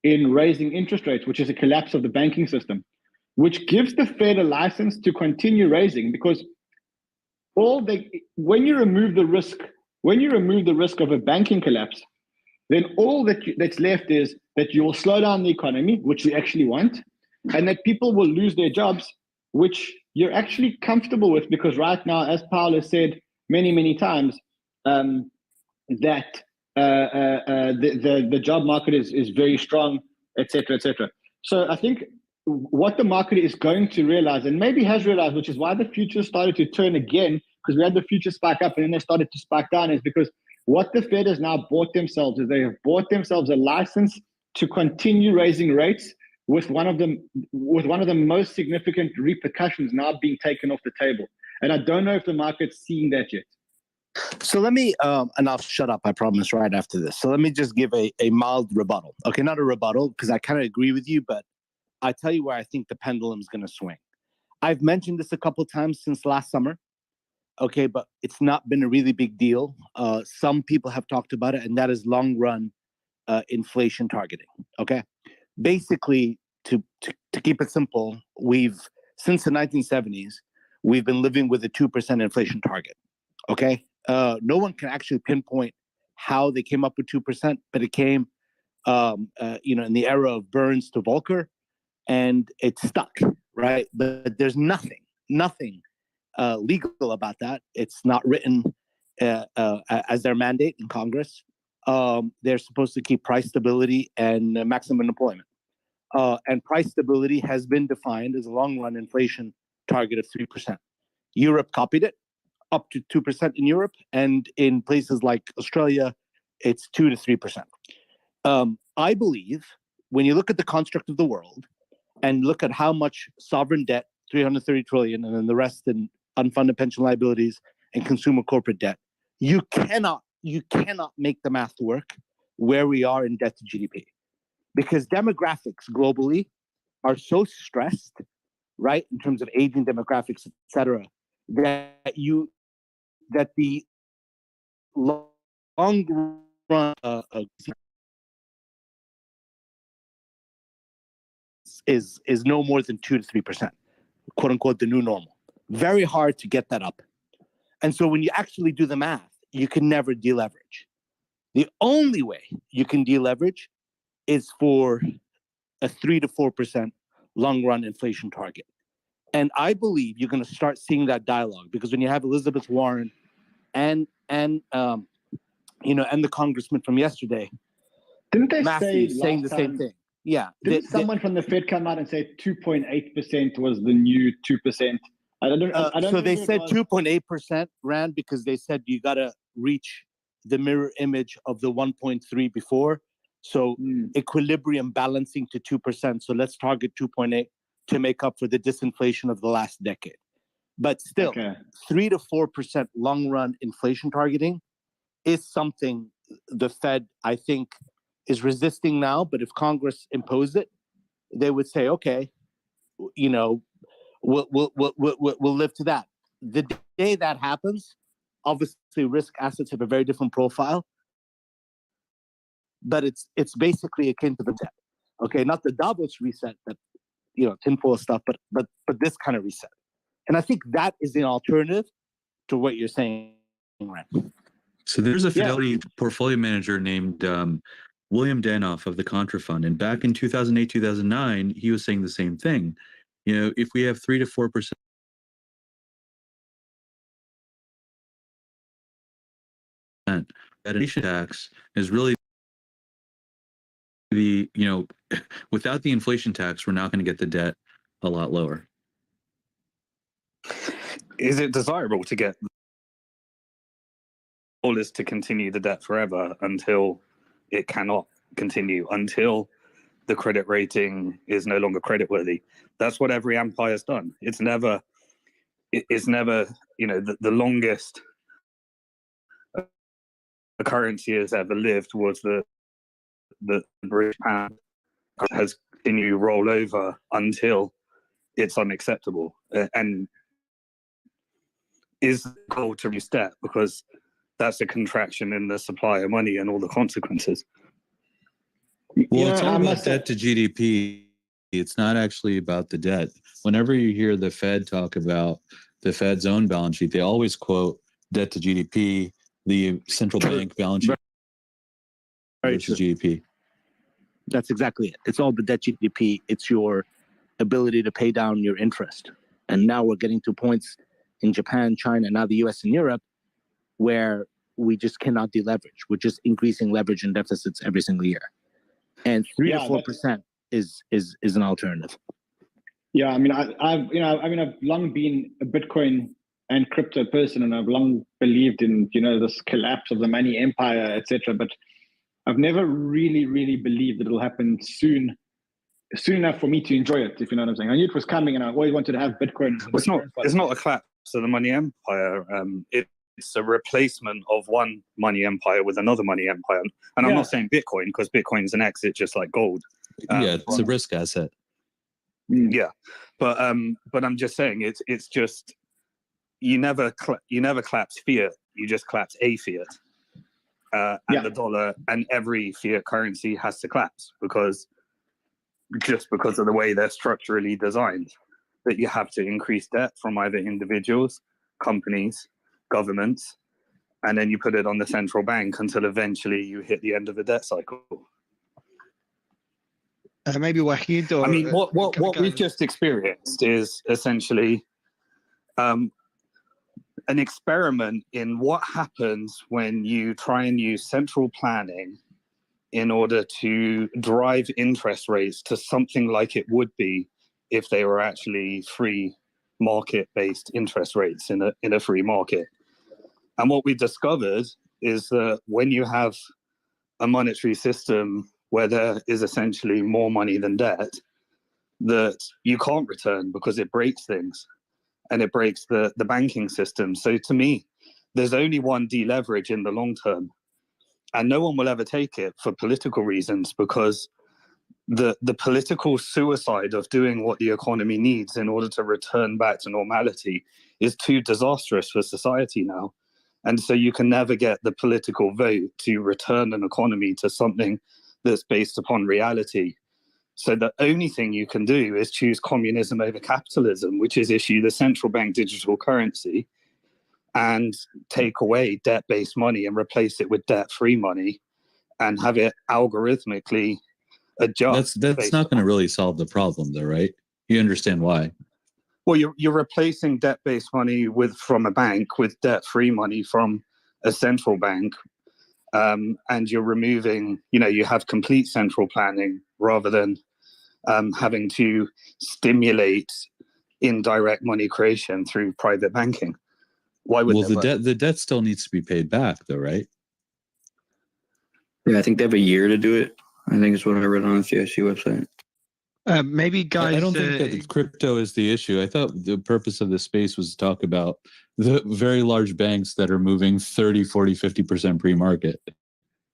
in raising interest rates, which is a collapse of the banking system, which gives the Fed a license to continue raising, because when you remove the risk of a banking collapse, then all that's left is that you will slow down the economy, which we actually want, and that people will lose their jobs, which you're actually comfortable with, because right now, as Paul has said many, many times, that the job market is very strong, et cetera, et cetera. So I think what the market is going to realize, and maybe has realized, which is why the futures started to turn again, because we had the futures spike up and then they started to spike down, is because what the Fed has now bought themselves is they have bought themselves a license to continue raising rates, with one of the most significant repercussions now being taken off the table. And I don't know if the market's seeing that yet. So let me, and I'll shut up, I promise, right after this. So let me just give a mild rebuttal. Okay, not a rebuttal, because I kind of agree with you, but I tell you where I think the pendulum is going to swing. I've mentioned this a couple of times since last summer, okay, but it's not been a really big deal. Some people have talked about it, and that is long-run inflation targeting, okay? Basically, to keep it simple, since the 1970s, we've been living with a 2% inflation target, okay? No one can actually pinpoint how they came up with 2%, but it came, in the era of Burns to Volcker, and it stuck, right? But there's nothing legal about that. It's not written as their mandate in Congress. They're supposed to keep price stability and maximum employment. And price stability has been defined as a long-run inflation target of 3%. Europe copied it, up to 2% in Europe, and in places like Australia, it's 2 to 3%. I believe when you look at the construct of the world and look at how much sovereign debt, 330 trillion, and then the rest in unfunded pension liabilities and consumer corporate debt, you cannot make the math work where we are in debt to GDP, because demographics globally are so stressed, right, in terms of aging demographics, et cetera, that the long run is no more than 2 to 3%, quote unquote, the new normal. Very hard to get that up. And so when you actually do the math, you can never deleverage. The only way you can deleverage is for a 3 to 4% long run inflation target. And I believe you're going to start seeing that dialogue, because when you have Elizabeth Warren and the congressman from yesterday, didn't they Matthew, saying the same thing? Yeah. Didn't someone from the Fed come out and say 2.8% was the new 2%? I don't so they said 2.8%, Rand, because they said you got to reach the mirror image of the 1.3 before. So equilibrium balancing to 2%. So let's target 2.8 to make up for the disinflation of the last decade. But still, 3 to 4% long run inflation targeting is something the Fed, I think, is resisting now. But if Congress imposed it, they would say, okay, we'll live to that. The day that happens, obviously risk assets have a very different profile, but it's basically akin to the debt. Okay, not the Davos reset that tinfoil stuff, but this kind of reset. And I think that is an alternative to what you're saying, right? So there's a Fidelity portfolio manager named William Danoff of the Contra Fund, and back in 2008, 2009, he was saying the same thing. If we have 3 to 4% that inflation tax is really without the inflation tax, we're not going to get the debt a lot lower. Is it desirable to get all is to continue the debt forever until it cannot continue, until the credit rating is no longer creditworthy? That's what every empire's done. It's never the longest a currency has ever lived was the British pound has continued to roll over until it's unacceptable. And is the goal to reduce debt, because that's a contraction in the supply of money and all the consequences. Well, Yeah, it's all about debt to GDP. It's not actually about the debt. Whenever you hear the Fed talk about the Fed's own balance sheet, they always quote debt to GDP, the central bank balance sheet versus GDP. That's exactly it. It's all the debt GDP. It's your ability to pay down your interest. And now we're getting to points in Japan, China, now the US and Europe, where we just cannot deleverage. We're just increasing leverage and deficits every single year. And 3 to 4% is an alternative. Yeah, I mean, I've long been a Bitcoin and crypto person, and I've long believed in, this collapse of the money empire, etc. But I've never really, really believed that it'll happen soon enough for me to enjoy it, if you know what I'm saying. I knew it was coming, and I always wanted to have Bitcoin. It's not a collapse of the money empire. It's a replacement of one money empire with another money empire. And I'm not saying Bitcoin, because Bitcoin's an exit just like gold. It's a risk asset. Yeah, but I'm just saying it's just you never collapse fiat. You just collapse a fiat, and the dollar and every fiat currency has to collapse because of the way they're structurally designed. That you have to increase debt from either individuals, companies, governments, and then you put it on the central bank until eventually you hit the end of the debt cycle. Maybe Wahid or... I mean, what we've just experienced is essentially an experiment in what happens when you try and use central planning in order to drive interest rates to something like it would be if they were actually free market-based interest rates in a free market. And what we discovered is that when you have a monetary system where there is essentially more money than debt, that you can't return because it breaks things and it breaks the banking system. So to me, there's only one deleverage in the long term, and no one will ever take it for political reasons, because the political suicide of doing what the economy needs in order to return back to normality is too disastrous for society now. And so you can never get the political vote to return an economy to something that's based upon reality. So the only thing you can do is choose communism over capitalism, which is issue the central bank digital currency and take away debt-based money and replace it with debt-free money and have it algorithmically adjust. That's not going to really solve the problem, though, right? You understand why? Well, you're replacing debt-based money from a bank with debt-free money from a central bank, and you're removing, you have complete central planning rather than having to stimulate indirect money creation through private banking. Why would the debt still needs to be paid back, though, right? Yeah, I think they have a year to do it. I think it's what I read on the FDIC website. Maybe, guys... I don't think that crypto is the issue. I thought the purpose of this space was to talk about the very large banks that are moving 30, 40, 50% pre-market.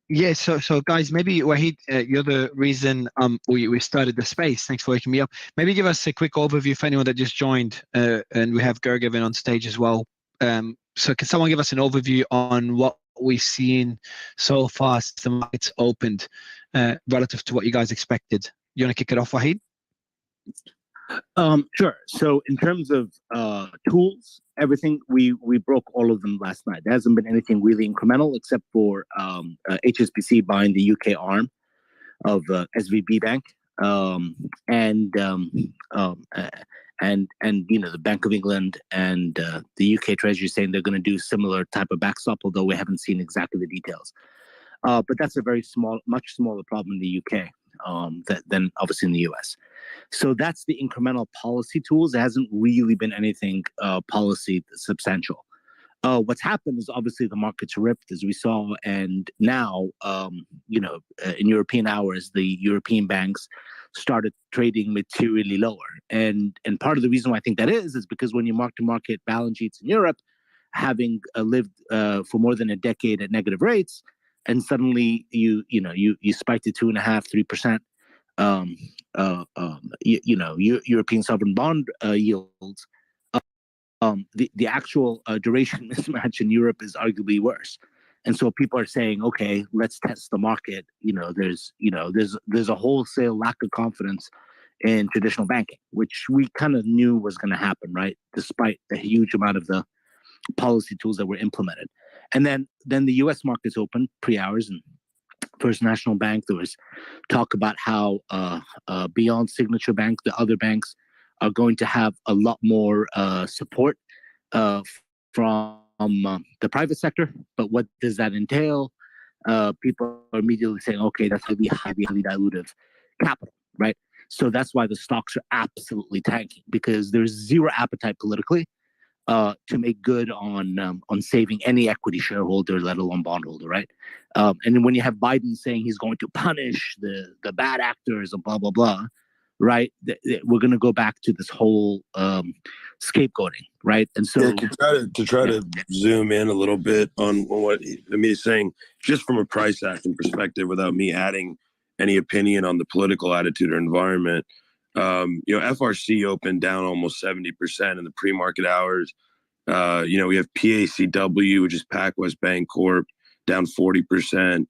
Yeah, so guys, maybe Wahid, you're the reason we started the space. Thanks for waking me up. Maybe give us a quick overview for anyone that just joined, and we have Gergevin on stage as well. So can someone give us an overview on what we've seen so far since the market's opened relative to what you guys expected? You want to kick it off, Wahid? Sure. So in terms of tools, everything, we broke all of them last night. There hasn't been anything really incremental except for HSBC buying the UK arm of SVB Bank, and the Bank of England and the UK Treasury saying they're going to do similar type of backstop, although we haven't seen exactly the details. But that's a very much smaller problem in the UK than obviously in the US. So that's the incremental policy tools. There hasn't really been anything policy substantial. What's happened is obviously the market's ripped, as we saw, and now, in European hours, the European banks started trading materially lower. And part of the reason why I think that is because when you mark-to-market balance sheets in Europe, having lived for more than a decade at negative rates, and suddenly you spike to 2.5%, 3%, European sovereign bond yields. The actual duration mismatch in Europe is arguably worse. And so people are saying, okay, let's test the market. There's a wholesale lack of confidence in traditional banking, which we kind of knew was going to happen, right? Despite the huge amount of the policy tools that were implemented. And then the U.S. markets opened pre-hours, and First National Bank, there was talk about how beyond Signature Bank, the other banks are going to have a lot more support from the private sector. But what does that entail? People are immediately saying, okay, that's going to be highly dilutive capital, right? So that's why the stocks are absolutely tanking, because there's zero appetite politically to make good on saving any equity shareholder, let alone bondholder, right? And when you have Biden saying he's going to punish the bad actors and blah blah blah, right? We're going to go back to this whole scapegoating, right? And so to try to zoom in a little bit on what Amit is saying, just from a price action perspective, without me adding any opinion on the political attitude or environment. FRC opened down almost 70% in the pre-market hours. We have PACW, which is PacWest Bank Corp, down 40%.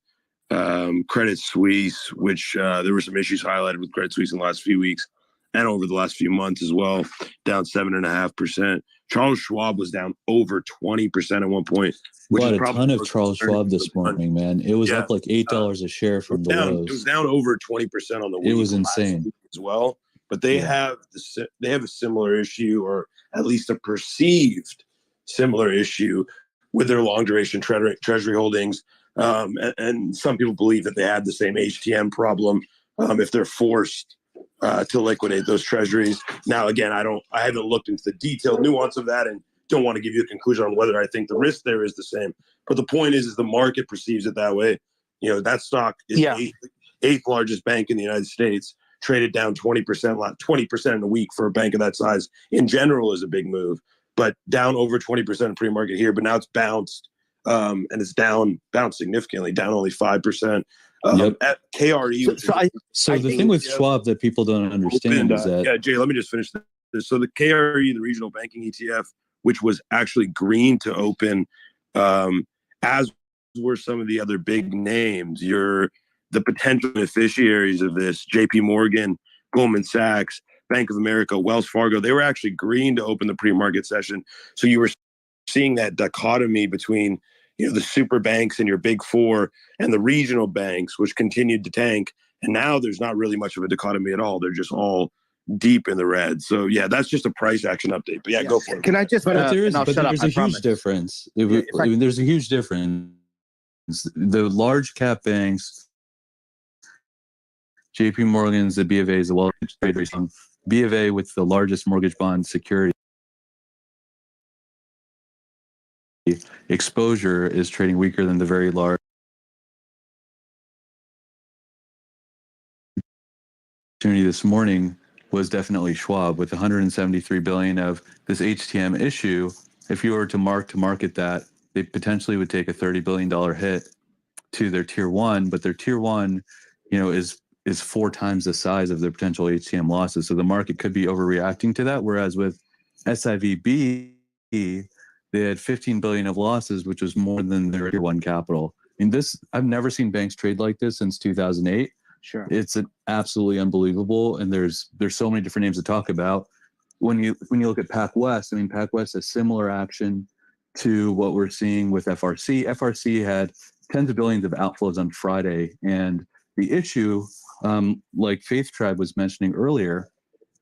Credit Suisse, which there were some issues highlighted with Credit Suisse in the last few weeks and over the last few months as well, down 7.5%. Charles Schwab was down over 20% at one point. Bought a ton of Charles Schwab this morning, man. It was up like $8 a share from the lows. It was down over 20% on the week. It was insane as well. But they have a similar issue, or at least a perceived similar issue, with their long duration treasury holdings. And some people believe that they had the same HTM problem if they're forced to liquidate those treasuries. Now, again, I haven't looked into the detailed nuance of that, and don't want to give you a conclusion on whether I think the risk there is the same. But the point is the market perceives it that way. That stock is the eighth largest bank in the United States. Traded down 20% in a week for a bank of that size in general is a big move, but down over 20% in pre-market here. But now it's bounced, and it's bounced significantly, down only 5%. At KRE. So the thing with Schwab that people don't understand is that Jay, let me just finish this. So the KRE, the regional banking ETF, which was actually green to open, as were some of the other big names. The potential beneficiaries of this, JP Morgan, Goldman Sachs, Bank of America, Wells Fargo, they were actually green to open the pre-market session. So you were seeing that dichotomy between the super banks and your big four and the regional banks, which continued to tank. And now there's not really much of a dichotomy at all. They're just all deep in the red. So yeah, that's just a price action update. But go for it. Can I just? There's a huge difference. There's a huge difference. The large cap banks, JP Morgan's, the B of A's, the Wells traders, B of A with the largest mortgage bond security exposure is trading weaker than the very large. Opportunity this morning was definitely Schwab with 173 billion of this HTM issue. If you were to market that, they potentially would take a $30 billion hit to their tier one, but their tier one, is 4 times the size of their potential HTM losses. So the market could be overreacting to that. Whereas with SIVB, they had 15 billion of losses, which was more than their tier one capital. I've never seen banks trade like this since 2008. Sure. It's absolutely unbelievable. And there's so many different names to talk about. When you look at PacWest, PacWest has similar action to what we're seeing with FRC. FRC had tens of billions of outflows on Friday. And the issue, like Faith Tribe was mentioning earlier,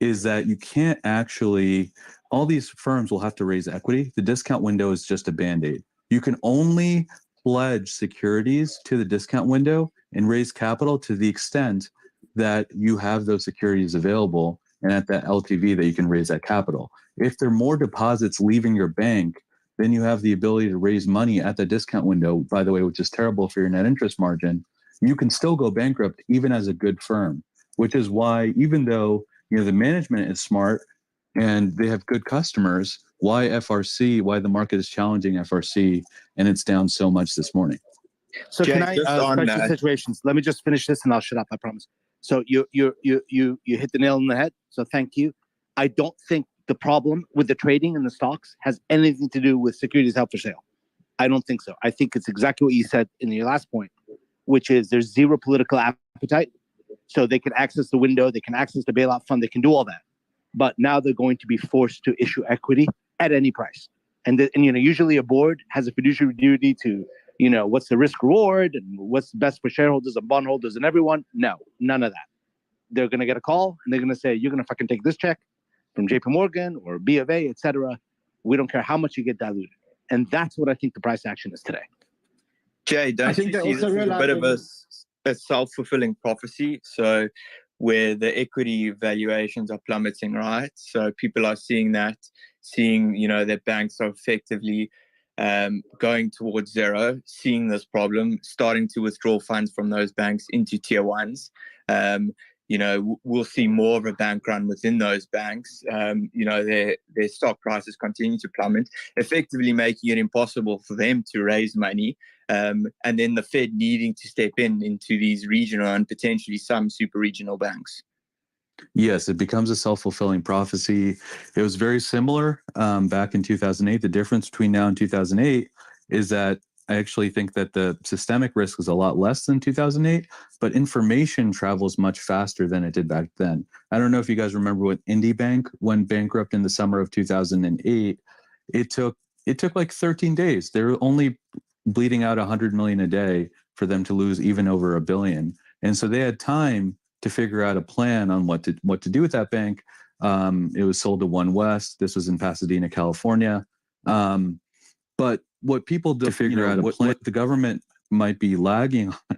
is that you can't actually, all these firms will have to raise equity. The discount window is just a Band-Aid. You can only pledge securities to the discount window and raise capital to the extent that you have those securities available and at that LTV that you can raise that capital. If there are more deposits leaving your bank, then you have the ability to raise money at the discount window, by the way, which is terrible for your net interest margin. You can still go bankrupt even as a good firm, which is why, even though the management is smart and they have good customers, why the market is challenging FRC and it's down so much this morning. So Jay, can I special situations? Let me just finish this and I'll shut up. I promise. So you hit the nail on the head. So thank you. I don't think the problem with the trading in the stocks has anything to do with securities held for sale. I don't think so. I think it's exactly what you said in your last point, which is there's zero political appetite. So they can access the window, they can access the bailout fund, they can do all that. But now they're going to be forced to issue equity at any price. And usually a board has a fiduciary duty to, what's the risk reward and what's best for shareholders and bondholders and everyone. No, none of that. They're going to get a call and they're going to say, you're going to fucking take this check from JP Morgan or B of A, et cetera. We don't care how much you get diluted. And that's what I think the price action is today. Jay, don't you see this as a bit of a self-fulfilling prophecy? So where the equity valuations are plummeting, right? So people are seeing that, their banks are effectively going towards zero, seeing this problem, starting to withdraw funds from those banks into tier ones. We'll see more of a bank run within those banks. Their stock prices continue to plummet, effectively making it impossible for them to raise money. And then the Fed needing to step into these regional and potentially some super regional banks. Yes, it becomes a self-fulfilling prophecy. It was very similar back in 2008. The difference between now and 2008 is that I actually think that the systemic risk is a lot less than 2008, but information travels much faster than it did back then. I don't know if you guys remember when IndieBank went bankrupt in the summer of 2008. It took like 13 days. They were only bleeding out 100 million a day for them to lose even over $1 billion. And so they had time to figure out a plan on what to do with that bank. It was sold to One West. This was in Pasadena, California. But what people do figure out what the government might be lagging on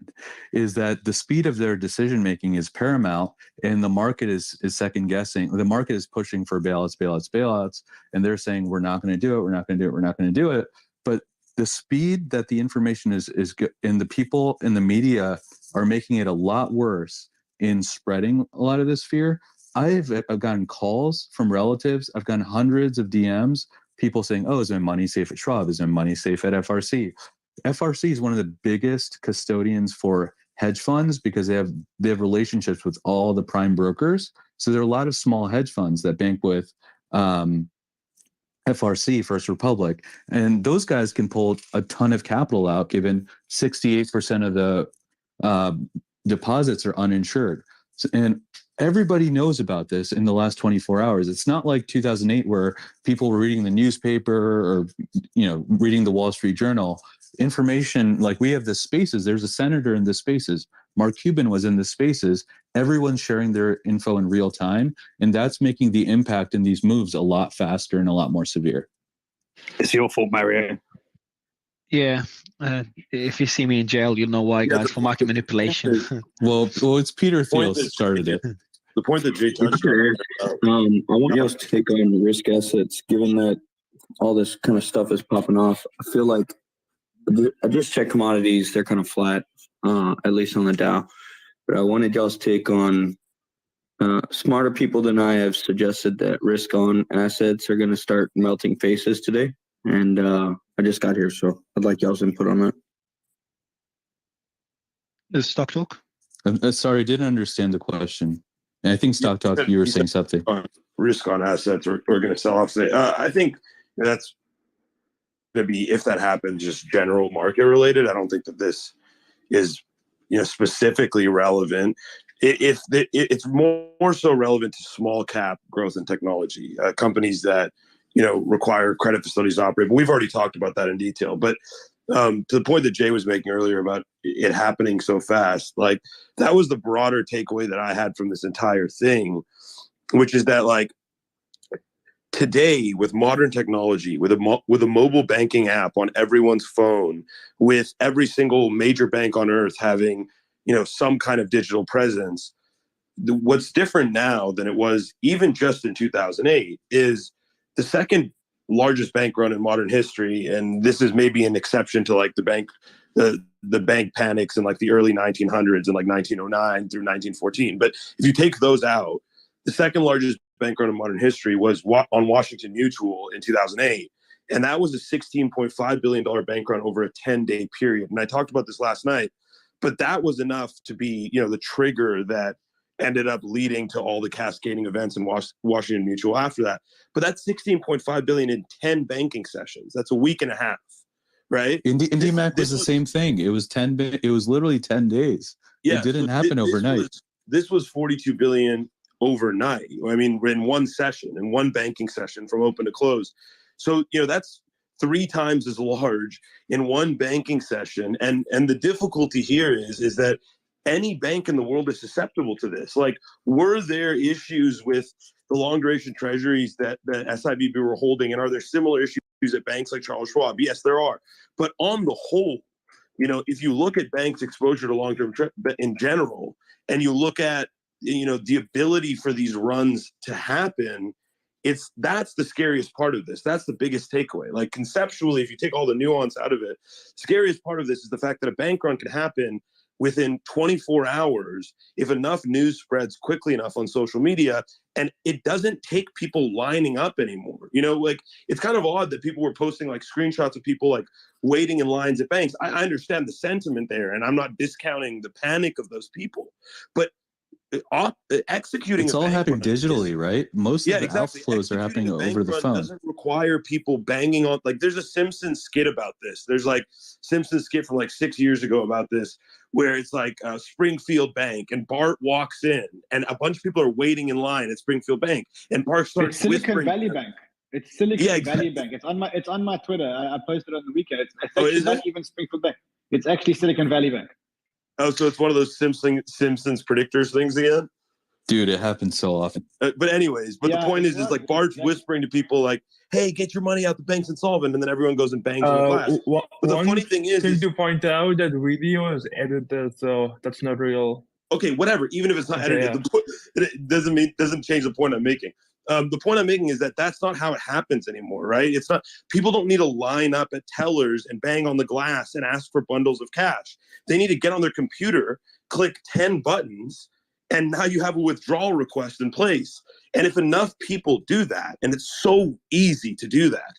is that the speed of their decision making is paramount, and the market is second guessing. The market is pushing for bailouts, and they're saying we're not going to do it, we're not going to do it. But the speed that the information is and the people in the media are making it a lot worse in spreading a lot of this fear. I've gotten calls from relatives. I've gotten hundreds of DMs. People saying, "Oh, is my money safe at Schwab? Is my money safe at FRC?" FRC is one of the biggest custodians for hedge funds because they have relationships with all the prime brokers. So there are a lot of small hedge funds that bank with FRC, First Republic, and those guys can pull a ton of capital out, given 68% of the deposits are uninsured. And everybody knows about this in the last 24 hours. It's not like 2008 where people were reading the newspaper or, reading the Wall Street Journal. Information, like we have the spaces. There's a senator in the spaces. Mark Cuban was in the spaces. Everyone's sharing their info in real time. And that's making the impact in these moves a lot faster and a lot more severe. It's your fault, Mario. Yeah. If you see me in jail, you'll know why, guys, for market manipulation. well, it's Peter Thiel started it. The point that Jay touched on. I want y'all's take on risk assets, given that all this kind of stuff is popping off. I feel like I just checked commodities; they're kind of flat, at least on the Dow. But I wanted y'all's take on smarter people than I have suggested that risk-on assets are going to start melting faces today, and I just got here, so I'd like y'all's input on that. Is Stock Talk? I'm sorry, I didn't understand the question. And I think Stock Talk, you were saying something. Risk on assets are going to sell off today. I think that's going to be, if that happens, just general market related. I don't think that this is, specifically relevant. It's more so relevant to small cap growth and technology companies that require credit facilities to operate. But we've already talked about that in detail. But to the point that Jay was making earlier about it happening so fast, like that was the broader takeaway that I had from this entire thing, which is that like today with modern technology, with a mobile banking app on everyone's phone, with every single major bank on earth having some kind of digital presence, what's different now than it was even just in 2008 is the second largest bank run in modern history, and this is maybe an exception to like the bank panics in like the early 1900s and like 1909 through 1914. But if you take those out, the second largest bank run in modern history was on Washington Mutual in 2008, and that was a $16.5 billion bank run over a 10-day period. And I talked about this last night, but that was enough to be the trigger that ended up leading to all the cascading events in Washington Mutual after that. But that's $16.5 billion in 10 banking sessions. That's a week and a half, right? IndyMac was the same thing. It was it was literally 10 days. Yeah, it didn't happen overnight. This was 42 billion overnight. I mean, in one session, in one banking session from open to close. So, that's 3 times as large in one banking session. And the difficulty here is that any bank in the world is susceptible to this. Like, were there issues with the long duration treasuries that SIVB were holding? And are there similar issues at banks like Charles Schwab? Yes, there are. But on the whole, if you look at banks' exposure to long-term in general, and you look at, the ability for these runs to happen, that's the scariest part of this. That's the biggest takeaway. Like, conceptually, if you take all the nuance out of it, scariest part of this is the fact that a bank run can happen within 24 hours if enough news spreads quickly enough on social media, and it doesn't take people lining up anymore. Like, it's kind of odd that people were posting like screenshots of people like waiting in lines at banks. I understand the sentiment there, and I'm not discounting the panic of those people, but executing it's all happening digitally, right? Most of the outflows are happening over the phone. Doesn't require people banging on. Like, there's a Simpsons skit about this. There's like Simpsons skit from like 6 years ago about this, where it's like Springfield Bank, and Bart walks in, and a bunch of people are waiting in line at Springfield Bank, and Bart starts Silicon Valley Bank. It's Silicon Valley Bank. It's on my Twitter. I posted on the weekend. It's actually not even Springfield Bank. It's actually Silicon Valley Bank. Oh, so it's one of those Simpsons predictors things again? Dude, it happens so often. But anyways, the point is like Bart's whispering to people like, hey, get your money out, the bank's insolvent, and then everyone goes and bangs on the glass. But the funny thing is to point out that video is edited, so that's not real. Okay, whatever. Even if it's not edited, it doesn't change the point I'm making. The point I'm making is that that's not how it happens anymore, right? It's not. People don't need to line up at tellers and bang on the glass and ask for bundles of cash. They need to get on their computer, click 10 buttons, and now you have a withdrawal request in place. And if enough people do that, and it's so easy to do that,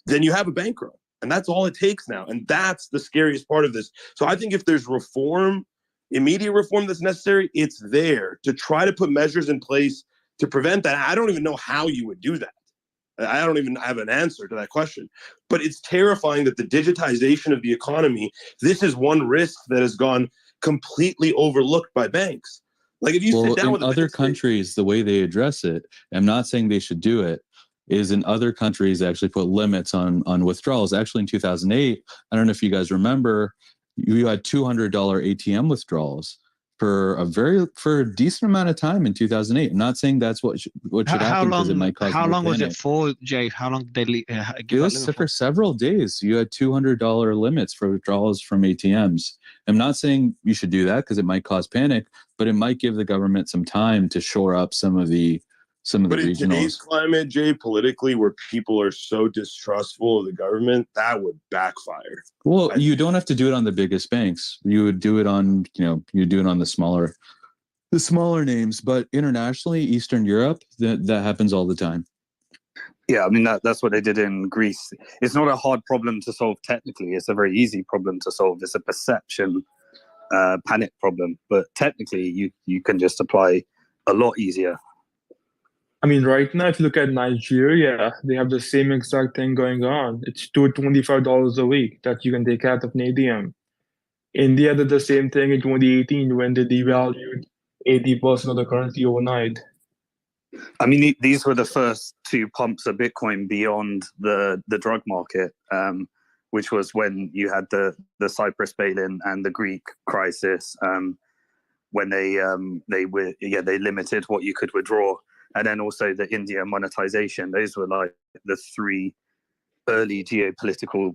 then you have a bank run. And that's all it takes now. And that's the scariest part of this. So I think if there's reform, immediate reform that's necessary, it's there to try to put measures in place to prevent that. I don't even know how you would do that. I don't even have an answer to that question. But it's terrifying that the digitization of the economy, this is one risk that has gone completely overlooked by banks. Like, if you sit down with other countries, the way they address it, I'm not saying they should do it, is in other countries they actually put limits on withdrawals. Actually, in 2008, I don't know if you guys remember, you had $200 ATM withdrawals for a decent amount of time in 2008. I'm not saying that's what should happen, because it might cause how long panic. was it for, Jay? How long did they give it was for several days. You had $200 limits for withdrawals from ATMs. I'm not saying you should do that because it might cause panic, but it might give the government some time to shore up some of the But in today's climate, Jay, politically, where people are so distrustful of the government, that would backfire. Well, you don't have to do it on the biggest banks. You would do it on, you do it on the smaller names. But internationally, Eastern Europe, that happens all the time. Yeah, I mean, that's what they did in Greece. It's not a hard problem to solve technically. It's a very easy problem to solve. It's a perception panic problem. But technically, you can just apply a lot easier. I mean, right now, if you look at Nigeria, they have the same exact thing going on. It's $225 a week that you can take out of an ATM. India did the same thing in 2018 when they devalued 80% of the currency overnight. I mean, these were the first 2 pumps of Bitcoin beyond the drug market, which was when you had the Cyprus bail-in and the Greek crisis, when they limited what you could withdraw. And then also the India monetization. Those were like the 3 early geopolitical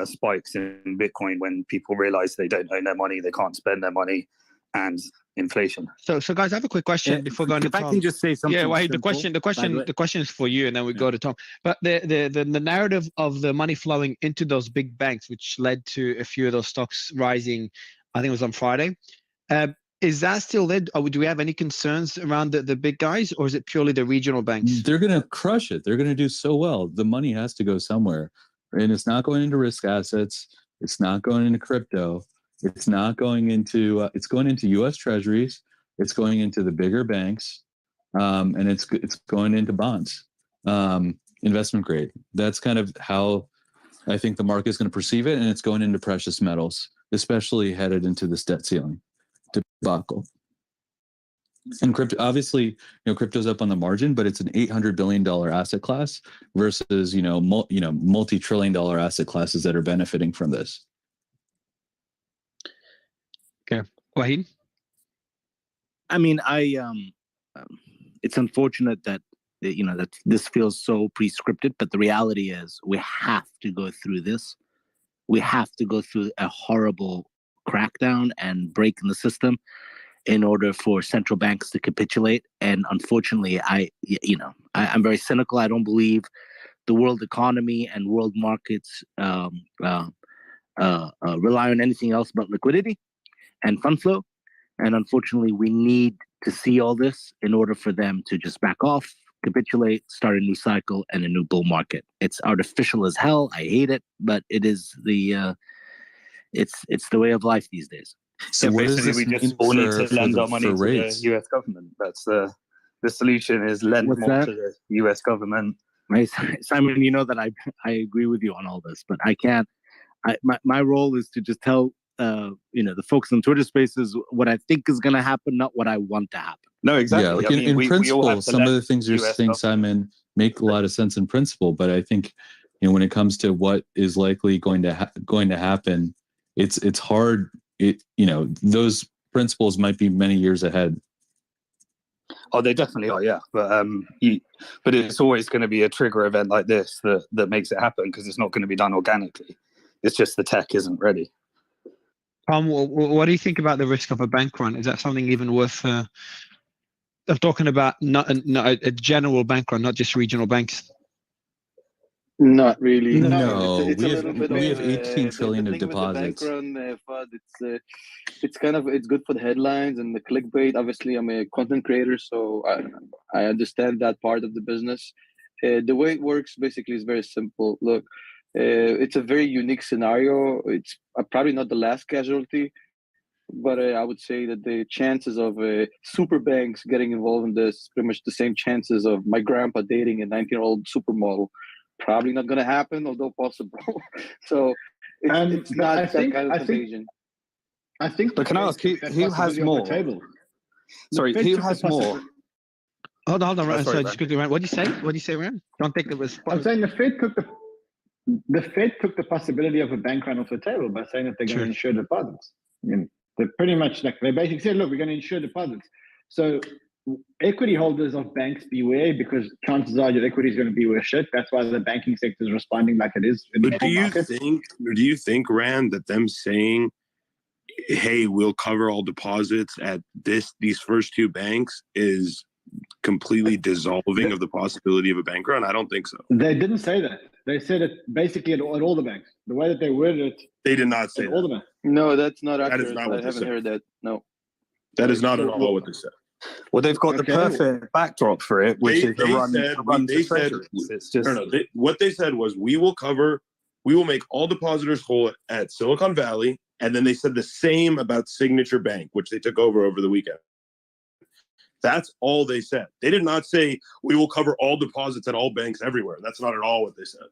spikes in Bitcoin, when people realize they don't own their money, they can't spend their money, and inflation. So guys, I have a quick question before going to Tom. If I can just say something. Yeah, well, the simple, question is for you, and then we go to Tom. But the narrative of the money flowing into those big banks, which led to a few of those stocks rising, I think it was on Friday. Is that still there? Do we have any concerns around the big guys, or is it purely the regional banks? They're going to crush it. They're going to do so well. The money has to go somewhere, and it's not going into risk assets. It's not going into crypto. It's not going into. It's going into U.S. Treasuries. It's going into the bigger banks, and it's going into bonds, investment grade. That's kind of how I think the market is going to perceive it, and it's going into precious metals, especially headed into this debt ceiling debacle. And crypto, obviously, crypto's up on the margin, but it's an $800 billion asset class versus, multi-trillion-dollar asset classes that are benefiting from this. Okay. Wahid? I mean, it's unfortunate that that this feels so pre-scripted, but the reality is we have to go through this. We have to go through a horrible crackdown and break in the system in order for central banks to capitulate. And unfortunately, I'm very cynical. I don't believe the world economy and world markets rely on anything else but liquidity and fund flow. And unfortunately, we need to see all this in order for them to just back off, capitulate, start a new cycle and a new bull market. It's artificial as hell. I hate it, but it is it's the way of life these days. So basically, we just all need to lend our money to the U.S. government. That's the solution: is lend more to the U.S. government. Simon, you know that I agree with you on all this, but I can't. My role is to just tell the folks on Twitter Spaces what I think is going to happen, not what I want to happen. No, exactly. Yeah, like in principle, some of the things you're saying, Simon, make a lot of sense in principle. But I think when it comes to what is likely going to happen, it's hard. Those principles might be many years ahead. Oh, they definitely are, yeah. But it's always going to be a trigger event like this that makes it happen, because it's not going to be done organically. It's just the tech isn't ready. Tom, what do you think about the risk of a bank run? Is that something even worth talking about? Not a general bank run, not just regional banks. Not really. No, it's we a have little bit we of, have 18 trillion the of thing deposits. With the bank run, Fad, it's good for the headlines and the clickbait. Obviously, I'm a content creator, so I understand that part of the business. The way it works basically is very simple. Look, it's a very unique scenario. It's probably not the last casualty, but I would say that the chances of super banks getting involved in this is pretty much the same chances of my grandpa dating a 19-year-old supermodel. Probably not going to happen, although possible. So it's not that kind of contagion. I think. But can I ask who has more? Sorry, who has more? Hold on, Ryan. Sorry, just quickly, Ryan. What do you say, Ryan? Don't think it was. I'm saying the Fed took the possibility of a bank run off the table by saying that they're going to insure deposits. They're pretty much they basically said, look, we're going to insure deposits. So equity holders of banks beware, because chances are your equity is going to be worth shit. That's why the banking sector is responding like it is. But do you think, Rand, that them saying, hey, we'll cover all deposits at these first two banks is completely dissolving of the possibility of a bank run? I don't think so. They didn't say that. They said it basically at all the banks. The way that they worded it. They did not say that. All the banks. No, that's not accurate. That is not what I haven't heard that. No. That is not at all what they said. Well, they've got the perfect backdrop for it, which is the run to treasuries. It's just what they said was, we will make all depositors whole at Silicon Valley, and then they said the same about Signature Bank, which they took over the weekend. That's all they said. They did not say we will cover all deposits at all banks everywhere. That's not at all what they said.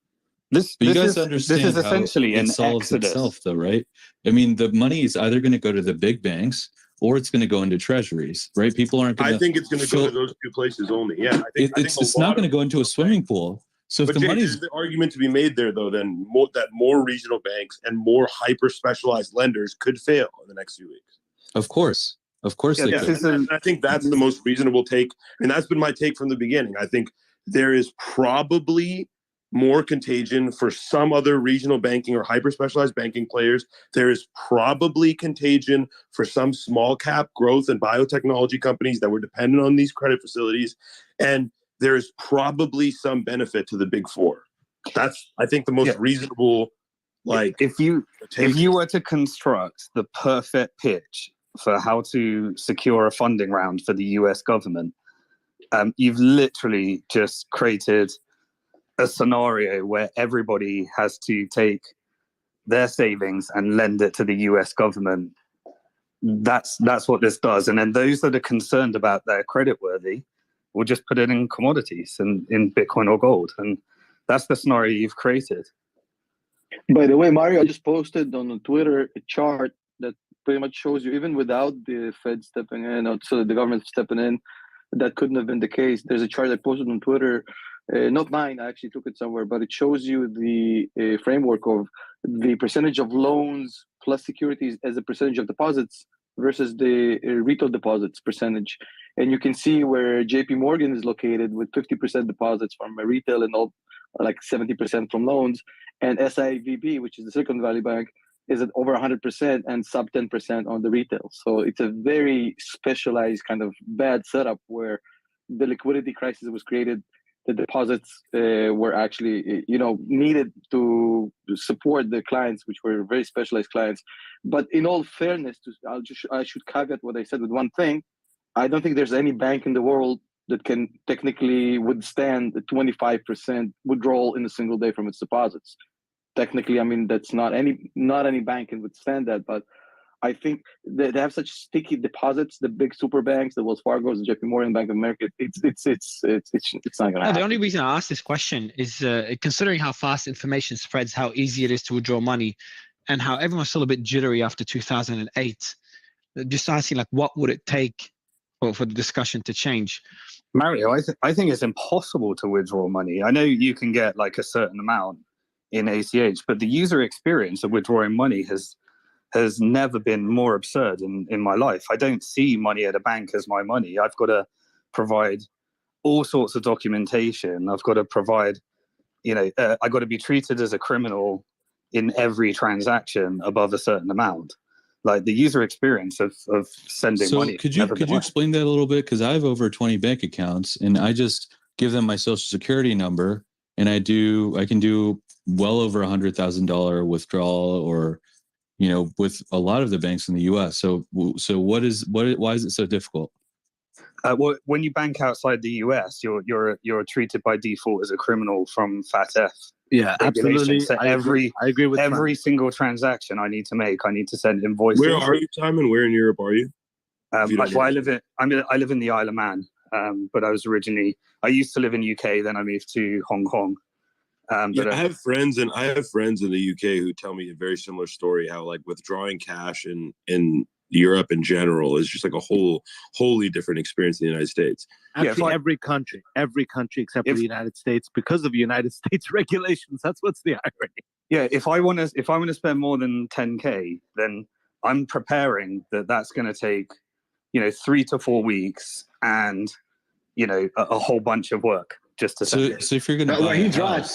This is essentially an solves exodus itself, though, right? I mean, the money is either going to go to the big banks or it's going to go into treasuries, right? People aren't going to. I think it's going to go to those two places only. Yeah, it's not going to go into a swimming pool. So if the money's the argument to be made there, though, then more regional banks and more hyper specialized lenders could fail in the next few weeks. Of course, they could. I think that's the most reasonable take, and that's been my take from the beginning. I think there is probably more contagion for some other regional banking or hyper specialized banking players. There is probably contagion for some small cap growth and biotechnology companies that were dependent on these credit facilities, and there is probably some benefit to the big four. That's, I think, the most reasonable. Like, if you were to construct the perfect pitch for how to secure a funding round for the US government, you've literally just created a scenario where everybody has to take their savings and lend it to the US government. That's what this does. And then those that are concerned about their creditworthy will just put it in commodities and in Bitcoin or gold. And that's the scenario you've created. By the way, Mario, I just posted on Twitter a chart that pretty much shows you, even without the Fed stepping in, or so the government stepping in, that couldn't have been the case. There's a chart I posted on Twitter, not mine, I actually took it somewhere, but it shows you the framework of the percentage of loans plus securities as a percentage of deposits versus the retail deposits percentage. And you can see where JP Morgan is located with 50% deposits from retail and all, like 70% from loans. And SVB, which is the Silicon Valley Bank, is at over 100% and sub 10% on the retail. So it's a very specialized kind of bad setup where the liquidity crisis was created. The deposits were actually, needed to support the clients, which were very specialized clients. But in all fairness, I should caveat what I said with one thing. I don't think there's any bank in the world that can technically withstand a 25% withdrawal in a single day from its deposits. Technically, I mean, that's not any bank can withstand that. But I think they have such sticky deposits, the big super banks, the Wells Fargo's, the JP Morgan, Bank of America. It's not going to happen. The only reason I asked this question is considering how fast information spreads, how easy it is to withdraw money, and how everyone's still a bit jittery after 2008. Just asking, like, what would it take for the discussion to change? Mario, I think it's impossible to withdraw money. I know you can get like a certain amount in ACH, but the user experience of withdrawing money has never been more absurd in my life. I don't see money at a bank as my money. I've got to provide all sorts of documentation. I've got to provide, I've got to be treated as a criminal in every transaction above a certain amount. Like the user experience of sending money. So could you explain that a little bit? Because I have over 20 bank accounts and I just give them my social security number and I can do well over $100,000 withdrawal or, with a lot of the banks in the US. So why is it so difficult? Well, when you bank outside the US, you're treated by default as a criminal from FATF. Yeah, absolutely. So I agree with every single transaction I need to send invoices. Where are you, Tom, and where in Europe are you? I live in the Isle of Man, but I used to live in UK, then I moved to Hong Kong. I have friends in the UK who tell me a very similar story. How like withdrawing cash in Europe in general is just like a wholly different experience in the United States. Actually, every country except for the United States, because of United States regulations. That's what's the irony. Yeah, if I want to spend more than 10K, then I'm preparing that's going to take 3 to 4 weeks and a whole bunch of work just to send it. So if you're going to buy he's right.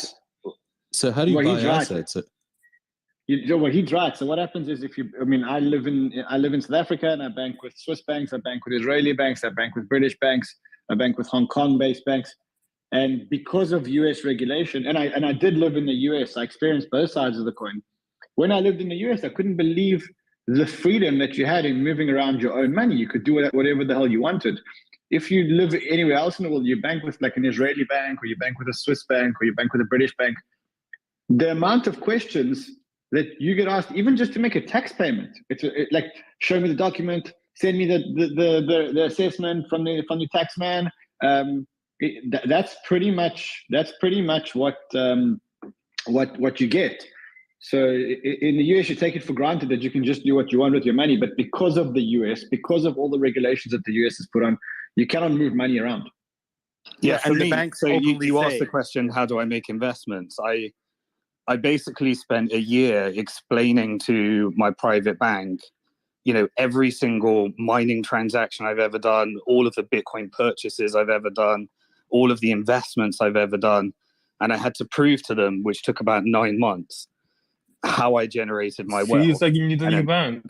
So how do you buy assets? He's right. So what happens is I live in South Africa and I bank with Swiss banks, I bank with Israeli banks, I bank with British banks, I bank with Hong Kong-based banks. And because of US regulation, and I did live in the US, I experienced both sides of the coin. When I lived in the US, I couldn't believe the freedom that you had in moving around your own money. You could do whatever the hell you wanted. If you live anywhere else in the world, you bank with like an Israeli bank, or you bank with a Swiss bank, or you bank with a British bank. The amount of questions that you get asked, even just to make a tax payment, it's like, show me the document, send me the assessment from the tax man. That's pretty much what you get. So in the US, you take it for granted that you can just do what you want with your money. But because of the US, because of all the regulations that the US has put on, you cannot move money around. Yeah, and the banks. So you asked the question, how do I make investments? I basically spent a year explaining to my private bank, every single mining transaction I've ever done, all of the Bitcoin purchases I've ever done, all of the investments I've ever done. And I had to prove to them, which took about 9 months, how I generated my wealth. It's like you need a new bank.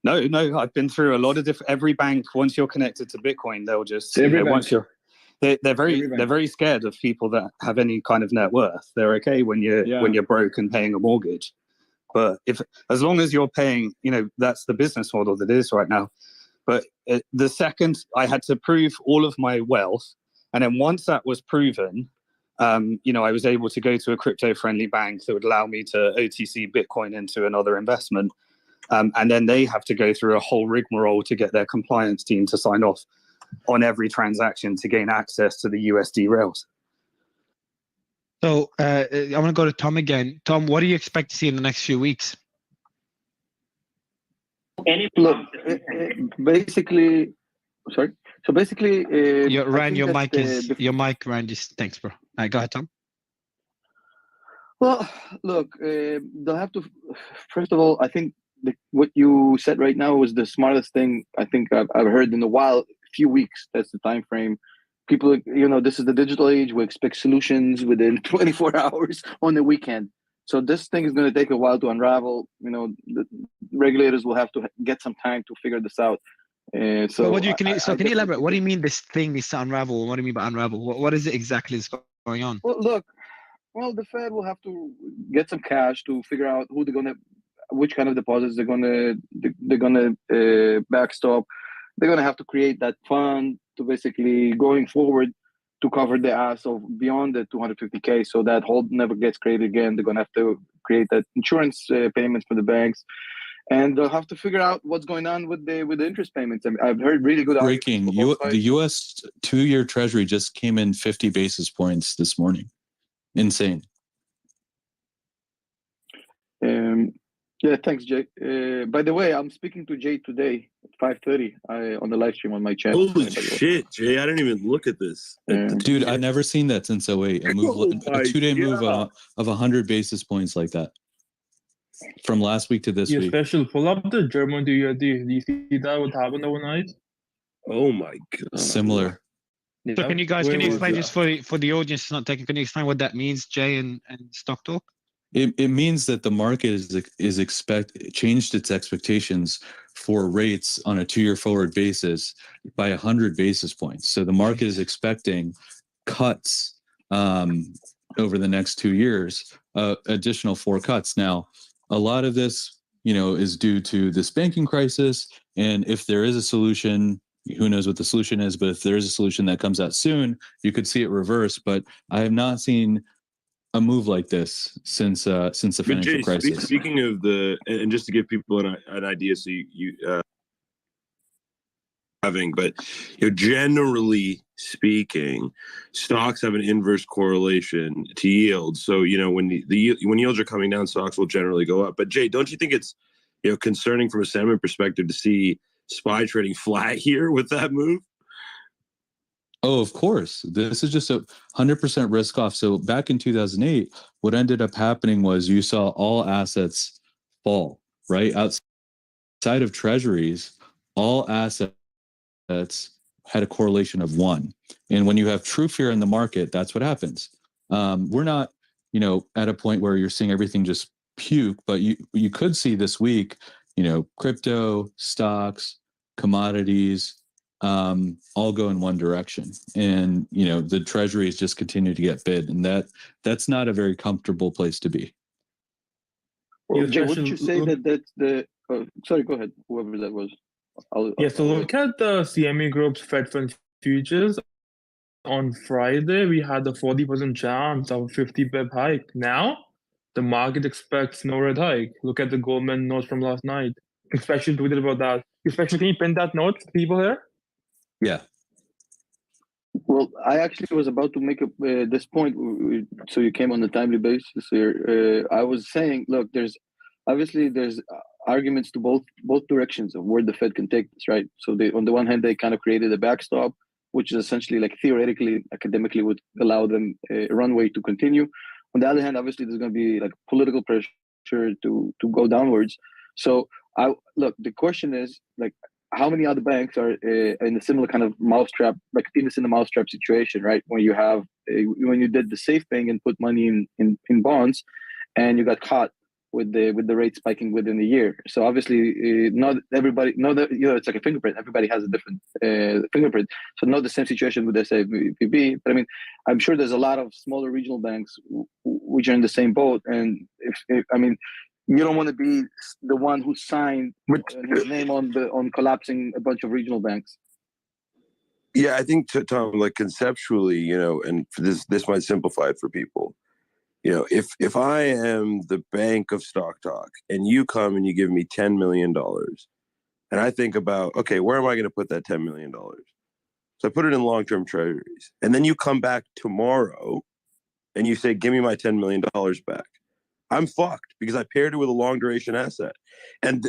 No, I've been through a lot of every bank. Once you're connected to Bitcoin, they'll just, they're very scared of people that have any kind of net worth. They're okay when you're broke and paying a mortgage. But as long as you're paying, that's the business model that is right now. But the second I had to prove all of my wealth, and then once that was proven, I was able to go to a crypto-friendly bank that would allow me to OTC Bitcoin into another investment. And then they have to go through a whole rigmarole to get their compliance team to sign off on every transaction to gain access to the USD rails. So I want to go to Tom again. Tom, what do you expect to see in the next few weeks? Look, basically, sorry. So basically, Rand, your mic Rand is thanks, bro. All right, go ahead, Tom. Well, look, they'll have to. First of all, I think what you said right now was the smartest thing I think I've heard in a while. Few weeks. That's the time frame. People, this is the digital age. We expect solutions within 24 hours on the weekend. So this thing is going to take a while to unravel. The regulators will have to get some time to figure this out. So can you elaborate? What do you mean this thing needs to unravel? What do you mean by unravel? What is it exactly that's going on? Well, look, the Fed will have to get some cash to figure out which kind of deposits they're gonna backstop. They're gonna have to create that fund to basically going forward to cover the ass of beyond the 250K, so that hold never gets created again. They're gonna have to create that insurance payments for the banks, and they'll have to figure out what's going on with the interest payments. I mean, I've heard really good breaking. The U.S. 2-year Treasury just came in 50 basis points this morning. Insane. Yeah, thanks, Jay. By the way, I'm speaking to Jay today at 5:30 on the live stream on my channel. Holy shit, Jay! I didn't even look at this. Dude, I've never seen that since 08. A 2-day move of 100 basis points like that from last week to this week. Special pull up the German DUD. Do you see that what happened overnight? Oh my god! Similar. So can you explain just for the audience not taking? Can you explain what that means, Jay and Stock Talk? It means that the market changed its expectations for rates on a 2-year forward basis by 100 basis points. So the market is expecting cuts over the next 2 years, additional 4 cuts. Now, a lot of this, is due to this banking crisis. And if there is a solution, who knows what the solution is, but if there is a solution that comes out soon, you could see it reverse. But I have not seen a move like this since the financial crisis. Speaking of and just to give people an idea, so generally speaking, stocks have an inverse correlation to yields. So when yields are coming down, stocks will generally go up. But Jay, don't you think it's concerning from a sentiment perspective to see SPY trading flat here with that move? Oh, of course. This is just 100% risk off. So back in 2008, what ended up happening was you saw all assets fall, right? Outside of treasuries, all assets had a correlation of 1. And when you have true fear in the market, that's what happens. We're not, at a point where you're seeing everything just puke, but you could see this week, crypto, stocks, commodities, all go in one direction, and the treasuries just continue to get bid, and that's not a very comfortable place to be. Well, Jay, wouldn't you say that's the? Sorry, go ahead. Whoever that was. So look at the CME Group's Fed Fund futures. On Friday, we had a 40% chance of a 50 pip hike. Now, the market expects no rate hike. Look at the Goldman note from last night. Especially tweeted about that. Especially, can you pin that note for people here? Yeah. Well, I actually was about to make this point, so you came on a timely basis here. I was saying, look, there's arguments to both directions of where the Fed can take this, right? So on the one hand, they kind of created a backstop, which is essentially theoretically, academically would allow them a runway to continue. On the other hand, obviously, there's going to be political pressure to go downwards. So the question is how many other banks are in a similar kind of mousetrap, penis in the mousetrap situation, right? When you did the safe thing and put money in bonds, and you got caught with the rate spiking within a year. So obviously, not everybody. It's like a fingerprint. Everybody has a different fingerprint. So not the same situation with SVB. But I mean, I'm sure there's a lot of smaller regional banks which are in the same boat. And you don't want to be the one who signed his name on collapsing a bunch of regional banks. Yeah, I think, Tom, conceptually, and this might simplify it for people. If I am the bank of Stock Talk and you come and you give me $10 million, and I think about, okay, where am I going to put that $10 million? So I put it in long-term treasuries. And then you come back tomorrow and you say, give me my $10 million back, I'm fucked because I paired it with a long duration asset. And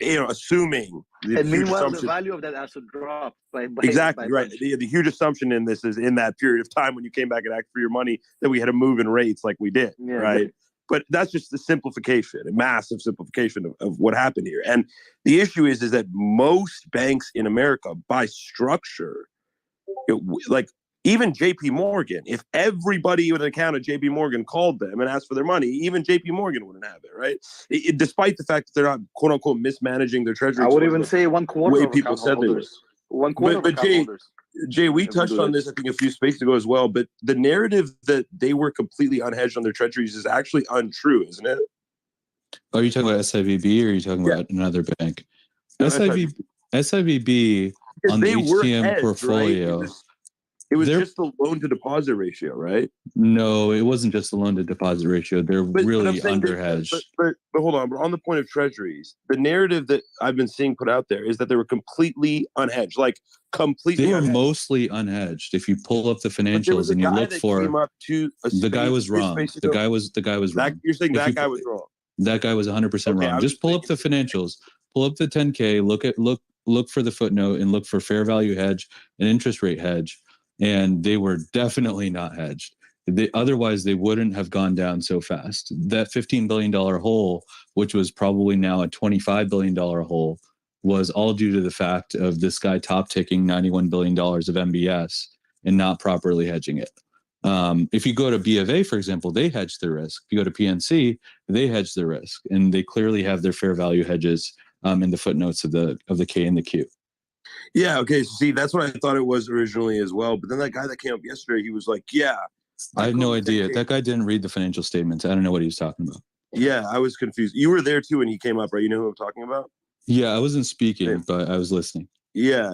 assuming the And huge meanwhile, the assumption, value of that asset dropped by exactly right. bunch. The huge assumption in this is in that period of time when you came back and asked for your money that we had a move in rates like we did, Yeah, right? But that's just the simplification, a massive simplification of what happened here. And the issue is that most banks in America, by structure, like even JP Morgan, if everybody with an account at JP Morgan called them and asked for their money, even JP Morgan wouldn't have it, right? Despite the fact that they're not, quote unquote, mismanaging their treasury. I would even say one quarter of people account said they would. holders. One quarter of But account holders. Jay, we touched on this, I think, a few spaces ago as well, but the narrative that they were completely unhedged on their treasuries is actually untrue, isn't it? Are you talking about SIVB or are you talking about another bank? No, SIVB on the HTM portfolio. Right? It was just the loan to deposit ratio, right? No, it wasn't just the loan to deposit ratio. They're really underhedged. But hold on. But on the point of treasuries, the narrative that I've been seeing put out there is that they were completely unhedged, like completely. They were unhedged. Mostly unhedged. If you pull up the financials and you look for, the guy was wrong. The guy was wrong. You're saying that guy was wrong. That guy was 100% wrong. Just pull up the financials. Pull up the 10K. Look for the footnote and look for fair value hedge and interest rate hedge. And they were definitely not hedged. Otherwise, they wouldn't have gone down so fast. That $15 billion hole, which was probably now a $25 billion hole, was all due to the fact of this guy top ticking $91 billion of MBS and not properly hedging it. If you go to B of A, for example, they hedge the risk. If you go to PNC, they hedge the risk, and they clearly have their fair value hedges in the footnotes of the K and the Q. Yeah, okay. So see, that's what I thought it was originally as well. But then that guy that came up yesterday, he was like, yeah. I have no idea. That guy didn't read the financial statements. I don't know what he was talking about. Yeah, I was confused. You were there too when he came up, right? You know who I'm talking about? Yeah, I wasn't speaking, but I was listening. Yeah.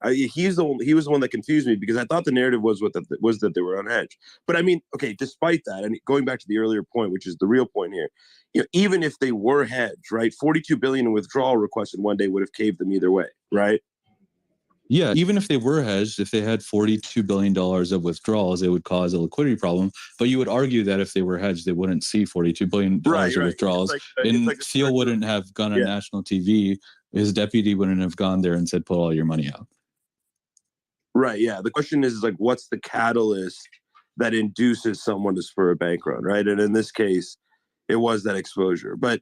He was the one that confused me because I thought the narrative was that they were unhedged. But I mean, okay, despite that, and going back to the earlier point, which is the real point here, even if they were hedged, right, 42 billion in withdrawal requests in one day would have caved them either way, right? Yeah, even if they were hedged, if they had $42 billion of withdrawals, it would cause a liquidity problem. But you would argue that if they were hedged, they wouldn't see $42 billion of withdrawals. And Thiel wouldn't have gone on national TV. His deputy wouldn't have gone there and said, pull all your money out. Right, yeah. The question is like, what's the catalyst that induces someone to spur a bank run, right? And in this case, it was that exposure. But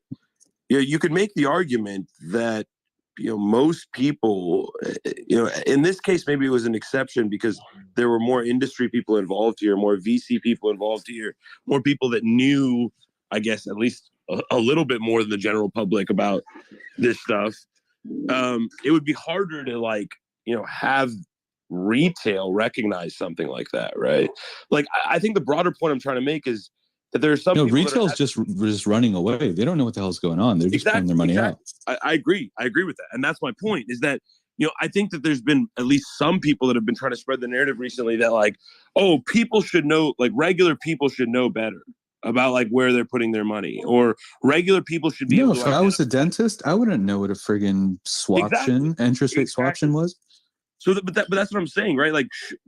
you could make the argument that most people, in this case, maybe it was an exception because there were more industry people involved here, more VC people involved here, more people that knew, I guess, at least a little bit more than the general public about this stuff. It would be harder to have retail recognize something like that, right? Like, I think the broader point I'm trying to make is that there's some retail's just running away. They don't know what the hell's going on. They're just pulling their money out. I agree with that. And that's my point is that, I think that there's been at least some people that have been trying to spread the narrative recently that people should know, regular people should know better about where they're putting their money, or regular people should be able to. If I was a dentist, I wouldn't know what a friggin' swaption, interest rate swaption was. So, but that's what I'm saying, right?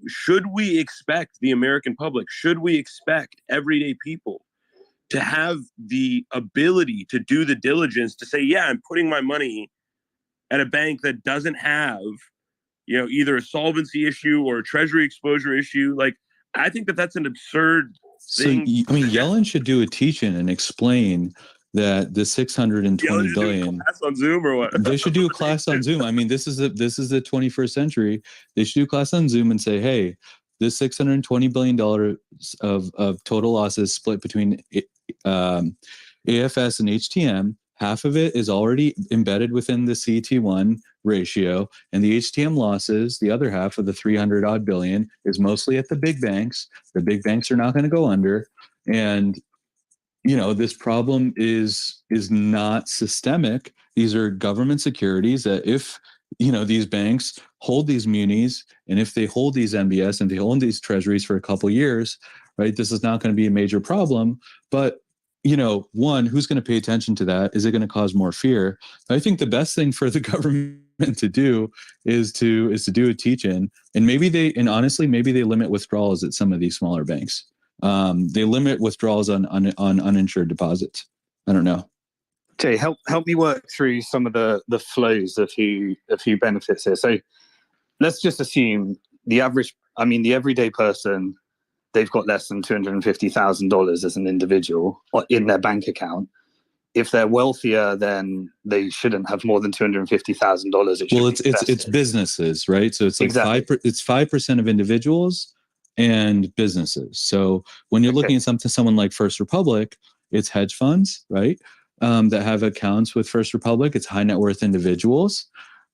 Should we expect the American public? Should we expect everyday people to have the ability to do the diligence to say, yeah, I'm putting my money at a bank that doesn't have, either a solvency issue or a treasury exposure issue? I think that's an absurd thing. So, Yellen should do a teach-in and explain that the 620 billion class on Zoom or what? They should do a class on Zoom. This is the 21st century. They should do a class on Zoom and say, hey, this $620 billion of total losses split between AFS and HTM. Half of it is already embedded within the CET1 ratio, and the HTM losses, the other half of the 300 odd billion, is mostly at the big banks. The big banks are not going to go under, and this problem is not systemic. These are government securities that if, these banks hold these munis, and if they hold these MBS and they hold these treasuries for a couple years, right, this is not going to be a major problem. But, one, who's going to pay attention to that? Is it going to cause more fear? I think the best thing for the government to do is to do a teach-in, and honestly, maybe they limit withdrawals at some of these smaller banks. They limit withdrawals on uninsured deposits. I don't know. Jay, help me work through some of the flows of who benefits here. So let's just assume the everyday person, they've got less than $250,000 as an individual in their bank account. If they're wealthier, then they shouldn't have more than $250,000. Well, it's businesses, right? So it's like exactly. It's 5% of individuals and businesses. So when you're looking at someone like First Republic, it's hedge funds, right? That have accounts with First Republic. It's high net worth individuals,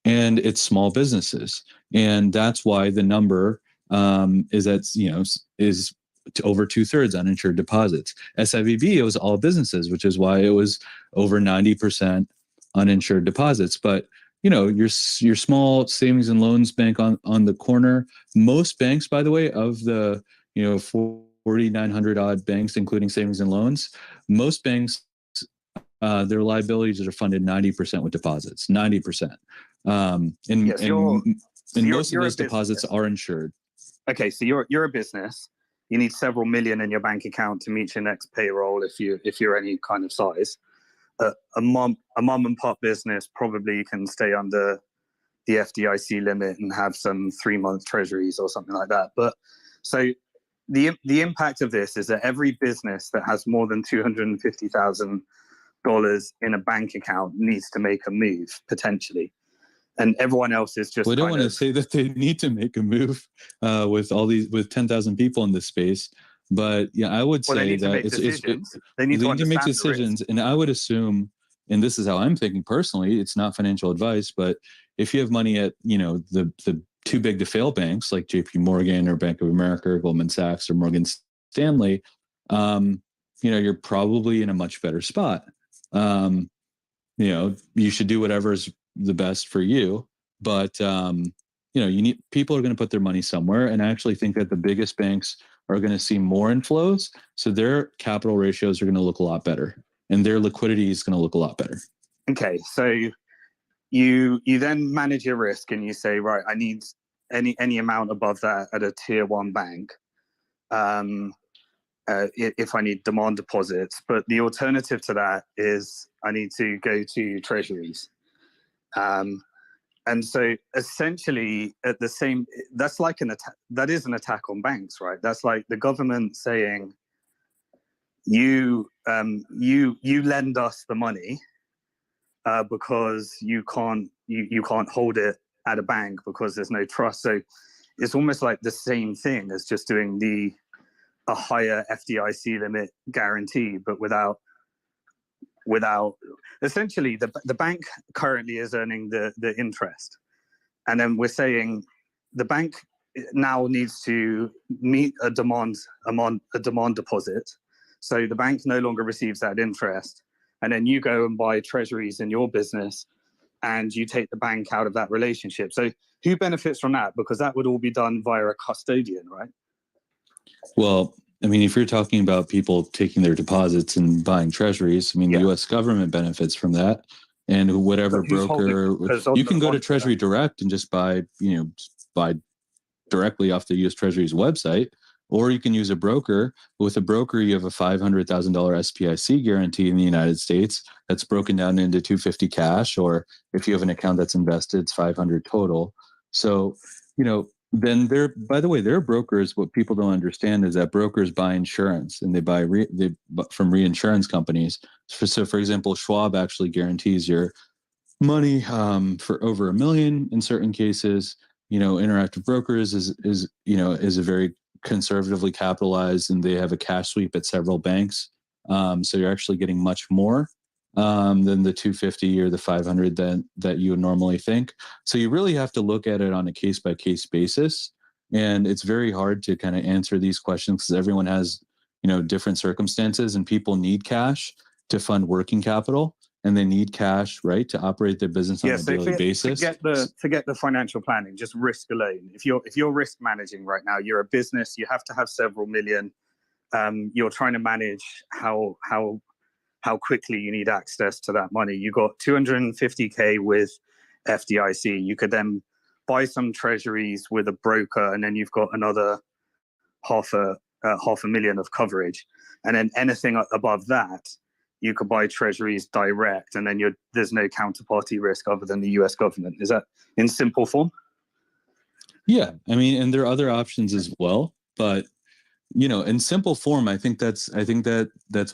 and it's small businesses, and that's why the number is to over 2/3 uninsured deposits. SVB, it was all businesses, which is why it was over 90% uninsured deposits. But your small savings and loans bank on the corner. Most banks, by the way, of the 4,900 odd banks, including savings and loans, most banks, their liabilities are funded 90% with deposits. 90%. And most of those deposits are insured. Okay, so you're a business. You need several million in your bank account to meet your next payroll if you're any kind of size. A mom and pop business probably can stay under the FDIC limit and have some 3-month treasuries or something like that. But so the impact of this is that every business that has more than $250,000 in a bank account needs to make a move potentially. And everyone else is just. Well, I don't want to say that they need to make a move with 10,000 people in this space, but I would say that they need to make decisions. And I would assume, and this is how I'm thinking personally, it's not financial advice, but if you have money at the too big to fail banks like JP Morgan or Bank of America or Goldman Sachs or Morgan Stanley, you're probably in a much better spot. You should do whatever's the best for you, but people are going to put their money somewhere, and I actually think that the biggest banks are going to see more inflows, so their capital ratios are going to look a lot better, and their liquidity is going to look a lot better. Okay, so you then manage your risk, and you say, right, I need any amount above that at a tier 1 bank. If I need demand deposits, but the alternative to that is I need to go to treasuries. And so essentially that's like that is an attack on banks, right? That's like the government saying, you lend us the money because you can't hold it at a bank because there's no trust. So it's almost like the same thing as just doing a higher FDIC limit guarantee, but without essentially the bank currently is earning the interest, and then we're saying the bank now needs to meet a demand deposit, so the bank no longer receives that interest, and then you go and buy treasuries in your business and you take the bank out of that relationship. So who benefits from that? Because that would all be done via a custodian, right? Well, I mean, if you're talking about people taking their deposits and buying treasuries, I mean, the U.S. government benefits from that, and whatever broker you can go to Treasury Direct and just buy directly off the U.S. Treasury's website, or you can use a broker. With a broker, you have a $500,000 SPIC guarantee in the United States that's broken down into $250 cash, or if you have an account that's invested, it's $500 total. So, then by the way, they're brokers. What people don't understand is that brokers buy insurance, and they buy from reinsurance companies. So for example, Schwab actually guarantees your money for over $1 million in certain cases. Interactive Brokers is a very conservatively capitalized, and they have a cash sweep at several banks. So you're actually getting much more than the 250 or the 500 that you would normally think. So you really have to look at it on a case-by-case basis. And it's very hard to kind of answer these questions because everyone has, different circumstances, and people need cash to fund working capital, and they need cash, right, to operate their business on a daily basis. Forget the financial planning, just risk alone. If you're risk managing right now, you're a business, you have to have several million. You're trying to manage how quickly you need access to that money. You got 250K with FDIC. You could then buy some treasuries with a broker, and then you've got another half a 500,000 of coverage, and then anything above that, you could buy treasuries direct, and then there's no counterparty risk other than the US government. Is that in simple form? Yeah, I mean, and there are other options as well, but in simple form, I think that's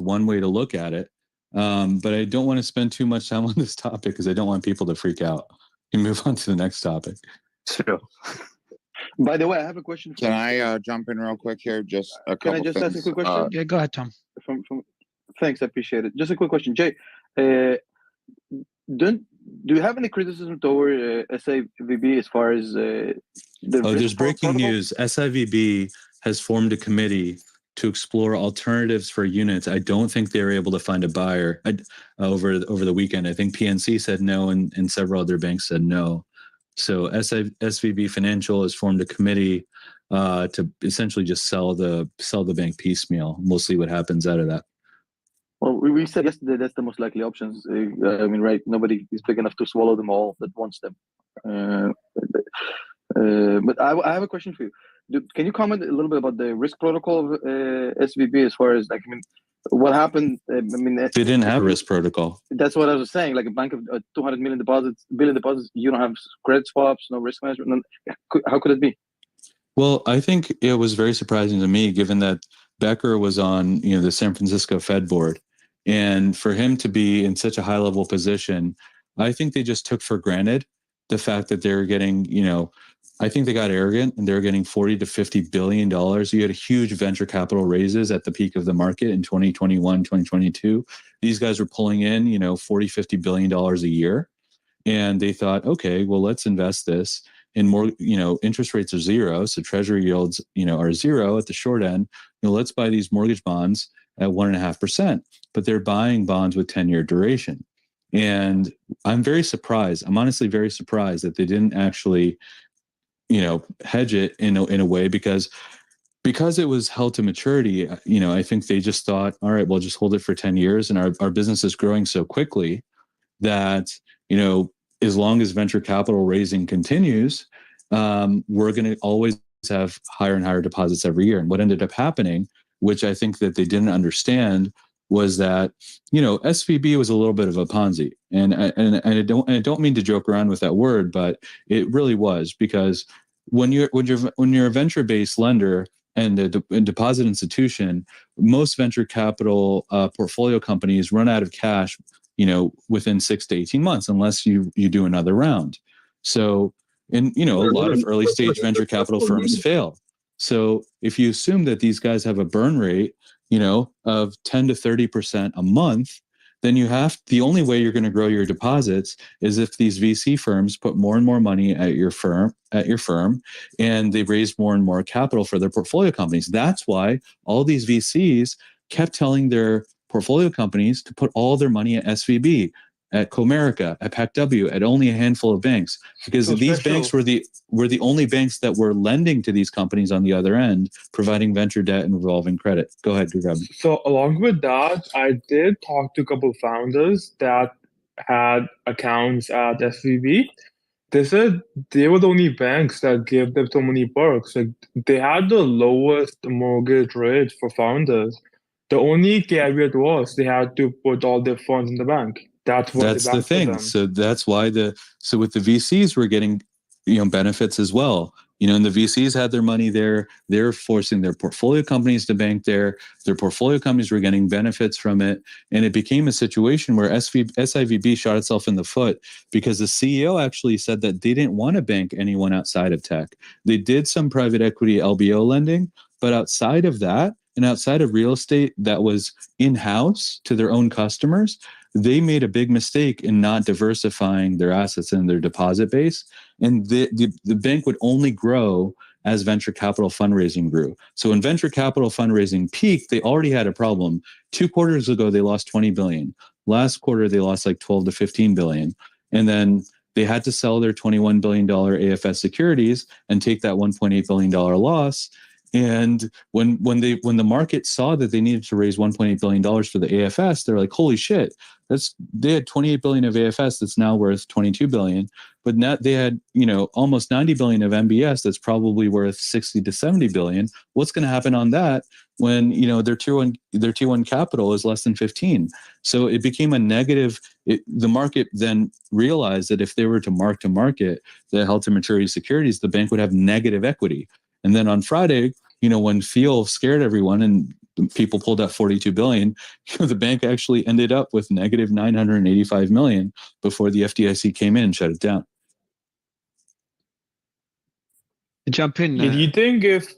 one way to look at it. But I don't want to spend too much time on this topic because I don't want people to freak out. You move on to the next topic. Sure. By the way, I have a question. Can I jump in real quick here? Just a couple. Can I just ask a quick question? Yeah, go ahead, Tom. Thanks, I appreciate it. Just a quick question, Jay. Do you have any criticism toward SIVB as far as there's breaking news. SIVB has formed a committee to explore alternatives for units. I don't think they were able to find a buyer over the weekend. I think PNC said no, and several other banks said no. So SVB Financial has formed a committee to essentially just sell the bank piecemeal. We'll see what happens out of that. Well, we said yesterday that's the most likely options. I mean, right? Nobody is big enough to swallow them all that wants them. But I have a question for you. Can you comment a little bit about the risk protocol of SVB as far as what happened? I mean, they didn't have a risk protocol. That's what I was saying. Like a bank of 200 million billion deposits, you don't have credit swaps, no risk management. How could it be? Well, I think it was very surprising to me, given that Becker was on the San Francisco Fed board, and for him to be in such a high level position, I think they just took for granted the fact that they were getting, I think they got arrogant and they were getting $40 to $50 billion. You had huge venture capital raises at the peak of the market in 2021, 2022. These guys were pulling in, $40, $50 billion a year. And they thought, okay, well, let's invest this in more, interest rates are zero. So treasury yields, are zero at the short end. Let's buy these mortgage bonds at 1.5%, but they're buying bonds with 10-year duration. And I'm very surprised. I'm honestly very surprised that they didn't actually, hedge it in a way because it was held to maturity. I think they just thought, all right, we'll just hold it for 10 years. And our business is growing so quickly that, as long as venture capital raising continues, we're going to always have higher and higher deposits every year. And what ended up happening, which I think that they didn't understand, was that SVB was a little bit of a Ponzi, and I don't mean to joke around with that word, but it really was, because when you're a venture-based lender and a deposit institution, most venture capital portfolio companies run out of cash, within 6 to 18 months, unless you do another round. So, and a lot of early stage venture capital firms fail. So if you assume that these guys have a burn rate, of 10 to 30% a month, then the only way you're going to grow your deposits is if these VC firms put more and more money at your firm, and they raise more and more capital for their portfolio companies. That's why all these VCs kept telling their portfolio companies to put all their money at SVB, at Comerica, at PacW, at only a handful of banks, because these banks were the only banks that were lending to these companies on the other end, providing venture debt and revolving credit. Go ahead, Gurab. So along with that, I did talk to a couple of founders that had accounts at SVB. They said they were the only banks that gave them so many perks. Like, they had the lowest mortgage rates for founders. The only caveat was they had to put all their funds in the bank. That's the thing. So that's why with the VCs we're getting benefits as well. And the VCs had their money there. They're forcing their portfolio companies to bank there. Their portfolio companies were getting benefits from it. And it became a situation where SIVB shot itself in the foot, because the CEO actually said that they didn't want to bank anyone outside of tech. They did some private equity LBO lending, but outside of that, and outside of real estate that was in-house to their own customers, they made a big mistake in not diversifying their assets and their deposit base. And the bank would only grow as venture capital fundraising grew. So when venture capital fundraising peaked, they already had a problem. 2 quarters ago, they lost 20 billion. Last quarter, they lost like 12 to 15 billion. And then they had to sell their $21 billion AFS securities and take that $1.8 billion loss. And when the market saw that they needed to raise $1.8 billion for the AFS, they're like, holy shit, they had 28 billion of AFS that's now worth 22 billion. but now they had, almost 90 billion of MBS that's probably worth 60 to 70 billion. What's going to happen on that when, their tier one capital is less than 15? So it became a negative. The market then realized that if they were to market the held to maturity securities, the bank would have negative equity. And then on Friday, when Thiel scared everyone and people pulled out 42 billion, the bank actually ended up with negative 985 million before the FDIC came in and shut it down. Jump in. Do you think if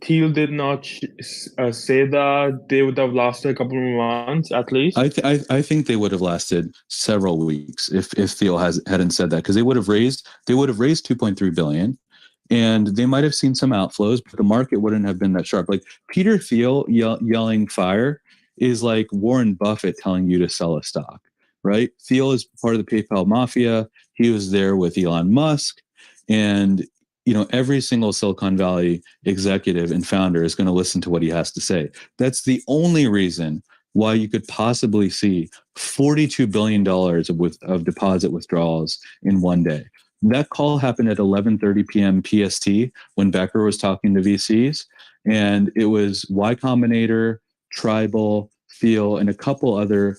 Thiel did not say that, they would have lasted a couple of months at least? I think they would have lasted several weeks if Thiel hadn't said that, because they would have raised 2.3 billion. And they might have seen some outflows, but the market wouldn't have been that sharp. Like Peter Thiel yelling fire is like Warren Buffett telling you to sell a stock, right? Thiel is part of the PayPal mafia. He was there with Elon Musk. And, every single Silicon Valley executive and founder is going to listen to what he has to say. That's the only reason why you could possibly see $42 billion of deposit withdrawals in one day. That call happened at 11:30 p.m. PST when Becker was talking to VCs, and it was Y Combinator, Tribal, Thiel, and a couple other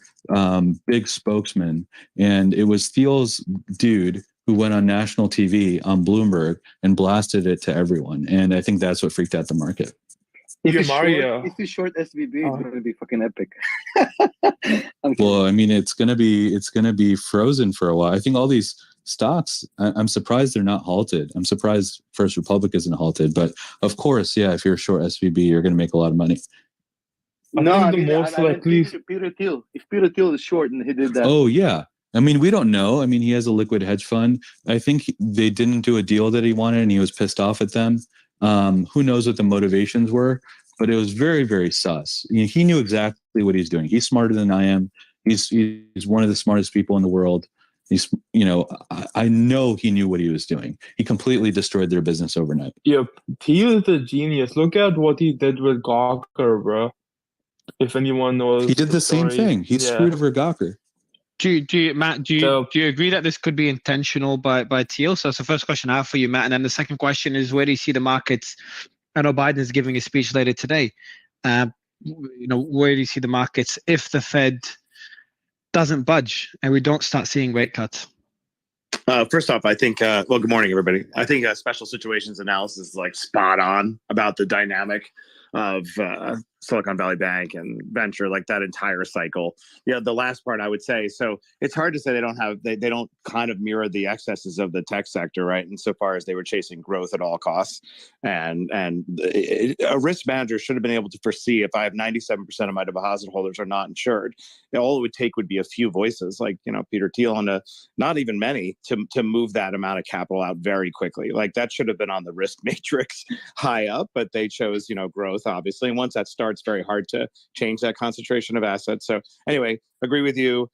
big spokesmen. And it was Thiel's dude who went on national TV on Bloomberg and blasted it to everyone. And I think that's what freaked out the market. If you short SVB, it's going to be fucking epic. Well, I mean, it's going to be frozen for a while. I think all these stocks, I'm surprised they're not halted. I'm surprised First Republic isn't halted. But of course, yeah, if you're short SVB, you're going to make a lot of money. Peter Thiel. If Peter Thiel is short and he did that. Oh, yeah. I mean, we don't know. I mean, he has a liquid hedge fund. I think they didn't do a deal that he wanted and he was pissed off at them. Who knows what the motivations were, but it was very, very sus. He knew exactly what he's doing. He's smarter than I am. He's one of the smartest people in the world. I know he knew what he was doing. He completely destroyed their business overnight. Yep. Thiel is a genius. Look at what he did with Gawker, bro. If anyone knows. He did the same thing. He screwed over Gawker. Matt, do you agree that this could be intentional by Thiel? So that's the first question I have for you, Matt. And then the second question is, where do you see the markets? I know Biden's giving a speech later today. Where do you see the markets if the Fed doesn't budge and we don't start seeing rate cuts? First off, I think, good morning, everybody. I think special situations analysis is like spot on about the dynamic of Silicon Valley Bank and venture, like that entire cycle. The last part I would say, so it's hard to say they don't kind of mirror the excesses of the tech sector, right? Insofar as they were chasing growth at all costs. And a risk manager should have been able to foresee if I have 97% of my deposit holders are not insured, all it would take would be a few voices like, Peter Thiel and not even many to move that amount of capital out very quickly. Like that should have been on the risk matrix high up, but they chose, growth, obviously. And once that starts, very hard to change that concentration of assets. So anyway, agree with you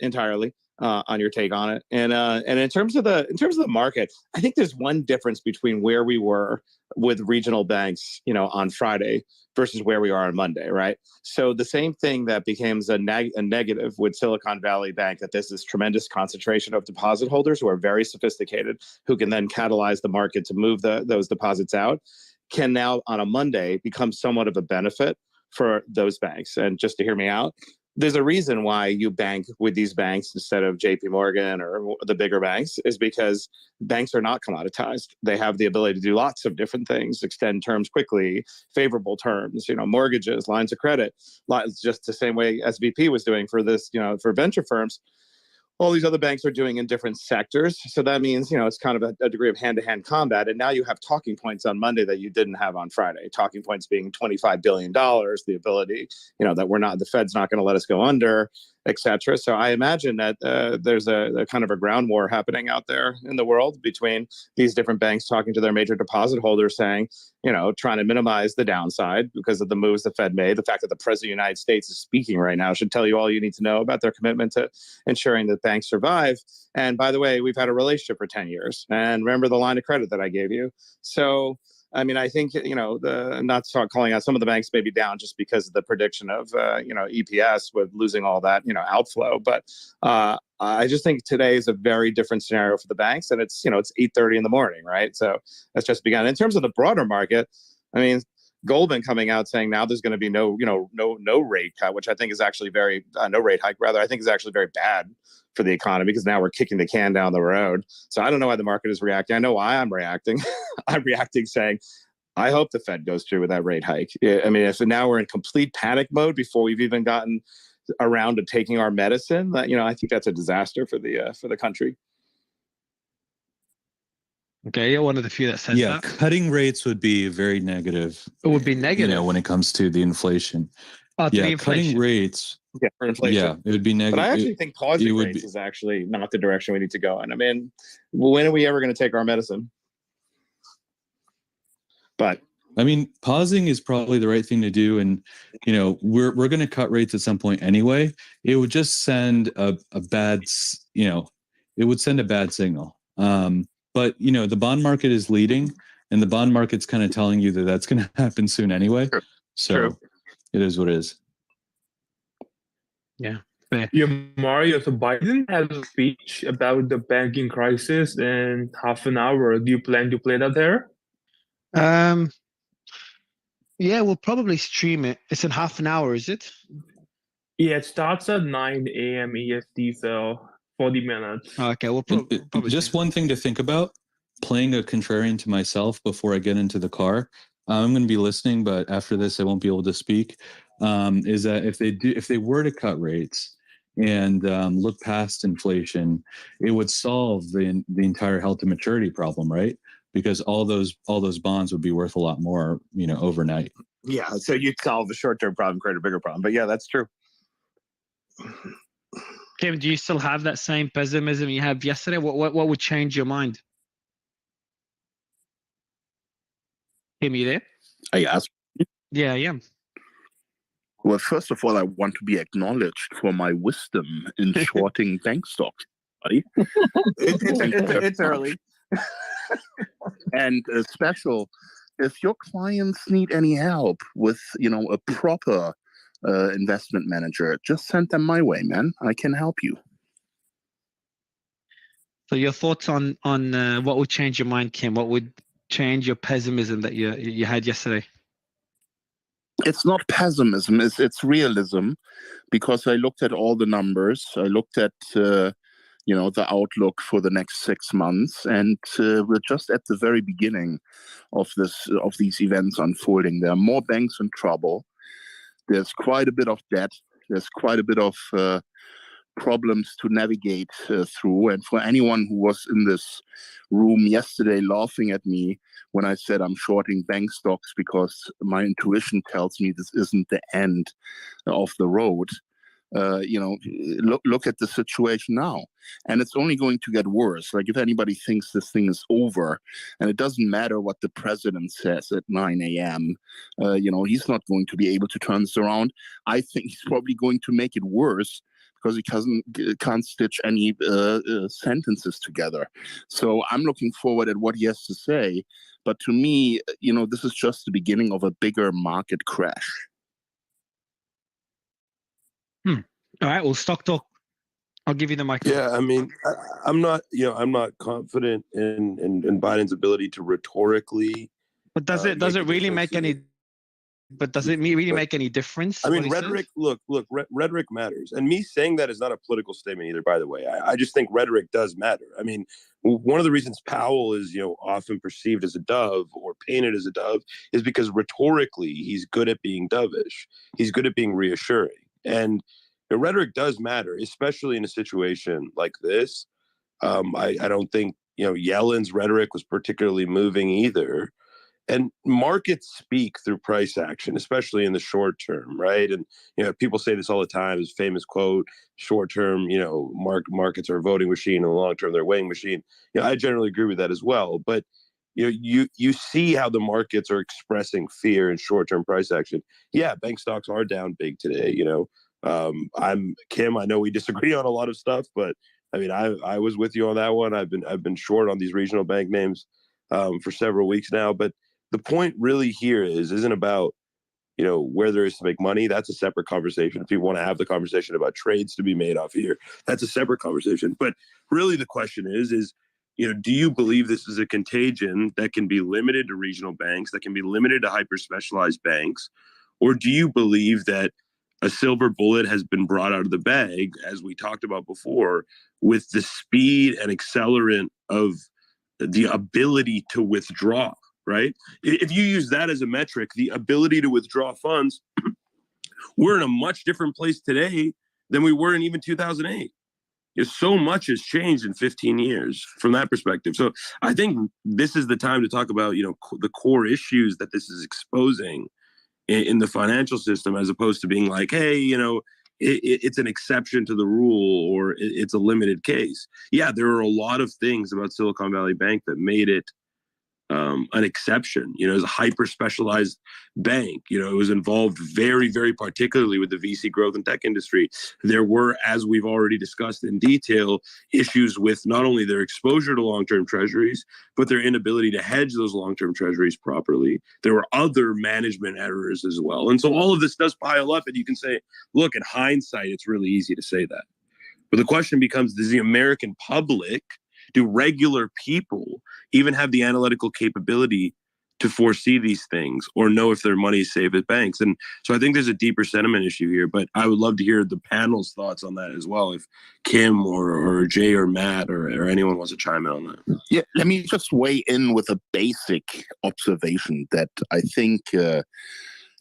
entirely on your take on it. And in terms of the market, I think there's one difference between where we were with regional banks, on Friday versus where we are on Monday, right? So the same thing that becomes a negative with Silicon Valley Bank, that there's this tremendous concentration of deposit holders who are very sophisticated, who can then catalyze the market to move those deposits out, can now on a Monday become somewhat of a benefit for those banks. And just to hear me out, there's a reason why you bank with these banks instead of JP Morgan or the bigger banks, is because banks are not commoditized. They have the ability to do lots of different things, extend terms quickly, favorable terms, mortgages, lines of credit, just the same way SVP was doing for this, for venture firms. All these other banks are doing in different sectors. So that means, it's kind of a degree of hand-to-hand combat. And now you have talking points on Monday that you didn't have on Friday. Talking points being $25 billion, the ability, that the Fed's not going to let us go under, et cetera. So I imagine that there's a kind of a ground war happening out there in the world between these different banks talking to their major deposit holders saying, trying to minimize the downside because of the moves the Fed made. The fact that the President of the United States is speaking right now should tell you all you need to know about their commitment to ensuring that banks survive. And by the way, we've had a relationship for 10 years. And remember the line of credit that I gave you. So I mean, I think, not start calling out some of the banks may be down just because of the prediction of, EPS with losing all that, outflow. But I just think today is a very different scenario for the banks. And it's 8:30 in the morning, right? So that's just begun. In terms of the broader market, I mean, Goldman coming out saying now there's going to be no rate cut, which I think is actually no rate hike, rather, I think is actually very bad for the economy because now we're kicking the can down the road. So I don't know why the market is reacting. I know why I'm reacting. I'm reacting saying, I hope the Fed goes through with that rate hike. I mean, if now we're in complete panic mode before we've even gotten around to taking our medicine, I think that's a disaster for the country. Okay, you're one of the few that says that. Cutting rates would be very negative. It would be negative when it comes to the inflation. Cutting rates. Yeah, for inflation. Yeah, it would be negative. But I actually think pausing rates is actually not the direction we need to go in. I mean, when are we ever going to take our medicine? But I mean, pausing is probably the right thing to do, and we're going to cut rates at some point anyway. It would just send a bad, it would send a bad signal. But the bond market is leading, and the bond market's kind of telling you that that's going to happen soon anyway. True. So True. It is what it is. Yeah. Mario, so Biden has a speech about the banking crisis in half an hour. Do you plan to play that there? Yeah, we'll probably stream it. It's in half an hour, is it? Yeah, it starts at 9 a.m. EST, so 40 minutes. Okay, we'll probably just one thing to think about, playing a contrarian to myself before I get into the car. I'm going to be listening, but after this, I won't be able to speak. Is that if they were to cut rates and look past inflation, it would solve the entire held to maturity problem, right? Because all those bonds would be worth a lot more, overnight. Yeah, so you'd solve the short-term problem, create a bigger problem. But yeah, that's true. Kevin, do you still have that same pessimism you had yesterday? What would change your mind? Kim, you there? Yes. Yeah, I am. Well, first of all, I want to be acknowledged for my wisdom in shorting bank stocks. Buddy. It's early. And special, if your clients need any help with, a proper investment manager, just send them my way, man. I can help you. So your thoughts on what would change your mind, Kim? What would change your pessimism that you had yesterday? It's not pessimism, it's realism, because I looked at all the numbers. I looked at the outlook for the next 6 months, and we're just at the very beginning of these events unfolding. There are more banks in trouble. There's quite a bit of debt. There's quite a bit of problems to navigate through. And for anyone who was in this room yesterday laughing at me when I said I'm shorting bank stocks because my intuition tells me this isn't the end of the road, look at the situation now, and it's only going to get worse. Like, if anybody thinks this thing is over, and it doesn't matter what the president says at 9 a.m., he's not going to be able to turn this around. I think he's probably going to make it worse because he can't stitch any sentences together. So I'm looking forward at what he has to say. But to me, this is just the beginning of a bigger market crash. All right. Well, Stock Talk, I'll give you the mic. Yeah, I mean, I'm not confident in Biden's ability to rhetorically. But does it really make any? But does it really make any difference? I mean, rhetoric. Look, rhetoric matters, and me saying that is not a political statement either. By the way, I just think rhetoric does matter. I mean, one of the reasons Powell is often perceived as a dove or painted as a dove is because rhetorically he's good at being dovish. He's good at being reassuring, and the rhetoric does matter, especially in a situation like this. I don't think Yellen's rhetoric was particularly moving either. And markets speak through price action, especially in the short term, right? And people say this all the time. This famous quote: "Short term, markets are a voting machine, and the long term, they're a weighing machine." I generally agree with that as well. But you see how the markets are expressing fear in short term price action. Yeah, bank stocks are down big today. I'm Kim. I know we disagree on a lot of stuff, but I mean, I was with you on that one. I've been short on these regional bank names for several weeks now, but the point really here isn't about, you know, where there is to make money. That's a separate conversation. If people want to have the conversation about trades to be made off here, that's a separate conversation. But really the question is, you know, do you believe this is a contagion that can be limited to regional banks, that can be limited to hyper-specialized banks? Or do you believe that a silver bullet has been brought out of the bag, as we talked about before, with the speed and accelerant of the ability to withdraw, right? If you use that as a metric, the ability to withdraw funds, we're in a much different place today than we were in even 2008. So much has changed in 15 years from that perspective. So I think this is the time to talk about, you know, the core issues that this is exposing in the financial system, as opposed to being like, hey, you know, it's an exception to the rule, or it's a limited case. Yeah, there are a lot of things about Silicon Valley Bank that made it an exception. You know, as a hyper specialized bank, you know, it was involved very, very particularly with the VC growth and tech industry. There were, as we've already discussed in detail, issues with not only their exposure to long-term treasuries, but their inability to hedge those long-term treasuries properly. There were other management errors as well. And so all of this does pile up, and you can say, look, in hindsight, it's really easy to say that. But the question becomes, does the American public, do regular people even have the analytical capability to foresee these things or know if their money is safe at banks? And so I think there's a deeper sentiment issue here, but I would love to hear the panel's thoughts on that as well, if Kim or Jay or Matt or anyone wants to chime in on that. Yeah, let me just weigh in with a basic observation that I think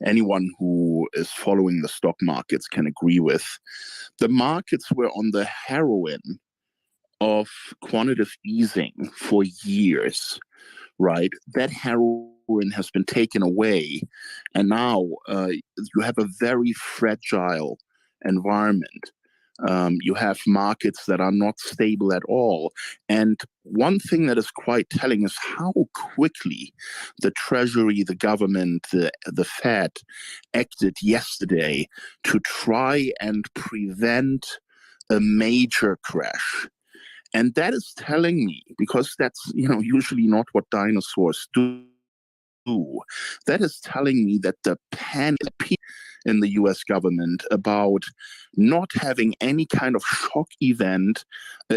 anyone who is following the stock markets can agree with. The markets were on the heroin of quantitative easing for years, right? That heroin has been taken away, and now you have a very fragile environment. You have markets that are not stable at all. And one thing that is quite telling is how quickly the Treasury, the government, the Fed acted yesterday to try and prevent a major crash. And that is telling me, because that's, you know, usually not what dinosaurs do, that is telling me that the panic in the US government about not having any kind of shock event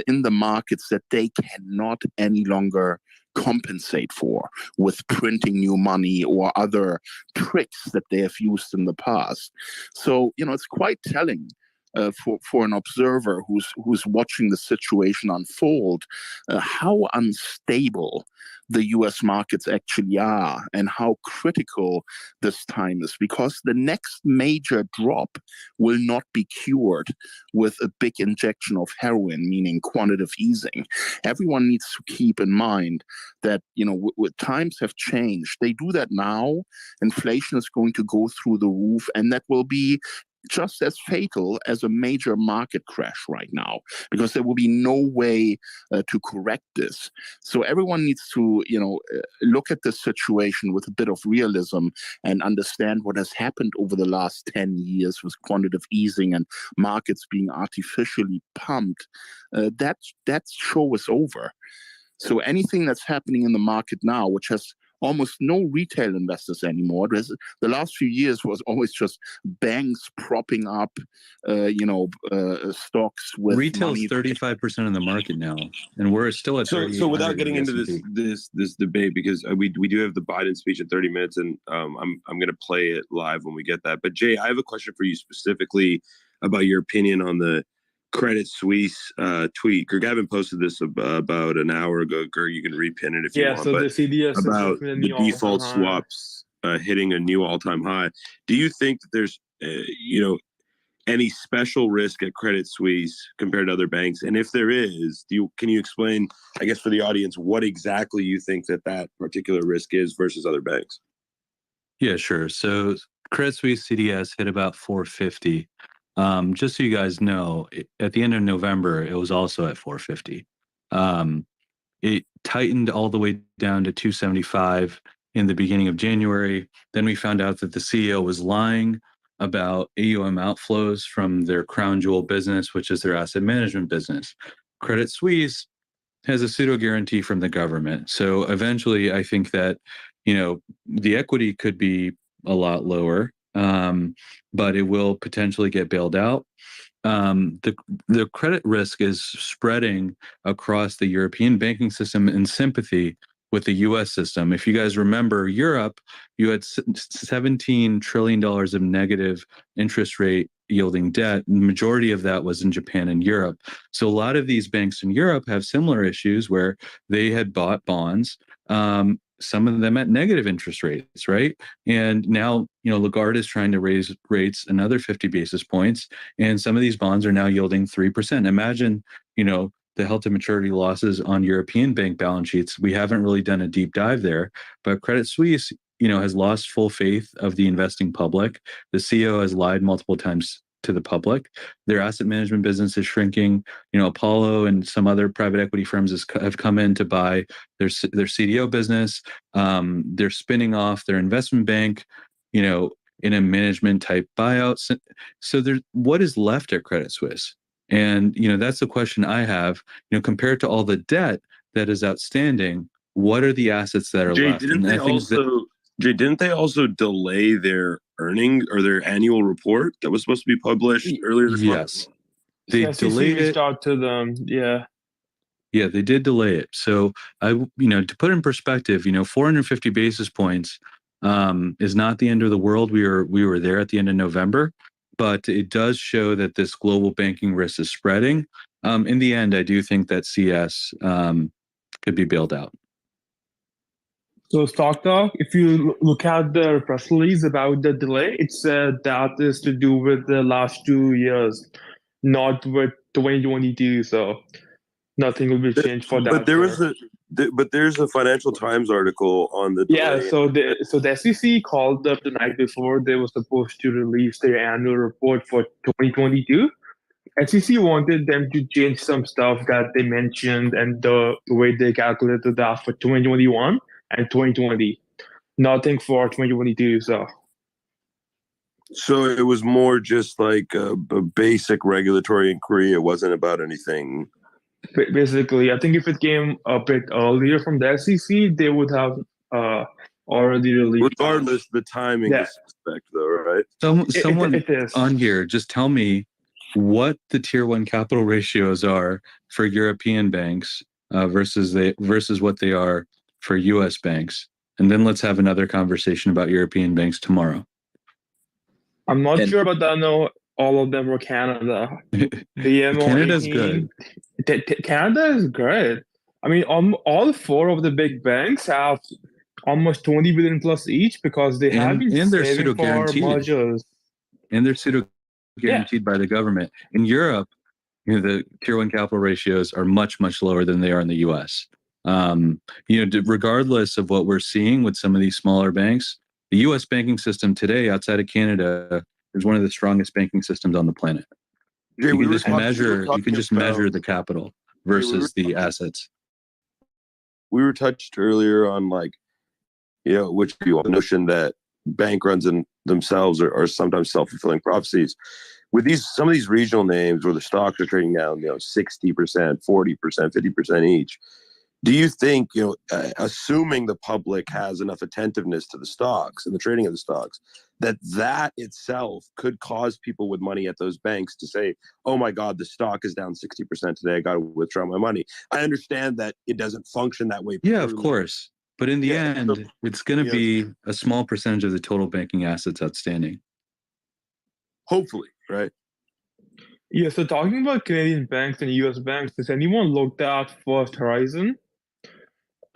in the markets that they cannot any longer compensate for with printing new money or other tricks that they have used in the past. So, you know, it's quite telling. For an observer who's watching the situation unfold, how unstable the U.S. markets actually are and how critical this time is, because the next major drop will not be cured with a big injection of heroin, meaning quantitative easing. Everyone needs to keep in mind that, you know, times have changed. They do that now. Inflation is going to go through the roof, and that will be just as fatal as a major market crash right now, because there will be no way to correct this. So everyone needs to, you know, look at this situation with a bit of realism and understand what has happened over the last 10 years with quantitative easing and markets being artificially pumped. That show is over. So anything that's happening in the market now, which has almost no retail investors anymore. The last few years was always just banks propping up, stocks with retail is 35% of the market now, and we're still at. So without getting into this debate, because we do have the Biden speech in 30 minutes, and I'm going to play it live when we get that. But Jay, I have a question for you specifically about your opinion on the Credit Suisse tweet. Gavin posted this about an hour ago. You can repin it if you want. So the CDS about the default swaps hitting a new all-time high. Do you think that there's any special risk at Credit Suisse compared to other banks? And if there is, can you explain, I guess, for the audience, what exactly you think that particular risk is versus other banks? Yeah, sure. So Credit Suisse CDS hit about 450. Just so you guys know, at the end of November, it was also at 450. It tightened all the way down to 275 in the beginning of January. Then we found out that the CEO was lying about AUM outflows from their crown jewel business, which is their asset management business. Credit Suisse has a pseudo guarantee from the government. So eventually, I think that the equity could be a lot lower, but it will potentially get bailed out. The credit risk is spreading across the European banking system in sympathy with the U.S. system. If you guys remember, Europe, you had $17 trillion of negative interest rate yielding debt. The majority of that was in Japan and Europe. So a lot of these banks in Europe have similar issues where they had bought bonds, some of them at negative interest rates, right? And now, Lagarde is trying to raise rates another 50 basis points, and some of these bonds are now yielding 3%. Imagine, the held to maturity losses on European bank balance sheets. We haven't really done a deep dive there, but Credit Suisse, has lost full faith of the investing public. The CEO has lied multiple times to the public. Their asset management business is shrinking. Apollo and some other private equity firms have come in to buy their CDO business. They're spinning off their investment bank, in a management type buyout. So what is left at Credit Suisse? And, that's the question I have, compared to all the debt that is outstanding, what are the assets that are left? Didn't they also delay their earnings or their annual report that was supposed to be published earlier this month? Yes. They delayed it. Out to them. Yeah. Yeah, they did delay it. So to put in perspective, 450 basis points is not the end of the world. We were there at the end of November, but it does show that this global banking risk is spreading. In the end, I do think that CS could be bailed out. So Stock Talk, if you look at the press release about the delay, it said that is to do with the last 2 years, not with 2022. So nothing will be changed for that. But there's a Financial Times article on the delay. Yeah. So the SEC called up the night before they were supposed to release their annual report for 2022. SEC wanted them to change some stuff that they mentioned and the way they calculated that for 2021 and 2020. Nothing for 2022. So it was more just like a basic regulatory inquiry. It wasn't about anything. Basically, I think if it came a bit earlier from the SEC, they would have already released. Regardless, the timing is suspect, though, right? Someone it is. On here, just tell me what the Tier 1 capital ratios are for European banks versus what they are for U.S. banks, and then let's have another conversation about European banks tomorrow. I'm not sure, but I know all of them were Canada. Canada's good. Canada is great. I mean, all 4 of the big banks have almost 20 billion plus each because they have been saving for mergers. And they're pseudo guaranteed by the government. In Europe, the Tier 1 capital ratios are much, much lower than they are in the U.S. Regardless of what we're seeing with some of these smaller banks, the U.S. banking system today, outside of Canada, is one of the strongest banking systems on the planet. You can just measure the capital versus the assets. We were touched earlier on which the notion that bank runs in themselves are sometimes self-fulfilling prophecies. With some of these regional names where the stocks are trading down, 60%, 40%, 50% each. Do you think, assuming the public has enough attentiveness to the stocks and the trading of the stocks, that itself could cause people with money at those banks to say, oh my God, the stock is down 60% today, I got to withdraw my money? I understand that it doesn't function that way. Yeah, of course. But in the end, it's going to be a small percentage of the total banking assets outstanding. Hopefully, right? Yeah, so talking about Canadian banks and US banks, has anyone looked at First Horizon?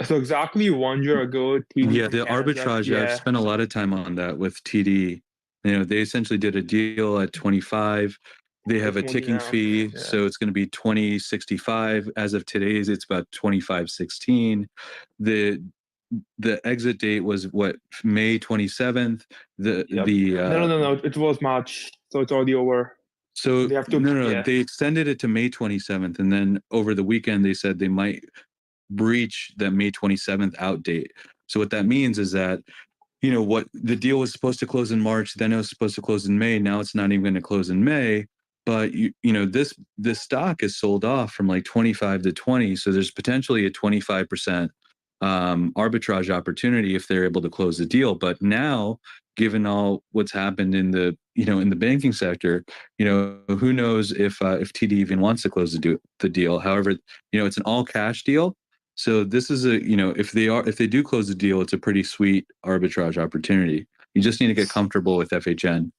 So exactly 1 year ago, TD the arbitrage. I've spent a lot of time on that with TD. They essentially did a deal at 25. They have a ticking fee, so it's going to be 20.65. As of today's, it's about 25.16. The exit date was May 27th. No, it was March, so it's already over. So they extended it to May 27th, and then over the weekend they said they might breach that May 27th out date. So what that means is that what the deal was supposed to close in March, then it was supposed to close in May. Now it's not even going to close in May. But this stock is sold off from 25 to 20, so there's potentially a 25% arbitrage opportunity if they're able to close the deal. But now, given all what's happened in the in the banking sector, who knows if TD even wants to close the deal. However, it's an all cash deal. So this is if they do close the deal, it's a pretty sweet arbitrage opportunity. You just need to get comfortable with FHN.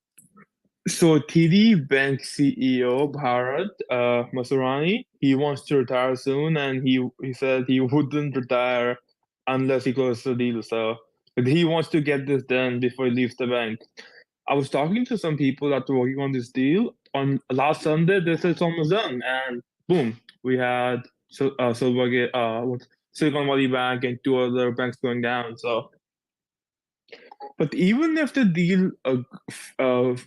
So TD Bank CEO Bharat Masurani, he wants to retire soon, and he said he wouldn't retire unless he closes the deal. So he wants to get this done before he leaves the bank. I was talking to some people that were working on this deal on last Sunday. They said it's almost done, and boom, we had Silicon Valley Bank and 2 other banks going down. So, but even if the deal falls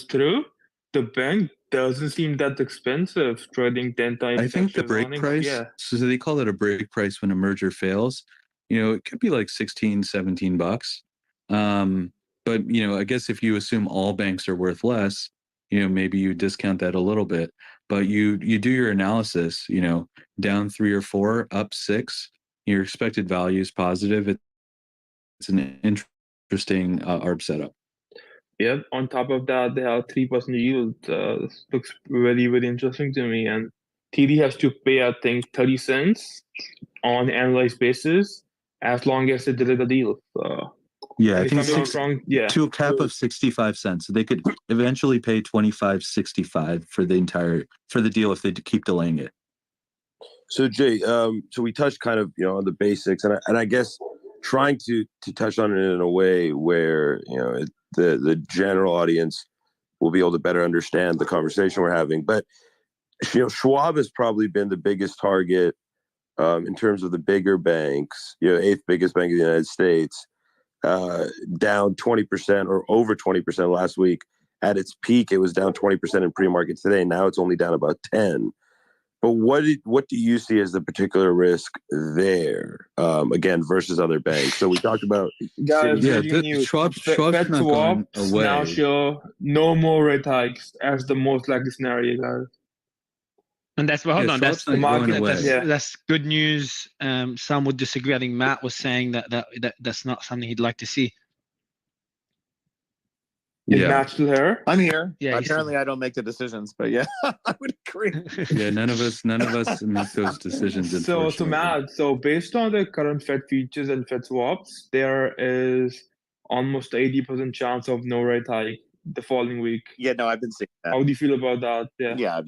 through, the bank doesn't seem that expensive, trading 10 times. I think the break price, so they call it a break price when a merger fails. It could be like $16, $17. But I guess if you assume all banks are worth less, maybe you discount that a little bit. But you do your analysis, down 3 or 4, up 6, your expected value is positive. It's an interesting ARB setup. Yep. On top of that, they have 3% yield. Looks very, very interesting to me. And TD has to pay, I think, 30 cents on an annualized basis as long as they did the deal. Yeah, I think to a cap of 65 cents. So they could eventually pay $25.65 for the deal if they keep delaying it. So Jay, so we touched kind of on the basics, and I guess trying to touch on it in a way where the general audience will be able to better understand the conversation we're having. But Schwab has probably been the biggest target in terms of the bigger banks. 8th biggest bank in the United States, down 20% or over 20% last week. At its peak, it was down 20% in pre-market today. Now it's only down about 10%. But what do you see as the particular risk there, again, versus other banks? So we talked about guys. Schwab's Fed not going away. Now show no more rate hikes as the most likely scenario, guys. And that's that's the market. That's good news. Some would disagree. I think Matt was saying that's not something he'd like to see. Is Matt still here? I'm here. Yeah. Apparently, I don't make the decisions, but yeah, I would agree. Yeah, none of us make those decisions. So Matt, based on the current Fed futures and Fed swaps, there is almost 80% chance of no rate hike the following week. Yeah, no, I've been seeing that. How do you feel about that? Yeah,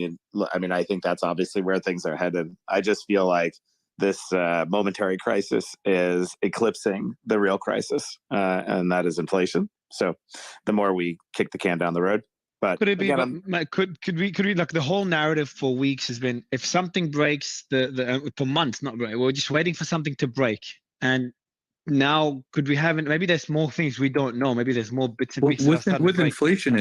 I mean, I think that's obviously where things are headed. I just feel like this momentary crisis is eclipsing the real crisis, and that is inflation. So the more we kick the can down the road. But could it be? Could we like the whole narrative for weeks has been if something breaks for months, not break. We're just waiting for something to break, and now could we have? Maybe there's more things we don't know. Maybe there's more bits and pieces. With inflation,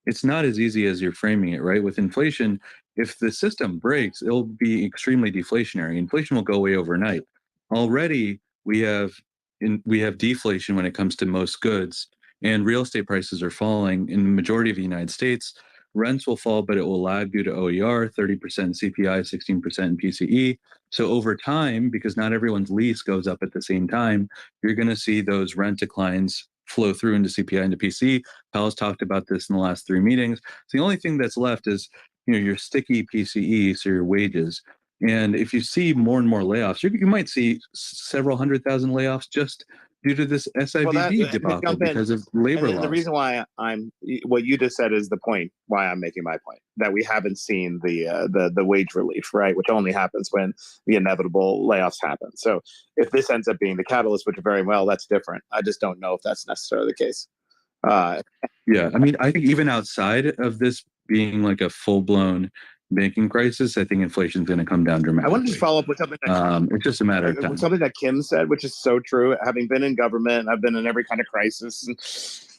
it's not as easy as you're framing it, right? With inflation, if the system breaks, it'll be extremely deflationary. Inflation will go away overnight. Already, we have deflation when it comes to most goods. And real estate prices are falling in the majority of the United States. Rents will fall, but it will lag due to OER, 30% CPI, 16% PCE. So over time, because not everyone's lease goes up at the same time, you're going to see those rent declines flow through into CPI and to PCE. Powell's talked about this in the last 3 meetings. So the only thing that's left is your sticky PCE, so your wages. And if you see more and more layoffs, you might see several 100,000 layoffs just due to this SVB debacle because of labor laws. The reason why what you just said is the point why I'm making my point, that we haven't seen the wage relief, right? Which only happens when the inevitable layoffs happen. So if this ends up being the catalyst, which very well, that's different. I just don't know if that's necessarily the case. Yeah, I mean, I think even outside of this being like a full-blown banking crisis, I think inflation is going to come down dramatically. I want to just follow up with something. It's just a matter of time. Something that Kim said, which is so true. Having been in government, I've been in every kind of crisis,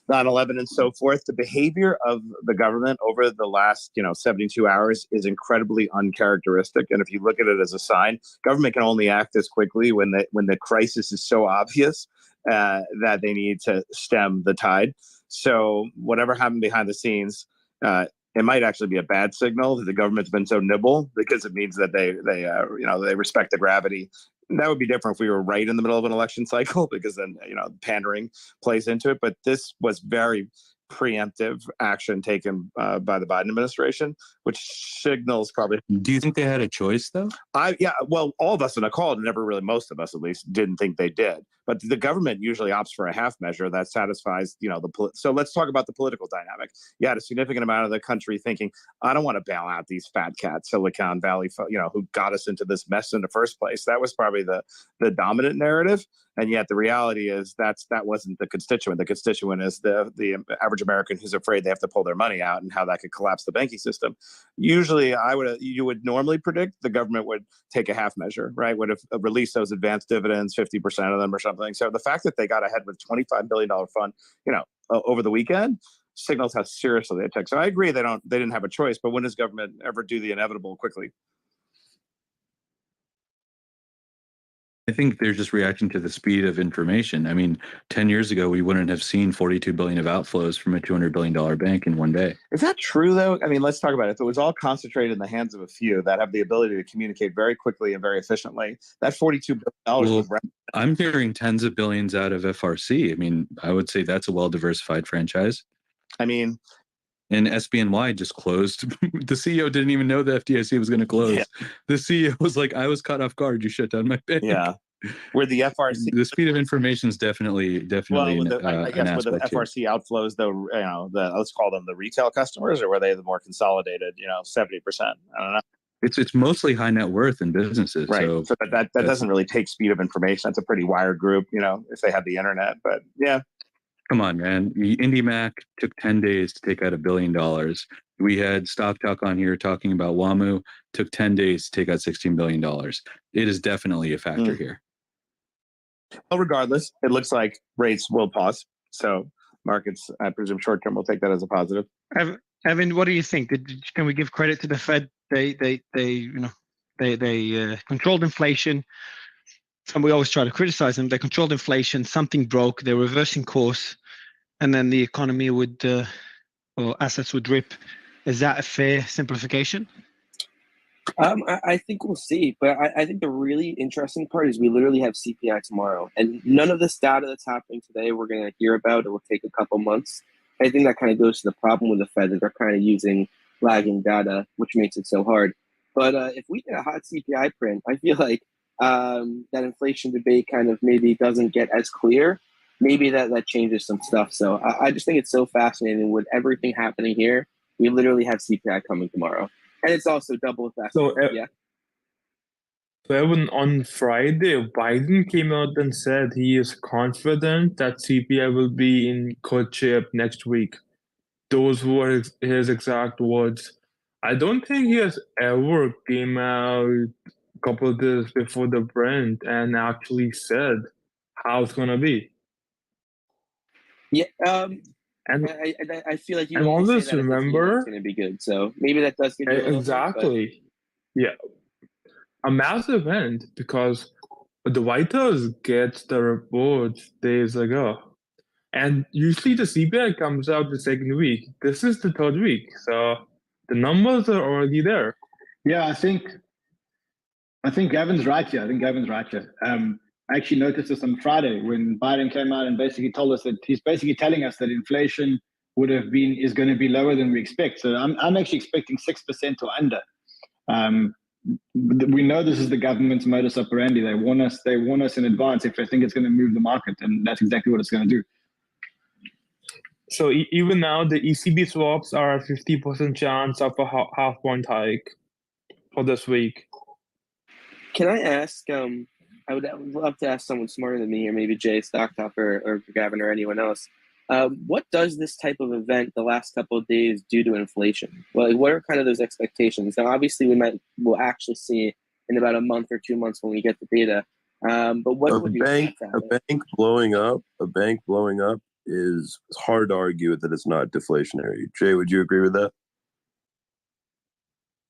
9/11 and so forth. The behavior of the government over the last 72 hours is incredibly uncharacteristic. And if you look at it as a sign, government can only act this quickly when the crisis is so obvious that they need to stem the tide. So whatever happened behind the scenes, it might actually be a bad signal that the government's been so nimble, because it means that they respect the gravity that would be different if we were right in the middle of an election cycle, because then, pandering plays into it. But this was very preemptive action taken by the Biden administration, which signals probably. Do you think they had a choice, though? Well, all of us in a call, most of us at least, didn't think they did. But the government usually opts for a half measure that satisfies, so let's talk about the political dynamic. You had a significant amount of the country thinking, I don't want to bail out these fat cats, Silicon Valley, who got us into this mess in the first place. That was probably the dominant narrative. And yet the reality is that wasn't the constituent. The constituent is the average American who's afraid they have to pull their money out and how that could collapse the banking system. Usually you would normally predict the government would take a half measure, right? Would have released those advanced dividends, 50% of them or something. So the fact that they got ahead with $25 billion fund, over the weekend signals how seriously they took. So I agree they didn't have a choice, but when does government ever do the inevitable quickly? I think they're just reacting to the speed of information. I mean, 10 years ago, we wouldn't have seen $42 billion of outflows from a $200 billion bank in one day. Is that true, though? I mean, let's talk about it. If it was all concentrated in the hands of a few that have the ability to communicate very quickly and very efficiently, that $42 billion. Well, I'm hearing tens of billions out of FRC. I mean, I would say that's a well-diversified franchise. I mean, and SBNY just closed. The CEO didn't even know the FDIC was going to close. Yeah. The CEO was like, I was caught off guard. You shut down my bank. Yeah. Where the FRC, the speed of information is definitely. Well, I guess with the FRC outflows, though, let's call them the retail customers, or were they the more consolidated? 70%. I don't know. It's mostly high net worth and businesses, right? So that doesn't really take speed of information. That's a pretty wired group, if they had the internet. But yeah. Come on, man. IndyMac took 10 days to take out $1 billion. We had Stock Talk on here talking about WAMU, took 10 days to take out $16 billion. It is definitely a factor here. Well, regardless, it looks like rates will pause. So markets, I presume short term, will take that as a positive. Evan, what do you think? Can we give credit to the Fed? They controlled inflation. And we always try to criticize them. They controlled inflation. Something broke. They're reversing course, and then the economy would, or assets would drip. Is that a fair simplification? I think we'll see. But I think the really interesting part is we literally have CPI tomorrow, and none of this data that's happening today we're going to hear about. It will take a couple months. I think that kind of goes to the problem with the Fed, that they're kind of using lagging data, which makes it so hard. But if we get a hot CPI print, I feel like that inflation debate kind of maybe doesn't get as clear. Maybe that changes some stuff. So I just think it's so fascinating with everything happening here. We literally have CPI coming tomorrow. And it's also double effect. So, yeah. So Evan, on Friday, Biden came out and said he is confident that CPI will be in good shape next week. Those were his exact words. I don't think he has ever came out a couple of days before the print and actually said how it's gonna be. Yeah, and I feel like you and always remember it's gonna be good. So maybe that does give you exactly. Yeah, a massive event because the White House gets the report days ago, and usually the CPI comes out the second week. This is the third week, so the numbers are already there. Yeah, I think Gavin's right here. I actually noticed this on Friday when Biden came out and basically told us that he's basically telling us that inflation is going to be lower than we expect. So I'm actually expecting 6% or under. We know this is the government's modus operandi. They warn us in advance if they think it's going to move the market, and that's exactly what it's going to do. So even now, the ECB swaps are a 50% chance of a half-point hike for this week. Can I ask? I would love to ask someone smarter than me, or maybe Jay, Stock Talk, or Gavin, or anyone else. What does this type of event, the last couple of days, do to inflation? Well, what are kind of those expectations? Now, obviously, we'll actually see in about a month or 2 months when we get the data. But what would you a bank blowing up is hard to argue that it's not deflationary. Jay, would you agree with that?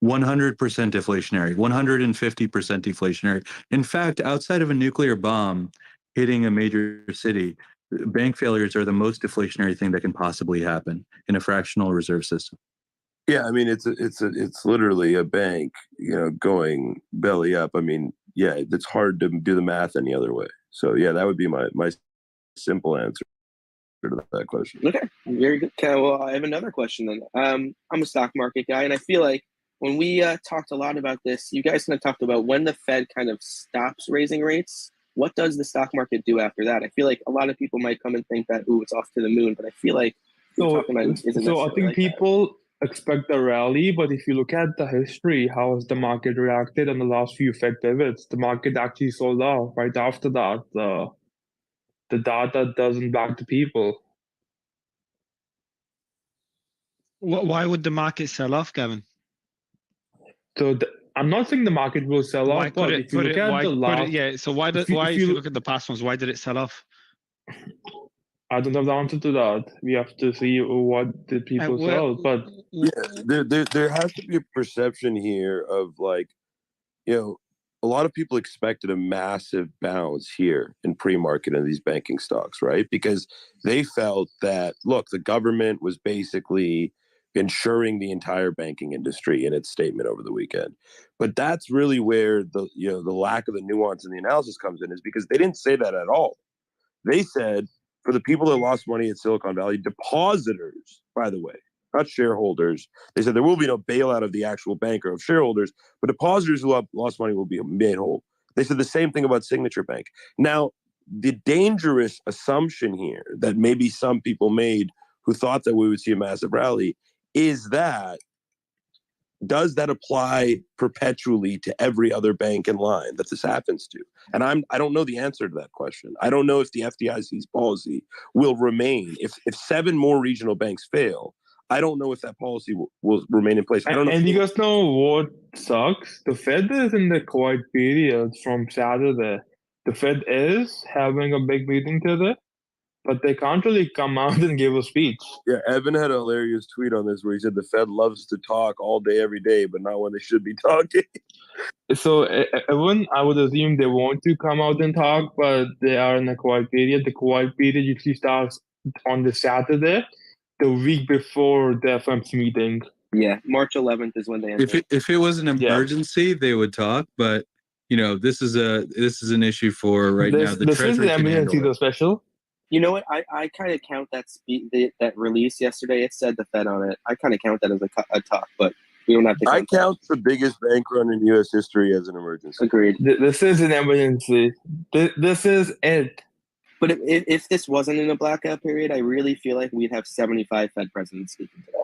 100% deflationary, 150% deflationary. In fact, outside of a nuclear bomb hitting a major city, bank failures are the most deflationary thing that can possibly happen in a fractional reserve system. Yeah, I mean it's literally a bank, going belly up. I mean, yeah, it's hard to do the math any other way. So yeah, that would be my simple answer to that question. Okay, very good. Okay, well, I have another question then. I'm a stock market guy, and I feel like when we talked a lot about this, you guys kind of talked about when the Fed kind of stops raising rates, what does the stock market do after that? I feel like a lot of people might come and think that, ooh, it's off to the moon, but I feel like so I think people expect a rally, but if you look at the history, how has the market reacted on the last few Fed pivots? The market actually sold off right after that. The data doesn't back the people. Why would the market sell off, Gavin? So I'm not saying the market will sell off, but if you look at the last, So why if you look at the past ones, why did it sell off? I don't have the answer to that. We have to see what did people sell. But yeah, there has to be a perception here of like, you know, a lot of people expected a massive bounce here in pre-market in these banking stocks, right? Because they felt that, look, the government was basically insuring the entire banking industry in its statement over the weekend. But that's really where the lack of the nuance in the analysis comes in, is because they didn't say that at all. They said, for the people that lost money at Silicon Valley, depositors, by the way, not shareholders. They said there will be no bailout of the actual bank or of shareholders, but depositors who have lost money will be made whole. They said the same thing about Signature Bank. Now, the dangerous assumption here that maybe some people made who thought that we would see a massive rally is that, does that apply perpetually to every other bank in line that this happens to? And I don't know the answer to that question. I don't know if the FDIC's policy will remain. If 7 more regional banks fail, I don't know if that policy will remain in place. I don't know. And you guys know what sucks? The Fed is in the quiet period from Saturday. The Fed is having a big meeting today, but they can't really come out and give a speech. Yeah, Evan had a hilarious tweet on this where he said the Fed loves to talk all day, every day, but not when they should be talking. So, Evan, I would assume they want to come out and talk, but they are in a quiet period. The quiet period usually starts on the Saturday, the week before the FOMC meeting. Yeah, March 11th is when they end. If it was an emergency, they would talk, but you know, this is an issue for now. The this Treasury is the emergency, though, special. You know what? I kind of count that that release yesterday. It said the Fed on it. I kind of count that as a talk, but we don't have to. I count the biggest bank run in U.S. history as an emergency. Agreed. This is an emergency. This is it. But if this wasn't in a blackout period, I really feel like we'd have 75 Fed presidents speaking today.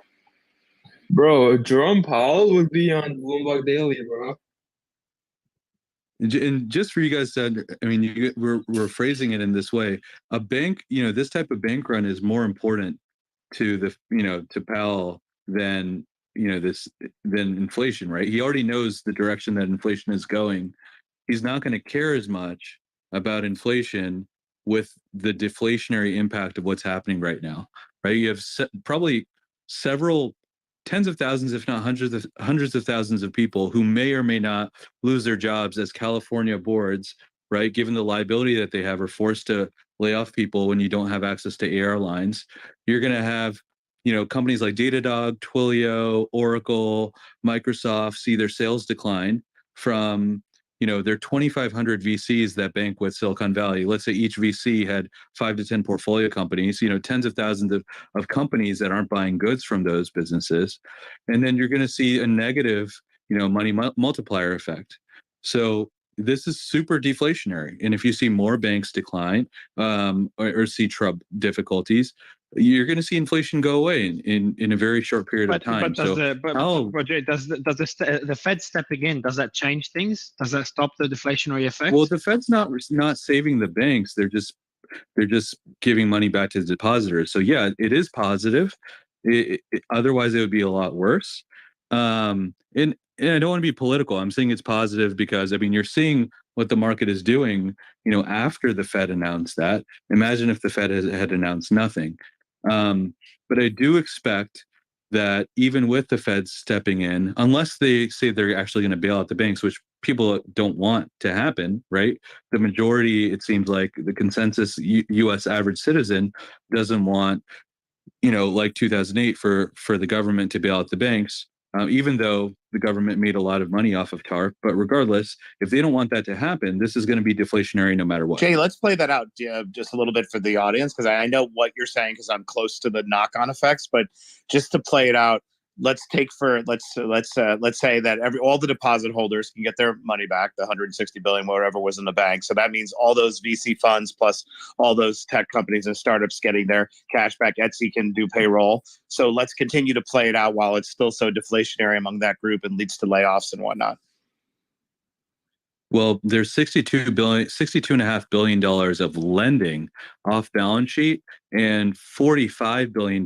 Bro, Jerome Powell would be on Bloomberg Daily, bro. And just for you guys to, I mean, we're phrasing it in this way. A bank, this type of bank run is more important to to Powell than than inflation, right? He already knows the direction that inflation is going. He's not going to care as much about inflation with the deflationary impact of what's happening right now, right? You have probably several tens of thousands, if not hundreds of thousands of people who may or may not lose their jobs as California boards, right? Given the liability that they have, are forced to lay off people when you don't have access to airlines. You're going to have, companies like Datadog, Twilio, Oracle, Microsoft see their sales decline from, their 2,500 VCs that bank with Silicon Valley. Let's say each VC had 5 to 10 portfolio companies, tens of thousands of companies that aren't buying goods from those businesses. And then you're going to see a negative, money multiplier effect. So this is super deflationary. And if you see more banks decline or see Trump difficulties, you're going to see inflation go away in a very short period of time. Does the Fed stepping in, does that change things? Does that stop the deflationary effect? Well, the Fed's not saving the banks. They're just giving money back to the depositors. So yeah, it is positive. Otherwise, it would be a lot worse. And I don't want to be political. I'm saying it's positive because, you're seeing what the market is doing, after the Fed announced that. Imagine if the Fed had announced nothing. But I do expect that even with the Fed stepping in, unless they say they're actually going to bail out the banks, which people don't want to happen, right? The majority, it seems like the consensus U.S. average citizen doesn't want, like 2008 for the government to bail out the banks. Even though the government made a lot of money off of TARP. But regardless, if they don't want that to happen, this is going to be deflationary no matter what. Jay, let's play that out just a little bit for the audience, because I know what you're saying because I'm close to the knock-on effects. But just to play it out, let's say that all the deposit holders can get their money back, the 160 billion, whatever was in the bank. So that means all those VC funds plus all those tech companies and startups getting their cash back. Etsy can do payroll. So let's continue to play it out while it's still so deflationary among that group and leads to layoffs and whatnot. Well, there's $62.5 billion of lending off balance sheet and $45 billion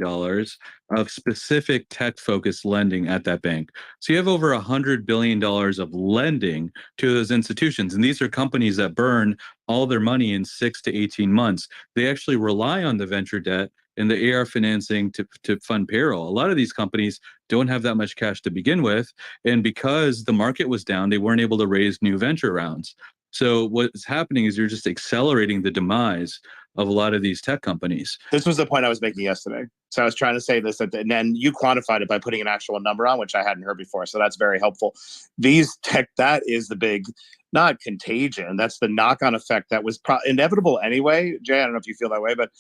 of specific tech-focused lending at that bank. So you have over $100 billion of lending to those institutions. And these are companies that burn all their money in 6 to 18 months. They actually rely on the venture debt and the AR financing to fund payroll. A lot of these companies don't have that much cash to begin with. And because the market was down, they weren't able to raise new venture rounds. So what's happening is you're just accelerating the demise of a lot of these tech companies. This was the point I was making yesterday. So I was trying to say this, and then you quantified it by putting an actual number on, which I hadn't heard before. So that's very helpful. These tech, that is the big, not contagion. That's the knock-on effect that was inevitable anyway. Jay, I don't know if you feel that way, but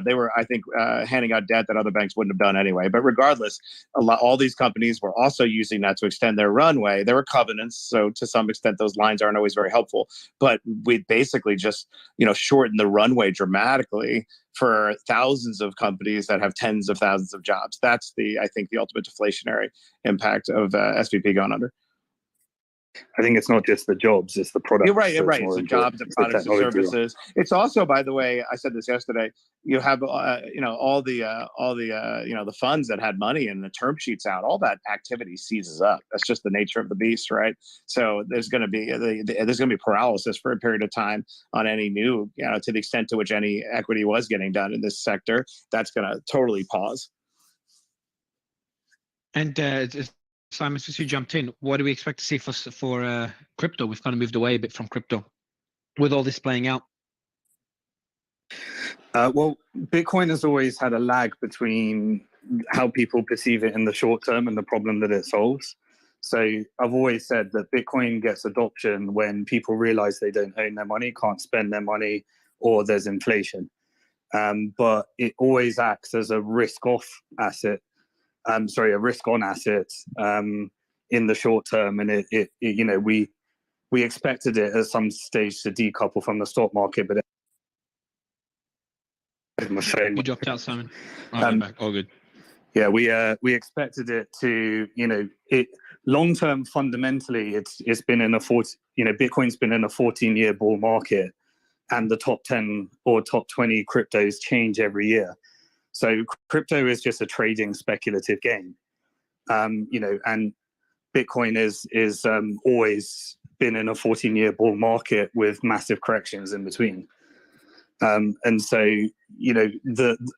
they were, I think, handing out debt that other banks wouldn't have done anyway. But regardless, all these companies were also using that to extend their runway. There were covenants, so to some extent, those lines aren't always very helpful. But we basically just, shortened the runway dramatically for thousands of companies that have tens of thousands of jobs. That's I think the ultimate deflationary impact of SVB going under. I think it's not just the jobs; it's the products. You're right. It's the jobs, the products, the services. It's also, by the way, I said this yesterday. You have, all the funds that had money and the term sheets out. All that activity seizes up. That's just the nature of the beast, right? So there's going to be paralysis for a period of time on any new, to the extent to which any equity was getting done in this sector. That's going to totally pause. And Simon, since you jumped in, what do we expect to see for crypto? We've kind of moved away a bit from crypto with all this playing out. Well, Bitcoin has always had a lag between how people perceive it in the short term and the problem that it solves. So I've always said that Bitcoin gets adoption when people realize they don't own their money, can't spend their money, or there's inflation. But it always acts as a risk-off asset. A risk-on asset in the short term, and we expected it at some stage to decouple from the stock market, but you dropped out, Simon. Back. All good. Yeah, we expected it to, long term fundamentally, it's been in a Bitcoin's been in a 14-year bull market, and the top 10 or top 20 cryptos change every year. So crypto is just a trading speculative game, and Bitcoin is always been in a 14-year bull market with massive corrections in between. And so,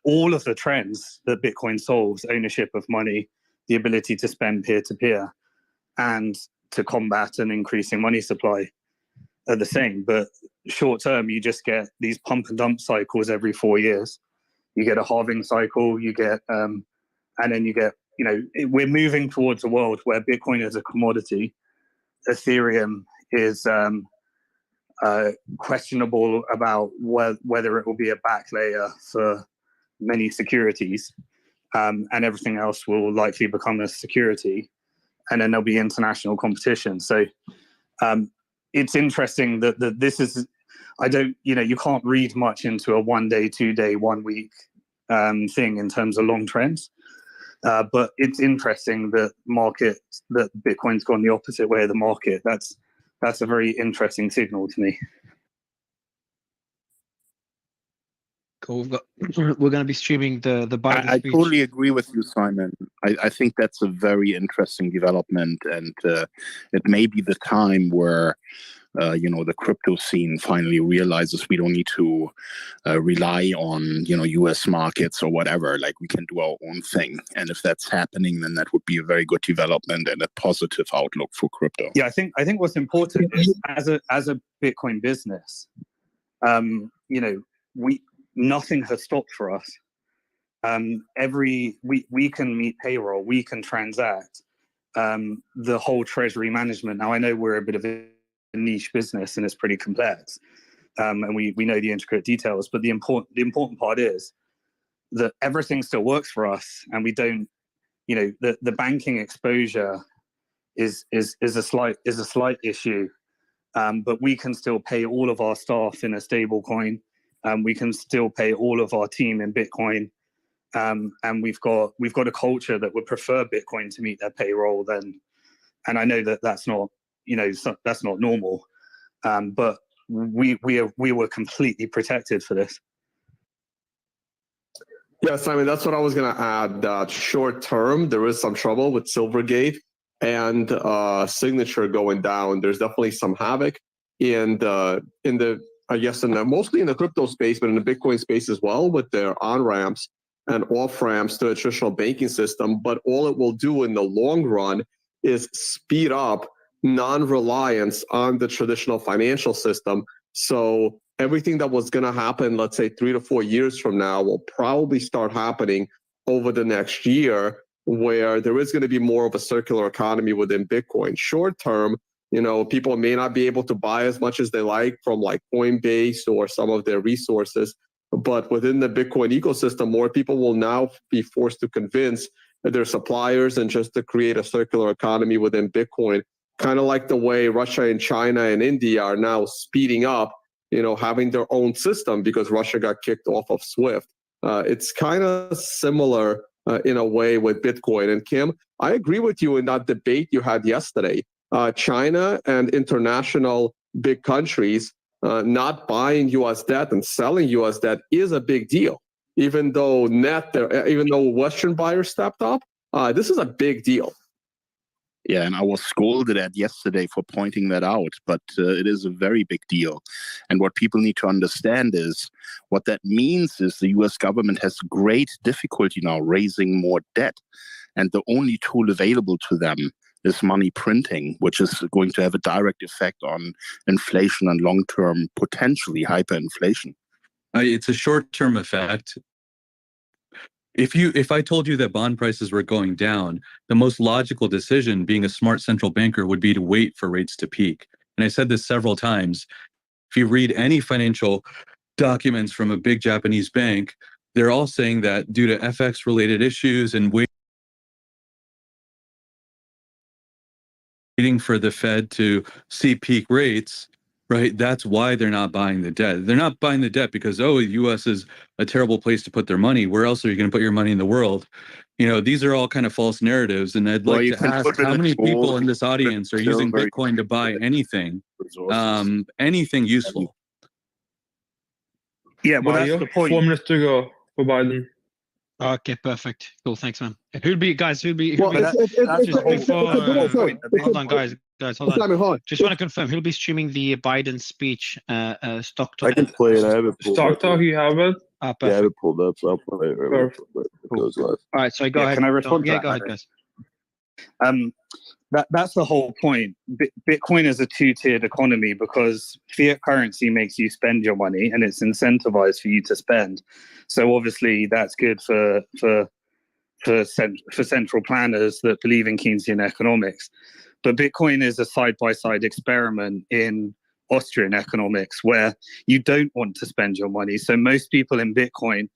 all of the trends that Bitcoin solves, ownership of money, the ability to spend peer-to-peer, and to combat an increasing money supply are the same. But short term, you just get these pump and dump cycles every 4 years. You get a halving cycle, and then you get, we're moving towards a world where Bitcoin is a commodity. Ethereum is questionable about whether it will be a back layer for many securities, and everything else will likely become a security. And then there'll be international competition. So it's interesting that this is, you can't read much into a 1 day, 2 day, 1 week thing in terms of long trends. But it's interesting that Bitcoin's gone the opposite way of the market. That's a very interesting signal to me. Cool. We're going to be streaming the Biden I speech. totally agree with you, Simon. I think that's a very interesting development, and it may be the time where the crypto scene finally realizes we don't need to rely on U.S. markets or whatever. Like, we can do our own thing, and if that's happening, then that would be a very good development and a positive outlook for crypto. Yeah, I think what's important is as a Bitcoin business, nothing has stopped for us. We can meet payroll, we can transact. the whole treasury management. Now, I know we're a bit of a niche business and it's pretty complex, and we know the intricate details, but the important part is that everything still works for us, and we don't, the banking exposure is a slight issue, but we can still pay all of our staff in a stable coin. We can still pay all of our team in Bitcoin, and we've got a culture that would prefer Bitcoin to meet their payroll than. And I know that that's not normal, but we were completely protected for this. Yeah, Simon, that's what I was going to add. That short term, there is some trouble with Silvergate and Signature going down. There's definitely some havoc mostly in the crypto space, but in the Bitcoin space as well, with their on-ramps and off-ramps to the traditional banking system. But all it will do in the long run is speed up non-reliance on the traditional financial system. So everything that was going to happen, let's say 3 to 4 years from now, will probably start happening over the next year, where there is going to be more of a circular economy within Bitcoin. Short term, people may not be able to buy as much as they like from like Coinbase or some of their resources, but within the Bitcoin ecosystem, more people will now be forced to convince their suppliers and just to create a circular economy within Bitcoin, kind of like the way Russia and China and India are now speeding up, having their own system because Russia got kicked off of SWIFT. It's kind of similar in a way with Bitcoin. And Kim, I agree with you in that debate you had yesterday. China and international big countries not buying U.S. debt and selling U.S. debt is a big deal. Even though Western buyers stepped up, this is a big deal. Yeah, and I was scolded at yesterday for pointing that out, but it is a very big deal. And what people need to understand is what that means is the U.S. government has great difficulty now raising more debt. And the only tool available to them is money printing, which is going to have a direct effect on inflation and long-term, potentially hyperinflation. It's a short-term effect. If I told you that bond prices were going down, the most logical decision, being a smart central banker, would be to wait for rates to peak. And I said this several times. If you read any financial documents from a big Japanese bank, they're all saying that due to FX-related issues and waiting for the Fed to see peak rates, right? That's why they're not buying the debt. They're not buying the debt because, the U.S. is a terrible place to put their money. Where else are you going to put your money in the world? These are all kind of false narratives. And I'd like to ask, how many people in this audience are using Bitcoin to buy anything, anything useful? Yeah, well, that's the point. 4 minutes to go for Biden. Okay, perfect. Cool, thanks, man. Who'll be? Hold on, guys, hold on. Just want to confirm, who'll be streaming the Biden speech, Stock Talk? I can play it. I have it pulled Stock Talk, you have it? Perfect. Yeah, I have it pulled up, so I'll play it right when it goes live. All right, so go ahead. Can I respond to that? Go ahead, guys. That's the whole point. Bitcoin is a two-tiered economy because fiat currency makes you spend your money and it's incentivized for you to spend. So obviously that's good for central planners that believe in Keynesian economics. But Bitcoin is a side-by-side experiment in Austrian economics where you don't want to spend your money. So most people in Bitcoin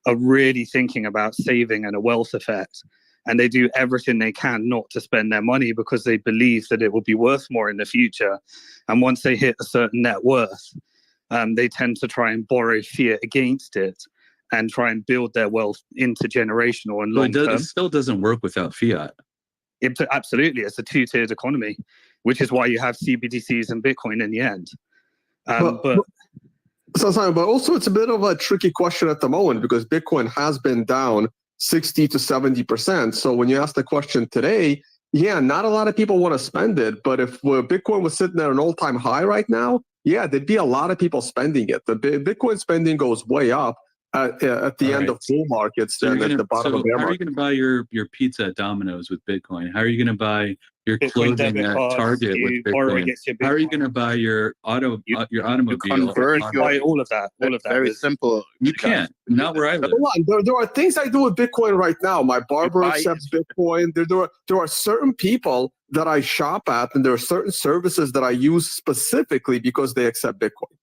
are really thinking about saving and a wealth effect. And they do everything they can not to spend their money because they believe that it will be worth more in the future. And once they hit a certain net worth, they tend to try and borrow fiat against it and try and build their wealth intergenerational and long term. It still doesn't work without fiat. Absolutely. It's a two-tiered economy, which is why you have CBDCs and Bitcoin in the end. But also it's a bit of a tricky question at the moment because Bitcoin has been down 60 to 70%. So when you ask the question today, not a lot of people want to spend it. But if Bitcoin was sitting at an all-time high right now, there'd be a lot of people spending it. The Bitcoin spending goes way up at the end of bull markets than at the bottom of bear market. How are you going to buy your pizza at Domino's with Bitcoin? How are you going to buy You're Bitcoin closing debit that cards, target with you borrow Bitcoin. against your Bitcoin. How are you going to buy your automobile? convert buy all of that. All of that. Very with- simple. You can't. Not where I live. Hold on. There are things I do with Bitcoin right now. My barber accepts Bitcoin. There are certain people that I shop at, and there are certain services that I use specifically because they accept Bitcoin.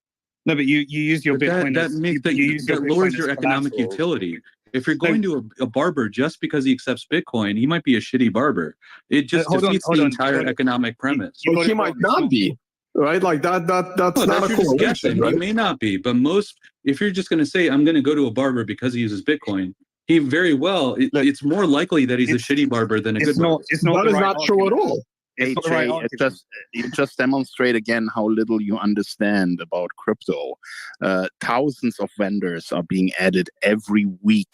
No, but you use your Bitcoin. That lowers your economic utility. If you're going to a barber just because he accepts Bitcoin, he might be a shitty barber. It just defeats the entire economic premise. But he might not be, right? Like that's not a correlation, right? He may not be, but if you're just going to say, I'm going to go to a barber because he uses Bitcoin, he very well, it's more likely that he's a shitty barber than a good barber. That is not true at all. Hey, Jay, you just demonstrate again how little you understand about crypto. Thousands of vendors are being added every week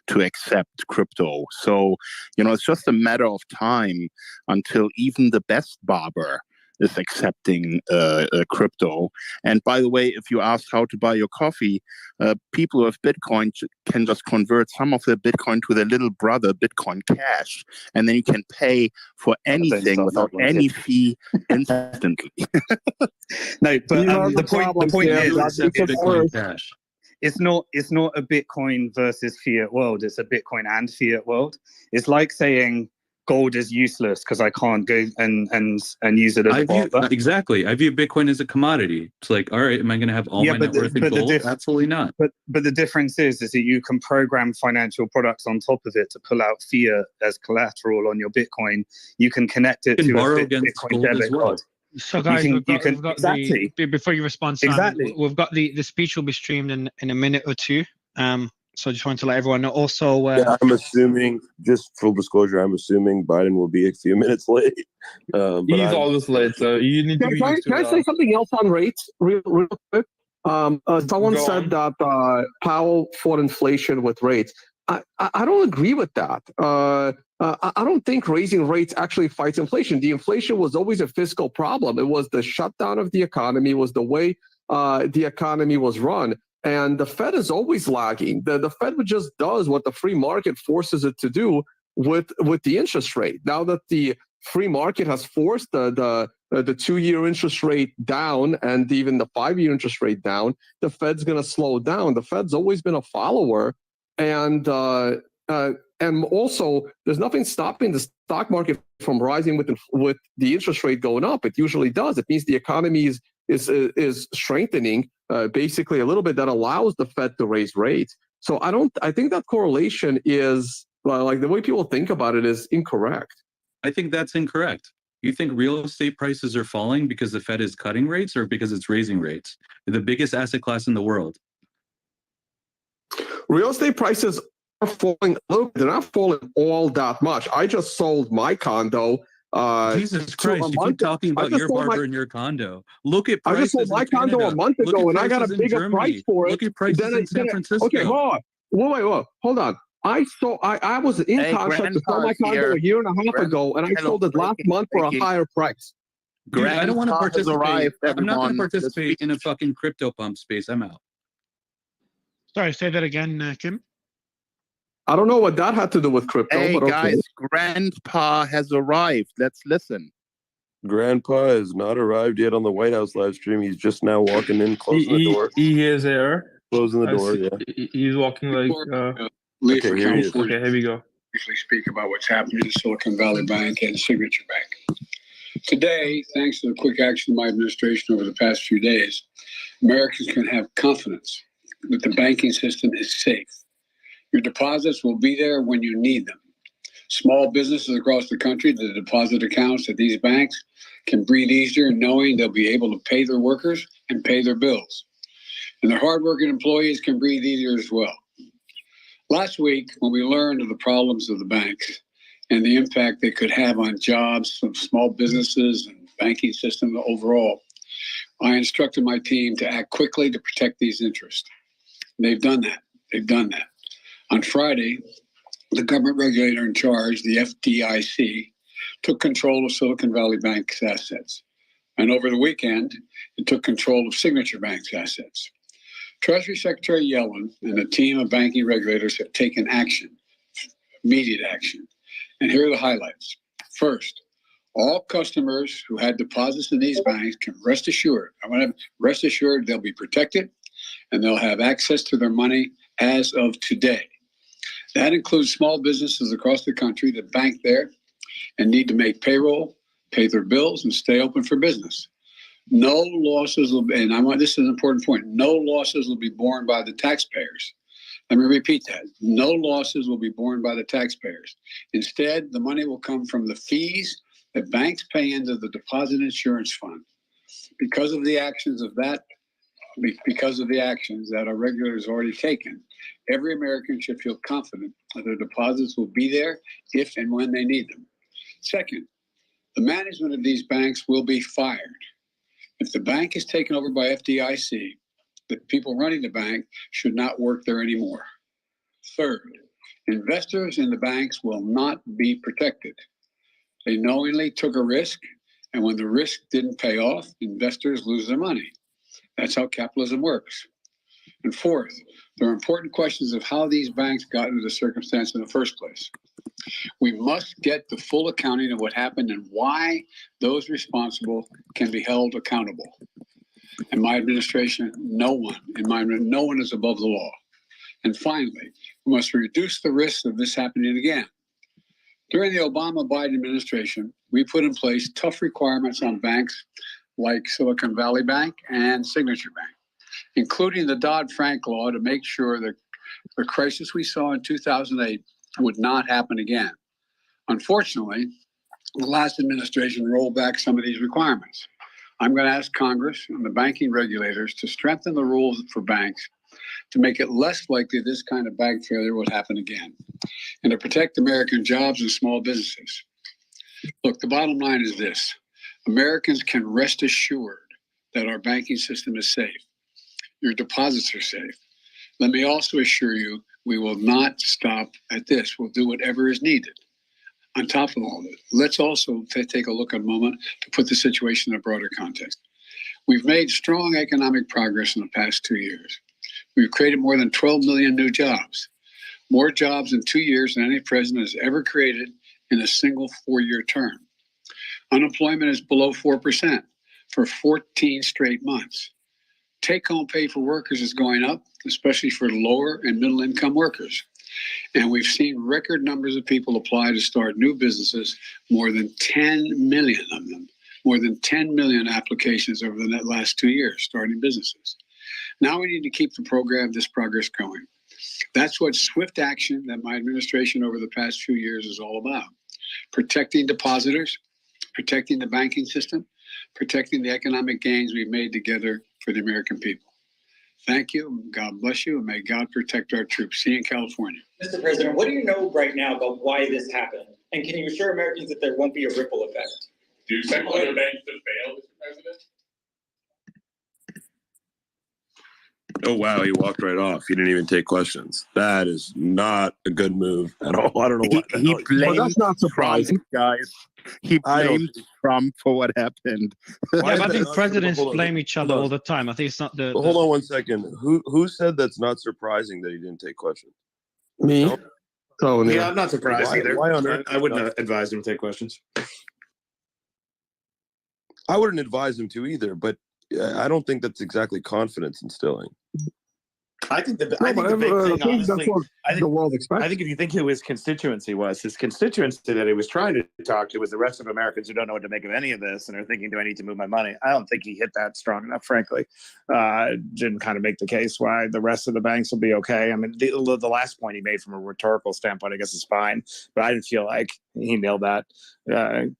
to accept crypto. So, it's just a matter of time until even the best barber is accepting crypto. And by the way, if you ask how to buy your coffee, people with Bitcoin can just convert some of their Bitcoin to their little brother, Bitcoin Cash. And then you can pay for anything without any fee instantly. No, but the point is Bitcoin Cash. It's not a Bitcoin versus fiat world. It's a Bitcoin and fiat world. It's like saying gold is useless because I can't go and use it as a barber. Exactly. I view Bitcoin as a commodity. It's like, all right, am I going to have all my net worth in gold? Absolutely not. But the difference is that you can program financial products on top of it to pull out fiat as collateral on your Bitcoin. You can connect it to a Bitcoin debit card. So guys, we've got exactly. Before you respond, Sam, exactly. We've got the speech will be streamed in a minute or two. So I just wanted to let everyone know. Also, I'm assuming, just full disclosure, I'm assuming Biden will be a few minutes late. He's always late, so you need to be used to Can I say something else on rates real quick? Someone said that Powell fought inflation with rates. I don't agree with that. I don't think raising rates actually fights inflation. The inflation was always a fiscal problem. It was the shutdown of the economy, was the way the economy was run. And the Fed is always lagging. The Fed just does what the free market forces it to do with the interest rate. Now that the free market has forced the 2-year interest rate down and even the 5-year interest rate down, the Fed's going to slow down. The Fed's always been a follower, and also there's nothing stopping the stock market from rising with the interest rate going up. It usually does. It means the economy is strengthening basically a little bit. That allows the Fed to raise rates. So I think that correlation is like the way people think about it is incorrect. I think that's incorrect. You think real estate prices are falling because the Fed is cutting rates or because it's raising rates? They're the biggest asset class in the world. Real estate prices are falling a little bit. They're not falling all that much. I just sold my condo. Jesus Christ, you keep talking about your barber and your condo. Look at prices. I just sold my condo a month ago and I got a bigger price for it. Look at prices in San Francisco. Okay, hold on. Wait, hold on. I was in contract to sell my condo a year and a half ago, and I sold it last month for a higher price. Dude, I don't want to participate. I'm not going to participate in a fucking crypto pump space. I'm out. Sorry, say that again, Kim. I don't know what that had to do with crypto. Hey, but okay. Guys, Grandpa has arrived. Let's listen. Grandpa has not arrived yet on the White House live stream. He's just now walking in, closing the door. He is there. Closing the door, yeah. He's walking like... Okay, here he is. Okay, here we go. Briefly speak about what's happening in Silicon Valley Bank and Signature Bank. Today, thanks to the quick action of my administration over the past few days, Americans can have confidence that the banking system is safe. Your deposits will be there when you need them. Small businesses across the country, the deposit accounts at these banks can breathe easier knowing they'll be able to pay their workers and pay their bills. And their hardworking employees can breathe easier as well. Last week, when we learned of the problems of the banks and the impact they could have on jobs of small businesses and banking system overall, I instructed my team to act quickly to protect these interests. And they've done that. On Friday, the government regulator in charge, the FDIC, took control of Silicon Valley Bank's assets. And over the weekend, it took control of Signature Bank's assets. Treasury Secretary Yellen and a team of banking regulators have taken action, immediate action. And here are the highlights. First, All customers who had deposits in these banks can rest assured. I want to rest assured they'll be protected and they'll have access to their money as of today. That includes small businesses across the country that bank there and need to make payroll, pay their bills, and stay open for business. No losses will be, and this is an important point, no losses will be borne by the taxpayers. Let me repeat that. No losses will be borne by the taxpayers. Instead, the money will come from the fees that banks pay into the deposit insurance fund. Because of the actions that our regulators have already taken, every American should feel confident that their deposits will be there if and when they need them. Second, the management of these banks will be fired. If the bank is taken over by FDIC, the people running the bank should not work there anymore. Third, investors in the banks will not be protected. They knowingly took a risk, and when the risk didn't pay off, investors lose their money. That's how capitalism works. And fourth, there are important questions of how these banks got into the circumstance in the first place. We must get the full accounting of what happened and why those responsible can be held accountable. In my administration, no one is above the law. And finally, we must reduce the risk of this happening again. During the Obama-Biden administration, we put in place tough requirements on banks like Silicon Valley Bank and Signature Bank, including the Dodd-Frank law to make sure that the crisis we saw in 2008 would not happen again. Unfortunately, the last administration rolled back some of these requirements. I'm going to ask Congress and the banking regulators to strengthen the rules for banks to make it less likely this kind of bank failure will happen again, and to protect American jobs and small businesses. Look, the bottom line is this. Americans can rest assured that our banking system is safe. Your deposits are safe. Let me also assure you, we will not stop at this. We'll do whatever is needed. On top of all this, let's also take a look at a moment to put the situation in a broader context. We've made strong economic progress in the past 2 years. We've created more than 12 million new jobs, more jobs in 2 years than any president has ever created in a single 4-year term. Unemployment is below 4% for 14 straight months. Take-home pay for workers is going up, especially for lower and middle-income workers. And we've seen record numbers of people apply to start new businesses, more than 10 million of them, more than 10 million applications over the last 2 years starting businesses. Now we need to keep this progress going. That's what swift action that my administration over the past few years is all about. Protecting depositors, protecting the banking system, protecting the economic gains we've made together for the American people. Thank you. God bless you, and may God protect our troops. See you in California. Mr. President, what do you know right now about why this happened? And can you assure Americans that there won't be a ripple effect? Do you expect other banks to fail, Mr. President? Oh, wow. He walked right off. He didn't even take questions. That is not a good move at all. I don't know what. He blamed that's not surprising, guys. He blamed Trump for what happened. Yeah, but I think presidents blame each other all the time. I think it's not the. Hold on 1 second. Who said that's not surprising that he didn't take questions? Me? No? Oh, Yeah, I'm not surprised either. Why on earth? I wouldn't advise him to take questions. I wouldn't advise him to either, but I don't think that's exactly confidence instilling. I think the big thing, honestly, the world expects. I think if you think who his constituency that he was trying to talk to was the rest of Americans who don't know what to make of any of this and are thinking, do I need to move my money? I don't think he hit that strong enough, frankly. Didn't kind of make the case why the rest of the banks will be okay. I mean, the last point he made from a rhetorical standpoint, I guess, is fine, but I didn't feel like he nailed that,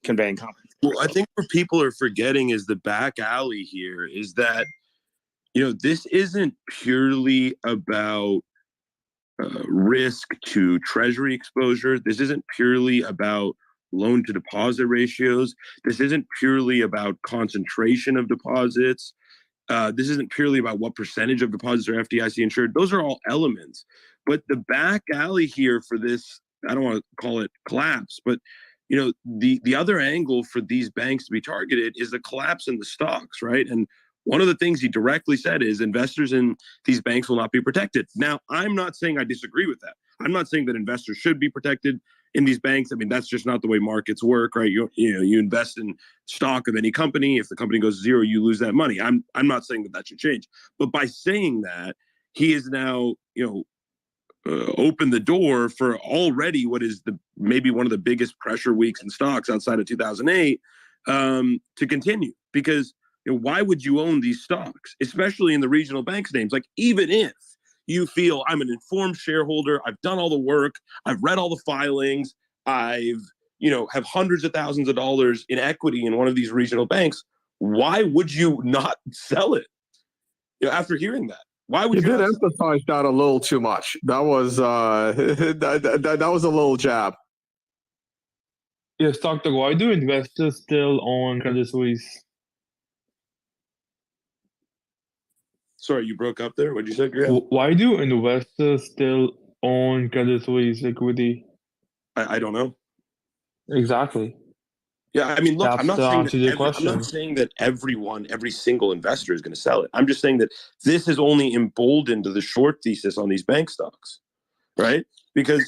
conveying confidence. Well, I think what people are forgetting is the back alley here is that, this isn't purely about risk to treasury exposure. This isn't purely about loan to deposit ratios. This isn't purely about concentration of deposits. This isn't purely about what percentage of deposits are FDIC insured. Those are all elements. But the back alley here for this, I don't want to call it collapse, but the other angle for these banks to be targeted is the collapse in the stocks, right? And one of the things he directly said is investors in these banks will not be protected. Now, I'm not saying I disagree with that. I'm not saying that investors should be protected. in these banks. I mean, that's just not the way markets work, right? You invest in stock of any company. If the company goes zero, you lose that money. I'm not saying that should change, but by saying that, he is now, opened the door for already what is maybe one of the biggest pressure weeks in stocks outside of 2008 to continue. Because why would you own these stocks, especially in the regional banks names? Like, even if you feel I'm an informed shareholder, I've done all the work, I've read all the filings, I've have hundreds of thousands of dollars in equity in one of these regional banks, why would you not sell it? After hearing that, why would you? You did emphasize that a little too much. That was that was a little jab. Yes, Dr. Why do investors still own Credit Suisse? Sorry, you broke up there. What did you say, Graham? Why do investors still own Credit Suisse equity? I don't know. Exactly. Yeah, I mean, look, That's I'm not saying that every single investor is going to sell it. I'm just saying that this has only emboldened the short thesis on these bank stocks, right? Because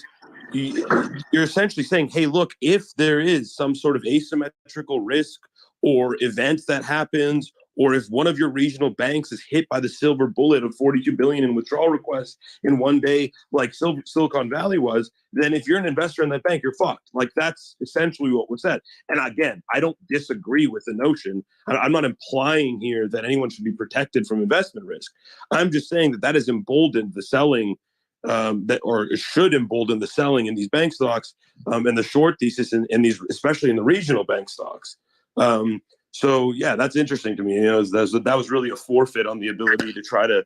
you're essentially saying, hey, look, if there is some sort of asymmetrical risk or event that happens, or if one of your regional banks is hit by the silver bullet of 42 billion in withdrawal requests in one day, like Silicon Valley was, then if you're an investor in that bank, you're fucked. Like, that's essentially what was said. And again, I don't disagree with the notion. I'm not implying here that anyone should be protected from investment risk. I'm just saying that has emboldened the selling, or it should embolden the selling in these bank stocks, and the short thesis in these, especially in the regional bank stocks. So yeah, that's interesting to me. That was really a forfeit on the ability to try to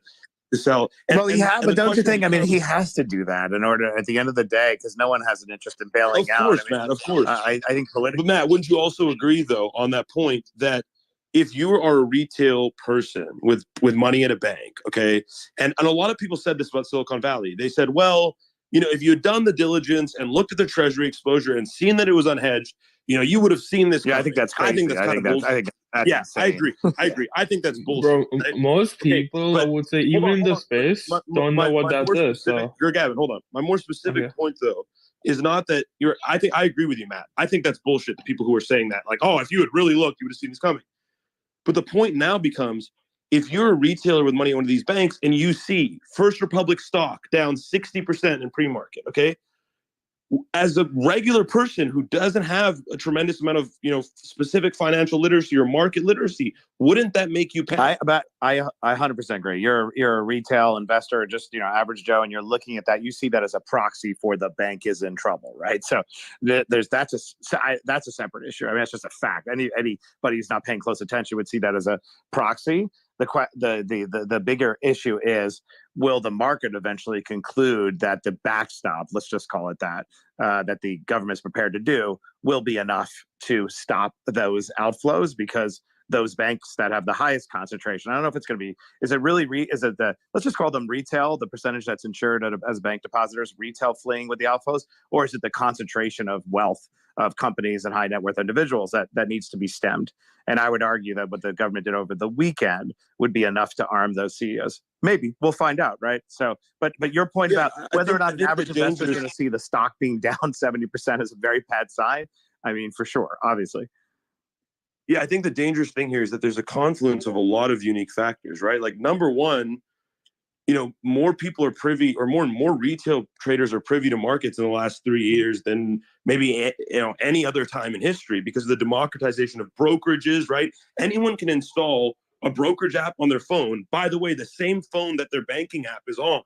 sell. But don't you think? I mean, he has to do that in order, at the end of the day, because no one has an interest in bailing out. Of course, Matt. Of course. I think politically. But Matt, wouldn't you also agree, though, on that point, that if you are a retail person with money at a bank, okay, and a lot of people said this about Silicon Valley. They said, well, if you had done the diligence and looked at the treasury exposure and seen that it was unhedged, you would have seen this. Yeah, I think that's crazy. I think that's kind of bullshit. Yeah, insane. I agree. I think that's bullshit. Bro, most people, I would say, even in the space, don't know what that is. So, Gavin, hold on. My more specific point, though, is not that I agree with you, Matt. I think that's bullshit. The people who are saying that, like, oh, if you had really looked, you would have seen this coming. But the point now becomes, if you're a retailer with money at one of these banks and you see First Republic stock down 60% in pre-market, okay? As a regular person who doesn't have a tremendous amount of, specific financial literacy or market literacy, wouldn't that make you panic? I 100% agree. You're a retail investor, just average Joe, and you're looking at that. You see that as a proxy for the bank is in trouble, right? So that's a separate issue. I mean, that's just a fact. Anybody who's not paying close attention would see that as a proxy. The bigger issue is, will the market eventually conclude that the backstop, let's just call it that, that the government's prepared to do, will be enough to stop those outflows? Because those banks that have the highest concentration, I don't know if it's going to be, let's just call them retail, the percentage that's insured as bank depositors, retail fleeing with the outflows, or is it the concentration of wealth of companies and high net worth individuals that needs to be stemmed? And I would argue that what the government did over the weekend would be enough to arm those CEOs. Maybe we'll find out, right? So, but your point about whether or not an average investor is going to see the stock being down 70% is a very bad sign. I mean, for sure, obviously. Yeah, I think the dangerous thing here is that there's a confluence of a lot of unique factors, right? Like, number one, more people are privy, or more retail traders are privy to markets in the last 3 years than maybe any other time in history, because of the democratization of brokerages, right? Anyone can install a brokerage app on their phone. By the way, the same phone that their banking app is on,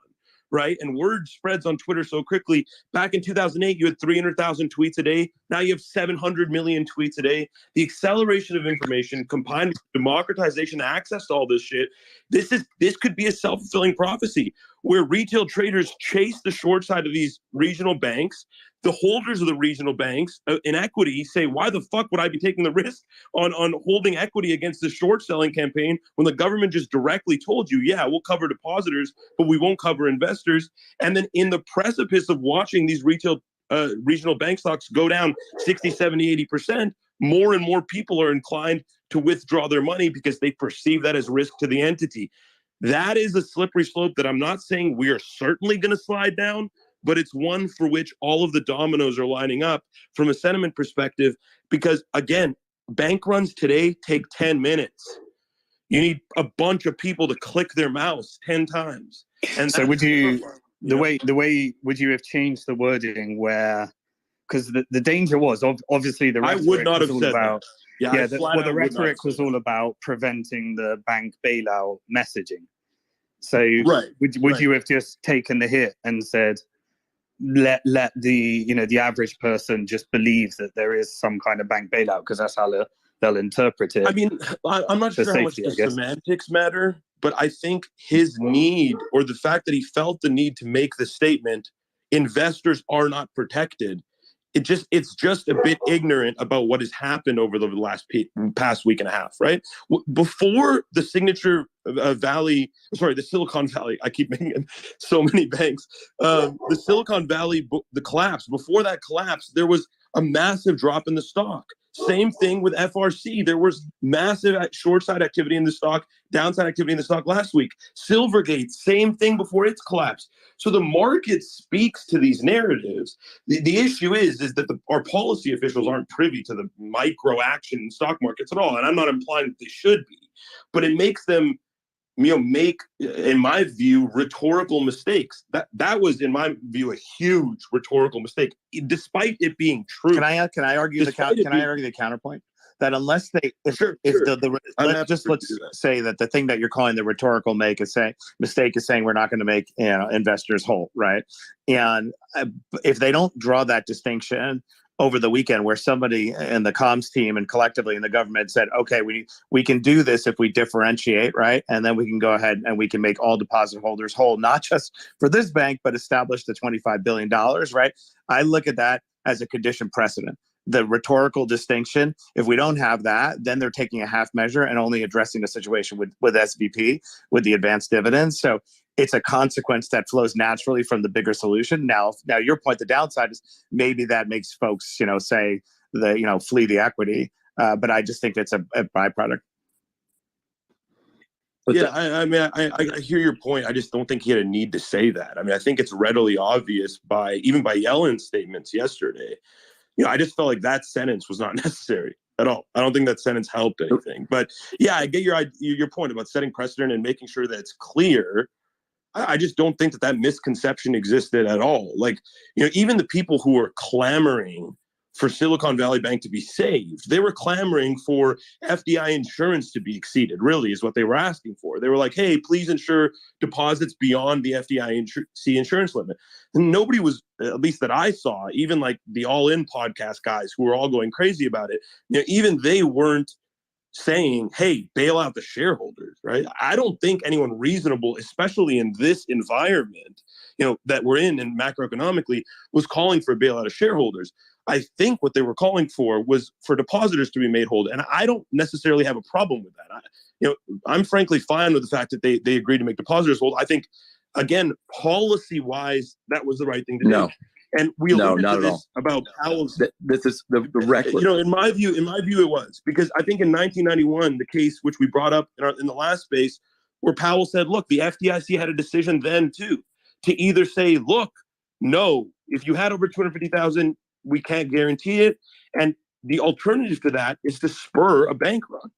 right? And word spreads on Twitter so quickly. Back in 2008, you had 300,000 tweets a day. Now you have 700 million tweets a day. The acceleration of information combined with democratization access to all this shit, this could be a self-fulfilling prophecy where retail traders chase the short side of these regional banks. The holders of the regional banks in equity say, why the fuck would I be taking the risk on holding equity against the short selling campaign when the government just directly told you, yeah, we'll cover depositors, but we won't cover investors? And then in the precipice of watching these regional bank stocks go down 60, 70, 80%, more and more people are inclined to withdraw their money because they perceive that as risk to the entity. That is a slippery slope that I'm not saying we are certainly going to slide down, but it's one for which all of the dominoes are lining up from a sentiment perspective. Because again, bank runs today take 10 minutes. You need a bunch of people to click their mouse 10 times. And so would you, the way would you have changed the wording where, because the danger was obviously the rhetoric I would not was have all said about, that. the rhetoric was all about preventing the bank bailout messaging. So would you have just taken the hit and said, let the the average person just believe that there is some kind of bank bailout because that's how they'll interpret it? I mean, I'm not sure how much the semantics matter, but I think his need, or the fact that he felt the need to make the statement, investors are not protected, it's just a bit ignorant about what has happened over the past week and a half, right? Before the the Silicon Valley, I keep making it so many banks, the Silicon Valley, the collapse, before that collapse, there was a massive drop in the stock. Same thing with FRC. There was massive short side activity in the stock, downside activity in the stock last week. Silvergate, same thing before its collapse. So the market speaks to these narratives. The issue is that our policy officials aren't privy to the micro action in stock markets at all. And I'm not implying that they should be, but it makes them make, in my view, rhetorical mistakes. That was, in my view, a huge rhetorical mistake, despite it being true. Can I argue the counterpoint? That unless they, let's say that the thing that you're calling the rhetorical mistake is saying we're not going to make investors whole, right? And if they don't draw that distinction over the weekend, where somebody in the comms team and collectively in the government said, okay, we can do this if we differentiate, right? And then we can go ahead and we can make all deposit holders whole, not just for this bank, but establish the $25 billion, right? I look at that as a condition precedent. The rhetorical distinction, if we don't have that, then they're taking a half measure and only addressing the situation with SVP, with the advanced dividends. So it's a consequence that flows naturally from the bigger solution. Now your point, the downside is maybe that makes folks, say flee the equity. But I just think it's a byproduct. I hear your point. I just don't think he had a need to say that. I mean, I think it's readily obvious even by Yellen's statements yesterday. I just felt like that sentence was not necessary at all. I don't think that sentence helped anything. But yeah, I get your point about setting precedent and making sure that it's clear. I just don't think that misconception existed at all. Like, even the people who were clamoring for Silicon Valley Bank to be saved, they were clamoring for FDI insurance to be exceeded, really, is what they were asking for. They were like, hey, please insure deposits beyond the FDIC insurance limit. And nobody was, at least that I saw, even like the All In podcast guys who were all going crazy about it, even they weren't saying, hey, bail out the shareholders, right? I don't think anyone reasonable, especially in this environment, that we're in and macroeconomically, was calling for a bailout of shareholders. I think what they were calling for was for depositors to be made whole. And I don't necessarily have a problem with that. I'm frankly fine with the fact that they agreed to make depositors whole. I think, again, policy-wise, that was the right thing to do. And we alluded to this about Powell's. This is the record. In my view, it was, because I think in 1991, the case which we brought up in the last space, where Powell said, look, the FDIC had a decision then too, to either say, look, no, if you had over 250,000, we can't guarantee it. And the alternative to that is to spur a bank run.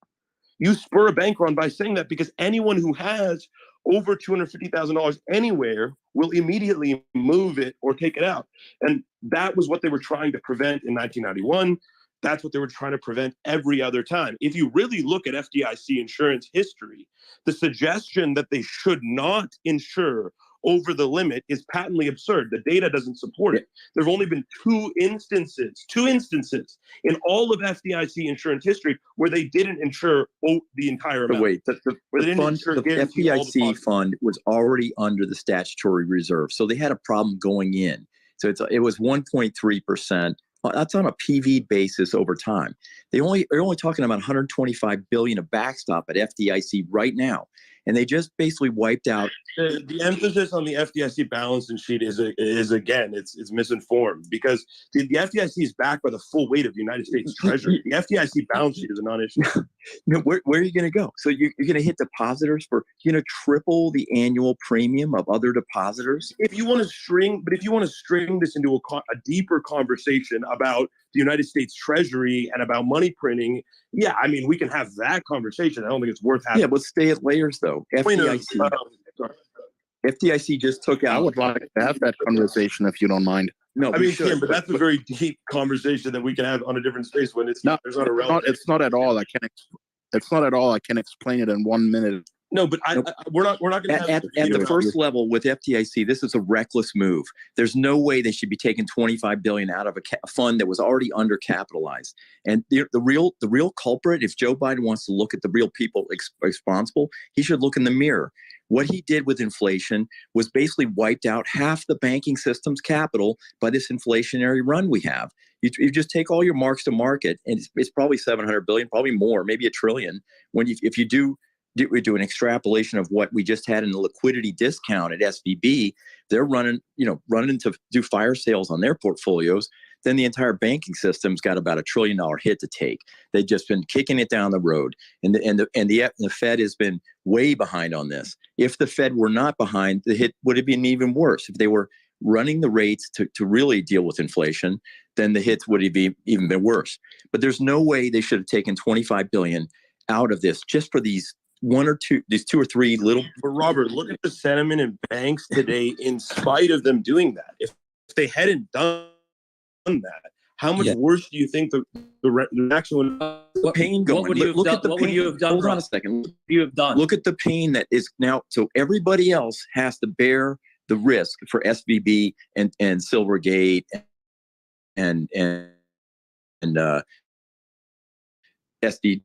You spur a bank run by saying that, because anyone who has over $250,000 anywhere will immediately move it or take it out. And that was what they were trying to prevent in 1991. That's what they were trying to prevent every other time. If you really look at FDIC insurance history, the suggestion that they should not insure over the limit is patently absurd. The data doesn't support it. There have only been two instances in all of FDIC insurance history where they didn't insure the entire amount. But wait, the FDIC fund was already under the statutory reserve, so they had a problem going in. So it was 1.3%. That's on a PV basis over time. They're only talking about 125 billion of backstop at FDIC right now. and they just basically wiped out. The emphasis on the FDIC balance sheet is again, it's misinformed, because the FDIC is backed by the full weight of the United States Treasury. The FDIC balance sheet is a non-issue. No, where are you going to go? So you're going to hit depositors you're going to triple the annual premium of other depositors? If you want to string this into a deeper conversation about the United States Treasury and about money printing, yeah, I mean, we can have that conversation. I don't think it's worth having. Yeah, but stay at layers, though. FDIC just took out. I would like to have that conversation if you don't mind. No, I mean, Tim, but that's a very deep conversation that we can have on a different space when it's not a relevant. It's not at all. It's not at all. I can explain it in 1 minute. No, but we're not going to have at the first level with FDIC. This is a reckless move. There's no way they should be taking $25 billion out of a fund that was already undercapitalized. And the real culprit, if Joe Biden wants to look at the real people responsible, he should look in the mirror. What he did with inflation was basically wiped out half the banking system's capital by this inflationary run we have. You just take all your marks to market, and it's probably $700 billion, probably more, maybe $1 trillion. If you do an extrapolation of what we just had in the liquidity discount at SVB, they're running to do fire sales on their portfolios. Then the entire banking system's got about $1 trillion hit to take. They've just been kicking it down the road, and the Fed has been way behind on this. If the Fed were not behind, the hit would have been even worse. If they were running the rates to really deal with inflation, then the hits would have even been worse. But there's no way they should have taken $25 billion out of this just for these two or three little. But Robert, look at the sentiment in banks today. In spite of them doing that, if they hadn't done that, how much worse do you think the reaction would? The pain going. What would you have done? Hold on a second. What would you have done? Look at the pain that is now. So everybody else has to bear the risk for SVB and Silvergate and SD.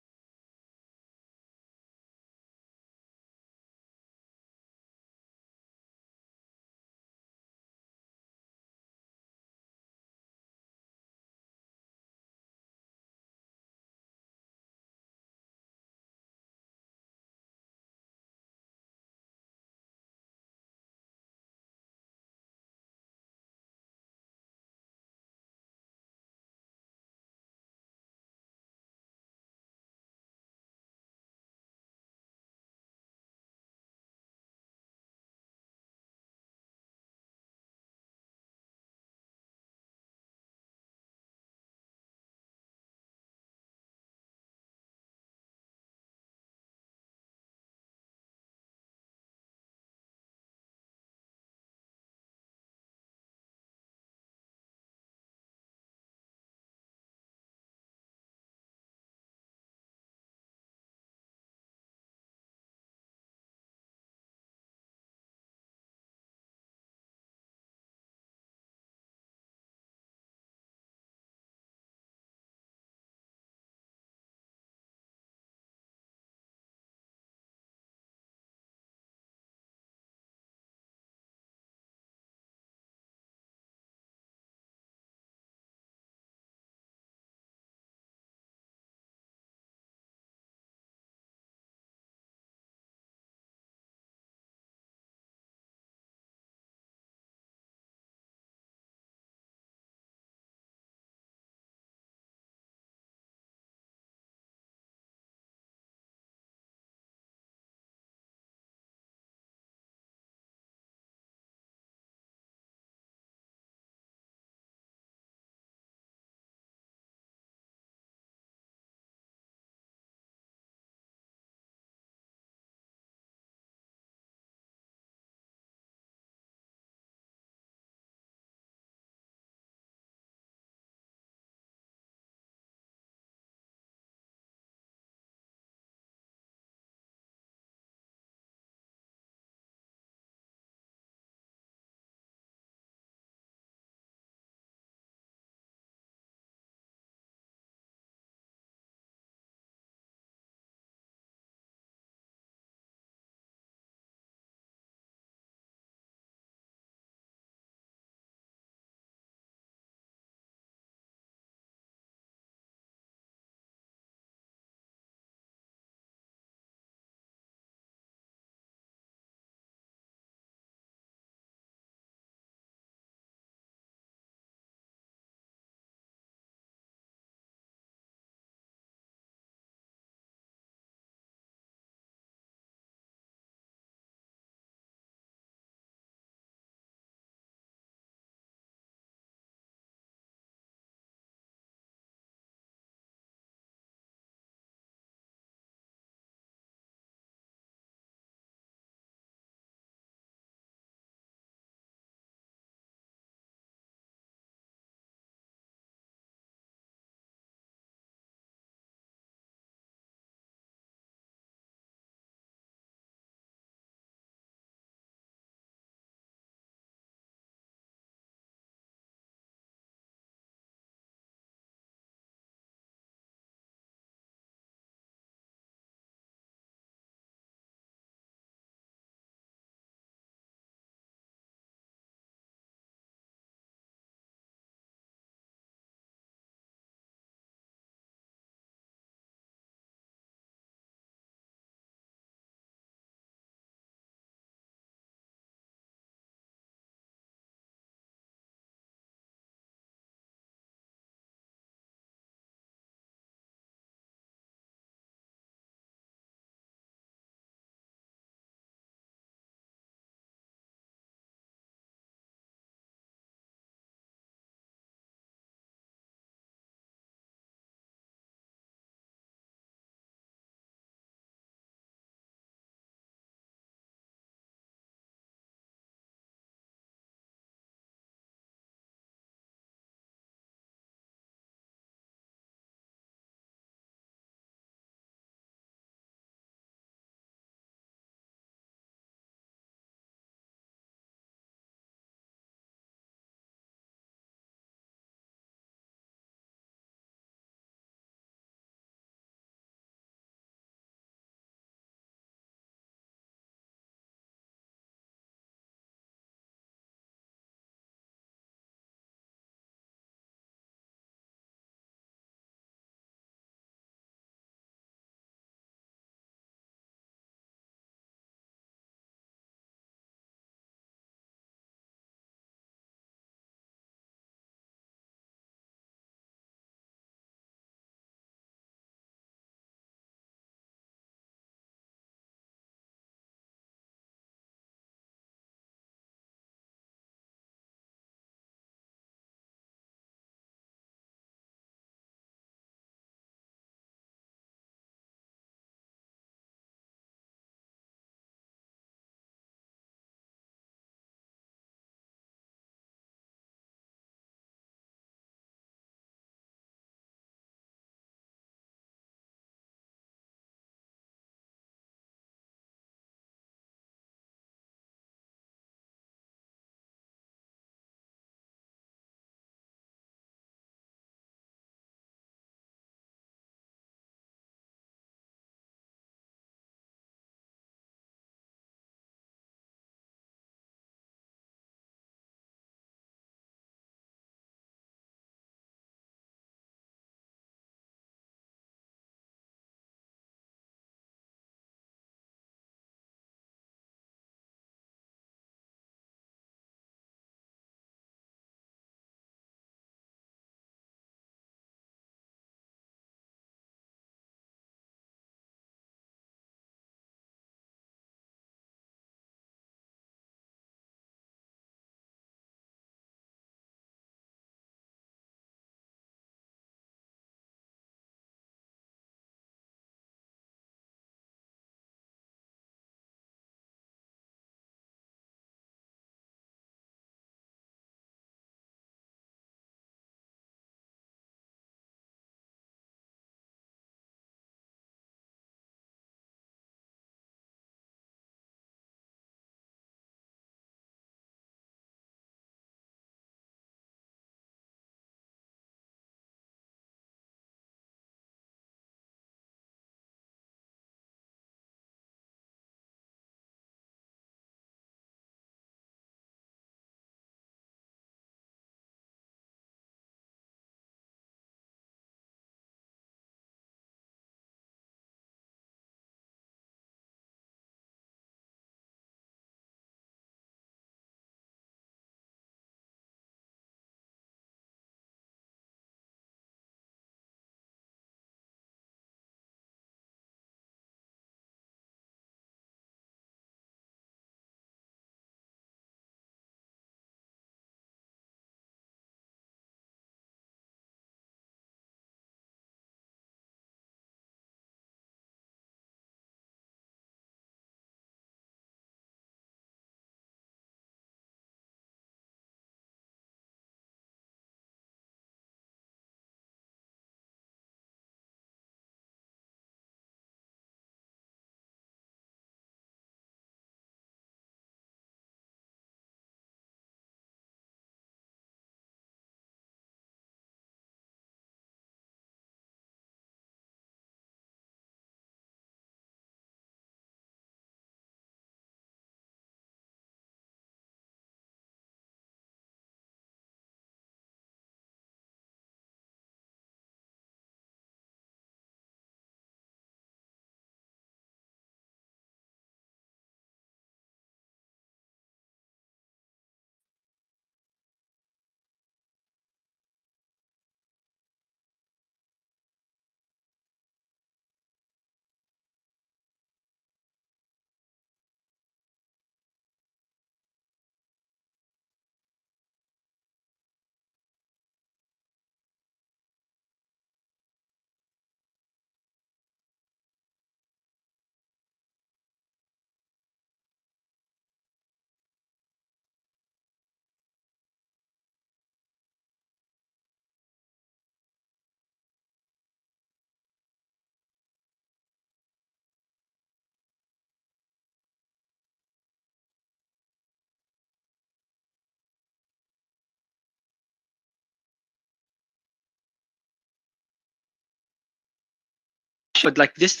But like this,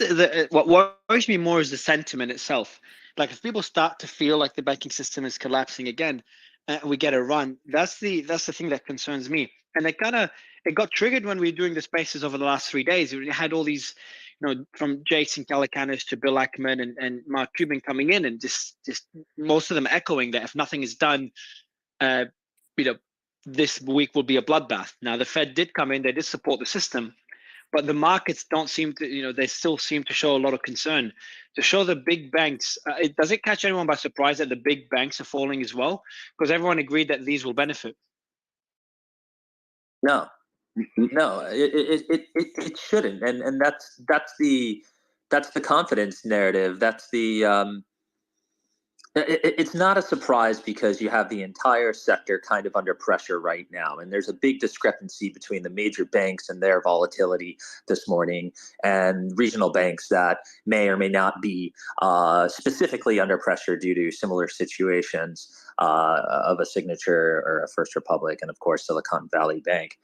what worries me more is the sentiment itself. Like if people start to feel like the banking system is collapsing again, we get a run. That's the thing that concerns me. And it got triggered when we were doing the spaces over the last 3 days. We had all these, from Jason Calacanis to Bill Ackman and Mark Cuban coming in, and just most of them echoing that if nothing is done, this week will be a bloodbath. Now the Fed did come in; they did support the system. But the markets don't seem to, they still seem to show a lot of concern. To show the big banks, does it catch anyone by surprise that the big banks are falling as well? Because everyone agreed that these will benefit. No, it shouldn't, and that's the confidence narrative. That's the it's not a surprise because you have the entire sector kind of under pressure right now. And there's a big discrepancy between the major banks and their volatility this morning and regional banks that may or may not be specifically under pressure due to similar situations of a Signature or a First Republic and, of course, Silicon Valley Bank.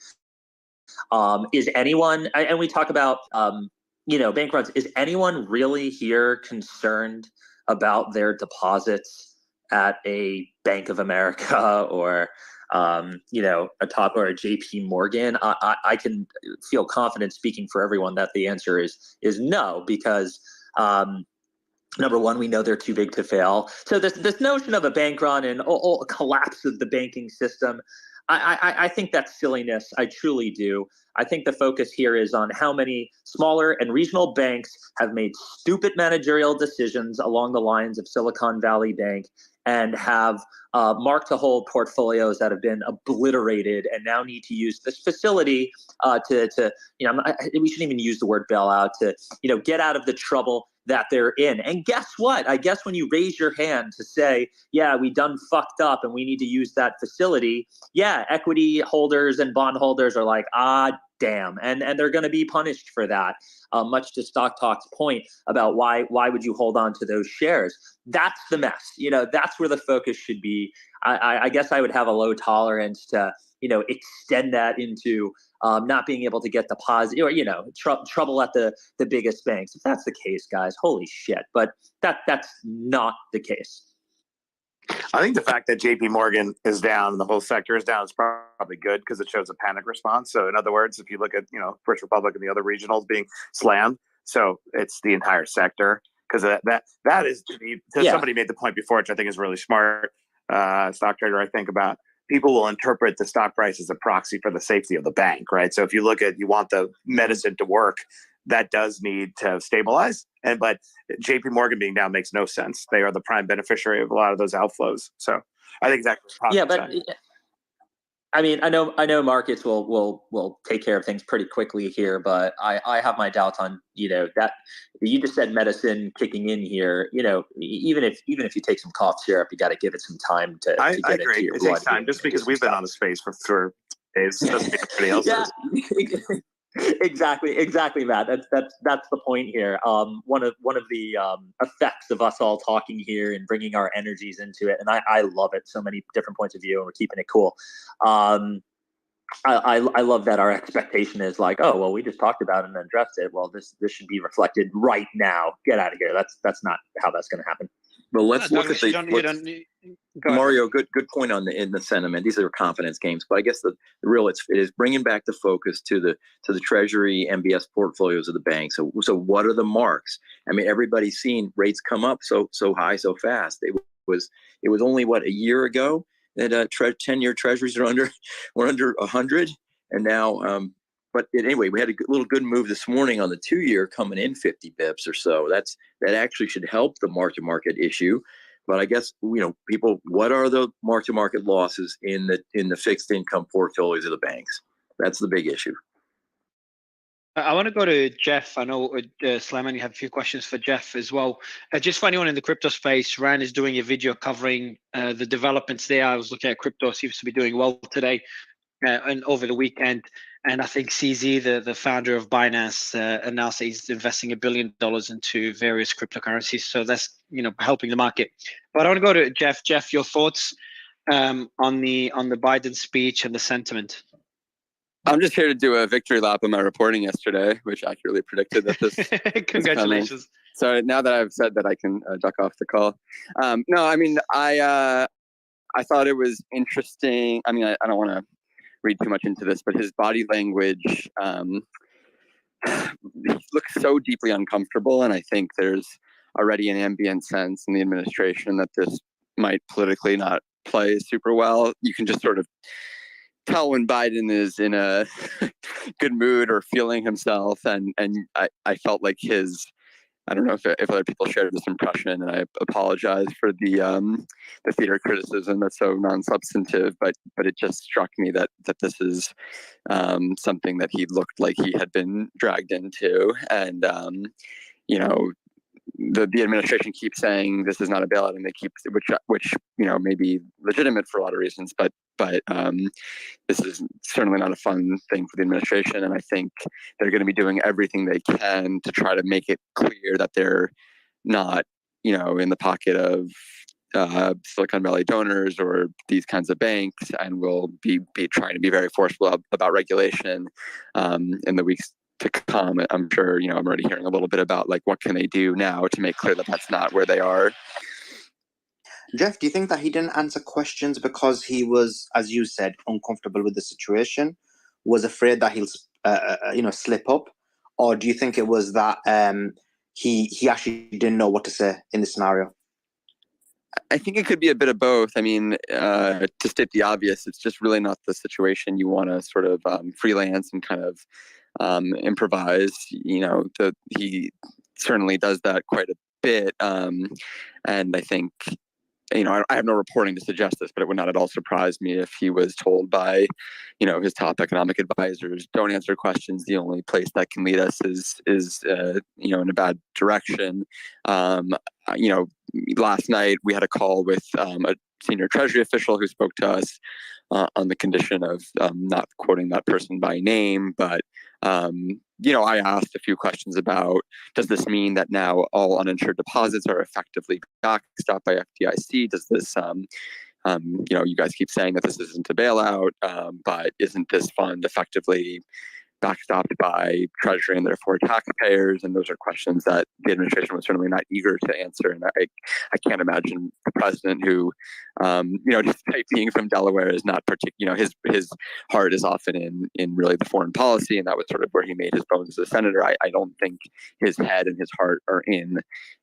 Is anyone, and we talk about, bank runs, is anyone really here concerned about their deposits at a Bank of America or a top or a JP Morgan? I can feel confident speaking for everyone that the answer is no, because number one, we know they're too big to fail. So this notion of a bank run and a collapse of the banking system, I think that's silliness. I truly do. I think the focus here is on how many smaller and regional banks have made stupid managerial decisions along the lines of Silicon Valley Bank and have marked to hold portfolios that have been obliterated and now need to use this facility we shouldn't even use the word bailout, to get out of the trouble that they're in. And guess what? I guess when you raise your hand to say, yeah, we done fucked up and we need to use that facility, yeah, equity holders and bond holders are like, damn, and they're going to be punished for that. Much to Stock Talk's point about why would you hold on to those shares? That's the mess. That's where the focus should be. I guess I would have a low tolerance to extend that into not being able to get deposit or trouble at the biggest banks. If that's the case, guys, holy shit! But that's not the case. I think the fact that JP Morgan is down and the whole sector is down is probably good because it shows a panic response. So in other words, if you look at, First Republic and the other regionals being slammed, so it's the entire sector, because that is to me, somebody made the point before, which I think is really smart, stock trader, I think, about people will interpret the stock price as a proxy for the safety of the bank, right? So if you look at, you want the medicine to work, that does need to stabilize. But JP Morgan being down makes no sense. They are the prime beneficiary of a lot of those outflows. So I think exactly. Yeah, but I mean, I know markets will take care of things pretty quickly here, but I have my doubts on that you just said medicine kicking in here. Even if you take some cough syrup, you got to give it some time to I get agree. into your It blood. takes time. Just because we've been on the space for days doesn't mean everybody else is. Exactly, Matt. That's the point here. One of the effects of us all talking here and bringing our energies into it, and I love it. So many different points of view, and we're keeping it cool. I love that our expectation is like, oh well, we just talked about it and addressed it. Well, this should be reflected right now. Get out of here. That's not how that's going to happen. Well, let's look at Mario. Good point in the sentiment. These are confidence games, but I guess the real it is bringing back the focus to the Treasury MBS portfolios of the banks. So what are the marks? I mean, everybody's seen rates come up so high so fast. It was only a year ago that 10-year Treasuries were under 100, and now. But anyway, we had a little good move this morning on the 2-year coming in 50 bips or so. That actually should help the mark-to-market issue. But I guess, people, what are the mark-to-market losses in the fixed income portfolios of the banks? That's the big issue. I want to go to Jeff. I know, Slayman, you have a few questions for Jeff as well. Just for anyone in the crypto space, Rand is doing a video covering the developments there. I was looking at crypto, seems to be doing well today and over the weekend. And I think CZ, the founder of Binance, announced that he's investing $1 billion into various cryptocurrencies. So that's helping the market. But I want to go to Jeff. Jeff, your thoughts on the Biden speech and the sentiment? I'm just here to do a victory lap on my reporting yesterday, which accurately predicted that this. Congratulations. So now that I've said that, I can duck off the call. No, I mean, I thought it was interesting. I mean, I don't want to read too much into this, but his body language he looks so deeply uncomfortable, and I think there's already an ambient sense in the administration that this might politically not play super well. You can just sort of tell when Biden is in a good mood or feeling himself, and I felt like his. I don't know if other people shared this impression, and I apologize for the theater criticism that's so non-substantive, but it just struck me that this is something that he looked like he had been dragged into, and you know, the administration keeps saying this is not a bailout, and they keep which you know may be legitimate for a lot of reasons, but this is certainly not a fun thing for the administration, and I think they're going to be doing everything they can to try to make it clear that they're not, you know, in the pocket of Silicon Valley donors or these kinds of banks, and will be trying to be very forceful about regulation in the weeks to come. I'm sure, you know, I'm already hearing a little bit about like what can they do now to make clear that that's not where they are. Jeff, do you think that he didn't answer questions because he was, as you said, uncomfortable with the situation, was afraid that he'll, slip up, or do you think it was that he actually didn't know what to say in the scenario? I think it could be a bit of both. I mean, to state the obvious, it's just really not the situation you want to sort of freelance and kind of improvise. You know, he certainly does that quite a bit, and I think. You know, I have no reporting to suggest this, but it would not at all surprise me if he was told by, you know, his top economic advisors, don't answer questions. The only place that can lead us is you know, in a bad direction. You know, last night we had a call with a senior Treasury official who spoke to us on the condition of not quoting that person by name, but you know, I asked a few questions about, does this mean that now all uninsured deposits are effectively backstopped by FDIC? Does this, you know, you guys keep saying that this isn't a bailout, but isn't this fund effectively backstopped by Treasury and therefore taxpayers? And those are questions that the administration was certainly not eager to answer. And I can't imagine the president who, you know, despite being from Delaware, is not particular. You know, his heart is often in really the foreign policy, and that was sort of where he made his bones as a senator. I don't think his head and his heart are in,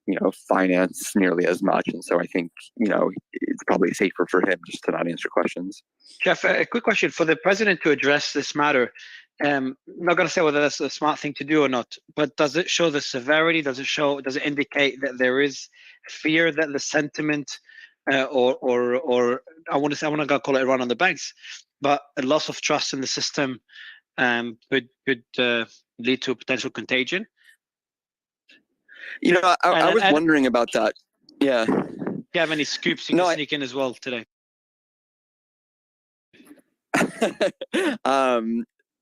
you know, finance nearly as much. And so I think, you know, it's probably safer for him just to not answer questions. Jeff, a quick question for the president to address this matter. I'm not going to say whether that's a smart thing to do or not, but does it show the severity? Does it indicate that there is fear that the sentiment or I want to call it a run on the banks, but a loss of trust in the system could lead to a potential contagion? You know, I was wondering about that. Yeah. Do you have any scoops you can sneak in as well today?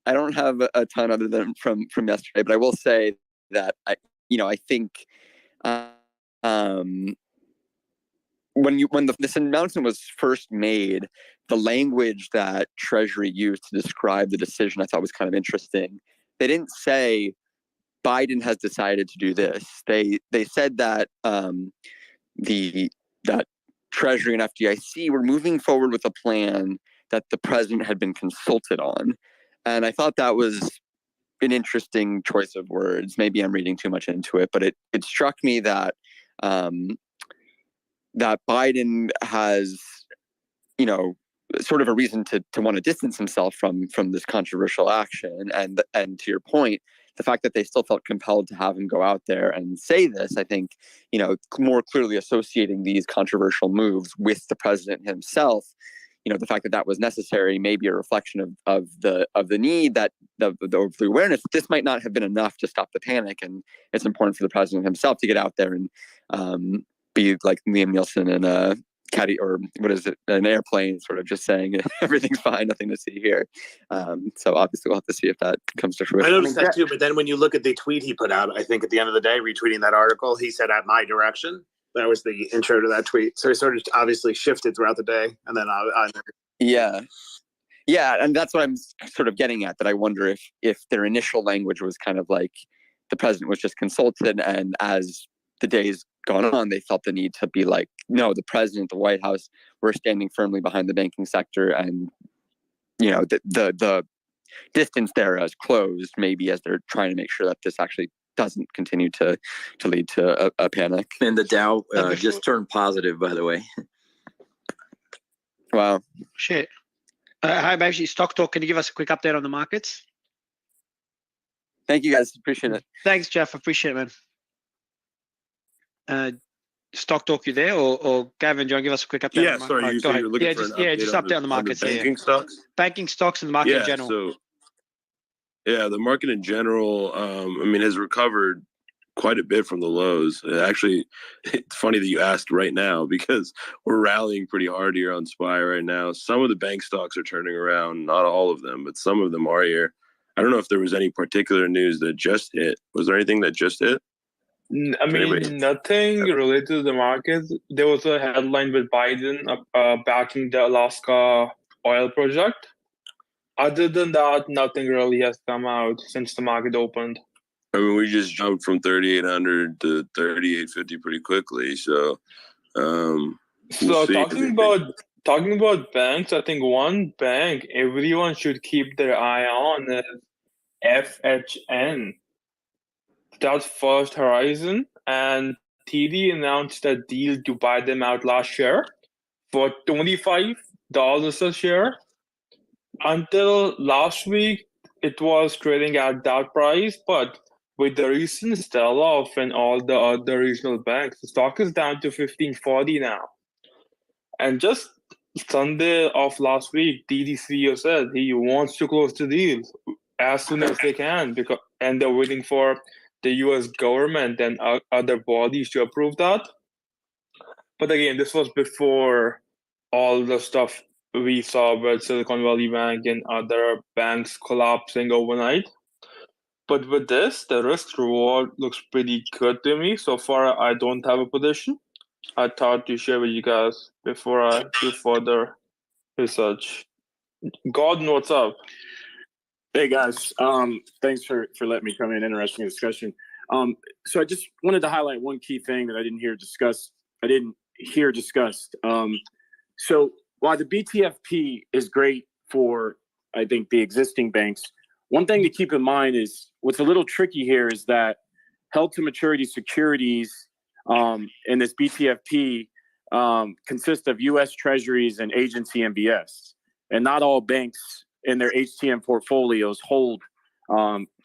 I don't have a ton other than from yesterday, but I will say that I think when this announcement was first made, the language that Treasury used to describe the decision I thought was kind of interesting. They didn't say Biden has decided to do this. They said that that Treasury and FDIC were moving forward with a plan that the president had been consulted on. And I thought that was an interesting choice of words. Maybe I'm reading too much into it, but it struck me that that Biden has, you know, sort of a reason to want to distance himself from this controversial action. And to your point, the fact that they still felt compelled to have him go out there and say this, I think, you know, more clearly associating these controversial moves with the president himself. You know, the fact that that was necessary may be a reflection of the need, that the awareness that this might not have been enough to stop the panic, and it's important for the president himself to get out there and be like Liam Neeson in a caddy, or what is it, an airplane, sort of just saying everything's fine, nothing to see here. So obviously we'll have to see if that comes to fruition. I noticed that too, but then when you look at the tweet he put out, I think at the end of the day, retweeting that article, he said "at my direction." That was the intro to that tweet. So he sort of obviously shifted throughout the day, and then Yeah, and that's what I'm sort of getting at, that I wonder if their initial language was kind of like the president was just consulted, and as the days gone on, they felt the need to be like, no, the president, the White House, we're standing firmly behind the banking sector, and the distance there is closed, maybe as they're trying to make sure that this actually doesn't continue to lead to a panic. And the Dow just turned positive, by the way. Wow. Shit. Hi, actually, Stock Talk, can you give us a quick update on the markets? Thank you, guys. Appreciate it. Thanks, Jeff. Appreciate it, man. Stock Talk, you there? Or Gavin, do you want to give us a quick update? Yeah, on the sorry. market? You're looking for just update on the markets. Banking stocks? Banking stocks and the market in general. So, the market in general, has recovered quite a bit from the lows. Actually, it's funny that you asked right now because we're rallying pretty hard here on SPY right now. Some of the bank stocks are turning around, not all of them, but some of them are here. I don't know if there was any particular news that just hit. Was there anything that just hit? Nothing related to the market. There was a headline with Biden backing the Alaska oil project. Other than that, nothing really has come out since the market opened. We just jumped from 3,800 to 3,850 pretty quickly. So, talking about banks, I think one bank everyone should keep their eye on is FHN. That's First Horizon, and TD announced a deal to buy them out last year for $25 a share. Until last week, it was trading at that price, but with the recent sell-off and all the other regional banks, the stock is down to $15.40 now. And just Sunday of last week, TD CEO said he wants to close the deal as soon as they can, and they're waiting for the U.S. government and other bodies to approve that. But again, this was before all the stuff we saw with Silicon Valley Bank and other banks collapsing overnight. But with this, the risk reward looks pretty good to me. So far, I don't have a position. I thought to share with you guys before I do further research. Gordon, what's up? Hey guys, thanks for letting me come in. Interesting discussion. So I just wanted to highlight one key thing that I didn't hear discussed. So while the BTFP is great for, I think, the existing banks, one thing to keep in mind is what's a little tricky here is that held to maturity securities in this BTFP consist of U.S. Treasuries and agency MBS, and not all banks in their HTM portfolios hold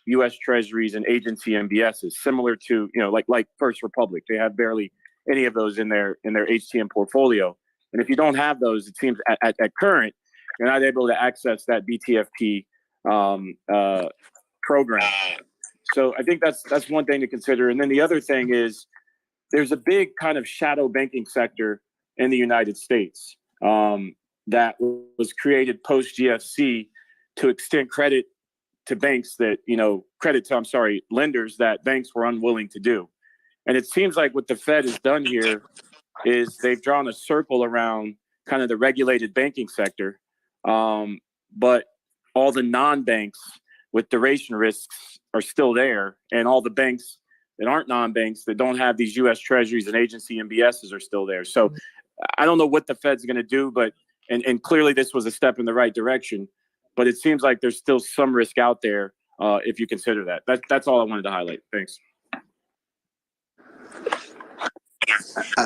U.S. Treasuries and agency MBSs, similar to like First Republic. They have barely any of those in their HTM portfolio. And if you don't have those, it seems at current, you're not able to access that BTFP program. So I think that's one thing to consider. And then the other thing is there's a big kind of shadow banking sector in the United States that was created post GFC to extend credit to banks that, lenders that banks were unwilling to do. And it seems like what the Fed has done here is they've drawn a circle around kind of the regulated banking sector. But all the non-banks with duration risks are still there. And all the banks that aren't non-banks that don't have these U.S. Treasuries and agency MBSs are still there. So I don't know what the Fed's going to do, but and clearly this was a step in the right direction. But it seems like there's still some risk out there if you consider that. That's all I wanted to highlight. Thanks.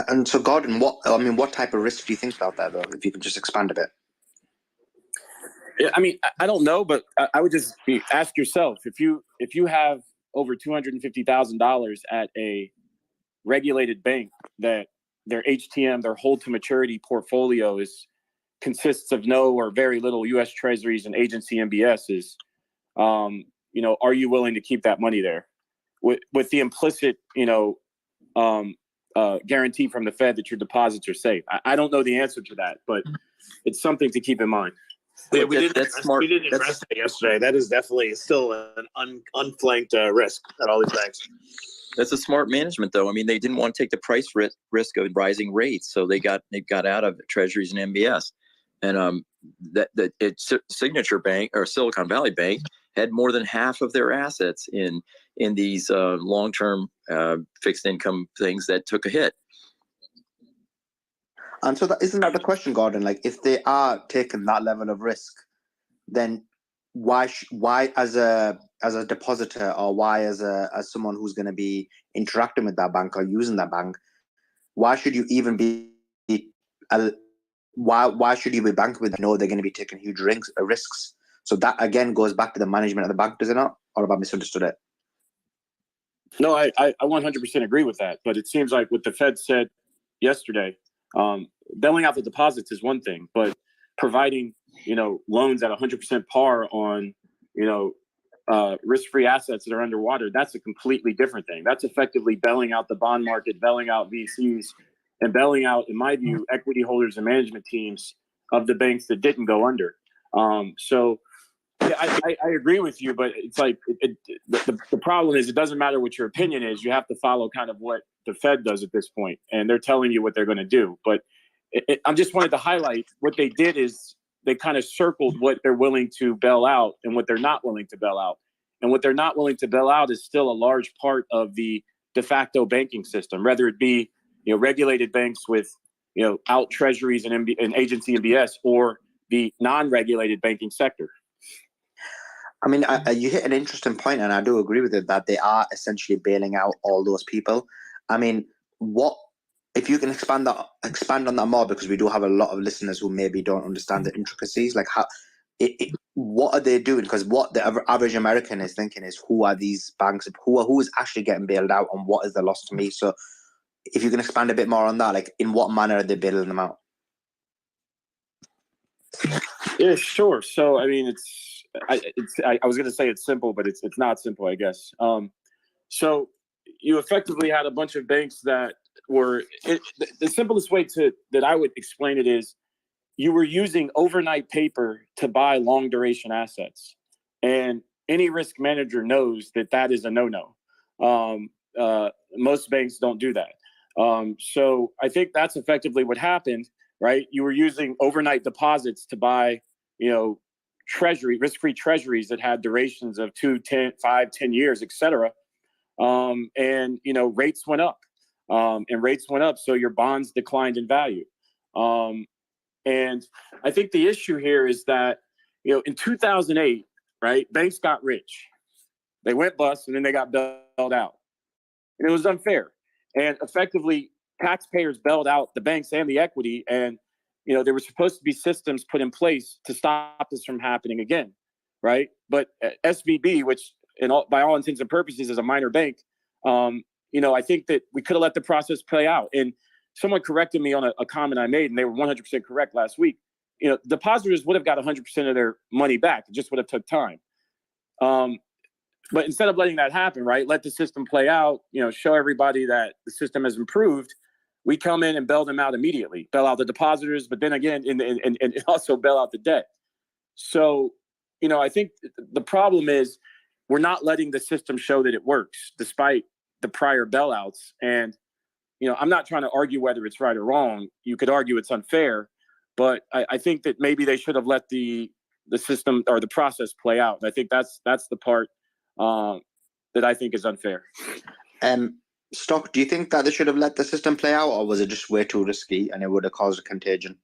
And so, Gordon, what type of risk do you think about that, though? If you could just expand a bit. Yeah, I don't know, but I would just ask yourself if you have over $250,000 at a regulated bank that their HTM, their hold to maturity portfolio consists of no or very little U.S. Treasuries and agency MBSs. Are you willing to keep that money there with the implicit, guarantee from the Fed that your deposits are safe? I don't know the answer to that, but it's something to keep in mind. Yeah, we didn't address that yesterday. That is definitely still an unflanked risk at all these banks. That's a smart management, though. They didn't want to take the price risk of rising rates, so they got out of Treasuries and MBS. And Signature Bank or Silicon Valley Bank had more than half of their assets in these long-term fixed income things that took a hit. And so isn't that the question, Gordon? Like, if they are taking that level of risk, then why as a depositor, or why as someone who's going to be interacting with that bank or using that bank, why should you even be why should you be banking with them? No, they're going to be taking huge risks. So that again goes back to the management of the bank, does it not? Or have I misunderstood it? No, I 100% agree with that. But it seems like what the Fed said yesterday, bailing out the deposits is one thing, but providing, loans at 100% par on, risk-free assets that are underwater, that's a completely different thing. That's effectively bailing out the bond market, bailing out VCs, and bailing out, in my view, equity holders and management teams of the banks that didn't go under. So yeah, I agree with you, but it's like the problem is it doesn't matter what your opinion is. You have to follow kind of what the Fed does at this point, and they're telling you what they're going to do. But I just wanted to highlight what they did is they kind of circled what they're willing to bail out and what they're not willing to bail out. And what they're not willing to bail out is still a large part of the de facto banking system, whether it be regulated banks with out treasuries and agency MBS, or the non-regulated banking sector. I mean, you hit an interesting point, and I do agree with it that they are essentially bailing out all those people. I mean, what if you can expand on that more, because we do have a lot of listeners who maybe don't understand the intricacies, like how what are they doing? Because what the average American is thinking is, who are these banks? Who is actually getting bailed out, and what is the loss to me? So, if you can expand a bit more on that, like in what manner are they bailing them out? Yeah, sure. So, I mean, I was going to say it's simple, but it's not simple, I guess. So you effectively had a bunch of banks that were the simplest way that I would explain it is you were using overnight paper to buy long duration assets, and any risk manager knows that is a no-no. Most banks don't do that. So I think that's effectively what happened, right? You were using overnight deposits to buy, risk-free treasuries that had durations of 2, 10, 5, 10 years, et cetera. And rates went up, so your bonds declined in value. And I think the issue here is that, in 2008, right, banks got rich. They went bust, and then they got bailed out. And it was unfair. And effectively, taxpayers bailed out the banks and the equity. And, there were supposed to be systems put in place to stop this from happening again, right? But SVB, which by all intents and purposes is a minor bank, I think that we could have let the process play out. And someone corrected me on a comment I made, and they were 100% correct last week. Depositors would have got 100% of their money back. It just would have took time. But instead of letting that happen, right, let the system play out, show everybody that the system has improved, we come in and bail them out immediately, bail out the depositors, but then again, and also bail out the debt. So, I think the problem is we're not letting the system show that it works, despite the prior bailouts. And, I'm not trying to argue whether it's right or wrong. You could argue it's unfair, but I think that maybe they should have let the system or the process play out. And I think that's the part that I think is unfair. Stock, do you think that they should have let the system play out, or was it just way too risky and it would have caused a contagion?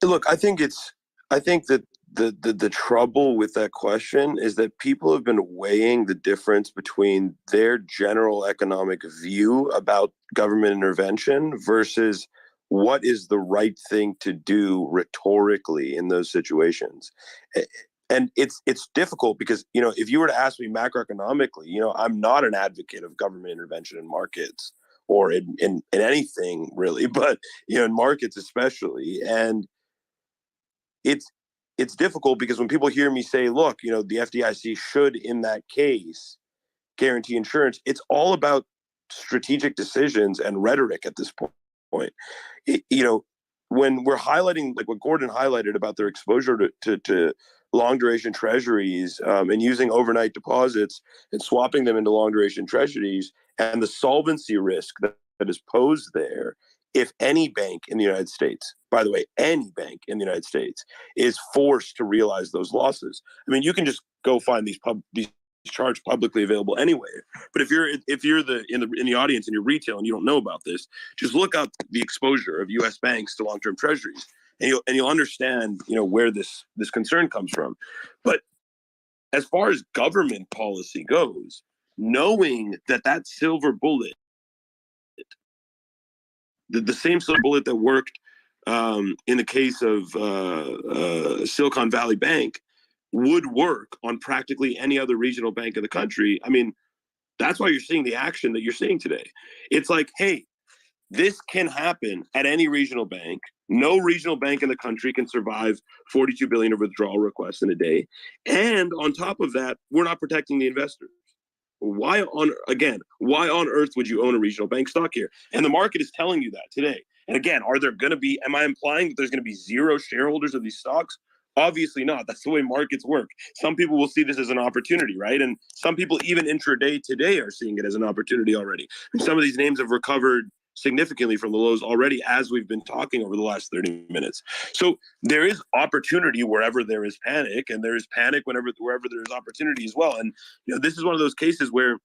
Look, I think that the trouble with that question is that people have been weighing the difference between their general economic view about government intervention versus what is the right thing to do rhetorically in those situations. And it's difficult because, if you were to ask me macroeconomically, I'm not an advocate of government intervention in markets or in anything really, but, in markets especially. And it's difficult because when people hear me say, look, the FDIC should, in that case, guarantee insurance, it's all about strategic decisions and rhetoric at this point. When we're highlighting, like what Gordon highlighted about their exposure to long duration treasuries and using overnight deposits and swapping them into long duration treasuries and the solvency risk that is posed there, if any bank in the United States, by the way, any bank in the United States is forced to realize those losses. I mean, you can just go find these charts publicly available anywhere. But if you're in the audience and you're retail and you don't know about this, just look up the exposure of U.S. banks to long-term treasuries, and you'll understand, where this concern comes from. But as far as government policy goes, knowing that silver bullet, the same silver bullet that worked in the case of Silicon Valley Bank, would work on practically any other regional bank in the country. I mean, that's why you're seeing the action that you're seeing today. It's like, hey, this can happen at any regional bank. No regional bank in the country can survive 42 billion of withdrawal requests in a day. And on top of that, we're not protecting the investors. Why on earth would you own a regional bank stock here? And the market is telling you that today. And again, am I implying that there's going to be zero shareholders of these stocks? Obviously not. That's the way markets work. Some people will see this as an opportunity, right? And some people even intraday today are seeing it as an opportunity already. And some of these names have recovered significantly from the lows already, as we've been talking over the last 30 minutes. So there is opportunity wherever there is panic, and there is panic wherever there is opportunity as well. And this is one of those cases where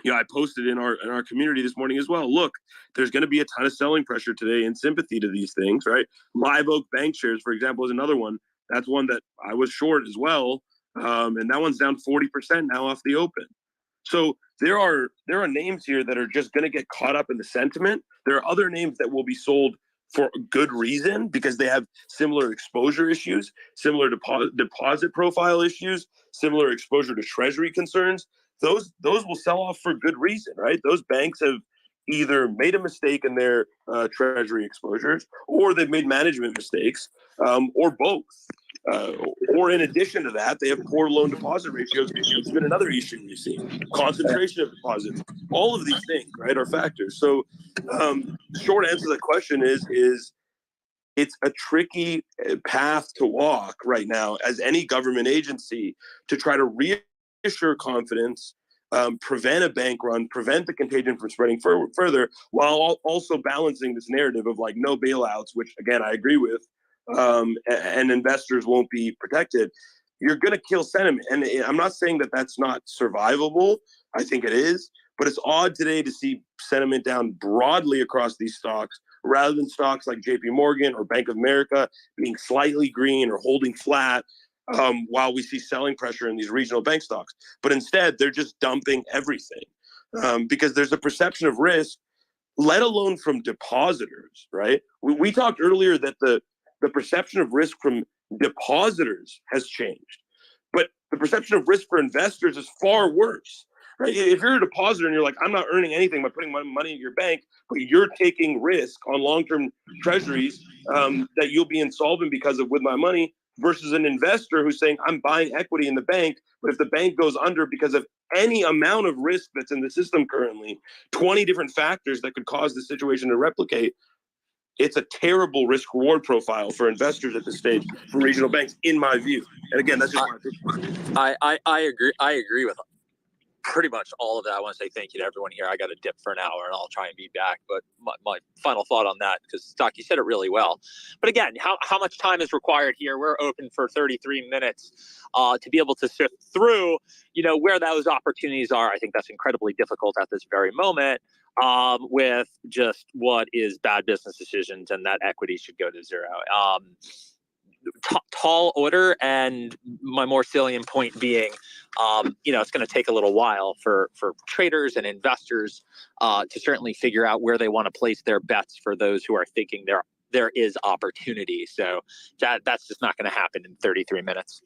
I posted in our community this morning as well. Look, there's going to be a ton of selling pressure today in sympathy to these things, right? Live Oak Bank shares, for example, is another one. That's one that I was short as well, and that one's down 40% now off the open. So there are names here that are just going to get caught up in the sentiment. There are other names that will be sold for good reason because they have similar exposure issues, similar deposit profile issues, similar exposure to treasury concerns. Those will sell off for good reason, right? Those banks have either made a mistake in their treasury exposures, or they've made management mistakes, or both. Or in addition to that, they have poor loan deposit ratios. It's been another issue we've seen. Concentration of deposits. All of these things, right, are factors. So the short answer to the question is it's a tricky path to walk right now as any government agency to try to reassure confidence, prevent a bank run, prevent the contagion from spreading further, while also balancing this narrative of like no bailouts, which again I agree with, and investors won't be protected. You're going to kill sentiment, and I'm not saying that that's not survivable. I think it is, but it's odd today to see sentiment down broadly across these stocks, rather than stocks like JP Morgan or Bank of America being slightly green or holding flat, while we see selling pressure in these regional bank stocks. But instead, they're just dumping everything because there's a perception of risk, let alone from depositors, right? We talked earlier that the perception of risk from depositors has changed, but the perception of risk for investors is far worse, right? If you're a depositor and you're like, I'm not earning anything by putting my money in your bank, but you're taking risk on long-term treasuries that you'll be insolvent because of with my money, versus an investor who's saying, I'm buying equity in the bank, but if the bank goes under because of any amount of risk that's in the system currently, 20 different factors that could cause the situation to replicate, it's a terrible risk reward profile for investors at this stage for regional banks, in my view. And again, that's just my opinion. I agree with pretty much all of that. I want to say thank you to everyone here. I got to dip for an hour and I'll try and be back. But my final thought on that, because Stock, you said it really well. But again, how much time is required here? We're open for 33 minutes to be able to sift through, where those opportunities are. I think that's incredibly difficult at this very moment. With just what is bad business decisions and that equity should go to zero. Tall order, and my more salient point being, it's going to take a little while for traders and investors to certainly figure out where they want to place their bets for those who are thinking there is opportunity. So that's just not going to happen in 33 minutes.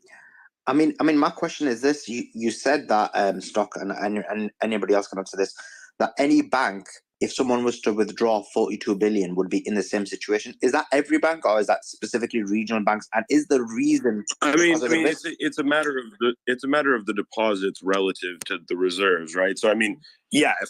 I mean, my question is this: you said that Stock and anybody else can answer this, that any bank, if someone was to withdraw 42 billion, would be in the same situation. Is that every bank, or is that specifically regional banks? And is the reason? It's a matter of the deposits relative to the reserves, right? So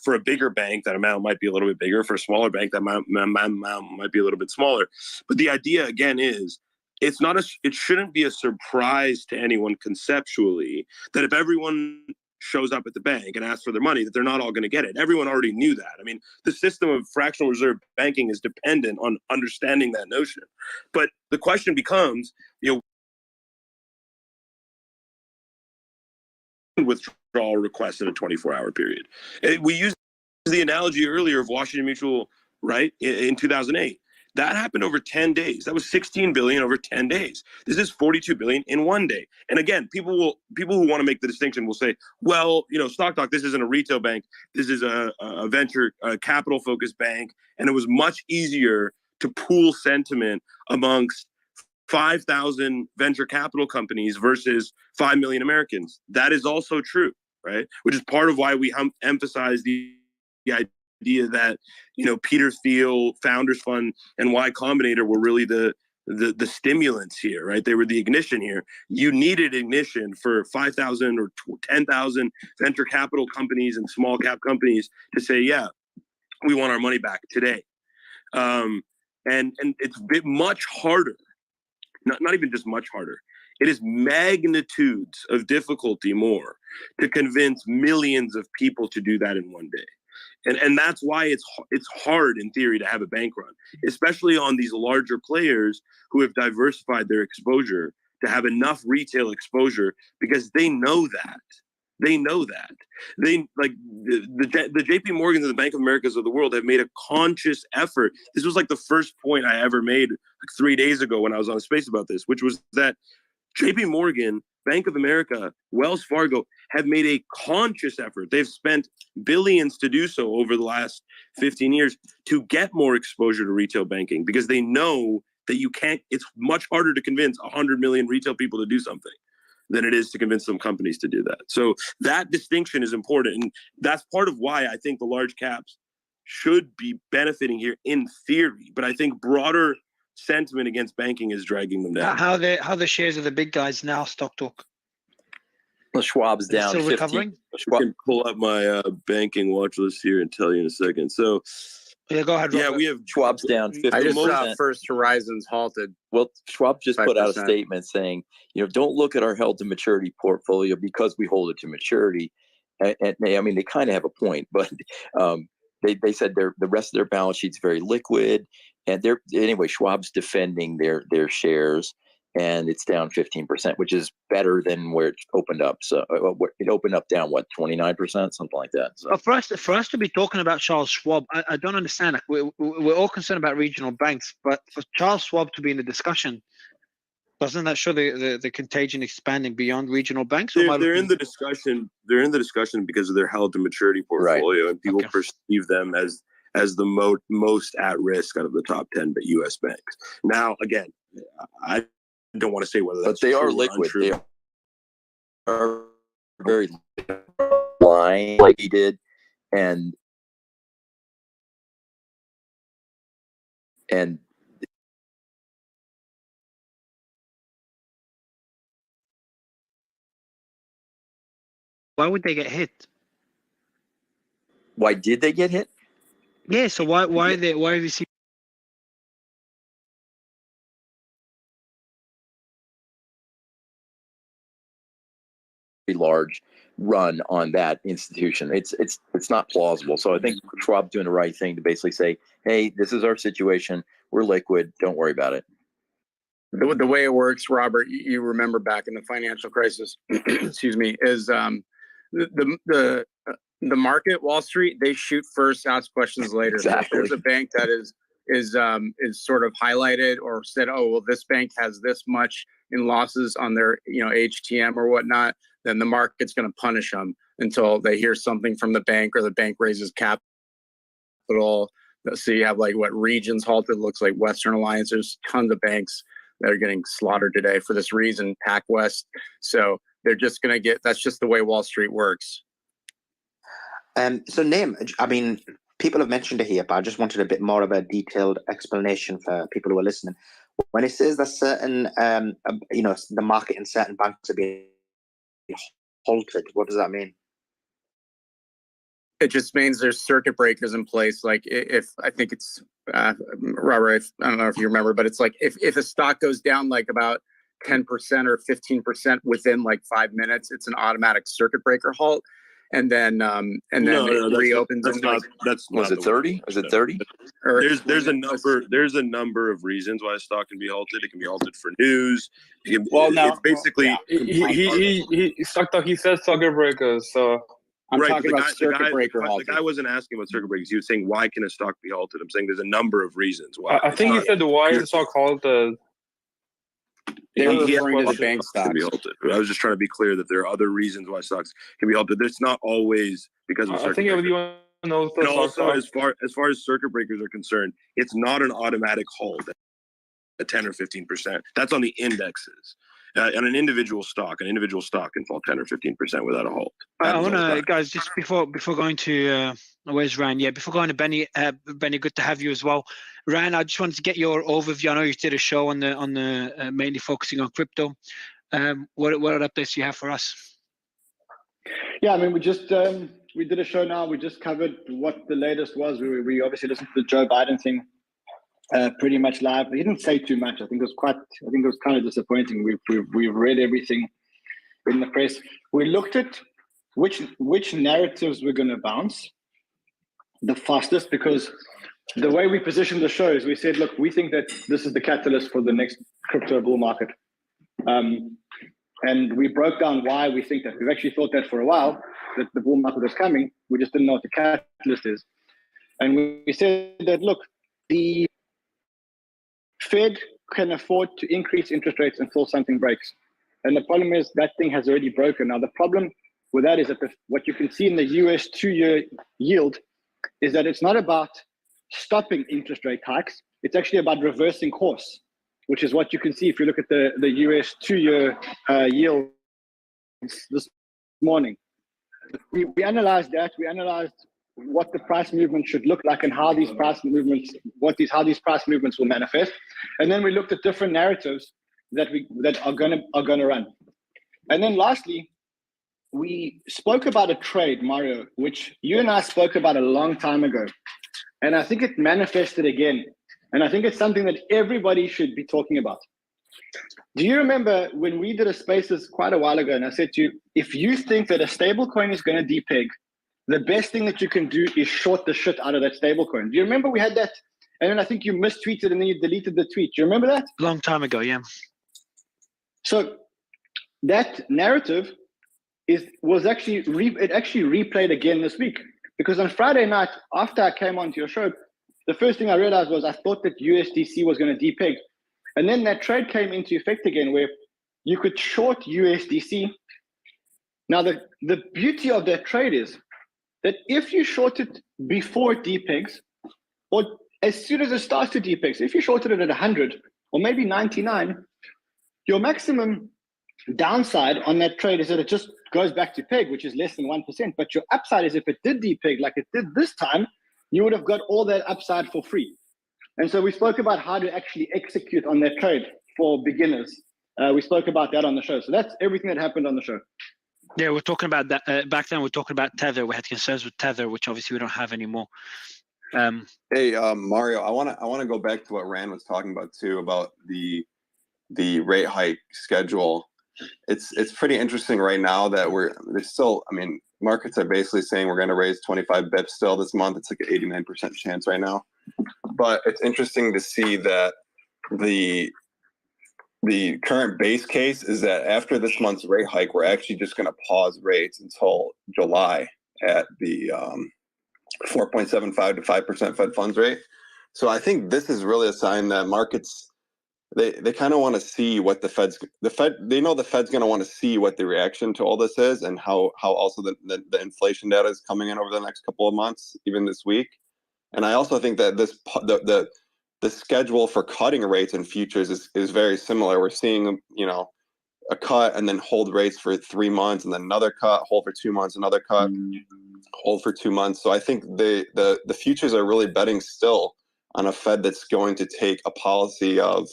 for a bigger bank, that amount might be a little bit bigger. For a smaller bank, that amount might be a little bit smaller. But the idea again is, it shouldn't be a surprise to anyone conceptually that if everyone shows up at the bank and asks for their money, that they're not all going to get it. Everyone already knew that. I mean, the system of fractional reserve banking is dependent on understanding that notion. But the question becomes, withdrawal requests in a 24-hour period. We used the analogy earlier of Washington Mutual, right, in 2008. That happened over 10 days. That was 16 billion over 10 days. This is 42 billion in one day. And again, people who want to make the distinction will say, well, Stock Talk, this isn't a retail bank. This is a venture capital focused bank. And it was much easier to pool sentiment amongst 5,000 venture capital companies versus 5 million Americans. That is also true, right? Which is part of why we emphasize the idea that, Peter Thiel, Founders Fund, and Y Combinator were really the stimulants here, right? They were the ignition here. You needed ignition for 5,000 or 10,000 venture capital companies and small cap companies to say, yeah, we want our money back today. And it's a bit much harder. Not even just much harder. It is magnitudes of difficulty more to convince millions of people to do that in one day. And that's why it's hard in theory to have a bank run, especially on these larger players who have diversified their exposure to have enough retail exposure, because they know that. They know that. They like the JP Morgans and the Bank of Americas of the world have made a conscious effort. This was like the first point I ever made like 3 days ago when I was on Space about this, which was that JP Morgan, Bank of America, Wells Fargo have made a conscious effort. They've spent billions to do so over the last 15 years to get more exposure to retail banking, because they know that it's much harder to convince 100 million retail people to do something than it is to convince some companies to do that. So that distinction is important. And that's part of why I think the large caps should be benefiting here in theory. But I think broader sentiment against banking is dragging them down. How the shares of the big guys now, Stock Talk? Well, Schwab's down still 15. recovering? I can pull up my banking watch list here and tell you in a second. So yeah, go ahead. Yeah, Robert. we have Schwab's down 50%. I just saw First Horizons halted. Well, Schwab just put out a 5%. statement saying, don't look at our held to maturity portfolio because we hold it to maturity. And I mean, they kind of have a point, but they said the rest of their balance sheet's very liquid. And anyway, Schwab's defending their shares, and it's down 15%, which is better than where it opened up. So it opened up down 29%, something like that. So for us to be talking about Charles Schwab, I don't understand. Like, we're all concerned about regional banks, but for Charles Schwab to be in the discussion, doesn't that show the contagion expanding beyond regional banks? They're in the discussion. They're in the discussion because of their held to maturity portfolio, right. And people perceive them as the most at risk out of the top 10 U.S. banks. Now, again, I don't want to say whether that's but they true are or liquid. untrue. They are very lying like he did, and why would they get hit? Why did they get hit? Yeah, so why have you seen large run on that institution? It's not plausible. So I think Schwab's doing the right thing to basically say, hey, this is our situation. We're liquid. Don't worry about it. The way it works, Robert, you remember back in the financial crisis, excuse me, is the market, Wall Street, they shoot first, ask questions later. Exactly. So if there's a bank that is sort of highlighted or said, oh, well, this bank has this much in losses on their HTM or whatnot, then the market's going to punish them until they hear something from the bank or the bank raises capital. So you have Regions halted, looks like Western Alliance. There's tons of banks that are getting slaughtered today for this reason, PacWest. So they're just going to that's just the way Wall Street works. So Naim, I mean, people have mentioned it here, but I just wanted a bit more of a detailed explanation for people who are listening. When it says that certain, the market in certain banks are being halted, what does that mean? It just means there's circuit breakers in place. Like if I think it's Robert, I don't know if you remember, but it's like if a stock goes down like about 10% or 15% within like 5 minutes, it's an automatic circuit breaker halt, and then reopens. Was it 30? Is it 30? There's a number of reasons why a stock can be halted. It can be halted for news. It's basically he said circuit breakers. So I'm talking about circuit breaker halting. The guy wasn't asking about circuit breakers. He was saying, why can a stock be halted? I'm saying there's a number of reasons why. I think he said, why is the stock halted? They were referring to the bank stocks. Be halted. I was just trying to be clear that there are other reasons why stocks can be halted. It's not always because of circuit breakers. Everyone knows and also, as far as circuit breakers are concerned, it's not an automatic halt at 10 or 15%. That's on the indexes. On an individual stock can fall 10 or 15% without a halt. I want to, guys, just before going to where's Ryan? Yeah, before going to Benny, Benny, good to have you as well. Ryan, I just wanted to get your overview. I know you did a show on the mainly focusing on crypto. What updates do you have for us? Yeah, I mean, we just we did a show now. We just covered what the latest was. We obviously listened to the Joe Biden thing. Pretty much live. He didn't say too much. I think it was kind of disappointing. We've read everything in the press. We looked at which narratives were going to bounce the fastest, because the way we positioned the show is we said, look, we think that this is the catalyst for the next crypto bull market. And we broke down why we think that. We've actually thought that for a while, that the bull market was coming. We just didn't know what the catalyst is. And we said that, look, the Fed can afford to increase interest rates until something breaks. And the problem is that thing has already broken. Now, the problem with that is that what you can see in the US 2-year yield is that it's not about stopping interest rate hikes. It's actually about reversing course, which is what you can see if you look at the US 2-year yield this morning. We analyzed that. We analyzed what the price movement should look like and how these price movements will manifest. And then we looked at different narratives that are gonna run. And then lastly, we spoke about a trade, Mario, which you and I spoke about a long time ago. And I think it manifested again. And I think it's something that everybody should be talking about. Do you remember when we did a Spaces quite a while ago, and I said to you, if you think that a stable coin is going to depeg, the best thing that you can do is short the shit out of that stable coin. Do you remember we had that? And then I think you mistweeted and then you deleted the tweet. Do you remember that? Long time ago, yeah. So that narrative actually replayed again this week, because on Friday night, after I came onto your show, the first thing I realized was I thought that USDC was going to depeg. And then that trade came into effect again where you could short USDC. Now, the beauty of that trade is that if you short it before it depegs, or as soon as it starts to depeg, so if you shorted it at 100 or maybe 99, your maximum downside on that trade is that it just goes back to peg, which is less than 1%. But your upside is if it did depeg like it did this time, you would have got all that upside for free. And so we spoke about how to actually execute on that trade for beginners. We spoke about that on the show. So that's everything that happened on the show. Yeah, we're talking about that. Back then, we're talking about Tether. We had concerns with Tether, which obviously we don't have anymore. Hey, Mario, I want to go back to what Rand was talking about too, about the rate hike schedule. It's pretty interesting right now that there's still, I mean, markets are basically saying we're going to raise 25 bips still this month. It's like an 89% chance right now. But it's interesting to see that the current base case is that after this month's rate hike, we're actually just going to pause rates until July at the 4.75 to 5% Fed funds rate. So I think this is really a sign that markets, they kind of want to see what the Fed, they know the Fed's going to want to see what the reaction to all this is, and how also the inflation data is coming in over the next couple of months, even this week. And I also think that the schedule for cutting rates in futures is very similar. We're seeing, a cut and then hold rates for 3 months, and then another cut, hold for 2 months, another cut, hold for 2 months. So I think the futures are really betting still on a Fed that's going to take a policy of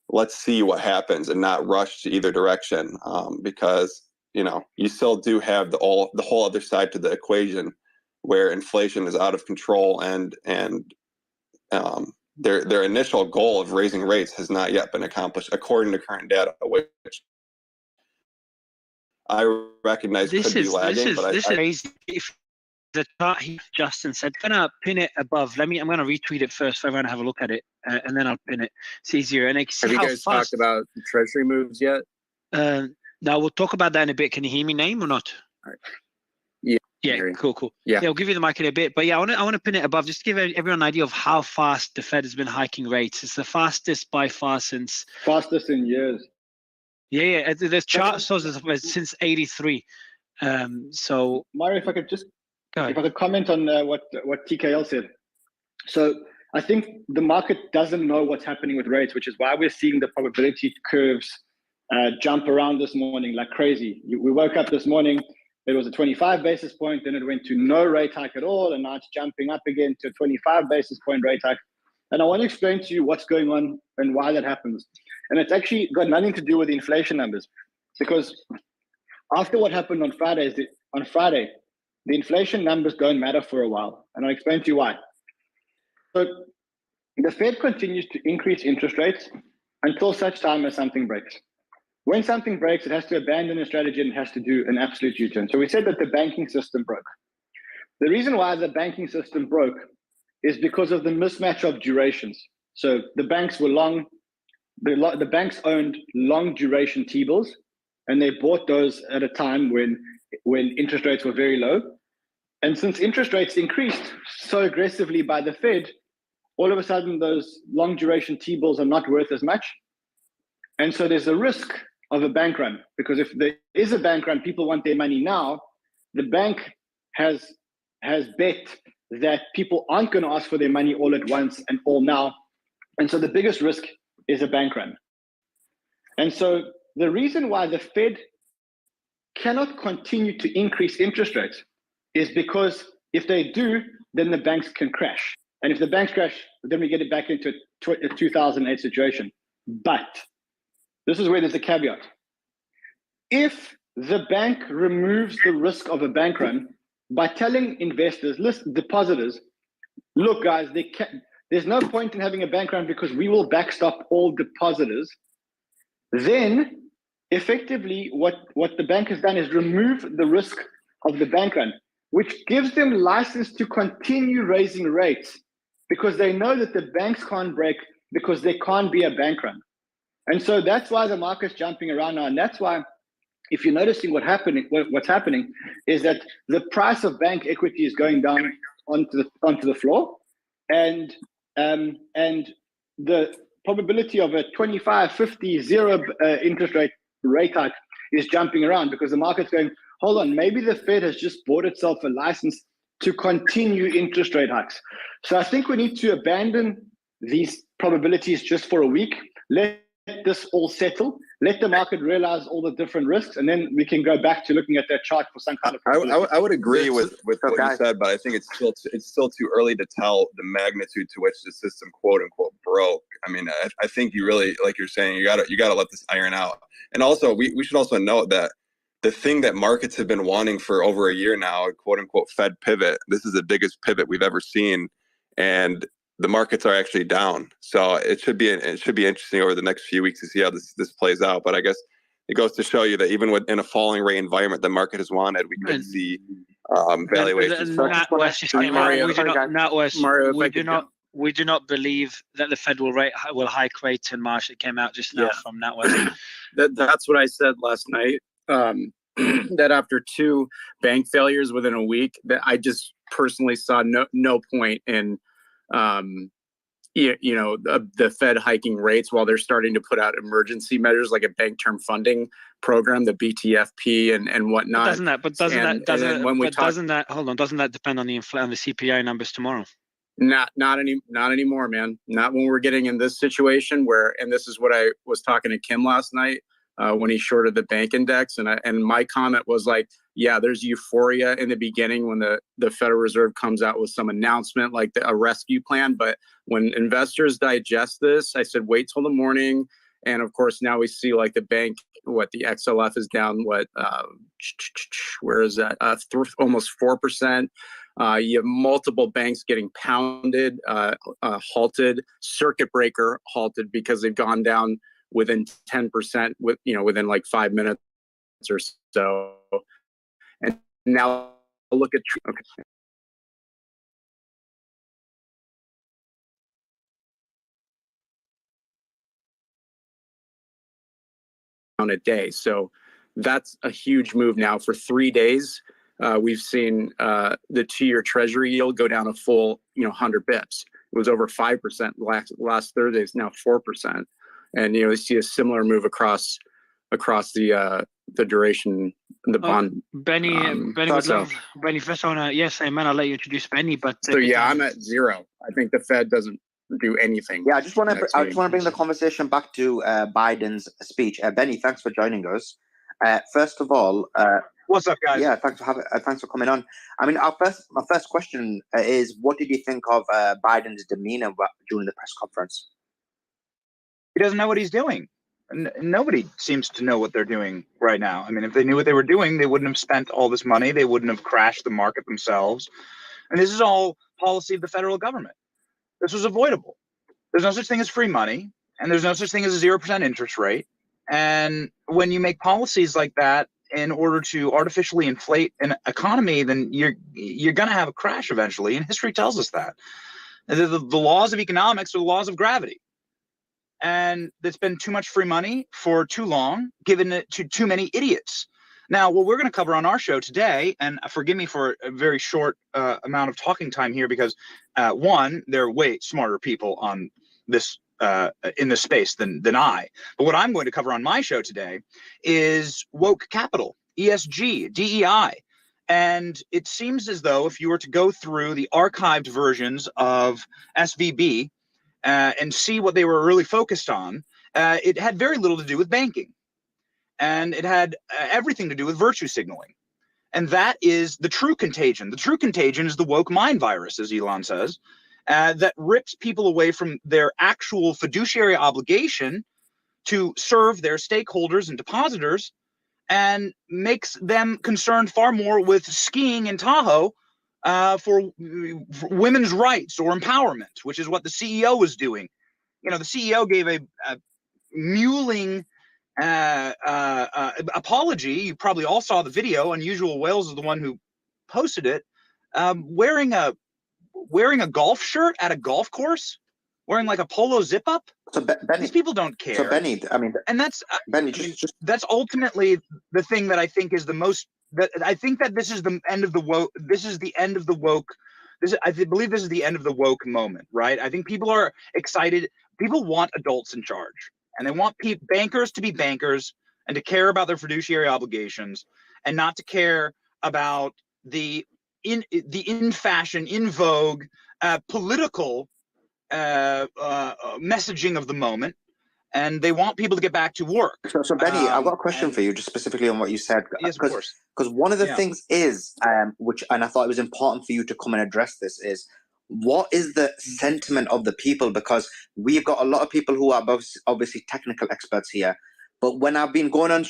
let's see what happens and not rush to either direction, because you still do have the whole other side to the equation where inflation is out of control and their initial goal of raising rates has not yet been accomplished, according to current data, which I recognize could be lagging. But This is crazy. If the chart here, Justin said, I'm gonna pin it above. I'm gonna retweet it first for everyone to have a look at it, and then I'll pin it. It's easier. And I can see Have you how guys fast. talked about treasury moves yet? Now we'll talk about that in a bit. Can you hear me, Name, or not? All right. Yeah. Yeah, cool. Yeah. I'll give you the mic in a bit. But yeah, I want to pin it above, just to give everyone an idea of how fast the Fed has been hiking rates. It's the fastest by far since. Fastest in years. Yeah. The chart shows it's since '83. So Mario, if I could comment on what TKL said. So I think the market doesn't know what's happening with rates, which is why we're seeing the probability curves jump around this morning like crazy. We woke up this morning, it was a 25 basis point, then it went to no rate hike at all, and now it's jumping up again to a 25 basis point rate hike. And I want to explain to you what's going on and why that happens. And it's actually got nothing to do with the inflation numbers, because after what happened on Friday, the inflation numbers don't matter for a while. And I'll explain to you why. So the Fed continues to increase interest rates until such time as something breaks. When something breaks, it has to abandon a strategy and it has to do an absolute U-turn. So we said that the banking system broke. The reason why the banking system broke is because of the mismatch of durations. So the banks were long, the banks owned long duration T-bills, and they bought those at a time when interest rates were very low. And since interest rates increased so aggressively by the Fed, all of a sudden those long duration T-bills are not worth as much. And so there's a risk of a bank run, because if there is a bank run, people want their money now. The bank has bet that people aren't going to ask for their money all at once and all now. And so the biggest risk is a bank run. And so the reason why the Fed cannot continue to increase interest rates is because if they do, then the banks can crash. And if the banks crash, then we get it back into a 2008 situation. But this is where there's a caveat. If the bank removes the risk of a bank run by telling investors, depositors, look, guys, there's no point in having a bank run because we will backstop all depositors, then effectively what the bank has done is remove the risk of the bank run, which gives them license to continue raising rates because they know that the banks can't break because there can't be a bank run. And so that's why the market's jumping around now. And that's why, if you're noticing what's happening is that the price of bank equity is going down onto the floor, and the probability of a 25, 50, 0 interest rate hike is jumping around because the market's going, hold on, maybe the Fed has just bought itself a license to continue interest rate hikes. So I think we need to abandon these probabilities just for a week. Let this all settle. Let the market realize all the different risks, and then we can go back to looking at that chart for some kind of. I would agree with what you said, but I think it's still too early to tell the magnitude to which the system quote unquote broke. I mean, I think you really, like you're saying, you gotta let this iron out. And also, we should also note that the thing that markets have been wanting for over a year now, quote unquote Fed pivot. This is the biggest pivot we've ever seen, and the markets are actually down. So it should be interesting over the next few weeks to see how this plays out. But I guess it goes to show you that even in a falling rate environment the market has wanted, we could see valuations. We do not believe that the Fed will hike rates in March. It came out just now from NatWest. That's what I said last night. That after 2 bank failures within a week, that I just personally saw no point in the Fed hiking rates while they're starting to put out emergency measures like a bank term funding program, the BTFP and whatnot. Doesn't that depend on the CPI numbers tomorrow? Not anymore, man. Not when we're getting in this situation where, and this is what I was talking to Kim last night when he shorted the bank index, and my comment was like, yeah, there's euphoria in the beginning when the Federal Reserve comes out with some announcement like a rescue plan. But when investors digest this, I said, wait till the morning. And of course, now we see like the bank, the XLF is down, where is that? Almost 4%. You have multiple banks getting pounded, halted, circuit breaker halted because they've gone down within 10% within like 5 minutes or so. And now look at a day. So that's a huge move now. For 3 days, we've seen the 2-year Treasury yield go down a full 100 bips. It was over 5% last Thursday. It's now 4%, and you see a similar move across the duration, the bond. Benny, Benny, first I want to, yes, man, I'll let you introduce Benny, but so yeah, I'm at 0. I think the Fed doesn't do anything. Yeah, I just want to bring the conversation back to Biden's speech. Benny, thanks for joining us. First of all, what's up, guys? Yeah, thanks for coming on. I mean, my first question is, what did you think of Biden's demeanor during the press conference? He doesn't know what he's doing. Nobody seems to know what they're doing right now. I mean, if they knew what they were doing, they wouldn't have spent all this money. They wouldn't have crashed the market themselves. And this is all policy of the federal government. This was avoidable. There's no such thing as free money, and there's no such thing as a 0% interest rate. And when you make policies like that in order to artificially inflate an economy, then you're going to have a crash eventually. And history tells us that. The laws of economics are the laws of gravity. And there's been too much free money for too long, given it to too many idiots. Now, what we're going to cover on our show today, and forgive me for a very short amount of talking time here, because one, there are way smarter people on this in this space than I. But what I'm going to cover on my show today is woke capital, ESG, DEI. And it seems as though if you were to go through the archived versions of SVB, and see what they were really focused on, it had very little to do with banking. And it had everything to do with virtue signaling. And that is the true contagion. The true contagion is the woke mind virus, as Elon says, that rips people away from their actual fiduciary obligation to serve their stakeholders and depositors, and makes them concerned far more with skiing in Tahoe for women's rights or empowerment, which is what the CEO was doing. The CEO gave a mewling apology. You probably all saw the video. Unusual Whales is the one who posted it, wearing a golf shirt at a golf course, wearing like a polo zip up. So Benny, these people don't care. So Benny, I mean, and that's Benny. That's ultimately the thing that I think is the most. That I think that this is the end of the woke. This is the end of the woke. I believe this is the end of the woke moment, right? I think people are excited. People want adults in charge, and they want bankers to be bankers and to care about their fiduciary obligations, and not to care about the in fashion, in vogue, political messaging of the moment. And they want people to get back to work. So Benny, I've got a question for you, just specifically on what you said. Yes, of course. Because one of the things is, and I thought it was important for you to come and address this, is what is the sentiment of the people? Because we've got a lot of people who are obviously technical experts here. But when I've been going on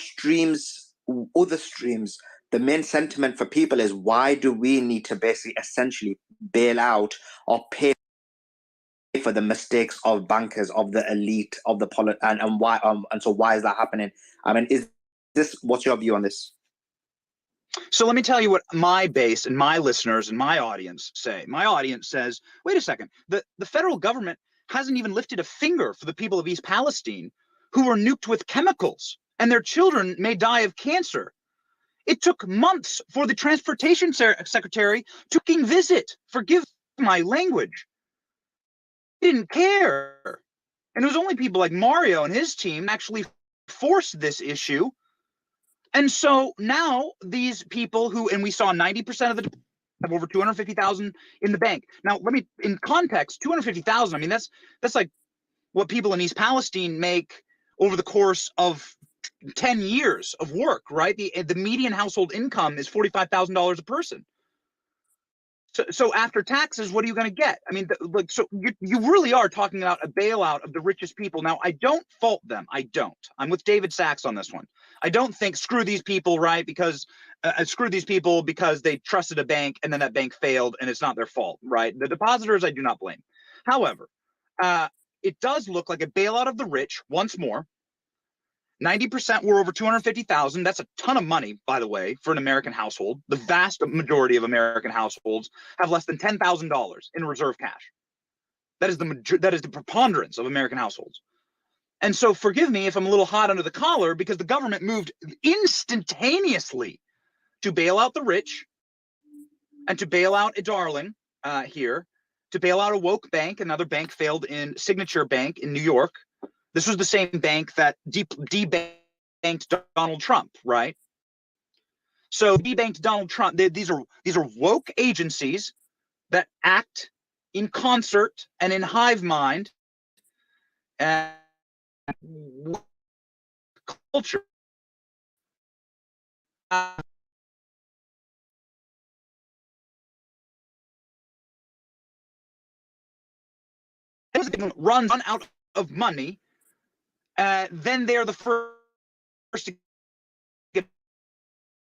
other streams, the main sentiment for people is, why do we need to basically essentially bail out or pay for the mistakes of bankers, of the elite, of the and why and so why is that happening? I mean, what's your view on this? So let me tell you what my base and my listeners and my audience say. My audience says, wait a second, the federal government hasn't even lifted a finger for the people of East Palestine who were nuked with chemicals, and their children may die of cancer. It took months for the transportation secretary to fucking visit. Forgive my language. Didn't care. And it was only people like Mario and his team actually forced this issue. And so now these people and we saw 90% of have over 250,000 in the bank. Now, let me, in context, 250,000, I mean, that's like what people in East Palestine make over the course of 10 years of work, right? The median household income is $45,000 a person. So after taxes, what are you going to get? I mean, so you really are talking about a bailout of the richest people. Now, I don't fault them. I don't. I'm with David Sachs on this one. I don't think screw these people, right? Because screw these people because they trusted a bank and then that bank failed and it's not their fault, right? The depositors, I do not blame. However, it does look like a bailout of the rich once more. 90% were over 250,000. That's a ton of money, by the way, for an American household. The vast majority of American households have less than $10,000 in reserve cash. That is the preponderance of American households. And so forgive me if I'm a little hot under the collar, because the government moved instantaneously to bail out the rich and to bail out a darling here, to bail out a woke bank. Another bank failed in Signature Bank in New York. This was the same bank that debanked Donald Trump, right? So debanked Donald Trump. These are woke agencies that act in concert and in hive mind and culture. Run out of money, then they're the first to get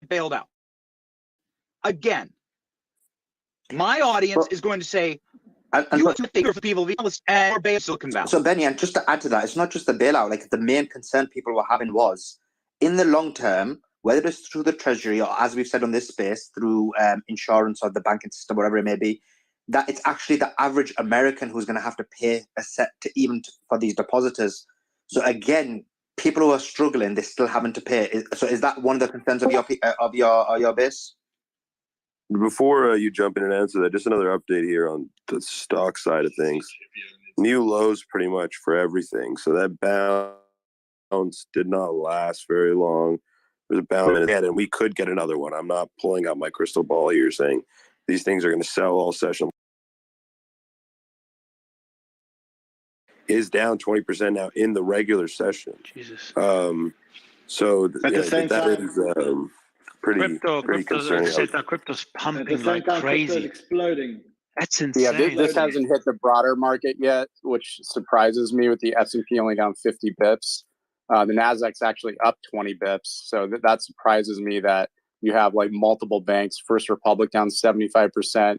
bailed out. Again, my audience is going to say, you figure for people or Bay of Silicon Valley. So Benny, and just to add to that, it's not just the bailout. Like, the main concern people were having was, in the long term, whether it's through the Treasury or, as we've said on this space, through insurance or the banking system, whatever it may be, that it's actually the average American who's going to have to pay a set to for these depositors. So again, people who are struggling, they're still having to pay. So is that one of the concerns of your base? Before you jump in and answer that, just another update here on the stock side of things. New lows pretty much for everything. So that bounce did not last very long. There's a bounce ahead, and we could get another one. I'm not pulling out my crystal ball here saying these things are going to sell all session. Is down 20% now in the regular session. Jesus. So At the same time, is pretty concerning. Crypto's pumping at the same like time, crazy. crypto's exploding. That's insane. Yeah, this hasn't hit the broader market yet, which surprises me, with the S&P only down 50 bips. The Nasdaq's actually up 20 bips. So that surprises me that you have like multiple banks. First Republic down 75%,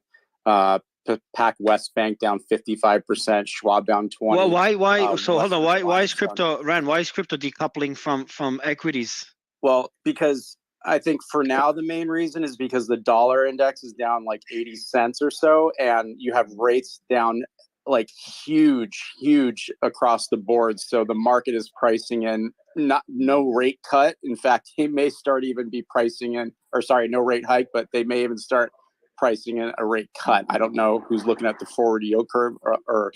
Pac West Bank down 55%, Schwab down 20%. Well, why? So hold on. Why is crypto, Rand? Why is crypto decoupling from equities? Well, because I think for now the main reason is because the dollar index is down like 80 cents or so, and you have rates down like huge across the board. So the market is pricing in no rate cut. In fact, they may start even be pricing in, or sorry, no rate hike, but they may even start pricing in a rate cut. I don't know who's looking at the forward yield curve or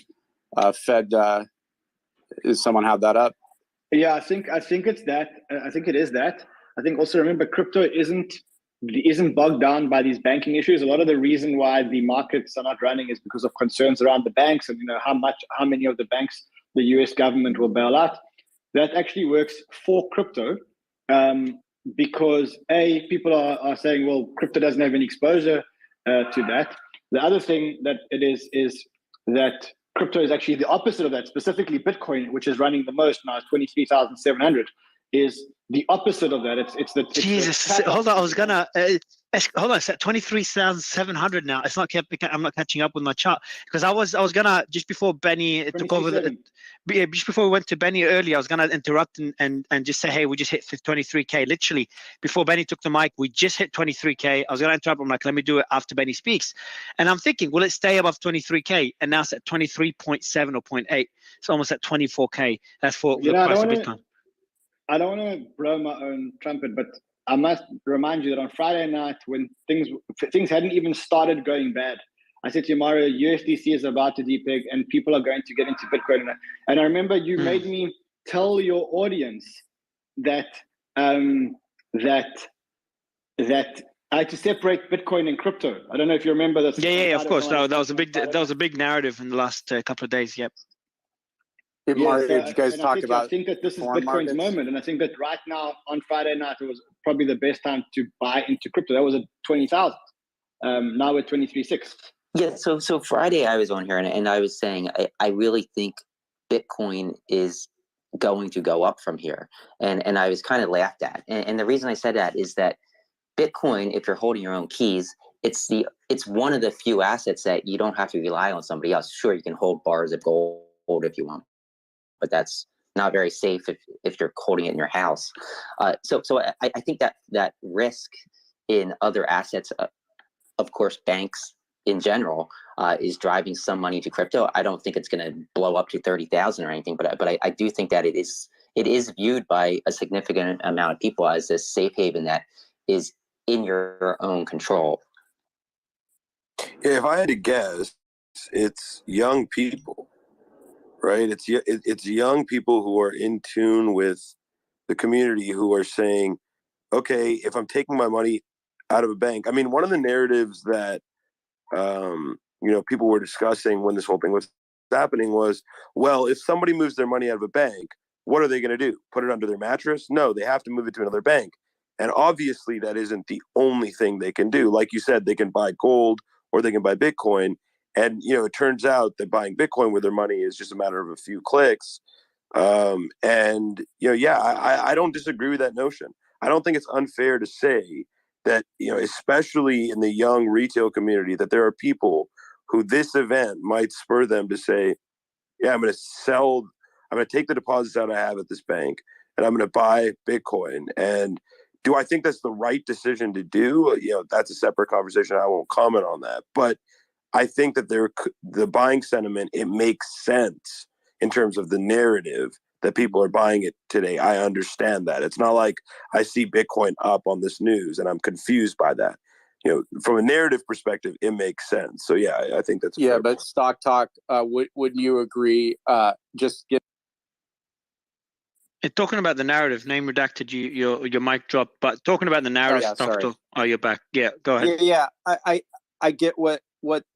Fed. Is someone have that up? Yeah, I think it's that. I think it is that. I think also remember, crypto isn't bogged down by these banking issues. A lot of the reason why the markets are not running is because of concerns around the banks and how many of the banks the US government will bail out. That actually works for crypto, because people are saying, well, crypto doesn't have any exposure to that. The other thing that it is that crypto is actually the opposite of that. Specifically, Bitcoin, which is running the most now, is 23,700. Is the opposite of that. Hold on. I was gonna hold on. It's at 23,700 now. It's not I'm not catching up with my chart, because I was gonna, just before Benny took over just before we went to Benny earlier, I was gonna interrupt and just say, hey, we just hit 23K. Literally before Benny took the mic, we just hit 23K. I was gonna interrupt. I'm like, let me do it after Benny speaks. And I'm thinking, will it stay above 23K? And now it's at 23.7 or 0.8. It's almost at 24K. That's for the price of Bitcoin. I don't want to blow my own trumpet, but I must remind you that on Friday night, when things hadn't even started going bad, I said to Mario, USDC is about to depeg and people are going to get into Bitcoin. And I remember you made me tell your audience that that I had to separate Bitcoin and crypto. I don't know if you remember this. Yeah, of course. No, that was a big narrative in the last couple of days. Yep. Did you guys talk about? I think that this is Bitcoin's moment, and I think that right now on Friday night it was probably the best time to buy into crypto. That was at 20,000. Now we're 23.6. Yeah. So Friday I was on here and I was saying I really think Bitcoin is going to go up from here, and I was kind of laughed at, and the reason I said that is that Bitcoin, if you're holding your own keys, it's one of the few assets that you don't have to rely on somebody else. Sure, you can hold bars of gold if you want, but that's not very safe if you're holding it in your house. So I think that risk in other assets, of course, banks in general, is driving some money to crypto. I don't think it's going to blow up to 30,000 or anything, but I do think that it is viewed by a significant amount of people as a safe haven that is in your own control. If I had to guess, it's young people, right? It's young people who are in tune with the community, who are saying, okay, if I'm taking my money out of a bank, I mean, one of the narratives that people were discussing when this whole thing was happening was, well, if somebody moves their money out of a bank, what are they going to do? Put it under their mattress? No, they have to move it to another bank. And obviously that isn't the only thing they can do. Like you said, they can buy gold or they can buy Bitcoin. And, it turns out that buying Bitcoin with their money is just a matter of a few clicks. I don't disagree with that notion. I don't think it's unfair to say that, especially in the young retail community, that there are people who this event might spur them to say, yeah, I'm going to take the deposits out I have at this bank and I'm going to buy Bitcoin. And do I think that's the right decision to do? That's a separate conversation. I won't comment on that. But I think that the buying sentiment, it makes sense in terms of the narrative that people are buying it today. I understand that. It's not like I see Bitcoin up on this news and I'm confused by that. From a narrative perspective, it makes sense. So yeah, I think that's but point. Stock Talk, wouldn't you agree? Talking about the narrative, name redacted, your mic dropped, but talking about the narrative you're back. Yeah, go ahead. Yeah, I get what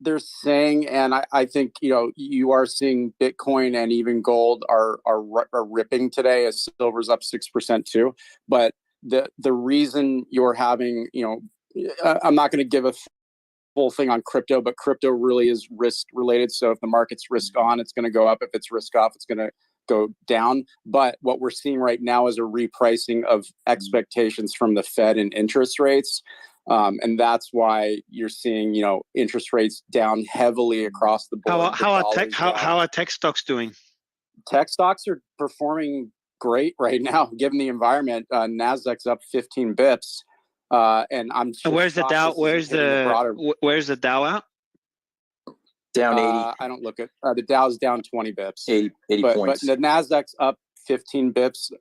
they're saying, and I think you are seeing Bitcoin and even gold are ripping today, as silver's up 6% too. But the reason you're having I'm not going to give a full thing on crypto, but crypto really is risk related. So if the market's risk on, it's going to go up. If it's risk off, it's going to go down. But what we're seeing right now is a repricing of expectations from the Fed and interest rates. And that's why you're seeing, interest rates down heavily across the board. How are tech stocks doing? Tech stocks are performing great right now, given the environment. Nasdaq's up 15 bips. And I'm sure where's the Dow? Where's the Dow at? Down 80. I don't look at the Dow's down 20 bips. 80 points. But the Nasdaq's up 15 bips.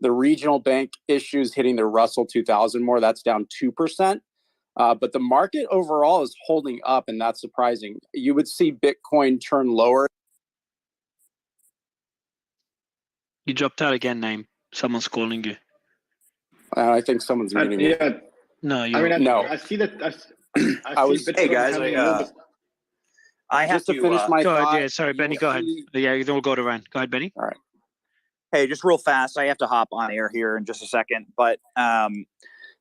The regional bank issues hitting the Russell 2000 more. That's down 2%. But the market overall is holding up, and that's surprising. You would see Bitcoin turn lower. You dropped out again, name. Someone's calling you. I think someone's muting me. Yeah. No, no. I see that. Hey guys, I have just to finish my go thought. ahead, yeah, sorry, Benny, go ahead. Yeah, then we'll go to Rand. Go ahead, Benny. All right. Hey, just real fast. I have to hop on air here in just a second, but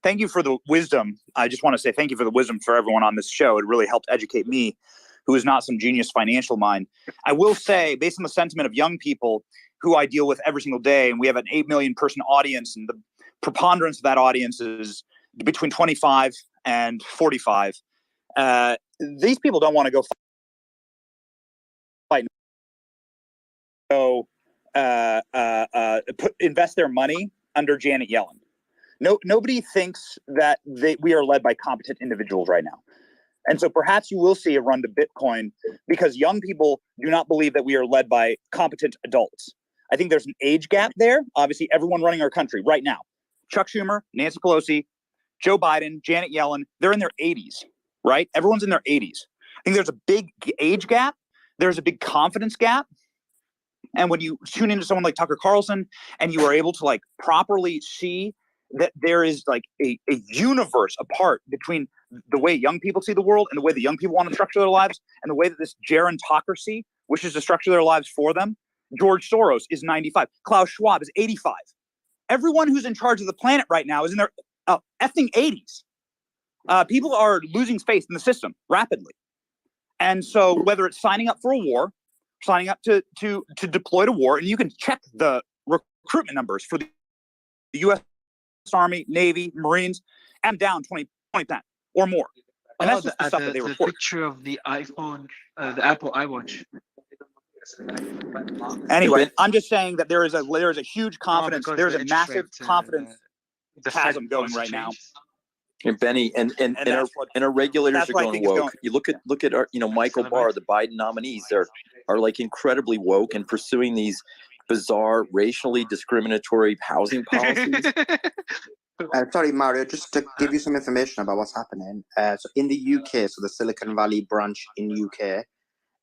thank you for the wisdom. I just want to say thank you for the wisdom for everyone on this show. It really helped educate me, who is not some genius financial mind. I will say, based on the sentiment of young people who I deal with every single day, and we have an 8 million person audience, and the preponderance of that audience is between 25 and 45. These people don't want to go fight. So invest their money under Janet Yellen. Nobody thinks that we are led by competent individuals right now. And so perhaps you will see a run to Bitcoin because young people do not believe that we are led by competent adults. I think there's an age gap there. Obviously, everyone running our country right now, Chuck Schumer, Nancy Pelosi, Joe Biden, Janet Yellen, they're in their 80s, right? Everyone's in their 80s. I think there's a big age gap. There's a big confidence gap. And when you tune into someone like Tucker Carlson and you are able to properly see that there is a universe apart between the way young people see the world and the way the young people want to structure their lives and the way that this gerontocracy wishes to structure their lives for them. George Soros is 95. Klaus Schwab is 85. Everyone who's in charge of the planet right now is in their effing 80s. People are losing faith in the system rapidly. And so whether it's signing up for a war, signing up to deploy to war, and you can check the recruitment numbers for the U.S. Army, Navy, Marines, and down 20% or more. And that's just the stuff that they the report. picture of the iPhone, the Apple iWatch. Anyway, I'm just saying that there is a huge confidence. because There's the a interest massive rate, confidence the chasm Fed going policy right now. change. And Benny, and that's what- our regulators that's are what I going think is woke. going- You look at our, Michael Barr, the Biden nominees are like incredibly woke and pursuing these bizarre, racially discriminatory housing policies. Sorry, Mario, just to give you some information about what's happening. So in the UK, so the Silicon Valley branch in UK.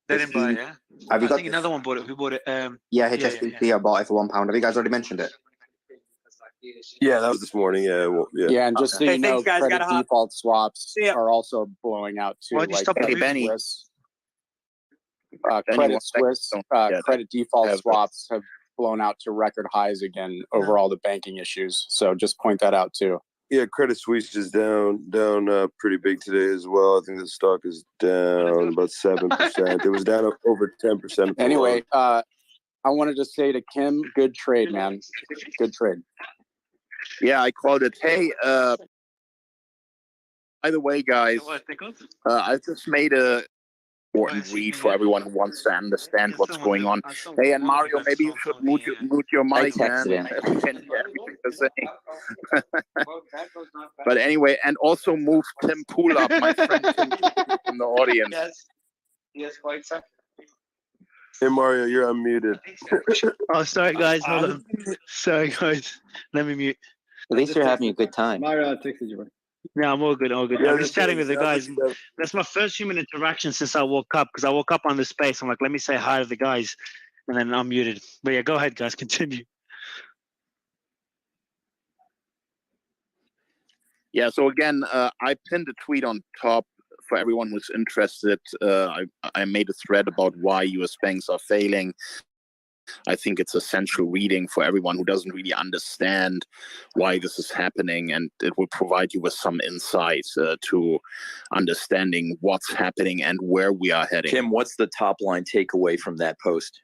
They didn't buy it, yeah? Have you I got think another one bought it. Who bought it? Yeah, HSBC bought it for £1. Have you guys already mentioned it? Yeah, that was this morning. Yeah, well, yeah. Yeah, and just so you know, credit default swaps are also blowing out too. Why'd you stop the movie? Credit Suisse credit default swaps have blown out to record highs again over all the banking issues. So just point that out too. Yeah, Credit Suisse is down pretty big today as well. I think the stock is down about 7%. It was down over 10%. Anyway, I wanted to say to Kim, good trade, man. Good trade. Yeah, I quoted, hey, by the way, guys, I just made a important read for everyone who wants to understand what's going on. Hey, and Mario, maybe you should mute your mic, man. We can hear everything you're saying. But anyway, and also move Tim Pool up, my friend Tim Pool in the audience. Yes, quite so. Hey, Mario, you're unmuted. Oh, sorry, guys. Hold on. Sorry, guys. Let me mute. At least you're having a good time. Mario, I texted you. No, I'm all good. All good. Yeah, I'm just chatting with the guys. That's my first human interaction since I woke up, because I woke up on the space. I'm like, let me say hi to the guys, and then I'm muted. But yeah, go ahead, guys. Continue. Yeah, so again, I pinned a tweet on top for everyone who's interested. I made a thread about why US banks are failing. I think it's essential reading for everyone who doesn't really understand why this is happening, and it will provide you with some insight to understanding what's happening and where we are heading. Kim, what's the top line takeaway from that post?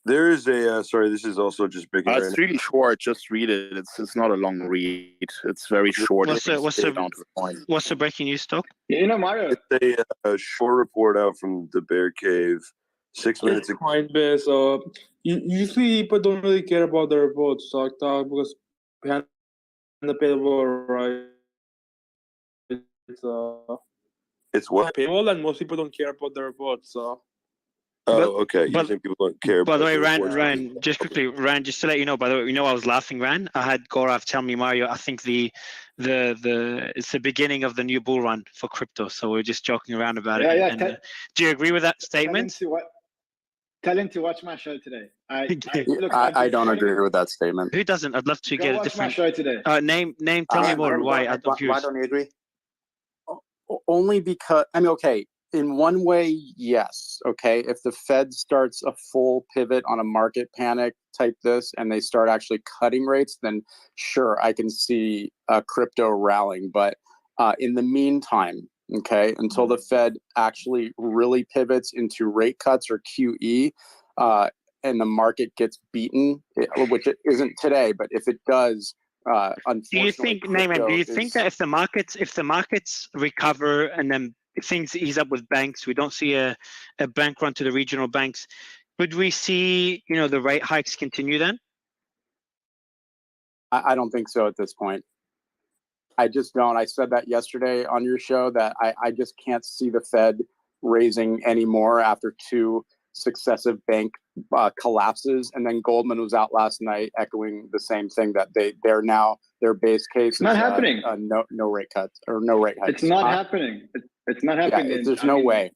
There is a sorry, this is also just big. It's really short. Just read it. It's not a long read. It's very short. What's the breaking news talk? You know, Mario. It's a short report out from the Bear Cave. 6 minutes ago. Coinbase. Usually people don't really care about the reports, because behind the paywall, right? It's what? Paywall, and most people don't care about the reports. So. Okay. You think people don't care? By the way, reports? Ran, just quickly, Ran, just to let you know. By the way, I was laughing, Ran. I had Gaurav tell me, Mario, I think the it's the beginning of the new bull run for crypto. So we're just joking around about it. Yeah. And, do you agree with that statement? Tell him to watch my show today. I don't agree with that statement. Who doesn't? I'd love to get a watch different. my show today. Name. Tell me more. Why? I'm Why curious. don't you agree? Only because, okay, in one way, yes. Okay, if the Fed starts a full pivot on a market panic type this, and they start actually cutting rates, then sure, I can see crypto rallying. But in the meantime, okay, until the Fed actually really pivots into rate cuts or QE, and the market gets beaten, which it isn't today, but if it does, unfortunately, do you think, Neyman? Do you think that if the markets recover and then things ease up with banks, we don't see a bank run to the regional banks, would we see the rate hikes continue then? I don't think so at this point. I just don't. I said that yesterday on your show that I just can't see the Fed raising any more after two successive bank collapses. And then Goldman was out last night echoing the same thing, that their base case is not happening. No rate cuts or no rate hikes. It's not happening. It's not happening. Yeah, there's no way.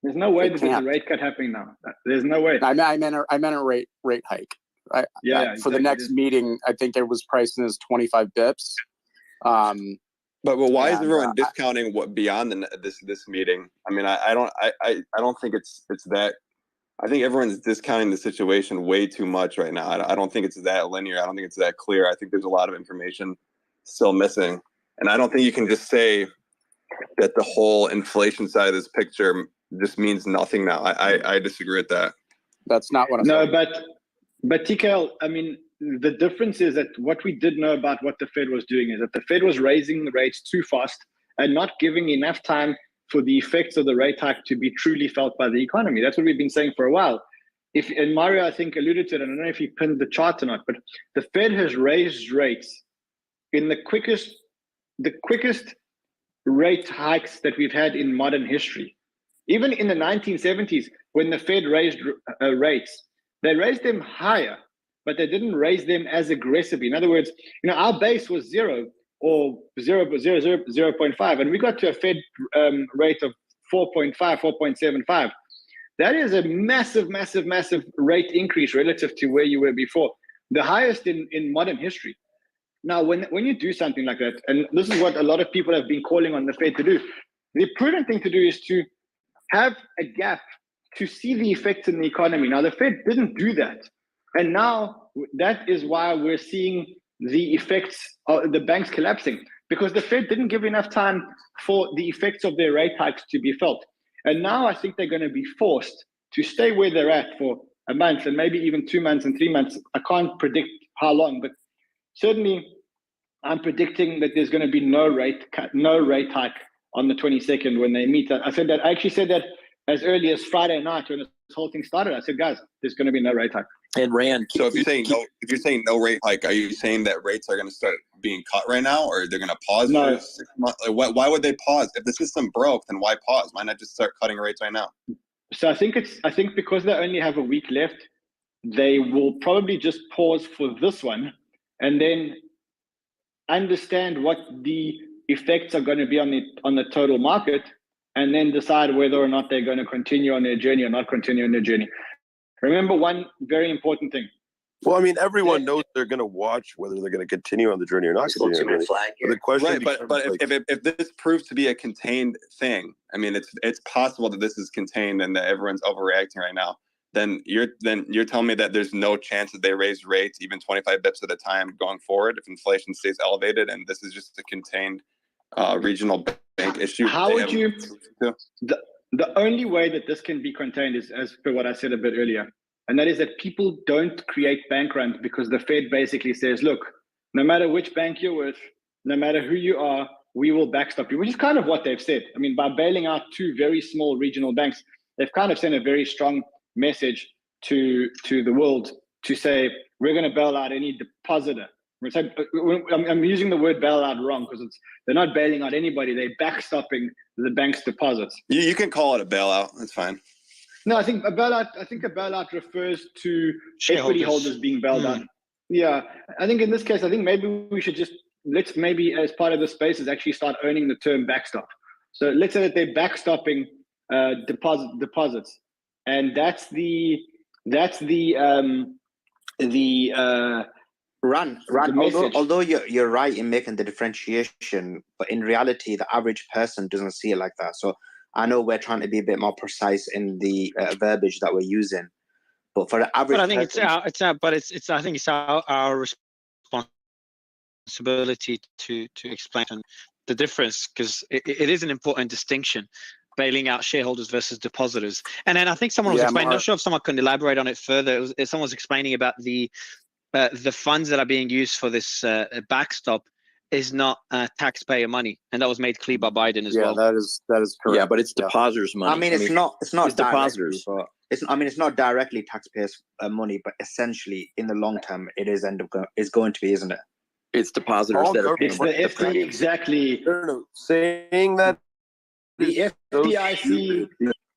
There's no way that there's a rate cut happening now. There's no way. I meant a rate hike. For the next meeting, I think it was priced in as 25 bips. But why is everyone discounting what beyond this meeting? I mean, I don't think it's that. I think everyone's discounting the situation way too much right now. I don't think it's that linear. I don't think it's that clear. I think there's a lot of information still missing, and I don't think you can just say that the whole inflation side of this picture just means nothing now. I disagree with that. That's not what I'm saying. But TKL, I mean, the difference is that what we did know about what the Fed was doing is that the Fed was raising the rates too fast and not giving enough time for the effects of the rate hike to be truly felt by the economy. That's what we've been saying for a while. And Mario, I think, alluded to it, and I don't know if he pinned the chart or not, but the Fed has raised rates in the quickest rate hikes that we've had in modern history. Even in the 1970s, when the Fed raised rates, they raised them higher, but they didn't raise them as aggressively. In other words, our base was 0 or 0.5, and we got to a Fed rate of 4.5, 4.75. That is a massive, massive, massive rate increase relative to where you were before, the highest in modern history. Now, when you do something like that, and this is what a lot of people have been calling on the Fed to do, the prudent thing to do is to have a gap to see the effects in the economy. Now, the Fed didn't do that. And now that is why we're seeing the effects of the banks collapsing, because the Fed didn't give enough time for the effects of their rate hikes to be felt. And now I think they're going to be forced to stay where they're at for a month and maybe even 2 months and 3 months. I can't predict how long, but certainly I'm predicting that there's going to be no rate hike on the 22nd when they meet. I actually said that as early as Friday night when this whole thing started. I said, guys, there's going to be no rate hike. And Rand, so if you're saying no rate hike, are you saying that rates are going to start being cut right now, or they're going to pause for 6 months? Like, why would they pause? If the system broke, then why pause? Why not just start cutting rates right now? So I think because they only have a week left, they will probably just pause for this one and then understand what the effects are going to be on the total market, and then decide whether or not they're going to continue on their journey or not continue on their journey. Remember one very important thing. Well, I mean, everyone knows they're going to watch whether they're going to continue on the journey or not continue on the journey. But the question but if this proves to be a contained thing, I mean, it's possible that this is contained and that everyone's overreacting right now. Then you're telling me that there's no chance that they raise rates even 25 bips at a time going forward if inflation stays elevated, and this is just a contained regional bank issue. How would you? The only way that this can be contained is as per what I said a bit earlier, and that is that people don't create bank runs, because the Fed basically says, look, no matter which bank you're with, no matter who you are, we will backstop you, which is kind of what they've said. I mean, by bailing out 2 very small regional banks, they've kind of sent a very strong message to the world to say, we're going to bail out any depositor. I'm using the word bailout wrong, because they're not bailing out anybody, they're backstopping the bank's deposits. You can call it a bailout, that's fine. No, I think a bailout refers to equity holders being bailed out. Yeah, I think in this case, maybe we should let's maybe as part of the space is actually start owning the term backstop. So let's say that they're backstopping deposits, and that's the Ran, although you're right in making the differentiation, but in reality, the average person doesn't see it like that. So I know we're trying to be a bit more precise in the verbiage that we're using, but for the average, but I think person, I think it's our responsibility to explain the difference, because it is an important distinction, bailing out shareholders versus depositors. And then I think someone was explaining. Not sure if someone can elaborate on it further. Someone was explaining about the funds that are being used for this backstop is not taxpayer money, and that was made clear by Biden as well. Yeah, that is correct. Yeah, but it's depositors' money. I mean, it's not depositors. But it's not directly taxpayers' money, but essentially, in the long term, it is going to be, isn't it? It's depositors that are paying. It's the FDIC, exactly. Saying that the FDIC,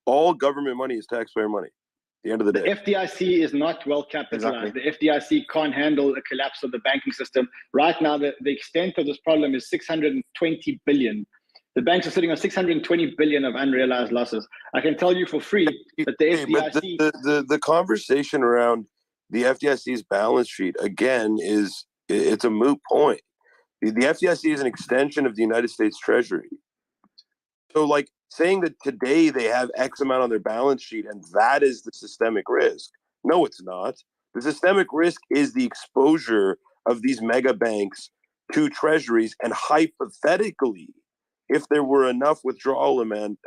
all government money is taxpayer money. At the end of the day, the FDIC is not well capitalized. Exactly. The FDIC can't handle a collapse of the banking system. Right now, the extent of this problem is 620 billion. The banks are sitting on 620 billion of unrealized losses. I can tell you for free that the FDIC... The conversation around the FDIC's balance sheet, again, it's a moot point. The FDIC is an extension of the United States Treasury. So, like, saying that today they have X amount on their balance sheet and that is the systemic risk. No, it's not. The systemic risk is the exposure of these mega banks to treasuries, and hypothetically, if there were enough withdrawal demand,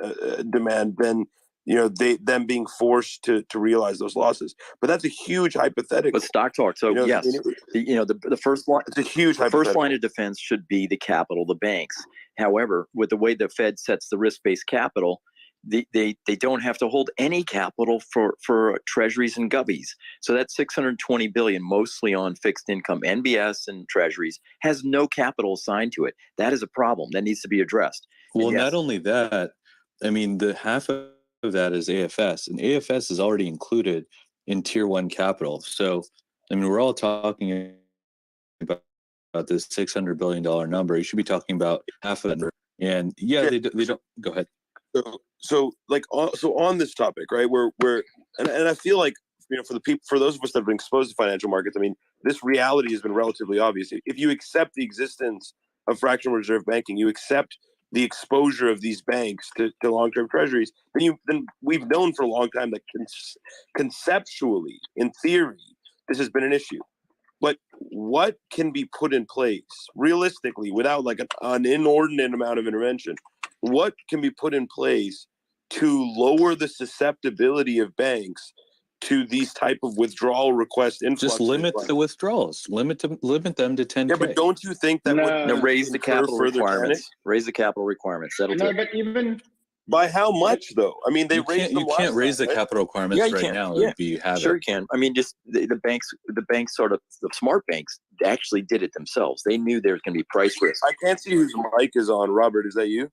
then them being forced to realize those losses. But that's a huge hypothetical. But stock talk. So yes, the first line. It's a huge. The first line of defense should be the capital, the banks. However, with the way the Fed sets the risk-based capital, they don't have to hold any capital for treasuries and govies. So that $620 billion, mostly on fixed income, NBS and treasuries, has no capital assigned to it. That is a problem that needs to be addressed. Well, not only that, I mean, the half of that is AFS, and AFS is already included in Tier 1 capital. So, I mean, we're all talking about this $600 billion number. You should be talking about half of it. And they don't. Go ahead. So on this topic, right? And I feel like for those of us that have been exposed to financial markets, I mean, this reality has been relatively obvious. If you accept the existence of fractional reserve banking, you accept the exposure of these banks to long-term treasuries, then we've known for a long time that conceptually, in theory, this has been an issue. But what can be put in place realistically without like an inordinate amount of intervention? What can be put in place to lower the susceptibility of banks to these type of withdrawal request influx? Just limit the withdrawals. Limit them to 10K. Yeah, but don't you think that would raise the capital requirements? Raise the capital requirements. That'll do. But even by how much though? I mean, you can't raise the capital requirements right now. Yeah, sure you can. I mean, just the banks sort of, the smart banks actually did it themselves. They knew there was going to be price risk. I can't see whose mic is on. Robert, is that you?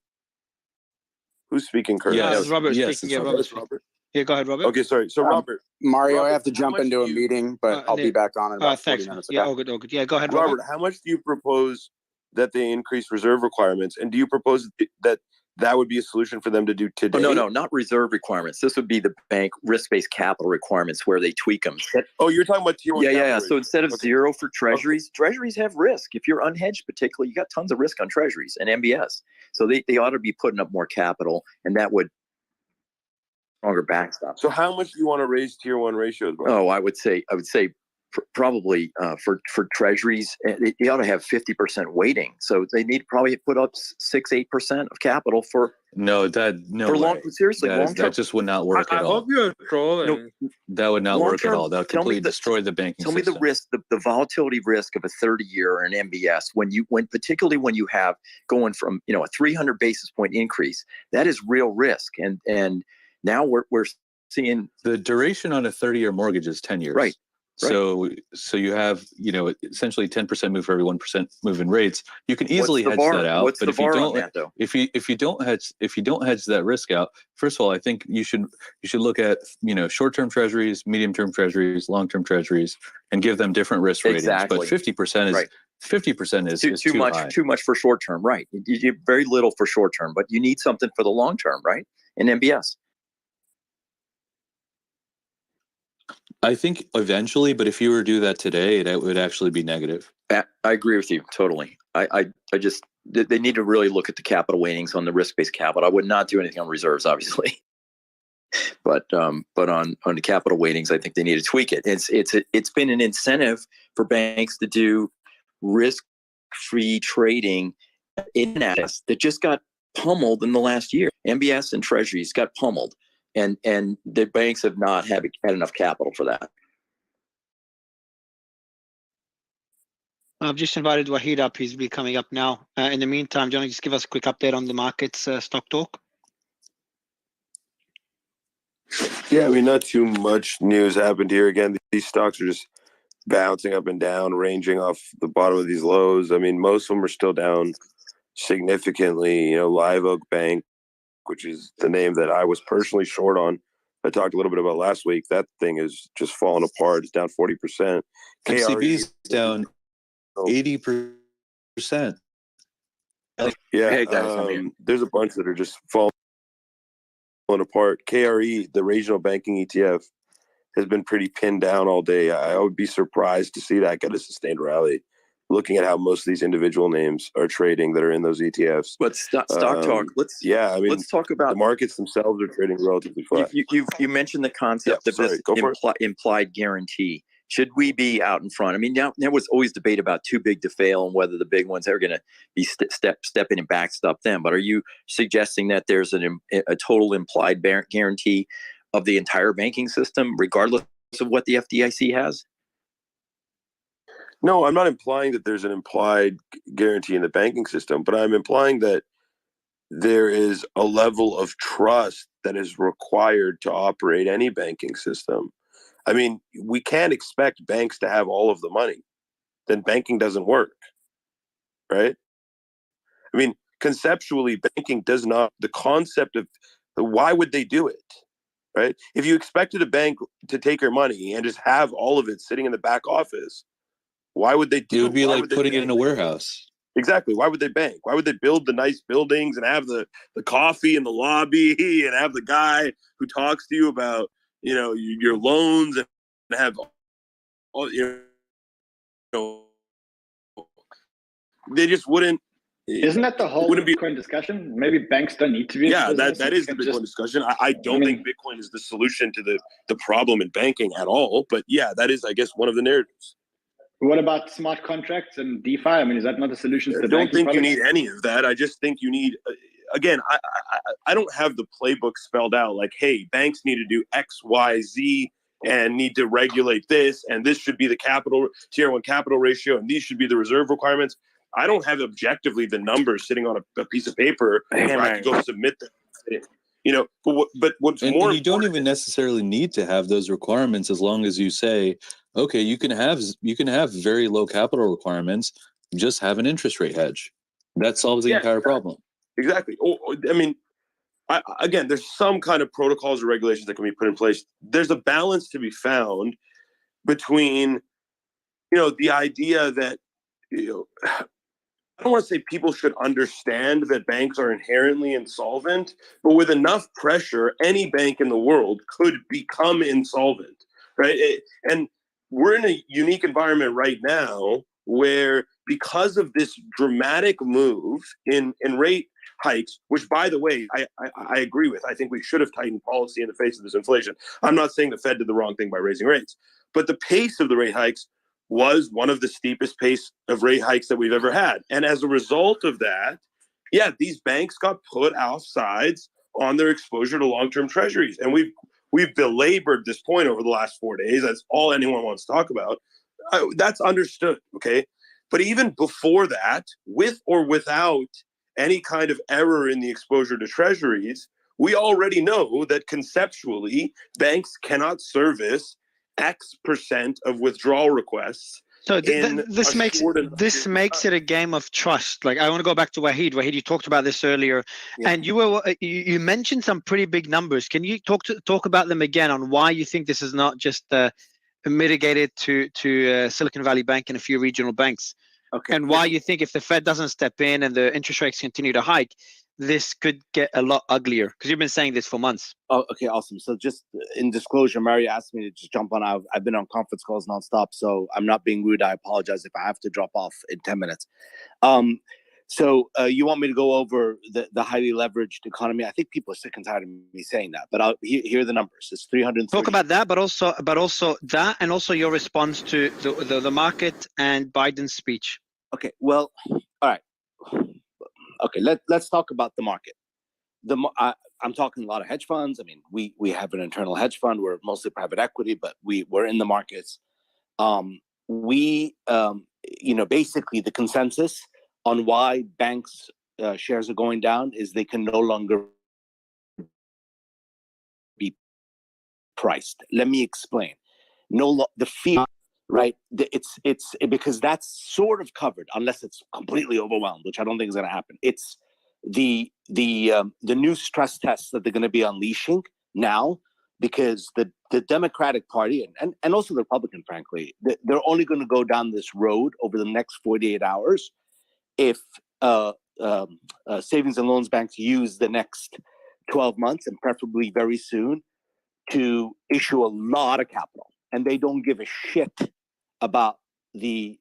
Who's speaking, Kurt? Yeah, Robert speaking. Yeah, Robert. Yeah, go ahead, Robert. Okay, sorry. So, Robert. Mario, I have to jump into a meeting, but I'll be back on in about 40 minutes. Okay? Yeah, all good. Yeah, go ahead, Robert. How much do you propose that they increase reserve requirements? And do you propose that would be a solution for them to do today? Oh, no, not reserve requirements. This would be the bank risk-based capital requirements where they tweak them. Oh, you're talking about Tier 1 capital. Yeah. So instead of zero for treasuries, treasuries have risk. If you're unhedged, particularly, you got tons of risk on treasuries and MBS. So they ought to be putting up more capital, and that would stronger backstop. So how much do you want to raise Tier 1 ratios? Oh, I would say probably for treasuries, they ought to have 50% weighting. So they need to probably put up 6-8% of capital for long term. That just would not work at all. I hope you're trolling. That would not work at all. That would completely destroy the banking system. Tell me the risk, the volatility risk of a 30-year or an MBS particularly when you have going from a 300 basis point increase, that is real risk. And now we're seeing the duration on a 30-year mortgage is 10 years. Right. So you have essentially 10% move for every 1% move in rates. You can easily hedge that out. What's the VAR on that, though? If you don't hedge that risk out, first of all, I think you should look at short-term treasuries, medium-term treasuries, long-term treasuries, and give them different risk ratings. Exactly. But 50% is too much. high. Too much for short-term, right? You get very little for short-term, but you need something for the long-term, right? In MBS. I think eventually, but if you were to do that today, that would actually be negative. I agree with you totally. They need to really look at the capital weightings on the risk-based capital. I would not do anything on reserves, obviously, but on the capital weightings, I think they need to tweak it. It's been an incentive for banks to do risk-free trading in assets that just got pummeled in the last year. MBS and treasuries got pummeled. And the banks have not had enough capital for that. I've just invited Wahid up. He's be coming up now. In the meantime, do you want to just give us a quick update on the markets, stock talk? Yeah, I mean, not too much news happened here. Again, these stocks are just bouncing up and down, ranging off the bottom of these lows. I mean, most of them are still down significantly. Live Oak Bank, which is the name that I was personally short on. I talked a little bit about last week. That thing is just falling apart. It's down 40%. MCB's down 80%. Yeah, hey guys, there's a bunch that are just falling apart. KRE, the regional banking ETF, has been pretty pinned down all day. I would be surprised to see that get a sustained rally, looking at how most of these individual names are trading that are in those ETFs. But stock talk. Let's talk about the markets themselves are trading relatively flat. You mentioned the concept of this implied guarantee. Should we be out in front? I mean, now there was always debate about too big to fail and whether the big ones are going to be step in and backstop them. But are you suggesting that there's a total implied guarantee of the entire banking system, regardless of what the FDIC has? No, I'm not implying that there's an implied guarantee in the banking system, but I'm implying that there is a level of trust that is required to operate any banking system. I mean, we can't expect banks to have all of the money. Then banking doesn't work, right? I mean, conceptually, banking does not, the concept of why would they do it, right? If you expected a bank to take your money and just have all of it sitting in the back office, why would they do it? It would be like putting it in a warehouse. Exactly. Why would they bank? Why would they build the nice buildings and have the coffee in the lobby and have the guy who talks to you about, you know, your loans and have all, you know, they just wouldn't. Isn't that the whole Bitcoin discussion? Maybe banks don't need to be. Yeah, that is the Bitcoin discussion. I don't think Bitcoin is the solution to the problem in banking at all. But yeah, that is, I guess, one of the narratives. What about smart contracts and DeFi? I mean, is that not a solution to the banking? I don't think problem? you need any of that. I just think you need, again, I don't have the playbook spelled out like, hey, banks need to do X, Y, Z and need to regulate this, and this should be the tier 1 capital ratio, and these should be the reserve requirements. I don't have objectively the numbers sitting on a piece of paper where I can go submit them. You know, but what's more, you don't even necessarily need to have those requirements as long as you say, okay, you can have very low capital requirements, just have an interest rate hedge. That solves the entire problem. Exactly. I mean, again, there's some kind of protocols or regulations that can be put in place. There's a balance to be found between, you know, the idea that, you know, I don't want to say people should understand that banks are inherently insolvent, but with enough pressure, any bank in the world could become insolvent, right? And we're in a unique environment right now where, because of this dramatic move in rate hikes, which, by the way, I agree with. I think we should have tightened policy in the face of this inflation. I'm not saying the Fed did the wrong thing by raising rates, but the pace of the rate hikes was one of the steepest pace of rate hikes that we've ever had. And as a result of that, yeah, these banks got put offsides on their exposure to long-term treasuries. And we've belabored this point over the last 4 days. That's all anyone wants to talk about. That's understood, okay? But even before that, with or without any kind of error in the exposure to treasuries, we already know that conceptually banks cannot service X% of withdrawal requests. So this makes it a game of trust. Like, I want to go back to Wahid. Wahid, you talked about this earlier, and you mentioned some pretty big numbers. Can you talk about them again on why you think this is not just mitigated to Silicon Valley Bank and a few regional banks? Okay. And why you think if the Fed doesn't step in and the interest rates continue to hike, this could get a lot uglier? Because you've been saying this for months. Oh, okay, awesome. So just in disclosure, Mary asked me to just jump on. I've been on conference calls nonstop, so I'm not being rude. I apologize if I have to drop off in 10 minutes. So you want me to go over the highly leveraged economy? I think people are sick and tired of me saying that, but here are the numbers. It's 330. Talk about that, but also that, and also your response to the market and Biden's speech. Okay, well, all right. Okay, let's talk about the market. I'm talking a lot of hedge funds. I mean, we have an internal hedge fund. We're mostly private equity, but we're in the markets. Basically the consensus on why banks' shares are going down is they can no longer be priced. Let me explain. The fear, right? It's because that's sort of covered, unless it's completely overwhelmed, which I don't think is going to happen. It's the new stress tests that they're going to be unleashing now, because the Democratic Party and also the Republican, frankly, they're only going to go down this road over the next 48 hours if savings and loans banks use the next 12 months, and preferably very soon, to issue a lot of capital. And they don't give a shit about the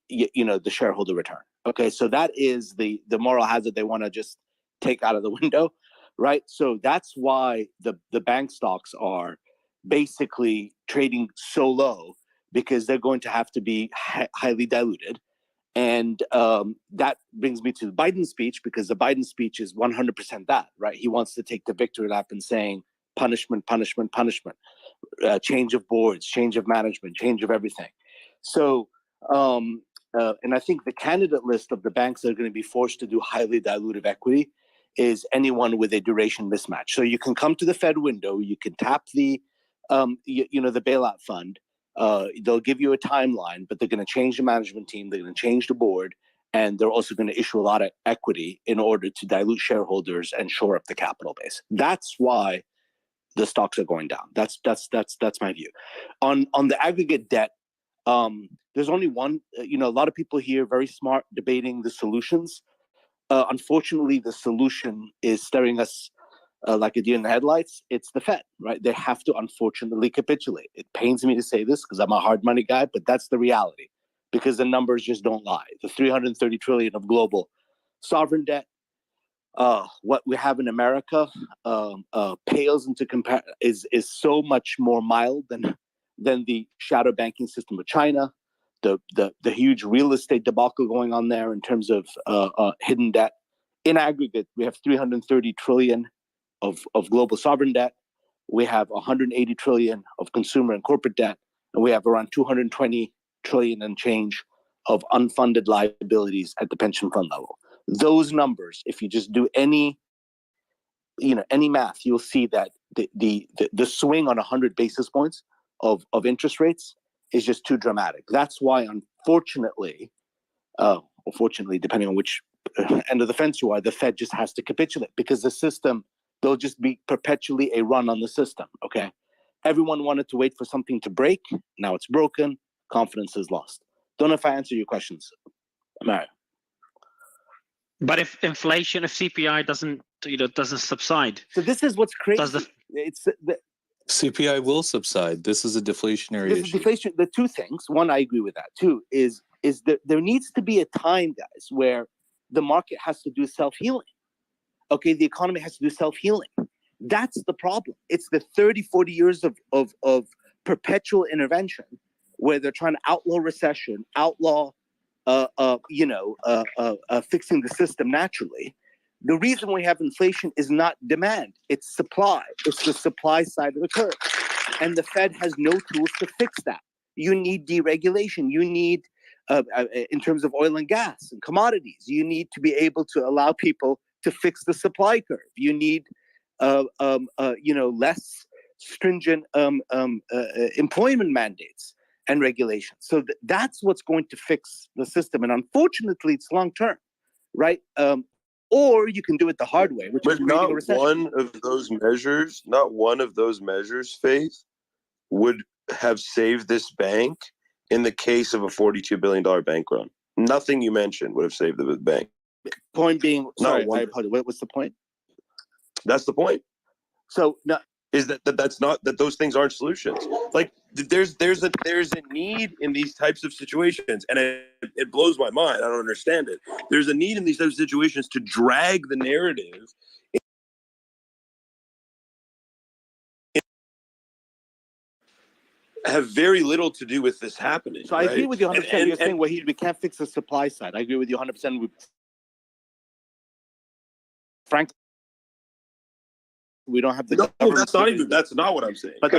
shareholder return. Okay, so that is the moral hazard they want to just take out of the window, right? So that's why the bank stocks are basically trading so low, because they're going to have to be highly diluted. And that brings me to the Biden speech, because the Biden speech is 100% that, right? He wants to take the victory lap and saying punishment, punishment, punishment, change of boards, change of management, change of everything. So, and I think the candidate list of the banks that are going to be forced to do highly dilutive equity is anyone with a duration mismatch. So you can come to the Fed window, you can tap the, the bailout fund. They'll give you a timeline, but they're going to change the management team. They're going to change the board, and they're also going to issue a lot of equity in order to dilute shareholders and shore up the capital base. That's why the stocks are going down. That's my view. On the aggregate debt, there's only one. A lot of people here very smart debating the solutions. Unfortunately, the solution is staring us like a deer in the headlights. It's the Fed, right? They have to unfortunately capitulate. It pains me to say this because I'm a hard money guy, but that's the reality, because the numbers just don't lie. The 330 trillion of global sovereign debt, what we have in America, pales into is so much more mild than the shadow banking system of China. The huge real estate debacle going on there in terms of hidden debt. In aggregate, we have 330 trillion of global sovereign debt. We have 180 trillion of consumer and corporate debt, and we have around 220 trillion and change of unfunded liabilities at the pension fund level. Those numbers, if you just do any math, you'll see that the swing on 100 basis points of interest rates is just too dramatic. That's why, unfortunately, or fortunately, depending on which end of the fence you are, the Fed just has to capitulate, because the system, there'll just be perpetually a run on the system, okay? Everyone wanted to wait for something to break. Now it's broken. Confidence is lost. Don't know if I answer your questions, Mario. But if inflation, if CPI doesn't subside, so this is what's crazy. CPI will subside. This is a deflationary This issue. is deflation. The two things. One, I agree with that. Two is that there needs to be a time, guys, where the market has to do self-healing. Okay, the economy has to do self-healing. That's the problem. It's the 30, 40 years of perpetual intervention where they're trying to outlaw recession, outlaw fixing the system naturally. The reason we have inflation is not demand, it's supply. It's the supply side of the curve. And the Fed has no tools to fix that. You need deregulation. You need, in terms of oil and gas and commodities, you need to be able to allow people to fix the supply curve. You need, less stringent employment mandates and regulations. So that's what's going to fix the system. And unfortunately, it's long term, right? Or you can do it the hard way, which is creating a recession. One of those measures, not one of those measures, Faith, would have saved this bank in the case of a $42 billion bank run. Nothing you mentioned would have saved the bank. Point being, sorry, I apologize. What's the point? That's the point. So no, is that's not that those things aren't solutions. Like there's a need in these types of situations, and it blows my mind. I don't understand it. There's a need in these types of situations to drag the narrative. Have very little to do with this happening. So I agree with you 100%. You're saying, well, we can't fix the supply side. I agree with you 100%. Frankly, we don't have the government. That's not what I'm saying. But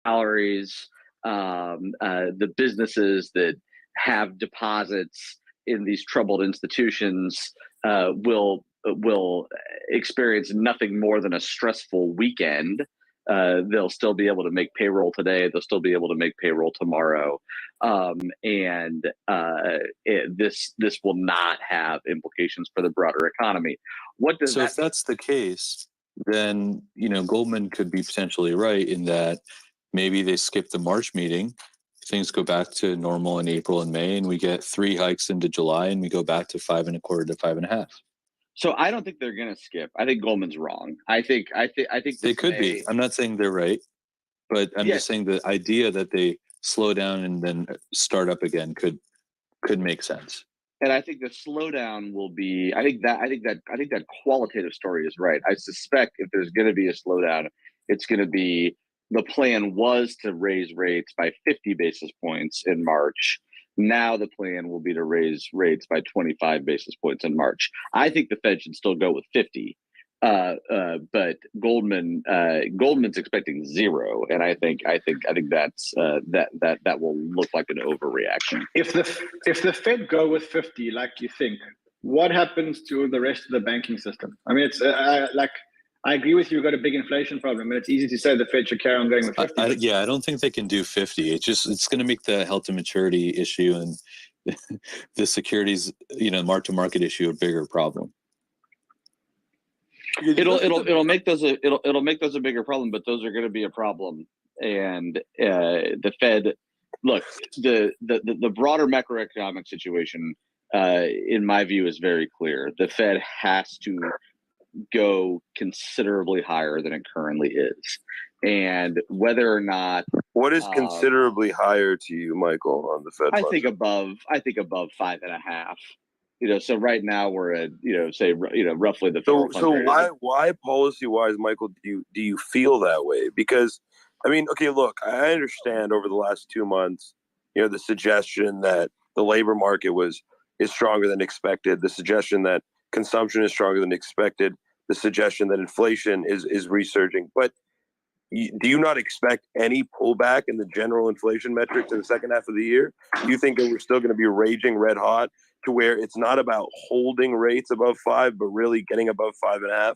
salaries, the businesses that have deposits in these troubled institutions will experience nothing more than a stressful weekend. They'll still be able to make payroll today. They'll still be able to make payroll tomorrow, and this will not have implications for the broader economy. What does so if that's the case, then Goldman could be potentially right in that maybe they skip the March meeting, things go back to normal in April and May, and we get 3 hikes into July, and we go back to 5.25 to 5.5. So I don't think they're going to skip. I think Goldman's wrong. I think they could be. I'm not saying they're right, but I'm just saying the idea that they slow down and then start up again could make sense. And I think the slowdown will be. I think that qualitative story is right. I suspect if there's going to be a slowdown, it's going to be the plan was to raise rates by 50 basis points in March. Now the plan will be to raise rates by 25 basis points in March. I think the Fed should still go with 50, but Goldman's expecting 0, and I think that's that will look like an overreaction. If the Fed go with 50, like you think, what happens to the rest of the banking system? I mean, it's I agree with you. We've got a big inflation problem, and it's easy to say the Fed should carry on going with 50. I don't think they can do 50. It's going to make the held to maturity issue and the securities, mark to market issue a bigger problem. It'll make those a bigger problem, but those are going to be a problem. And the Fed, look, the broader macroeconomic situation, in my view, is very clear. The Fed has to go considerably higher than it currently is, and whether or not what is considerably higher to you, Michael, on the Fed? I think above 5.5. So right now we're at roughly the. So why policy wise, Michael, do you feel that way? Because I mean, okay, look, I understand over the last 2 months, the suggestion that the labor market is stronger than expected, the suggestion that consumption is stronger than expected, the suggestion that inflation is resurging. But do you not expect any pullback in the general inflation metrics in the second half of the year? Do you think that we're still going to be raging red hot to where it's not about holding rates above 5, but really getting above 5.5?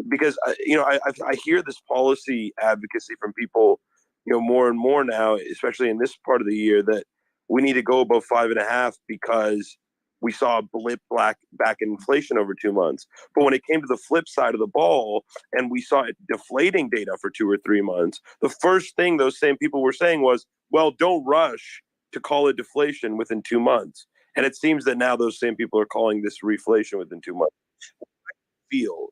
Because I hear this policy advocacy from people, more and more now, especially in this part of the year, that we need to go above 5.5 because we saw a blip back in inflation over 2 months. But when it came to the flip side of the ball and we saw it deflating data for 2 or 3 months, the first thing those same people were saying was, well, don't rush to call it deflation within 2 months. And it seems that now those same people are calling this reflation within 2 months. I feel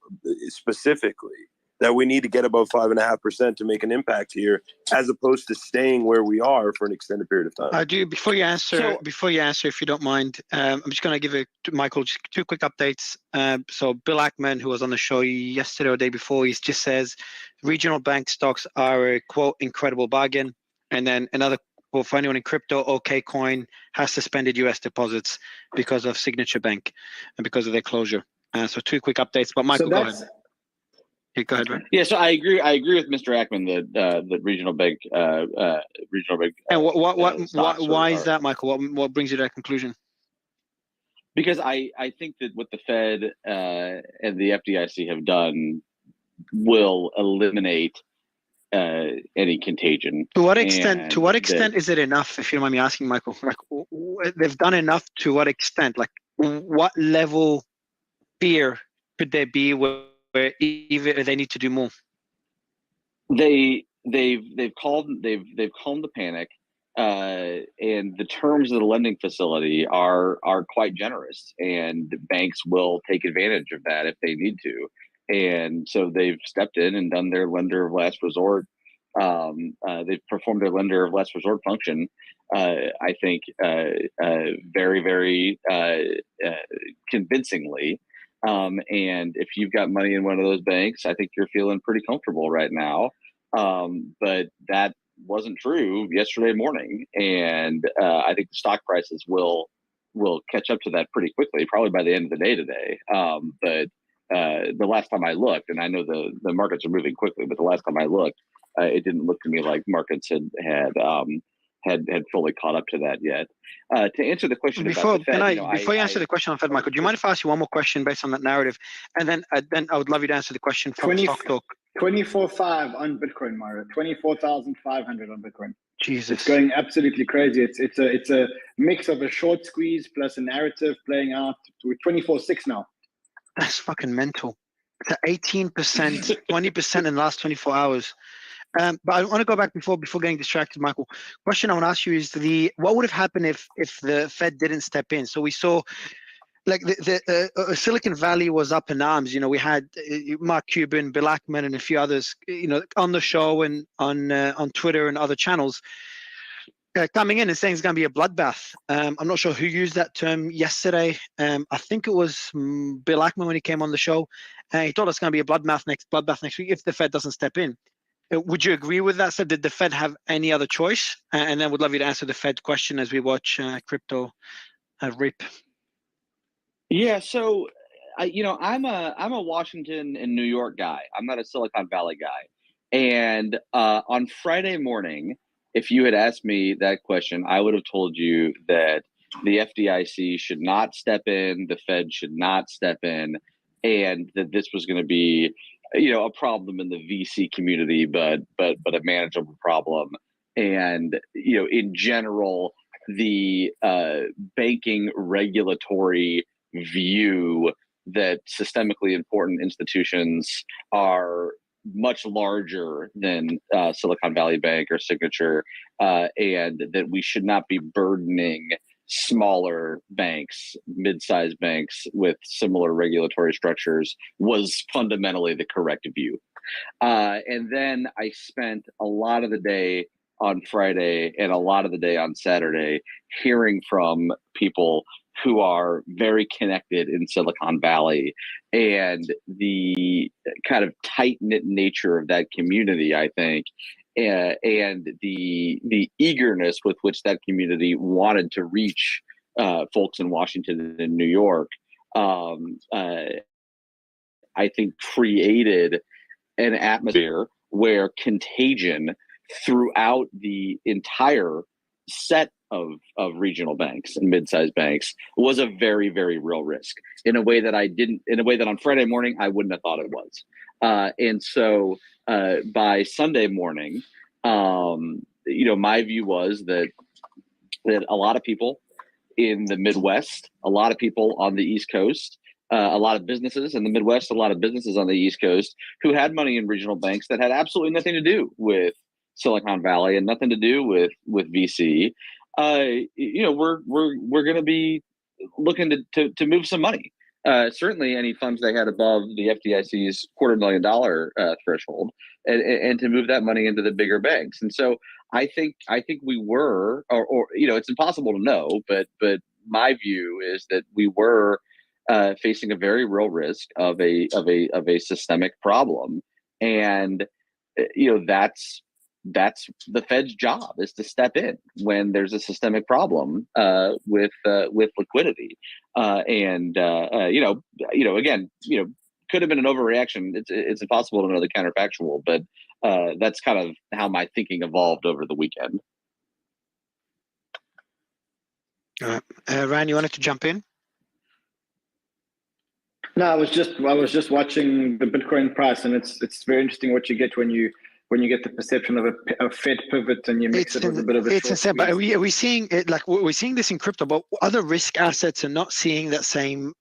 specifically that we need to get above 5.5% to make an impact here, as opposed to staying where we are for an extended period of time. Before you answer, if you don't mind, I'm just going to give Michael just 2 quick updates. So Bill Ackman, who was on the show yesterday or the day before, he just says regional bank stocks are a quote incredible bargain. And then another quote for anyone in crypto: OKCoin has suspended U.S. deposits because of Signature Bank and because of their closure. So 2 quick updates. But Michael, go ahead. Go ahead, right? Yeah, so I agree with Mr. Ackman that the regional bank. And why is that, Michael? What brings you to that conclusion? Because I think that what the Fed and the FDIC have done will eliminate any contagion. To what extent? To what extent is it enough? If you don't mind me asking, Michael, like they've done enough. To what extent? Like, what level fear could there be where even they need to do more? They've calmed the panic, and the terms of the lending facility are quite generous, and banks will take advantage of that if they need to. And so they've stepped in and done their lender of last resort. They've performed their lender of last resort function. I think very, very convincingly. And if you've got money in one of those banks, I think you're feeling pretty comfortable right now. But that wasn't true yesterday morning, and I think the stock prices will catch up to that pretty quickly, probably by the end of the day today. But the last time I looked, and I know the markets are moving quickly, but the last time I looked, it didn't look to me like markets had fully caught up to that yet. To answer the question about the Fed, before you answer the question on Fed, Michael, do you mind if I ask you one more question based on that narrative, and then I would love you to answer the question from Stock Talk. 24.5 on Bitcoin, Mario. 24,500 on Bitcoin. Jesus, it's going absolutely crazy. It's a mix of a short squeeze plus a narrative playing out. We're 24.6 now. That's fucking mental. It's at 18%, 20% in the last 24 hours. But I want to go back before getting distracted, Michael. Question I want to ask you is what would have happened if the Fed didn't step in? So we saw like the Silicon Valley was up in arms. We had Mark Cuban, Bill Ackman, and a few others, on the show and on Twitter and other channels, coming in and saying it's going to be a bloodbath. I'm not sure who used that term yesterday. I think it was Bill Ackman when he came on the show. He told us it's going to be a bloodbath next week if the Fed doesn't step in. Would you agree with that? So did the Fed have any other choice? And then would love you to answer the Fed question as we watch crypto rip. Yeah, so I'm a Washington and New York guy. I'm not a Silicon Valley guy. And on Friday morning, if you had asked me that question, I would have told you that the FDIC should not step in, the Fed should not step in, and that this was going to be, a problem in the VC community, but a manageable problem. And in general, the banking regulatory view that systemically important institutions are much larger than Silicon Valley Bank or Signature, and that we should not be burdening smaller banks, mid-sized banks with similar regulatory structures was fundamentally the correct view. And then I spent a lot of the day on Friday and a lot of the day on Saturday hearing from people who are very connected in Silicon Valley, and the kind of tight-knit nature of that community, I think, and the eagerness with which that community wanted to reach folks in Washington and New York, I think created an atmosphere where contagion throughout the entire set of regional banks and mid-sized banks was a very, very real risk in a way that on Friday morning, I wouldn't have thought it was. And so by Sunday morning, my view was that a lot of people in the Midwest, a lot of people on the East Coast, a lot of businesses in the Midwest, a lot of businesses on the East Coast who had money in regional banks that had absolutely nothing to do with Silicon Valley and nothing to do with VC. We're going to be looking to move some money. Certainly, any funds they had above the FDIC's $250,000 threshold, and to move that money into the bigger banks. And so I think we were, or it's impossible to know, but my view is that we were facing a very real risk of a systemic problem, and that's the Fed's job, is to step in when there's a systemic problem with liquidity. Again, could have been an overreaction. It's impossible to know the counterfactual, but that's kind of how my thinking evolved over the weekend. Ryan, you wanted to jump in? No, I was just watching the Bitcoin price, and it's very interesting what you get when you get the perception of a Fed pivot and you mix it with a bit of a it's insane. But are we seeing it, like we're seeing this in crypto, but other risk assets are not seeing that same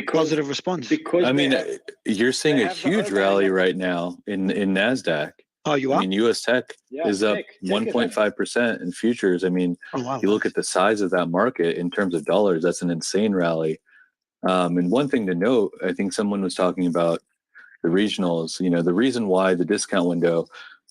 positive response? Because you're seeing a huge rally right now in NASDAQ. Oh, you are? I mean, US Tech is up 1.5% in futures. I mean, you look at the size of that market in terms of dollars, that's an insane rally. And one thing to note, I think someone was talking about the regionals, the reason why the discount window,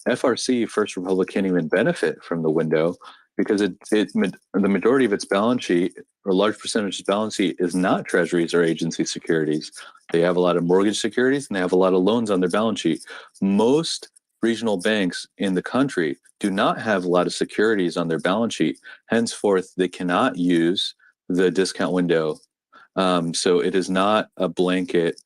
FRC, First Republic, can't even benefit from the window because the majority of its balance sheet, or a large percentage of its balance sheet, is not treasuries or agency securities. They have a lot of mortgage securities and they have a lot of loans on their balance sheet. Most regional banks in the country do not have a lot of securities on their balance sheet. Henceforth, they cannot use the discount window. So it is not a blanket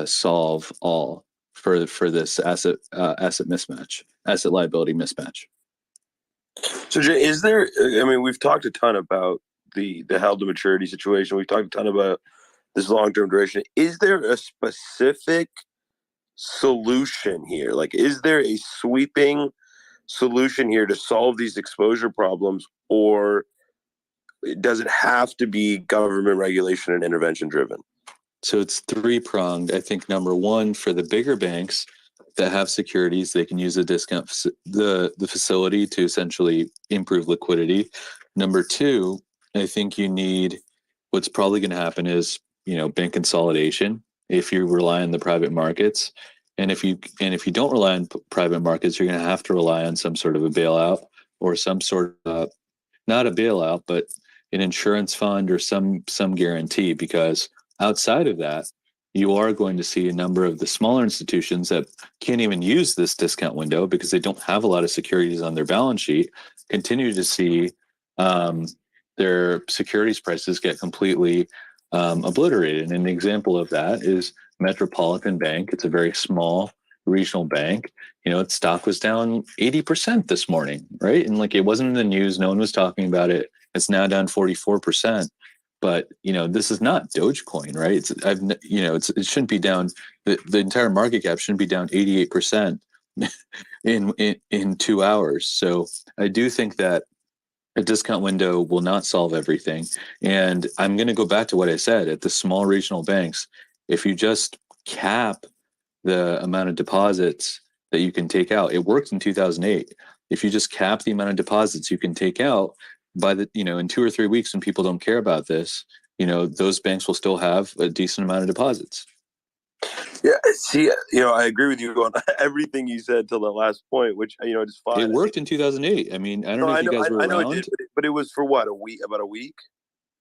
solve all for this asset liability mismatch. So Jay, is there? I mean, we've talked a ton about the held to maturity situation. We've talked a ton about this long-term duration. Is there a specific solution here? Like, is there a sweeping solution here to solve these exposure problems, or does it have to be government regulation and intervention driven? So it's three-pronged. I think number one, for the bigger banks that have securities, they can use the facility to essentially improve liquidity. Number two, I think you need, what's probably going to happen is, bank consolidation if you rely on the private markets. And if you don't rely on private markets, you're going to have to rely on some sort of a bailout or some sort of, not a bailout, but an insurance fund or some guarantee, because outside of that, you are going to see a number of the smaller institutions that can't even use this discount window because they don't have a lot of securities on their balance sheet, continue to see their securities prices get completely obliterated. And an example of that is Metropolitan Bank. It's a very small regional bank. Its stock was down 80% this morning, right? And it wasn't in the news. No one was talking about it. It's now down 44%. But this is not Dogecoin, right? It shouldn't be down. The entire market cap shouldn't be down 88% in 2 hours. So I do think that a discount window will not solve everything. And I'm going to go back to what I said at the small regional banks. If you just cap the amount of deposits that you can take out, it worked in 2008. If you just cap the amount of deposits you can take out, in 2 or 3 weeks, when people don't care about this, those banks will still have a decent amount of deposits. Yeah, see, I agree with you on everything you said till the last point, which it's fine. It worked in 2008. I mean, I don't know if you guys were around. I know it did, but it was for what, about a week,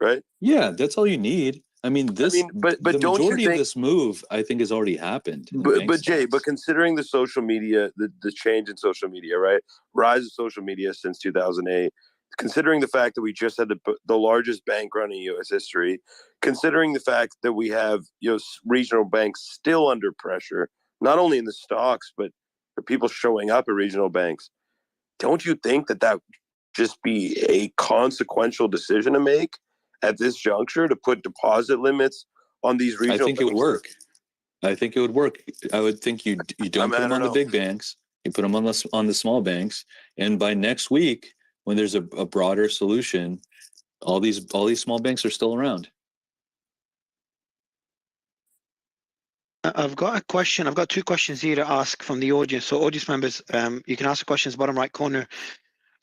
right? Yeah, that's all you need. I mean, but the don't majority you think, of this move, I think, has already happened. But Jay, considering the social media, the change in social media, right? Rise of social media since 2008. Considering the fact that we just had the largest bank run in U.S. history, considering the fact that we have regional banks still under pressure, not only in the stocks, but for people showing up at regional banks, don't you think that just be a consequential decision to make at this juncture to put deposit limits on these regional banks? I think it would work. I would think you don't put them on the big banks. You put them on the small banks, and by next week, when there's a broader solution, all these small banks are still around. I've got a question. I've got two questions here to ask from the audience. So audience members, you can ask the questions bottom right corner.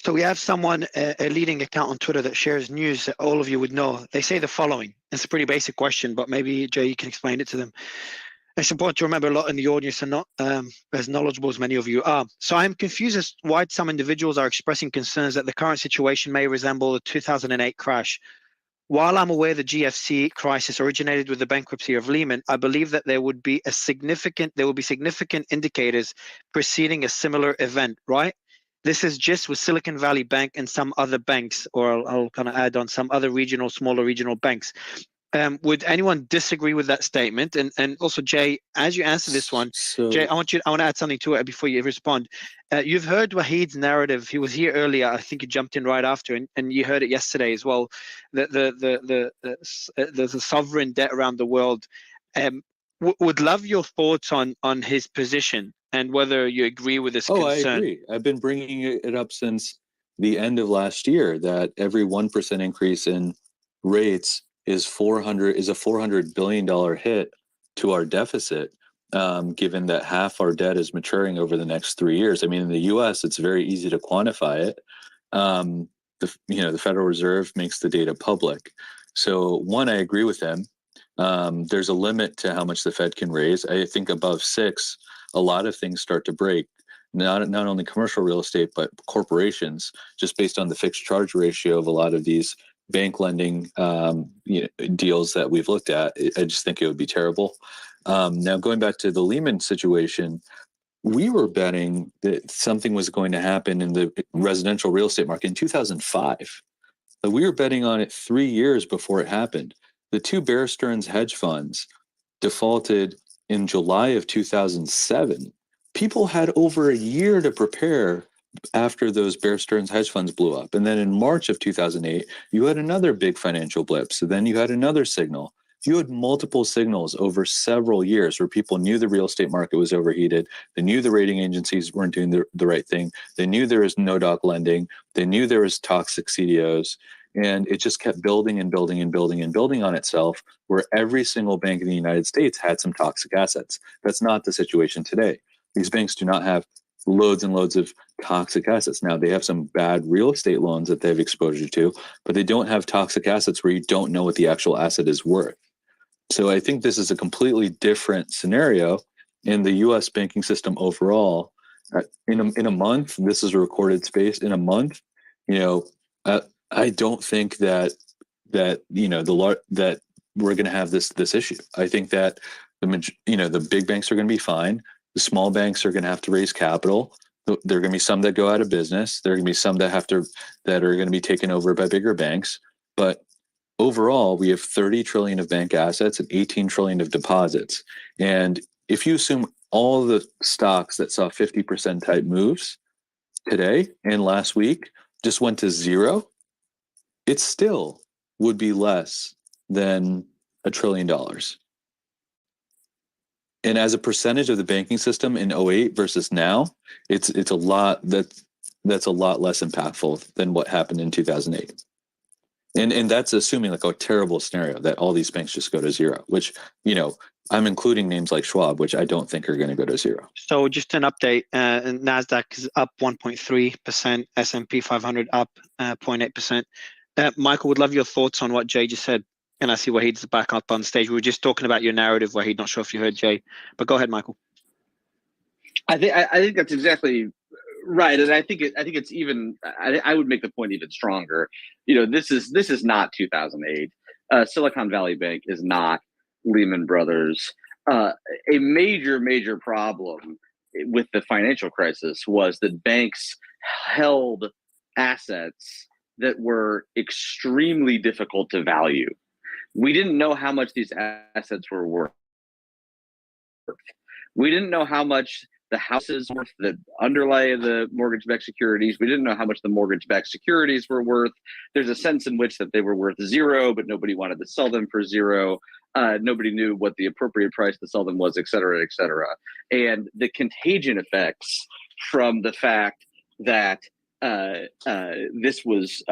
So we have someone, a leading account on Twitter that shares news that all of you would know. They say the following. It's a pretty basic question, but maybe Jay, you can explain it to them. It's important to remember a lot in the audience are not as knowledgeable as many of you are. So I'm confused as to why some individuals are expressing concerns that the current situation may resemble the 2008 crash. While I'm aware the GFC crisis originated with the bankruptcy of Lehman, I believe that there will be significant indicators preceding a similar event, right? This is just with Silicon Valley Bank and some other banks, or I'll kind of add on some other smaller regional banks. Would anyone disagree with that statement? And also, Jay, as you answer this one, Jay, I want to add something to it before you respond. You've heard Wahid's narrative. He was here earlier. I think he jumped in right after, and you heard it yesterday as well. The sovereign debt around the world. Would love your thoughts on his position and whether you agree with this concern. I agree. I've been bringing it up since the end of last year that every 1% increase in rates is a $400 billion hit to our deficit, given that half our debt is maturing over the next 3 years. I mean, in the U.S., it's very easy to quantify it. The Federal Reserve makes the data public. So, one, I agree with him. There's a limit to how much the Fed can raise. I think above 6, a lot of things start to break. Not only commercial real estate, but corporations, just based on the fixed charge ratio of a lot of these bank lending deals that we've looked at. I just think it would be terrible. Now, going back to the Lehman situation, we were betting that something was going to happen in the residential real estate market in 2005. We were betting on it 3 years before it happened. The two Bear Stearns hedge funds defaulted in July of 2007, people had over a year to prepare after those Bear Stearns hedge funds blew up. And then in March of 2008, you had another big financial blip. So then you had another signal. You had multiple signals over several years where people knew the real estate market was overheated. They knew the rating agencies weren't doing the right thing. They knew there was no-doc lending. They knew there was toxic CDOs. And it just kept building and building and building and building on itself, where every single bank in the United States had some toxic assets. That's not the situation today. These banks do not have loads and loads of toxic assets. Now, they have some bad real estate loans that they have exposure to, but they don't have toxic assets where you don't know what the actual asset is worth. So I think this is a completely different scenario in the U.S. banking system overall. In a month, this is a recorded space. In a month, I don't think that we're going to have this issue. I think that the big banks are going to be fine. The small banks are going to have to raise capital. There are going to be some that go out of business. There are going to be some that are going to be taken over by bigger banks. But overall, we have 30 trillion of bank assets and 18 trillion of deposits. And if you assume all the stocks that saw 50% type moves today and last week just went to zero, it still would be less than $1 trillion. And as a percentage of the banking system in 08 versus now, it's a lot that's a lot less impactful than what happened in 2008. And that's assuming like a terrible scenario that all these banks just go to zero, which, I'm including names like Schwab, which I don't think are going to go to zero. So just an update, NASDAQ is up 1.3%, S&P 500 up 0.8%. Michael, would love your thoughts on what Jay just said. And I see Wahid's back up on stage. We were just talking about your narrative, Wahid. Not sure if you heard Jay, but go ahead, Michael. I think that's exactly right, and I think it's even. I would make the point even stronger. This is not 2008. Silicon Valley Bank is not Lehman Brothers. A major problem with the financial crisis was that banks held assets that were extremely difficult to value. We didn't know how much these assets were worth. We didn't know how much the houses worth that underlay the mortgage-backed securities. We didn't know how much the mortgage-backed securities were worth. There's a sense in which that they were worth zero, but nobody wanted to sell them for zero. Nobody knew what the appropriate price to sell them was, et cetera, et cetera. And the contagion effects from the fact that this was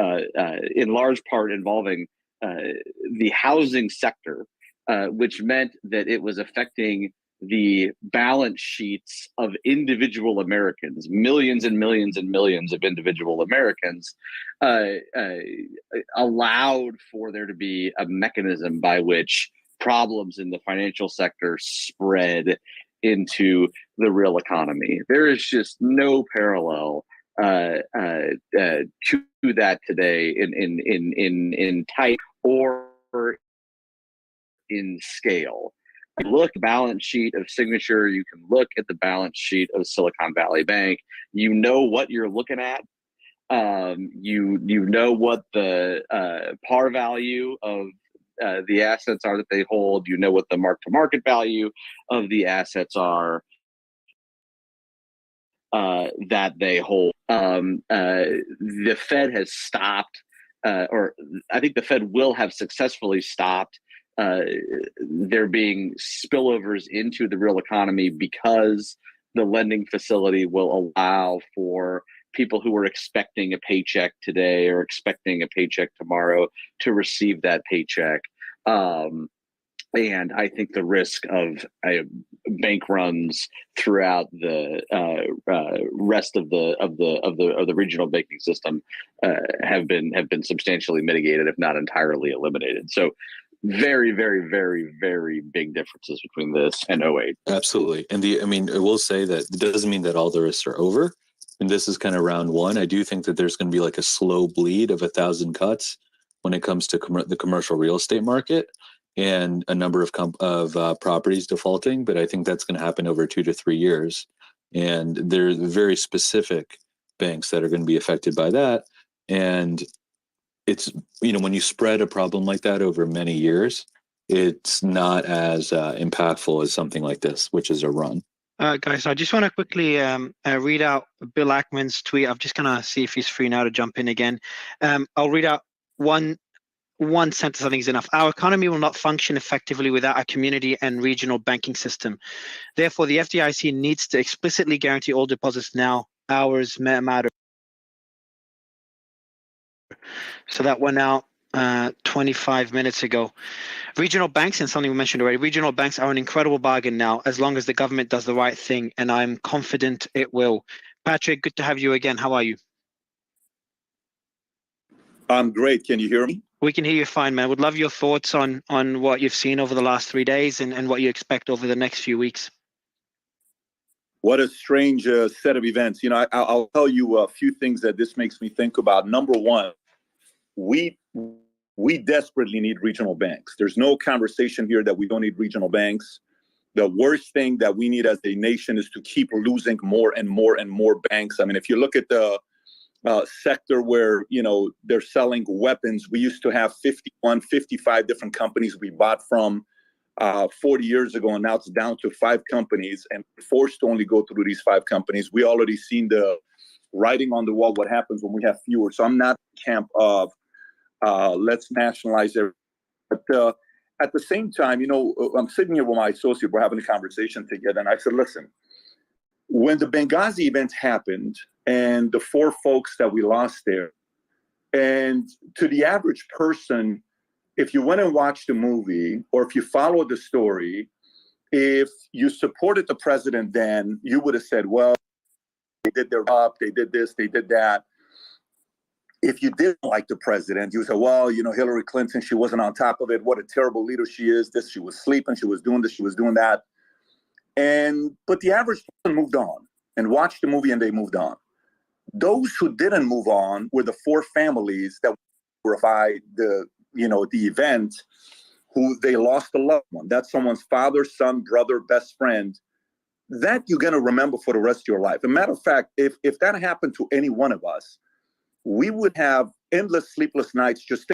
in large part involving the housing sector, which meant that it was affecting the balance sheets of individual Americans, millions and millions and millions of individual Americans, allowed for there to be a mechanism by which problems in the financial sector spread into the real economy. There is just no parallel to that today in type or in scale. Look at the balance sheet of Signature. You can look at the balance sheet of Silicon Valley Bank. You know what you're looking at. You know what the par value of the assets are that they hold. You know what the mark-to-market value of the assets are that they hold. The Fed has stopped, or I think the Fed will have successfully stopped there being spillovers into the real economy because the lending facility will allow for people who are expecting a paycheck today or expecting a paycheck tomorrow to receive that paycheck. And I think the risk of bank runs throughout the rest of the regional banking system have been substantially mitigated, if not entirely eliminated. So very, very, very, very big differences between this and 08. Absolutely. And I will say that it doesn't mean that all the risks are over. And this is kind of round one. I do think that there's going to be like a slow bleed of 1,000 cuts when it comes to the commercial real estate market and a number of properties defaulting. But I think that's going to happen over 2 to 3 years. And there's very specific banks that are going to be affected by that. And it's, when you spread a problem like that over many years, it's not as impactful as something like this, which is a run. Guys, I just want to quickly read out Bill Ackman's tweet. I'm just going to see if he's free now to jump in again. I'll read out one sentence. I think is enough. Our economy will not function effectively without a community and regional banking system. Therefore, the FDIC needs to explicitly guarantee all deposits now. Hours matter. So that went out 25 minutes ago. Regional banks, and something we mentioned already, regional banks are an incredible bargain now, as long as the government does the right thing, and I'm confident it will. Patrick, good to have you again. How are you? I'm great. Can you hear me? We can hear you fine, man. Would love your thoughts on what you've seen over the last 3 days and what you expect over the next few weeks. What a strange set of events. You know, I'll tell you a few things that this makes me think about. Number one, we desperately need regional banks. There's no conversation here that we don't need regional banks. The worst thing that we need as a nation is to keep losing more and more and more banks. I mean, if you look at the sector where, you know, they're selling weapons, we used to have 51, 55 different companies we bought from 40 years ago, and now it's down to 5 companies, and we're forced to only go through these 5 companies. We already seen the writing on the wall, what happens when we have fewer. So I'm not in the camp of let's nationalize everything. But at the same time, you know, I'm sitting here with my associate, we're having a conversation together, and I said, listen, when the Benghazi event happened and the 4 folks that we lost there, and to the average person, if you went and watched the movie or if you followed the story, if you supported the president then, you would have said, well, they did their job, they did this, they did that. If you didn't like the president, you would say, well, you know, Hillary Clinton, she wasn't on top of it. What a terrible leader she is. This, she was sleeping, she was doing this, she was doing that. But the average person moved on and watched the movie and they moved on. Those who didn't move on were the 4 families that were by the event, who they lost a loved one. That's someone's father, son, brother, best friend. That you're going to remember for the rest of your life. As a matter of fact, if that happened to any one of us, we would have endless sleepless nights just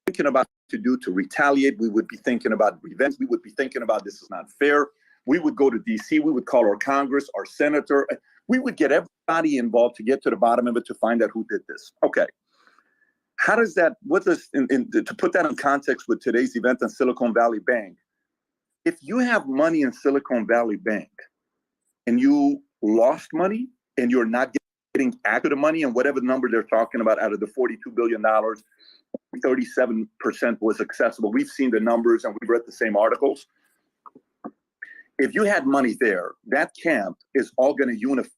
thinking about what to do to retaliate. We would be thinking about revenge. We would be thinking about this is not fair. We would go to DC. We would call our Congress, our senator. We would get everybody involved to get to the bottom of it to find out who did this. Okay. How does that, to put that in context with today's event on Silicon Valley Bank, if you have money in Silicon Valley Bank and you lost money and you're not getting back to the money, and whatever number they're talking about out of the $42 billion, 37% was accessible. We've seen the numbers and we've read the same articles. If you had money there, that camp is all going to unify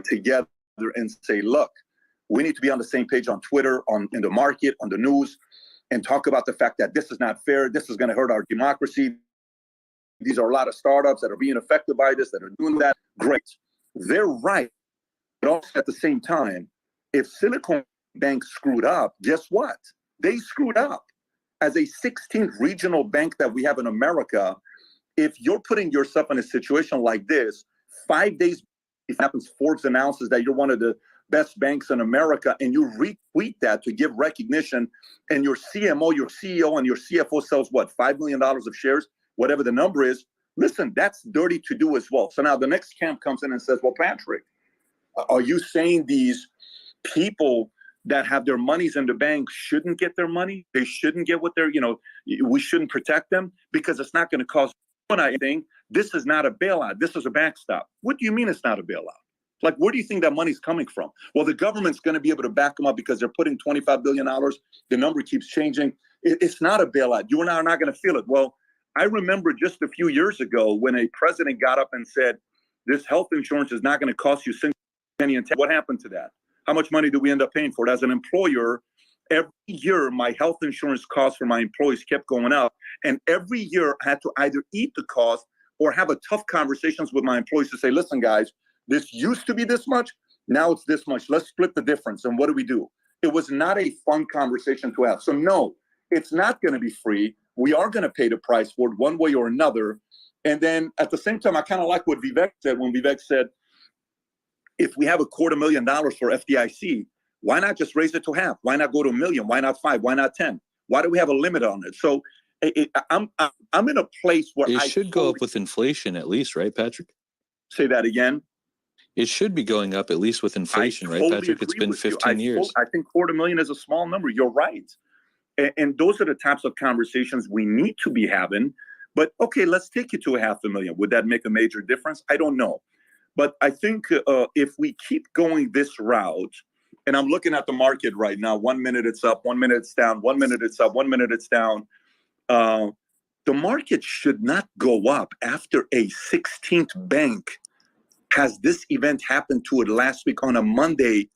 together and say, look, we need to be on the same page on Twitter, in the market, on the news, and talk about the fact that this is not fair. This is going to hurt our democracy. These are a lot of startups that are being affected by this, that are doing that. Great. They're right. But also at the same time, if Silicon Bank screwed up, guess what? They screwed up. As a 16th regional bank that we have in America, if you're putting yourself in a situation like this, 5 days if it happens, Forbes announces that you're one of the best banks in America, and you retweet that to give recognition, and your CMO, your CEO, and your CFO sells what, $5 million of shares, whatever the number is. Listen, that's dirty to do as well. So now the next camp comes in and says, well, Patrick, are you saying these people that have their monies in the bank shouldn't get their money? They shouldn't get what they're, we shouldn't protect them because it's not going to cost anything. This is not a bailout. This is a backstop. What do you mean it's not a bailout? Like, where do you think that money's coming from? Well, the government's going to be able to back them up because they're putting $25 billion. The number keeps changing. It's not a bailout. You and I are not going to feel it. Well, I remember just a few years ago when a president got up and said, this health insurance is not going to cost you a penny. What happened to that? How much money do we end up paying for it? As an employer, every year my health insurance costs for my employees kept going up. And every year I had to either eat the cost or have a tough conversations with my employees to say, listen, guys, this used to be this much. Now it's this much. Let's split the difference. And what do? It was not a fun conversation to have. So no, it's not going to be free. We are going to pay the price for it one way or another. And then at the same time, I kind of like what Vivek said when Vivek said, if we have $250,000 for FDIC, why not just raise it to half? Why not go to $1 million? Why not 5? Why not 10? Why do we have a limit on it? So I'm in a place where it I should go up with inflation at least, right, Patrick? Say that again. It should be going up at least with inflation, right, totally Patrick? It's agree been with you. 15 years. I think $250,000 is a small number. You're right. And those are the types of conversations we need to be having. But okay, let's take it to $500,000. Would that make a major difference? I don't know. But I think if we keep going this route, and I'm looking at the market right now, 1 minute it's up, 1 minute it's down, 1 minute it's up, 1 minute it's down. The market should not go up after a 16th bank has this event happen to it last week on a Monday.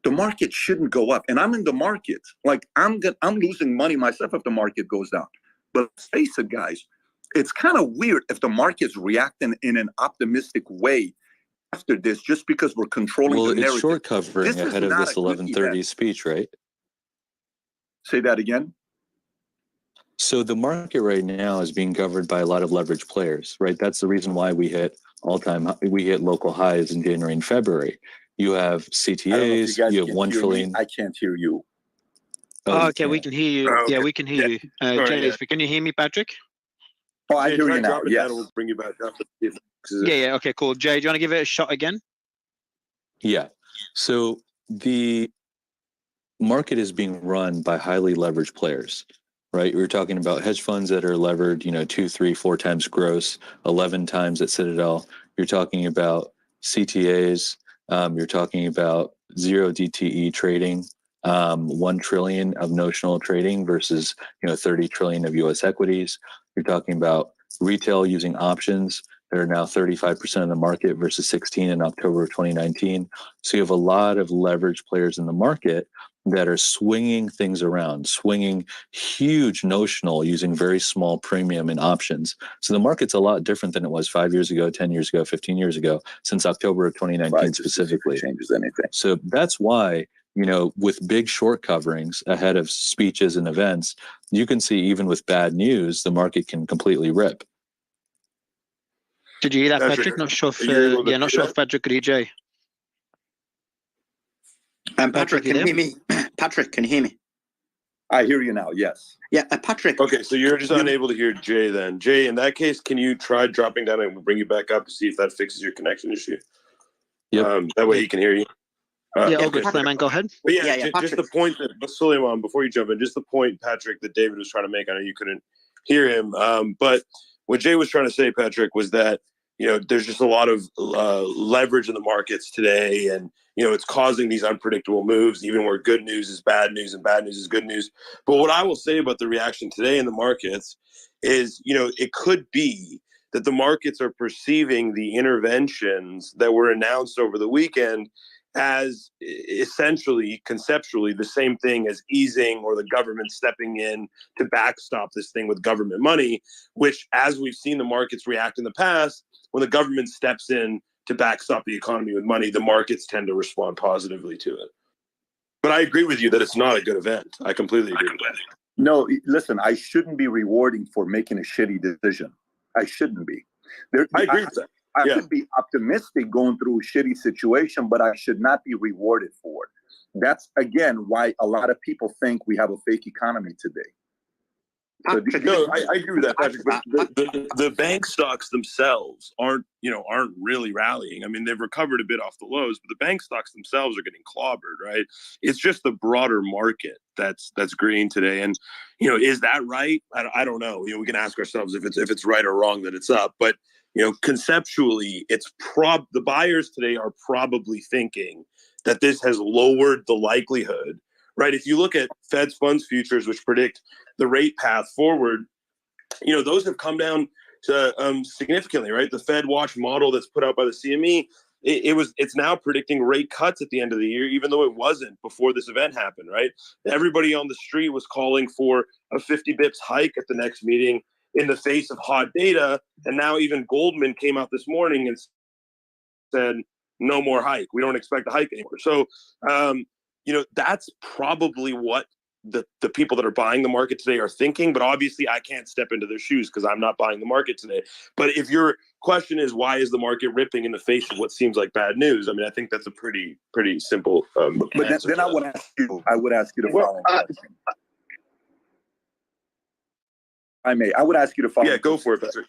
The market shouldn't go up. And I'm in the market. Like I'm losing money myself if the market goes down. But let's face it, guys, it's kind of weird if the market's reacting in an optimistic way after this, just because we're controlling the narrative. Well, it's short covering ahead of this 11:30 speech, right? Say that again. So the market right now is being governed by a lot of leverage players, right? That's the reason why we hit local highs in January and February. You have CTAs, you have 1 trillion. I can't hear you. Oh, okay, we can hear you. Oh, okay. Yeah, we can hear you. Jay, can you hear me, Patrick? Oh, I hear you now. Drop it Yes. down, we'll bring you back up. Yeah. Okay, cool. Jay, do you want to give it a shot again? Yeah. So the market is being run by highly leveraged players, right? We're talking about hedge funds that are levered, 2, 3, 4 times gross, 11 times at Citadel. You're talking about CTAs. You're talking about zero DTE trading, 1 trillion of notional trading versus 30 trillion of U.S. equities. You're talking about retail using options that are now 35% of the market versus 16 in October of 2019. So you have a lot of leverage players in the market that are swinging things around, swinging huge notional using very small premium in options. So the market's a lot different than it was 5 years ago, 10 years ago, 15 years ago, since October of 2019 specifically. Changes anything. So that's why, with big short coverings ahead of speeches and events, you can see even with bad news, the market can completely rip. Did you hear that, Patrick? Not sure if not sure if Patrick could hear Jay. Patrick, can you hear me? Patrick, can you hear me? I hear you now. Yes. Yeah, Patrick. Okay, so you're just unable to hear Jay then. Jay, in that case, can you try dropping down and we'll bring you back up to see if that fixes your connection issue? Yep. That way he can hear you. All good, Suleiman, go ahead. But just the point that, Suleiman, before you jump in, just the point, Patrick, that David was trying to make. I know you couldn't hear him, but what Jay was trying to say, Patrick, was that there's just a lot of leverage in the markets today, and it's causing these unpredictable moves, even where good news is bad news and bad news is good news. But what I will say about the reaction today in the markets is, it could be that the markets are perceiving the interventions that were announced over the weekend as essentially, conceptually, the same thing as easing or the government stepping in to backstop this thing with government money, which, as we've seen the markets react in the past, when the government steps in to backstop the economy with money, the markets tend to respond positively to it. But I agree with you that it's not a good event. I completely agree with that. No, listen, I shouldn't be rewarding for making a shitty decision. I shouldn't be. I agree with that. I could be optimistic going through a shitty situation, but I should not be rewarded for it. That's, again, why a lot of people think we have a fake economy today. Patrick, no, I agree with that, Patrick. But the bank stocks themselves aren't really rallying. I mean, they've recovered a bit off the lows, but the bank stocks themselves are getting clobbered, right? It's just the broader market that's green today. And is that right? I don't know. We can ask ourselves if it's right or wrong that it's up. But conceptually, it's the buyers today are probably thinking that this has lowered the likelihood. Right. If you look at Fed's funds futures, which predict the rate path forward, those have come down to significantly. Right. The Fed Watch model that's put out by the CME, it's now predicting rate cuts at the end of the year, even though it wasn't before this event happened. Right. Everybody on the street was calling for a 50 bips hike at the next meeting in the face of hot data. And now even Goldman came out this morning and said no more hike. We don't expect a hike anymore. So, that's probably what the people that are buying the market today are thinking. But obviously, I can't step into their shoes because I'm not buying the market today. But if your question is why is the market ripping in the face of what seems like bad news, I mean, I think that's a pretty simple. But then I would ask you the following question. I would ask you to follow. Yeah, go for it, Patrick.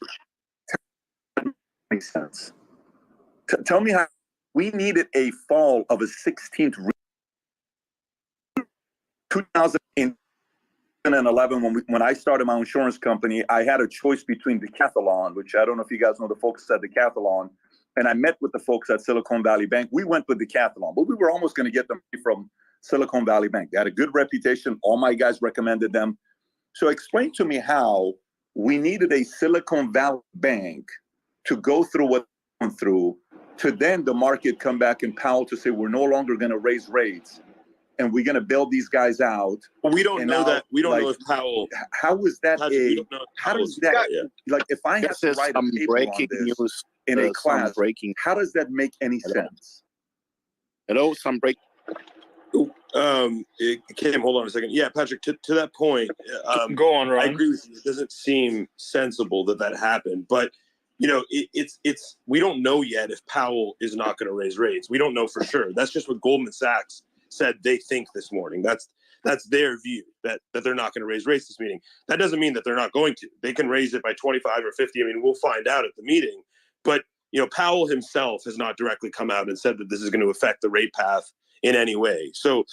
Makes sense. Tell me how we needed a fall of a 16th 2011 when I started my insurance company. I had a choice between Decathlon, which I don't know if you guys know the folks at Decathlon, and I met with the folks at Silicon Valley Bank. We went with Decathlon, but we were almost going to get them from Silicon Valley Bank. They had a good reputation. All my guys recommended them. So explain to me how we needed a Silicon Valley Bank to go through what we went through, to then the market come back and Powell to say we're no longer going to raise rates and we're going to bail these guys out. Well, we don't know that. We don't know if Powell. How is that we don't know how does that like if I have to write a paper on this in a class, how does that make any sense? Hello, some break. Kim, hold on a second. Yeah, Patrick, to that point, go on, Ron. I agree with you. It doesn't seem sensible that happened, but you know, it's we don't know yet if Powell is not going to raise rates. We don't know for sure. That's just what Goldman Sachs said they think this morning. That's their view that they're not going to raise rates this meeting. That doesn't mean that they're not going to. They can raise it by 25 or 50. I mean, we'll find out at the meeting. But you know, Powell himself has not directly come out and said that this is going to affect the rate path in any way. So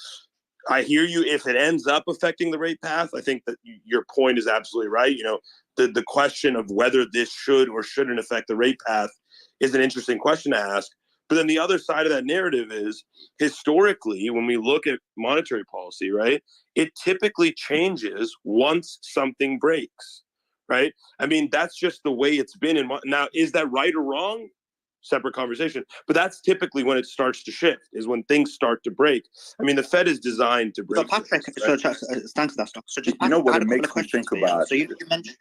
I hear you. If it ends up affecting the rate path, I think that your point is absolutely right. You know, the question of whether this should or shouldn't affect the rate path is an interesting question to ask. But then the other side of that narrative is historically, when we look at monetary policy, right, it typically changes once something breaks, right? I mean, that's just the way it's been. Now, is that right or wrong? Separate conversation. But that's typically when it starts to shift, is when things start to break. I mean, the Fed is designed to break. So, Patrick, things, right? thanks for that stuff. So, just you know what it it makes me think about? So, you mentioned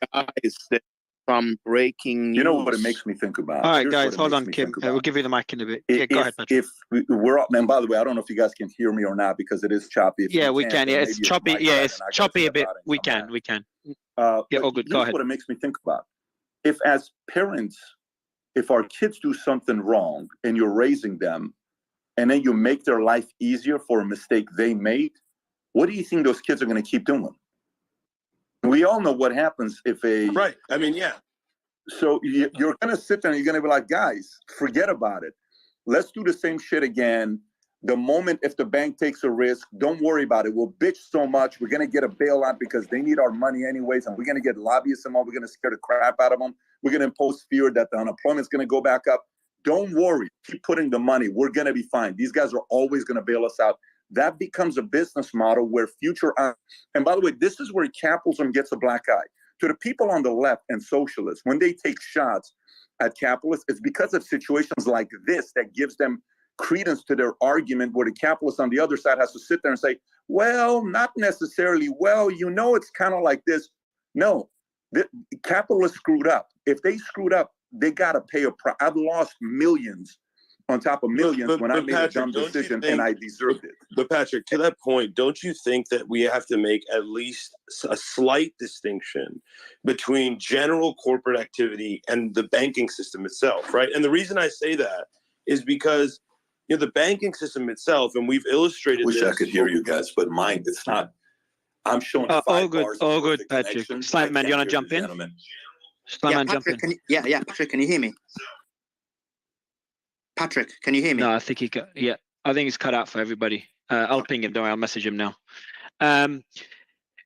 some breaking news. You know what it makes me think about? All right, Here's guys, what it hold makes on, me Kim. think about. We'll give you the mic in a bit. Yeah, go ahead, Patrick. If we're up, and by the way, I don't know if you guys can hear me or not because it is choppy. If Yeah, you we can't, can. then Yeah, it's maybe choppy. my Yeah, bad it's and I gotta choppy a step bit. out and We come can. back. We can. Yeah, all good. Go here's ahead. what it makes me think about. If as parents, if our kids do something wrong and you're raising them, and then you make their life easier for a mistake they made, what do you think those kids are going to keep doing? We all know what happens if a... Right. I mean, yeah. So you're going to sit there and you're going to be like, guys, forget about it. Let's do the same shit again. The moment if the bank takes a risk, don't worry about it. We'll bitch so much. We're going to get a bailout because they need our money anyways. And we're going to get lobbyists and all. We're going to scare the crap out of them. We're going to impose fear that the unemployment's going to go back up. Don't worry. Keep putting the money. We're going to be fine. These guys are always going to bail us out. That becomes a business model where future... And by the way, this is where capitalism gets a black eye. To the people on the left and socialists, when they take shots at capitalists, it's because of situations like this that gives them credence to their argument, where the capitalist on the other side has to sit there and say, well, not necessarily. Well, you know, it's kind of like this. No, the capitalists screwed up. If they screwed up, they got to pay a price. I've lost millions on top of millions when I made a dumb decision and I deserved it. But Patrick, to that point, don't you think that we have to make at least a slight distinction between general corporate activity and the banking system itself, right? And the reason I say that is because, you know, the banking system itself, and we've illustrated Wish this. I could hear you guys, but mine, it's not. I'm showing all good, Patrick. Slime man, do you want to jump in? Slime man, jump in. Patrick, can you hear me? Patrick, can you hear me? No, I think I think he's cut out for everybody. I'll ping him. Don't worry, I'll message him now.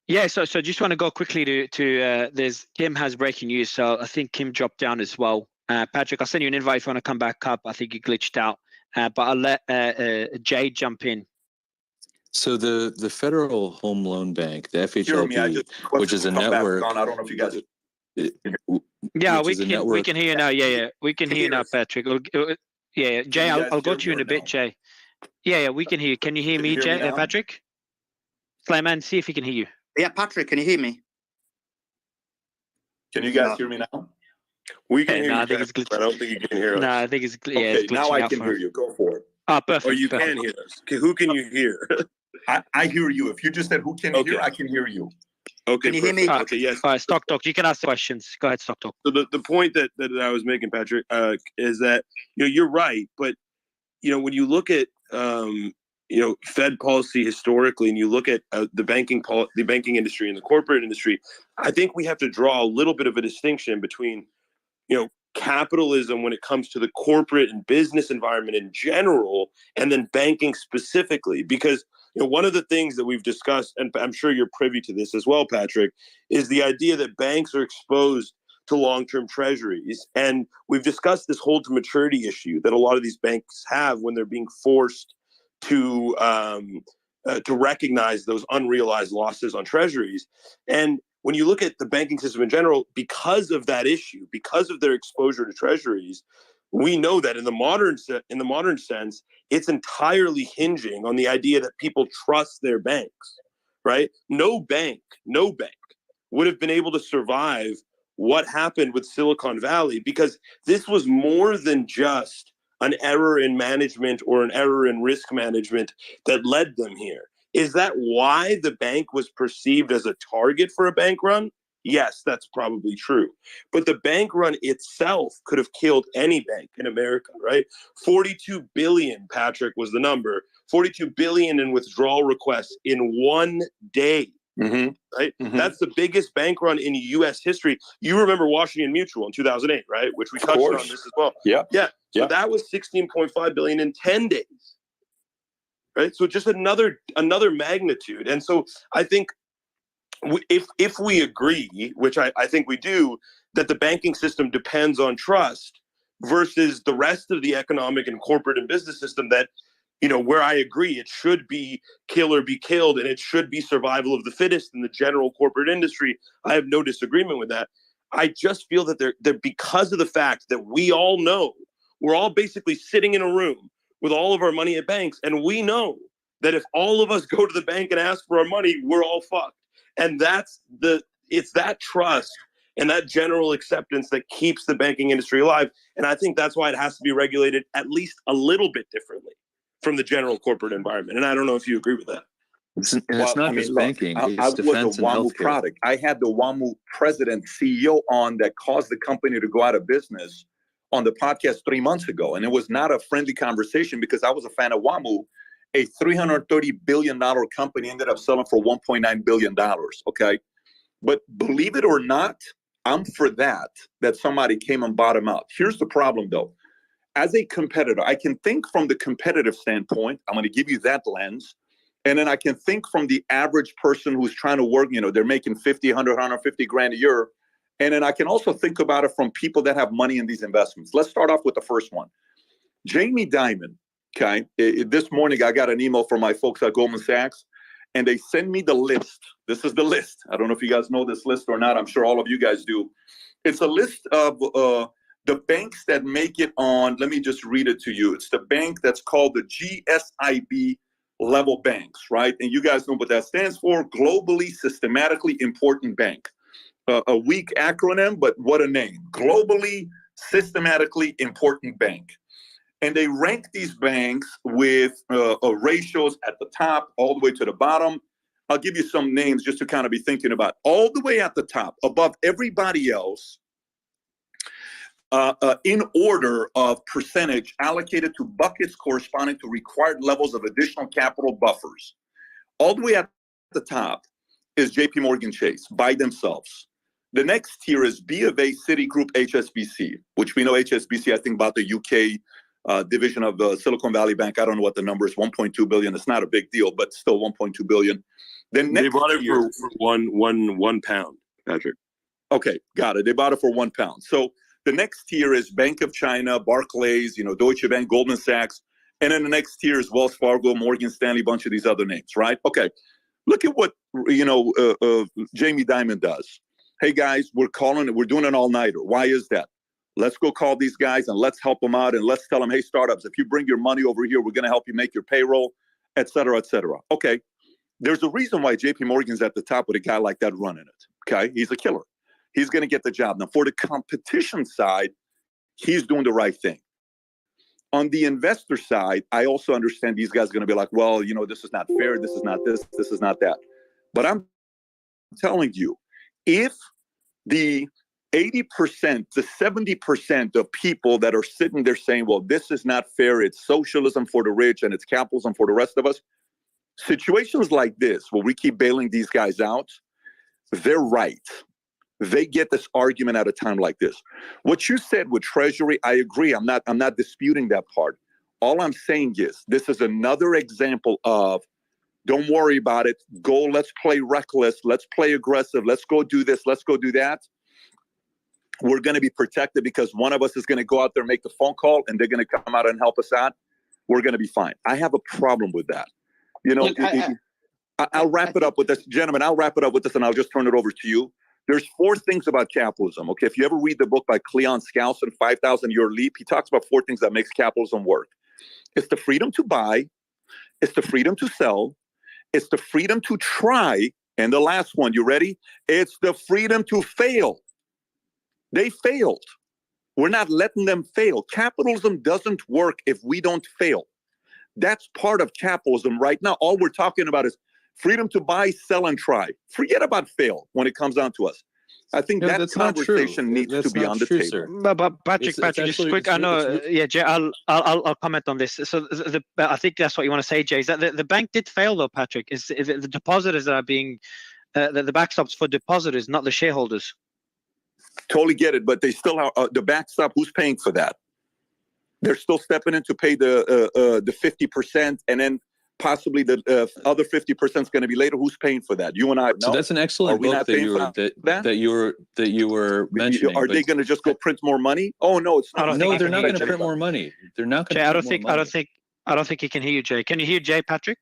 Yeah, so just want to go quickly to there's Kim has breaking news. So I think Kim dropped down as well. Patrick, I'll send you an invite if you want to come back up. I think you glitched out. But I'll let Jay jump in. So the Federal Home Loan Bank, the FHLB, which is a network. I don't know if you guys. Yeah, we can hear you now. Yeah, we can hear you now, Patrick. Yeah, Jay, I'll go to you in a bit, Jay. Yeah, we can hear you. Can you hear me, Jay, Patrick? Slayman, see if he can hear you. Yeah, Patrick, can you hear me? Can you guys hear me now? We can hear you. I think it's glitching. I don't think you can hear us. No, I think it's okay, it's glitching now I out can for hear him. you. Go for it. Perfect. Or you perfect. can hear us. Okay, who can you hear? I hear you. If you just said who can you hear, I can hear you. Okay, can you hear me? Okay, yes. All right, Stock Talk. You can ask the questions. Go ahead, Stock Talk. So the point that I was making, Patrick, is that, you know, you're right, but, you know, when you look at, you Fed policy historically, and you look at the banking industry and the corporate industry, I think we have to draw a little bit of a distinction between, capitalism when it comes to the corporate and business environment in general, and then banking specifically. Because one of the things that we've discussed, and I'm sure you're privy to this as well, Patrick, is the idea that banks are exposed to long-term treasuries. And we've discussed this hold to maturity issue that a lot of these banks have when they're being forced to recognize those unrealized losses on treasuries. And when you look at the banking system in general, because of that issue, because of their exposure to treasuries, we know that in the modern sense, it's entirely hinging on the idea that people trust their banks, right? No bank would have been able to survive what happened with Silicon Valley, because this was more than just an error in management or an error in risk management that led them here. Is that why the bank was perceived as a target for a bank run? Yes, that's probably true. But the bank run itself could have killed any bank in America, right? 42 billion, Patrick, was the number. 42 billion in withdrawal requests in one day. Right? That's the biggest bank run in U.S. history. You remember Washington Mutual in 2008, right? Which we touched on this as well. Yeah. So that was 16.5 billion in 10 days. Right. So just another magnitude. And so I think if we agree, which I think we do, that the banking system depends on trust versus the rest of the economic and corporate and business system that, where I agree, it should be kill or be killed, and it should be survival of the fittest in the general corporate industry. I have no disagreement with that. I just feel that they're because of the fact that we all know, we're all basically sitting in a room with all of our money at banks, and we know that if all of us go to the bank and ask for our money, we're all fucked. And it's that trust and that general acceptance that keeps the banking industry alive. And I think that's why it has to be regulated at least a little bit differently from the general corporate environment. And I don't know if you agree with that. It's not just banking, I it's was defense a and WAMU healthcare. product. I had the WAMU president, CEO on that caused the company to go out of business on the podcast 3 months ago. And it was not a friendly conversation because I was a fan of WAMU. A $330 billion company ended up selling for $1.9 billion, okay? But believe it or not, I'm for that somebody came and bought them out. Here's the problem, though. As a competitor, I can think from the competitive standpoint. I'm going to give you that lens. And then I can think from the average person who's trying to work, they're making 50, 100, 150 grand a year. And then I can also think about it from people that have money in these investments. Let's start off with the first one. Jamie Dimon, okay? This morning, I got an email from my folks at Goldman Sachs, and they send me the list. This is the list. I don't know if you guys know this list or not. I'm sure all of you guys do. It's a list of the banks that make it on, let me just read it to you. It's the bank that's called the GSIB level banks, right? And you guys know what that stands for, Globally Systematically Important Bank. A weak acronym, but what a name. Globally Systematically Important Bank. And they rank these banks with ratios at the top all the way to the bottom. I'll give you some names just to kind of be thinking about. All the way at the top, above everybody else, in order of percentage allocated to buckets corresponding to required levels of additional capital buffers. All the way at the top is JP Morgan Chase by themselves. The next tier is B of A, Citigroup, HSBC, which we know HSBC, I think about the UK division of the Silicon Valley Bank. I don't know what the number is, 1.2 billion. It's not a big deal, but still 1.2 billion. Then they bought it for one pound, Patrick. Okay, got it. They bought it for £1. So the next tier is Bank of China, Barclays, Deutsche Bank, Goldman Sachs. And then the next tier is Wells Fargo, Morgan Stanley, a bunch of these other names, right? Okay, look at what, Jamie Dimon does. Hey guys, we're doing an all-nighter. Why is that? Let's go call these guys and let's help them out and let's tell them, hey, startups, if you bring your money over here, we're going to help you make your payroll, et cetera, et cetera. Okay, there's a reason why JP Morgan's at the top with a guy like that running it, okay? He's a killer. He's going to get the job. Now, for the competition side, he's doing the right thing. On the investor side, I also understand these guys are going to be like, well, this is not fair. This is not this. This is not that. But I'm telling you, if the 80% to 70% of people that are sitting there saying, well, this is not fair. It's socialism for the rich and it's capitalism for the rest of us. Situations like this, where we keep bailing these guys out, they're right. They get this argument at a time like this. What you said with Treasury, I agree. I'm not disputing that part. All I'm saying is this is another example of don't worry about it. Go, let's play reckless. Let's play aggressive. Let's go do this. Let's go do that. We're going to be protected because one of us is going to go out there and make the phone call and they're going to come out and help us out. We're going to be fine. I have a problem with that. You know, I'll wrap it up with this. Gentlemen, I'll wrap it up with this and I'll just turn it over to you. There's 4 things about capitalism. Okay, if you ever read the book by Cleon Skousen, 5,000-Year Leap, he talks about 4 things that makes capitalism work. It's the freedom to buy. It's the freedom to sell. It's the freedom to try. And the last one, you ready? It's the freedom to fail. They failed. We're not letting them fail. Capitalism doesn't work if we don't fail. That's part of capitalism right now. All we're talking about is freedom to buy, sell, and try. Forget about fail when it comes down to us. I think that conversation needs to be on the table. Sir. But Patrick, just quick. I know. Yeah, Jay, I'll comment on this. So I think that's what you want to say, Jay. Is that the bank did fail though, Patrick? Is the depositors that are being the backstops for depositors, not the shareholders? Totally get it, but they still are the backstop. Who's paying for that? They're still stepping in to pay the 50%, and then possibly the other 50% is going to be later. Who's paying for that? You and I. No. So that's an excellent book that you were mentioning. Are they going to just go print more money? Oh no, it's not. No, they're not going to print more money. They're not going to. I don't think he can hear you, Jay. Can you hear Jay, Patrick?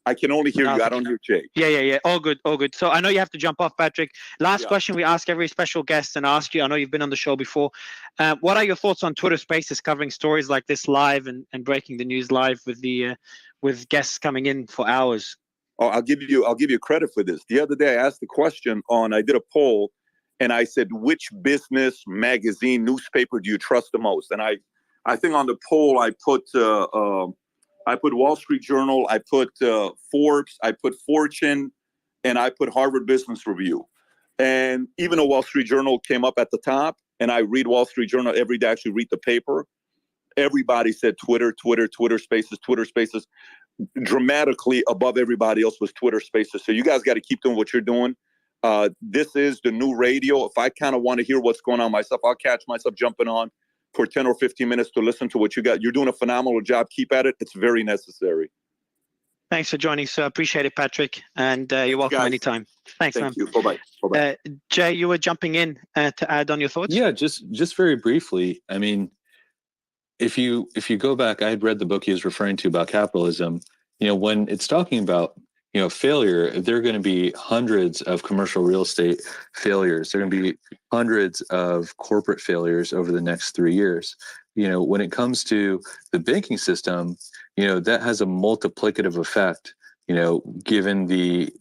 I can only hear you. I don't hear Jay. Yeah. All good. So I know you have to jump off, Patrick. Last question we ask every special guest, and I ask you, I know you've been on the show before. What are your thoughts on Twitter Spaces covering stories like this live and breaking the news live with guests coming in for hours? Oh, I'll give you credit for this. The other day I asked the question I did a poll and I said, which business, magazine, newspaper do you trust the most? And I think on the poll I put Wall Street Journal, I put Forbes, I put Fortune, and I put Harvard Business Review. And even though Wall Street Journal came up at the top, and I read Wall Street Journal every day, I actually read the paper, everybody said Twitter Spaces. Dramatically above everybody else was Twitter Spaces. So you guys got to keep doing what you're doing. This is the new radio. If I kind of want to hear what's going on myself, I'll catch myself jumping on for 10 or 15 minutes to listen to what you got. You're doing a phenomenal job. Keep at it. It's very necessary. Thanks for joining, sir. Appreciate it, Patrick. And you're welcome anytime. Thanks, Thank man. you. Bye-bye. Jay, you were jumping in to add on your thoughts? Yeah, just very briefly. I mean, if you go back, I had read the book he was referring to about capitalism. When it's talking about failure, there are going to be hundreds of commercial real estate failures. There are going to be hundreds of corporate failures over the next 3 years. When it comes to the banking system, that has a multiplicative effect. Given the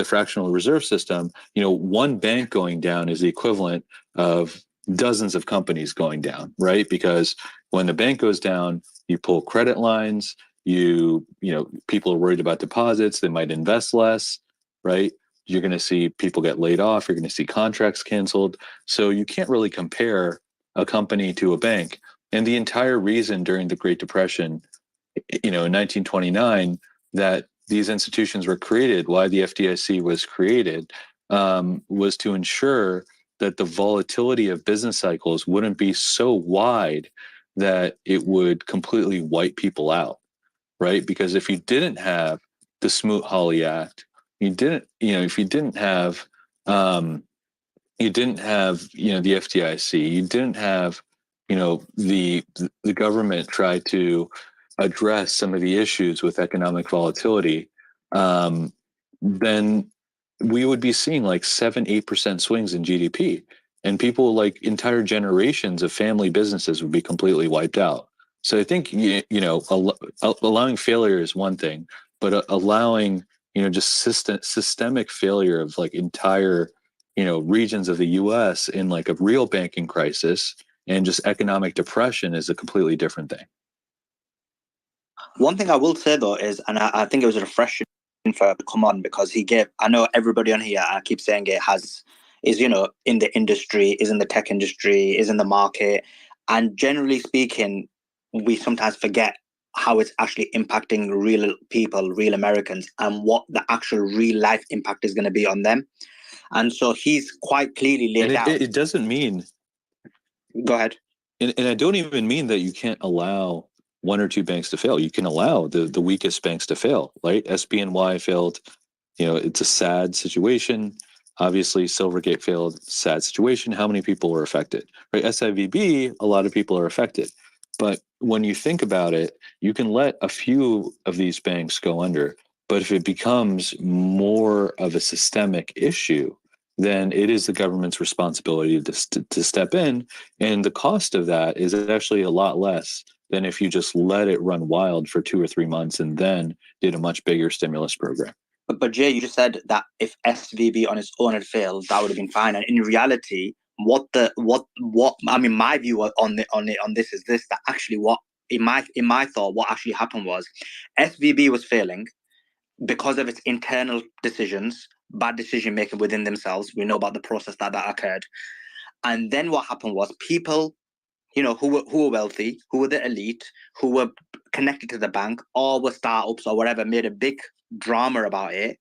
fractional reserve system, one bank going down is the equivalent of dozens of companies going down, right? Because when the bank goes down, you pull credit lines. People are worried about deposits. They might invest less, right? You're going to see people get laid off. You're going to see contracts canceled. So you can't really compare a company to a bank. And the entire reason during the Great Depression, in 1929, that these institutions were created, why the FDIC was created, was to ensure that the volatility of business cycles wouldn't be so wide that it would completely wipe people out. Right, because if you didn't have the Smoot-Hawley Act, if you didn't have the FDIC, you didn't have the government try to address some of the issues with economic volatility, then we would be seeing like 7-8% swings in GDP, and people, like entire generations of family businesses, would be completely wiped out. So I think, allowing failure is one thing, but allowing, just systemic failure of like entire, regions of the U.S. in like a real banking crisis and just economic depression is a completely different thing. One thing I will say though is, and I think it was refreshing for him to come on, because I know everybody on here, I keep saying it, has is, you know, in the industry, is in the tech industry, is in the market. And generally speaking, we sometimes forget how it's actually impacting real people, real Americans, and what the actual real life impact is going to be on them. And so he's quite clearly laid out. It doesn't mean. Go ahead. And I don't even mean that you can't allow one or two banks to fail. You can allow the weakest banks to fail, right? SBNY failed. You know, it's a sad situation. Obviously, Silvergate failed. Sad situation. How many people were affected? Right? SIVB, a lot of people are affected. But when you think about it, you can let a few of these banks go under. But if it becomes more of a systemic issue, then it is the government's responsibility to step in. And the cost of that is actually a lot less than if you just let it run wild for 2 or 3 months and then did a much bigger stimulus program. But Jay, you just said that if SVB on its own had failed, that would have been fine. And in reality, what I mean, my view on this is this: that actually, what in my thought, what actually happened was, SVB was failing because of its internal decisions, bad decision making within themselves. We know about the process that occurred, and then what happened was people, you know, who were wealthy, who were the elite, who were connected to the bank, or were startups or whatever, made a big drama about it,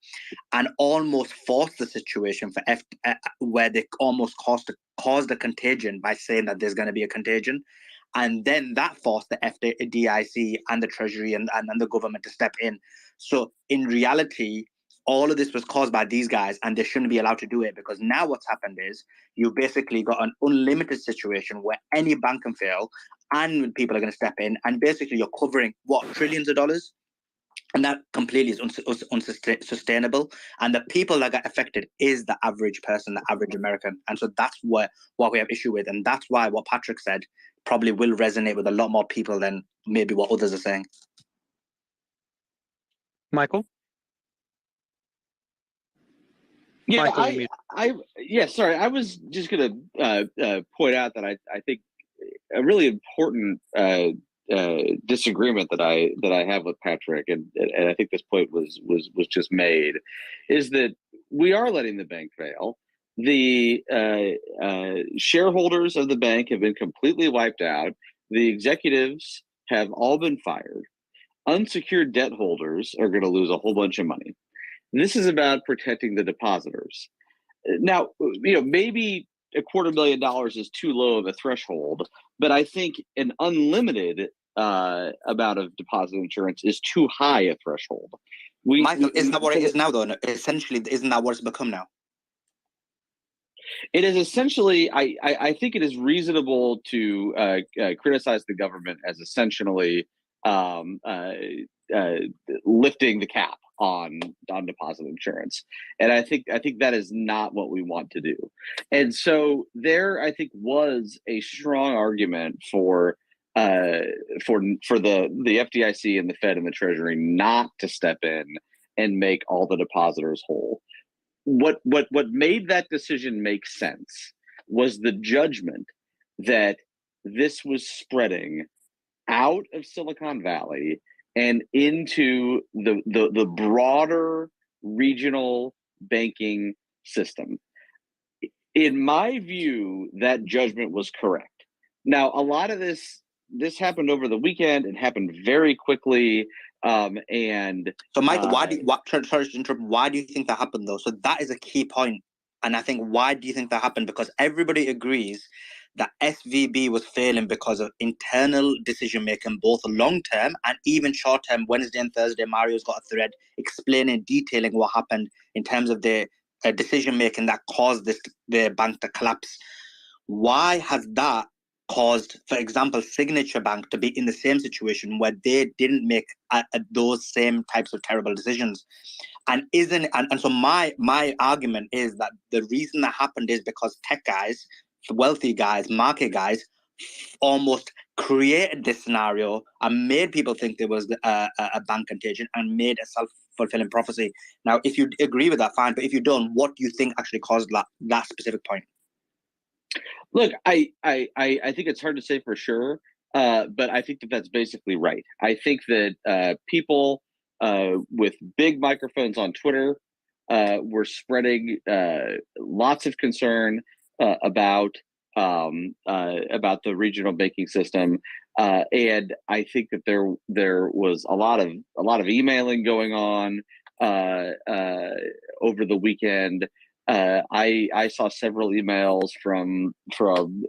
and almost forced the situation for where they almost caused a contagion by saying that there's going to be a contagion, and then that forced the FDIC and the Treasury and the government to step in. So in reality, all of this was caused by these guys, and they shouldn't be allowed to do it, because now what's happened is you've basically got an unlimited situation where any bank can fail and people are going to step in, and basically you're covering trillions of dollars, and that completely is unsustainable. And the people that get affected is the average person, the average American. And so that's what we have issue with, and that's why what Patrick said probably will resonate with a lot more people than maybe what others are saying. Michael? Yeah, Michael, sorry. I was just going to point out that I think a really important disagreement that I have with Patrick, and I think this point was just made, is that we are letting the bank fail. The shareholders of the bank have been completely wiped out. The executives have all been fired. Unsecured debt holders are going to lose a whole bunch of money. This is about protecting the depositors. Now, you know, maybe $250,000 is too low of a threshold, but I think an unlimited amount of deposit insurance is too high a threshold. Michael, isn't that what it is now, though? Essentially, isn't that what it's become now? It is essentially, I think it is reasonable to criticize the government as essentially lifting the cap on deposit insurance, and I think that is not what we want to do. And so there, I think, was a strong argument for the FDIC and the Fed and the Treasury not to step in and make all the depositors whole. What made that decision make sense was the judgment that this was spreading out of Silicon Valley and into the broader regional banking system. In my view, that judgment was correct. Now, a lot of this happened over the weekend. It happened very quickly. And so, Michael, why do you think that happened, though? So that is a key point. And I think, why do you think that happened? Because everybody agrees that SVB was failing because of internal decision making, both long term and even short term. Wednesday and Thursday, Mario's got a thread explaining, detailing what happened in terms of the decision making that caused the bank to collapse. Why has that caused, for example, Signature Bank to be in the same situation where they didn't make those same types of terrible decisions? And so my argument is that the reason that happened is because tech guys, wealthy guys, market guys, almost created this scenario and made people think there was a bank contagion and made a self-fulfilling prophecy. Now, if you agree with that, fine. But if you don't, what do you think actually caused that specific point? Look, I think it's hard to say for sure, but I think that's basically right. I think that people with big microphones on Twitter were spreading lots of concern about the regional banking system, and I think that there was a lot of emailing going on over the weekend. I saw several emails from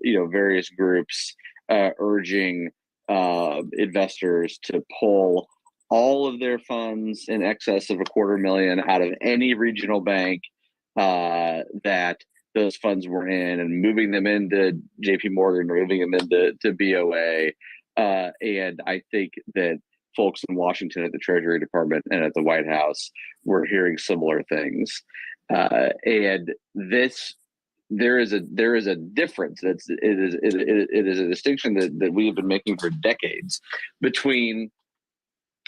various groups urging investors to pull all of their funds in excess of $250,000 out of any regional bank that those funds were in, and moving them into JP Morgan, moving them into BOA. And I think that folks in Washington at the Treasury Department and at the White House were hearing similar things. And there is a difference. It is a distinction that we have been making for decades between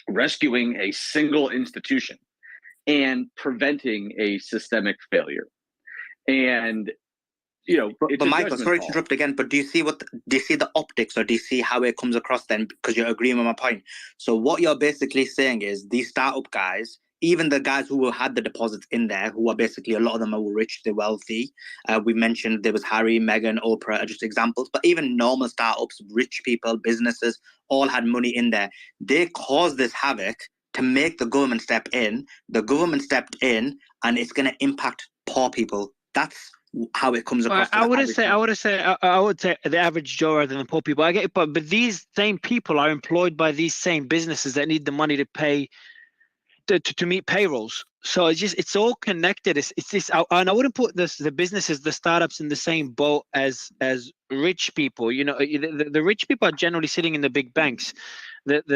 rescuing a single institution and preventing a systemic failure. And but Michael, sorry to interrupt again, but do you see the optics, or do you see how it comes across then? Because you're agreeing with my point. So what you're basically saying is these startup guys, even the guys who had the deposits in there, who are basically, a lot of them are rich, they're wealthy. We mentioned there was Harry, Meghan, Oprah are just examples, but even normal startups, rich people, businesses, all had money in there. They caused this havoc to make the government step in. The government stepped in, and it's going to impact poor people. That's how it comes across. I would say the average Joe rather than poor people. I get it, but these same people are employed by these same businesses that need the money to pay to meet payrolls. So it's all connected. It's this, and I wouldn't put the businesses, the startups, in the same boat as rich people. The rich people are generally sitting in the big banks. That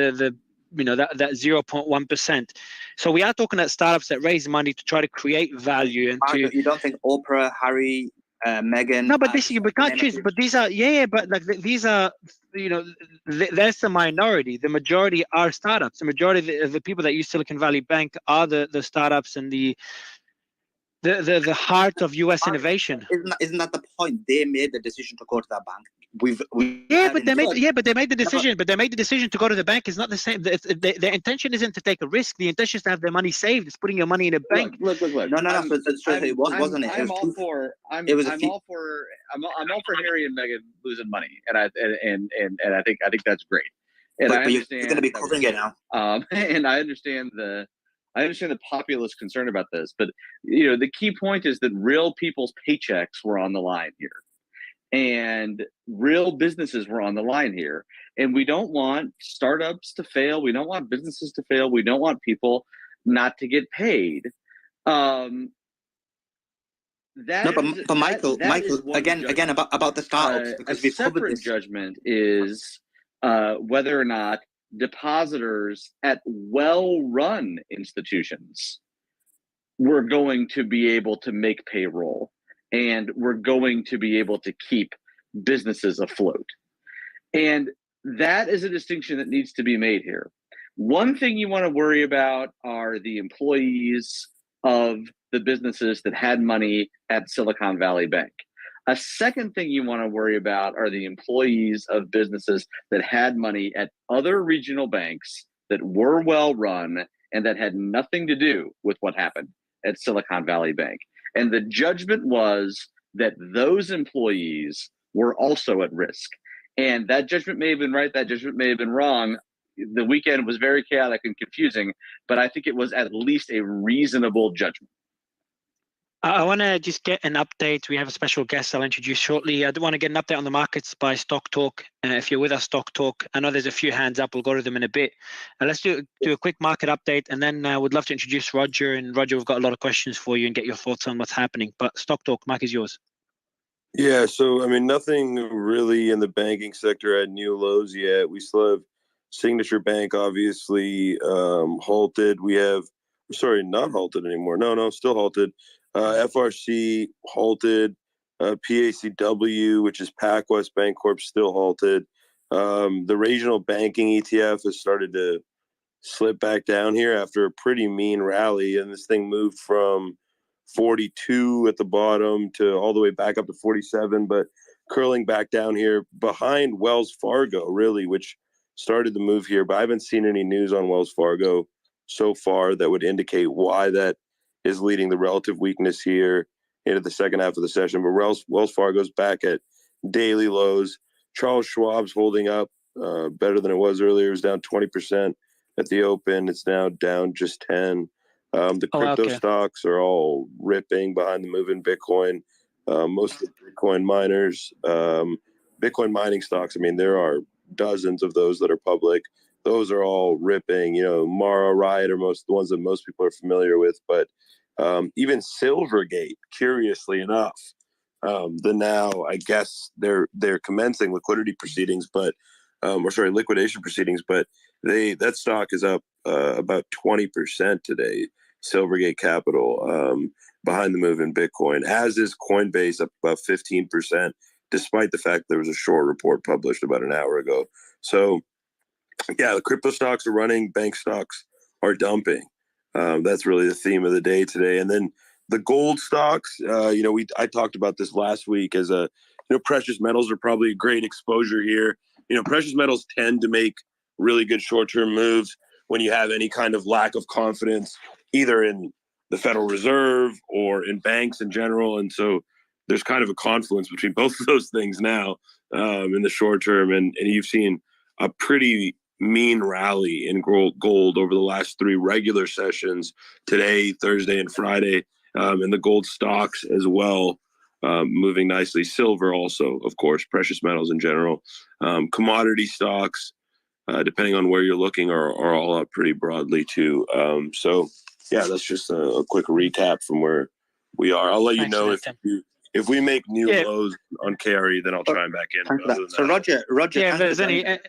0.1%. So we are talking about startups that raise money to try to create value and to. You don't think Oprah, Harry, Meghan? No, but we can't choose. But these are but like these are that's the minority. The majority are startups. The majority of the people that use Silicon Valley Bank are the startups and the heart of U.S. innovation. Isn't that the point? They made the decision to go to that bank. But they made the decision. But they made the decision to go to the bank. Is not the same. Their intention isn't to take a risk. The intention is to have their money saved. It's putting your money in a bank. Look. No. It wasn't it? I'm all for Harry and Meghan losing money, and I think that's great. And but you're going to be covering it now. And I understand the populist concern about this, but the key point is that real people's paychecks were on the line here, and real businesses were on the line here. And we don't want startups to fail. We don't want businesses to fail. We don't want people not to get paid. But Michael, again about the startups, because a separate judgment is whether or not depositors at well-run institutions were going to be able to make payroll, and we're going to be able to keep businesses afloat. And that is a distinction that needs to be made here. One thing you want to worry about are the employees of the businesses that had money at Silicon Valley Bank. A second thing you want to worry about are the employees of businesses that had money at other regional banks that were well run and that had nothing to do with what happened at Silicon Valley Bank. And the judgment was that those employees were also at risk. And that judgment may have been right, that judgment may have been wrong. The weekend was very chaotic and confusing, but I think it was at least a reasonable judgment. I want to just get an update. We have a special guest I'll introduce shortly. I do want to get an update on the markets by Stock Talk. If you're with us, Stock Talk, I know there's a few hands up. We'll go to them in a bit. Let's do a quick market update, and then I would love to introduce Roger. And Roger, we've got a lot of questions for you and get your thoughts on what's happening. But Stock Talk, mic is yours. Yeah, so I mean, nothing really in the banking sector at new lows yet. We still have Signature Bank, obviously halted. We have, sorry, not halted anymore. No, still halted. FRC halted. PACW, which is PacWest Bancorp, still halted. The regional banking ETF has started to slip back down here after a pretty mean rally, and this thing moved from 42 at the bottom to all the way back up to 47, but curling back down here behind Wells Fargo, really, which started the move here. But I haven't seen any news on Wells Fargo so far that would indicate why that is leading the relative weakness here into the second half of the session. But Wells Fargo's back at daily lows. Charles Schwab's holding up better than it was earlier. It was down 20% at the open. It's now down just 10. The crypto stocks are all ripping behind the move in Bitcoin. Most of the Bitcoin miners, Bitcoin mining stocks, I mean, there are dozens of those that are public. Those are all ripping. You know, Mara, Riot are the ones that most people are familiar with. But even Silvergate, curiously enough, now I guess they're commencing liquidation proceedings, but that stock is up about 20% today. Silvergate Capital, behind the move in Bitcoin, as is Coinbase, up about 15%, despite the fact there was a short report published about an hour ago. So, yeah, the crypto stocks are running, bank stocks are dumping. That's really the theme of the day today. And then the gold stocks, I talked about this last week as precious metals are probably a great exposure here. Precious metals tend to make really good short-term moves when you have any kind of lack of confidence, either in the Federal Reserve or in banks in general. And so there's kind of a confluence between both of those things now in the short term. And you've seen a pretty mean rally in gold over the last 3 regular sessions, today, Thursday, and Friday, and the gold stocks as well, moving nicely. Silver also, of course, precious metals in general. Commodity stocks, depending on where you're looking, are all up pretty broadly too. So yeah, that's just a quick recap from where we are. I'll let you know if we make new lows on carry, then I'll chime back in. So Roger, if there's any.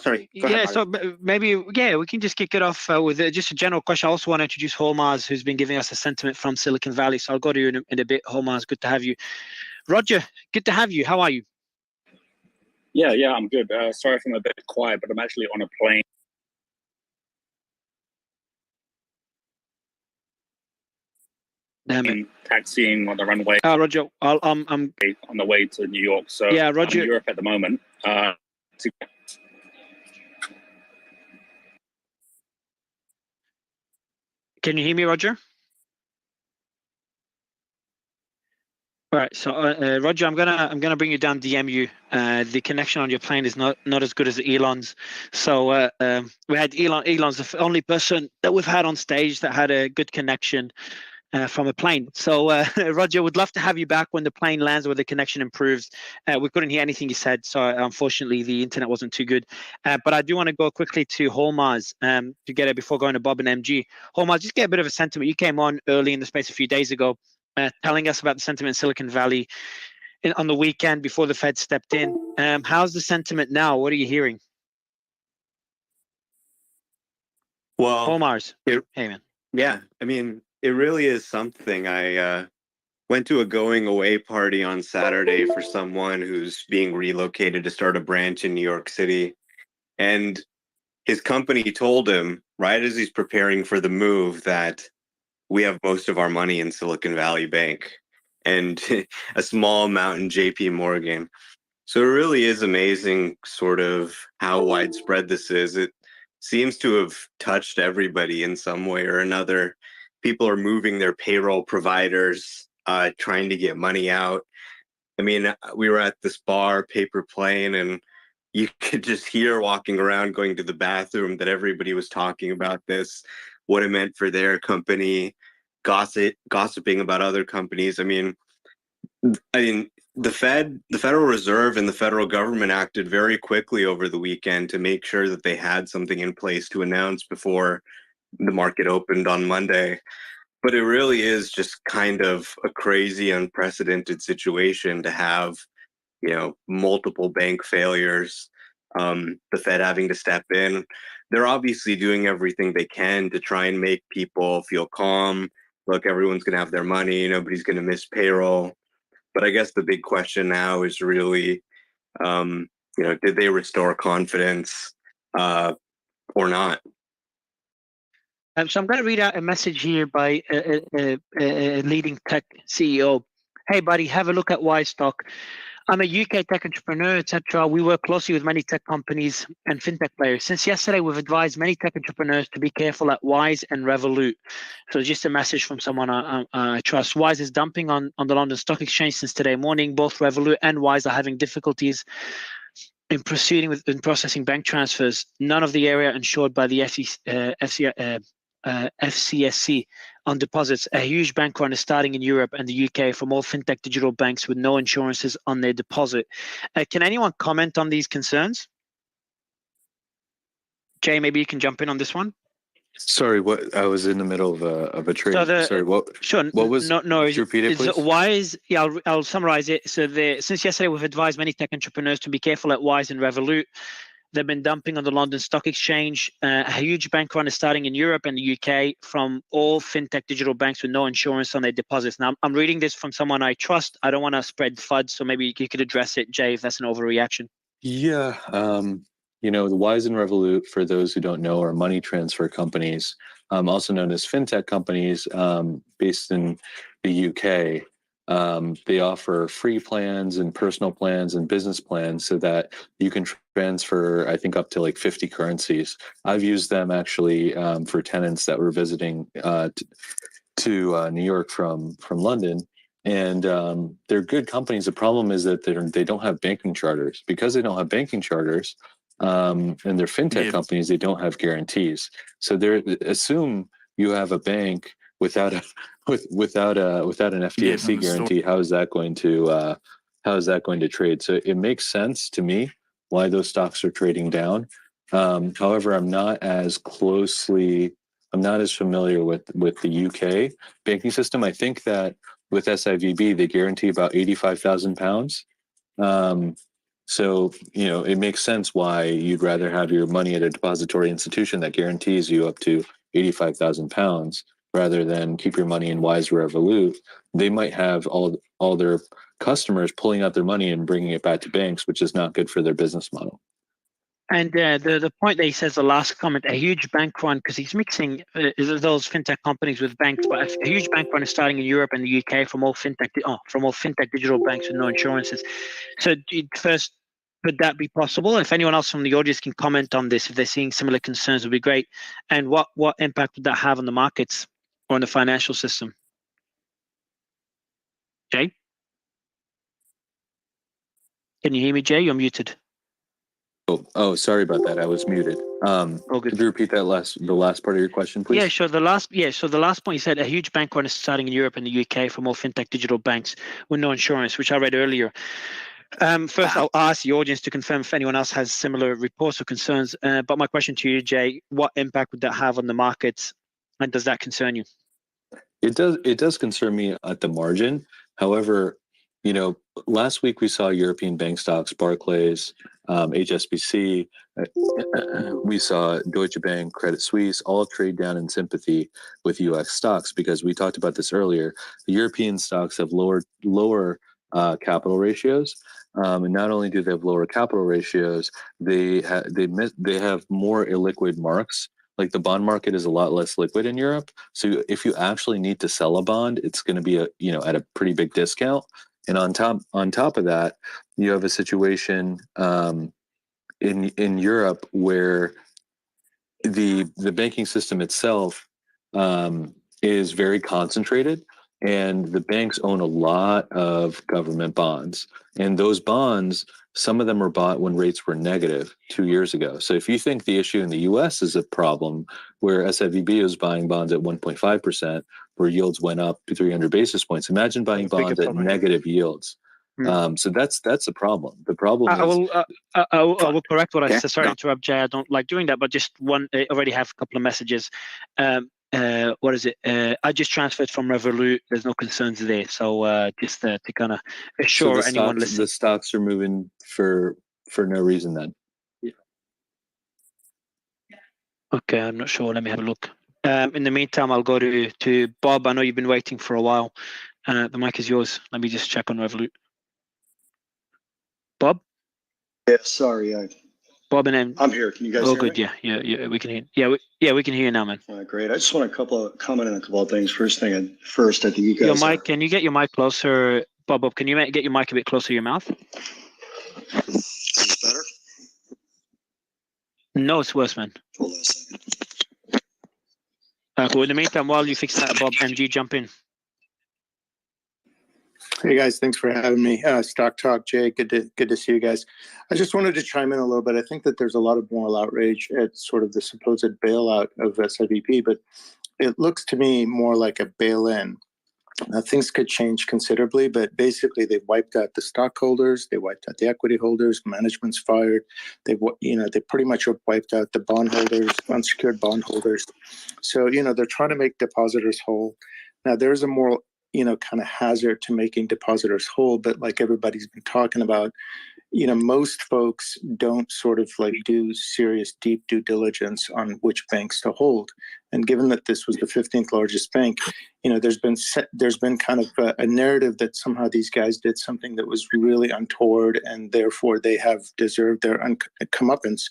Sorry. Go ahead, so maybe we can just kick it off with just a general question. I also want to introduce Holmaz, who's been giving us a sentiment from Silicon Valley. So I'll go to you in a bit. Holmaz, good to have you. Roger, good to have you. How are you? Yeah, I'm good. Sorry if I'm a bit quiet, but I'm actually on a plane. Damn it. Taxiing on the runway. Roger, I'm on the way to New York. So yeah, Roger. I'm in Europe at the moment. Can you hear me, Roger? All right, so Roger, I'm gonna bring you down, DM you. The connection on your plane is not as good as Elon's. So we had Elon's the only person that we've had on stage that had a good connection from a plane. So Roger, would love to have you back when the plane lands, where the connection improves. We couldn't hear anything you said, so unfortunately the internet wasn't too good. But I do want to go quickly to Holmaz to get it before going to Bob and MG. Holmaz, just get a bit of a sentiment. You came on early in the space a few days ago, telling us about the sentiment in Silicon Valley on the weekend before the Fed stepped in. How's the sentiment now? What are you hearing? Well, Holmaz, hey man. Yeah, I mean, it really is something. I went to a going away party on Saturday for someone who's being relocated to start a branch in New York City. And his company told him, right as he's preparing for the move, that we have most of our money in Silicon Valley Bank and a small amount in JP Morgan. So it really is amazing sort of how widespread this is. It seems to have touched everybody in some way or another. People are moving their payroll providers, trying to get money out. I mean, we were at this bar, Paper Plane, and you could just hear walking around, going to the bathroom, that everybody was talking about this, what it meant for their company, gossiping about other companies. I mean, the Federal Reserve and the federal government acted very quickly over the weekend to make sure that they had something in place to announce before the market opened on Monday. But it really is just kind of a crazy, unprecedented situation to have, multiple bank failures, the Fed having to step in. They're obviously doing everything they can to try and make people feel calm. Look, everyone's going to have their money. Nobody's going to miss payroll. But I guess the big question now is really, did they restore confidence or not? So I'm going to read out a message here by a leading tech CEO. Hey, buddy, have a look at Y stock. I'm a UK tech entrepreneur, etc. We work closely with many tech companies and fintech players. Since yesterday, we've advised many tech entrepreneurs to be careful at Wise and Revolut. So just a message from someone I trust. Wise is dumping on the London Stock Exchange since today morning. Both Revolut and Wise are having difficulties in proceeding with processing bank transfers. None of the area insured by the FCSC on deposits. A huge bank run is starting in Europe and the UK from all fintech digital banks with no insurances on their deposit. Can anyone comment on these concerns? Jay, maybe you can jump in on this one. Sorry, what? I was in the middle of a trade. So Sorry, what? Sure. What was? No. Could you repeat it, please? Wise. Yeah, I'll summarize it. So since yesterday, we've advised many tech entrepreneurs to be careful at Wise and Revolut. They've been dumping on the London Stock Exchange. A huge bank run is starting in Europe and the UK from all fintech digital banks with no insurance on their deposits. Now, I'm reading this from someone I trust. I don't want to spread FUD, so maybe you could address it, Jay, if that's an overreaction. Yeah, the Wise and Revolut, for those who don't know, are money transfer companies, also known as fintech companies, based in the UK. They offer free plans and personal plans and business plans so that you can transfer, I think, up to like 50 currencies. I've used them actually for tenants that were visiting to New York from London. And they're good companies. The problem is that they don't have banking charters. Because they don't have banking charters, and they're fintech companies, they don't have guarantees. So assume you have a bank without an FDIC guarantee. How is that going to trade? So it makes sense to me why those stocks are trading down. However, I'm not as familiar with the UK banking system. I think that with SIVB, they guarantee about £85,000. So, it makes sense why you'd rather have your money at a depository institution that guarantees you up to £85,000 rather than keep your money in Wise or Revolut. They might have all their customers pulling out their money and bringing it back to banks, which is not good for their business model. And the point that he says, the last comment, a huge bank run, because he's mixing those fintech companies with banks, but a huge bank run is starting in Europe and the UK from all fintech digital banks with no insurances. So first, could that be possible? If anyone else from the audience can comment on this, if they're seeing similar concerns, would be great. And what impact would that have on the markets or on the financial system? Jay? Can you hear me, Jay? You're muted. Oh, sorry about that. I was muted. Could you repeat the last part of your question, please? Yeah, sure. The last point you said, a huge bank run is starting in Europe and the UK from all fintech digital banks with no insurance, which I read earlier. First, I'll ask the audience to confirm if anyone else has similar reports or concerns. But my question to you, Jay, what impact would that have on the markets, and does that concern you? It does concern me at the margin. However, last week we saw European bank stocks, Barclays, HSBC, we saw Deutsche Bank, Credit Suisse, all trade down in sympathy with US stocks, because we talked about this earlier. The European stocks have lower capital ratios. And not only do they have lower capital ratios, they have more illiquid marks. Like the bond market is a lot less liquid in Europe. So if you actually need to sell a bond, it's going to be at a pretty big discount. And on top of that, you have a situation in Europe where the banking system itself is very concentrated, and the banks own a lot of government bonds. And those bonds, some of them were bought when rates were negative 2 years ago. So if you think the issue in the US is a problem where SVB is buying bonds at 1.5%, where yields went up to 300 basis points, imagine buying bonds at negative yields. So that's a problem. The problem is... I will correct what I said. Sorry to interrupt, Jay. I don't like doing that, but just one, I already have a couple of messages. What is it? I just transferred from Revolut. There's no concerns there. So just to kind of assure anyone listening. The stocks are moving for no reason then. Yeah. Okay, I'm not sure. Let me have a look. In the meantime, I'll go to Bob. I know you've been waiting for a while. The mic is yours. Let me just check on Revolut. Bob? Yeah, sorry. Bob and I'm here. Can you guys hear good. me? Yeah, we can hear. We can hear you now, man. All right, great. I just want to comment on a couple of things. First, I think you guys. Your mic. Can you get your mic closer, Bob, can you get your mic a bit closer to your mouth? Is this better? No, it's worse, man. Hold on a second. Cool. In the meantime, while you fix that, Bob, MG, jump in. Hey guys, thanks for having me. Stock Talk, Jay, good to see you guys. I just wanted to chime in a little bit. I think that there's a lot of moral outrage at sort of the supposed bailout of SVB, but it looks to me more like a bail-in. Now, things could change considerably, but basically they've wiped out the stockholders, they wiped out the equity holders, management's fired. They pretty much wiped out the bondholders, unsecured bondholders. So, they're trying to make depositors whole. Now, there's a moral, kind of hazard to making depositors whole, but like everybody's been talking about, most folks don't sort of like do serious deep due diligence on which banks to hold. And given that this was the 15th largest bank, there's been kind of a narrative that somehow these guys did something that was really untoward, and therefore they have deserved their comeuppance.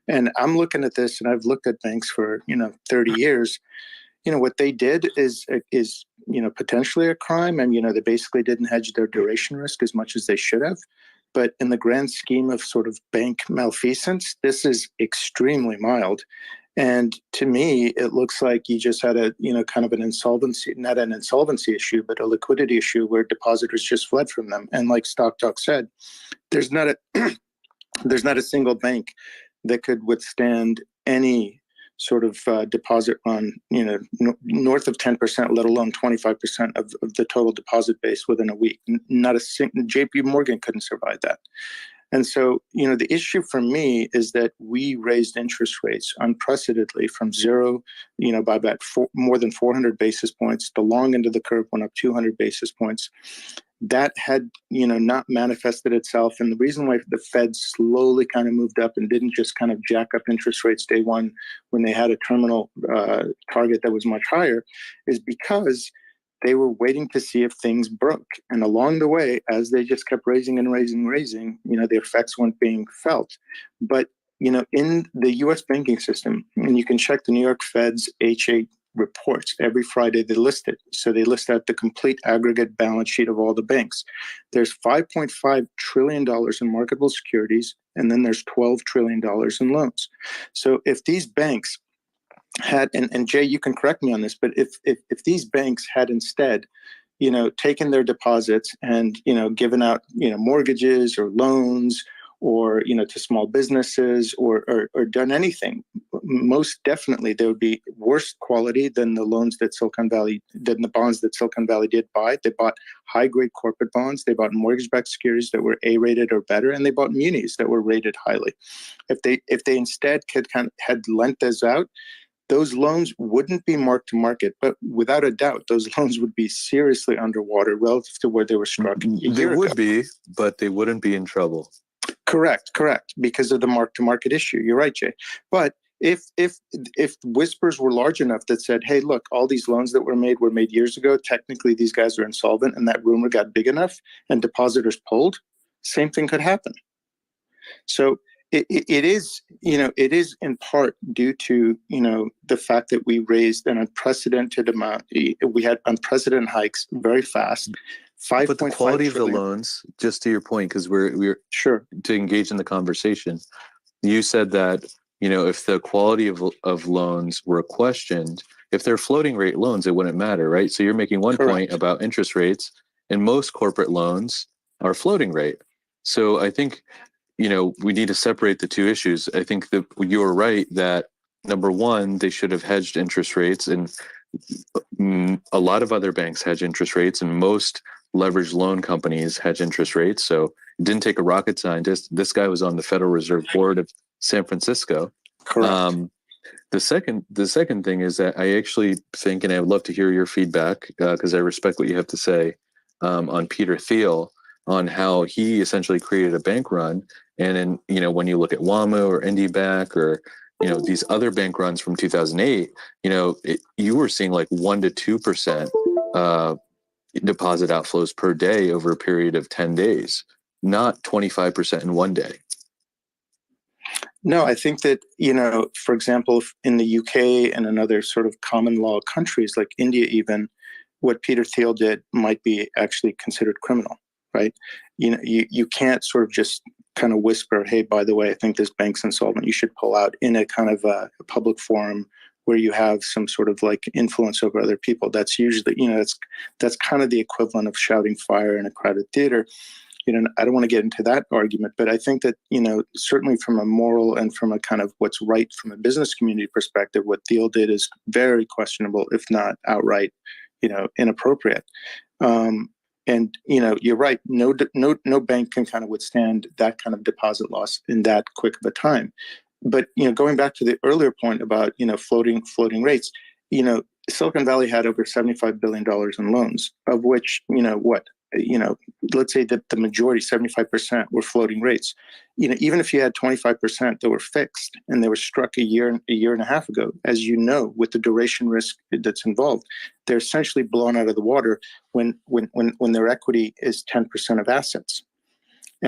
And I'm looking at this, and I've looked at banks for 30 years. What they did is potentially a crime, and they basically didn't hedge their duration risk as much as they should have. But in the grand scheme of sort of bank malfeasance, this is extremely mild. And to me, it looks like you just had a, kind of an insolvency, not an insolvency issue, but a liquidity issue where depositors just fled from them. And like Stock Talk said, there's not a single bank that could withstand any sort of deposit run, north of 10%, let alone 25% of the total deposit base within a week. Not a single, JP Morgan couldn't survive that. And so, the issue for me is that we raised interest rates unprecedentedly from zero, by about more than 400 basis points. The long end of the curve went up 200 basis points. That had, not manifested itself. And the reason why the Fed slowly kind of moved up and didn't just kind of jack up interest rates day one when they had a terminal target that was much higher is because they were waiting to see if things broke. And along the way, as they just kept raising and raising, the effects weren't being felt. But, in the U.S. banking system, and you can check the New York Fed's H8 reports every Friday, they list it. So they list out the complete aggregate balance sheet of all the banks. There's $5.5 trillion in marketable securities, and then there's $12 trillion in loans. So if these banks had, and Jay, you can correct me on this, but if these banks had instead, taken their deposits and, given out, mortgages or loans or, to small businesses or done anything, most definitely there would be worse quality than the loans that than the bonds that Silicon Valley did buy. They bought high grade corporate bonds. They bought mortgage-backed securities that were A-rated or better, and they bought munis that were rated highly. If they instead had lent those out, those loans wouldn't be marked to market, but without a doubt, those loans would be seriously underwater relative to where they were struck a year They would ago. be, but they wouldn't be in trouble. Correct, because of the mark-to-market issue. You're right, Jay. But if whispers were large enough that said, hey, look, all these loans that were made years ago, technically these guys are insolvent, and that rumor got big enough and depositors pulled, same thing could happen. So it is in part due to, the fact that we raised an unprecedented amount. We had unprecedented hikes very fast. But the quality of the loans, just to your point, because we're sure to engage in the conversation. You said that, if the quality of loans were questioned, if they're floating rate loans, it wouldn't matter, right? So you're making one point about interest rates, and most corporate loans are floating rate. So I think, we need to separate the two issues. I think that you're right that, number one, they should have hedged interest rates, and a lot of other banks hedge interest rates, and most leveraged loan companies hedge interest rates. So it didn't take a rocket scientist. This guy was on the Federal Reserve Board of San Francisco. Correct. The second thing is that I actually think, and I would love to hear your feedback because I respect what you have to say on Peter Thiel, on how he essentially created a bank run. And then, when you look at WAMU or IndyBank or, these other bank runs from 2008, you were seeing like 1 to 2% deposit outflows per day over a period of 10 days, not 25% in one day. No, I think that, for example, in the UK and in other sort of common law countries like India even, what Peter Thiel did might be actually considered criminal, right? You can't sort of just kind of whisper, hey, by the way, I think this bank's insolvent. You should pull out in a kind of a public forum where you have some sort of like influence over other people. That's usually, that's kind of the equivalent of shouting fire in a crowded theater. I don't want to get into that argument, but I think that, certainly from a moral and from a kind of what's right from a business community perspective, what Thiel did is very questionable, if not outright, inappropriate. And you're right. No bank can kind of withstand that kind of deposit loss in that quick of a time. But going back to the earlier point about floating rates, Silicon Valley had over $75 billion in loans, of which let's say that the majority, 75%, were floating rates. Even if you had 25% that were fixed and they were struck a year and a half ago, as you know, with the duration risk that's involved, they're essentially blown out of the water when their equity is 10% of assets.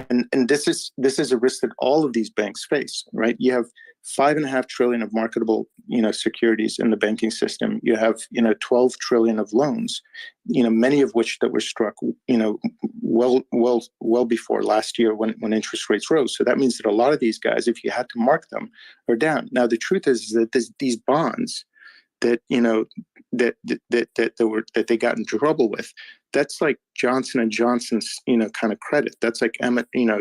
And this is a risk that all of these banks face, right? You have $5.5 trillion of marketable, securities in the banking system. You have, 12 trillion of loans, many of which that were struck, well before last year when interest rates rose. So that means that a lot of these guys, if you had to mark them, are down. Now, the truth is that these bonds that that they got in trouble with, that's like Johnson & Johnson's kind of credit. That's like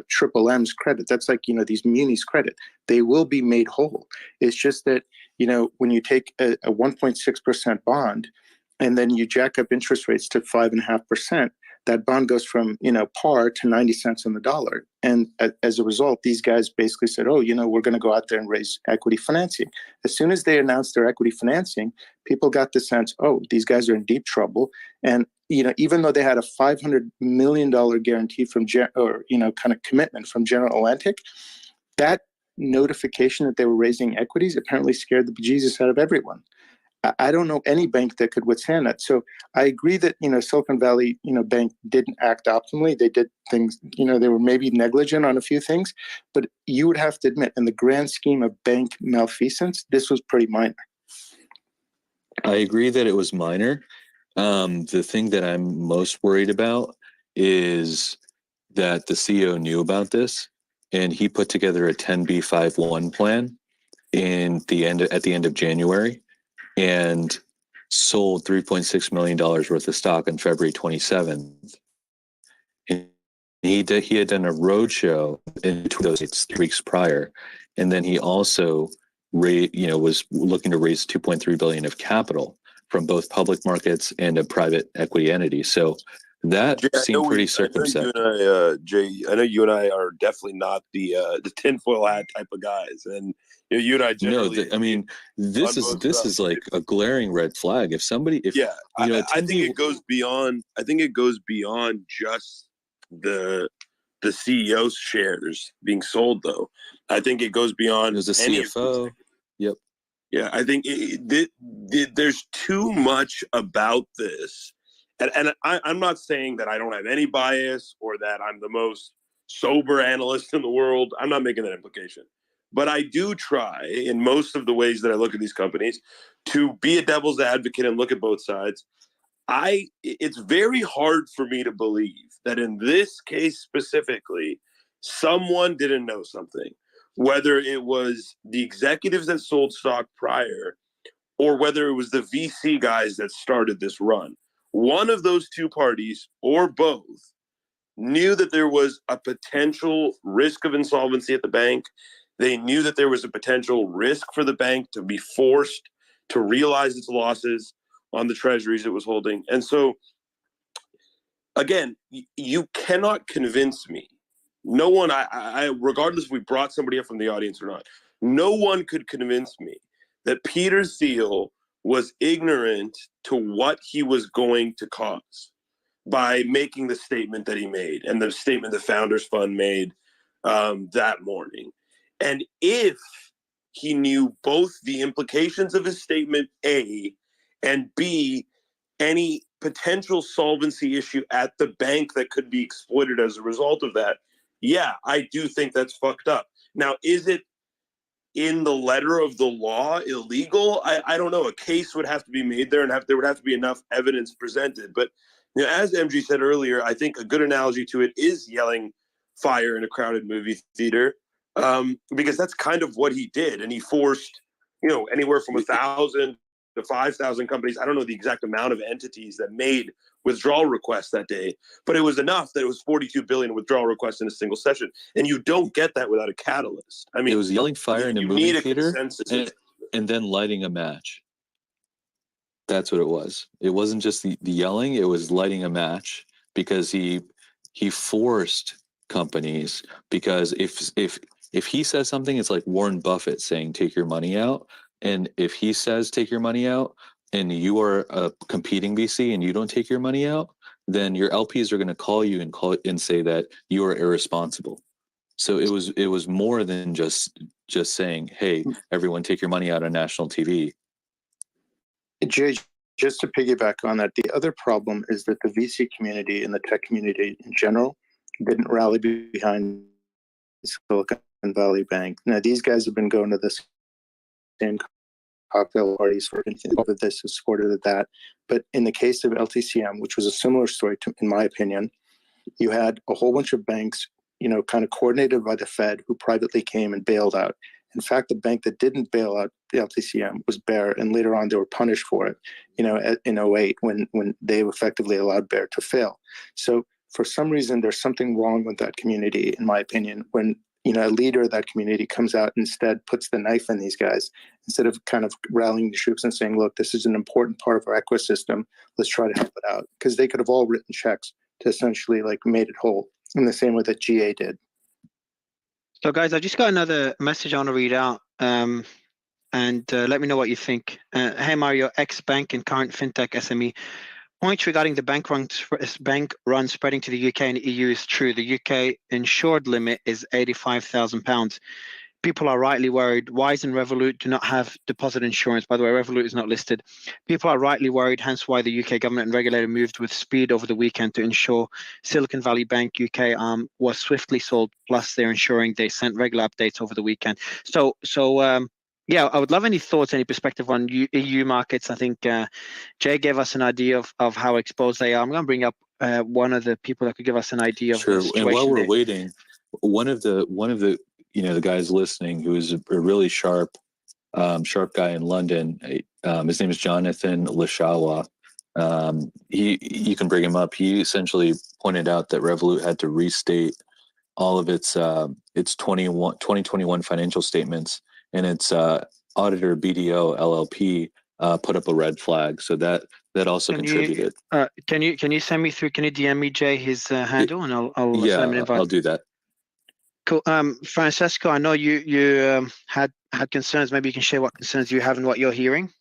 Triple M's credit. That's like these munis credit. They will be made whole. It's just that when you take a 1.6% bond and then you jack up interest rates to 5.5%, that bond goes from par to 90 cents on the dollar. And as a result, these guys basically said, oh, we're going to go out there and raise equity financing. As soon as they announced their equity financing, people got the sense, oh, these guys are in deep trouble. And even though they had a $500 million guarantee from kind of commitment from General Atlantic, that notification that they were raising equities apparently scared the bejesus out of everyone. I don't know any bank that could withstand that. So I agree that, Silicon Valley, bank didn't act optimally. They did things, they were maybe negligent on a few things, but you would have to admit, in the grand scheme of bank malfeasance, this was pretty minor. I agree that it was minor. The thing that I'm most worried about is that the CEO knew about this and he put together a 10b5-1 plan at the end of January and sold $3.6 million worth of stock on February 27th. And he had done a roadshow in between those 3 weeks prior, and then he also was looking to raise $2.3 billion of capital from both public markets and a private equity entity. So that seemed pretty circumspect. Jay, I know you and I are definitely not the tinfoil hat type of guys, and you and I generally. No, this is like a glaring red flag. If somebody, I think it goes beyond. I think it goes beyond just the CEO's shares being sold, though. I think it goes beyond. There's a CFO. Yep. Yeah, I think there's too much about this. And I'm not saying that I don't have any bias or that I'm the most sober analyst in the world. I'm not making that implication. But I do try, in most of the ways that I look at these companies, to be a devil's advocate and look at both sides. It's very hard for me to believe that in this case specifically, someone didn't know something, whether it was the executives that sold stock prior or whether it was the VC guys that started this run. One of those two parties, or both, knew that there was a potential risk of insolvency at the bank. They knew that there was a potential risk for the bank to be forced to realize its losses on the treasuries it was holding. And so, again, you cannot convince me. No one, regardless if we brought somebody up from the audience or not, no one could convince me that Peter Thiel was ignorant to what he was going to cause by making the statement that he made and the statement the Founders Fund made that morning. And if he knew both the implications of his statement, A, and B, any potential solvency issue at the bank that could be exploited as a result of that, yeah, I do think that's fucked up. Now, is it in the letter of the law illegal, I don't know. A case would have to be made there, and there would have to be enough evidence presented. But as MG said earlier, I think a good analogy to it is yelling fire in a crowded movie theater, because that's kind of what he did, and he forced anywhere from 1,000 to 5,000 companies. I don't know the exact amount of entities that made withdrawal requests that day, but it was enough that it was 42 billion withdrawal requests in a single session, and you don't get that without a catalyst. I mean, it was yelling fire in a you movie need a theater consensus. and then lighting a match. That's what it was. It wasn't just the yelling, it was lighting a match, because he forced companies, because if he says something, it's like Warren Buffett saying take your money out. And if he says take your money out and you are a competing VC and you don't take your money out, then your LPs are going to call you and say that you are irresponsible. So it was more than just saying, hey, everyone take your money out on national TV. Jay, just to piggyback on that, the other problem is that the VC community and the tech community in general didn't rally behind Silicon Valley Bank. Now, these guys have been going to this same cocktail parties for this, has supported that. But in the case of LTCM, which was a similar story, in my opinion, you had a whole bunch of banks, kind of coordinated by the Fed, who privately came and bailed out. In fact, the bank that didn't bail out the LTCM was Bear, and later on they were punished for it, in 2008 when they effectively allowed Bear to fail. So for some reason, there's something wrong with that community, in my opinion, when a leader of that community comes out and instead puts the knife in these guys, instead of kind of rallying the troops and saying, look, this is an important part of our ecosystem. Let's try to help it out. Because they could have all written checks to essentially made it whole in the same way that GA did. So guys, I just got another message I want to read out, and let me know what you think. Hey Mario, ex-bank and current fintech SME. Points regarding the bank run spreading to the UK and EU is true. The UK insured limit is £85,000. People are rightly worried. Wise and Revolut do not have deposit insurance. By the way, Revolut is not listed. People are rightly worried, hence why the UK government and regulator moved with speed over the weekend to ensure Silicon Valley Bank UK was swiftly sold, plus they're ensuring they sent regular updates over the weekend. So yeah, I would love any thoughts, any perspective on EU markets. I think Jay gave us an idea of how exposed they are. I'm going to bring up one of the people that could give us an idea of the situation. And while we're waiting, one of the the guys listening, who is a really sharp guy in London, his name is Jonathan Lashawa. You can bring him up. He essentially pointed out that Revolut had to restate all of its 2021 financial statements, and its auditor BDO LLP put up a red flag. So that also contributed. Can you send me through? Can you DM me Jay his handle, and I'll send him an invite. I'll do that. Cool. Francesco, I know you had concerns. Maybe you can share what concerns you have and what you're hearing.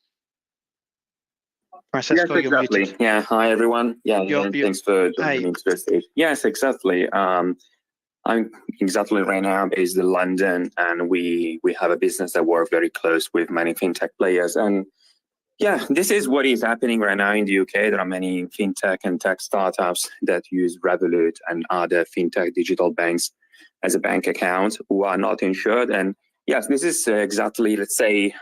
Francesco, yes, exactly. Yeah. Hi, everyone. Yeah. Thanks for joining me to the stage. Yes, exactly. I'm exactly right now based in London, and we have a business that works very close with many fintech players. And yeah, this is what is happening right now in the UK. There are many fintech and tech startups that use Revolut and other fintech digital banks as a bank account who are not insured. And yes, this is exactly, let's say,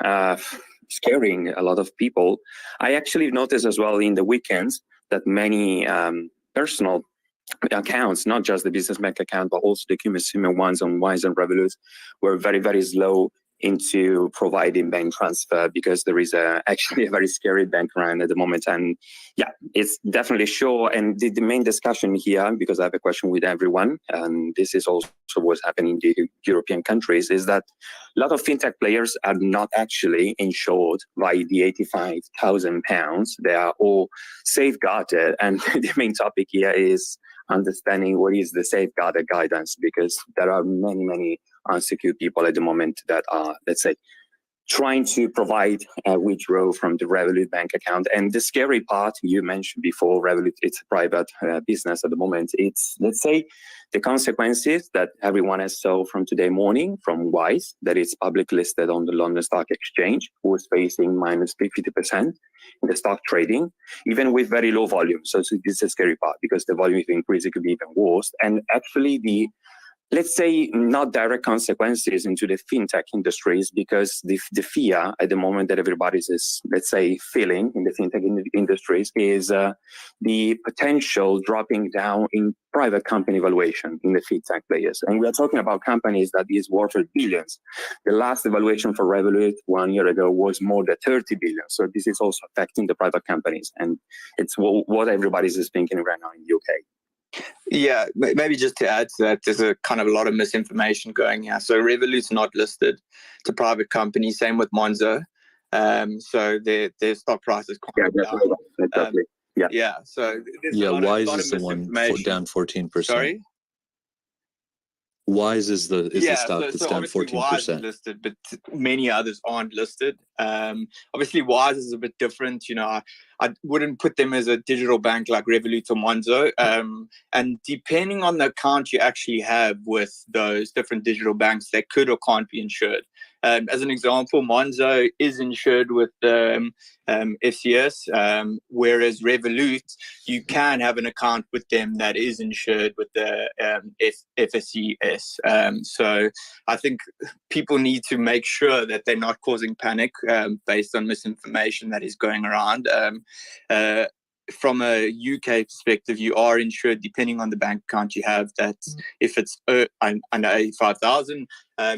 scaring a lot of people. I actually noticed as well in the weekends that many personal accounts, not just the business bank account, but also the consumer ones on Wise and Revolut, were very, very slow into providing bank transfer, because there is actually a very scary bank run at the moment. And yeah, it's definitely sure. And the main discussion here, because I have a question with everyone, and this is also what's happening in the European countries, is that a lot of fintech players are not actually insured by the £85,000. They are all safeguarded. And the main topic here is understanding what is the safeguarded guidance, because there are many, many unsecured people at the moment that are, let's say, trying to provide a withdrawal from the Revolut bank account. And the scary part you mentioned before, Revolut, it's a private business at the moment. It's, let's say, the consequences that everyone has saw from today morning from Wise, that it's public listed on the London Stock Exchange, who is facing minus 50% in the stock trading, even with very low volume. So this is a scary part, because the volume, if increase, it could be even worse. And actually, the let's say, not direct consequences into the fintech industries, because the fear at the moment that everybody is, let's say, feeling in the fintech industries is the potential dropping down in private company valuation in the fintech players. And we are talking about companies that is worth billions. The last evaluation for Revolut 1 year ago was more than 30 billion. So this is also affecting the private companies. And it's what everybody's is thinking right now in the UK. Yeah, maybe just to add to that, there's a kind of a lot of misinformation going here. So Revolut's not listed. It's a private company. Same with Monzo. So their stock price is quite down. Exactly. Yeah. So there's a lot Wise of is the one down 14%. Sorry. Wise is the stock that's down obviously 14%. Wise is listed, but many others aren't listed. Obviously Wise is a bit different. You know, I wouldn't put them as a digital bank like Revolut or Monzo. And depending on the account you actually have with those different digital banks, they could or can't be insured. As an example, Monzo is insured with FCS, whereas Revolut, you can have an account with them that is insured with the FSCS. So I think people need to make sure that they're not causing panic based on misinformation that is going around. From a UK perspective, you are insured depending on the bank account you have. That if it's under 85,000,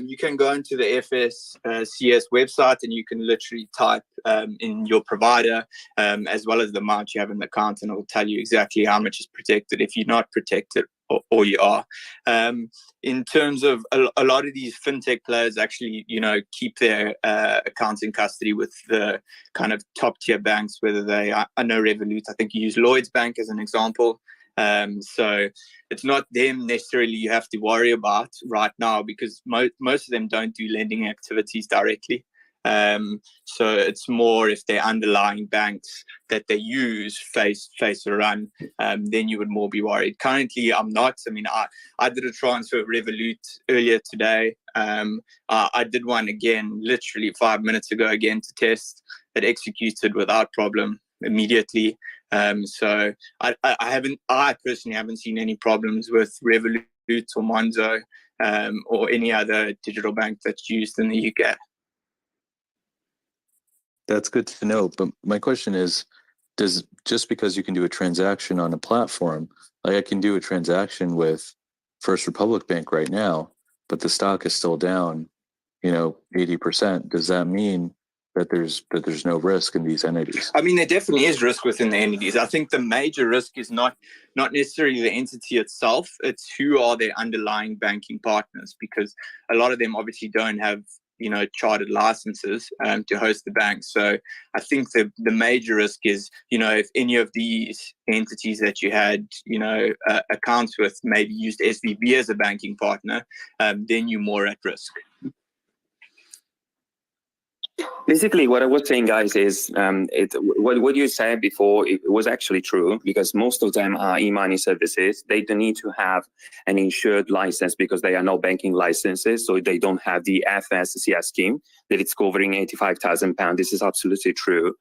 you can go into the FSCS website and you can literally type in your provider as well as the amount you have in the account, and it will tell you exactly how much is protected if you're not protected or you are. In terms of a lot of these fintech players actually, you know, keep their accounts in custody with the kind of top tier banks, whether they are, I know Revolut, I think you use Lloyd's Bank as an example. So it's not them necessarily you have to worry about right now, because most of them don't do lending activities directly. So it's more if their underlying banks that they use face a run, then you would more be worried. Currently, I'm not. I mean, I did a transfer at Revolut earlier today. I did one again, literally 5 minutes ago again to test. It executed without problem immediately. So I personally haven't seen any problems with Revolut or Monzo or any other digital bank that's used in the UK. That's good to know. But my question is, just because you can do a transaction on a platform, like I can do a transaction with First Republic Bank right now, but the stock is still down, 80%. Does that mean that there's no risk in these entities? I mean, there definitely is risk within the entities. I think the major risk is not necessarily the entity itself. It's who are their underlying banking partners, because a lot of them obviously don't have chartered licenses to host the bank. So I think the major risk is, if any of these entities that you had, accounts with maybe used SVB as a banking partner, then you're more at risk. Basically, what I was saying, guys, is what you said before, it was actually true, because most of them are e-money services. They don't need to have an insured license because they are not banking licenses, so they don't have the FSCS scheme that it's covering £85,000. This is absolutely true.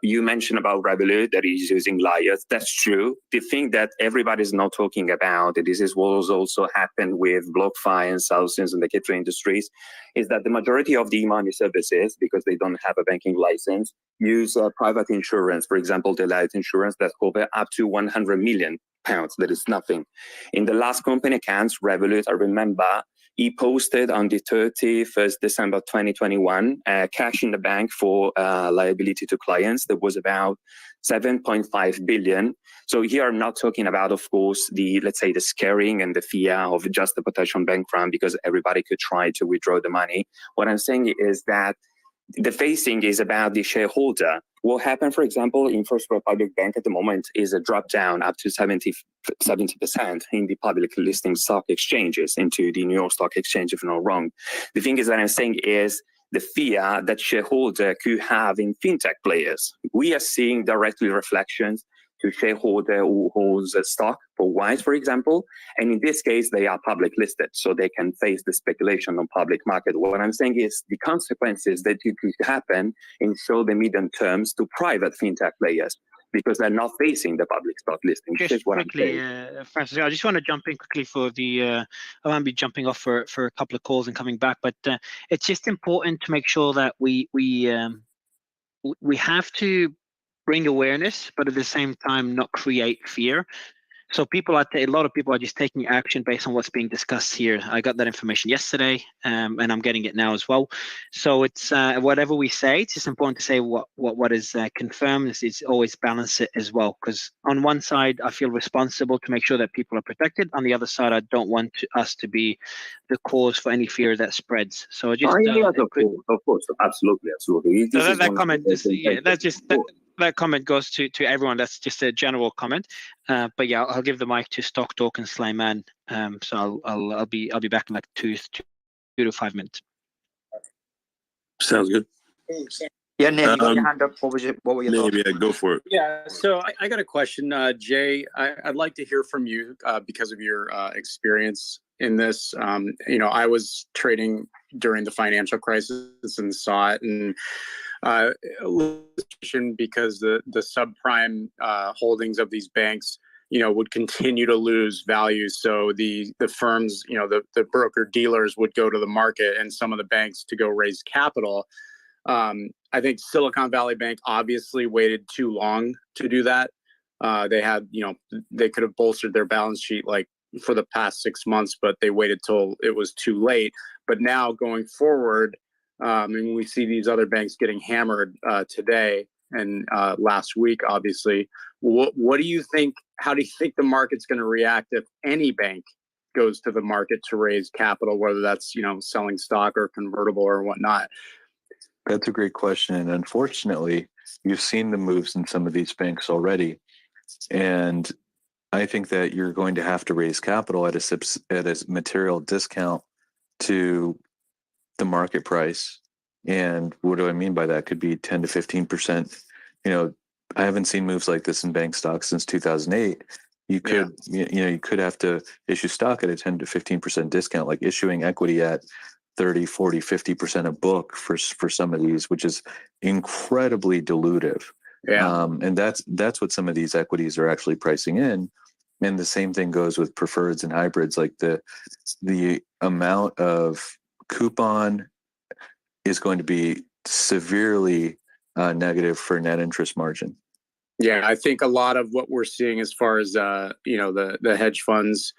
You mentioned about Revolut that is using liars. That's true. The thing that everybody's not talking about, and this is what also happened with BlockFi and Celsius and the crypto industries, is that the majority of the e-money services, because they don't have a banking license, use private insurance. For example, the life insurance that cover up to £100 million. That is nothing. In the last company accounts, Revolut, I remember, he posted on the 31st December 2021 cash in the bank for liability to clients that was about 7.5 billion. So here I'm not talking about, of course, let's say the scaring and the fear of just the potential bank run, because everybody could try to withdraw the money. What I'm saying is that the facing is about the shareholder. What happened, for example, in First Republic Bank at the moment is a drop down up to 70% in the public listing stock exchanges into the New York Stock Exchange, if I'm not wrong. The thing is that I'm saying is the fear that shareholder could have in fintech players. We are seeing directly reflections to shareholder who holds a stock for Wise, for example. And in this case, they are public listed, so they can face the speculation on public market. What I'm saying is the consequences that could happen in short and medium terms to private fintech players. because they're not facing the public stock listing. Just quickly, Francis, I just want to jump in quickly for the, I won't be jumping off for a couple of calls and coming back, but it's just important to make sure that we have to bring awareness, but at the same time not create fear. So a lot of people are just taking action based on what's being discussed here. I got that information yesterday, and I'm getting it now as well. So it's whatever we say, it's just important to say what is confirmed. It's always balance it as well, because on one side, I feel responsible to make sure that people are protected. On the other side, I don't want us to be the cause for any fear that spreads. So just of course, absolutely. So that comment that comment goes to everyone. That's just a general comment. But yeah, I'll give the mic to Stock Talk and Slayman. So I'll be back in like 2 to 5 minutes. Sounds good. Yeah, Nick, you got your hand up. What were your thoughts? Yeah, go for it. Yeah, so I got a question, Jay. I'd like to hear from you because of your experience in this. I was trading during the financial crisis and saw it, and because the subprime holdings of these banks, would continue to lose value. So the firms, the broker dealers would go to the market and some of the banks to go raise capital. I think Silicon Valley Bank obviously waited too long to do that. They had, they could have bolstered their balance sheet like for the past 6 months, but they waited till it was too late. But now going forward, and we see these other banks getting hammered today and last week, obviously. What do you think? How do you think the market's going to react if any bank goes to the market to raise capital, whether that's selling stock or convertible or whatnot? That's a great question, and unfortunately, you've seen the moves in some of these banks already, and I think that you're going to have to raise capital at a material discount to the market price. And what do I mean by that? Could be 10 to 15%. I haven't seen moves like this in bank stocks since 2008. You could, you could have to issue stock at a 10 to 15% discount, like issuing equity at 30, 40, 50% a book for some of these, which is incredibly dilutive. Yeah. And that's what some of these equities are actually pricing in. And the same thing goes with preferreds and hybrids. Like the amount of coupon is going to be severely negative for net interest margin. Yeah, I think a lot of what we're seeing as far as the hedge funds,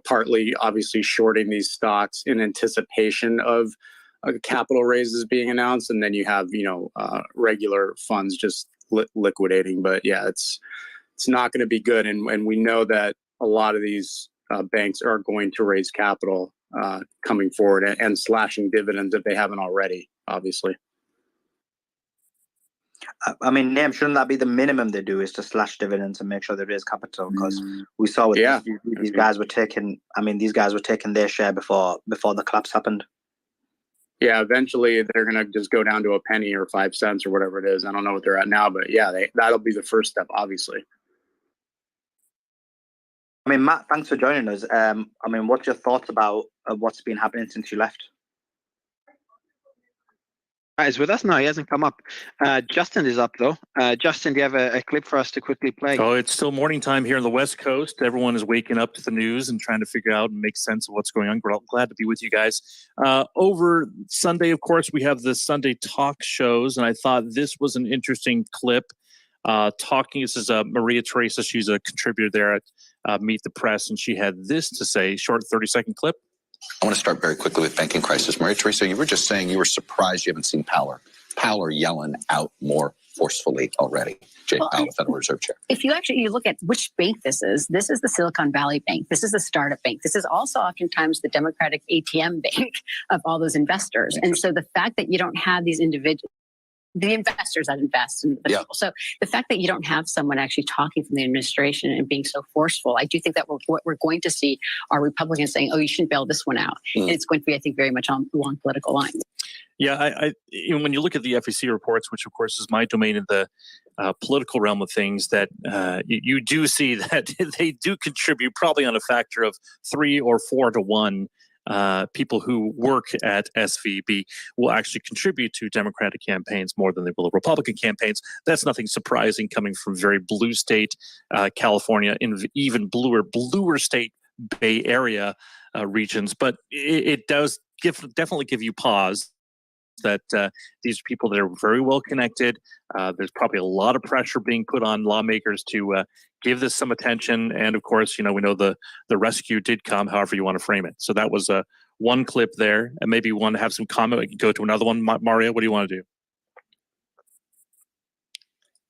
partly obviously shorting these stocks in anticipation of capital raises being announced, and then you have regular funds just liquidating. But yeah, it's not going to be good, and we know that a lot of these banks are going to raise capital coming forward and slashing dividends if they haven't already, obviously. I mean, Naim, shouldn't that be the minimum they do, is to slash dividends and make sure they raise capital? Because we saw with these guys were taking. I mean, these guys were taking their share before the collapse happened. Yeah, eventually they're gonna just go down to a penny or 5 cents or whatever it is. I don't know what they're at now, but yeah, that'll be the first step, obviously. I mean, Matt, thanks for joining us. I mean, what's your thoughts about what's been happening since you left? Matt is with us? No, he hasn't come up. Justin is up, though. Justin, do you have a clip for us to quickly play? Oh, it's still morning time here on the West Coast. Everyone is waking up to the news and trying to figure out and make sense of what's going on. We're glad to be with you guys. Over Sunday, of course, we have the Sunday talk shows, and I thought this was an interesting clip. This is Maria Teresa. She's a contributor there at Meet the Press, and she had this to say, short 30-second clip. I want to start very quickly with banking crisis. Maria Teresa, you were just saying you were surprised you haven't seen Powell yelling out more forcefully already. Jay Powell, Federal Reserve Chair. If you look at which bank this is the Silicon Valley Bank. This is the startup bank. This is also oftentimes the Democratic ATM bank of all those investors. And so the fact that you don't have these individuals, the investors that invest in the people. So the fact that you don't have someone actually talking from the administration and being so forceful, I do think that what we're going to see are Republicans saying, "Oh, you shouldn't bail this one out," and it's going to be, I think, very much along political lines. Yeah, when you look at the FEC reports, which of course is my domain in the political realm of things, that you do see that they do contribute probably on a factor of 3 or 4 to 1 people who work at SVB will actually contribute to Democratic campaigns more than they will Republican campaigns. That's nothing surprising coming from very blue state California, in even bluer state Bay Area regions. But it does definitely give you pause that these people that are very well connected. There's probably a lot of pressure being put on lawmakers to give this some attention. And of course, we know the rescue did come, however you want to frame it. So that was one clip there. And maybe you want to have some comment. We can go to another one. Mario, what do you want to do?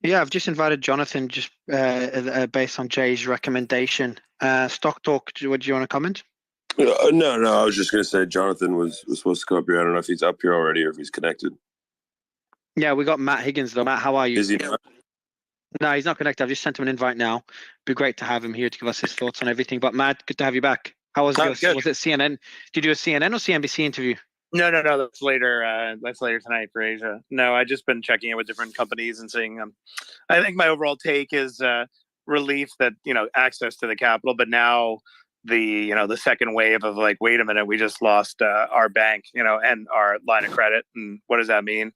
Yeah, I've just invited Jonathan just based on Jay's recommendation. Stock Talk, what do you want to comment? No, I was just going to say Jonathan was supposed to come up here. I don't know if he's up here already or if he's connected. Yeah, we got Matt Higgins though. Matt, how are you? Is he not? No, he's not connected. I've just sent him an invite now. Be great to have him here to give us his thoughts on everything. But Matt, good to have you back. How was was it CNN? Did you do a CNN or CNBC interview? No. That's later. That's later tonight for Asia. No, I've just been checking in with different companies and seeing. I think my overall take is relief that access to the capital, but now the second wave of like, wait a minute, we just lost our bank, and our line of credit, and what does that mean,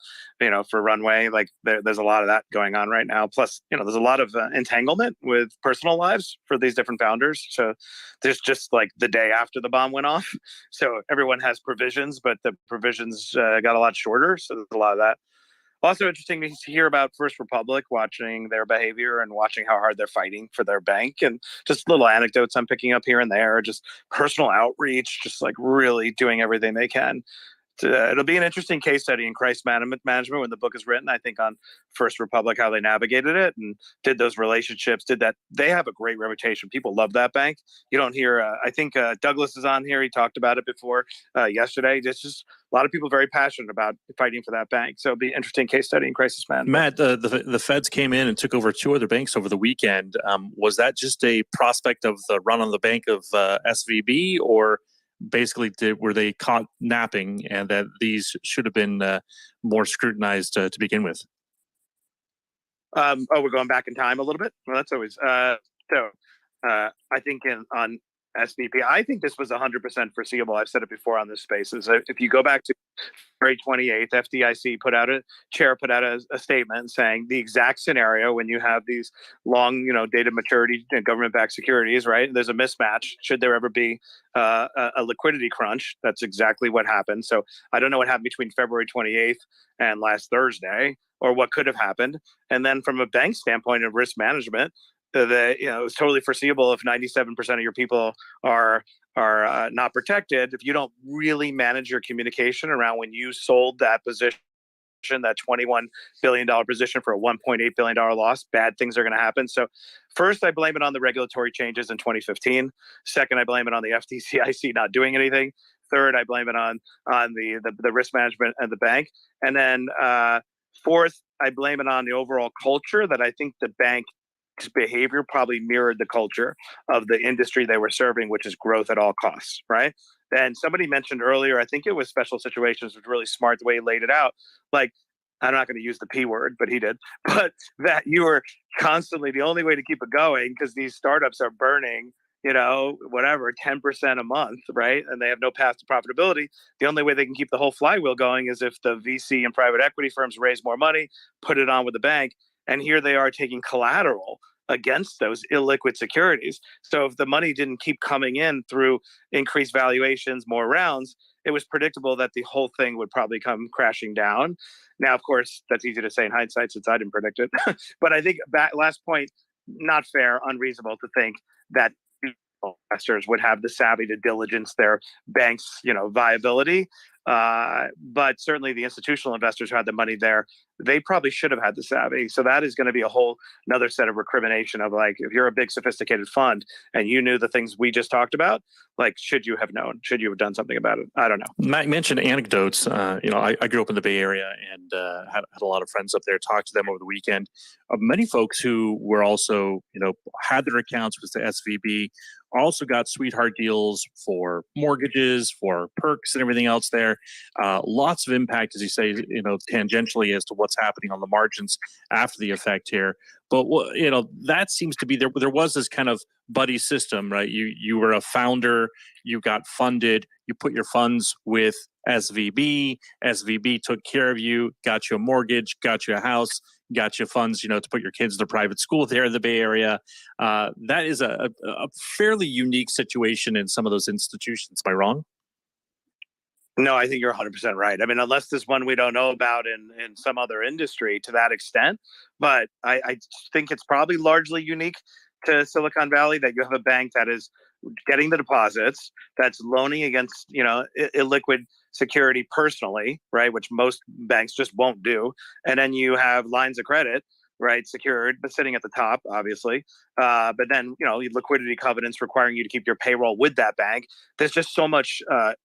for runway? Like there's a lot of that going on right now. Plus, there's a lot of entanglement with personal lives for these different founders. So there's just like the day after the bomb went off. So everyone has provisions, but the provisions got a lot shorter. So there's a lot of that. Also interesting to hear about First Republic, watching their behavior and watching how hard they're fighting for their bank, and just little anecdotes I'm picking up here and there, just personal outreach, just like really doing everything they can. It'll be an interesting case study in crisis management when the book is written, I think, on First Republic, how they navigated it and did those relationships, did that. They have a great reputation. People love that bank. You don't hear, I think Douglas is on here. He talked about it before yesterday. There's just a lot of people very passionate about fighting for that bank. So it'll be an interesting case study in crisis management. Matt, the feds came in and took over 2 other banks over the weekend. Was that just a prospect of the run on the bank of SVB, or basically were they caught napping and that these should have been more scrutinized to begin with? We're going back in time a little bit. Well, that's always I think on SVP, I think this was 100% foreseeable. I've said it before on this spaces. If you go back to February 28th, FDIC put out a statement saying the exact scenario when you have these long, dated maturity government-backed securities, right? There's a mismatch. Should there ever be a liquidity crunch? That's exactly what happened. So I don't know what happened between February 28th and last Thursday, or what could have happened. And then from a bank standpoint of risk management, it was totally foreseeable if 97% of your people are not protected. If you don't really manage your communication around when you sold that position, that $21 billion position for a $1.8 billion loss, bad things are going to happen. So first, I blame it on the regulatory changes in 2015. Second, I blame it on the FDIC not doing anything. Third, I blame it on the risk management and the bank. And then fourth, I blame it on the overall culture that I think the bank's behavior probably mirrored the culture of the industry they were serving, which is growth at all costs, right? And somebody mentioned earlier, I think it was special situations, was really smart the way he laid it out. Like, I'm not going to use the P word, but he did. But that you were constantly, the only way to keep it going, because these startups are burning, 10% a month, right? And they have no path to profitability. The only way they can keep the whole flywheel going is if the VC and private equity firms raise more money, put it on with the bank. And here they are taking collateral against those illiquid securities. So if the money didn't keep coming in through increased valuations, more rounds, it was predictable that the whole thing would probably come crashing down. Now, of course, that's easy to say in hindsight since I didn't predict it. But I think that last point, not fair, unreasonable to think that investors would have the savvy to diligence their bank's, viability. But certainly the institutional investors who had the money there, they probably should have had the savvy. So that is going to be a whole another set of recrimination of like, if you're a big sophisticated fund and you knew the things we just talked about, like, should you have known? Should you have done something about it? I don't know. Matt mentioned anecdotes. I grew up in the Bay Area and had a lot of friends up there, talked to them over the weekend. Many folks who were also, had their accounts with the SVB, also got sweetheart deals for mortgages, for perks and everything else there. Lots of impact, as you say, tangentially as to what what's happening on the margins after the effect here. But that seems to be there. There was this kind of buddy system, right? You were a founder, you got funded, you put your funds with SVB. SVB took care of you, got you a mortgage, got you a house, got you funds, to put your kids in a private school there in the Bay Area. That is a fairly unique situation in some of those institutions. Am I wrong? No, I think you're 100% right. I mean, unless there's one we don't know about in some other industry to that extent. But I think it's probably largely unique to Silicon Valley that you have a bank that is getting the deposits, that's loaning against, illiquid security personally, right, which most banks just won't do. And then you have lines of credit, right, secured, but sitting at the top, obviously. But then, liquidity covenants requiring you to keep your payroll with that bank. There's just so much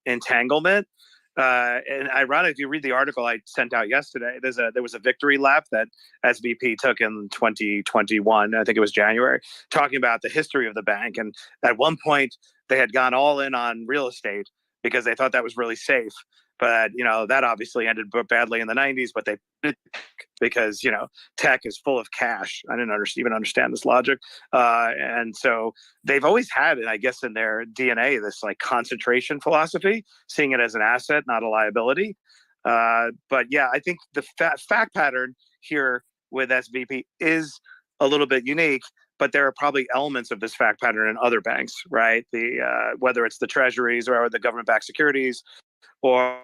entanglement. And ironic, if you read the article I sent out yesterday, there was a victory lap that SVP took in 2021. I think it was January, talking about the history of the bank. And at one point, they had gone all in on real estate because they thought that was really safe. But, that obviously ended badly in the 90s, but they because, tech is full of cash. I didn't even understand this logic. And so they've always had it, I guess, in their DNA, this like concentration philosophy, seeing it as an asset, not a liability. But yeah, I think the fact pattern here with SVP is a little bit unique, but there are probably elements of this fact pattern in other banks, right? Whether it's the treasuries or the government-backed securities, or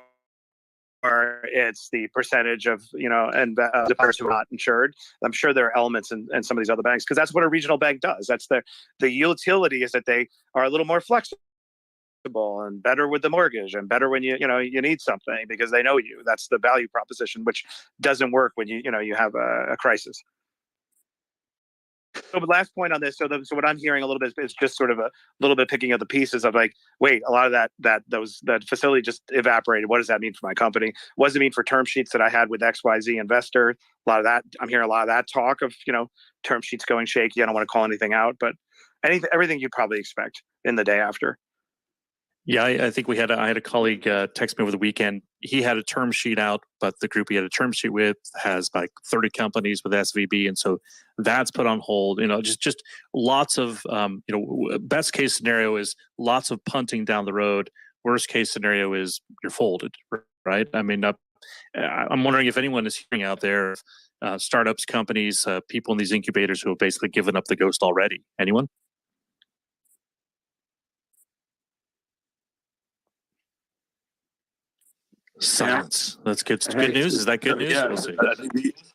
it's the percentage of, and depositors who are not insured. I'm sure there are elements in some of these other banks, because that's what a regional bank does. That's the utility is that they are a little more flexible and better with the mortgage and better when you need something because they know you. That's the value proposition, which doesn't work when you have a crisis. So the last point on this, so what I'm hearing a little bit is just sort of a little bit picking up the pieces of like, wait, a lot of that facility just evaporated. What does that mean for my company? What does it mean for term sheets that I had with XYZ investor? A lot of that, I'm hearing a lot of that talk of, term sheets going shaky. I don't want to call anything out, but everything you'd probably expect in the day after. Yeah, I think I had a colleague text me over the weekend. He had a term sheet out, but the group he had a term sheet with has like 30 companies with SVB, and so that's put on hold. Just lots of best case scenario is lots of punting down the road. Worst case scenario is you're folded, right? I mean, I'm wondering if anyone is hearing out there, startups, companies, people in these incubators who have basically given up the ghost already. Anyone? Silence. That's good. Good news. Is that good news? Yeah, We'll see.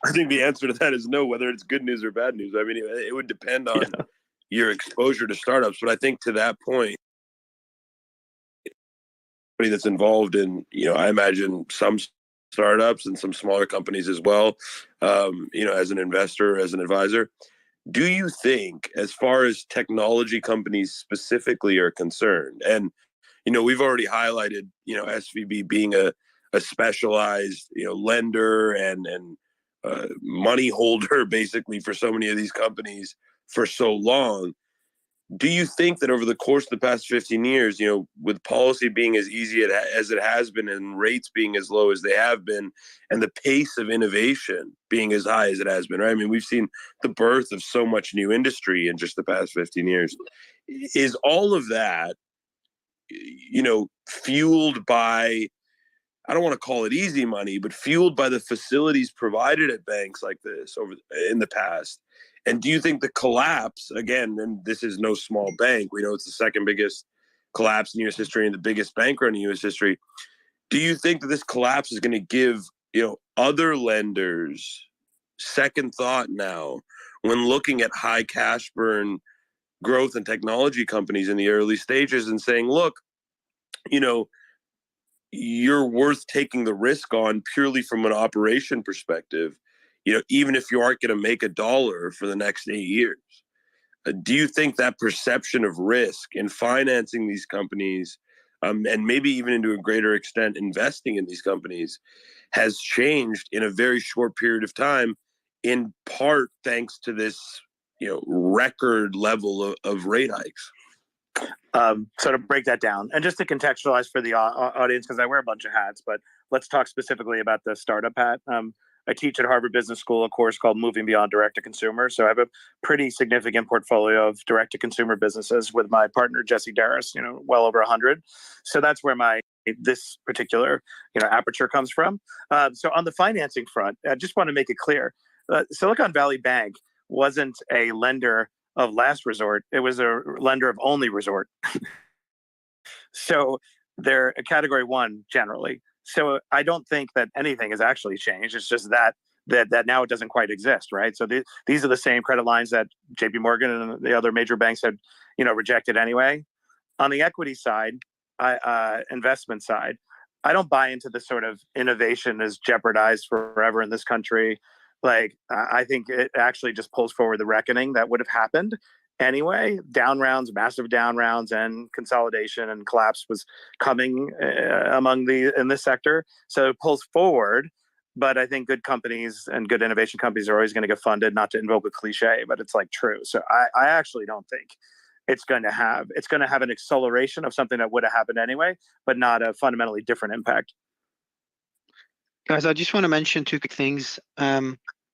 I think the answer to that is no. Whether it's good news or bad news, I mean, it would depend on your exposure to startups. But I think to that point, anybody that's involved in, I imagine some startups and some smaller companies as well. As an investor, as an advisor, do you think, as far as technology companies specifically are concerned, and we've already highlighted, SVB being a specialized, lender and money holder basically for so many of these companies for so long. Do you think that over the course of the past 15 years, with policy being as easy as it has been and rates being as low as they have been and the pace of innovation being as high as it has been, right? I mean, we've seen the birth of so much new industry in just the past 15 years. Is all of that, fueled by, I don't want to call it easy money, but fueled by the facilities provided at banks like this in the past? And do you think the collapse, again, and this is no small bank, we know it's the second biggest collapse in U.S. history and the biggest bank run in U.S. history. Do you think that this collapse is going to give, other lenders second thought now when looking at high cash burn growth and technology companies in the early stages and saying, look, you're worth taking the risk on purely from an operation perspective, even if you aren't going to make $1 for the next 8 years? Do you think that perception of risk in financing these companies, and maybe even to a greater extent investing in these companies, has changed in a very short period of time, in part thanks to this, record level of rate hikes? So to break that down and just to contextualize for the audience, because I wear a bunch of hats, but let's talk specifically about the startup hat. I teach at Harvard Business School a course called Moving Beyond Direct to Consumer. So I have a pretty significant portfolio of direct to consumer businesses with my partner Jesse Darris, well over 100. So that's where this particular aperture comes from. So on the financing front, I just want to make it clear: Silicon Valley Bank wasn't a lender of last resort; it was a lender of only resort. So they're a category 1 generally. So I don't think that anything has actually changed. It's just that now it doesn't quite exist, right? So these are the same credit lines that JP Morgan and the other major banks had, rejected anyway. On the equity side, investment side, I don't buy into the sort of innovation is jeopardized forever in this country. Like, I think it actually just pulls forward the reckoning that would have happened anyway. Down rounds, massive down rounds, and consolidation and collapse was coming in this sector. So it pulls forward. But I think good companies and good innovation companies are always going to get funded, not to invoke a cliche, but it's like true. So I actually don't think it's going to have an acceleration of something that would have happened anyway, but not a fundamentally different impact. Guys, I just want to mention 2 quick things.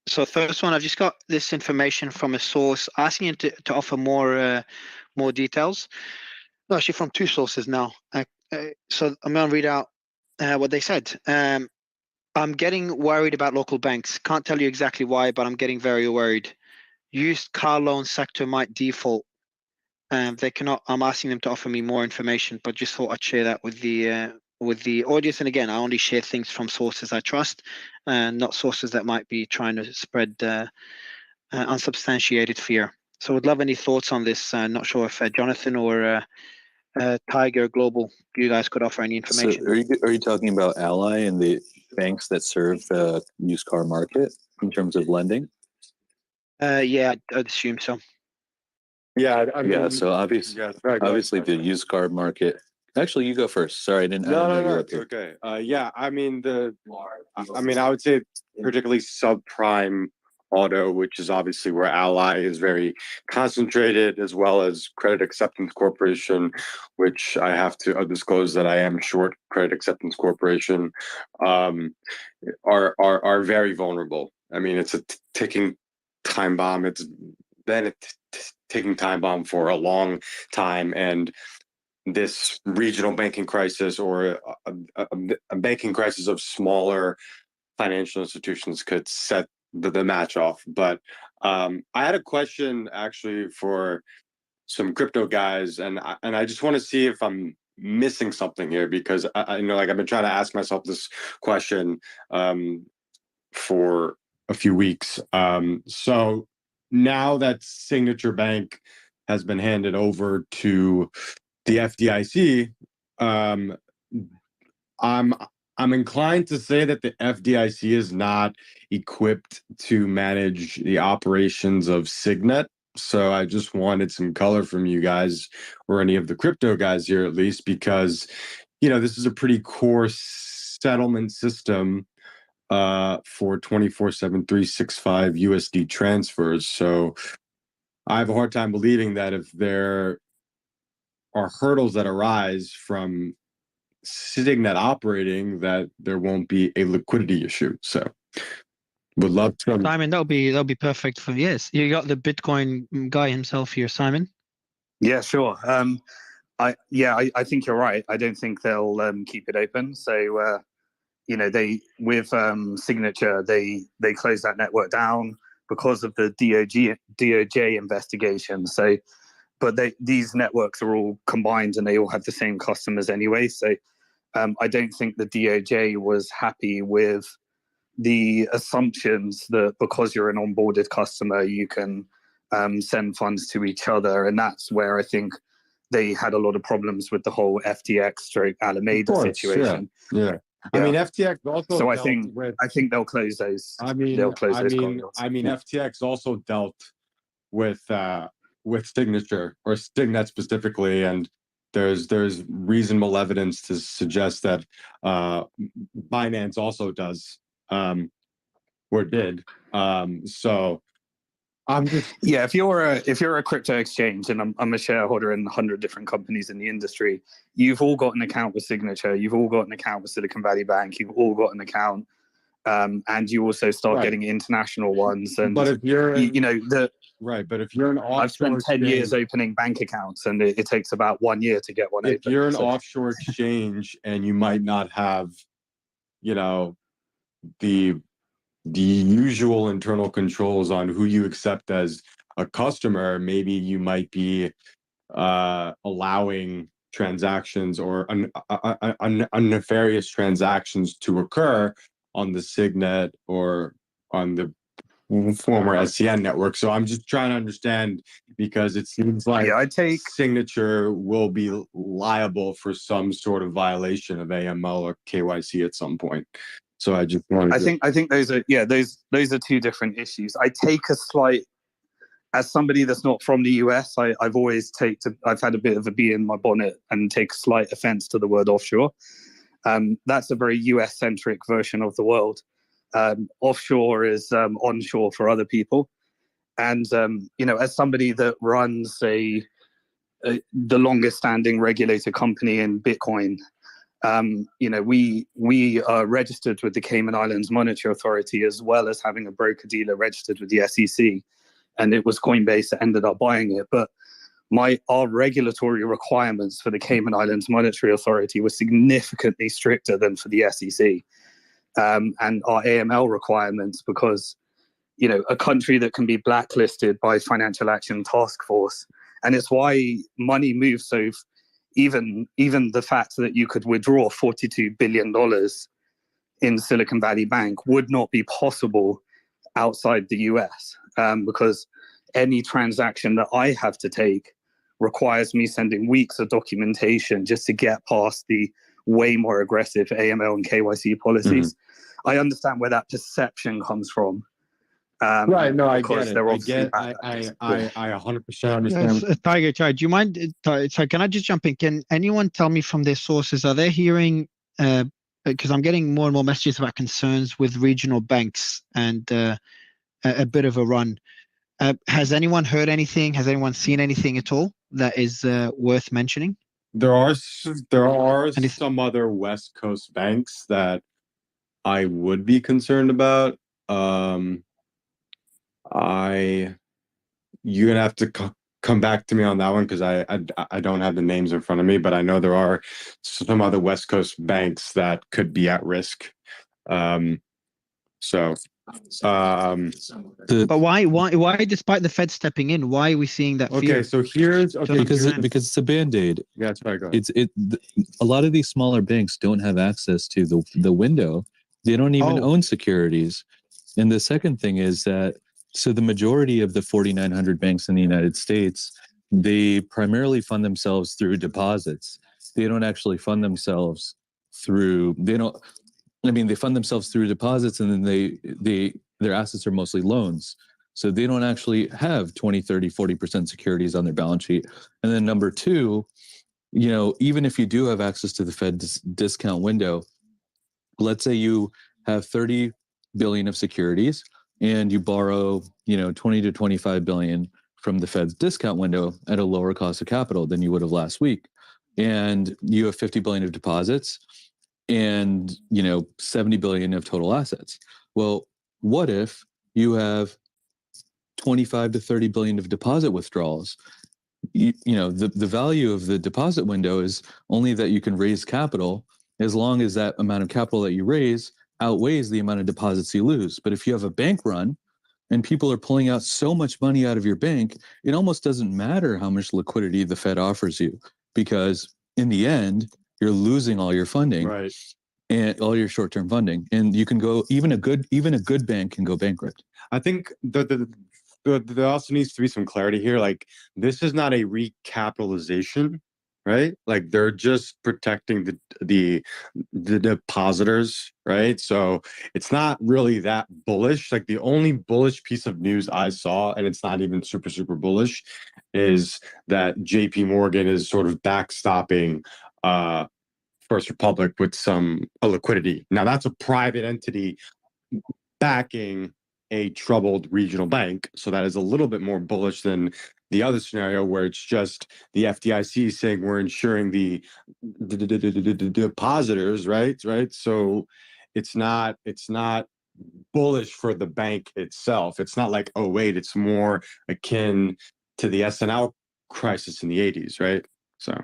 So first one, I've just got this information from a source asking him to offer more details. No, actually from 2 sources now. So I'm going to read out what they said. I'm getting worried about local banks. Can't tell you exactly why, but I'm getting very worried. Used car loan sector might default. They cannot. I'm asking them to offer me more information, but just thought I'd share that with the audience. And again, I only share things from sources I trust, and not sources that might be trying to spread unsubstantiated fear. So would love any thoughts on this. Not sure if Jonathan or Tiger Global, you guys could offer any information. So are you talking about Ally and the banks that serve the used car market in terms of lending? Yeah, I'd assume so. Yeah, so obviously the used car market. Actually, you go first. Sorry, I didn't. No, it's okay. I would say particularly subprime auto, which is obviously where Ally is very concentrated, as well as Credit Acceptance Corporation, which I have to disclose that I am short Credit Acceptance Corporation, are very vulnerable. I mean, it's a ticking time bomb. It's been a ticking time bomb for a long time, and this regional banking crisis or a banking crisis of smaller financial institutions could set the match off. But I had a question actually for some crypto guys, and I just want to see if I'm missing something here, because I've been trying to ask myself this question for a few weeks. So now that Signature Bank has been handed over to the FDIC, I'm inclined to say that the FDIC is not equipped to manage the operations of Signet. So I just wanted some color from you guys, or any of the crypto guys here at least, because this is a pretty core settlement system for 24/7 365 USD transfers. So I have a hard time believing that if there are hurdles that arise from Signet operating, that there won't be a liquidity issue. So would love to. Simon, that'll be perfect for yes. You got the Bitcoin guy himself here, Simon. Yeah, sure. I think you're right. I don't think they'll keep it open. So they with Signature, they closed that network down because of the DOJ investigation. So, but these networks are all combined and they all have the same customers anyway. So I don't think the DOJ was happy with the assumptions that because you're an onboarded customer, you can send funds to each other. And that's where I think they had a lot of problems with the whole FTX/Alameda situation. Yeah. I mean, FTX also. So I think they'll close those. They'll close those corridors. FTX also dealt with Signature, or Signet specifically, and there's reasonable evidence to suggest that Binance also does or did. So I'm just if you're a crypto exchange, and I'm a shareholder in 100 different companies in the industry, you've all got an account with Signature, you've all got an account with Silicon Valley Bank, you've all got an account and you also start getting international ones. And but if you're but if you're an offshore I've spent 10 years opening bank accounts, and it takes about 1 year to get one open. If you're an offshore exchange and you might not have, the usual internal controls on who you accept as a customer, maybe you might be allowing transactions or nefarious transactions to occur on the Signet or on the former SCN network. So I'm just trying to understand, because it seems like Signature will be liable for some sort of violation of AML or KYC at some point. So I just wanted I think those are those are two different issues. I take a slight, as somebody that's not from the US, I've had a bit of a bee in my bonnet and take slight offense to the word offshore. That's a very US centric version of the world. Offshore is onshore for other people. And, as somebody that runs the longest standing regulated company in Bitcoin, we are registered with the Cayman Islands Monetary Authority, as well as having a broker dealer registered with the SEC. And it was Coinbase that ended up buying it. But our regulatory requirements for the Cayman Islands Monetary Authority were significantly stricter than for the SEC. And our AML requirements, because, a country that can be blacklisted by Financial Action Task Force. And it's why money moves so, even the fact that you could withdraw $42 billion in Silicon Valley Bank would not be possible outside the US, because any transaction that I have to take requires me sending weeks of documentation just to get past the way more aggressive AML and KYC policies. I understand where that perception comes from. Right, no, I get it. I 100% understand. Yes, Tiger Chai, do you mind? So can I just jump in? Can anyone tell me from their sources, are they hearing, because I'm getting more and more messages about concerns with regional banks and a bit of a run. Has anyone heard anything? Has anyone seen anything at all that is worth mentioning? There are some other West Coast banks that I would be concerned about. You're gonna have to come back to me on that one, because I don't have the names in front of me, but I know there are some other West Coast banks that could be at risk. But why, despite the Fed stepping in, why are we seeing that fear? Okay, so here's because it's a band-aid. Yeah, that's right. Go ahead. A lot of these smaller banks don't have access to the window. They don't even own securities. And the second thing is that, so the majority of the 4,900 banks in the United States, they primarily fund themselves through deposits. They don't actually fund themselves through, they fund themselves through deposits, and then their assets are mostly loans. So they don't actually have 20, 30, 40% securities on their balance sheet. And then number two, even if you do have access to the Fed's discount window, let's say you have 30 billion of securities and you borrow, 20 to 25 billion from the Fed's discount window at a lower cost of capital than you would have last week. And you have 50 billion of deposits and, 70 billion of total assets. Well, what if you have 25 to 30 billion of deposit withdrawals? The value of the deposit window is only that you can raise capital as long as that amount of capital that you raise outweighs the amount of deposits you lose. But if you have a bank run and people are pulling out so much money out of your bank, it almost doesn't matter how much liquidity the Fed offers you, because in the end, you're losing all your funding, right, and all your short-term funding, and you can go, even a good bank can go bankrupt. I think there also needs to be some clarity here. Like, this is not a recapitalization, right? Like, they're just protecting the depositors, right? So it's not really that bullish. Like, the only bullish piece of news I saw, and it's not even super bullish, is that JP Morgan is sort of backstopping First Republic with some liquidity. Now, that's a private entity backing a troubled regional bank, so that is a little bit more bullish than the other scenario where it's just the FDIC saying we're insuring the depositors, right? So it's not bullish for the bank itself. It's not like, oh wait, it's more akin to the SNL crisis in the 80s, right? So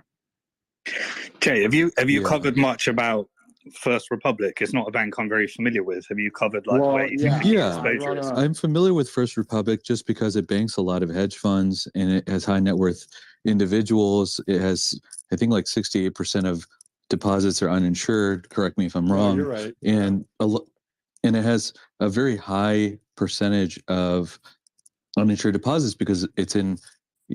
Jay, have you covered much about First Republic? It's not a bank I'm very familiar with. Have you covered like where you think the exposure is? I'm familiar with First Republic just because it banks a lot of hedge funds and it has high net worth individuals. It has, I think, like 68% of deposits are uninsured. Correct me if I'm wrong. You're right. And it has a very high percentage of uninsured deposits because it's in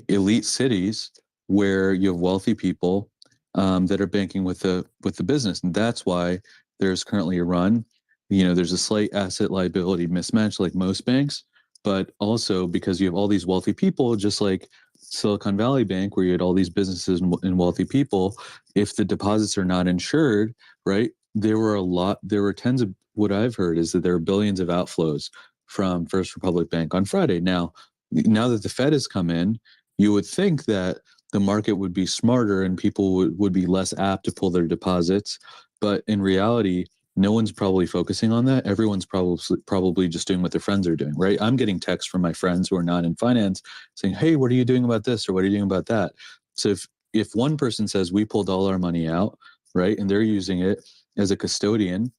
elite cities where you have wealthy people that are banking with the business, and that's why there's currently a run. There's a slight asset liability mismatch like most banks, but also because you have all these wealthy people, just like Silicon Valley Bank, where you had all these businesses and wealthy people. If the deposits are not insured, right, there were tens of, what I've heard is that there are billions of outflows from First Republic Bank on Friday. Now that the Fed has come in, you would think that the market would be smarter and people would be less apt to pull their deposits. But in reality, no one's probably focusing on that. Everyone's probably just doing what their friends are doing, right? I'm getting texts from my friends who are not in finance saying, hey, what are you doing about this? Or what are you doing about that? So if one person says we pulled all our money out, right, and they're using it as a custodian,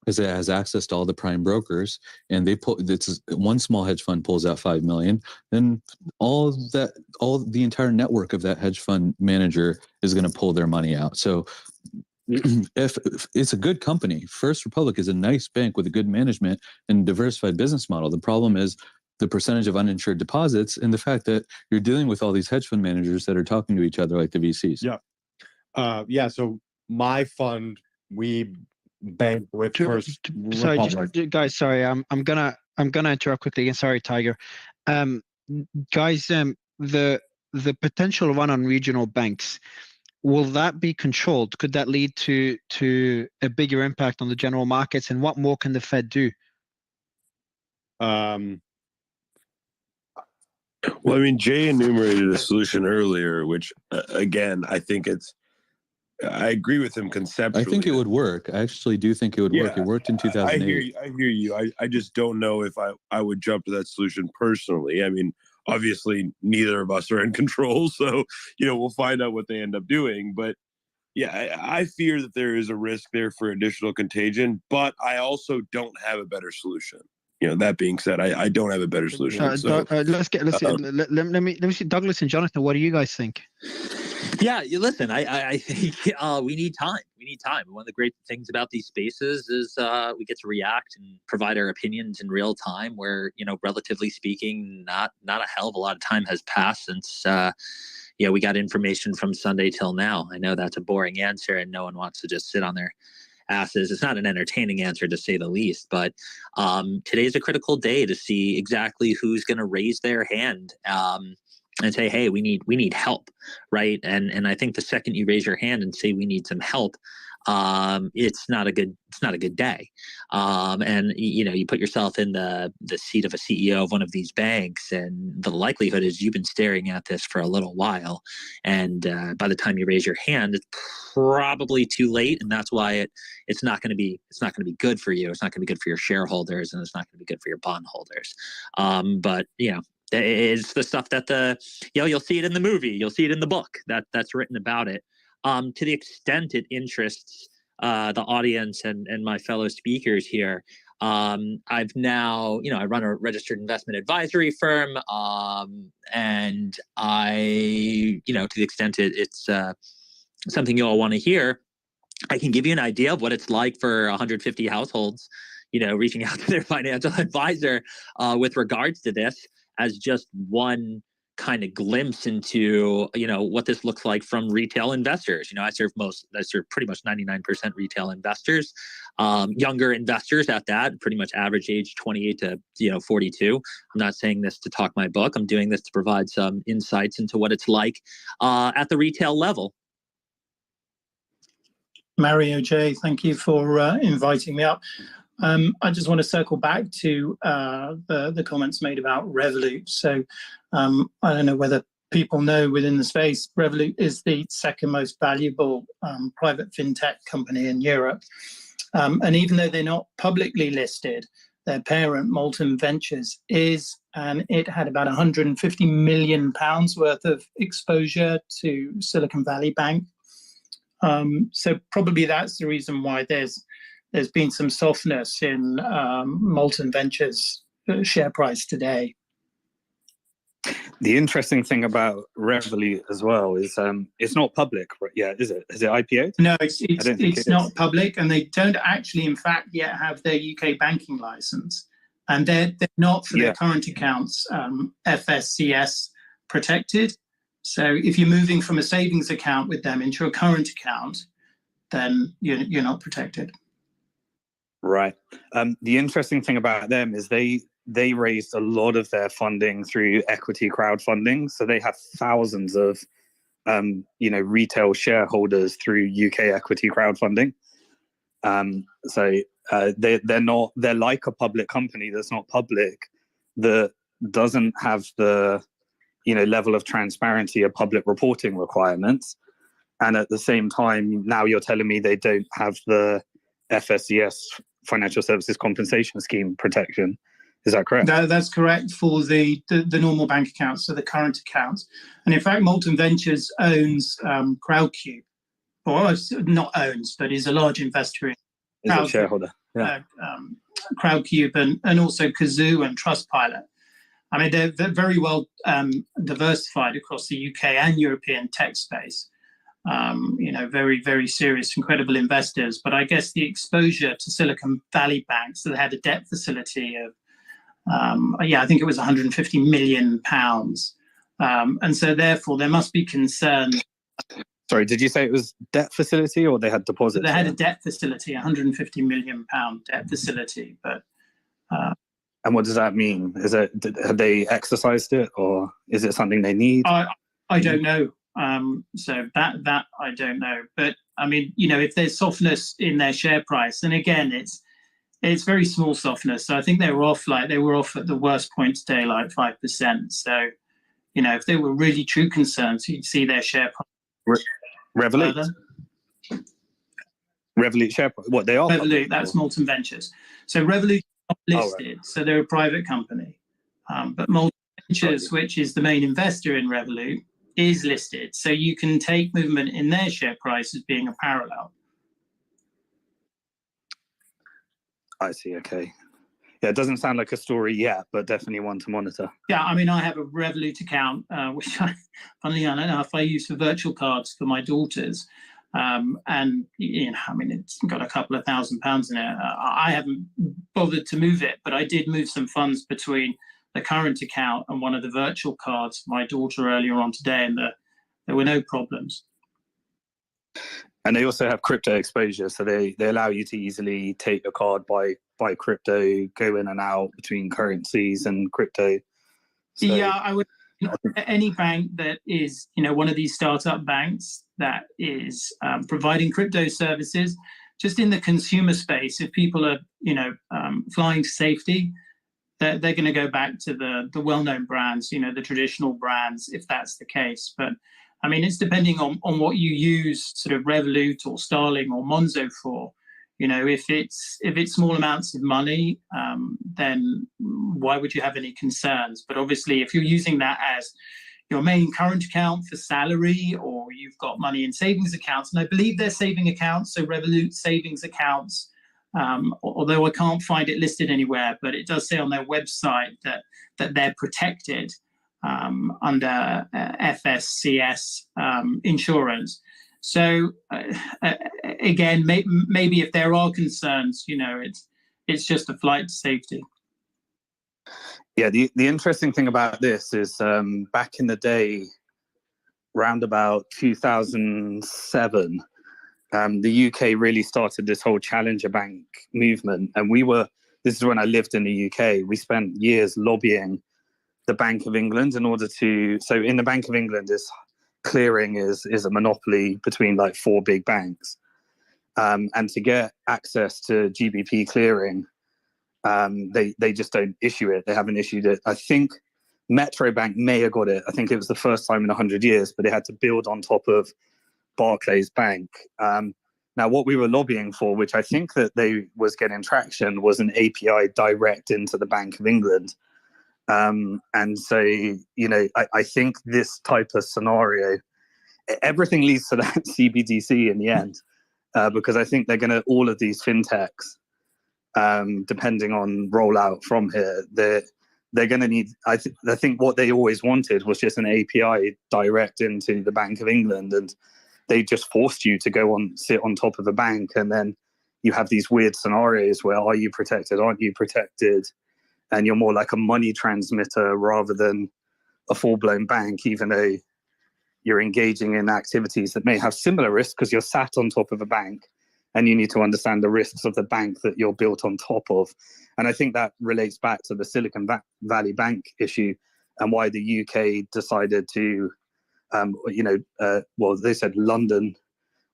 because it has access to all the prime brokers, and one small hedge fund pulls out 5 million, then all the entire network of that hedge fund manager is going to pull their money out. So if it's a good company, First Republic is a nice bank with a good management and diversified business model. The problem is the percentage of uninsured deposits and the fact that you're dealing with all these hedge fund managers that are talking to each other like the VCs. Yeah. So my fund, we bank with First Republic. Sorry, guys. Sorry, I'm gonna interrupt quickly again. Sorry, Tiger. Guys, the potential run on regional banks, will that be controlled? Could that lead to a bigger impact on the general markets? And what more can the Fed do? Well, I mean, Jay enumerated a solution earlier, which again, I agree with him conceptually. I think it would work. I actually do think it would work. It worked in 2008. I hear you. I just don't know if I would jump to that solution personally. I mean, obviously, neither of us are in control, so we'll find out what they end up doing. But yeah, I fear that there is a risk there for additional contagion, but I also don't have a better solution. That being said, I don't have a better solution. Let me see, Douglas and Jonathan. What do you guys think? Yeah, listen, I think we need time. We need time. One of the great things about these spaces is we get to react and provide our opinions in real time where, relatively speaking, not a hell of a lot of time has passed since, we got information from Sunday till now. I know that's a boring answer and no one wants to just sit on their asses. It's not an entertaining answer, to say the least, but today's a critical day to see exactly who's going to raise their hand and say, hey, we need help, right? And I think the second you raise your hand and say we need some help, it's not a good day. And you put yourself in the seat of a CEO of one of these banks, and the likelihood is you've been staring at this for a little while, and by the time you raise your hand, it's probably too late, and that's why it's not going to be good for you. It's not going to be good for your shareholders, and it's not going to be good for your bondholders. But it's the stuff that you'll see it in the movie, you'll see it in the book that's written about it. To the extent it interests the audience and my fellow speakers here, I've now, I run a registered investment advisory firm, and I, to the extent it's something you all want to hear, I can give you an idea of what it's like for 150 households, reaching out to their financial advisor with regards to this, as just one kind of glimpse into, what this looks like from retail investors. I serve pretty much 99% retail investors, younger investors at that, pretty much average age 28 to 42. I'm not saying this to talk my book. I'm doing this to provide some insights into what it's like at the retail level. Mario, Jay, thank you for inviting me up. I just want to circle back to the comments made about Revolut. So I don't know whether people know within the space, Revolut is the second most valuable private fintech company in Europe. And even though they're not publicly listed, their parent, Molten Ventures, is, and it had about £150 million worth of exposure to Silicon Valley Bank. So probably that's the reason why there's been some softness in Molten Ventures share price today. The interesting thing about Revolut as well is it's not public yet, is it? Is it IPO? No, it's not public, and they don't actually, in fact, yet have their UK banking license, and they're not for their current accounts FSCS protected. So if you're moving from a savings account with them into a current account, then you're not protected. Right. The interesting thing about them is they raised a lot of their funding through equity crowdfunding. So they have thousands of, retail shareholders through UK equity crowdfunding. They're like a public company that's not public, that doesn't have the, level of transparency or public reporting requirements. And at the same time, now you're telling me they don't have the FSCS, Financial Services Compensation Scheme protection. Is that correct? That's correct for the normal bank accounts, so the current accounts. And in fact, Molten Ventures owns Crowdcube, or not owns, but is a large investor in Is a shareholder. Yeah. Crowdcube and also Kazoo and Trustpilot. I mean, they're very well diversified across the UK and European tech space. Very, very serious, incredible investors. But I guess the exposure to Silicon Valley banks, so they had a debt facility of, I think it was £150 million. And so therefore there must be concern. Sorry, did you say it was debt facility or they had deposits? They had a debt facility, £150 million debt facility. But and what does that mean? Have they exercised it, or is it something they need? I don't know. So that I don't know. But I mean, if there's softness in their share price, and again, it's very small softness. So I think they were off at the worst point today, like 5%. So, if there were really true concerns, you'd see their share price. Revolut. Revolut share price. What they are? Revolut. That's Molten Ventures. So Revolut is not listed, so they're a private company. But Molten Ventures, which is the main investor in Revolut, is listed. So you can take movement in their share price as being a parallel. I see. Okay. Yeah, it doesn't sound like a story yet, but definitely one to monitor. Yeah, I mean, I have a Revolut account, which funnily enough, I use for virtual cards for my daughters. And, it's got a couple of £1,000 in it. I haven't bothered to move it, but I did move some funds between the current account and one of the virtual cards for my daughter earlier on today, and there were no problems. And they also have crypto exposure, so they allow you to easily take a card, buy crypto, go in and out between currencies and crypto. So, yeah, I would. Any bank that is, one of these startup banks that is providing crypto services, just in the consumer space, if people are, flying to safety, they're going to go back to the well-known brands, the traditional brands, if that's the case. But I mean, it's depending on what you use sort of Revolut or Starling or Monzo for. If it's small amounts of money, then why would you have any concerns? But obviously, if you're using that as your main current account for salary, or you've got money in savings accounts, and I believe they're saving accounts, so Revolut savings accounts, although I can't find it listed anywhere, but it does say on their website that they're protected under FSCS insurance. So again, maybe if there are concerns, it's just a flight to safety. Yeah, the interesting thing about this is back in the day, round about 2007, the UK really started this whole challenger bank movement, and this is when I lived in the UK. We spent years lobbying the Bank of England in order to. So in the Bank of England, clearing is a monopoly between like 4 big banks, and to get access to GBP clearing, they just don't issue it. They haven't issued it. I think Metro Bank may have got it. I think it was the first time in 100 years, but they had to build on top of Barclays Bank. Now Now, what we were lobbying for, which I think that they was getting traction, was an API direct into the Bank of England. And so, you know, I think this type of scenario, everything leads to that CBDC in the end, because I think they're going to, all of these fintechs, depending on rollout from here, they're going to need, I think what they always wanted was just an API direct into the Bank of England, and they just forced you to go on, sit on top of a bank, and then you have these weird scenarios where, are you protected, aren't you protected? And you're more like a money transmitter rather than a full-blown bank, even though you're engaging in activities that may have similar risks because you're sat on top of a bank and you need to understand the risks of the bank that you're built on top of. And I think that relates back to the Silicon Valley Bank issue and why the UK decided to, well, they said London,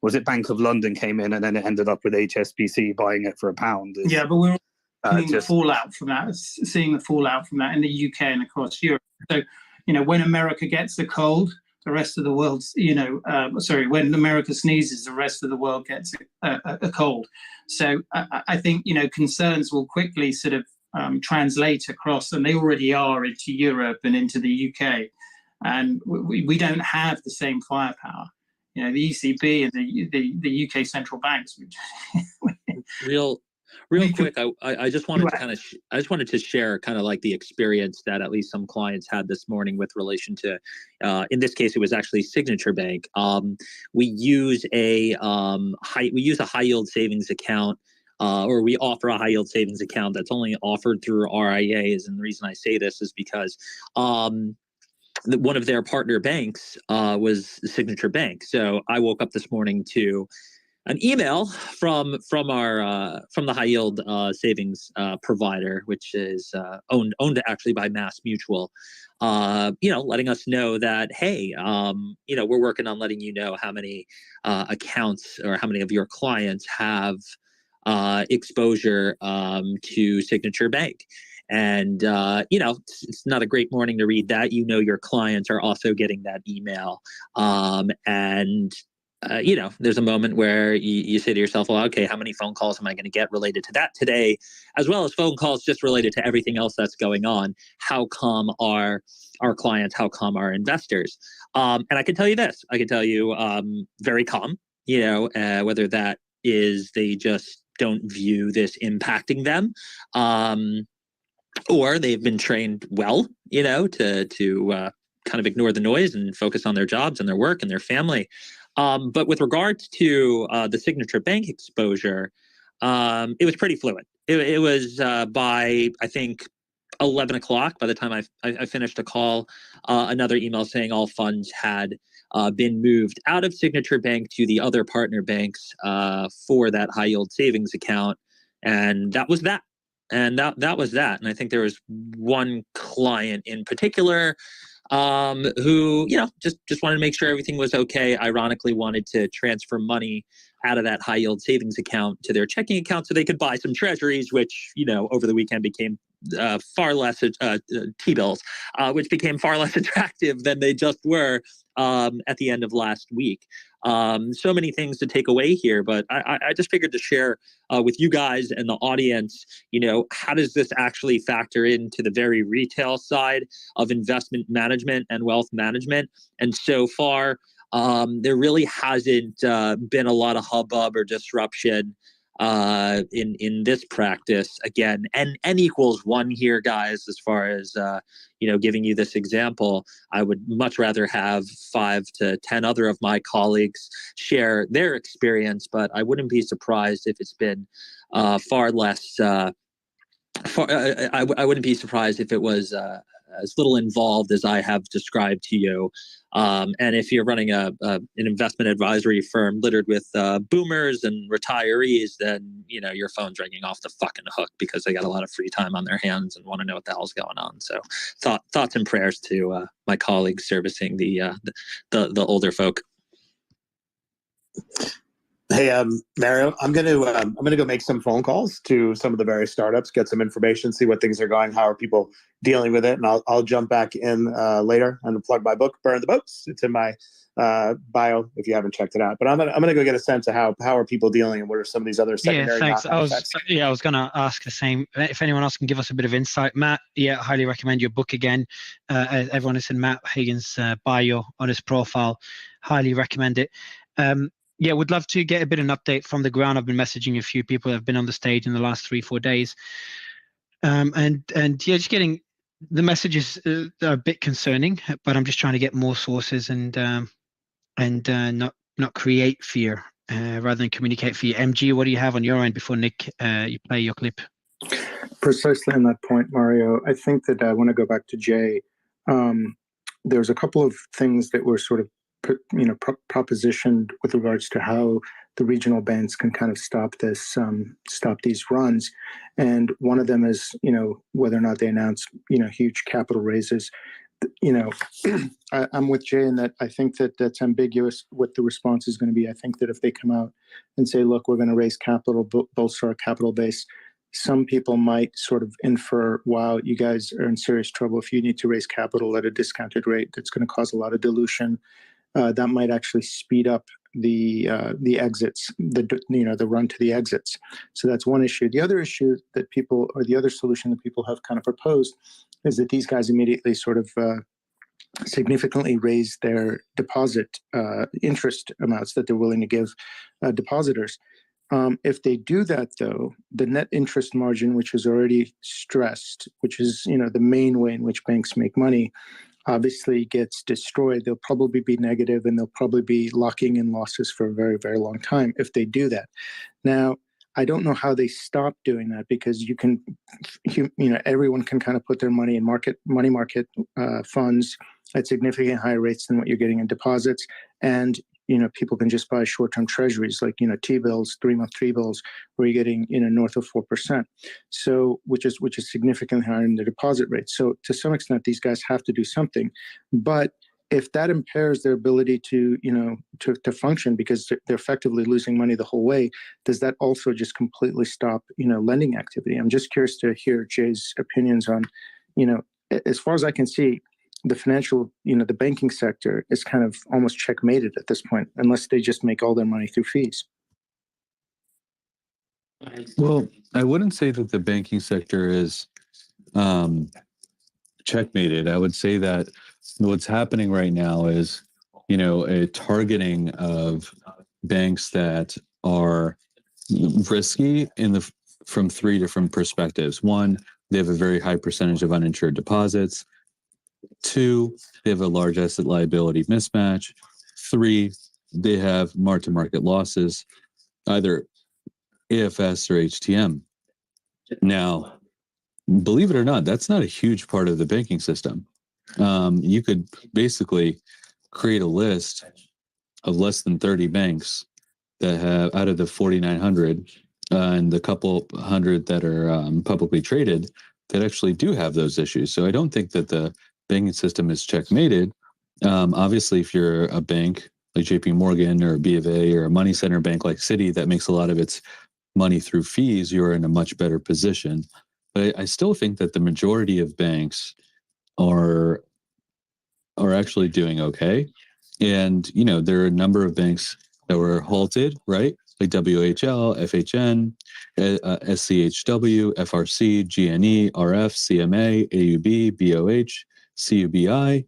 was it Bank of London came in and then it ended up with HSBC buying it for £1. Yeah, but we're seeing the fallout from that in the UK and across Europe. So, you know, when America gets the cold, the rest of the world's, when America sneezes, the rest of the world gets a cold. So I think, you know, concerns will quickly sort of translate across, and they already are, into Europe and into the UK. And we don't have the same firepower. You know, the ECB and the UK central banks. Real quick, I just wanted to I just wanted to share kind of like the experience that at least some clients had this morning with relation to, in this case, it was actually Signature Bank. We use a high yield savings account, or we offer a high yield savings account that's only offered through RIAs. And the reason I say this is because one of their partner banks was Signature Bank. So I woke up this morning to an email from the high yield savings provider, which is owned actually by Mass Mutual, letting us know that, hey, we're working on letting you know how many accounts or how many of your clients have exposure to Signature Bank. And, it's not a great morning to read that. Your clients are also getting that email. There's a moment where you say to yourself, well, okay, how many phone calls am I going to get related to that today, as well as phone calls just related to everything else that's going on? How come our clients, how come our investors? And I can tell you this, very calm, whether that is they just don't view this impacting them, or they've been trained well, to kind of ignore the noise and focus on their jobs and their work and their family. But with regards to the Signature Bank exposure, it was pretty fluid. It was by, I think, 11 o'clock, by the time I finished a call, another email saying all funds had been moved out of Signature Bank to the other partner banks for that high yield savings account. And that was that. And that was that. And I think there was one client in particular who, just wanted to make sure everything was okay. Ironically, wanted to transfer money out of that high yield savings account to their checking account so they could buy some treasuries, which, over the weekend became far less T-bills, which became far less attractive than they just were at the end of last week. So many things to take away here, but I just figured to share with you guys and the audience, how does this actually factor into the very retail side of investment management and wealth management? And so far, there really hasn't been a lot of hubbub or disruption in this practice. Again, n equals 1 here, guys, as far as giving you this example. I would much rather have 5 to 10 other of my colleagues share their experience, but I wouldn't be surprised if it's been far less I wouldn't be surprised if it was as little involved as I have described to you. And if you're running an investment advisory firm littered with boomers and retirees, then your phone's ringing off the fucking hook because they got a lot of free time on their hands and want to know what the hell's going on. So thoughts and prayers to my colleagues servicing the older folk. Hey, Mario, I'm gonna go make some phone calls to some of the various startups, get some information, see what things are going, how are people dealing with it, and I'll jump back in later and plug my book, Burn the Boats. It's in my bio if you haven't checked it out. But I'm gonna go get a sense of how are people dealing and what are some of these other secondary knock-on effects. I was gonna ask the same. If anyone else can give us a bit of insight, Matt. Yeah, highly recommend your book again. Everyone is in Matt Hagan's bio on his profile. Highly recommend it. Yeah, would love to get a bit of an update from the ground. I've been messaging a few people that have been on the stage in the last 3-4 days, and yeah, just getting the messages are a bit concerning. But I'm just trying to get more sources and not create fear rather than communicate fear. MG, what do you have on your end before Nick you play your clip? Precisely on that point, Mario. I think that I want to go back to Jay. There's a couple of things that were sort of propositioned with regards to how the regional banks can kind of stop these runs, and one of them is whether or not they announce huge capital raises. I'm with Jay in that I think that that's ambiguous what the response is going to be. I think that if they come out and say, look, we're going to raise capital, bolster our capital base, some people might sort of infer, wow, you guys are in serious trouble if you need to raise capital at a discounted rate. That's going to cause a lot of dilution. That might actually speed up the exits, the run to the exits. So that's one issue. The other issue that people, or the other solution that people have kind of proposed, is that these guys immediately sort of significantly raise their deposit interest amounts that they're willing to give depositors. If they do that, though, the net interest margin, which is already stressed, which is the main way in which banks make money, obviously gets destroyed. They'll probably be negative, and they'll probably be locking in losses for a very, very long time if they do that. Now, I don't know how they stop doing that, because you can, everyone can kind of put their money in money market funds at significantly higher rates than what you're getting in deposits, and people can just buy short-term treasuries like T-bills, 3-month T-bills, where you're getting north of 4%. So which is significantly higher than the deposit rate. So to some extent, these guys have to do something. But if that impairs their ability to to function, because they're effectively losing money the whole way, does that also just completely stop lending activity? I'm just curious to hear Jay's opinions on as far as I can see, the financial, the banking sector is kind of almost checkmated at this point, unless they just make all their money through fees. Well, I wouldn't say that the banking sector is checkmated. I would say that what's happening right now is, a targeting of banks that are risky from 3 different perspectives. 1, they have a very high percentage of uninsured deposits. 2, they have a large asset liability mismatch. 3, they have mark-to-market losses, either AFS or HTM. Now, believe it or not, that's not a huge part of the banking system. You could basically create a list of less than 30 banks that have, out of the 4,900 and the couple hundred that are publicly traded, that actually do have those issues. So I don't think that the banking system is checkmated. Obviously, if you're a bank like JP Morgan or B of A or a money center bank like Citi that makes a lot of its money through fees, you're in a much better position. But I still think that the majority of banks are actually doing okay. And, there are a number of banks that were halted, right? Like WHL, FHN, SCHW, FRC, GNE, RF, CMA, AUB, BOH, CUBI.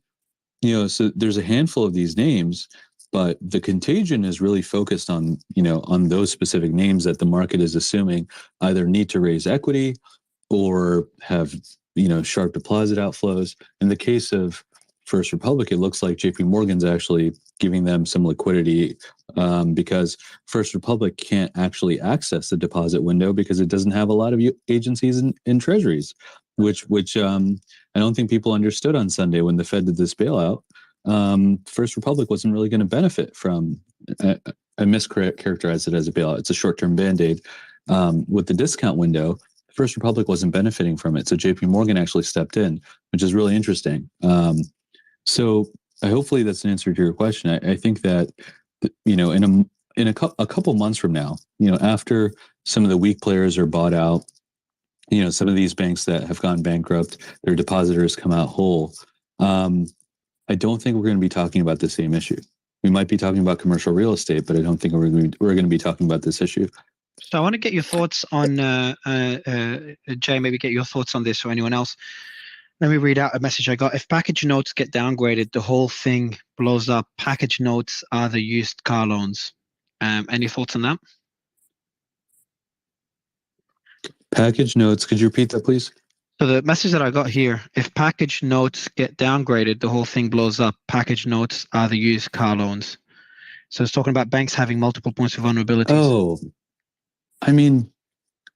So there's a handful of these names, but the contagion is really focused on, on those specific names that the market is assuming either need to raise equity or have, sharp deposit outflows. In the case of First Republic, it looks like JP Morgan's actually giving them some liquidity because First Republic can't actually access the deposit window because it doesn't have a lot of agencies in treasuries, which I don't think people understood on Sunday when the Fed did this bailout. First Republic wasn't really going to benefit from, I mischaracterize it as a bailout. It's a short-term Band-Aid. With the discount window, First Republic wasn't benefiting from it. So JP Morgan actually stepped in, which is really interesting. So hopefully that's an answer to your question. I think that, in in a couple months from now, after some of the weak players are bought out, some of these banks that have gone bankrupt, their depositors come out whole. I don't think we're going to be talking about the same issue. We might be talking about commercial real estate, but I don't think we're going to be talking about this issue. So I want to get your thoughts on, Jay, maybe get your thoughts on this or anyone else. Let me read out a message I got. If package notes get downgraded, the whole thing blows up. Package notes are the used car loans. Any thoughts on that? Package notes, could you repeat that, please? So the message that I got here, if package notes get downgraded, the whole thing blows up. Package notes are the used car loans. So it's talking about banks having multiple points of vulnerabilities. Oh, I mean,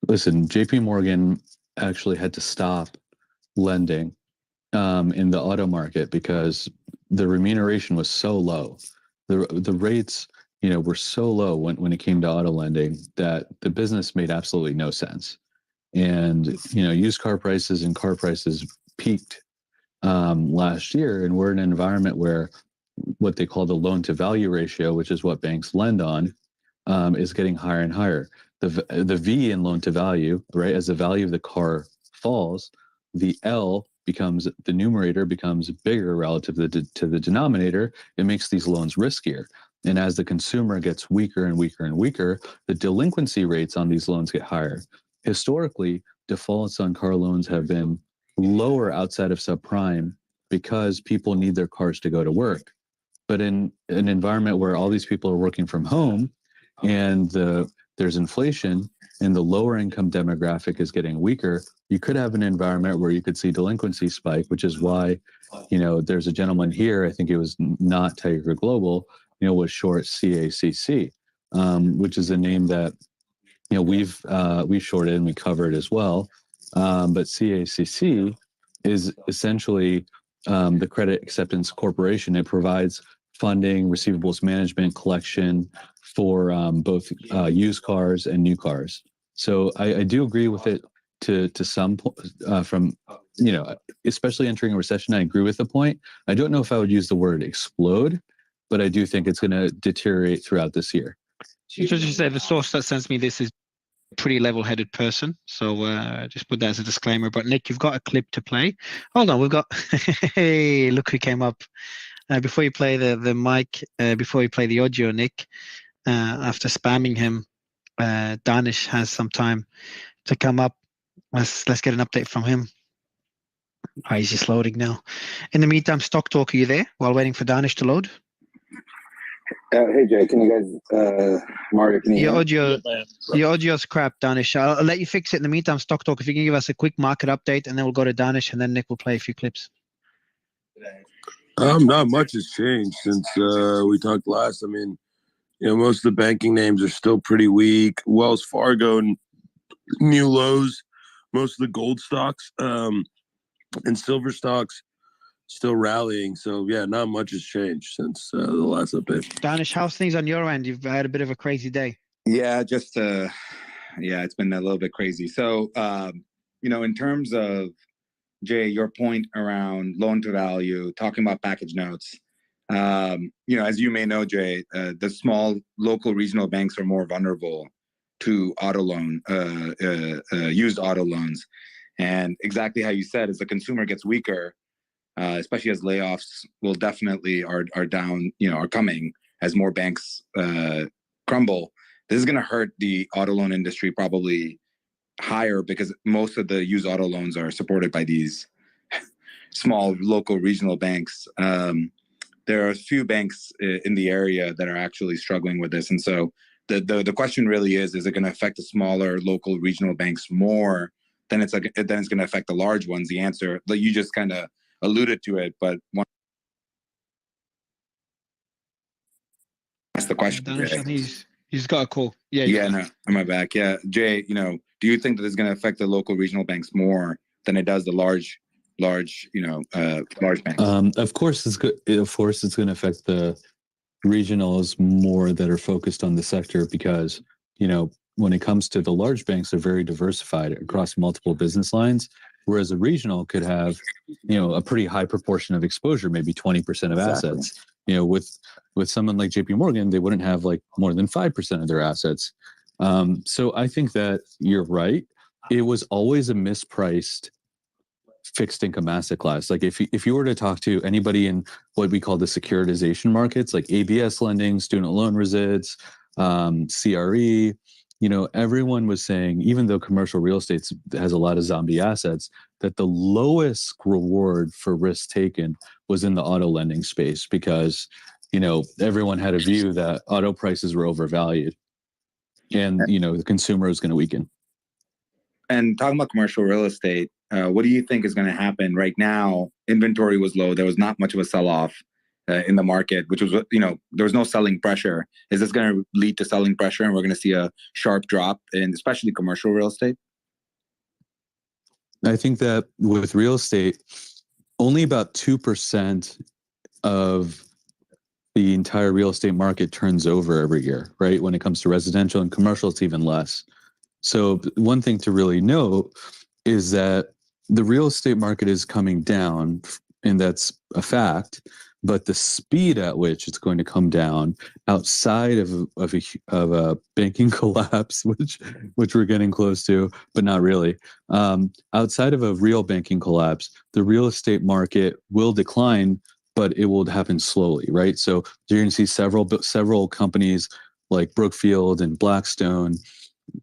listen, JP Morgan actually had to stop lending in the auto market because the remuneration was so low. The rates, were so low when it came to auto lending that the business made absolutely no sense. And, used car prices and car prices peaked last year. And we're in an environment where what they call the loan to value ratio, which is what banks lend on, is getting higher and higher. The V in loan to value, right, as the value of the car falls, the L becomes, the numerator becomes bigger relative to the denominator. It makes these loans riskier. And as the consumer gets weaker and weaker and weaker, the delinquency rates on these loans get higher. Historically, defaults on car loans have been lower outside of subprime because people need their cars to go to work. But in an environment where all these people are working from home and there's inflation and the lower income demographic is getting weaker, you could have an environment where you could see delinquency spike, which is why, there's a gentleman here, I think it was not Tiger Global, was short CACC, which is a name that, we've shorted and we covered as well. But CACC is essentially the Credit Acceptance Corporation. It provides funding, receivables management, collection for both used cars and new cars. So I do agree with it to some from, especially entering a recession. I agree with the point. I don't know if I would use the word explode, but I do think it's going to deteriorate throughout this year. So just to say, the source that sends me this is a pretty level-headed person. So just put that as a disclaimer. But Nick, you've got a clip to play. Hold on, we've got, hey, look who came up. Before you play the mic, before you play the audio, Nick, after spamming him, Danish has some time to come up. Let's get an update from him. Oh, he's just loading now. In the meantime, Stock Talk, are you there while waiting for Danish to load? Hey Jay, can you guys, Mario, can you your audio's crap, Danish. I'll let you fix it. In the meantime, Stock Talk, if you can give us a quick market update, and then we'll go to Danish, and then Nick will play a few clips. Not much has changed since we talked last. I mean, most of the banking names are still pretty weak. Wells Fargo, new lows. Most of the gold stocks and silver stocks still rallying. So yeah, not much has changed since the last update. Danish, how's things on your end? You've had a bit of a crazy day. Yeah, just it's been a little bit crazy. So in terms of Jay, your point around loan to value, talking about package notes, as you may know, Jay, the small local regional banks are more vulnerable to used auto loans. And exactly how you said, as the consumer gets weaker, especially as layoffs will definitely are down, are coming as more banks crumble. This is going to hurt the auto loan industry probably higher because most of the used auto loans are supported by these small local regional banks. There are a few banks in the area that are actually struggling with this. And so the question really is it going to affect the smaller local regional banks more than it's going to affect the large ones? The answer, you just kind of alluded to it, but that's the question. He's got a call. No, I'm back. Yeah, Jay, do you think that it's going to affect the local regional banks more than it does the large banks? Of course, it's good. Of course, it's going to affect the regionals more that are focused on the sector because when it comes to the large banks, they're very diversified across multiple business lines. Whereas a regional could have, a pretty high proportion of exposure, maybe 20% of assets. With someone like JP Morgan, they wouldn't have like more than 5% of their assets. So I think that you're right. It was always a mispriced fixed income asset class. Like if you were to talk to anybody in what we call the securitization markets, like ABS lending, student loan resids, CRE, everyone was saying, even though commercial real estate has a lot of zombie assets, that the lowest reward for risk taken was in the auto lending space because, everyone had a view that auto prices were overvalued and, the consumer is going to weaken. And talking about commercial real estate, what do you think is going to happen right now? Inventory was low. There was not much of a sell-off in the market, which was, there was no selling pressure. Is this going to lead to selling pressure and we're going to see a sharp drop in especially commercial real estate? I think that with real estate, only about 2% of the entire real estate market turns over every year, right? When it comes to residential and commercial, it's even less. So one thing to really note is that the real estate market is coming down, and that's a fact, but the speed at which it's going to come down outside of a banking collapse, which we're getting close to, but not really. Outside of a real banking collapse, the real estate market will decline, but it will happen slowly, right? So you're going to see several companies like Brookfield and Blackstone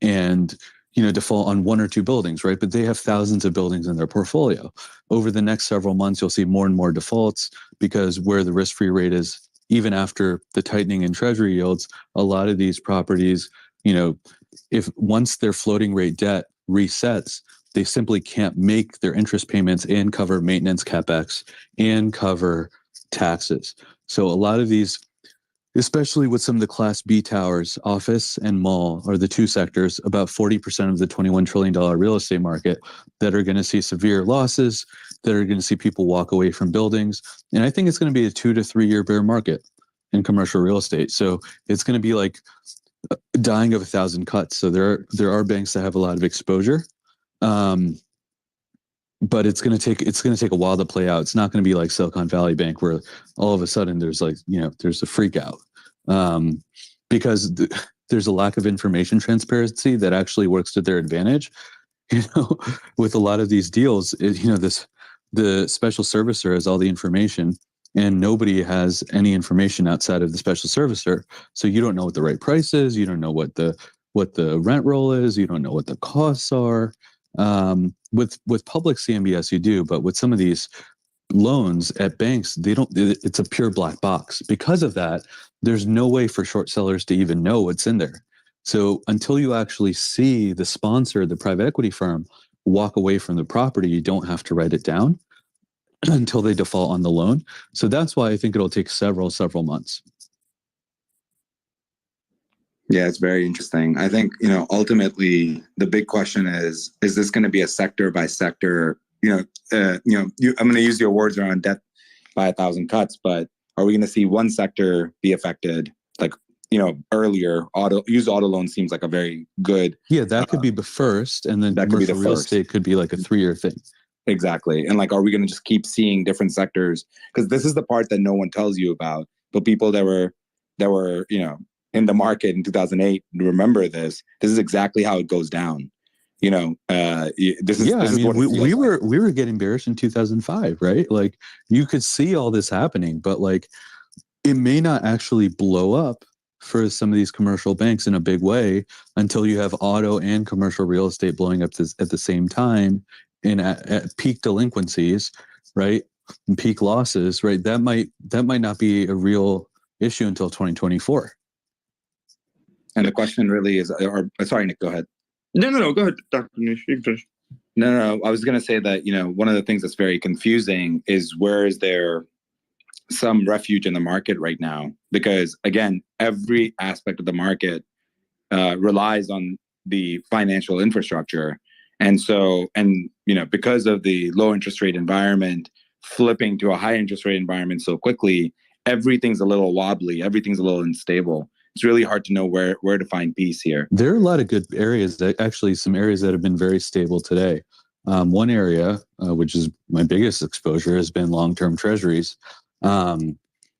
and default on one or two buildings, right? But they have thousands of buildings in their portfolio. Over the next several months, you'll see more and more defaults because where the risk-free rate is, even after the tightening in treasury yields, a lot of these properties, if once their floating rate debt resets, they simply can't make their interest payments and cover maintenance capex and cover taxes. So a lot of these, especially with some of the Class B towers, office and mall are the two sectors, about 40% of the $21 trillion real estate market that are going to see severe losses, that are going to see people walk away from buildings. And I think it's going to be a 2 to 3 year bear market in commercial real estate. So it's going to be like dying of 1,000 cuts. So there are banks that have a lot of exposure. But it's going to take a while to play out. It's not going to be like Silicon Valley Bank where all of a sudden there's there's a freak out because there's a lack of information transparency that actually works to their advantage. With a lot of these deals, the special servicer has all the information and nobody has any information outside of the special servicer. So you don't know what the right price is. You don't know what the rent roll is. You don't know what the costs are. With public CMBS you do, but with some of these loans at banks, it's a pure black box. Because of that, there's no way for short sellers to even know what's in there. So until you actually see the sponsor, the private equity firm, walk away from the property, you don't have to write it down until they default on the loan. So that's why I think it'll take several months. Yeah, it's very interesting. I think, ultimately the big question is this going to be a sector by sector, I'm going to use your words around death by 1,000 cuts, but are we going to see one sector be affected? Like, earlier used auto loan seems like a very good. Yeah, that could be the first. And then that commercial real estate could be like a 3-year thing. Exactly. And like, are we going to just keep seeing different sectors? Because this is the part that no one tells you about. But people that were, in the market in 2008, remember this is exactly how it goes down. We were getting bearish in 2005, right? Like you could see all this happening, but like it may not actually blow up for some of these commercial banks in a big way until you have auto and commercial real estate blowing up at the same time and at peak delinquencies, right? And peak losses, right? That might not be a real issue until 2024. And the question really is, sorry, Nick, go ahead. No, go ahead, Dr. Nish. No. I was going to say that, one of the things that's very confusing is where is there some refuge in the market right now? Because again, every aspect of the market relies on the financial infrastructure. And so, because of the low interest rate environment, flipping to a high interest rate environment so quickly, everything's a little wobbly, everything's a little unstable. It's really hard to know where to find peace here. There are a lot of good areas some areas that have been very stable today. One area, which is my biggest exposure, has been long-term treasuries.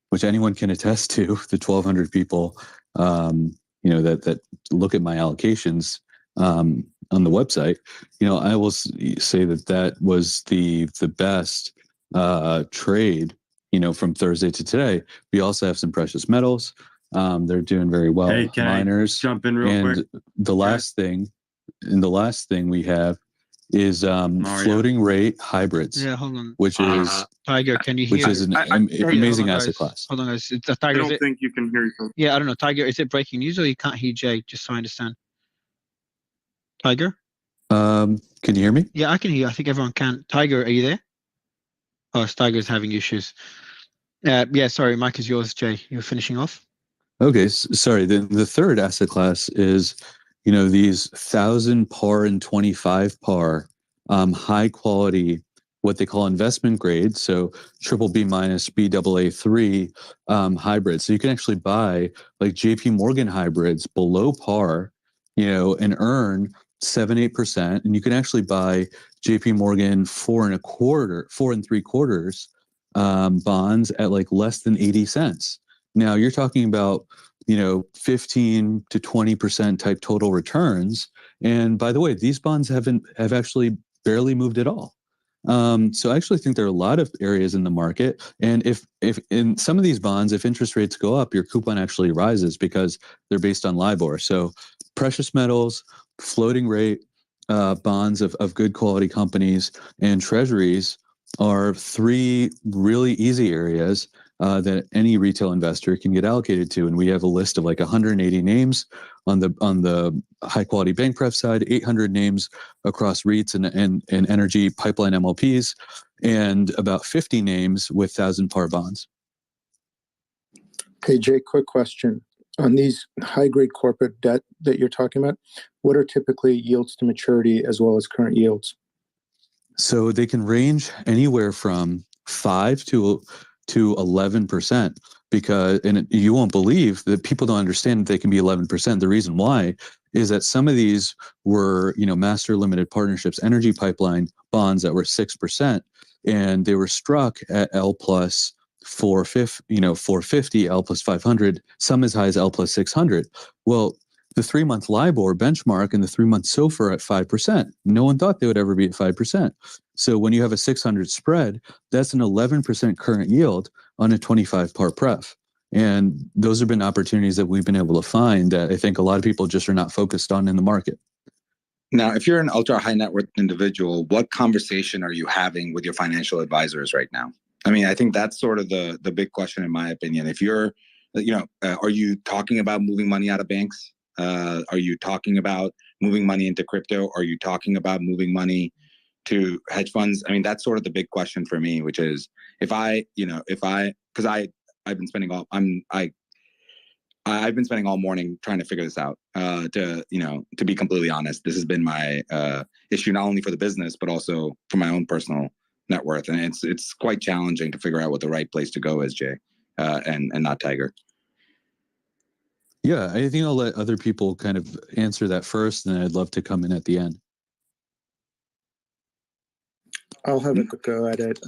which anyone can attest to, the 1,200 people, that look at my allocations on the website, I will say that was the best trade, from Thursday to today. We also have some precious metals. They're doing very well. Hey, can Miners. I jump in real quick? The last thing we have is floating rate hybrids. Yeah, hold on. Which is Tiger, can you hear? Which is an amazing asset class. Hold on, guys. Tiger, I don't think you can hear you. Yeah, I don't know. Tiger, is it breaking news or you can't hear Jay? Just so I understand. Tiger? Can you hear me? Yeah, I can hear you. I think everyone can. Tiger, are you there? Oh, Tiger's having issues. Yeah, sorry. Mic is yours, Jay. You're finishing off. Okay, sorry. The third asset class is, these 1,000 par and 25 par, high quality, what they call investment grade, so BBB minus, Baa3 hybrids. So you can actually buy like JP Morgan hybrids below par, and earn 7-8%, and you can actually buy JP Morgan 4.75 bonds at like less than 80 cents. Now you're talking about 15 to 20% type total returns, and by the way, these bonds have actually barely moved at all. So I actually think there are a lot of areas in the market, and if in some of these bonds, if interest rates go up, your coupon actually rises because they're based on LIBOR. So precious metals, floating rate bonds of good quality companies, and treasuries are three really easy areas that any retail investor can get allocated to. And we have a list of like 180 names on the high quality bank pref side, 800 names across REITs and energy pipeline MLPs, and about 50 names with 1,000 par bonds. Hey, Jay, quick question. On these high-grade corporate debt that you're talking about, what are typically yields to maturity as well as current yields? So they can range anywhere from 5 to 11%, because, and you won't believe that people don't understand that they can be 11%. The reason why is that some of these were, master limited partnerships, energy pipeline bonds that were 6%, and they were struck at L plus 450, L plus 500, some as high as L plus 600. Well, the 3-month LIBOR benchmark and the 3-month SOFR at 5%. No one thought they would ever be at 5%. So when you have a 600 spread, that's an 11% current yield on a 25 par pref. And those have been opportunities that we've been able to find that I think a lot of people just are not focused on in the market. Now, if you're an ultra high net worth individual, what conversation are you having with your financial advisors right now? I mean, I think that's sort of the big question, in my opinion. If you're, are you talking about moving money out of banks? Are you talking about moving money into crypto? Are you talking about moving money to hedge funds? I mean, that's sort of the big question for me, which is I've been spending all morning trying to figure this out. To be completely honest, this has been my issue, not only for the business, but also for my own personal net worth. And it's quite challenging to figure out what the right place to go is, Jay, and not Tiger. Yeah, I think I'll let other people kind of answer that first, and then I'd love to come in at the end. I'll have a quick go at it.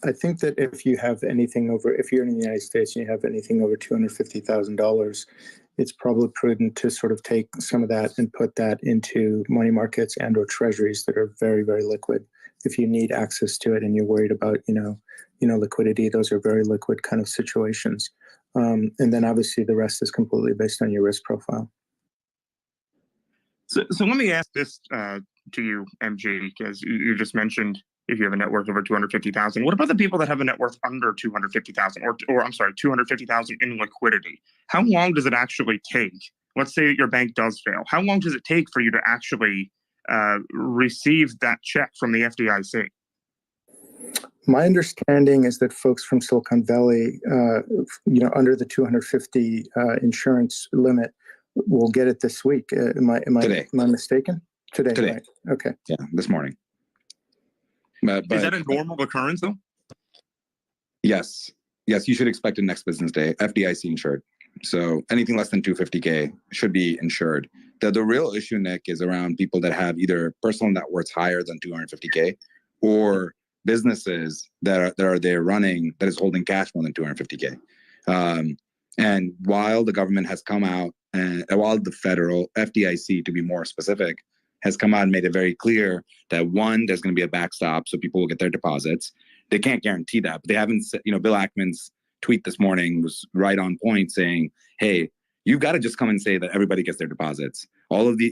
I think that if you're in the United States and you have anything over $250,000, it's probably prudent to sort of take some of that and put that into money markets and or treasuries that are very, very liquid. If you need access to it and you're worried about, liquidity, those are very liquid kind of situations. And then obviously the rest is completely based on your risk profile. So let me ask this to you, MG, because you just mentioned if you have a net worth over 250,000. What about the people that have a net worth under 250,000, or I'm sorry, 250,000 in liquidity? How long does it actually take? Let's say your bank does fail. How long does it take for you to actually receive that check from the FDIC? My understanding is that folks from Silicon Valley, under the 250 insurance limit, will get it this week. Am I mistaken? Today. Right. Okay. Yeah, this morning. But is that a normal occurrence, though? Yes, you should expect it next business day. FDIC insured. So anything less than 250K should be insured. The real issue, Nick, is around people that have either personal net worths higher than 250K or businesses that are running that is holding cash more than 250K. And while the government has come out, and while the federal FDIC, to be more specific, has come out and made it very clear that one, there's going to be a backstop, so people will get their deposits. They can't guarantee that, but they haven't. Bill Ackman's tweet this morning was right on point, saying, "Hey, you've got to just come and say that everybody gets their deposits. All of the,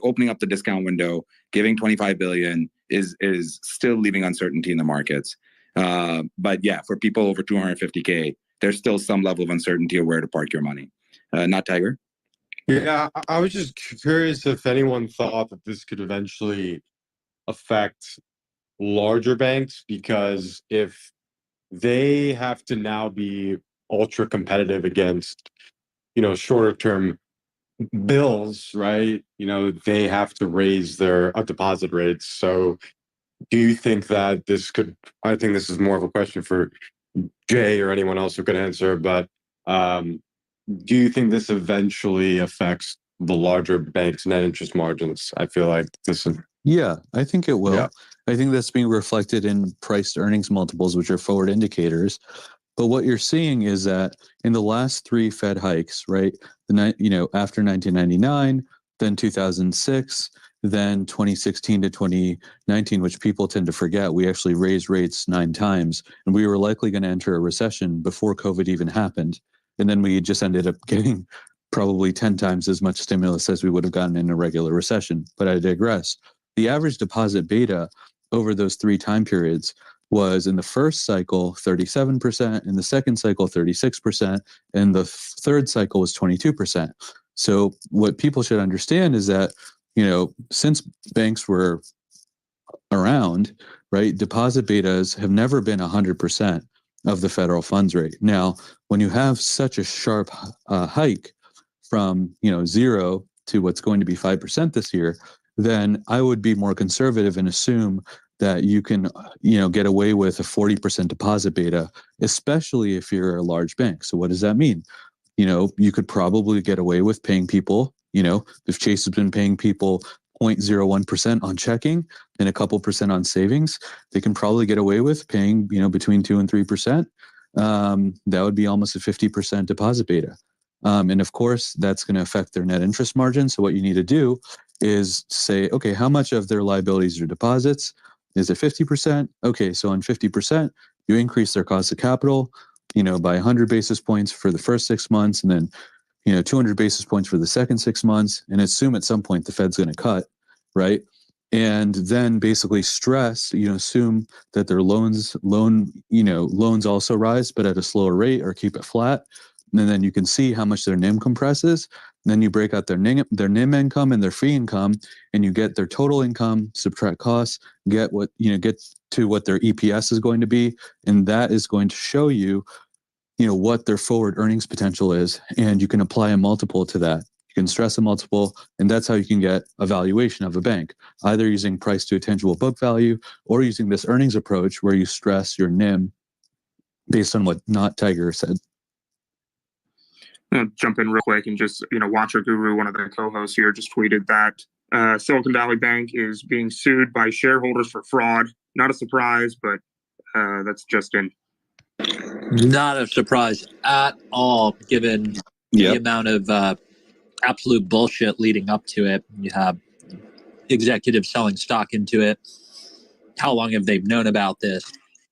opening up the discount window, giving 25 billion is still leaving uncertainty in the markets. But yeah, for people over 250K, there's still some level of uncertainty of where to park your money. Not Tiger." Yeah, I was just curious if anyone thought that this could eventually affect larger banks, because if they have to now be ultra competitive against, shorter term bills, right? They have to raise their deposit rates. So do you think that this could, I think this is more of a question for Jay or anyone else who could answer, but do you think this eventually affects the larger banks' net interest margins? I feel like this is... Yeah, I think it will. Yeah. I think that's being reflected in price to earnings multiples, which are forward indicators. But what you're seeing is that in the last 3 Fed hikes, right? After 1999, then 2006, then 2016 to 2019, which people tend to forget, we actually raised rates 9 times, and we were likely going to enter a recession before COVID even happened. And then we just ended up getting probably 10 times as much stimulus as we would have gotten in a regular recession. But I digress. The average deposit beta over those 3 time periods was, in the first cycle 37%, in the second cycle 36%, and the third cycle was 22%. So what people should understand is that, since banks were around, right, deposit betas have never been 100% of the federal funds rate. Now, when you have such a sharp hike from 0 to what's going to be 5% this year, then I would be more conservative and assume that you can, get away with a 40% deposit beta, especially if you're a large bank. So what does that mean? You could probably get away with paying people, if Chase has been paying people 0.01% on checking and a couple percent on savings, they can probably get away with paying, between 2 and 3%. That would be almost a 50% deposit beta. And of course, that's going to affect their net interest margin. So what you need to do is say, okay, how much of their liabilities are deposits? Is it 50%? Okay, so on 50%, you increase their cost of capital, by 100 basis points for the first 6 months, and then, 200 basis points for the second 6 months, and assume at some point the Fed's going to cut, right? And then basically stress, assume that their loans also rise, but at a slower rate, or keep it flat. And then you can see how much their NIM compresses. And then you break out their NIM income and their fee income, and you get their total income, subtract costs, get to what their EPS is going to be, and that is going to show you, what their forward earnings potential is, and you can apply a multiple to that. You can stress a multiple, and that's how you can get a valuation of a bank, either using price to a tangible book value or using this earnings approach where you stress your NIM based on what Not Tiger said. I'll jump in real quick and just, Watcher Guru, one of the co-hosts here, just tweeted that Silicon Valley Bank is being sued by shareholders for fraud. Not a surprise, but that's just in. Not a surprise at all, given the amount of absolute bullshit leading up to it. You have executives selling stock into it. How long have they known about this?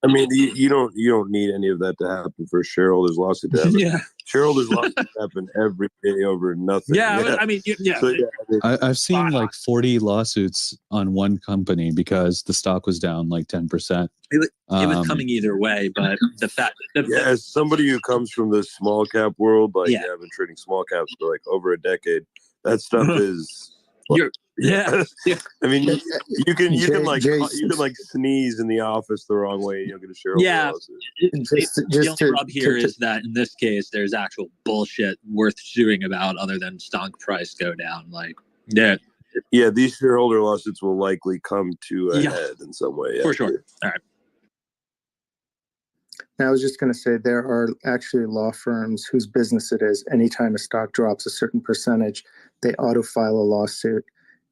I mean, you don't need any of that to happen for a shareholders lawsuit to happen. Yeah. Shareholders lawsuits happen every day over nothing. Yeah. I mean, yeah. So, I've seen like 40 lawsuits on one company because the stock was down like 10%. It was coming either way, but the fact as somebody who comes from the small cap world, I've been trading small caps for like over a decade. That stuff is. Yeah. I mean, you can sneeze in the office the wrong way and you'll get a shareholder lawsuit. The only rub here is that in this case, there's actual bullshit worth suing about other than stock price go down. These shareholder lawsuits will likely come to a head in some way. For sure. All right. Now, I was just going to say there are actually law firms whose business it is. Anytime a stock drops a certain percentage, they auto-file a lawsuit.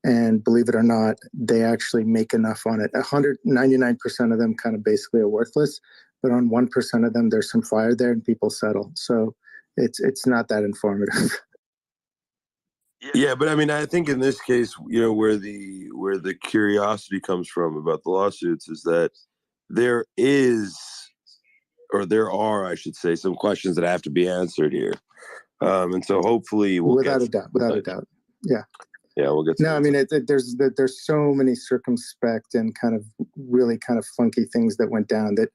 And believe it or not, they actually make enough on it. 199% of them kind of basically are worthless, but on 1% of them, there's some fire there and people settle. So it's not that informative. Yeah, but I mean, I think in this case, where the curiosity comes from about the lawsuits is that there are, I should say, some questions that have to be answered here, and so hopefully we'll without a doubt. Yeah. Yeah, we'll get. No, I mean, there's so many circumspect and kind of really kind of funky things that went down that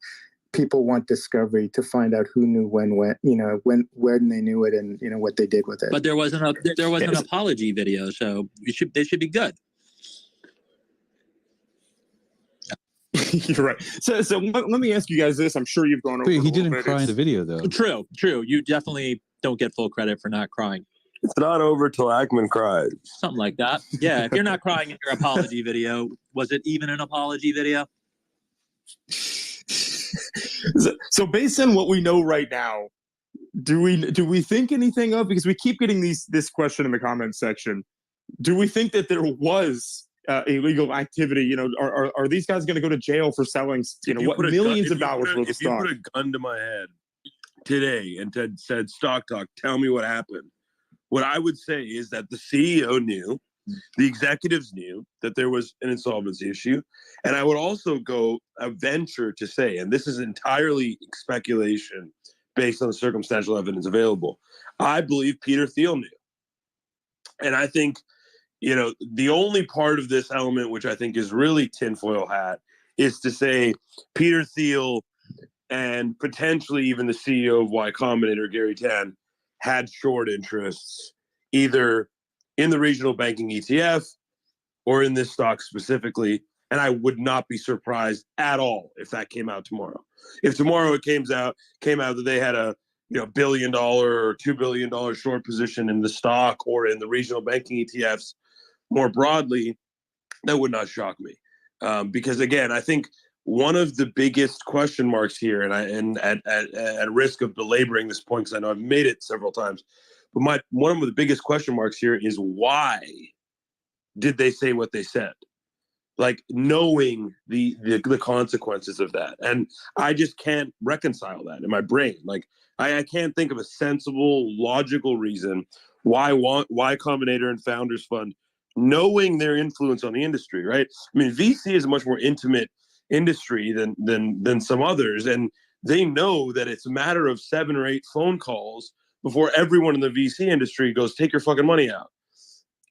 people want discovery to find out who knew when they knew it and what they did with it. But there was an apology video, so they should be good. You're right. So let me ask you guys this. I'm sure you've gone over. Wait, he didn't cry in the video though. True. You definitely don't get full credit for not crying. It's not over till Ackman cried. Something like that. Yeah, if you're not crying in your apology video, was it even an apology video? So based on what we know right now, do we think anything of, because we keep getting this question in the comments section, do we think that there was illegal activity? Are these guys going to go to jail for selling millions of dollars worth of stock? If you put a gun to my head today and said, "Stock Talk, tell me what happened," what I would say is that the CEO knew, the executives knew that there was an insolvency issue. And I would also go a venture to say, and this is entirely speculation based on the circumstantial evidence available, I believe Peter Thiel knew. And I think, the only part of this element, which I think is really tinfoil hat, is to say Peter Thiel and potentially even the CEO of Y Combinator, Gary Tan, had short interests, either in the regional banking ETF or in this stock specifically. And I would not be surprised at all if that came out tomorrow. If tomorrow it came out that they had a $1 billion or $2 billion short position in the stock or in the regional banking ETFs more broadly, that would not shock me. Because again, I think one of the biggest question marks here, and at risk of belaboring this point, because I know I've made it several times, but one of the biggest question marks here is, why did they say what they said? Like, knowing the consequences of that. And I just can't reconcile that in my brain. Like, I can't think of a sensible, logical reason why Combinator and Founders Fund, knowing their influence on the industry, right? I mean, VC is a much more intimate industry than some others, and they know that it's a matter of 7 or 8 phone calls before everyone in the VC industry goes, "Take your fucking money out."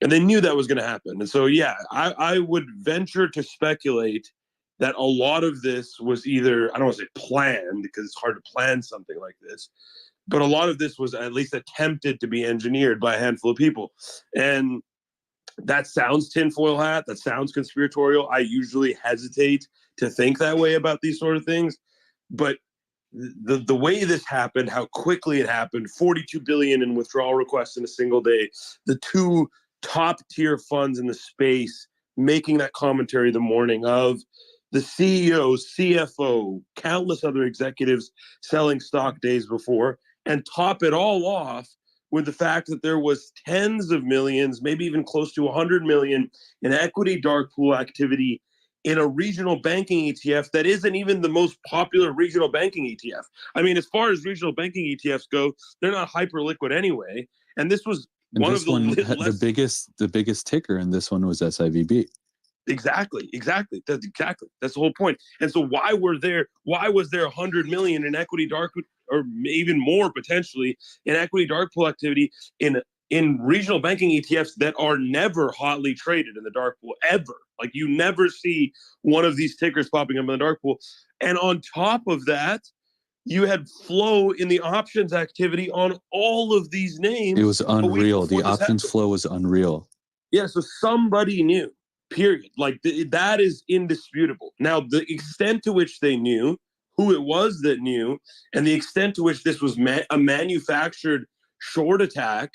And they knew that was going to happen. And so, yeah, I would venture to speculate that a lot of this was either, I don't want to say planned, because it's hard to plan something like this, but a lot of this was at least attempted to be engineered by a handful of people. And that sounds tinfoil hat. That sounds conspiratorial. I usually hesitate to think that way about these sort of things. But the way this happened, how quickly it happened, 42 billion in withdrawal requests in a single day, the 2 top tier funds in the space making that commentary the morning of, the CEO, CFO, countless other executives selling stock days before, and top it all off with the fact that there was tens of millions, maybe even close to 100 million in equity dark pool activity in a regional banking ETF that isn't even the most popular regional banking ETF. I mean, as far as regional banking ETFs go, they're not hyper liquid anyway. And this was the biggest ticker in this one was SIVB. Exactly. That's the whole point. And so why was there 100 million in equity dark, or even more potentially, in equity dark pool activity in regional banking ETFs that are never hotly traded in the dark pool ever? Like, you never see one of these tickers popping up in the dark pool. And on top of that, you had flow in the options activity on all of these names. It was unreal. The options flow was unreal. Yeah, so somebody knew, period. Like, that is indisputable. Now, the extent to which they knew, who it was that knew, and the extent to which this was a manufactured short attack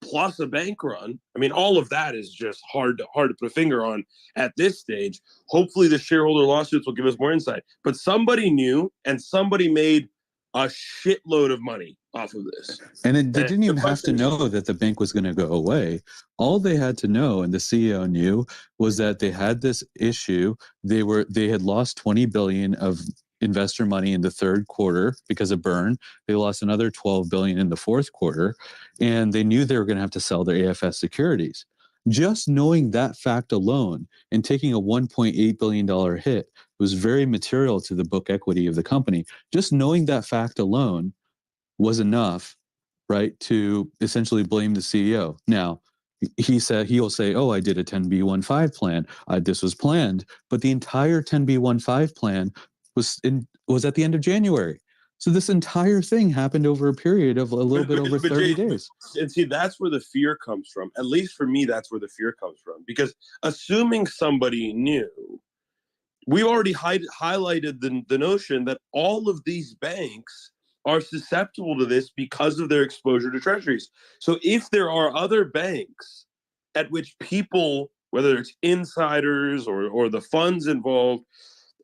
plus a bank run, I mean, all of that is just hard to put a finger on at this stage. Hopefully the shareholder lawsuits will give us more insight. But somebody knew, and somebody made a shitload of money off of this. And they didn't even have to know that the bank was going to go away. All they had to know, and the CEO knew, was that they had this issue. They had lost 20 billion of investor money in the third quarter because of burn. They lost another $12 billion in the fourth quarter, and they knew they were going to have to sell their AFS securities. Just knowing that fact alone and taking a $1.8 billion hit was very material to the book equity of the company. Just knowing that fact alone was enough, right, to essentially blame the CEO. Now, he'll say, "Oh, I did a 10b-15 plan. This was planned," but the entire 10b-15 plan was at the end of January. So this entire thing happened over a period of a little bit over 30 days. And see, that's where the fear comes from. At least for me, that's where the fear comes from. Because assuming somebody knew, we already highlighted the notion that all of these banks are susceptible to this because of their exposure to treasuries. So if there are other banks at which people, whether it's insiders or the funds involved,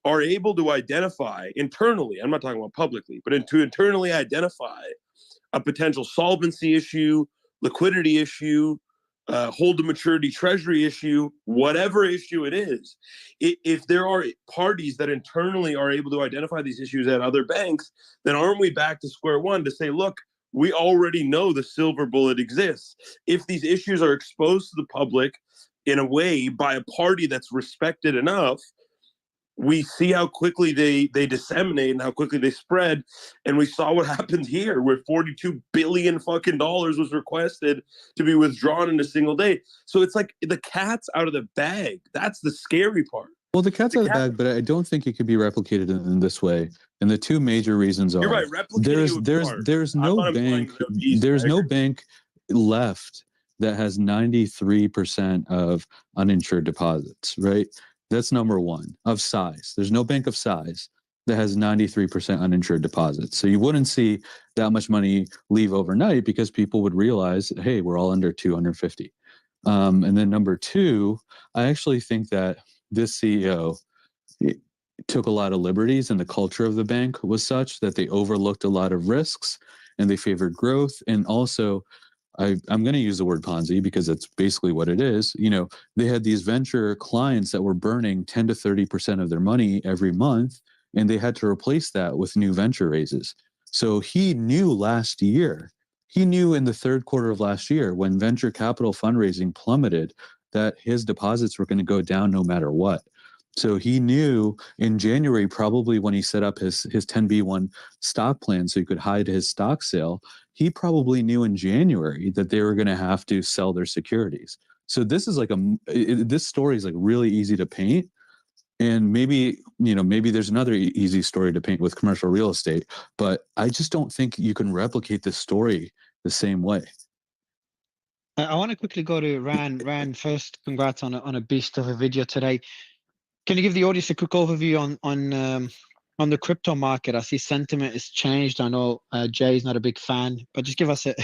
are able to identify internally, I'm not talking about publicly, but to internally identify a potential solvency issue, liquidity issue, hold to maturity treasury issue, whatever issue it is, if there are parties that internally are able to identify these issues at other banks, then aren't we back to square one to say, look, we already know the silver bullet exists. If these issues are exposed to the public in a way by a party that's respected enough, we see how quickly they disseminate and how quickly they spread. And we saw what happened here, where $42 billion fucking dollars was requested to be withdrawn in a single day. So it's like the cat's out of the bag. That's the scary part. Well, the cat's out of the bag, but I don't think it could be replicated in this way. And the two major reasons are: you're right, there's no bank left that has 93% of uninsured deposits, right? That's number one, of size. There's no bank of size that has 93% uninsured deposits. So you wouldn't see that much money leave overnight because people would realize, hey, we're all under 250. And then number two, I actually think that this CEO took a lot of liberties, and the culture of the bank was such that they overlooked a lot of risks and they favored growth. And also, I'm going to use the word Ponzi because that's basically what it is. You know, they had these venture clients that were burning 10 to 30% of their money every month, and they had to replace that with new venture raises. So he knew last year, he knew in the third quarter of last year when venture capital fundraising plummeted that his deposits were going to go down no matter what. So he knew in January, probably when he set up his 10b1 stock plan so he could hide his stock sale, he probably knew in January that they were going to have to sell their securities. So this is like this story is like really easy to paint. And maybe there's another easy story to paint with commercial real estate, but I just don't think you can replicate this story the same way. I want to quickly go to Ran. Ran, first, congrats on a beast of a video today. Can you give the audience a quick overview on the crypto market? I see sentiment has changed. I know Jay's not a big fan, but just give us a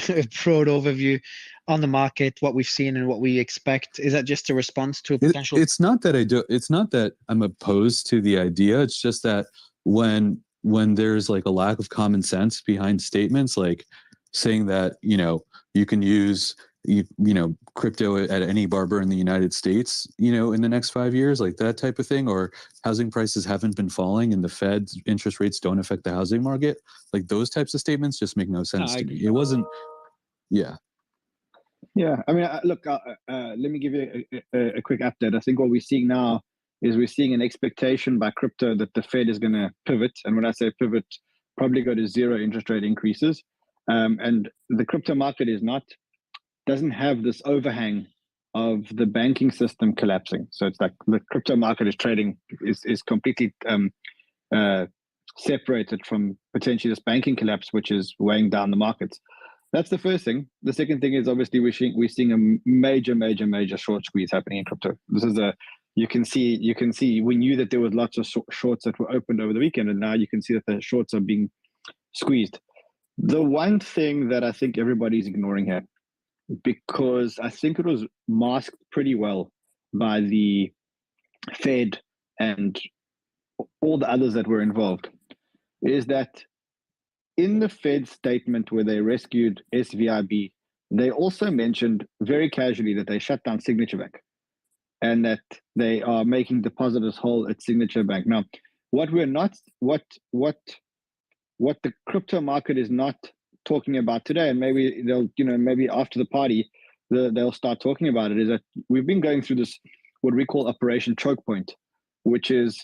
broad overview on the market, what we've seen and what we expect. Is that just a response to a potential? It's not that I'm opposed to the idea. It's just that when there's like a lack of common sense behind statements, like saying that, you can use crypto at any barber in the United States, in the next 5 years, like that type of thing, or housing prices haven't been falling and the Fed's interest rates don't affect the housing market. Like those types of statements just make no sense to me. It wasn't. Yeah. Yeah. I mean, look, let me give you a quick update. I think what we're seeing now is we're seeing an expectation by crypto that the Fed is going to pivot. And when I say pivot, probably go to zero interest rate increases. And the crypto market doesn't have this overhang of the banking system collapsing. So it's like the crypto market is completely separated from potentially this banking collapse, which is weighing down the markets. That's the first thing. The second thing is obviously we're seeing a major short squeeze happening in crypto. This is you can see we knew that there was lots of shorts that were opened over the weekend, and now you can see that the shorts are being squeezed. The one thing that I think everybody's ignoring here, because I think it was masked pretty well by the Fed and all the others that were involved, is that in the Fed statement where they rescued SVB, they also mentioned very casually that they shut down Signature Bank and that they are making depositors whole at Signature Bank. Now, what the crypto market is not talking about today, and maybe they'll, maybe after the party, they'll start talking about it, is that we've been going through this, what we call Operation Choke Point, which is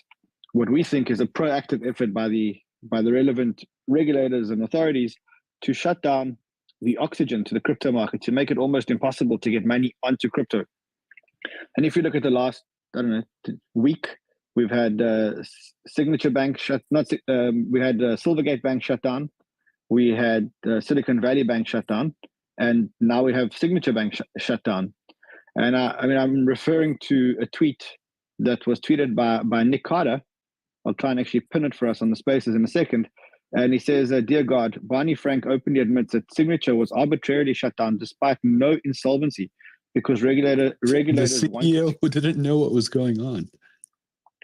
what we think is a proactive effort by the relevant regulators and authorities to shut down the oxygen to the crypto market, to make it almost impossible to get money onto crypto. And if you look at the last, week, we've had Signature Bank we had Silvergate Bank shut down, we had Silicon Valley Bank shut down, and now we have Signature Bank shut down. And I'm referring to a tweet that was tweeted by Nick Carter. I'll try and actually pin it for us on the spaces in a second. And he says, "Dear God, Barney Frank openly admits that Signature was arbitrarily shut down despite no insolvency because regulators the CEO who didn't know what was going on."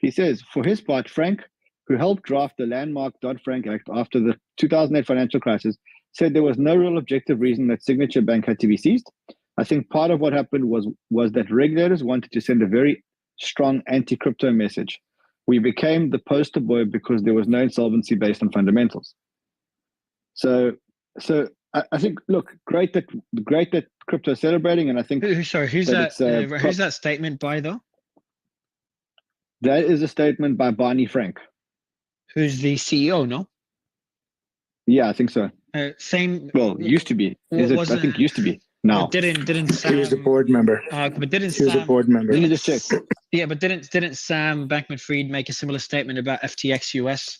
He says, for his part, Frank, who helped draft the landmark Dodd-Frank Act after the 2008 financial crisis, said there was no real objective reason that Signature Bank had to be seized. I think part of what happened was that regulators wanted to send a very strong anti-crypto message. We became the poster boy because there was no insolvency based on fundamentals. So I think, look, great that crypto is celebrating, and I think who's that statement by though? That is a statement by Barney Frank, who's the CEO. No. Yeah, I think so. Same. Well, used to be. I think used to be. Now didn't Sam? He was a board member. But didn't he was Sam? A board member. Let me just check. Yeah, but didn't Sam Bankman-Fried make a similar statement about FTX US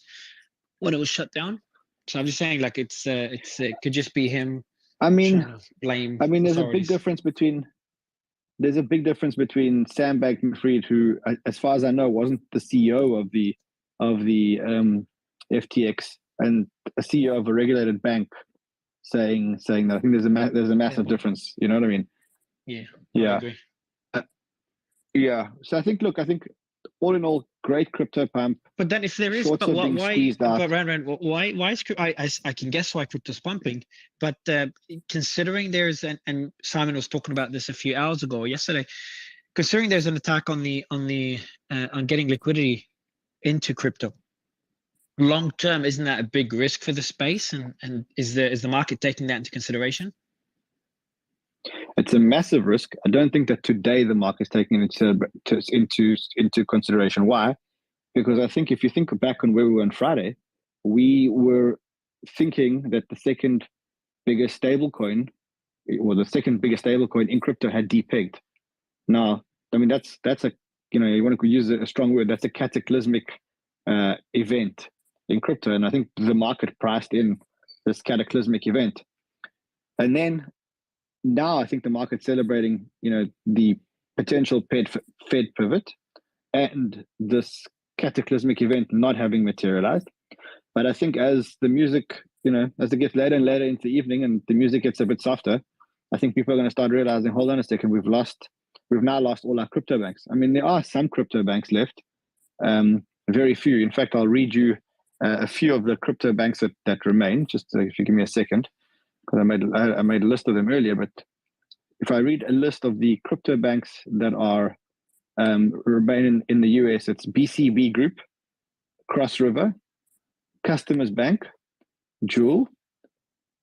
when it was shut down? So I'm just saying, like, it could just be him. I mean, blame. There's a big difference between Sam Bankman-Fried, who, as far as I know, wasn't the CEO of the FTX, and a CEO of a regulated bank saying that. I think there's a massive difference. You know what I mean? Yeah. Yeah. I agree. Yeah. So I think all in all, great crypto pump. But then, if there is, but why? But Rand, why is I can guess why crypto's pumping, but considering there's and Simon was talking about this a few hours ago or yesterday, considering there's an attack on getting liquidity into crypto, long term, isn't that a big risk for the space? And is the market taking that into consideration? It's a massive risk. I don't think that today the market's taking it into consideration. Why? Because I think if you think back on where we were on Friday, we were thinking that the second biggest stablecoin in crypto had depegged. Now, I mean, that's a, you want to use a strong word, that's a cataclysmic event in crypto. And I think the market priced in this cataclysmic event. And then now I think the market's celebrating, the potential Fed pivot and this cataclysmic event not having materialized. But I think as the music, as it gets later and later into the evening and the music gets a bit softer, I think people are going to start realizing, hold on a second, we've now lost all our crypto banks. I mean, there are some crypto banks left, very few. In fact, I'll read you a few of the crypto banks that remain, just if you give me a second, because I made a list of them earlier. But if I read a list of the crypto banks that are remaining in the US, it's BCB Group, Cross River, Customers Bank, Jewel,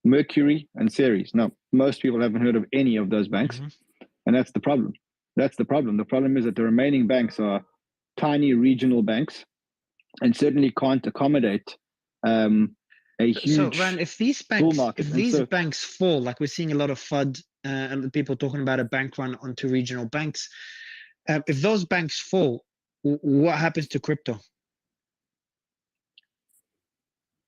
Mercury, and Ceres. Now, most people haven't heard of any of those banks, and that's the problem. The problem is that the remaining banks are tiny regional banks and certainly can't accommodate a huge. So, Ran, if these banks fall, like we're seeing a lot of FUD and people talking about a bank run onto regional banks, if those banks fall, what happens to crypto?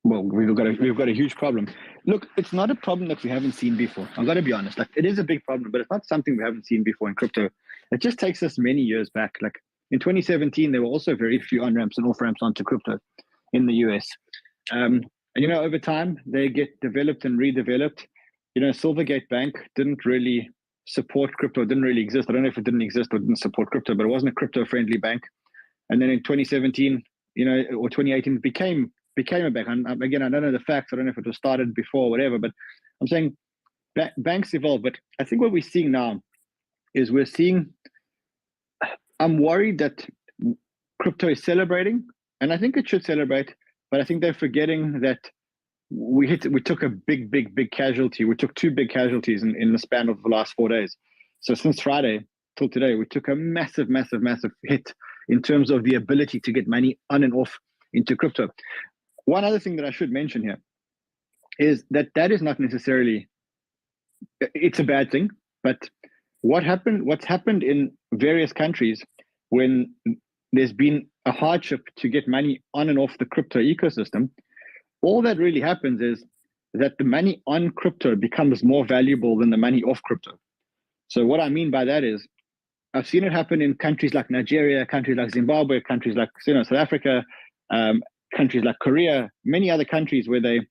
Well, we've got a huge problem. Look, it's not a problem that we haven't seen before. I've got to be honest. Like, it is a big problem, but it's not something we haven't seen before in crypto. It just takes us many years back. Like in 2017, there were also very few on-ramps and off-ramps onto crypto in the US. And over time, they get developed and redeveloped. Silvergate Bank didn't really support crypto. It didn't really exist. I don't know if it didn't exist or didn't support crypto, but it wasn't a crypto-friendly bank. And then in 2017, or 2018, it became a bank. And again, I don't know the facts. I don't know if it was started before or whatever, but I'm saying banks evolve. But I think what we're seeing now is I'm worried that crypto is celebrating and I think it should celebrate. But I think they're forgetting that we took a big casualty. We took two big casualties in the span of the last 4 days. So since Friday till today, we took a massive hit in terms of the ability to get money on and off into crypto. One other thing that I should mention here is that is not necessarily, it's a bad thing, but what's happened in various countries when there's been a hardship to get money on and off the crypto ecosystem, all that really happens is that the money on crypto becomes more valuable than the money off crypto. So what I mean by that is, I've seen it happen in countries like Nigeria, countries like Zimbabwe, countries like South Africa, countries like Korea, many other countries where they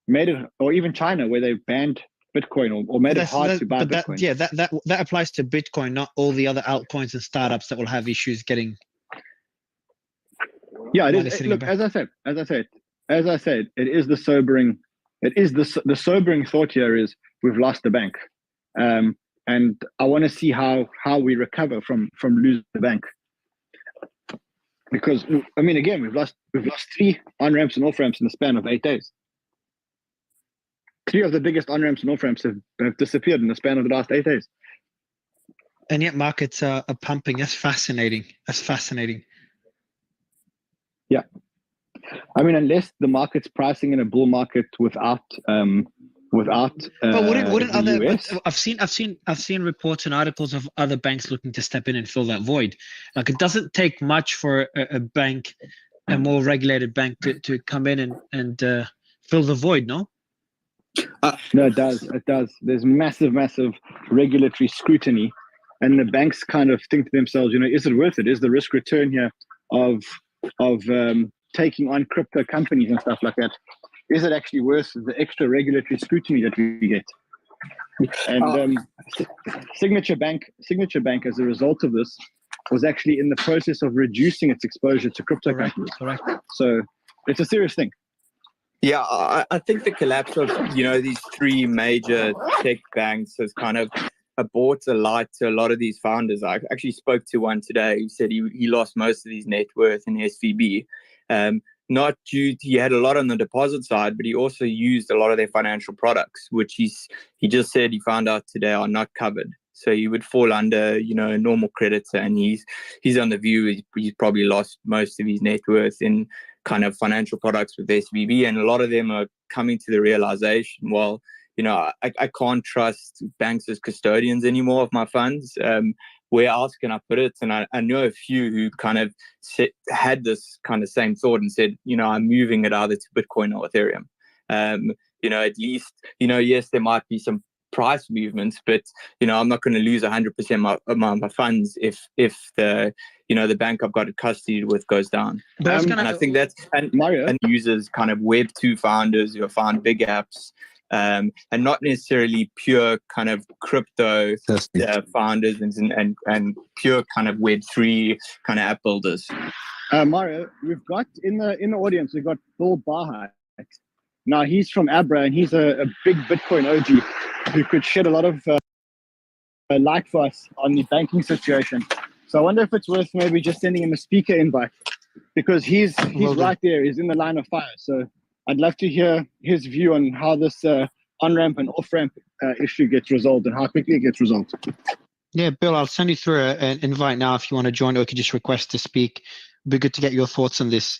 made it, or even China, where they banned Bitcoin or made it hard to buy Bitcoin. That applies to Bitcoin, not all the other altcoins and startups that will have issues getting. Yeah, it is. Look, as I said, it is the sobering. It is the sobering thought here is we've lost the bank, and I want to see how we recover from losing the bank. Because I mean, again, we've lost 3 on-ramps and off-ramps in the span of 8 days. 3 of the biggest on-ramps and off-ramps have disappeared in the span of the last 8 days. And yet markets are pumping. That's fascinating. Yeah. I mean, unless the market's pricing in a bull market without but wouldn't other? US? But I've seen reports and articles of other banks looking to step in and fill that void. Like, it doesn't take much for a bank, a more regulated bank, to come in and fill the void. No. No, it does. There's massive regulatory scrutiny, and the banks kind of think to themselves, is it worth it? Is the risk return here of taking on crypto companies and stuff like that, is it actually worth the extra regulatory scrutiny that we get? And Signature Bank, as a result of this, was actually in the process of reducing its exposure to crypto companies. Correct. So it's a serious thing. Yeah, I think the collapse of these 3 major tech banks has kind of brought a light to a lot of these founders. I actually spoke to one today who said he lost most of his net worth in SVB. Not due to, he had a lot on the deposit side, but he also used a lot of their financial products, which he just said he found out today are not covered. So he would fall under, a normal creditor, and he's on the view he's probably lost most of his net worth in kind of financial products with SVB, and a lot of them are coming to the realization, well, I can't trust banks as custodians anymore of my funds. Where else can I put it? And I know a few who kind of had this kind of same thought and said, I'm moving it either to Bitcoin or Ethereum. At least, yes, there might be some price movements, but I'm not going to lose 100% of my funds if the the bank I've got it custody with goes down. And I think that's Mario and users kind of Web 2 founders who have found big apps. And not necessarily pure kind of crypto founders and pure kind of Web3 kind of app builders. Mario, we've got in the audience, we've got Bill Barhart. Now he's from Abra, and he's a big Bitcoin OG who could shed a lot of light for us on the banking situation. So I wonder if it's worth maybe just sending him a speaker invite, because he's right there. He's in the line of fire. So I'd love to hear his view on how this on-ramp and off-ramp issue gets resolved and how quickly it gets resolved. Yeah, Bill, I'll send you through an invite now if you want to join, or you can just request to speak. It'd be good to get your thoughts on this.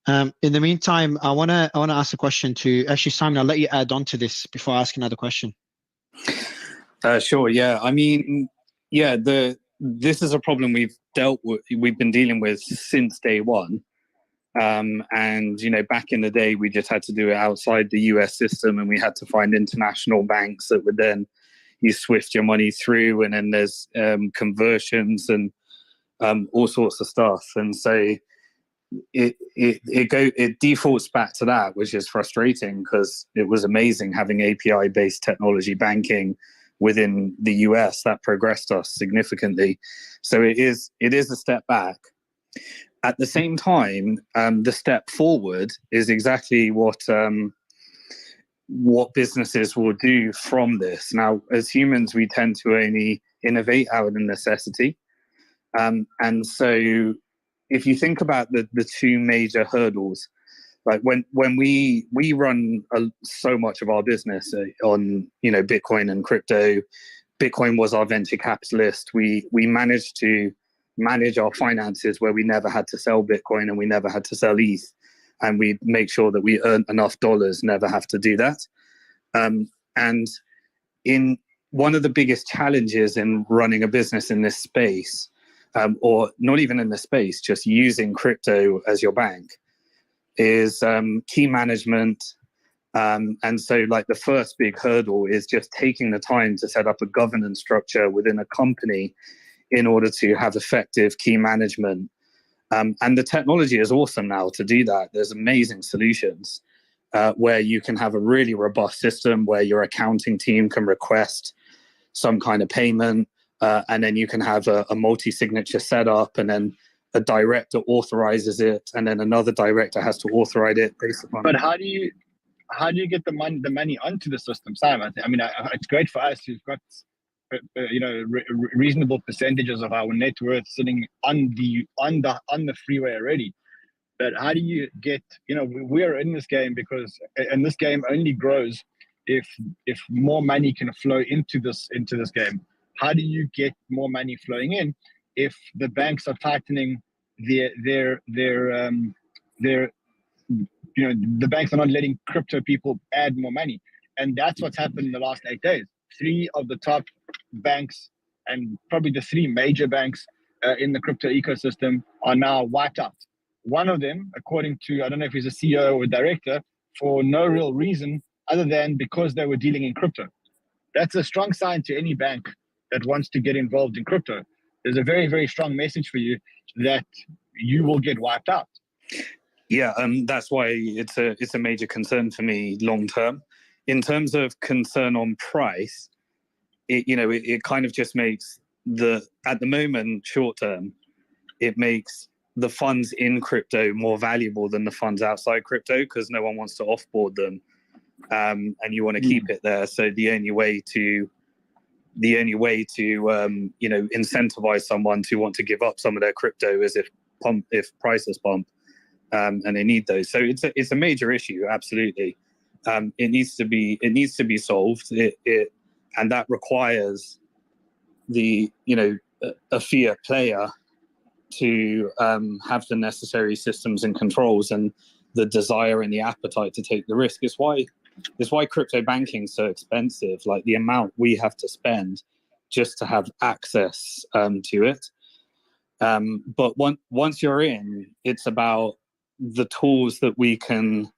In the meantime, I want to ask a question to, actually, Simon, I'll let you add on to this before I ask another question. Sure, yeah. I mean, yeah, this is a problem we've been dealing with since day one. And, back in the day, we just had to do it outside the US system, and we had to find international banks that would then you SWIFT your money through, and then there's conversions and all sorts of stuff. And so it defaults back to that, which is frustrating because it was amazing having API-based technology banking within the US. That progressed us significantly. So it is a step back. At the same time, the step forward is exactly what businesses will do from this. Now, as humans, we tend to only innovate out of necessity. And so if you think about the two major hurdles, like when we run so much of our business on Bitcoin and crypto. Bitcoin was our venture capitalist. We managed to manage our finances where we never had to sell Bitcoin and we never had to sell ETH, and we make sure that we earn enough dollars, never have to do that. And in one of the biggest challenges in running a business in this space, or not even in this space, just using crypto as your bank, is key management. And so like the first big hurdle is just taking the time to set up a governance structure within a company in order to have effective key management. And the technology is awesome now to do that. There's amazing solutions where you can have a really robust system where your accounting team can request some kind of payment, and then you can have a multi-signature setup, and then a director authorizes it, and then another director has to authorize it based upon. But how do you get the money onto the system, Simon? I mean, it's great for us who've got reasonable percentages of our net worth sitting on the freeway already. But how do you get? We're in this game and this game only grows if more money can flow into this game. How do you get more money flowing in if the banks are tightening the banks are not letting crypto people add more money? And that's what's happened in the last 8 days. 3 of the top banks, and probably the 3 major banks in the crypto ecosystem, are now wiped out. One of them, according to, I don't know if he's a CEO or a director, for no real reason other than because they were dealing in crypto. That's a strong sign to any bank that wants to get involved in crypto. There's a very, very strong message for you that you will get wiped out. Yeah, that's why it's a major concern for me long term. In terms of concern on price, it kind of just makes at the moment, short term, it makes the funds in crypto more valuable than the funds outside crypto, because no one wants to offboard them, and you want to keep it there. So the only way to incentivize someone to want to give up some of their crypto is if prices pump, and they need those. So it's a major issue, absolutely. It needs to be solved. And that requires a fiat player to have the necessary systems and controls and the desire and the appetite to take the risk. It's why crypto banking is so expensive. Like the amount we have to spend just to have access to it. But once you're in, it's about the tools that we can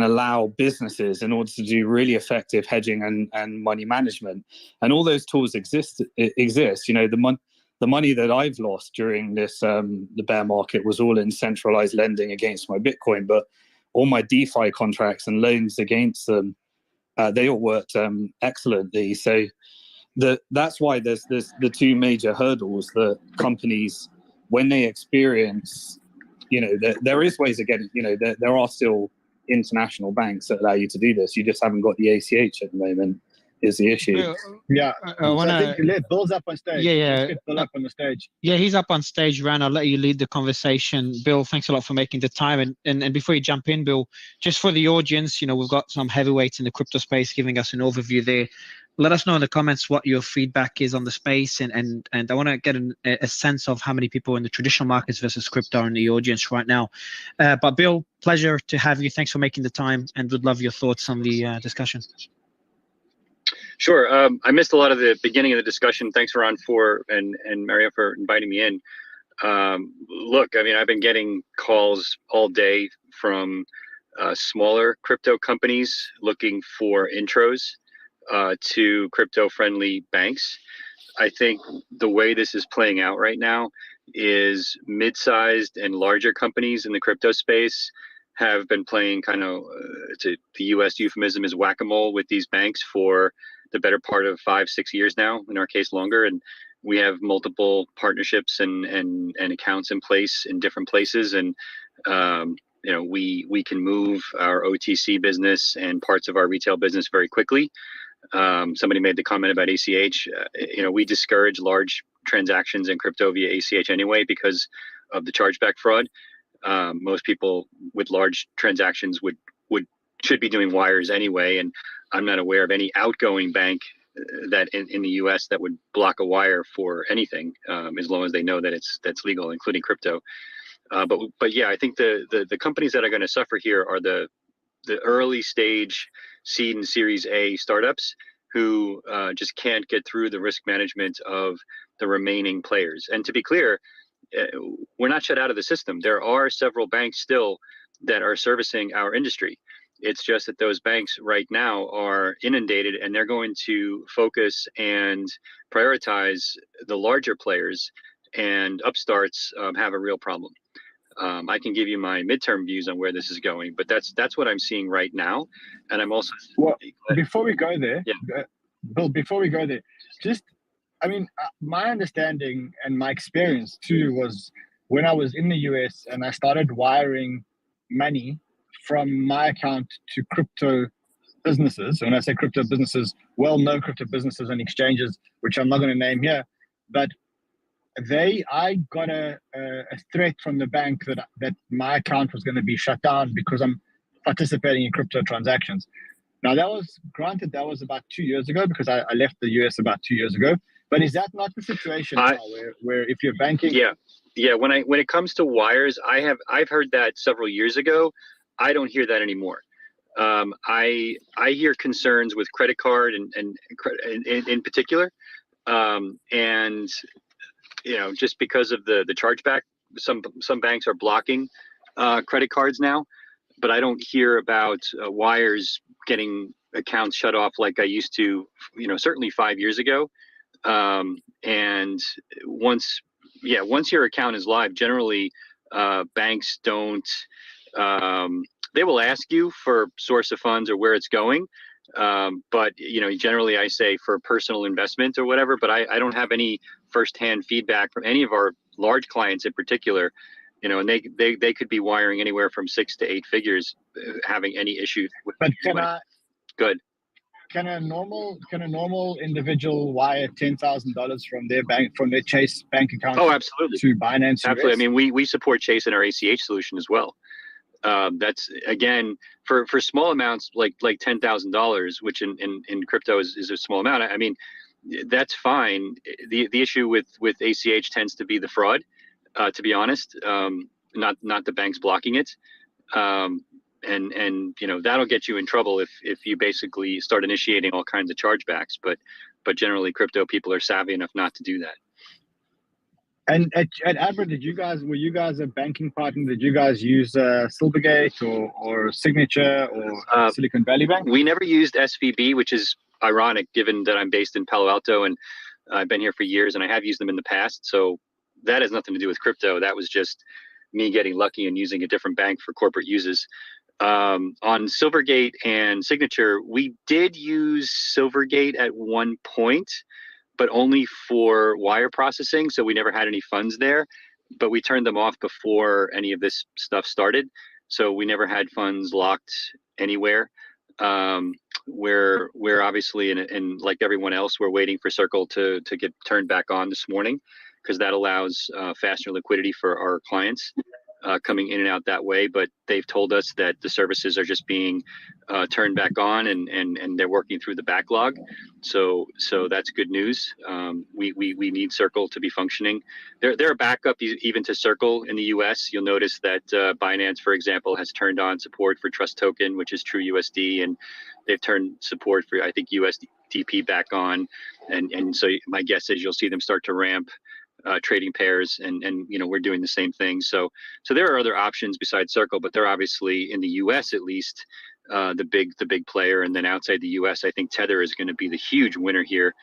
allow businesses in order to do really effective hedging and money management. And all those tools exist. The money that I've lost during this the bear market was all in centralized lending against my Bitcoin, but all my DeFi contracts and loans against them, they all worked excellently. So that's why there's the 2 major hurdles that companies, when they experience, there is ways of getting, there are still international banks that allow you to do this. You just haven't got the ACH at the moment, is the issue. Yeah. I think Bill's up on stage. Yeah. Let's get Bill up on the stage. Yeah, he's up on stage, Ran. I'll let you lead the conversation. Bill, thanks a lot for making the time. And before you jump in, Bill, just for the audience, we've got some heavyweights in the crypto space giving us an overview there. Let us know in the comments what your feedback is on the space, and I want to get a sense of how many people in the traditional markets versus crypto are in the audience right now. But Bill, pleasure to have you. Thanks for making the time, and would love your thoughts on the discussion. Sure. I missed a lot of the beginning of the discussion. Thanks, Ron, and Mario for inviting me in. Look, I mean, I've been getting calls all day from smaller crypto companies looking for intros to crypto-friendly banks. I think the way this is playing out right now is mid-sized and larger companies in the crypto space have been playing kind of, the US euphemism is whack-a-mole with these banks for the better part of 5-6 years now, in our case longer. And we have multiple partnerships and accounts in place in different places. And we can move our OTC business and parts of our retail business very quickly. Somebody made the comment about ACH. We discourage large transactions in crypto via ACH anyway because of the chargeback fraud. Most people with large transactions should be doing wires anyway, and I'm not aware of any outgoing bank that in the U.S. that would block a wire for anything, as long as they know that that's legal, including crypto. But yeah, I think the companies that are going to suffer here are the early stage seed and Series A startups who just can't get through the risk management of the remaining players. And to be clear, we're not shut out of the system. There are several banks still that are servicing our industry. It's just that those banks right now are inundated, and they're going to focus and prioritize the larger players, and upstarts have a real problem. I can give you my midterm views on where this is going, but that's what I'm seeing right now. And I'm also before we go there, yeah. Bill, before we go there, just my understanding and my experience too was when I was in the US and I started wiring money from my account to crypto businesses. When I say crypto businesses, well-known crypto businesses and exchanges, which I'm not going to name here, but I got a threat from the bank that my account was going to be shut down because I'm participating in crypto transactions. Now that was about 2 years ago, because I left the US about 2 years ago. But is that not the situation now, where if you're banking? Yeah. When it comes to wires, I've heard that several years ago. I don't hear that anymore. I hear concerns with credit card and in particular, and just because of the chargeback, some banks are blocking credit cards now, but I don't hear about wires getting accounts shut off like I used to, certainly 5 years ago. And once your account is live, generally banks don't, they will ask you for source of funds or where it's going. But generally I say for personal investment or whatever, but I don't have any firsthand feedback from any of our large clients in particular, and they could be wiring anywhere from 6 to 8 figures, having any issue with. But good. Can a normal individual wire $10,000 from their Chase bank account? Oh, absolutely. To Binance? Absolutely. I mean, we support Chase in our ACH solution as well. That's again for small amounts like $10,000, which in crypto is a small amount. I mean, that's fine. The issue with ACH tends to be the fraud, to be honest, not the banks blocking it. And that'll get you in trouble if you basically start initiating all kinds of chargebacks. But generally, crypto people are savvy enough not to do that. And at Abra, were you guys a banking partner? Did you guys use Silvergate or Signature or Silicon Valley Bank? We never used SVB, which is ironic given that I'm based in Palo Alto and I've been here for years, and I have used them in the past. So that has nothing to do with crypto. That was just me getting lucky and using a different bank for corporate uses. On Silvergate and Signature, we did use Silvergate at one point, but only for wire processing. So we never had any funds there, but we turned them off before any of this stuff started. So we never had funds locked anywhere. We're obviously, and like everyone else, we're waiting for Circle to get turned back on this morning, because that allows faster liquidity for our clients coming in and out that way. But they've told us that the services are just being turned back on, and they're working through the backlog. So that's good news. We need Circle to be functioning. They're a backup even to Circle in the US. You'll notice that Binance, for example, has turned on support for Trust Token, which is True USD, and they've turned support for, I think, USDP back on. And so my guess is you'll see them start to ramp trading pairs, and we're doing the same thing. So there are other options besides Circle, but they're obviously, in the US at least, the big player. And then outside the US, I think Tether is going to be the huge winner here.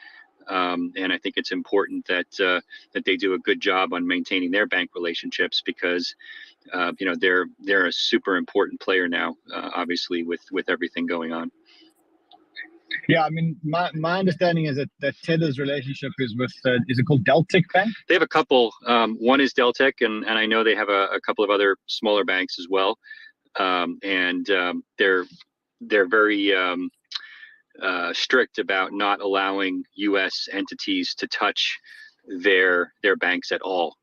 And I think it's important that they do a good job on maintaining their bank relationships, because they're a super important player now, obviously with everything going on. Yeah, I mean, my understanding is that Tether's relationship is with, is it called Deltic Bank? They have a couple. One is Deltic, and I know they have a couple of other smaller banks as well. And they're very strict about not allowing U.S. entities to touch their banks at all.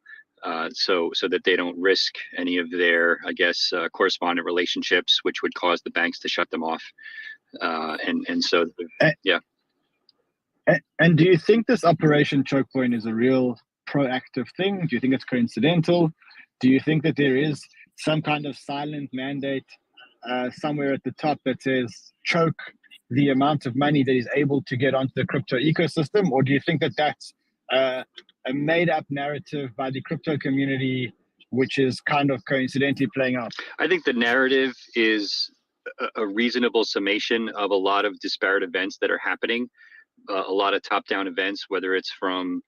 so that they don't risk any of their, I guess, correspondent relationships, which would cause the banks to shut them off. And so, yeah. And do you think this Operation Choke Point is a real proactive thing? Do you think it's coincidental? Do you think that there is some kind of silent mandate somewhere at the top that says choke the amount of money that is able to get onto the crypto ecosystem? Or do you think that that's a made-up narrative by the crypto community, which is kind of coincidentally playing out? I think the narrative is a reasonable summation of a lot of disparate events that are happening, a lot of top-down events, whether it's from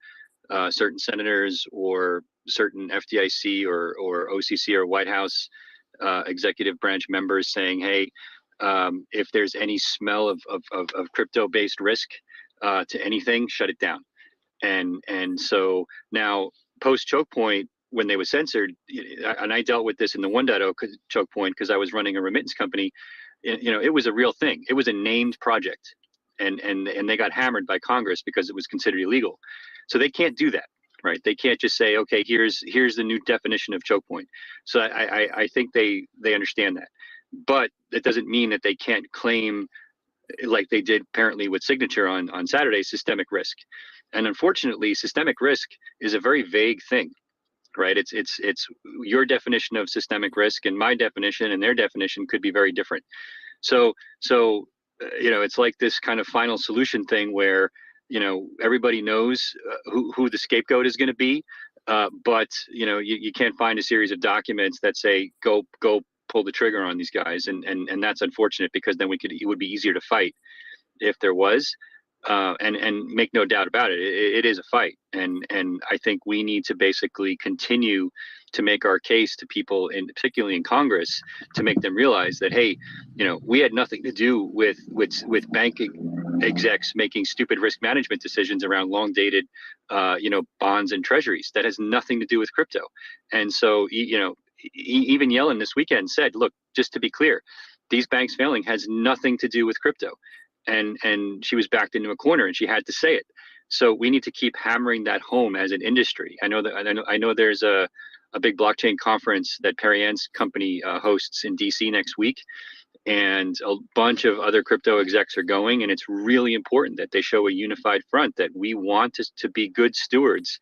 certain senators or certain FDIC or OCC or White House executive branch members saying, hey, if there's any smell of crypto-based risk to anything, shut it down. And so now post choke point, when they were censored, and I dealt with this in the 1.0 choke point because I was running a remittance company, it was a real thing. It was a named project, and they got hammered by Congress because it was considered illegal. So they can't do that, right? They can't just say, okay, here's the new definition of choke point. So I think they understand that, but that doesn't mean that they can't claim, like they did apparently with Signature on Saturday, systemic risk. And unfortunately, systemic risk is a very vague thing, right? It's your definition of systemic risk and my definition and their definition could be very different. So it's like this kind of final solution thing where everybody knows who the scapegoat is going to be, but you can't find a series of documents that say go pull the trigger on these guys, and that's unfortunate because then it would be easier to fight if there was. And make no doubt about it, it is a fight, and I think we need to basically continue to make our case to people, particularly in Congress, to make them realize that, hey, we had nothing to do with banking execs making stupid risk management decisions around long dated bonds and treasuries. That has nothing to do with crypto. And so even Yellen this weekend said, look, just to be clear, these banks failing has nothing to do with crypto. And she was backed into a corner and she had to say it. So we need to keep hammering that home as an industry. I know there's a big blockchain conference that Perry Ann's company hosts in DC next week, and a bunch of other crypto execs are going, and it's really important that they show a unified front that we want to be good stewards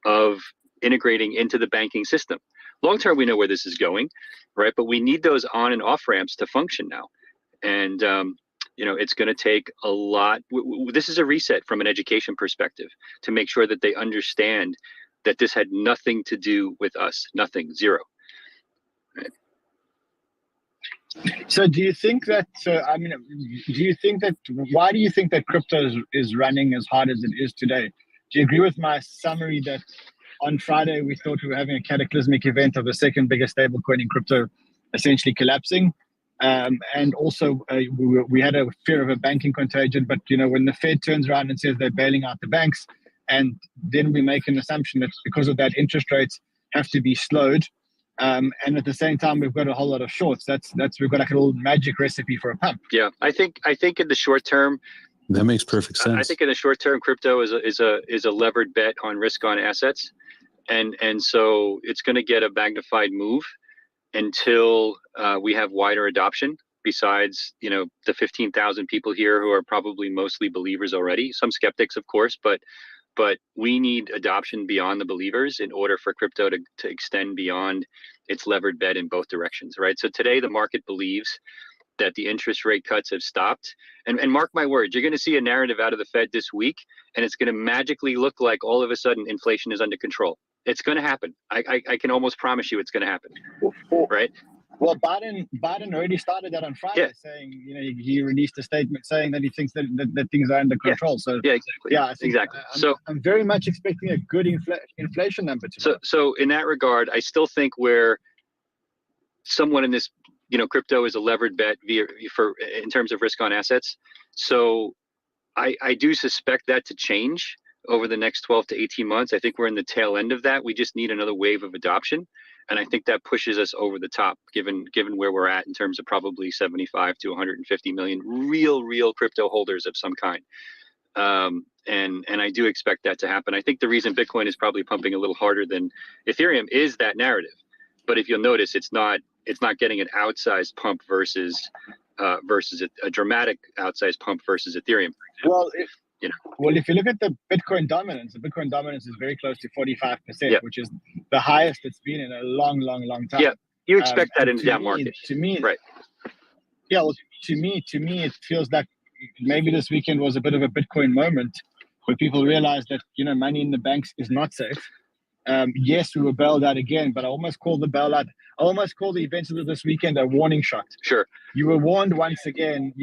of integrating into the banking system. Long term, we know where this is going, right? But we need those on and off ramps to function now. And it's going to take a lot. This is a reset from an education perspective to make sure that they understand that this had nothing to do with us. Nothing, zero. Right. So do you think that, why do you think that crypto is running as hard as it is today? Do you agree with my summary that on Friday we thought we were having a cataclysmic event of the second biggest stablecoin in crypto essentially collapsing? And also we had a fear of a banking contagion, but when the Fed turns around and says they're bailing out the banks, and then we make an assumption that because of that interest rates have to be slowed, and at the same time we've got a whole lot of shorts. That's we've got like a little magic recipe for a pump. Yeah, I think in the short term, that makes perfect sense. I think in the short term, crypto is a levered bet on risk on assets, and so it's going to get a magnified move until we have wider adoption, besides the 15,000 people here who are probably mostly believers already, some skeptics of course, but we need adoption beyond the believers in order for crypto to extend beyond its levered bet in both directions, right? So today the market believes that the interest rate cuts have stopped, and mark my words, you're going to see a narrative out of the Fed this week, and it's going to magically look like all of a sudden inflation is under control. It's going to happen. I can almost promise you it's going to happen, right? Well, Biden already started that on Friday, saying he released a statement saying that he thinks that things are under control. So exactly. Yeah, I think, exactly. I'm very much expecting a good inflation number tomorrow. So in that regard, I still think we're somewhat in this. Crypto is a levered bet in terms of risk on assets. So I do suspect that to change over the next 12 to 18 months. I think we're in the tail end of that. We just need another wave of adoption. And I think that pushes us over the top, given where we're at in terms of probably 75 to 150 million real crypto holders of some kind. And I do expect that to happen. I think the reason Bitcoin is probably pumping a little harder than Ethereum is that narrative. But if you'll notice, it's not getting an outsized pump versus a dramatic outsized pump versus Ethereum. Well, if you look at the Bitcoin dominance is very close to 45%, which is the highest it's been in a long time. Yeah, you expect that in the down market. To me, right? Yeah, well, to me, it feels like maybe this weekend was a bit of a Bitcoin moment where people realized that money in the banks is not safe. Yes, we were bailed out again, but I almost called the bailout. I almost called the events of this weekend a warning shot. Sure. You were warned once again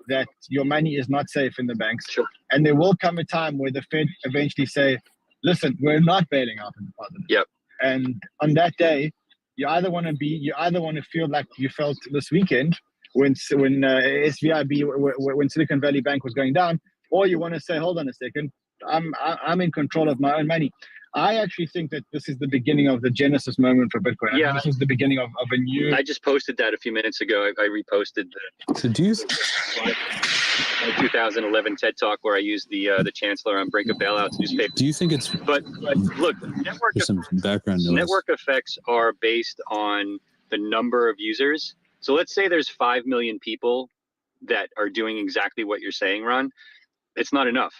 that your money is not safe in the banks. Sure. And there will come a time where the Fed eventually say, listen, we're not bailing out the depositors. Yep. And on that day, you either want to feel like you felt this weekend when SVB, when Silicon Valley Bank was going down, or you want to say, hold on a second, I'm in control of my own money. I actually think that this is the beginning of the genesis moment for Bitcoin. I think this is the beginning of a new. I just posted that a few minutes ago. I reposted the. So do you? 2011 TED Talk where I used the Chancellor on brink of bailouts newspaper. Do you think it's? But look, there's some background noise. Network effects are based on the number of users. So let's say there's 5 million people that are doing exactly what you're saying, Ron. It's not enough,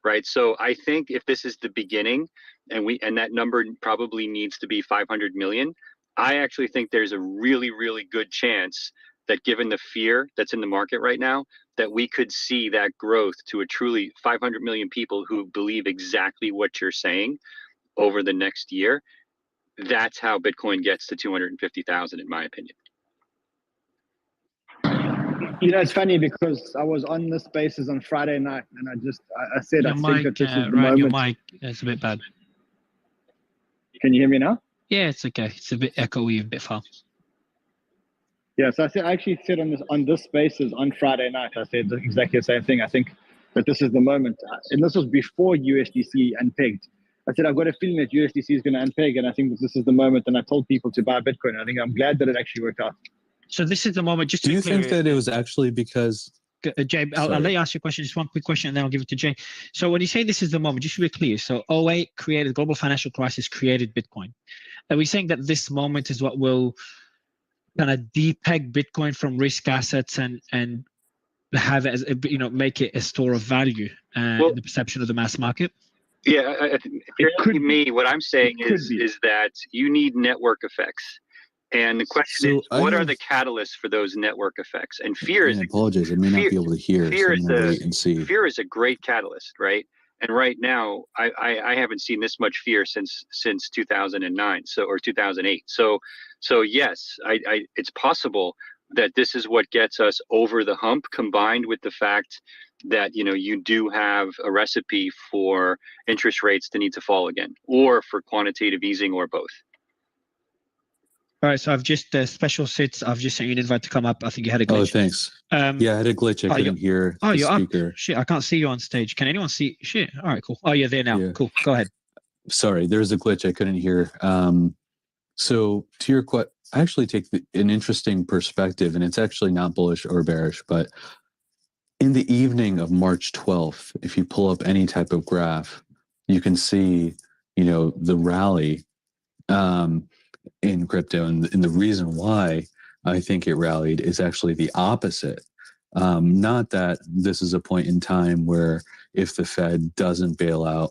right? So I think if this is the beginning, and that number probably needs to be 500 million, I actually think there's a really, really good chance that given the fear that's in the market right now, that we could see that growth to a truly 500 million people who believe exactly what you're saying over the next year. That's how Bitcoin gets to 250,000, in my opinion. It's funny because I was on the Spaces on Friday night, and I said, I think that this is the moment. Your mic is a bit bad. Can you hear me now? Yeah, it's okay. It's a bit echoey, a bit far. Yeah, so I actually said on this Spaces on Friday night, I said exactly the same thing. I think that this is the moment, and this was before USDC unpegged. I said I've got a feeling that USDC is going to unpeg, and I think that this is the moment. And I told people to buy Bitcoin. I think I'm glad that it actually worked out. So this is the moment. Just do you think that it was actually because? Jay, I'll let you ask your question. Just one quick question, and then I'll give it to Jay. So when you say this is the moment, just to be clear, so 08 created global financial crisis, created Bitcoin. Are we saying that this moment is what will kind of depeg Bitcoin from risk assets and have it as make it a store of value in the perception of the mass market? Yeah, if you're asking me, what I'm saying is that you need network effects. And the question is, what are the catalysts for those network effects? And fear is. I apologize. I may not be able to hear. Fear is a great catalyst, right? And right now, I haven't seen this much fear since 2009, or 2008. So yes, it's possible that this is what gets us over the hump, combined with the fact that you do have a recipe for interest rates to need to fall again, or for quantitative easing, or both. All right, so I've just special sits. I've just sent you an invite to come up. I think you had a glitch. Oh, thanks. Yeah, I had a glitch. I couldn't hear the you're speaker. Up. Shit, I can't see you on stage. Can anyone see? Shit. All right, cool. Oh, you're there now. Yeah. Cool. Go ahead. Sorry, there's a glitch. I couldn't hear. So to your question, I actually take an interesting perspective, and it's actually not bullish or bearish, but in the evening of March 12th, if you pull up any type of graph, you can see, the rally in crypto, and the reason why I think it rallied is actually the opposite. Not that this is a point in time where if the Fed doesn't bail out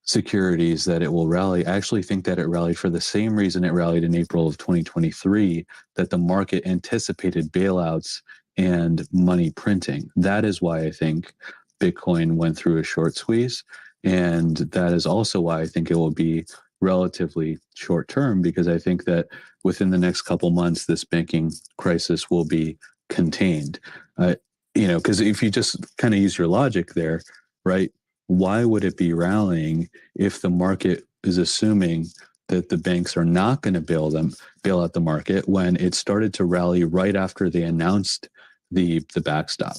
securities that it will rally. I actually think that it rallied for the same reason it rallied in April of 2023, that the market anticipated bailouts and money printing. That is why I think Bitcoin went through a short squeeze. And that is also why I think it will be relatively short term, because I think that within the next couple months, this banking crisis will be contained. Because if you just kind of use your logic there, right? Why would it be rallying if the market is assuming that the banks are not going to bail out the market, when it started to rally right after they announced the backstop?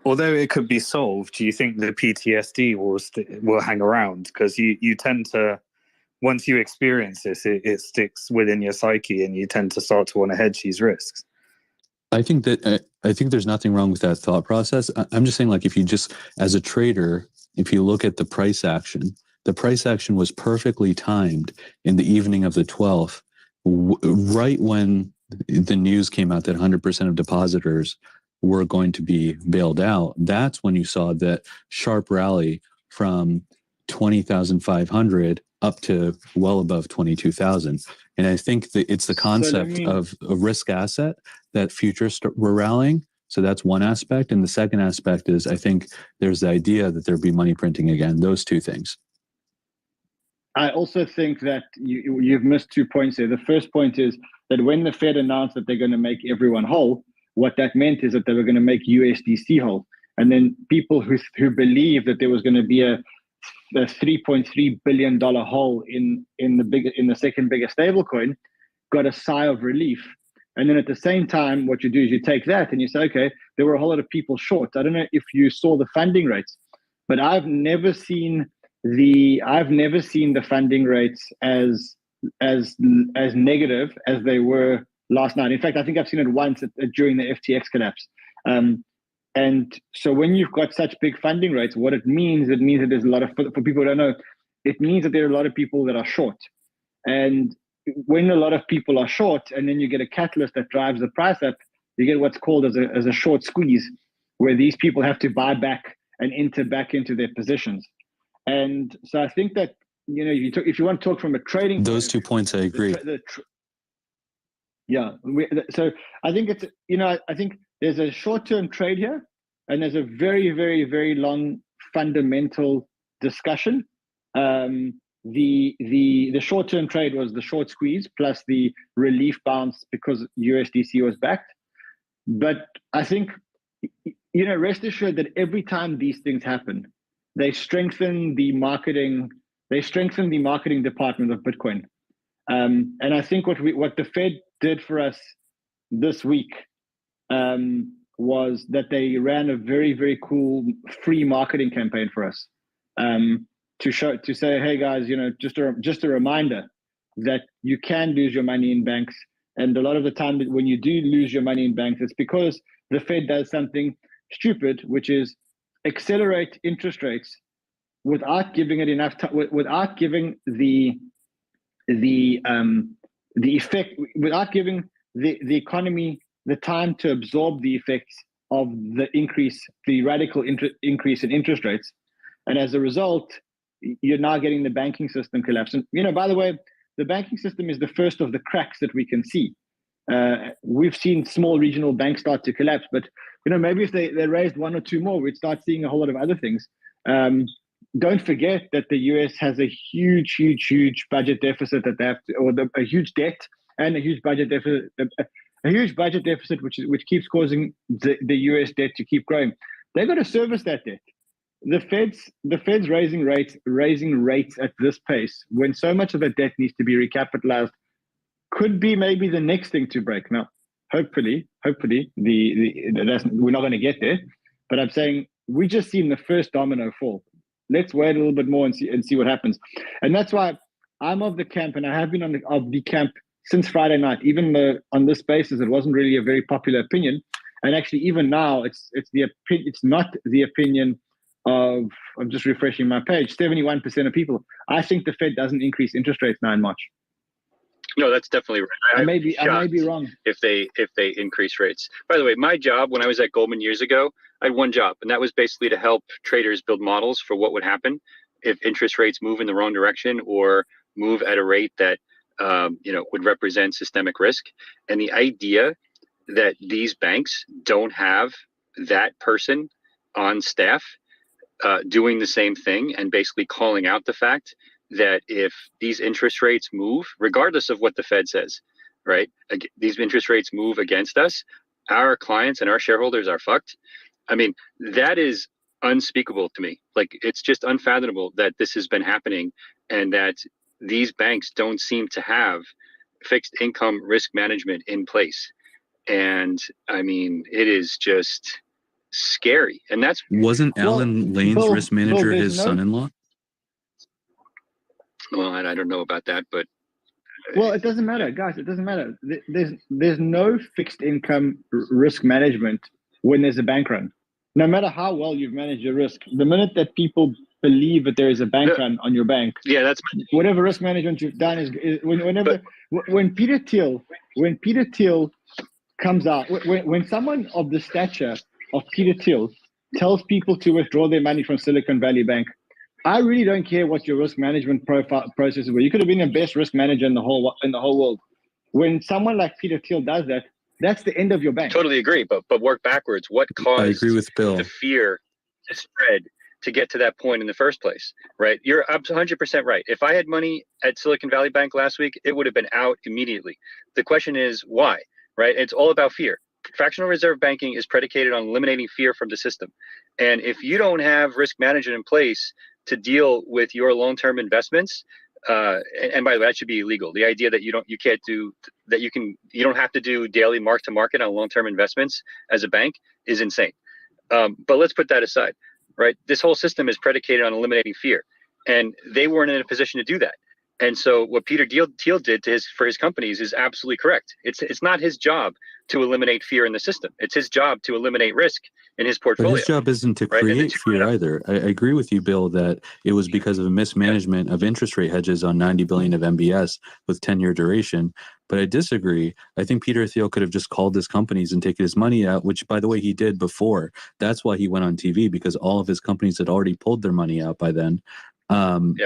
Although it could be solved, do you think the PTSD will hang around? Because you tend to, once you experience this, it sticks within your psyche, and you tend to start to want to hedge these risks. I think that I think there's nothing wrong with that thought process. I'm just saying, like, if you just, as a trader, if you look at the price action was perfectly timed in the evening of the 12th, right when the news came out that 100% of depositors were going to be bailed out. That's when you saw that sharp rally from 20,500 up to well above 22,000. And I think that it's the concept of a risk asset that futures were rallying. So that's one aspect. And the second aspect is, I think there's the idea that there'd be money printing again. Those two things. I also think that you've missed 2 points there. The first point is that when the Fed announced that they're going to make everyone whole, what that meant is that they were going to make USDC whole. And then people who believed that there was going to be a $3.3 billion hole in the second biggest stablecoin got a sigh of relief. And then at the same time, what you do is you take that and you say, okay, there were a whole lot of people short. I don't know if you saw the funding rates, but I've never seen the funding rates as negative as they were last night. In fact, I think I've seen it once during the FTX collapse. And so when you've got such big funding rates, what it means that there's a lot of, for people who don't know, it means that there are a lot of people that are short. And when a lot of people are short, and then you get a catalyst that drives the price up, you get what's called as a short squeeze, where these people have to buy back and enter back into their positions. And so I think that, if you want to talk from a trading, those 2 points, I agree. So I think it's, I think there's a short-term trade here, and there's a very, very, very long fundamental discussion. The short-term trade was the short squeeze plus the relief bounce because USDC was backed. But I think, rest assured that every time these things happen, they strengthen the marketing department of Bitcoin. And I think what the Fed did for us this week was that they ran a very, very cool free marketing campaign for us to say, hey guys, just a reminder that you can lose your money in banks. And a lot of the time that when you do lose your money in banks, it's because the Fed does something stupid, which is accelerate interest rates without giving it enough time, without giving the effect, without giving the economy the time to absorb the effects of the radical increase in interest rates. And as a result, you're now getting the banking system collapse. And, by the way, the banking system is the first of the cracks that we can see. We've seen small regional banks start to collapse, but, maybe if they raised one or two more, we'd start seeing a whole lot of other things. Don't forget that the US has a huge, huge, huge budget deficit that they have to, or a huge debt and a huge budget deficit, which keeps causing the US debt to keep growing. They've got to service that debt. The Fed's raising rates at this pace when so much of the debt needs to be recapitalized could be maybe the next thing to break. Now, hopefully, we're not going to get there, but I'm saying we just seen the first domino fall. Let's wait a little bit more and see what happens. And that's why I'm of the camp, and I have been of the camp since Friday night. Even though on this basis it wasn't really a very popular opinion, and actually even now it's not the opinion of, I'm just refreshing my page, 71% of people. I think the Fed doesn't increase interest rates now in March. No, that's definitely right. I may be wrong. If they increase rates. By the way, my job when I was at Goldman years ago, I had one job, and that was basically to help traders build models for what would happen if interest rates move in the wrong direction or move at a rate that would represent systemic risk. And the idea that these banks don't have that person on staff doing the same thing and basically calling out the fact that if these interest rates move, regardless of what the Fed says, right, these interest rates move against us, our clients and our shareholders are fucked. I mean, that is unspeakable to me. Like, it's just unfathomable that this has been happening and that these banks don't seem to have fixed income risk management in place. And I mean, it is just scary. And that's wasn't Alan Lane's risk manager his son-in-law? Well, I don't know about that, but Well, it doesn't matter, guys. It doesn't matter. There's no fixed income risk management when there's a bank run. No matter how well you've managed your risk, the minute that people believe that there is a bank run on your bank, whatever risk management you've done is when Peter Thiel comes out, when someone of the stature of Peter Thiel tells people to withdraw their money from Silicon Valley Bank, I really don't care what your risk management processes were. You could have been the best risk manager in the whole world. When someone like Peter Thiel does that, that's the end of your bank. Totally agree, but work backwards. What caused I agree with Bill. the fear to spread to get to that point in the first place, right? You're 100% right. If I had money at Silicon Valley Bank last week, it would have been out immediately. The question is why, right? It's all about fear. Fractional reserve banking is predicated on eliminating fear from the system. And if you don't have risk management in place to deal with your long-term investments, and by the way, that should be illegal. The idea that you don't have to do daily mark to market on long-term investments as a bank is insane. But let's put that aside, right? This whole system is predicated on eliminating fear, and they weren't in a position to do that. And so what Peter Thiel did for his companies is absolutely correct. It's not his job to eliminate fear in the system. It's his job to eliminate risk in his portfolio. But his job isn't to create fear either. I agree with you, Bill, that it was because of a mismanagement of interest rate hedges on 90 billion of MBS with 10-year duration. But I disagree. I think Peter Thiel could have just called his companies and taken his money out, which, by the way, he did before. That's why he went on TV, because all of his companies had already pulled their money out by then.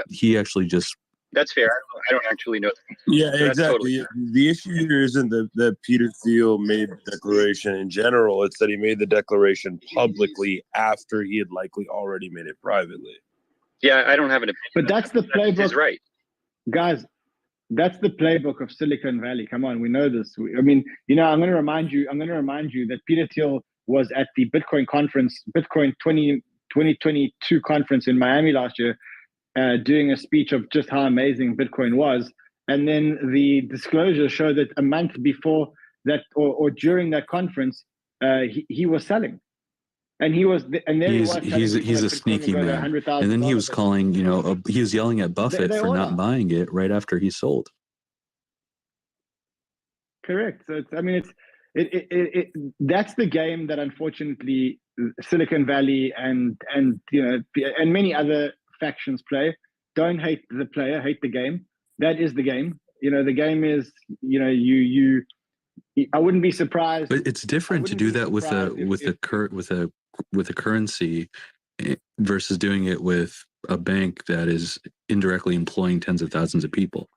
He actually just... That's fair. I don't actually know. Yeah, So that's exactly. totally The issue here isn't that Peter Thiel made the declaration in general. It's that he made the declaration publicly after he had likely already made it privately. Yeah, I don't have an opinion. But that's the playbook. He's right. Guys, that's the playbook of Silicon Valley. Come on, we know this. I'm going to remind you that Peter Thiel was at the Bitcoin conference, Bitcoin 2022 conference in Miami last year, doing a speech of just how amazing Bitcoin was. And then the disclosure showed that a month before that, or during that conference, he was selling. And he was, and there he's a a sneaky man. And then he was calling, he was yelling at Buffett They for all not are. buying it right after he sold. Correct. So that's the game that unfortunately Silicon Valley and many other factions play. Don't hate the player, hate the game. That is the game. The game is, I wouldn't be surprised. But it's different to do that with a currency versus doing it with a bank that is indirectly employing tens of thousands of people.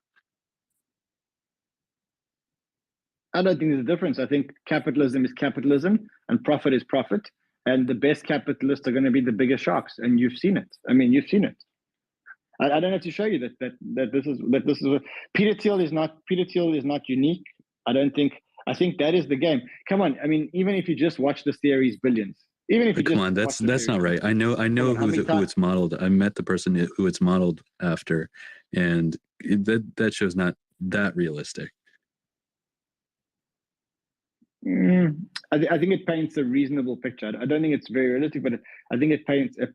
I don't think there's a difference. I think capitalism is capitalism and profit is profit. And the best capitalists are going to be the biggest sharks. And you've seen it. You've seen it. I don't have to show you that this is Peter Thiel is not unique. I think that is the game. Come on. Even if you just watch the series Billions, Come on, that's not right. I know who it's modeled. I met the person who it's modeled after, and that show's not that realistic. I think it paints a reasonable picture. I don't think it's very realistic, but I think it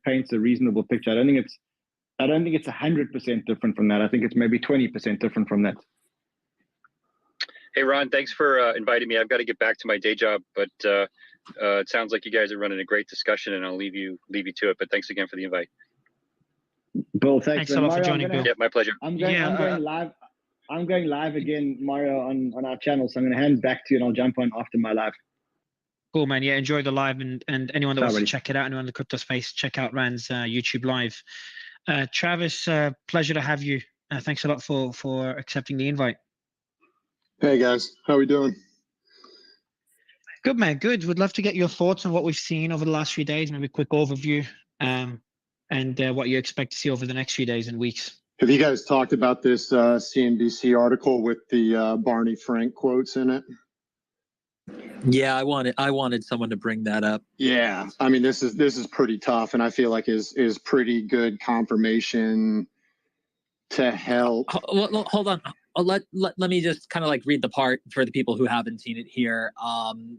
paints a reasonable picture. I don't think it's 100% different from that. I think it's maybe 20% different from that. Hey, Ron, thanks for inviting me. I've got to get back to my day job, but it sounds like you guys are running a great discussion, and I'll leave you to it. But thanks again for the invite. Bill, Thanks a lot for joining, Bill. Yeah, my pleasure. I'm going live. I'm going live again, Mario, on our channel. So I'm going to hand back to you, and I'll jump on after my live. Cool, man. Yeah, enjoy the live, and anyone that wants to check it out, anyone in the crypto space, check out Rand's YouTube live. Travis, pleasure to have you. Thanks a lot for accepting the invite. Hey guys, how we doing? Good, man. Good. Would love to get your thoughts on what we've seen over the last few days, maybe a quick overview, and what you expect to see over the next few days and weeks. Have you guys talked about this CNBC article with the Barney Frank quotes in it? Yeah, I wanted someone to bring that up. Yeah, this is pretty tough, and I feel like is pretty good confirmation to help. Hold on. let me just kind of like read the part for the people who haven't seen it here.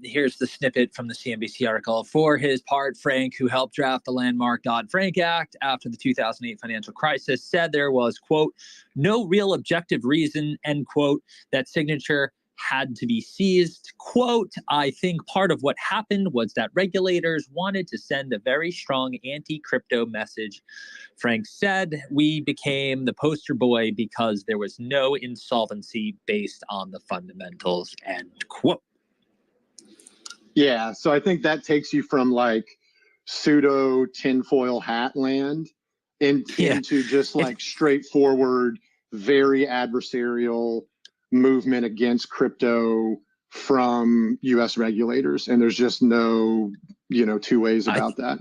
Here's the snippet from the CNBC article. For his part, Frank, who helped draft the landmark Dodd-Frank Act after the 2008 financial crisis, said there was, quote, no real objective reason, end quote, that Signature had to be seized. Quote, I think part of what happened was that regulators wanted to send a very strong anti-crypto message. Frank said, we became the poster boy because there was no insolvency based on the fundamentals, end quote. Yeah, so I think that takes you from like pseudo tinfoil hat land into just like straightforward, very adversarial movement against crypto from U.S. regulators, and there's just no, two ways about that.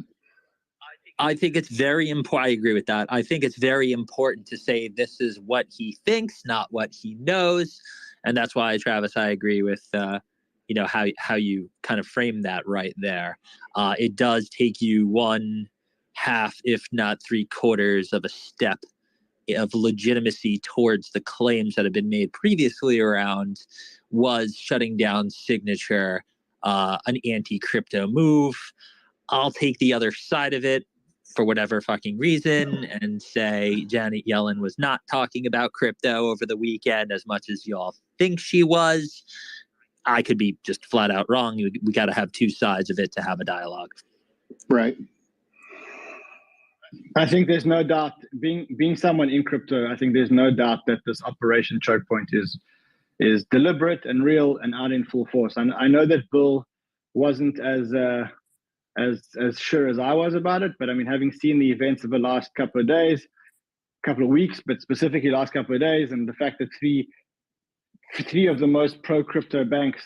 I think it's very important. I agree with that. I think it's very important to say this is what he thinks, not what he knows, and that's why, Travis, I agree with how you kind of frame that right there. It does take you 1/2, if not 3/4 of a step of legitimacy towards the claims that have been made previously around was shutting down Signature, an anti-crypto move. I'll take the other side of it for whatever fucking reason and say Janet Yellen was not talking about crypto over the weekend as much as y'all think she was. I could be just flat out wrong. We got to have two sides of it to have a dialogue. Right. I think there's no doubt, being someone in crypto, I think there's no doubt that this Operation Choke Point is deliberate and real and out in full force. And I know that Bill wasn't as sure as I was about it, but I mean, having seen the events of the last couple of weeks, but specifically last couple of days, and the fact that three of the most pro-crypto banks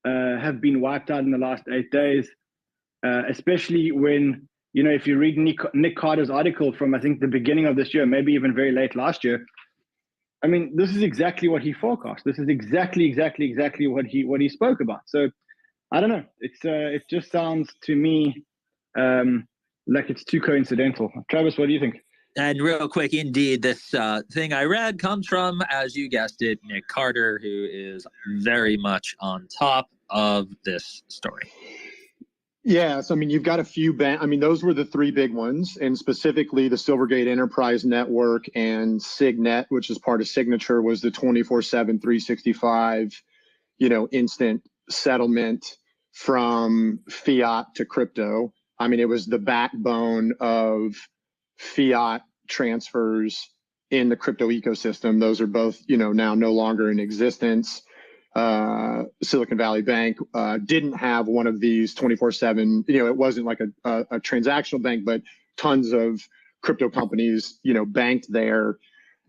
have been wiped out in the last 8 days, especially when, if you read Nick Carter's article from, I think, the beginning of this year, maybe even very late last year, I mean, this is exactly what he forecast. This is exactly what he spoke about. So I don't know. It just sounds to me like it's too coincidental. Travis, what do you think? And real quick, indeed, this thing I read comes from, as you guessed it, Nick Carter, who is very much on top of this story. Yeah, so I mean, you've got a few those were the three big ones, and specifically the Silvergate Enterprise Network and Signet, which is part of Signature, was the 24/7, 365, instant settlement from fiat to crypto. I mean, it was the backbone of fiat transfers in the crypto ecosystem. Those are both, now no longer in existence. Silicon Valley Bank didn't have one of these 24/7. It wasn't like a transactional bank, but tons of crypto companies, banked there.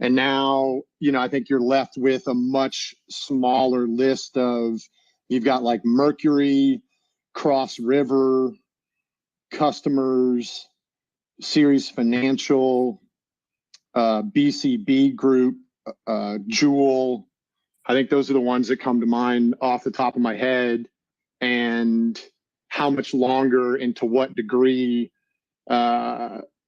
And now, I think you're left with a much smaller list of, you've got like Mercury, Cross River, Customers, Ceres Financial, BCB Group, Jewel. I think those are the ones that come to mind off the top of my head. And how much longer and to what degree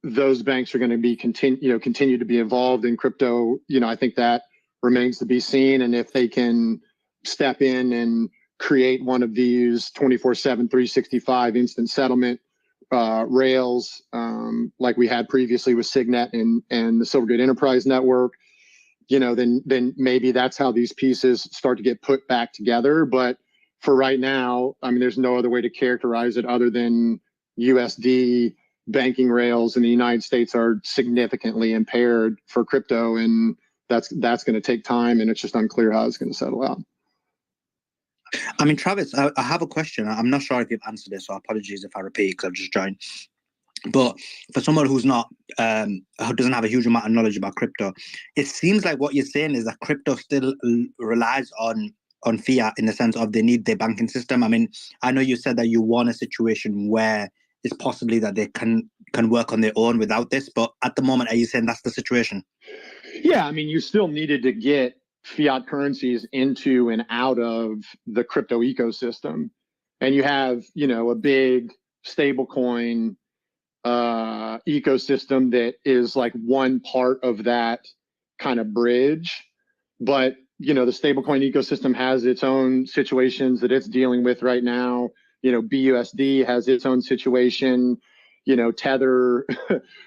those banks are going to be continue to be involved in crypto, I think that remains to be seen. And if they can step in and create one of these 24/7, 365 instant settlement rails, like we had previously with Signet and the Silvergate Enterprise Network, then maybe that's how these pieces start to get put back together. But for right now, I mean, there's no other way to characterize it other than USD banking rails in the United States are significantly impaired for crypto, and that's going to take time, and it's just unclear how it's going to settle out. I mean, Travis, I have a question. I'm not sure if you've answered this, so apologies if I repeat because I've just joined. But for someone who's not, who doesn't have a huge amount of knowledge about crypto, it seems like what you're saying is that crypto still relies on fiat in the sense of they need their banking system. I mean, I know you said that you want a situation where it's possibly that they can work on their own without this, but at the moment, are you saying that's the situation? Yeah, I mean, you still needed to get fiat currencies into and out of the crypto ecosystem. And you have, a big stablecoin ecosystem that is like one part of that kind of bridge. but the stablecoin ecosystem has its own situations that it's dealing with right now. BUSD has its own situation. Tether,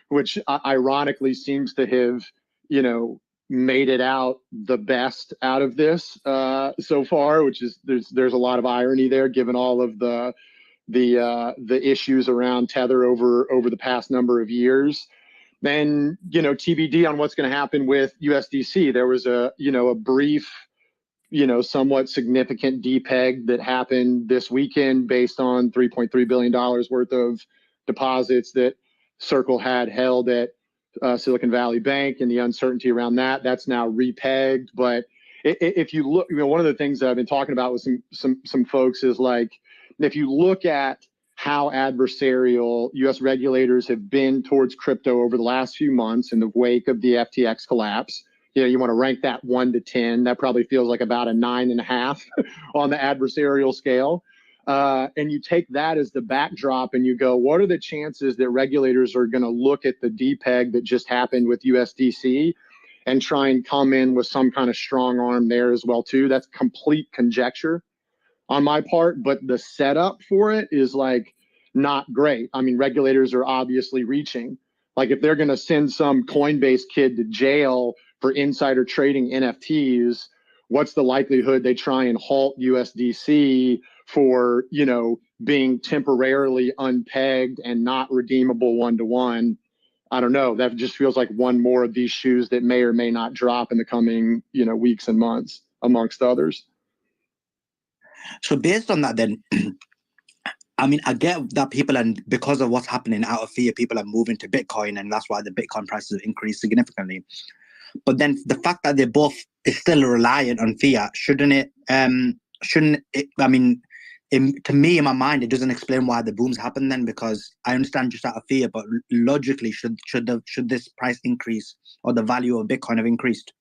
which ironically seems to have, made it out the best out of this so far, which is there's a lot of irony there, given all of the issues around Tether over the past number of years. Then TBD on what's going to happen with USDC. There was a brief, somewhat significant depeg that happened this weekend based on $3.3 billion worth of deposits that Circle had held at Silicon Valley Bank, and the uncertainty around that's now repegged. But if you look, one of the things that I've been talking about with some folks is like, if you look at how adversarial U.S. regulators have been towards crypto over the last few months in the wake of the FTX collapse, you want to rank that 1 to 10. That probably feels like about a 9.5 on the adversarial scale. And you take that as the backdrop and you go, what are the chances that regulators are going to look at the depeg that just happened with USDC and try and come in with some kind of strong arm there as well too? That's complete conjecture on my part, but the setup for it is like not great. I mean, regulators are obviously reaching. Like if they're going to send some Coinbase kid to jail for insider trading NFTs, what's the likelihood they try and halt USDC for, being temporarily unpegged and not redeemable 1-to-1? I don't know. That just feels like one more of these shoes that may or may not drop in the coming, weeks and months, amongst others. So based on that, then, I mean, I get that people, and because of what's happening out of fear, people are moving to Bitcoin, and that's why the Bitcoin prices have increased significantly. But then the fact that they're both is still reliant on fiat, shouldn't it? I mean, to me, in my mind, it doesn't explain why the booms happen then, because I understand just out of fear, but logically, should this price increase or the value of Bitcoin have increased?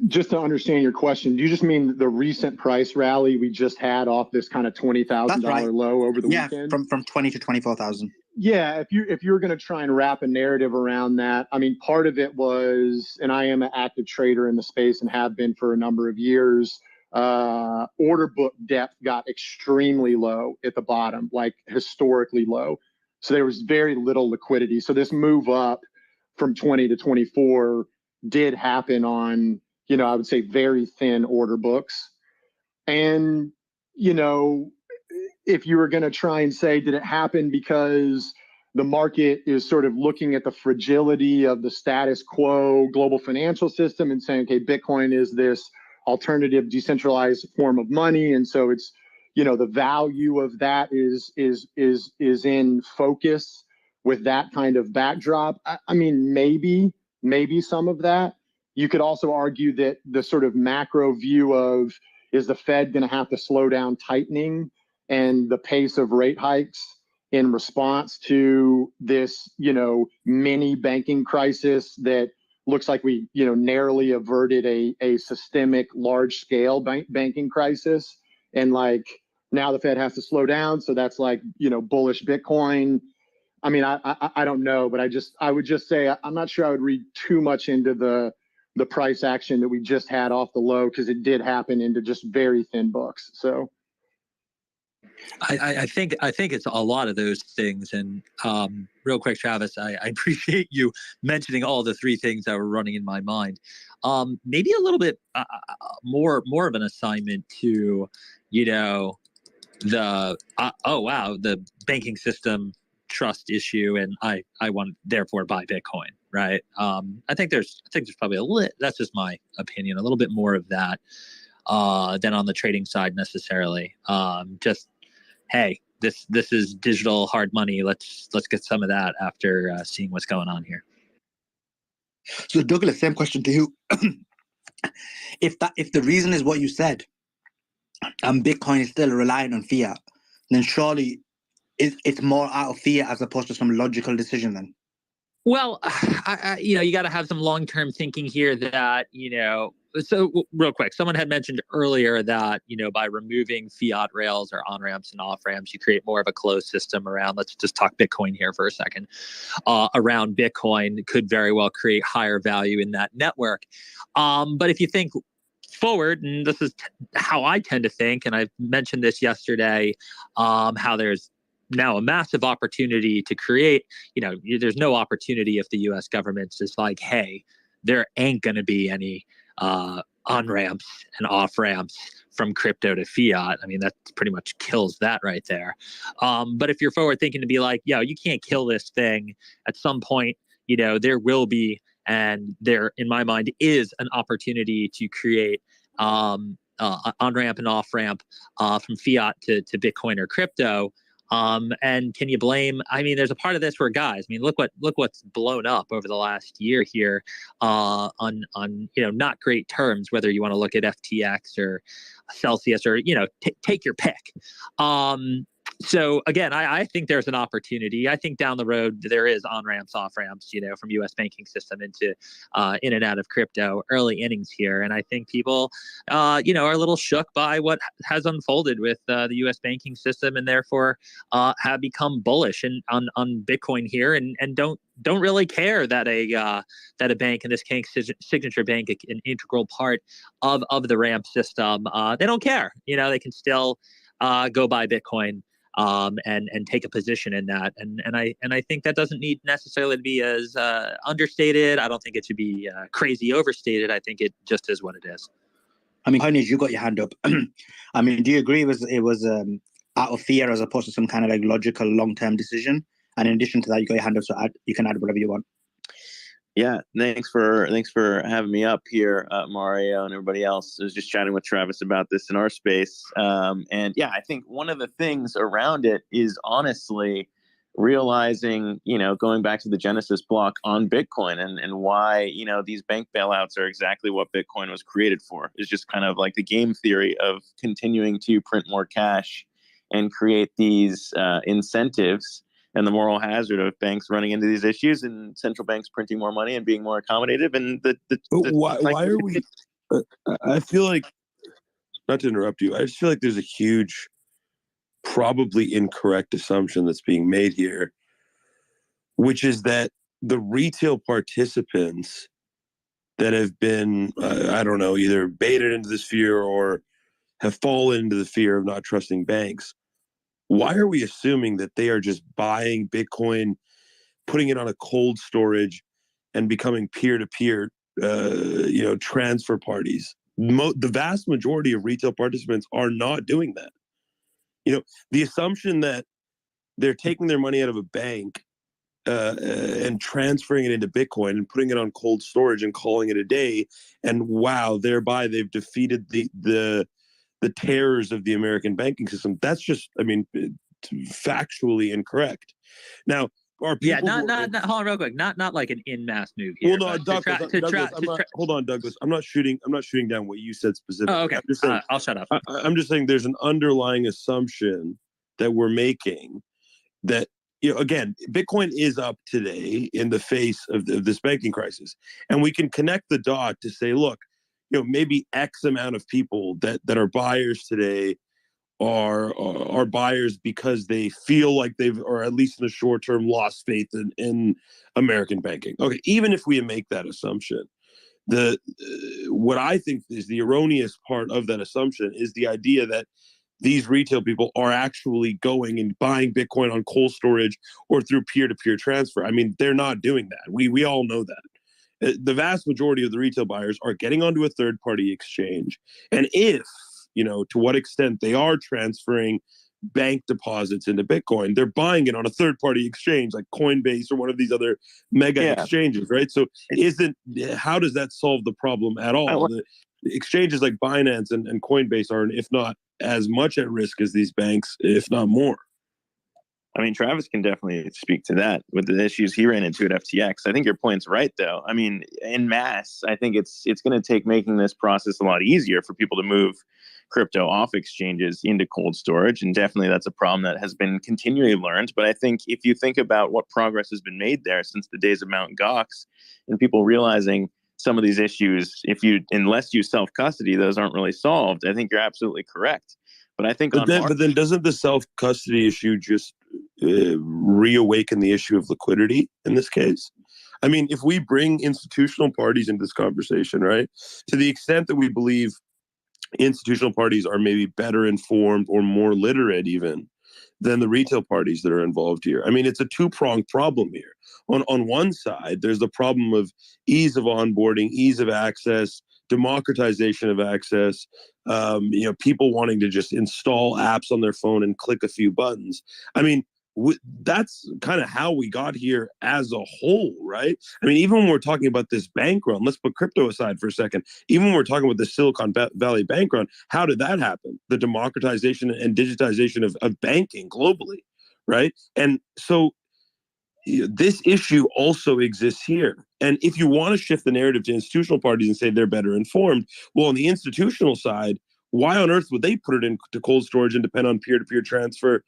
Just to understand your question, do you just mean the recent price rally we just had off this kind of $20,000 low over the weekend? From 20 to 24,000. Yeah, if you're going to try and wrap a narrative around that, I mean, part of it was, and I am an active trader in the space and have been for a number of years, order book depth got extremely low at the bottom, like historically low. So there was very little liquidity. So this move up from 20 to 24 did happen on, I would say very thin order books. And, if you were going to try and say, did it happen because the market is sort of looking at the fragility of the status quo global financial system and saying, okay, Bitcoin is this alternative decentralized form of money. And so it's, the value of that is in focus with that kind of backdrop. I mean, maybe some of that. You could also argue that the sort of macro view of, is the Fed going to have to slow down tightening and the pace of rate hikes in response to this, mini banking crisis that looks like we, narrowly averted a systemic large scale banking crisis. And like now the Fed has to slow down. So that's like, bullish Bitcoin. I mean, I don't know, but I would just say, I'm not sure I would read too much into the price action that we just had off the low, because it did happen into just very thin books. So I think it's a lot of those things. And real quick, Travis, I appreciate you mentioning all the three things that were running in my mind. Maybe a little bit more of an assignment to, the banking system trust issue, and I want therefore buy Bitcoin, right? I think there's probably that's just my opinion, a little bit more of that than on the trading side necessarily. Just hey, this is digital hard money. Let's get some of that after seeing what's going on here. So Douglas, same question to you. If the reason is what you said, Bitcoin is still reliant on fiat, then surely it's more out of fear as opposed to some logical decision then. Well, you got to have some long-term thinking here that, real quick, someone had mentioned earlier that, by removing fiat rails or on ramps and off ramps, you create more of a closed system around, let's just talk Bitcoin here for a second, around Bitcoin could very well create higher value in that network. But if you think forward, and this is how I tend to think, and I mentioned this yesterday, how there's now a massive opportunity to create, there's no opportunity if the US government is like, hey, there ain't going to be any on-ramps and off-ramps from crypto to fiat. I mean, that pretty much kills that right there. But if you're forward thinking to be like, you can't kill this thing, at some point, there will be, and there, in my mind, is an opportunity to create on-ramp and off-ramp from fiat to Bitcoin or crypto. And can you blame? I mean, there's a part of this where, guys, I mean, look what's blown up over the last year here on not great terms. Whether you want to look at FTX or Celsius or take your pick. So again, I think there's an opportunity. I think down the road there is on ramps, off ramps, from U.S. banking system into in and out of crypto, early innings here. And I think people, are a little shook by what has unfolded with the U.S. banking system, and therefore have become bullish on Bitcoin here, and don't really care that a bank, in this case Signature Bank, an integral part of the ramp system. They don't care. They can still go buy Bitcoin. And take a position in that, and I think that doesn't need necessarily to be as understated. I don't think it should be crazy overstated. I think it just is what it is. I mean, Carnage, you got your hand up. I mean, do you agree it was out of fear as opposed to some kind of like logical long-term decision? And in addition to that, you got your hand up, so you can add whatever you want. Yeah, thanks for having me up here, Mario, and everybody else. I was just chatting with Travis about this in our space, and yeah, I think one of the things around it is honestly realizing, going back to the Genesis block on Bitcoin and why these bank bailouts are exactly what Bitcoin was created for. It's just kind of like the game theory of continuing to print more cash and create these incentives. And the moral hazard of banks running into these issues and central banks printing more money and being more accommodative. And why are we? I feel like, not to interrupt you, I just feel like there's a huge, probably incorrect assumption that's being made here, which is that the retail participants that have been, I don't know, either baited into this fear or have fallen into the fear of not trusting banks. Why are we assuming that they are just buying Bitcoin, putting it on a cold storage, and becoming peer-to-peer, transfer parties? The vast majority of retail participants are not doing that. The assumption that they're taking their money out of a bank and transferring it into Bitcoin and putting it on cold storage and calling it a day, and wow, thereby they've defeated the terrors of the American banking system. That's just, factually incorrect. Now, are people? Yeah, not hold on real quick. Not like an in mass move here. Well, no, Douglas, hold on, Douglas. I'm not shooting down what you said specifically. Oh, okay. I'm just saying, I'll shut up. I'm just saying there's an underlying assumption that we're making that, again, Bitcoin is up today in the face of this banking crisis, and we can connect the dot to say, look, maybe X amount of people that are buyers today are buyers because they feel like they've, or at least in the short term, lost faith in American banking. Okay, even if we make that assumption, what I think is the erroneous part of that assumption is the idea that these retail people are actually going and buying Bitcoin on cold storage or through peer-to-peer transfer. I mean, they're not doing that. We all know that. The vast majority of the retail buyers are getting onto a third-party exchange. And if, to what extent they are transferring bank deposits into Bitcoin, they're buying it on a third-party exchange like Coinbase or one of these other mega exchanges, right? So how does that solve the problem at all? The exchanges like Binance and Coinbase are, if not as much at risk as these banks, if not more. I mean, Travis can definitely speak to that with the issues he ran into at FTX. I think your point's right, though. I mean, en masse, I think it's going to take making this process a lot easier for people to move crypto off exchanges into cold storage. And definitely that's a problem that has been continually learned. But I think if you think about what progress has been made there since the days of Mt. Gox and people realizing some of these issues, unless you self custody, those aren't really solved. I think you're absolutely correct. But I think but then doesn't the self custody issue just reawaken the issue of liquidity in this case? I mean, if we bring institutional parties into this conversation, right, to the extent that we believe institutional parties are maybe better informed or more literate even than the retail parties that are involved here. I mean, it's a two-pronged problem here. On one side, there's the problem of ease of onboarding, ease of access, democratization of access, people wanting to just install apps on their phone and click a few buttons. I mean, that's kind of how we got here as a whole, right? I mean, even when we're talking about this bank run, let's put crypto aside for a second. Even when we're talking about the Silicon Valley bank run, how did that happen? The democratization and digitization of banking globally, right? And so this issue also exists here. And if you want to shift the narrative to institutional parties and say they're better informed, well, on the institutional side, why on earth would they put it into cold storage and depend on peer-to-peer transfer?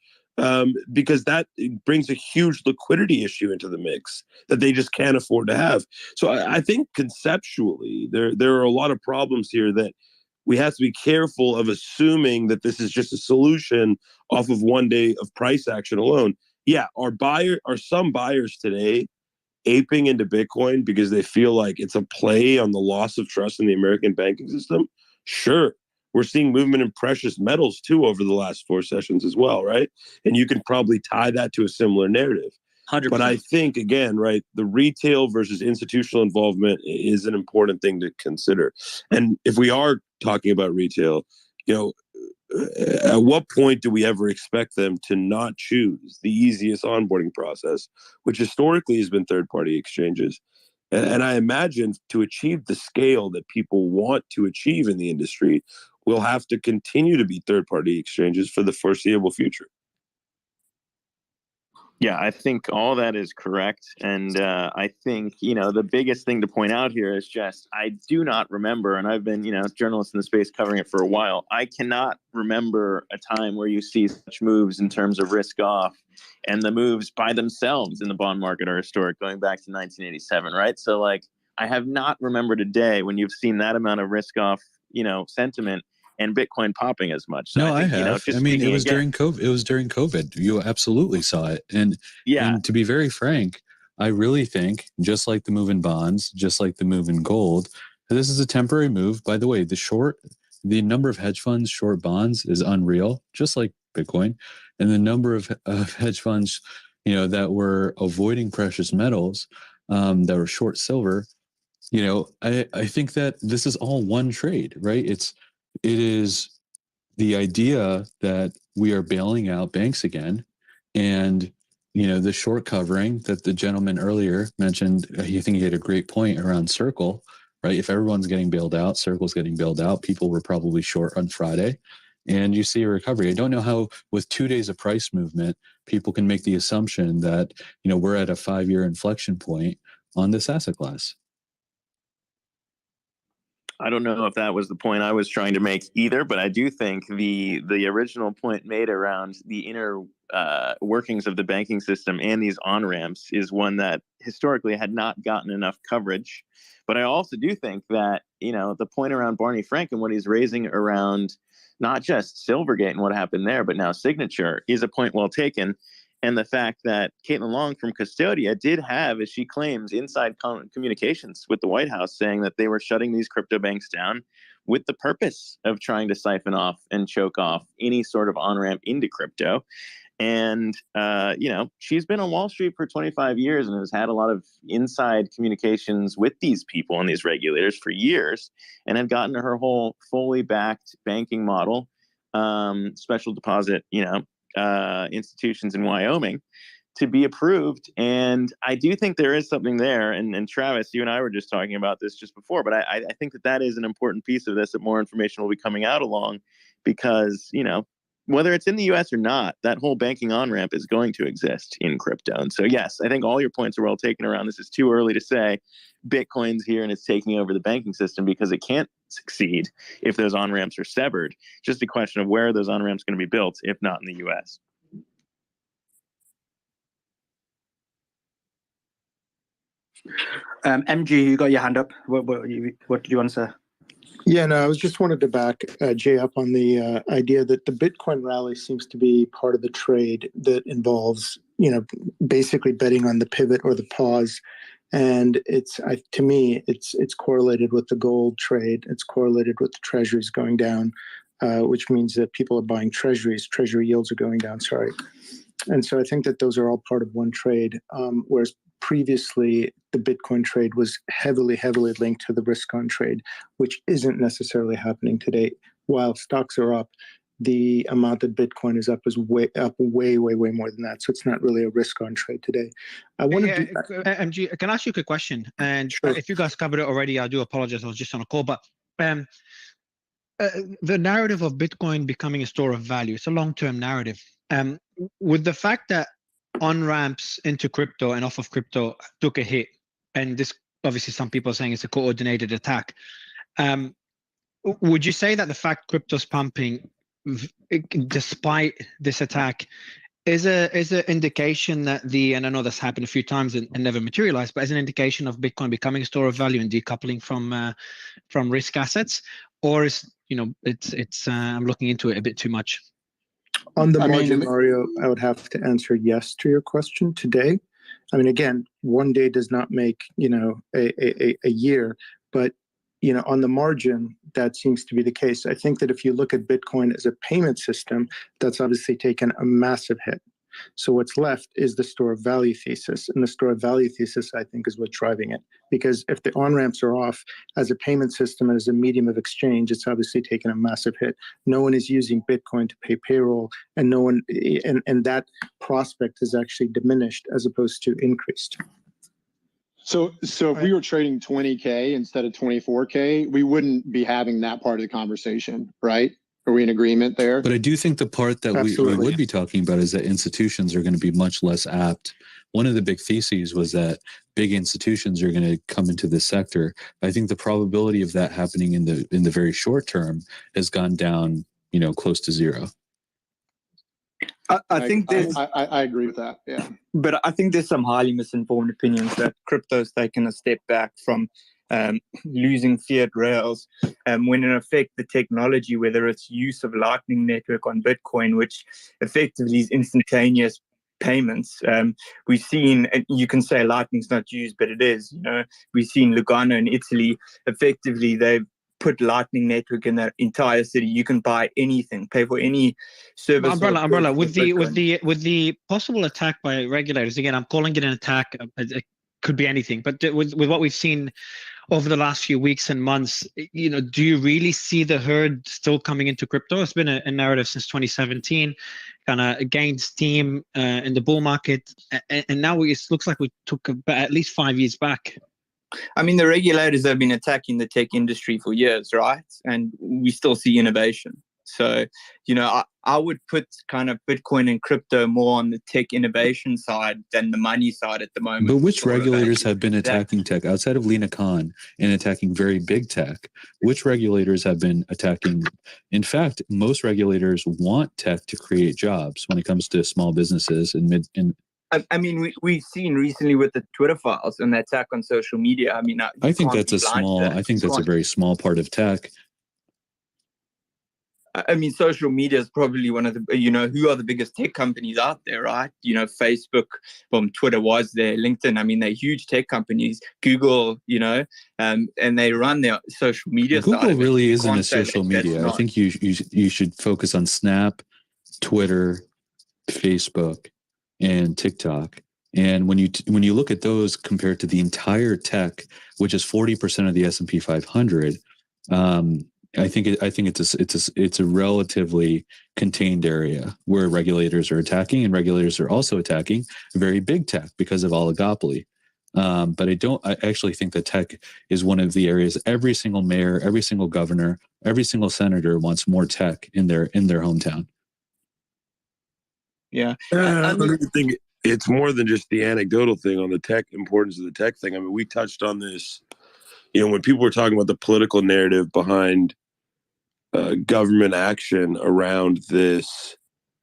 Because that brings a huge liquidity issue into the mix that they just can't afford to have. So I think conceptually, there are a lot of problems here that we have to be careful of assuming that this is just a solution off of one day of price action alone. Yeah, are some buyers today aping into Bitcoin because they feel like it's a play on the loss of trust in the American banking system? Sure. We're seeing movement in precious metals too over the last 4 sessions as well, right? And you can probably tie that to a similar narrative. 100%. But I think, again, right, the retail versus institutional involvement is an important thing to consider. And if we are talking about retail, at what point do we ever expect them to not choose the easiest onboarding process, which historically has been third-party exchanges? And I imagine to achieve the scale that people want to achieve in the industry, we'll have to continue to be third-party exchanges for the foreseeable future. Yeah, I think all that is correct. And I think, the biggest thing to point out here is just, I do not remember, and I've been, journalist in the space covering it for a while. I cannot remember a time where you see such moves in terms of risk off, and the moves by themselves in the bond market are historic, going back to 1987, right? So like, I have not remembered a day when you've seen that amount of risk off, sentiment and Bitcoin popping as much. So No, I think, I have. just I mean, it was again, during COVID. It was during COVID. You absolutely saw it. And to be very frank, I really think, just like the move in bonds, just like the move in gold, this is a temporary move. By the way, the number of hedge funds short bonds is unreal, just like Bitcoin. And the number of hedge funds, that were avoiding precious metals, that were short silver, I think that this is all one trade, right? It is the idea that we are bailing out banks again, and the short covering that the gentleman earlier mentioned. I think he had a great point around Circle, right? If everyone's getting bailed out, Circle's getting bailed out. People were probably short on Friday, and you see a recovery. I don't know how, with 2 days of price movement, people can make the assumption that we're at a 5-year inflection point on this asset class. I don't know if that was the point I was trying to make either, but I do think the original point made around the inner workings of the banking system and these on-ramps is one that historically had not gotten enough coverage. But I also do think that, the point around Barney Frank and what he's raising around not just Silvergate and what happened there, but now Signature is a point well taken. And the fact that Caitlin Long from Custodia did have, as she claims, inside communications with the White House saying that they were shutting these crypto banks down with the purpose of trying to siphon off and choke off any sort of on-ramp into crypto. And, she's been on Wall Street for 25 years and has had a lot of inside communications with these people and these regulators for years, and had gotten her whole fully backed banking model, special deposit, institutions in Wyoming to be approved. And I do think there is something there. And Travis, you and I were just talking about this just before, but I think that is an important piece of this, that more information will be coming out along, because, whether it's in the US or not, that whole banking on-ramp is going to exist in crypto. And so, yes, I think all your points are well taken around this. Is too early to say Bitcoin's here and it's taking over the banking system, because it can't succeed if those on-ramps are severed. Just a question of where are those on-ramps going to be built, if not in the US. MG, you got your hand up. What do you want to say? Yeah, no, I was just wanted to back Jay up on the idea that the Bitcoin rally seems to be part of the trade that involves, basically betting on the pivot or the pause. And to me, it's correlated with the gold trade. It's correlated with the treasuries going down, which means that people are buying treasuries. Treasury yields are going down, sorry. And so I think that those are all part of one trade, whereas previously the Bitcoin trade was heavily linked to the risk-on trade, which isn't necessarily happening today. While stocks are up, the amount that Bitcoin is up is way more than that. So it's not really a risk-on trade today. I want to MG, can I ask you a quick question? And Sure. If you guys covered it already, I do apologize. I was just on a call, but the narrative of Bitcoin becoming a store of value, it's a long-term narrative. With the fact that on-ramps into crypto and off of crypto took a hit, and this obviously some people are saying it's a coordinated attack. Would you say that the fact crypto's pumping despite this attack is an indication that and I know that's happened a few times and never materialized, but as an indication of Bitcoin becoming a store of value and decoupling from risk assets, or is I'm looking into it a bit too much? On the margin, Mario, I would have to answer yes to your question today. I mean, again, one day does not make, a year, but, on the margin, that seems to be the case. I think that if you look at Bitcoin as a payment system, that's obviously taken a massive hit. So what's left is the store of value thesis. And the store of value thesis, I think, is what's driving it. Because if the on-ramps are off as a payment system and as a medium of exchange, it's obviously taken a massive hit. No one is using Bitcoin to pay payroll, and and that prospect has actually diminished as opposed to increased. So if we were trading 20K instead of 24K, we wouldn't be having that part of the conversation, right? Are we in agreement there? But I do think the part that we would be talking about is that institutions are going to be much less apt. One of the big theses was that big institutions are going to come into this sector. I think the probability of that happening in the very short term has gone down, close to zero. I think I agree with that. Yeah. But I think there's some highly misinformed opinions that crypto's taken a step back from losing fiat rails, when in effect the technology, whether it's use of Lightning Network on Bitcoin, which effectively is instantaneous payments. We've seen, and you can say Lightning's not used, but it is. We've seen Lugano in Italy. Effectively, they've put Lightning Network in that entire city. You can buy anything, pay for any service. Umbrella. With the possible attack by regulators, again, I'm calling it an attack. It could be anything, but with what we've seen over the last few weeks and months, do you really see the herd still coming into crypto? It's been a narrative since 2017, kind of gained steam in the bull market, and now it looks like we took at least 5 years back. I mean, the regulators have been attacking the tech industry for years, right? And we still see innovation. So, I would put kind of Bitcoin and crypto more on the tech innovation side than the money side at the moment. But which regulators have been attacking tech outside of Lena Khan and attacking very big tech? Which regulators have been attacking? In fact, most regulators want tech to create jobs when it comes to small businesses and I mean, we've seen recently with the Twitter files and the attack on social media. I mean, I think that's a very small part of tech. I mean, social media is probably one of the, who are the biggest tech companies out there, right? Facebook, Twitter was there, LinkedIn. I mean, they're huge tech companies. Google, and they run their social media. Google really isn't a social media. I think you should focus on Snap, Twitter, Facebook, and TikTok. And when you look at those compared to the entire tech, which is 40% of the S&P 500, I think it's a relatively contained area where regulators are attacking, and regulators are also attacking very big tech because of oligopoly. But I actually think that tech is one of the areas every single mayor, every single governor, every single senator wants more tech in their hometown. Yeah. I think it's more than just the anecdotal thing on the tech importance of the tech thing. I mean, we touched on this, when people were talking about the political narrative behind government action around this.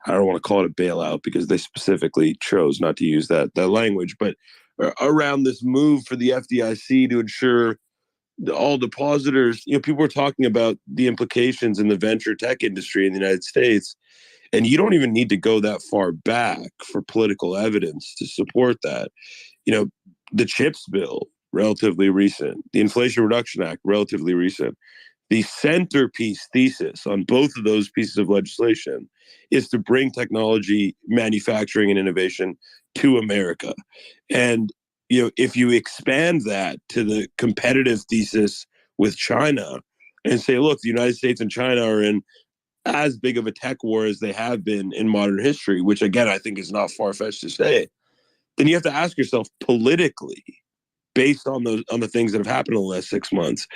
I don't want to call it a bailout because they specifically chose not to use that language, but around this move for the FDIC to ensure all depositors. People are talking about the implications in the venture tech industry in the United States, and you don't even need to go that far back for political evidence to support that. The CHIPS bill, relatively recent, the Inflation Reduction Act, relatively recent. The centerpiece thesis on both of those pieces of legislation is to bring technology, manufacturing, and innovation to America. And if you expand that to the competitive thesis with China and say, look, the United States and China are in as big of a tech war as they have been in modern history, which again, I think is not far-fetched to say, then you have to ask yourself politically, based on the things that have happened in the last 6 months,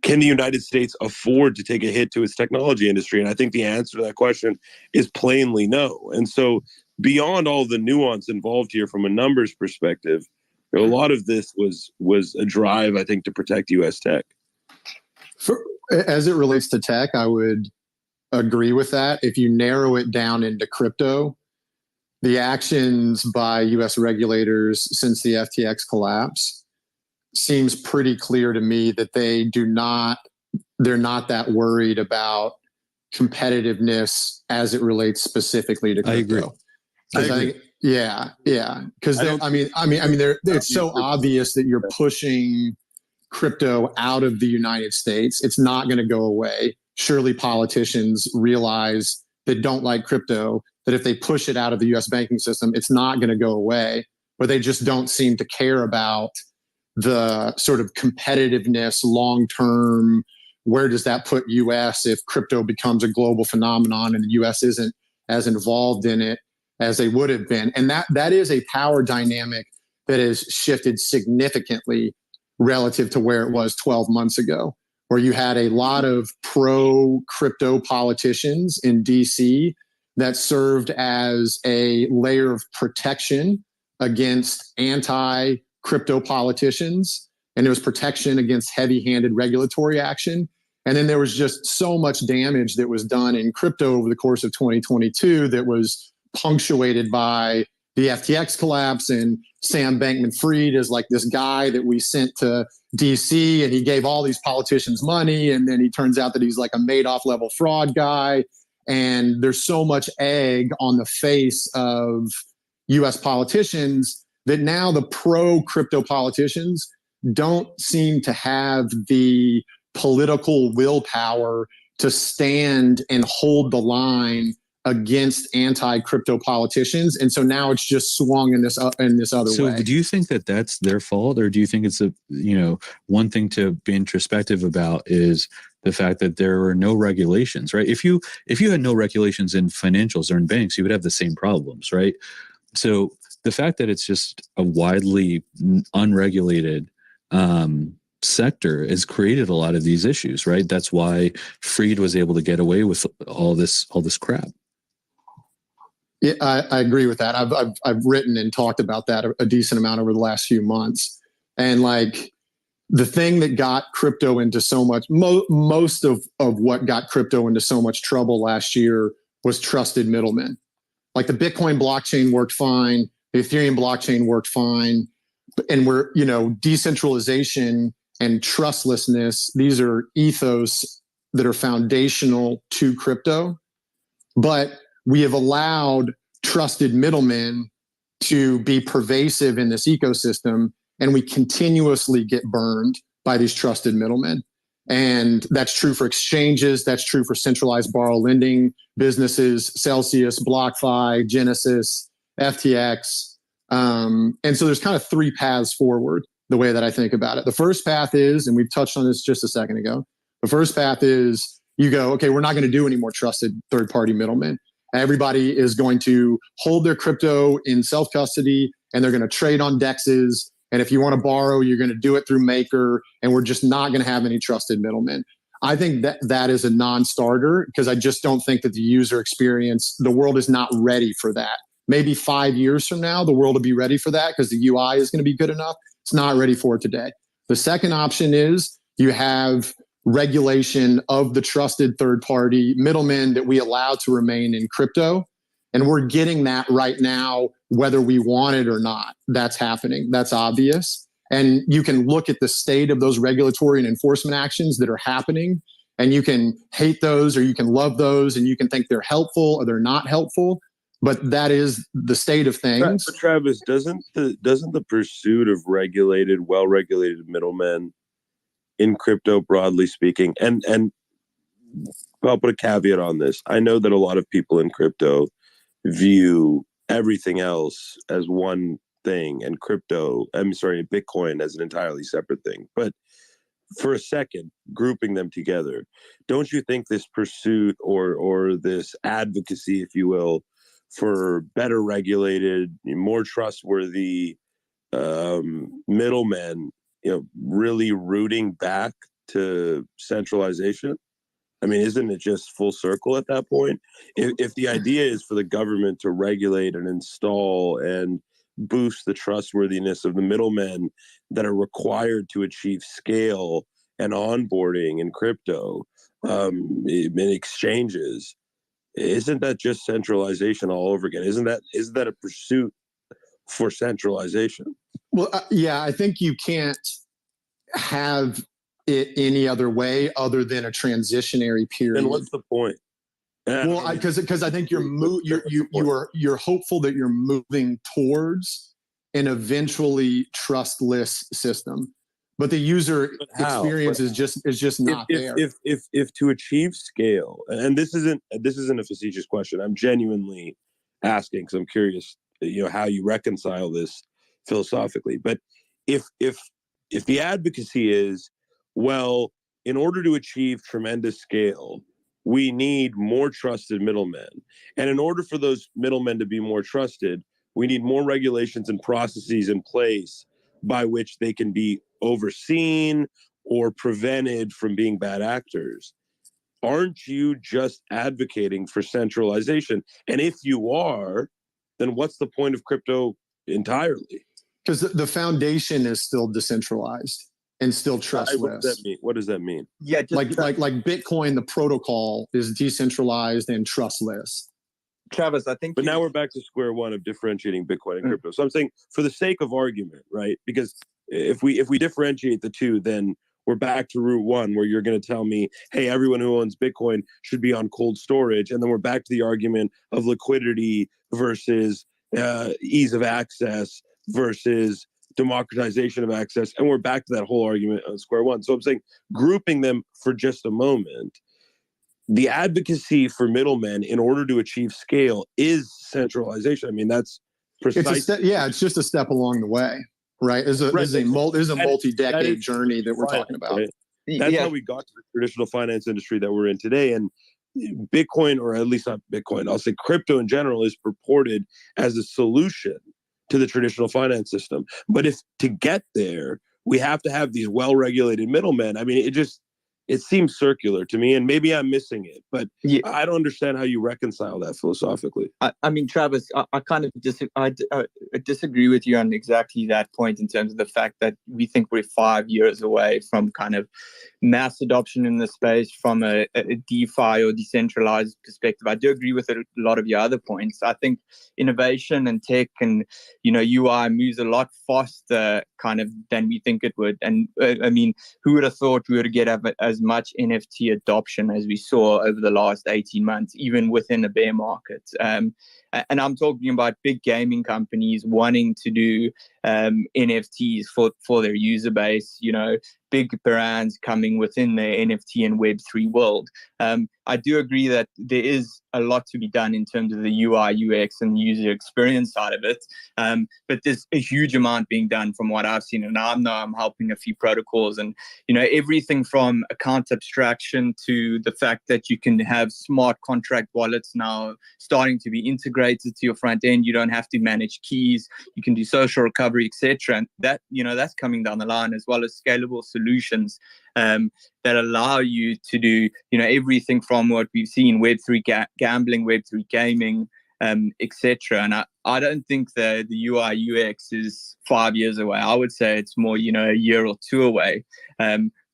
can the United States afford to take a hit to its technology industry? And I think the answer to that question is plainly no. And so beyond all the nuance involved here from a numbers perspective, a lot of this was a drive, I think, to protect U.S. tech. As it relates to tech, I would agree with that. If you narrow it down into crypto, the actions by U.S. regulators since the FTX collapse seems pretty clear to me that they're not that worried about competitiveness as it relates specifically to crypto. I agree. Yeah. Because it's so obvious that you're pushing crypto out of the United States. It's not going to go away. Surely politicians realize that don't like crypto, that if they push it out of the U.S. banking system, it's not going to go away. But they just don't seem to care about the sort of competitiveness long-term. Where does that put U.S. if crypto becomes a global phenomenon and the U.S. isn't as involved in it as they would have been? And that is a power dynamic that has shifted significantly relative to where it was 12 months ago, where you had a lot of pro-crypto politicians in D.C. that served as a layer of protection against anti-crypto politicians, and there was protection against heavy-handed regulatory action. And then there was just so much damage that was done in crypto over the course of 2022 that was punctuated by the FTX collapse, and Sam Bankman-Fried is like this guy that we sent to DC, and he gave all these politicians money, and then he turns out that he's like a Madoff level fraud guy. And there's so much egg on the face of US politicians that now the pro-crypto politicians don't seem to have the political willpower to stand and hold the line against anti-crypto politicians. And so now it's just swung in this other way. So do you think that that's their fault, or do you think it's one thing to be introspective about is the fact that there are no regulations, right? If you had no regulations in financials or in banks, you would have the same problems, right? So the fact that it's just a widely unregulated sector has created a lot of these issues, right? That's why Fried was able to get away with all this crap. Yeah, I agree with that. I've written and talked about that a decent amount over the last few months. And like the thing that got crypto into so much, most of what got crypto into so much trouble last year was trusted middlemen. Like the Bitcoin blockchain worked fine, the Ethereum blockchain worked fine, and decentralization and trustlessness, these are ethos that are foundational to crypto. But we have allowed trusted middlemen to be pervasive in this ecosystem, and we continuously get burned by these trusted middlemen. And that's true for exchanges. That's true for centralized borrow lending businesses, Celsius, BlockFi, Genesis, FTX. And so there's kind of three paths forward, the way that I think about it. The first path is, and we've touched on this just a second ago, the first path is you go, okay, we're not going to do any more trusted third-party middlemen. Everybody is going to hold their crypto in self-custody, and they're going to trade on DEXs. And if you want to borrow, you're going to do it through Maker, and we're just not going to have any trusted middlemen. I think that is a non-starter, because I just don't think that the user experience, the world is not ready for that. Maybe 5 years from now, the world will be ready for that because the UI is going to be good enough. It's not ready for it today. The second option is you have regulation of the trusted third-party middlemen that we allow to remain in crypto. And we're getting that right now, whether we want it or not. That's happening. That's obvious. And you can look at the state of those regulatory and enforcement actions that are happening, and you can hate those or you can love those, and you can think they're helpful or they're not helpful. But that is the state of things. But Travis, doesn't the pursuit of regulated, well-regulated middlemen in crypto, broadly speaking, and I'll put a caveat on this. I know that a lot of people in crypto view everything else as one thing, and Bitcoin as an entirely separate thing. But for a second, grouping them together, don't you think this pursuit or this advocacy, if you will, for better regulated, more trustworthy middlemen, really rooting back to centralization? I mean, isn't it just full circle at that point? If the idea is for the government to regulate and install and boost the trustworthiness of the middlemen that are required to achieve scale and onboarding in crypto, in exchanges, isn't that just centralization all over again? Isn't that a pursuit for centralization? Well, yeah, I think you can't have it any other way other than a transitionary period. And what's the point? Well, because I think you're hopeful that you're moving towards an eventually trustless system, but the user experience is just not there. If to achieve scale, and this isn't a facetious question, I'm genuinely asking because I'm curious, how you reconcile this philosophically. But if the advocacy is, well, in order to achieve tremendous scale, we need more trusted middlemen. And in order for those middlemen to be more trusted, we need more regulations and processes in place by which they can be overseen or prevented from being bad actors. Aren't you just advocating for centralization? And if you are, then what's the point of crypto entirely? Because the foundation is still decentralized and still trustless. What does that mean? Yeah, like Bitcoin, the protocol is decentralized and trustless. Travis, I think. But now we're back to square one of differentiating Bitcoin and crypto. So I'm saying, for the sake of argument, right? Because if we differentiate the two, then we're back to route one, where you're going to tell me, hey, everyone who owns Bitcoin should be on cold storage, and then we're back to the argument of liquidity versus ease of access versus democratization of access, and we're back to that whole argument on square one. So I'm saying, grouping them for just a moment, the advocacy for middlemen in order to achieve scale is centralization. I mean, that's precisely. It's just a step along the way, right? Is a multi-decade journey that we're talking about. Right? That's how we got to the traditional finance industry that we're in today. And Bitcoin, or at least not Bitcoin, I'll say crypto in general, is purported as a solution to the traditional finance system. But if to get there, we have to have these well-regulated middlemen, I mean, it seems circular to me, and maybe I'm missing it, but I don't understand how you reconcile that philosophically. I mean, Travis, I kind of disagree with you on exactly that point, in terms of the fact that we think we're 5 years away from kind of mass adoption in the space from a DeFi or decentralized perspective. I do agree with a lot of your other points. I think innovation and tech and UI moves a lot faster kind of than we think it would. And I mean, who would have thought we would get as much NFT adoption as we saw over the last 18 months, even within a bear market? And I'm talking about big gaming companies wanting to do NFTs for their user base, big brands coming within the NFT and Web3 world. I do agree that there is a lot to be done in terms of the UI, UX, and user experience side of it. But there's a huge amount being done from what I've seen. And I know I'm helping a few protocols, and, everything from account abstraction to the fact that you can have smart contract wallets now starting to be integrated to your front end. You don't have to manage keys. You can do social recovery, etc. And that, that's coming down the line, as well as scalable solutions that allow you to do, everything from what we've seen, Web3 gambling, Web3 gaming, etc. And I don't think the UI UX is 5 years away. I would say it's more, a year or two away.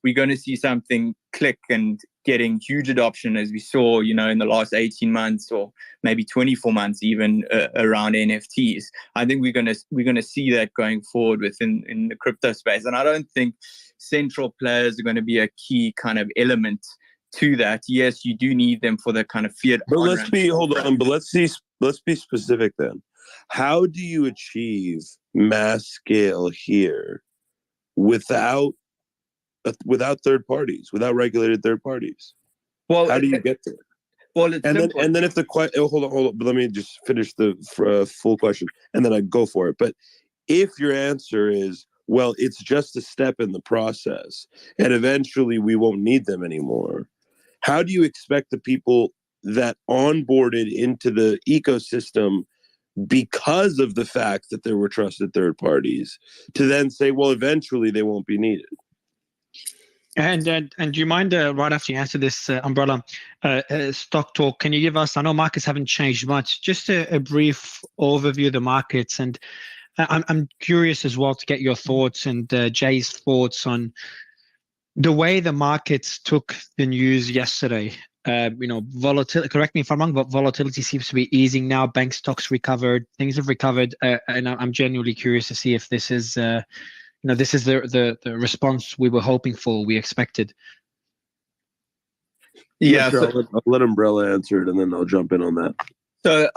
We're going to see something click and getting huge adoption as we saw, in the last 18 months or maybe 24 months even around NFTs. I think we're gonna see that going forward in the crypto space, and I don't think central players are going to be a key kind of element to that. Yes, you do need them for the kind of fiat. But let's be specific then. How do you achieve mass scale here without third parties, without regulated third parties? Well, how do you get there? Well, it's and then if the question, hold on, but let me just finish the full question, and then I go for it. But if your answer is, well, it's just a step in the process, and eventually we won't need them anymore, how do you expect the people that onboarded into the ecosystem because of the fact that there were trusted third parties to then say, well, eventually they won't be needed? And do you mind, right after you answer this, Umbrella, Stock Talk, can you give us, I know markets haven't changed much, just a brief overview of the markets, and I'm curious as well to get your thoughts and Jay's thoughts on the way the markets took the news yesterday. Volatility, correct me if I'm wrong, but volatility seems to be easing now. Bank stocks recovered, things have recovered, and I'm genuinely curious to see if this is, this is the response we were hoping for, we expected. Yeah, sure. I'll let Umbrella answer it, and then I'll jump in on that. So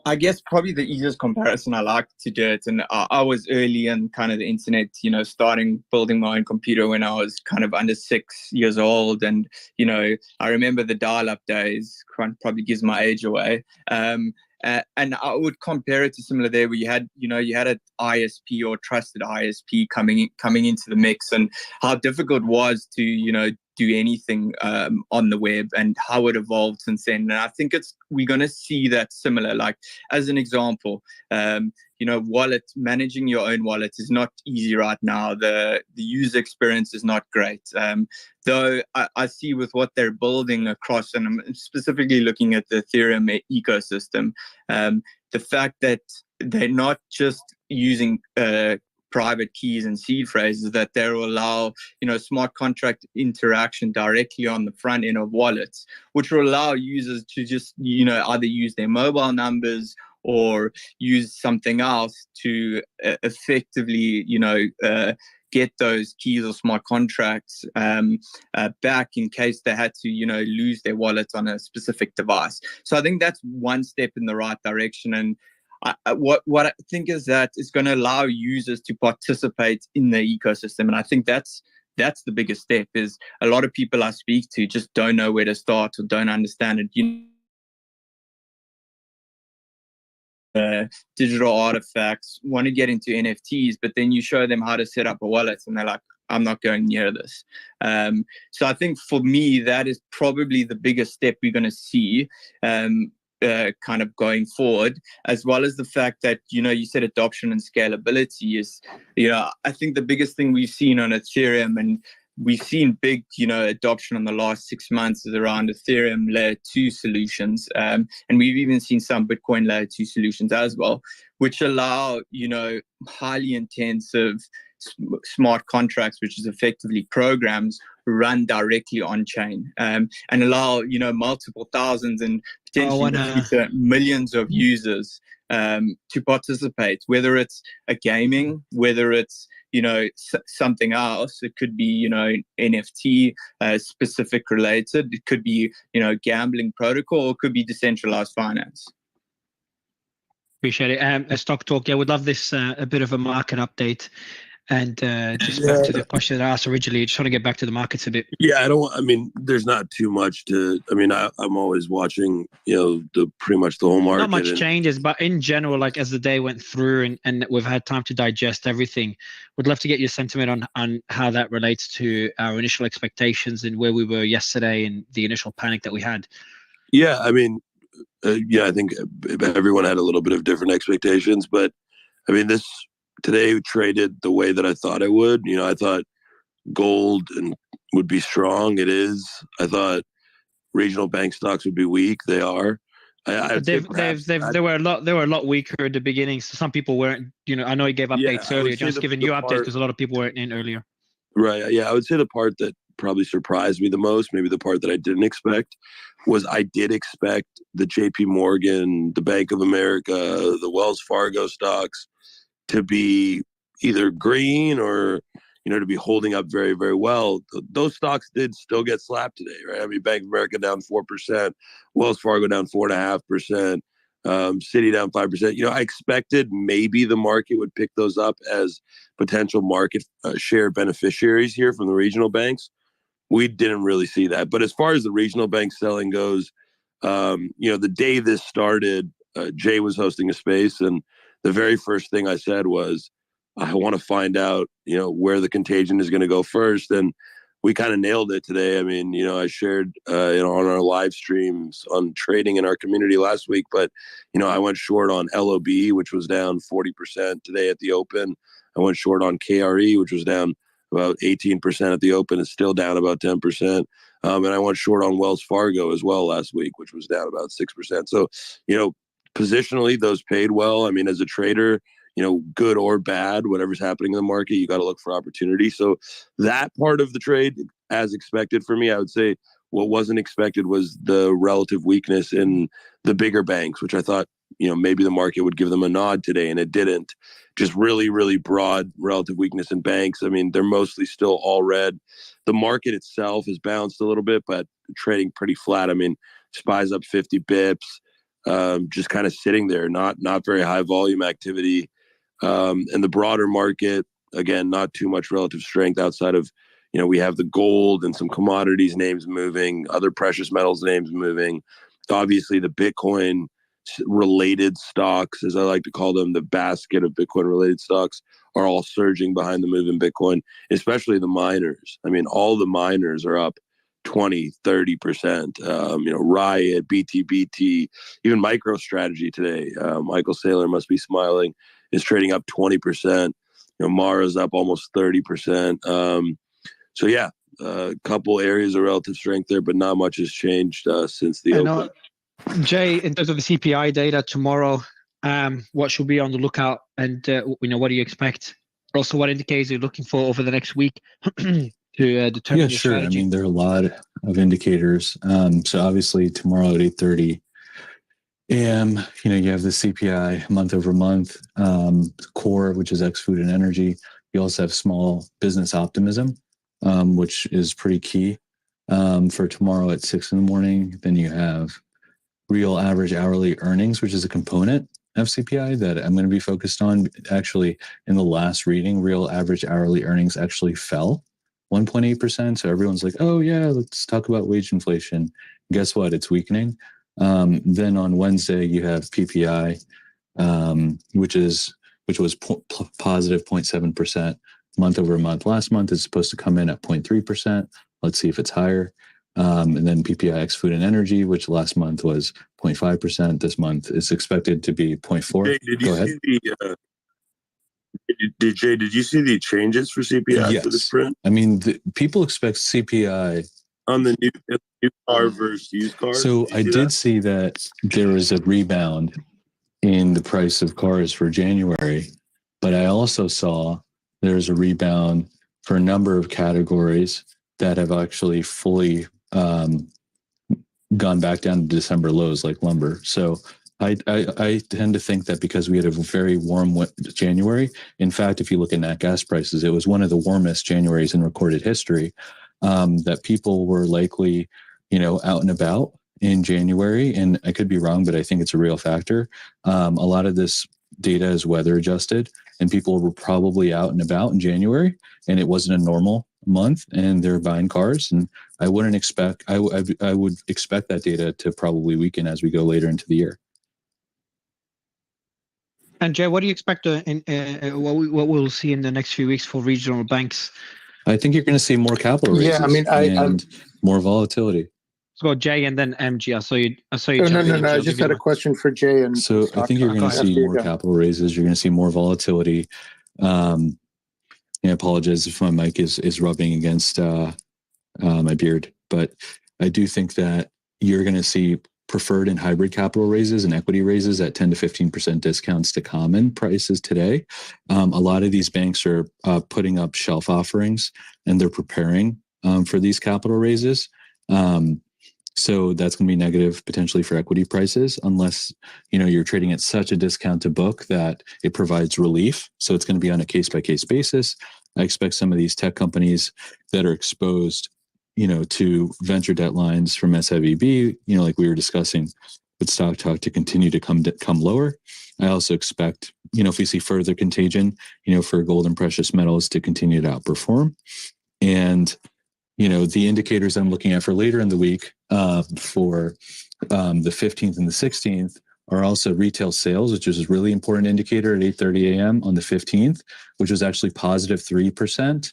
I guess probably the easiest comparison I like to do it, and I was early in kind of the internet, starting building my own computer when I was kind of under 6 years old. And, I remember the dial-up days, probably gives my age away. And I would compare it to similar there where you had an ISP or trusted ISP coming into the mix, and how difficult it was to, do anything on the web, and how it evolved since then. And I think we're going to see that similar. Like, as an example, managing your own wallet is not easy right now. The user experience is not great. Though I see with what they're building across, and I'm specifically looking at the Ethereum ecosystem, the fact that they're not just using private keys and seed phrases, that they will allow, smart contract interaction directly on the front end of wallets, which will allow users to just, either use their mobile numbers or use something else to effectively, get those keys or smart contracts back in case they had to, lose their wallets on a specific device. So I think that's one step in the right direction. And what I think is that it's going to allow users to participate in the ecosystem. And I think that's the biggest step. Is a lot of people I speak to just don't know where to start or don't understand it. Digital artifacts, want to get into NFTs, but then you show them how to set up a wallet and they're like, I'm not going near this. So I think for me, that is probably the biggest step we're going to see kind of going forward, as well as the fact that, you said adoption and scalability is, I think the biggest thing we've seen on Ethereum, and we've seen big, adoption in the last 6 months, is around Ethereum layer 2 solutions. And we've even seen some Bitcoin layer 2 solutions as well, which allow, highly intensive smart contracts, which is effectively programs, run directly on chain, and allow, multiple thousands and potentially millions of users to participate, whether it's a gaming, whether it's, something else. It could be, NFT specific related. It could be, gambling protocol, or it could be decentralized finance. Appreciate it. Stock Talk, yeah, would love this, a bit of a market update. And just back to the question that I asked originally, just trying to get back to the markets a bit. Yeah, there's not too much to, I'm always watching, pretty much the whole market. Not much changes, but in general, like as the day went through and we've had time to digest everything, would love to get your sentiment on how that relates to our initial expectations and where we were yesterday and the initial panic that we had. Yeah, I think everyone had a little bit of different expectations, but this today traded the way that I thought it would. I thought gold would be strong. It is. I thought regional bank stocks would be weak. They are. They were a lot weaker at the beginning. So some people weren't. I know he gave updates earlier. Just giving you updates because a lot of people weren't in earlier. Right. Yeah, I would say the part that probably surprised me the most, maybe the part that I didn't expect, was I did expect the JP Morgan, the Bank of America, the Wells Fargo stocks to be either green or, to be holding up very, very well. Those stocks did still get slapped today, right? I mean, Bank of America down 4%, Wells Fargo down 4.5%, Citi down 5%. I expected maybe the market would pick those up as potential market share beneficiaries here from the regional banks. We didn't really see that. But as far as the regional bank selling goes, the day this started, Jay was hosting a space, and the very first thing I said was, I want to find out, where the contagion is going to go first. And we kind of nailed it today. I mean, I shared, on our live streams on trading in our community last week, but, I went short on LOB, which was down 40% today at the open. I went short on KRE, which was down about 18% at the open. It's still down about 10%. And I went short on Wells Fargo as well last week, which was down about 6%. So, positionally, those paid well. I mean, as a trader, good or bad, whatever's happening in the market, you got to look for opportunity. So that part of the trade, as expected for me, I would say what wasn't expected was the relative weakness in the bigger banks, which I thought, maybe the market would give them a nod today, and it didn't. Just really, really broad relative weakness in banks. I mean, they're mostly still all red. The market itself has bounced a little bit, but trading pretty flat. I mean, SPY's up 50 bips, just kind of sitting there, not very high volume activity. And the broader market, again, not too much relative strength outside of, we have the gold and some commodities names moving, other precious metals names moving. Obviously, the Bitcoin related stocks, as I like to call them, the basket of Bitcoin related stocks, are all surging behind the move in Bitcoin, especially the miners. I mean, all the miners are up 20, 30%, Riot, BTBT, even MicroStrategy today. Michael Saylor must be smiling, is trading up 20%. Mara's up almost 30%. So yeah, a couple areas of relative strength there, but not much has changed since the open. Jay, in terms of the CPI data tomorrow, what should be on the lookout, and what do you expect? Also, what indicators are you looking for over the next week to determine your sure. strategy? I mean, there are a lot of indicators. So obviously tomorrow at 8:30 a.m., you have the CPI month over month, core, which is ex food and energy. You also have small business optimism, which is pretty key for tomorrow at 6 a.m. Then you have real average hourly earnings, which is a component of CPI that I'm going to be focused on. Actually, in the last reading, real average hourly earnings actually fell 1.8%. So everyone's like, oh yeah, let's talk about wage inflation. Guess what? It's weakening. Then on Wednesday, you have PPI, which was positive 0.7% month over month. Last month, it's supposed to come in at 0.3%. Let's see if it's higher. And then PPI ex food and energy, which last month was 0.5%. This month is expected to be 0.4%. Go ahead. Did you see the changes for CPI for this print? I mean, people expect CPI on the new car versus used cars. So I did see that there was a rebound in the price of cars for January, but I also saw there's a rebound for a number of categories that have actually fully gone back down to December lows, like lumber. So I tend to think that because we had a very warm January, in fact, if you look at nat gas prices, it was one of the warmest Januaries in recorded history, that people were likely, out and about in January. And I could be wrong, but I think it's a real factor. A lot of this data is weather adjusted, and people were probably out and about in January, and it wasn't a normal month, and they're buying cars. And I wouldn't expect, I would expect that data to probably weaken as we go later into the year. And Jay, what do you expect what we'll see in the next few weeks for regional banks? I think you're going to see more capital raises. Yeah, I mean, and more volatility. Let's go Jay and then MG. I saw you. No. I just had a question for Jay. And so I think you're going to see more capital raises. You're going to see more volatility. I apologize if my mic is rubbing against my beard, but I do think that you're going to see preferred and hybrid capital raises and equity raises at 10 to 15% discounts to common prices today. A lot of these banks are putting up shelf offerings, and they're preparing for these capital raises. So that's going to be negative potentially for equity prices, unless, you know, you're trading at such a discount to book that it provides relief. So it's going to be on a case by case basis. I expect some of these tech companies that are exposed, you know, to venture debt lines from SVB, you know, like we were discussing with Stock Talk, to continue to come lower. I also expect, you know, if we see further contagion, you know, for gold and precious metals to continue to outperform. And you know, the indicators I'm looking at for later in the week, for the 15th and the 16th, are also retail sales, which is a really important indicator at 8:30 a.m. on the 15th, which was actually positive 3%,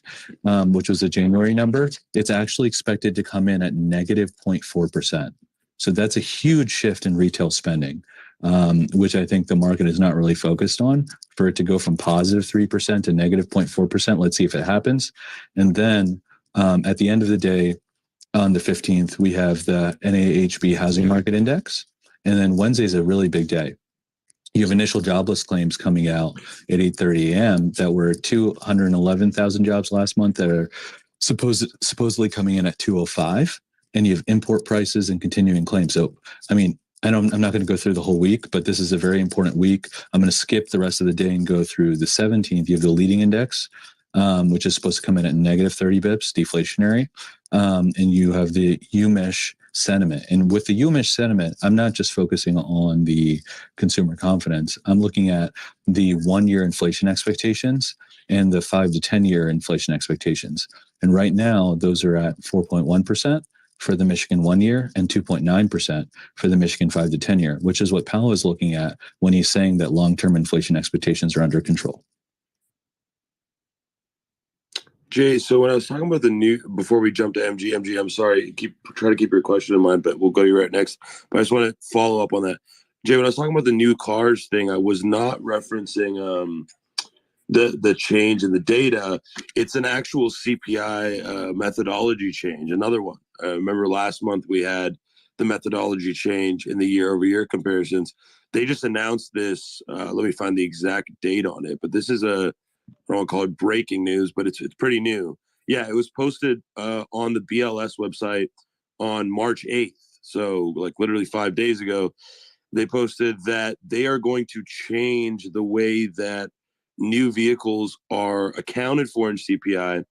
which was a January number. It's actually expected to come in at negative 0.4%. So that's a huge shift in retail spending, which I think the market is not really focused on. For it to go from positive 3% to negative 0.4%, let's see if it happens. And then at the end of the day, on the 15th, we have the NAHB Housing Market Index. And then Wednesday is a really big day. You have initial jobless claims coming out at 8:30 a.m. that were 211,000 jobs last month that are supposedly coming in at 205. And you have import prices and continuing claims. So, I mean, I'm not going to go through the whole week, but this is a very important week. I'm going to skip the rest of the day and go through the 17th. You have the leading index, which is supposed to come in at negative 30 bips, deflationary. And you have the UMISH sentiment. And with the UMISH sentiment, I'm not just focusing on the consumer confidence. I'm looking at the 1-year inflation expectations and the 5 to 10 year inflation expectations. And right now, those are at 4.1% for the Michigan 1 year and 2.9% for the Michigan 5 to 10 year, which is what Powell is looking at when he's saying that long-term inflation expectations are under control. Jay, so when I was talking about the new, before we jump to MG, I'm sorry, try to keep your question in mind, but we'll go to you right next. But I just want to follow up on that. Jay, when I was talking about the new cars thing, I was not referencing the change in the data. It's an actual CPI methodology change, another one. Remember last month we had the methodology change in the year-over-year comparisons. They just announced this, let me find the exact date on it, but this is I don't want to call it breaking news, but it's pretty new. Yeah, it was posted on the BLS website on March 8th. So like literally 5 days ago, they posted that they are going to change the way that new vehicles are accounted for in CPI.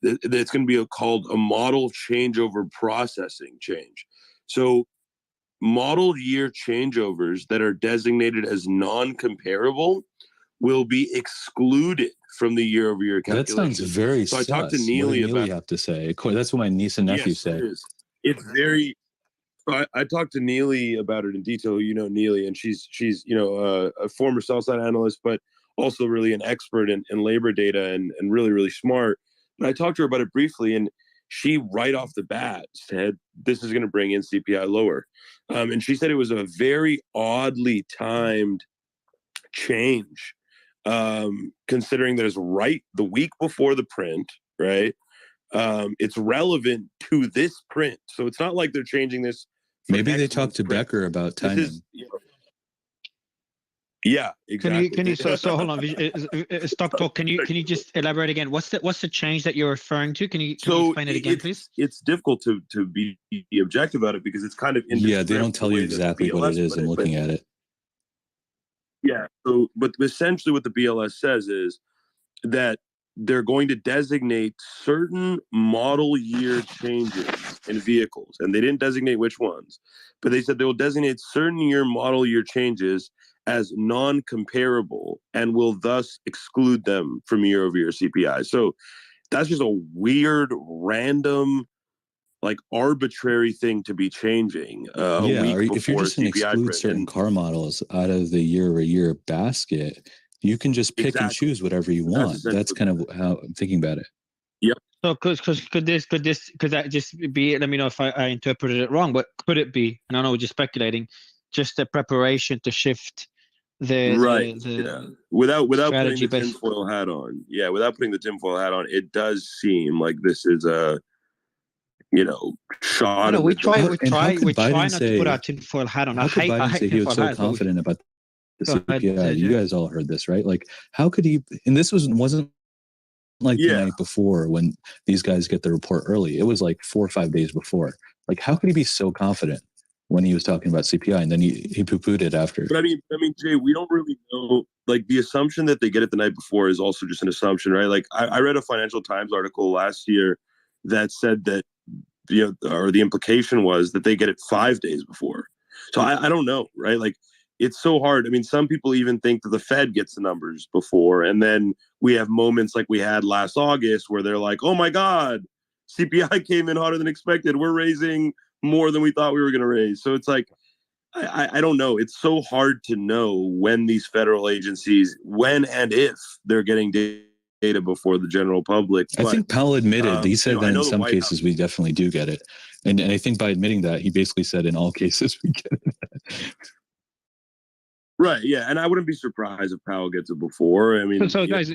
It's going to be called a model changeover processing change. So model year changeovers that are designated as non-comparable will be excluded from the year-over-year calculation. That sounds very so I talked to sus. Neely about about. Have to say that's what my niece and nephew Yes, say. it is. It's very. So I talked to Neely about it in detail. You know Neely, and she's you know a former sell-side analyst, but also really an expert in labor data and really smart. But I talked to her about it briefly, and she right off the bat said this is going to bring in CPI lower, and she said it was a very oddly timed change. Considering that it's right the week before the print, right? It's relevant to this print. So it's not like they're changing this. Maybe they talked to print. Becker about timing. Yeah, exactly. Can you so hold on, Stock Talk, can you just elaborate again? What's the change that you're referring to? Can you explain it again, please? It's difficult to be objective about it because it's kind of they don't tell you exactly what it is. I'm looking at it. Yeah. So, but essentially what the BLS says is that they're going to designate certain model year changes in vehicles. And they didn't designate which ones, but they said they will designate certain model year changes as non-comparable and will thus exclude them from year-over-year CPI. So that's just a weird, random, like arbitrary thing to be changing. If you're just going to exclude certain car models out of the year-over-year basket, you can just pick and choose whatever you want. That's kind of how I'm thinking about it. Yep. So could that just be? Let me know if I interpreted it wrong, but could it be? And I know we're just speculating, just a preparation to shift the without putting the tinfoil hat on. Yeah, without putting the tinfoil hat on, it does seem like this is a shot. No, we try not to put our tinfoil hat on. How could Biden say he was so confident about the CPI? You guys all heard this, right? Like, how could he? And this wasn't like the night before when these guys get the report early. It was like 4 or 5 days before. Like, how could he be so confident when he was talking about CPI and then he poo-pooed it after? But I mean, Jay, we don't really know. Like, the assumption that they get it the night before is also just an assumption, right? Like, I read a Financial Times article last year that said that, or the implication was that they get it 5 days before. So I don't know, right? Like, it's so hard. I mean, some people even think that the Fed gets the numbers before, and then we have moments like we had last August where they're like, "Oh my God, CPI came in hotter than expected. We're raising more than we thought we were going to raise." So it's like, I don't know. It's so hard to know when these federal agencies, when and if they're getting data before the general public. I think Powell admitted, he said that in some White cases we definitely do get it. And I think by admitting that, he basically said in all cases we get it. Right, yeah, and I wouldn't be surprised if Powell gets it before. I mean, so guys,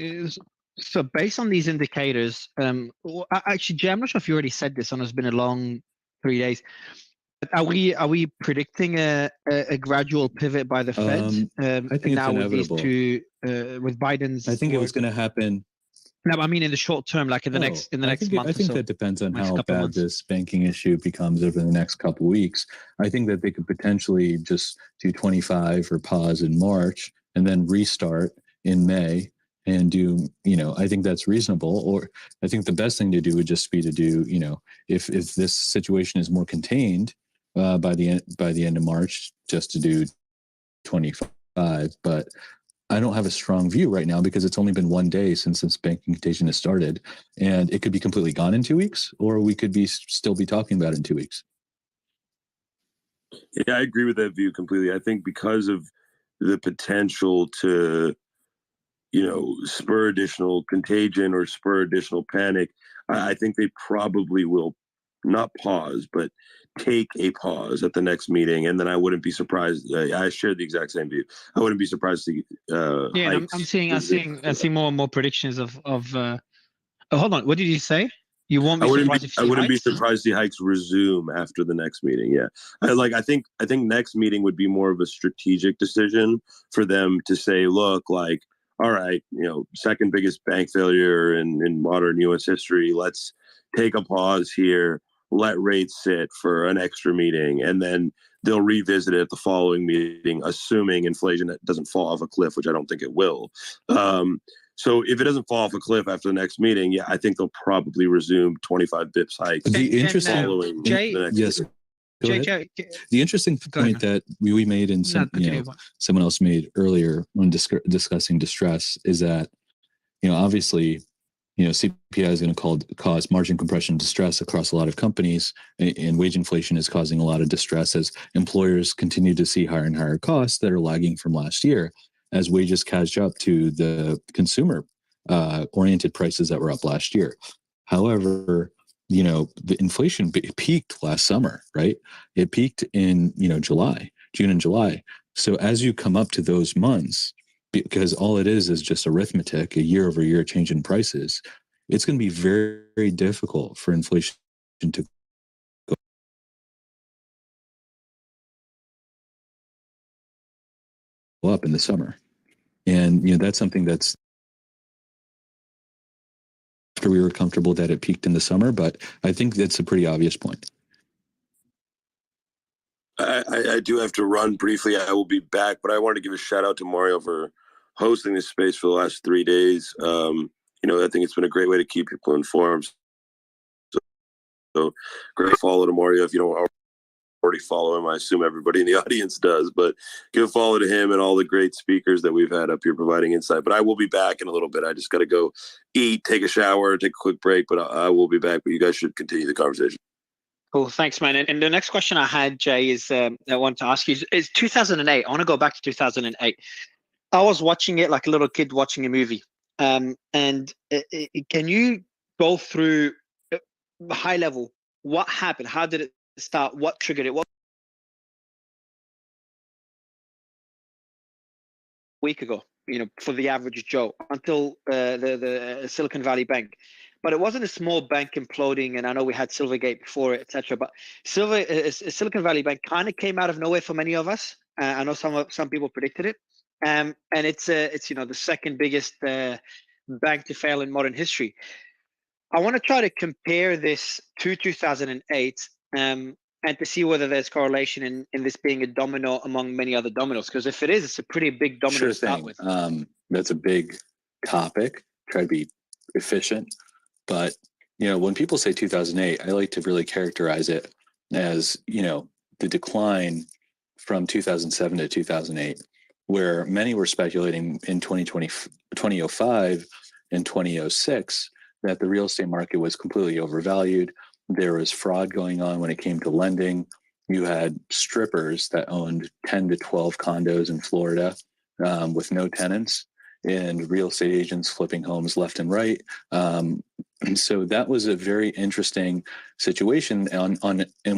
so based on these indicators, actually, Jay, I'm not sure if you already said this, and it's been a long 3 days. Are we predicting a gradual pivot by the Fed? I think now it's with these inevitable. two, with Biden's. I think it was going to happen. No, I mean in the short term, like in the next month. I think that depends on how bad this banking issue becomes over the next couple of weeks. I think that they could potentially just do 25 or pause in March and then restart in May and do, I think that's reasonable. Or I think the best thing to do would just be to do, if this situation is more contained by the end of March, just to do 25. But I don't have a strong view right now because it's only been 1 day since this banking contagion has started, and it could be completely gone in 2 weeks, or we could still be talking about it in 2 weeks. Yeah, I agree with that view completely. I think because of the potential to, spur additional contagion or spur additional panic, I think they probably will not pause, but take a pause at the next meeting, and then I wouldn't be surprised. I share the exact same view. I wouldn't be surprised to I'm seeing more and more predictions of. Oh, hold on, what did you say? You won't be surprised if you see I wouldn't be hikes? surprised to see hikes resume after the next meeting. Yeah, I think next meeting would be more of a strategic decision for them to say, look, like, all right, second biggest bank failure in modern U.S. history. Let's take a pause here. Let rates sit for an extra meeting, and then they'll revisit it at the following meeting, assuming inflation doesn't fall off a cliff, which I don't think it will. So if it doesn't fall off a cliff after the next meeting, yeah, I think they'll probably resume 25 bips hikes. The interesting, following the next meeting. The interesting point that we made and someone else made earlier when discussing distress is that, obviously, CPI is going to cause margin compression distress across a lot of companies, and wage inflation is causing a lot of distress as employers continue to see higher and higher costs that are lagging from last year as wages catch up to the consumer oriented prices that were up last year. However, the inflation peaked last summer, right? It peaked in, June and July. So as you come up to those months, because all it is just arithmetic, a year-over-year change in prices, it's going to be very, very difficult for inflation to go up in the summer. And, that's something that's after we were comfortable that it peaked in the summer, but I think that's a pretty obvious point. I do have to run briefly. I will be back, but I wanted to give a shout out to Mario for hosting this space for the last 3 days. I think it's been a great way to keep people informed. So great follow to Mario. If you don't already follow him, I assume everybody in the audience does, but give a follow to him and all the great speakers that we've had up here providing insight. But I will be back in a little bit. I just got to go eat, take a shower, take a quick break, but I will be back. But you guys should continue the conversation. Cool, thanks, man. And the next question I had, Jay, is I want to ask you is 2008. I want to go back to 2008. I was watching it like a little kid watching a movie. And can you go through high level what happened? How did it start? What triggered it? What week ago? For the average Joe, until the Silicon Valley Bank. But it wasn't a small bank imploding, and I know we had Silvergate before it, etc. But Silicon Valley Bank kind of came out of nowhere for many of us. I know some people predicted it, and it's the second biggest bank to fail in modern history. I want to try to compare this to 2008 and to see whether there's correlation in this being a domino among many other dominoes. Because if it is, it's a pretty big domino Sure to start thing. with. That's a big topic. Try to be efficient. But, when people say 2008, I like to really characterize it as, the decline from 2007 to 2008, where many were speculating in 2005 and 2006 that the real estate market was completely overvalued. There was fraud going on when it came to lending. You had strippers that owned 10 to 12 condos in Florida with no tenants, and real estate agents flipping homes left and right. And so that was a very interesting situation. And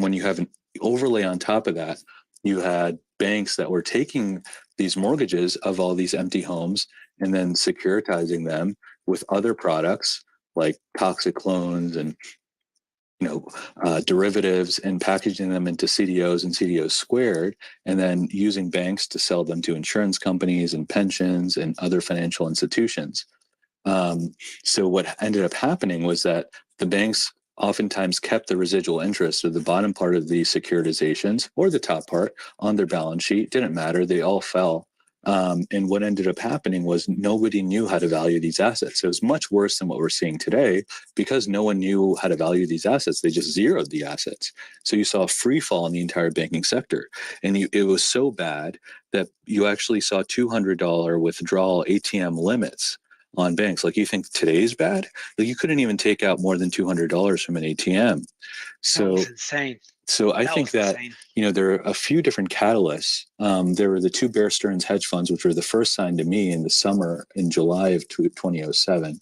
when you have an overlay on top of that, you had banks that were taking these mortgages of all these empty homes and then securitizing them with other products like toxic loans and derivatives, and packaging them into CDOs and CDOs squared, and then using banks to sell them to insurance companies and pensions and other financial institutions. So what ended up happening was that the banks oftentimes kept the residual interest of the bottom part of the securitizations or the top part on their balance sheet. Didn't matter. They all fell. And what ended up happening was nobody knew how to value these assets. It was much worse than what we're seeing today because no one knew how to value these assets. They just zeroed the assets. So you saw a free fall in the entire banking sector. And it was so bad that you actually saw $200 withdrawal ATM limits on banks. Like, you think today's bad? Like, you couldn't even take out more than $200 from an ATM. So That's insane. So I think that, there are a few different catalysts. There were the two Bear Stearns hedge funds, which were the first signed to me in the summer, in July of 2007.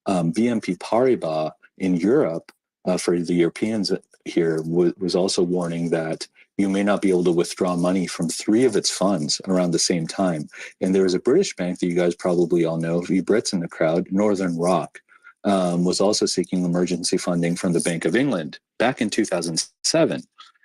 BNP Paribas in Europe, for the Europeans here, was also warning that you may not be able to withdraw money from 3 of its funds around the same time. And there was a British bank that you guys probably all know, you Brits in the crowd, Northern Rock, was also seeking emergency funding from the Bank of England back in 2007.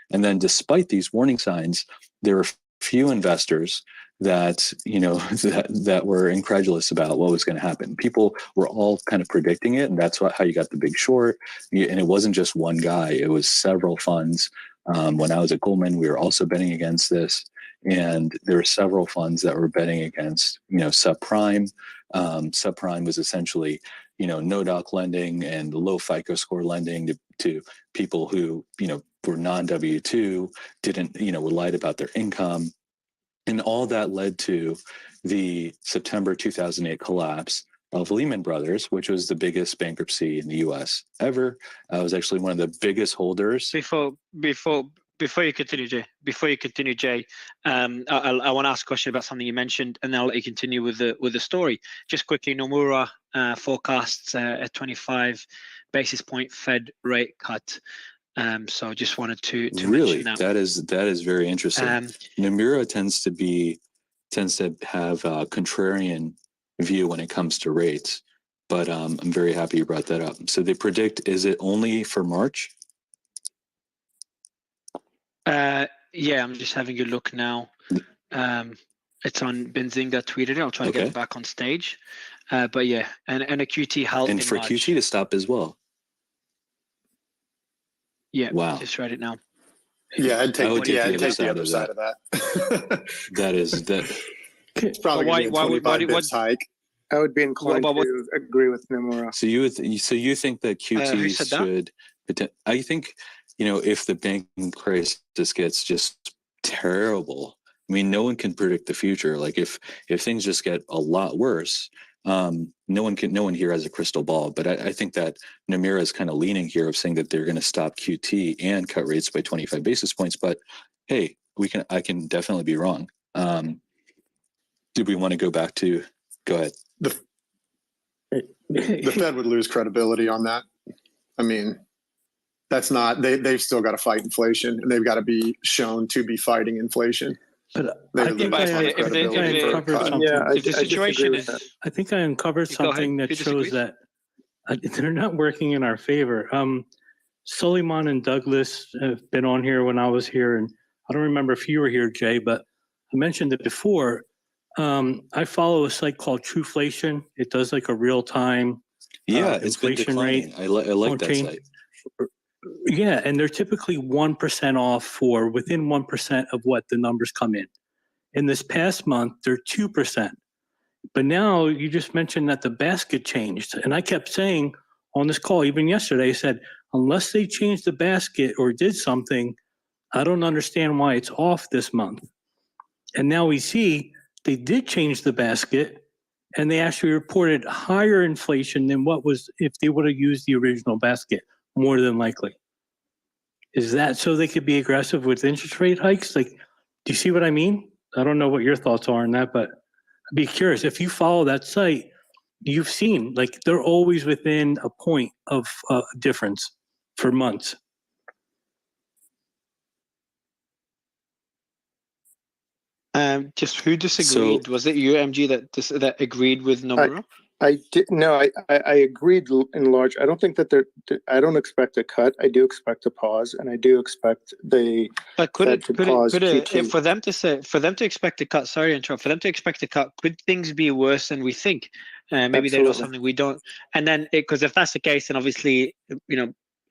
And then despite these warning signs, there were few investors that, that were incredulous about what was going to happen. People were all kind of predicting it. And that's how you got the big short. And it wasn't just one guy, it was several funds. When I was at Goldman, we were also betting against this. And there were several funds that were betting against, subprime. Subprime was essentially, no doc lending and low FICO score lending to people who, were non-W2, didn't, were lied about their income. And all that led to the September 2008 collapse of Lehman Brothers, which was the biggest bankruptcy in the U.S. ever. I was actually one of the biggest holders. Before you continue, Jay, I want to ask a question about something you mentioned, and then I'll let you continue with the story. Just quickly, Nomura forecasts a 25 basis point Fed rate cut. So I just wanted to really mention that is very interesting. Nomura tends to have a contrarian view when it comes to rates, but I'm very happy you brought that up. So they predict, is it only for March? Yeah, I'm just having a look now. It's on Benzinga tweeted it. I'll try to get it back on stage. But yeah, and a QT halt and in for March. QT to stop as well. Yeah, wow. Just read it now. Yeah, I'd take the other side of that. That is that. It's probably going to be a 25 bips hike. I would be inclined to agree with Nomura. So you think that QT should? I think, if the banking crisis gets just terrible, I mean, no one can predict the future. Like if things just get a lot worse, no one here has a crystal ball. But I think that Nomura is kind of leaning here of saying that they're going to stop QT and cut rates by 25 basis points. But hey, I can definitely be wrong. Do we want to go back to? Go ahead. The Fed would lose credibility on that. I mean, that's not they've still got to fight inflation, and they've got to be shown to be fighting inflation. But I think I uncovered something. If the situation is, I think I uncovered something that shows that they're not working in our favor. Suleiman and Douglas have been on here when I was here, and I don't remember if you were here, Jay, but I mentioned it before. I follow a site called Trueflation. It does like a real time it's been inflation declining. rate. I like that change. site. Yeah, and they're typically 1% off for within 1% of what the numbers come in. In this past month, they're 2%. But now you just mentioned that the basket changed. And I kept saying on this call, even yesterday, I said, unless they changed the basket or did something, I don't understand why it's off this month. And now we see they did change the basket and they actually reported higher inflation than what was if they would have used the original basket, more than likely. Is that so they could be aggressive with interest rate hikes? Like, do you see what I mean? I don't know what your thoughts are on that, but I'd be curious. If you follow that site, you've seen like they're always within a point of difference for months. Just who disagreed? Was it you, MG, that agreed with Nomura? I did no. I agreed in large. I don't think that I don't expect a cut. I do expect a pause, and I do expect the Fed to pause Q2. For them to expect a cut. Sorry to interrupt. For them to expect a cut, could things be worse than we think? Maybe they know something we don't. And then, because if that's the case, then obviously,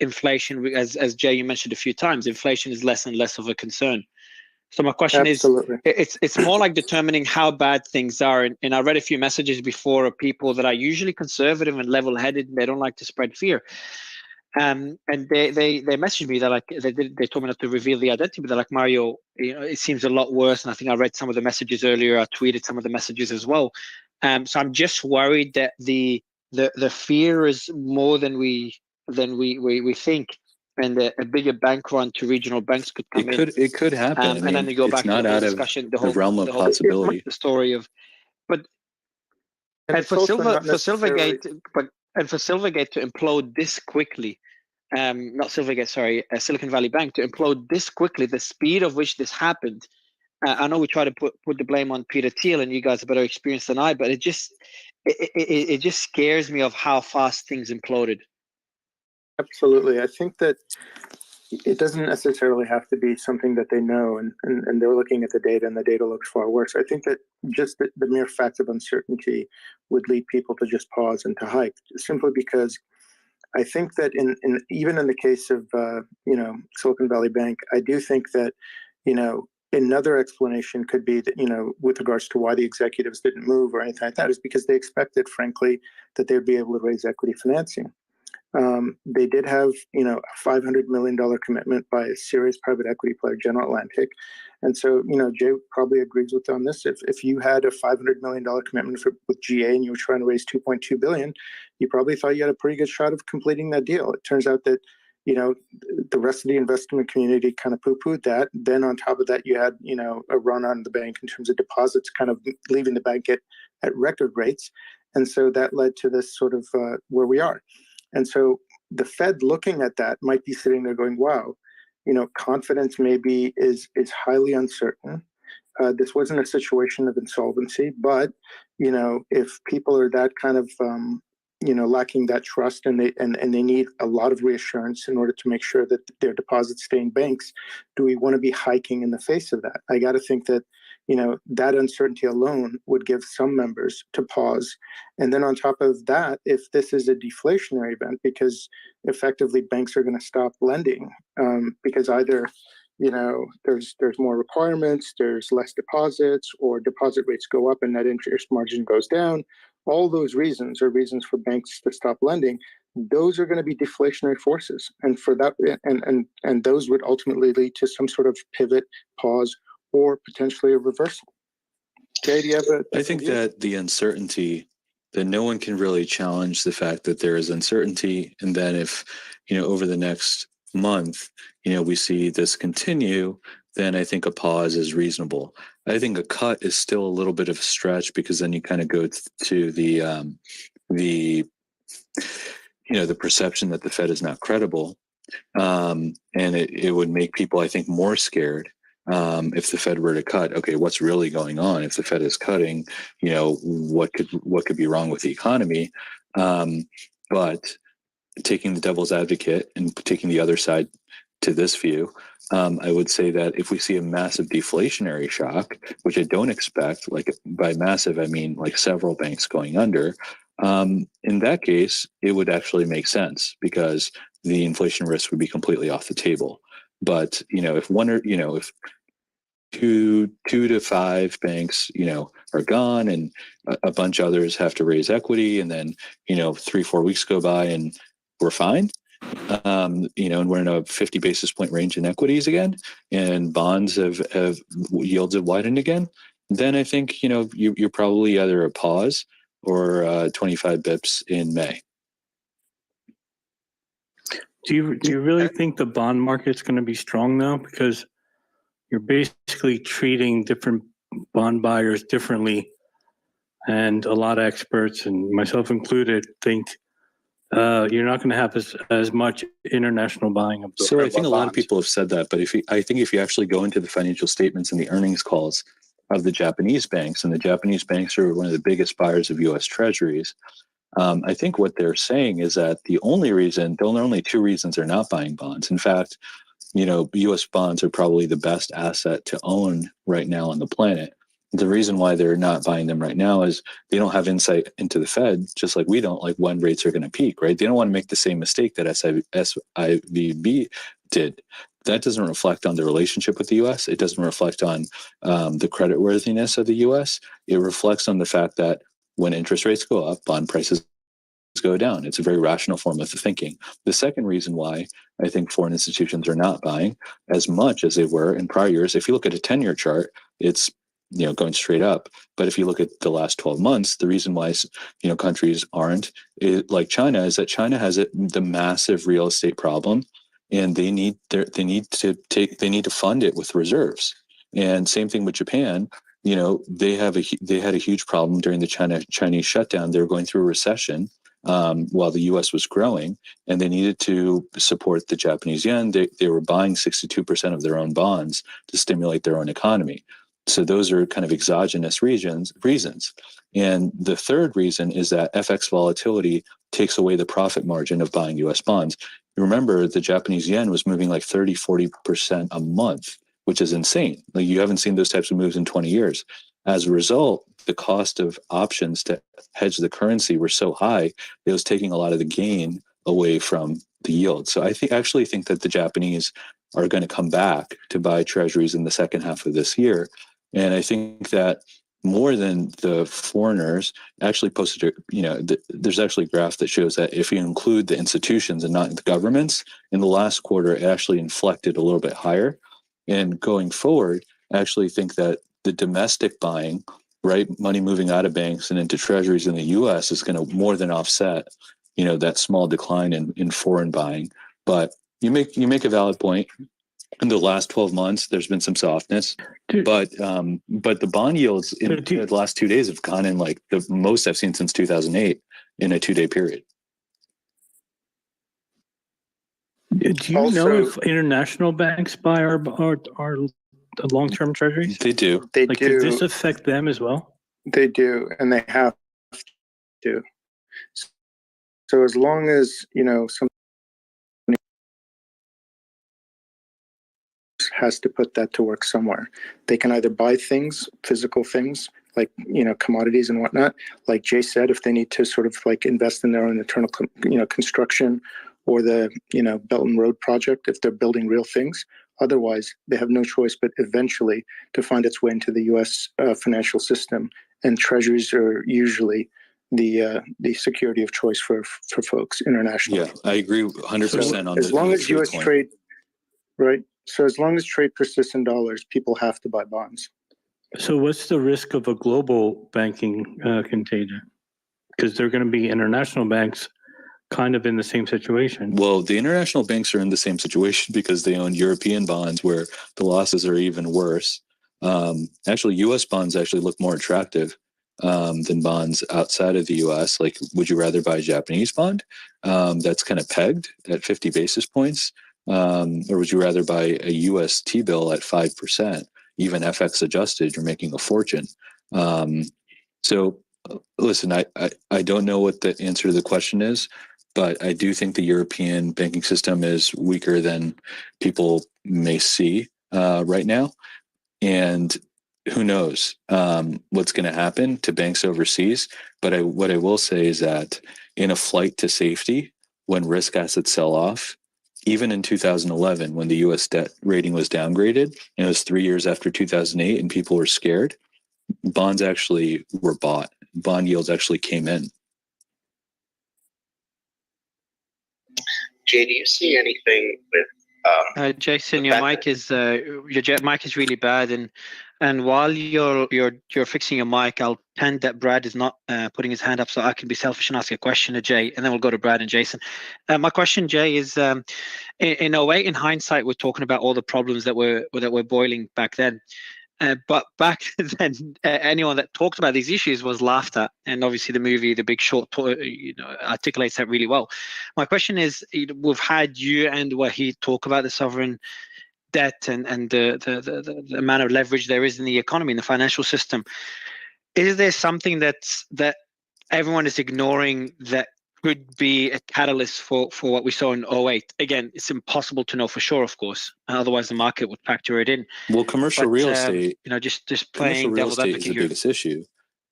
inflation, as Jay you mentioned a few times, inflation is less and less of a concern. So my question is, it's more like determining how bad things are. And I read a few messages before of people that are usually conservative and level-headed, and they don't like to spread fear. And they messaged me. They're like, they told me not to reveal the identity, but they're like, Mario, it seems a lot worse. And I think I read some of the messages earlier. I tweeted some of the messages as well. So I'm just worried that the fear is more than we think. And a bigger bank run to regional banks could come in. It could happen. And then you go back to the whole discussion, the realm of possibility. The story of, and for Silvergate to implode this quickly, not Silvergate, sorry, Silicon Valley Bank to implode this quickly, the speed of which this happened. I know we try to put the blame on Peter Thiel, and you guys are better experienced than I, but it just scares me of how fast things imploded. Absolutely. I think that it doesn't necessarily have to be something that they know and they're looking at the data and the data looks far worse. I think that just the mere fact of uncertainty would lead people to just pause and to hike, simply because I think that even in the case of Silicon Valley Bank, I do think that another explanation could be that with regards to why the executives didn't move or anything like that is because they expected, frankly, that they'd be able to raise equity financing. They did have, a $500 million commitment by a serious private equity player, General Atlantic. And so, Jay probably agrees with on this. If you had a $500 million commitment with GA and you were trying to raise $2.2 billion, you probably thought you had a pretty good shot of completing that deal. It turns out that, the rest of the investment community kind of poo-pooed that. Then on top of that, you had, a run on the bank in terms of deposits kind of leaving the bank at record rates. And so that led to this sort of where we are. And so the Fed looking at that might be sitting there going, wow, confidence maybe is highly uncertain. This wasn't a situation of insolvency, but, if people are that kind of, lacking that trust and they need a lot of reassurance in order to make sure that their deposits stay in banks, do we want to be hiking in the face of that? I got to think that, that uncertainty alone would give some members to pause. And then on top of that, if this is a deflationary event, because effectively banks are going to stop lending because either, there's more requirements, there's less deposits, or deposit rates go up and net interest margin goes down. All those reasons are reasons for banks to stop lending. Those are going to be deflationary forces. And for that, and those would ultimately lead to some sort of pivot, pause, or potentially a reversal. Jay, do you have I think that the uncertainty, that no one can really challenge the fact that there is uncertainty. And then if, over the next month, we see this continue, then I think a pause is reasonable. I think a cut is still a little bit of a stretch because then you kind of go to the perception that the Fed is not credible. And it would make people, I think, more scared. If the Fed were to cut, okay, what's really going on? If the Fed is cutting, what could be wrong with the economy? But taking the devil's advocate and taking the other side, to this view. I would say that if we see a massive deflationary shock, which I don't expect, like by massive, I mean like several banks going under, in that case, it would actually make sense because the inflation risk would be completely off the table. But, if one or, if two to five banks, are gone and a bunch of others have to raise equity and then, 3-4 weeks go by and we're fine. And we're in a 50 basis point range in equities again, and bonds have yields have widened again. Then I think, you're probably either a pause or 25 bips in May. Do you really think the bond market's going to be strong now? Because you're basically treating different bond buyers differently. And a lot of experts, and myself included, think you're not going to have as much international buying of So I think a lot of people have said that, but I think if you actually go into the financial statements and the earnings calls of the Japanese banks, and the Japanese banks are one of the biggest buyers of U.S. Treasuries, I think what they're saying is that the only two reasons they're not buying bonds. In fact, U.S. bonds are probably the best asset to own right now on the planet. The reason why they're not buying them right now is they don't have insight into the Fed, just like we don't, like when rates are going to peak, right? They don't want to make the same mistake that SVB did. That doesn't reflect on the relationship with the U.S. It doesn't reflect on the creditworthiness of the U.S. It reflects on the fact that when interest rates go up, bond prices go down. It's a very rational form of thinking. The second reason why I think foreign institutions are not buying as much as they were in prior years, if you look at a 10-year chart, it's going straight up. But if you look at the last 12 months, the reason why countries aren't like China is that China has the massive real estate problem, and they need to fund it with reserves. And same thing with Japan. They had a huge problem during the Chinese shutdown. They were going through a recession while the U.S. was growing, and they needed to support the Japanese yen. They were buying 62% of their own bonds to stimulate their own economy. So those are kind of exogenous reasons. And the third reason is that FX volatility takes away the profit margin of buying U.S. bonds. Remember, the Japanese yen was moving like 30-40% a month, which is insane. Like, you haven't seen those types of moves in 20 years. As a result, the cost of options to hedge the currency were so high, it was taking a lot of the gain away from the yield. So I actually think that the Japanese are going to come back to buy treasuries in the second half of this year. And I think that more than the foreigners actually posted, there's actually a graph that shows that if you include the institutions and not the governments, in the last quarter, it actually inflected a little bit higher. And going forward, I actually think that the domestic buying, right, money moving out of banks and into treasuries in the U.S. is going to more than offset, that small decline in foreign buying. But you make a valid point. In the last 12 months, there's been some softness, but the bond yields in the last 2 days have gone in like the most I've seen since 2008 in a 2-day period. Do you know if international banks buy our long-term treasuries? They do. They do. Does this affect them as well? They do, and they have to. So as long as some has to put that to work somewhere, they can either buy things, physical things like commodities and whatnot. Like Jay said, if they need to sort of like invest in their own internal construction or the Belt and Road project, if they're building real things. Otherwise, they have no choice but eventually to find its way into the U.S. Financial system, and treasuries are usually the security of choice for folks internationally. Yeah, I agree 100% on as long as U.S. trade, right? So as long as trade persists in dollars, people have to buy bonds. So what's the risk of a global banking contagion? Because they're going to be international banks kind of in the same situation. Well, the international banks are in the same situation because they own European bonds where the losses are even worse. Actually, U.S. bonds actually look more attractive than bonds outside of the U.S. Like, would you rather buy a Japanese bond that's kind of pegged at 50 basis points? Or would you rather buy a U.S. T-bill at 5%? Even FX adjusted, you're making a fortune. So listen, I don't know what the answer to the question is, but I do think the European banking system is weaker than people may see right now. And who knows what's going to happen to banks overseas. But what I will say is that in a flight to safety, when risk assets sell off, even in 2011, when the U.S. debt rating was downgraded, and it was 3 years after 2008 and people were scared, bonds actually were bought. Bond yields actually came in. Jay, do you see anything with Jason, your mic is really bad, and while you're fixing your mic, I'll pretend that Brad is not putting his hand up, so I can be selfish and ask a question to Jay, and then we'll go to Brad and Jason. My question, Jay, is in a way, in hindsight, we're talking about all the problems that were boiling back then. But back then, anyone that talked about these issues was laughed at, and obviously the movie The Big Short, articulates that really well. My question is, we've had you and Wahid talk about the sovereign debt and the amount of leverage there is in the economy, in the financial system. Is there something that everyone is ignoring that could be a catalyst for what we saw in 08? Again, it's impossible to know for sure, of course. Otherwise, the market would factor it in. Well, commercial real estate, just playing devil's advocate is the here. biggest issue,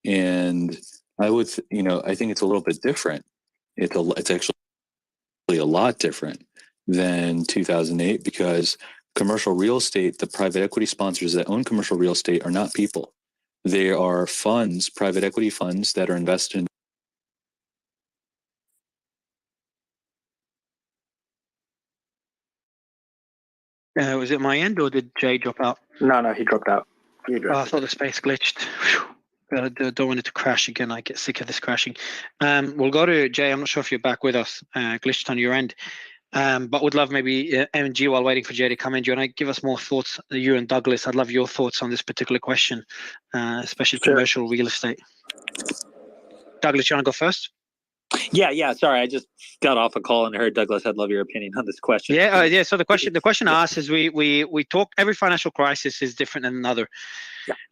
and I would, I think it's a little bit different. It's actually a lot different than 2008 because commercial real estate, the private equity sponsors that own commercial real estate are not people. They are funds, private equity funds that are invested in. Was it my end or did Jay drop out? No, he dropped out. I thought the space glitched. I don't want it to crash again. I get sick of this crashing. We'll go to Jay. I'm not sure if you're back with us. Glitched on your end. But would love maybe MG while waiting for Jay to come in. Do you want to give us more thoughts, you and Douglas? I'd love your thoughts on this particular question, especially commercial real estate. Douglas, you want to go first? Yeah. Sorry, I just got off a call and heard Douglas. I'd love your opinion on this question. Yeah. So the question I asked is we talk. Every financial crisis is different than another.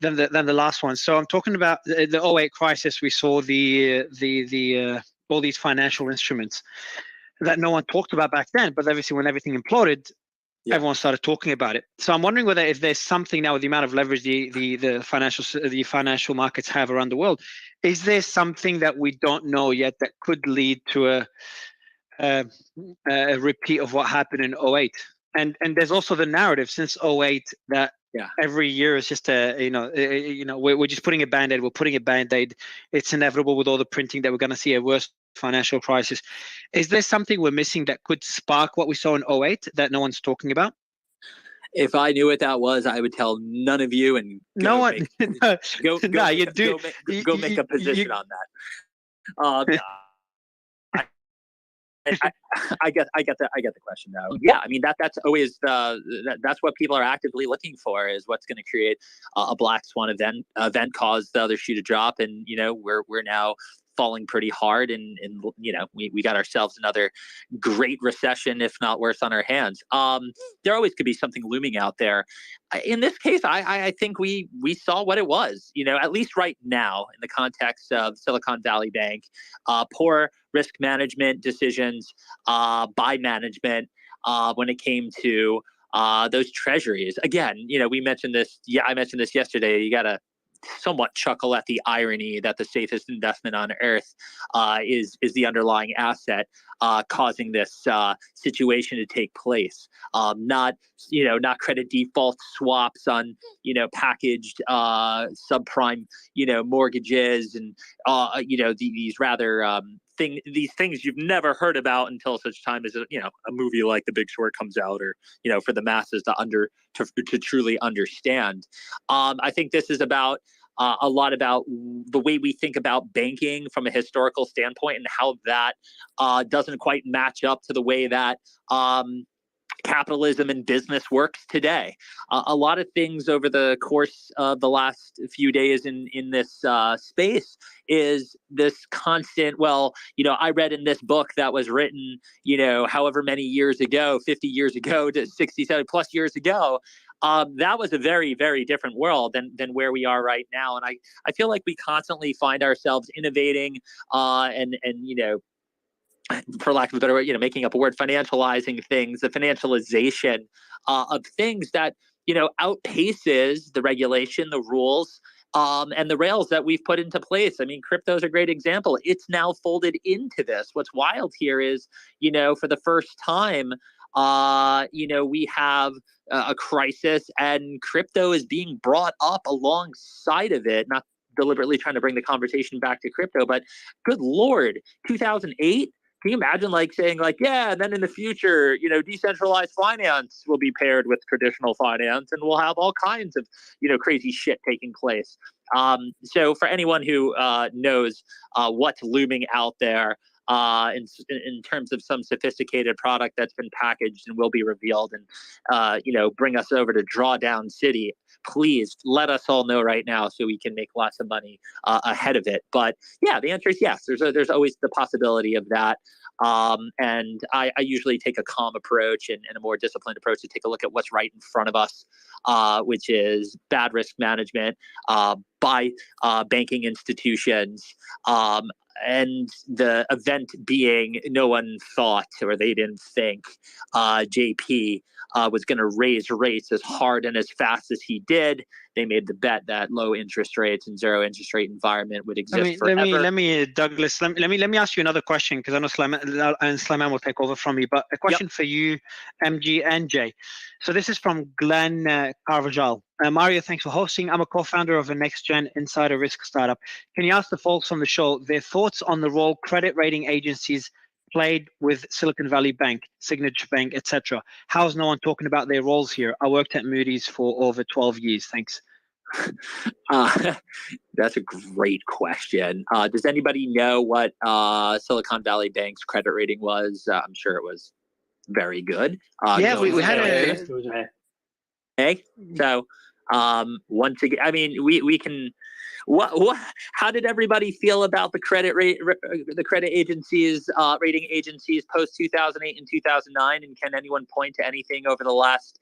Than the last one. So I'm talking about the 08 crisis. We saw the all these financial instruments that no one talked about back then, but obviously when everything imploded, everyone started talking about it. So I'm wondering whether if there's something now with the amount of leverage the financial markets have around the world, is there something that we don't know yet that could lead to a repeat of what happened in 08? And there's also the narrative since 08 that every year is just we're just putting a band-aid. We're putting a band-aid. It's inevitable with all the printing that we're going to see a worse financial crisis. Is there something we're missing that could spark what we saw in 08 that no one's talking about? If I knew what that was, I would tell none of you and no one. Go make a position on that. I get the question though. Yeah, I mean that's always that's what people are actively looking for, is what's going to create a black swan event cause the other shoe to drop, and we're now falling pretty hard, and we got ourselves another great recession, if not worse, on our hands. There always could be something looming out there. In this case, I think we saw what it was, at least right now in the context of Silicon Valley Bank, poor risk management decisions by management when it came to those treasuries. Again, we mentioned this. Yeah, I mentioned this yesterday. You got to somewhat chuckle at the irony that the safest investment on earth is the underlying asset causing this situation to take place. Not credit default swaps on packaged subprime mortgages and these rather these things you've never heard about until such time as a movie like The Big Short comes out, or for the masses to truly understand. I think this is about a lot about the way we think about banking from a historical standpoint, and how that doesn't quite match up to the way that capitalism and business works today. A lot of things over the course of the last few days in this space is this constant, I read in this book that was written, however many years ago, 50 years ago to 67 plus years ago. That was a very, very different world than where we are right now. And I feel like we constantly find ourselves innovating and for lack of a better word, making up a word, financializing things, the financialization of things that, outpaces the regulation, the rules, and the rails that we've put into place. I mean, crypto is a great example. It's now folded into this. What's wild here is, for the first time, we have a crisis, and crypto is being brought up alongside of it, not deliberately trying to bring the conversation back to crypto, but good Lord, 2008? Can you imagine saying yeah, and then in the future, decentralized finance will be paired with traditional finance, and we'll have all kinds of, crazy shit taking place. So for anyone who knows what's looming out there in terms of some sophisticated product that's been packaged and will be revealed and, bring us over to Drawdown City, please let us all know right now so we can make lots of money ahead of it. But yeah, the answer is yes. There's always the possibility of that. And I usually take a calm approach and a more disciplined approach to take a look at what's right in front of us, which is bad risk management by banking institutions. And the event being no one thought, or they didn't think, JP was going to raise rates as hard and as fast as he did. They made the bet that low interest rates and zero interest rate environment would exist forever. Let me, Douglas. Let me ask you another question, because I know Sliman will take over from me. But a question for you, MG and Jay. So this is from Glenn Carvajal. Mario, thanks for hosting. I'm a co-founder of a next-gen insider risk startup. Can you ask the folks on the show their thoughts on the role credit rating agencies played with Silicon Valley Bank, Signature Bank, etc.? How's no one talking about their roles here? I worked at Moody's for over 12 years. Thanks. That's a great question. Does anybody know what Silicon Valley Bank's credit rating was? I'm sure it was very good. Yeah, we had A. So once again, I mean, we can. What? How did everybody feel about the credit agencies, rating agencies post 2008 and 2009? And can anyone point to anything over the last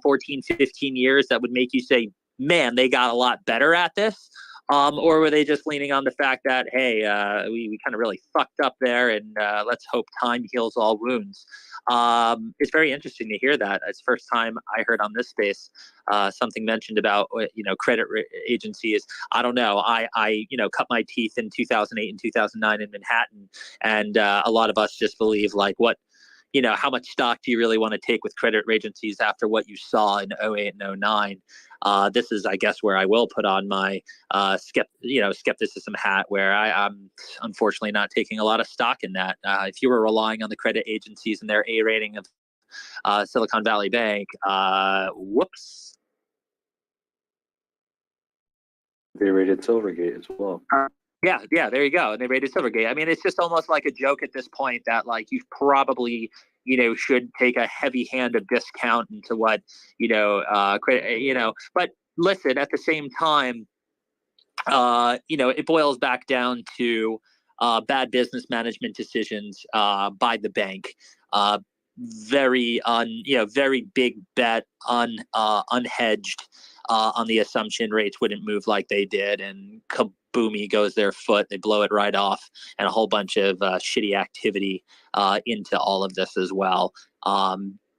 14, 15 years that would make you say, man, they got a lot better at this? Or were they just leaning on the fact that, hey, we kind of really fucked up there, and let's hope time heals all wounds? It's very interesting to hear that. It's the first time I heard on this space something mentioned about credit agencies. I don't know. I cut my teeth in 2008 and 2009 in Manhattan, and a lot of us just believe how much stock do you really want to take with credit agencies after what you saw in 08 and 09? This is, I guess, where I will put on my skepticism hat, where I'm unfortunately not taking a lot of stock in that. If you were relying on the credit agencies and their A rating of Silicon Valley Bank, whoops. They rated Silvergate as well. Yeah, there you go. And they rated Silvergate. I mean, it's just almost like a joke at this point that you probably, should take a heavy hand of discount into what, but listen, at the same time, it boils back down to bad business management decisions by the bank. Very big bet unhedged on the assumption rates wouldn't move like they did, and kaboomy goes their foot. They blow it right off, and a whole bunch of shitty activity into all of this as well.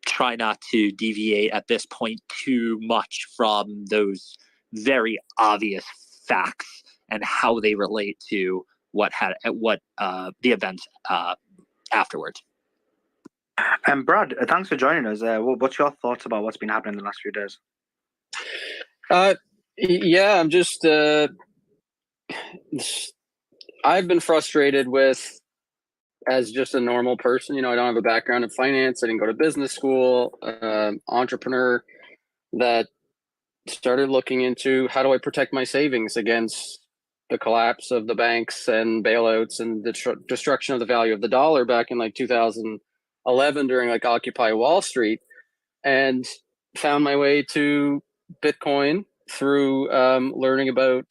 Try not to deviate at this point too much from those very obvious facts and how they relate to what the events afterwards. And Brad, thanks for joining us. What's your thoughts about what's been happening in the last few days? Yeah, I'm just I've been frustrated with, as just a normal person, I don't have a background in finance. I didn't go to business school, entrepreneur that started looking into how do I protect my savings against the collapse of the banks and bailouts and the destruction of the value of the dollar back in 2011 during Occupy Wall Street, and found my way to Bitcoin through learning about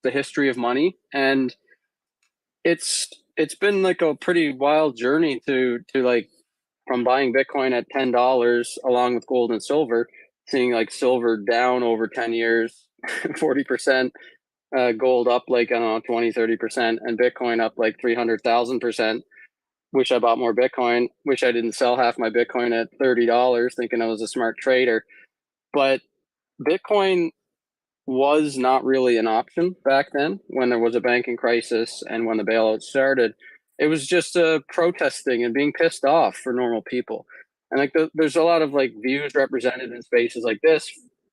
the history of money. And it's been a pretty wild journey to from buying Bitcoin at $10 along with gold and silver, seeing silver down over 10 years 40%, gold up 20-30%, and Bitcoin up 300,000%. wish I bought more Bitcoin. Wish I didn't sell half my Bitcoin at $30 thinking I was a smart trader. But Bitcoin was not really an option back then when there was a banking crisis and when the bailout started. It was just protesting and being pissed off for normal people. And like there's a lot of like views represented in spaces like this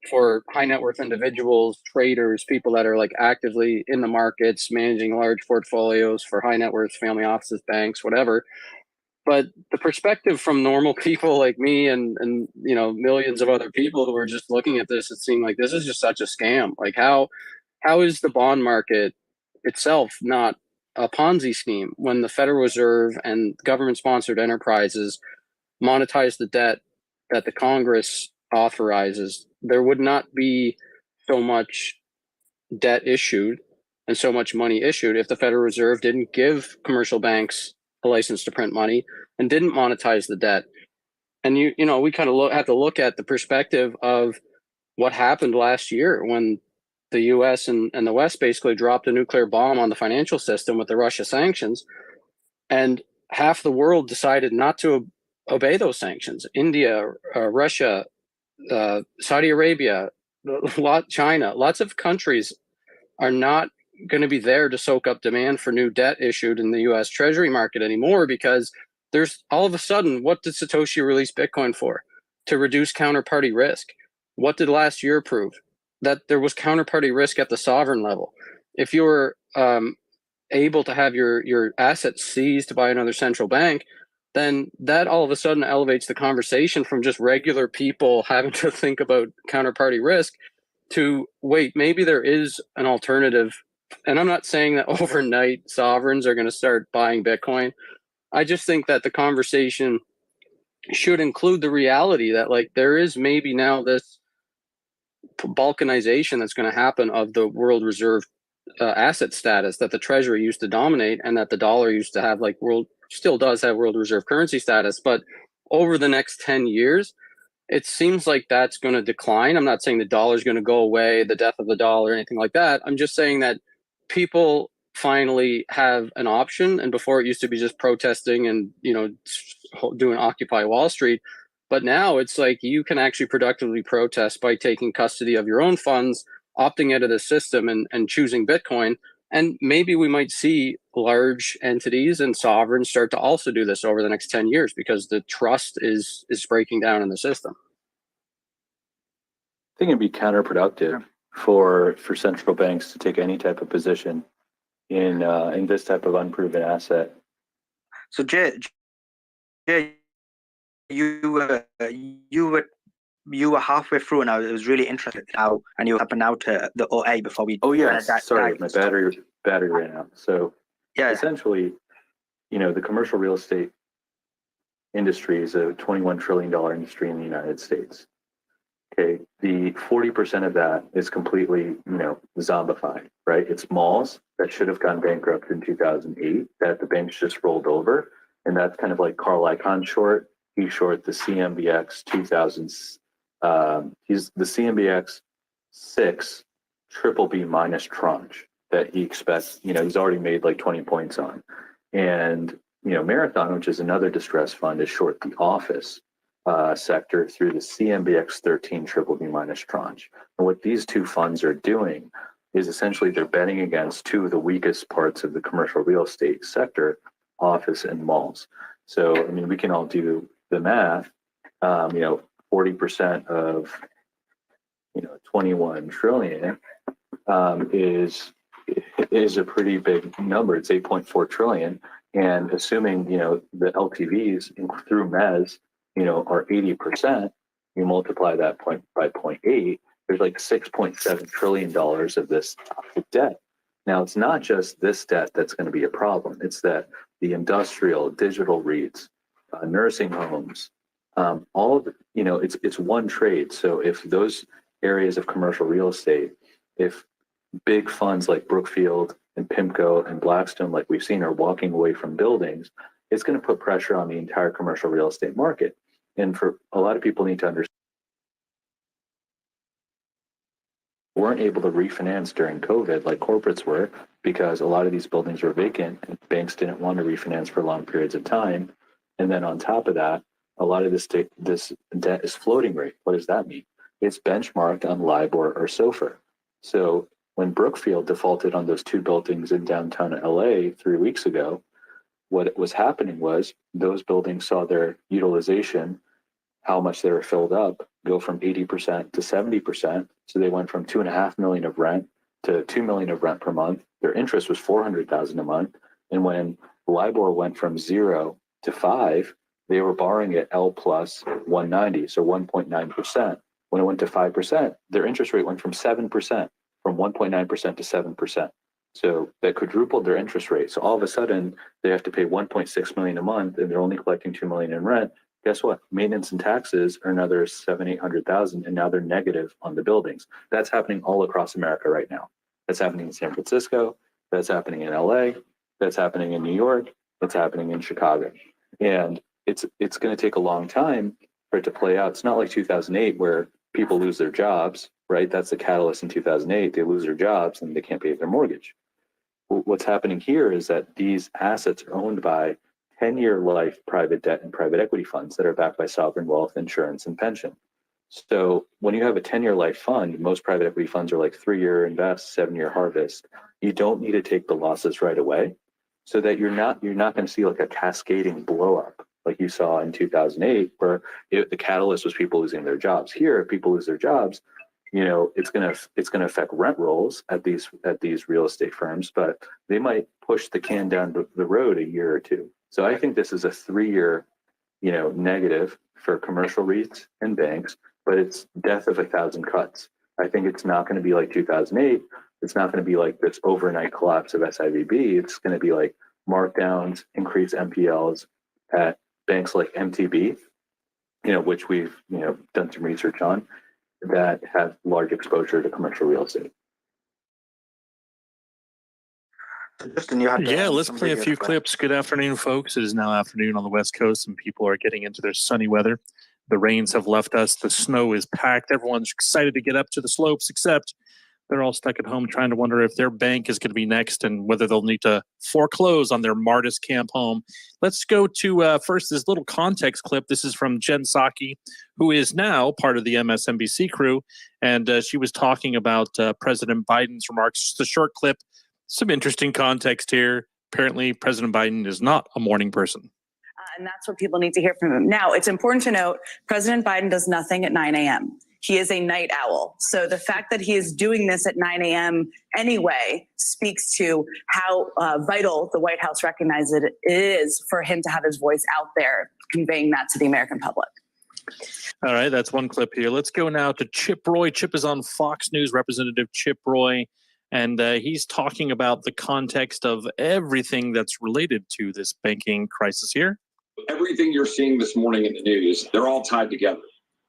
for high net worth individuals, traders, people that are like actively in the markets, managing large portfolios for high net worth family offices, banks, whatever. But the perspective from normal people like me and you know millions of other people who are just looking at this, it seemed like this is just such a scam. Like how is the bond market itself not a Ponzi scheme when the Federal Reserve and government sponsored enterprises monetize the debt that the Congress authorizes? There would not be so much debt issued and so much money issued if the Federal Reserve didn't give commercial banks a license to print money and didn't monetize the debt. And you know, we kind of have to look at the perspective of what happened last year when the U.S. and the West basically dropped a nuclear bomb on the financial system with the Russia sanctions, and half the world decided not to obey those sanctions. India, Russia, Saudi Arabia, China, lots of countries are not going to be there to soak up demand for new debt issued in the U.S. Treasury market anymore, because there's all of a sudden, what did Satoshi release Bitcoin for? To reduce counterparty risk. What did last year prove? That there was counterparty risk at the sovereign level. If you were able to have your assets seized by another central bank, then that all of a sudden elevates the conversation from just regular people having to think about counterparty risk to, wait, maybe there is an alternative. And I'm not saying that overnight sovereigns are going to start buying Bitcoin. I just think that the conversation should include the reality that like there is maybe now this balkanization that's going to happen of the world reserve asset status that the treasury used to dominate, and that the dollar used to have, like still does have world reserve currency status. But over the next 10 years, it seems like that's going to decline. I'm not saying the dollar is going to go away, the death of the dollar, anything like that. I'm just saying that people finally have an option. And before it used to be just protesting and, you know, doing Occupy Wall Street. But now it's like you can actually productively protest by taking custody of your own funds, opting out of the system and choosing Bitcoin. And maybe we might see large entities and sovereigns start to also do this over the next 10 years because the trust is breaking down in the system. I think it'd be counterproductive for central banks to take any type of position in this type of unproven asset. So Jay, you were halfway through, and I was really interested now, and you happened now to the OA before we. Oh yes, sorry, my battery ran out. So yeah, essentially, you know, the commercial real estate industry is a $21 trillion industry in the United States. Okay, the 40% of that is completely, you know, zombified, right? It's malls that should have gone bankrupt in 2008 that the banks just rolled over, and that's kind of like Carl Icahn short. He short the CMBX 2000s. He's the CMBX 6 triple B minus tranche that he expects. You know, he's already made like 20 points on, and you know, Marathon, which is another distressed fund, is short the office sector through the CMBX 13 triple B minus tranche. And what these two funds are doing is essentially they're betting against two of the weakest parts of the commercial real estate sector, office and malls. So, I mean, we can all do the math. You know, 40% of, you know, 21 trillion is a pretty big number. It's 8.4 trillion. And assuming, you know, the LTVs through MEZ, you know, are 80%, you multiply that by 0.8, there's like $6.7 trillion of this debt. Now, it's not just this debt that's going to be a problem. It's that the industrial, digital REITs, nursing homes, all of the, you know, it's one trade. So if those areas of commercial real estate, if big funds like Brookfield and PIMCO and Blackstone, like we've seen, are walking away from buildings, it's going to put pressure on the entire commercial real estate market. And for a lot of people need to understand weren't able to refinance during COVID like corporates were, because a lot of these buildings were vacant and banks didn't want to refinance for long periods of time. And then on top of that, a lot of this debt is floating rate. What does that mean? It's benchmarked on LIBOR or SOFR. So when Brookfield defaulted on those 2 buildings in downtown LA 3 weeks ago, what was happening was those buildings saw their utilization, how much they were filled up, go from 80% to 70%. So they went from $2.5 million of rent to $2 million of rent per month. Their interest was $400,000 a month. And when LIBOR went from 0 to 5, they were borrowing at L plus 190, so 1.9%. When it went to 5%, their interest rate went from 7%, from 1.9% to 7%. So that quadrupled their interest rate. So all of a sudden, they have to pay $1.6 million a month, and they're only collecting $2 million in rent. Guess what? Maintenance and taxes are another $700,000-800,000, and now they're negative on the buildings. That's happening all across America right now. That's happening in San Francisco. That's happening in LA. That's happening in New York. That's happening in Chicago. And it's going to take a long time for it to play out. It's not like 2008 where people lose their jobs, right? That's the catalyst in 2008. They lose their jobs and they can't pay their mortgage. What's happening here is that these assets are owned by 10-year life private debt and private equity funds that are backed by sovereign wealth, insurance, and pension. So when you have a 10-year life fund, most private equity funds are like 3-year invest, 7-year harvest. You don't need to take the losses right away, so that you're not going to see like a cascading blow up like you saw in 2008, where the catalyst was people losing their jobs. Here, if people lose their jobs, it's going to affect rent rolls at these real estate firms, but they might push the can down the road a year or two. So I think this is a 3-year, negative for commercial REITs and banks, but it's death of 1,000 cuts. I think it's not going to be like 2008. It's not going to be like this overnight collapse of SIVB. It's going to be like markdowns, increased NPLs at banks like MTB, which we've done some research on, that have large exposure to commercial real estate. Justin, you had let's play a few clips. Good afternoon, folks. It is now afternoon on the West Coast, and people are getting into their sunny weather. The rains have left us. The snow is packed. Everyone's excited to get up to the slopes, except they're all stuck at home trying to wonder if their bank is going to be next and whether they'll need to foreclose on their Martis Camp home. Let's go to first this little context clip. This is from Jen Psaki, who is now part of the MSNBC crew, and she was talking about President Biden's remarks. Just a short clip. Some interesting context here. Apparently, President Biden is not a morning person. And that's what people need to hear from him. Now, it's important to note, President Biden does nothing at 9 a.m. He is a night owl. So the fact that he is doing this at 9 a.m. anyway speaks to how vital the White House recognizes it is for him to have his voice out there, conveying that to the American public. All right, that's one clip here. Let's go now to Chip Roy. Chip is on Fox News, Representative Chip Roy, and he's talking about the context of everything that's related to this banking crisis here. Everything you're seeing this morning in the news, they're all tied together.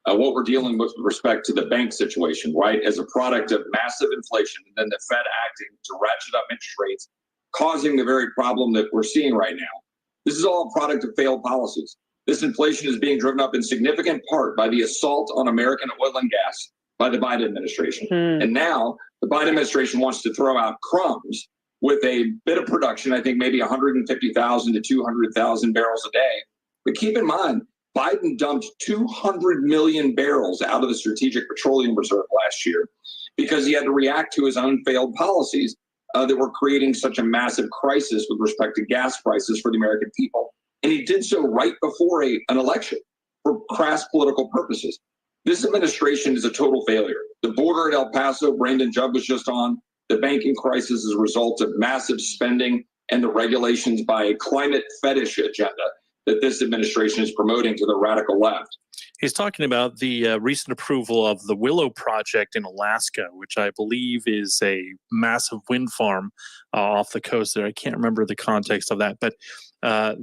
What we're dealing with respect to the bank situation, right, as a product of massive inflation and then the Fed acting to ratchet up interest rates, causing the very problem that we're seeing right now. This is all a product of failed policies. This inflation is being driven up in significant part by the assault on American oil and gas by the Biden administration. And now the Biden administration wants to throw out crumbs with a bit of production, I think maybe 150,000 to 200,000 barrels a day. But keep in mind, Biden dumped 200 million barrels out of the Strategic Petroleum Reserve last year because he had to react to his own failed policies that were creating such a massive crisis with respect to gas prices for the American people. And he did so right before an election for crass political purposes. This administration is a total failure. The border at El Paso, Brandon Judd was just on, the banking crisis is a result of massive spending and the regulations by a climate fetish agenda that this administration is promoting to the radical left. He's talking about the recent approval of the Willow Project in Alaska, which I believe is a massive wind farm off the coast there. I can't remember the context of that, but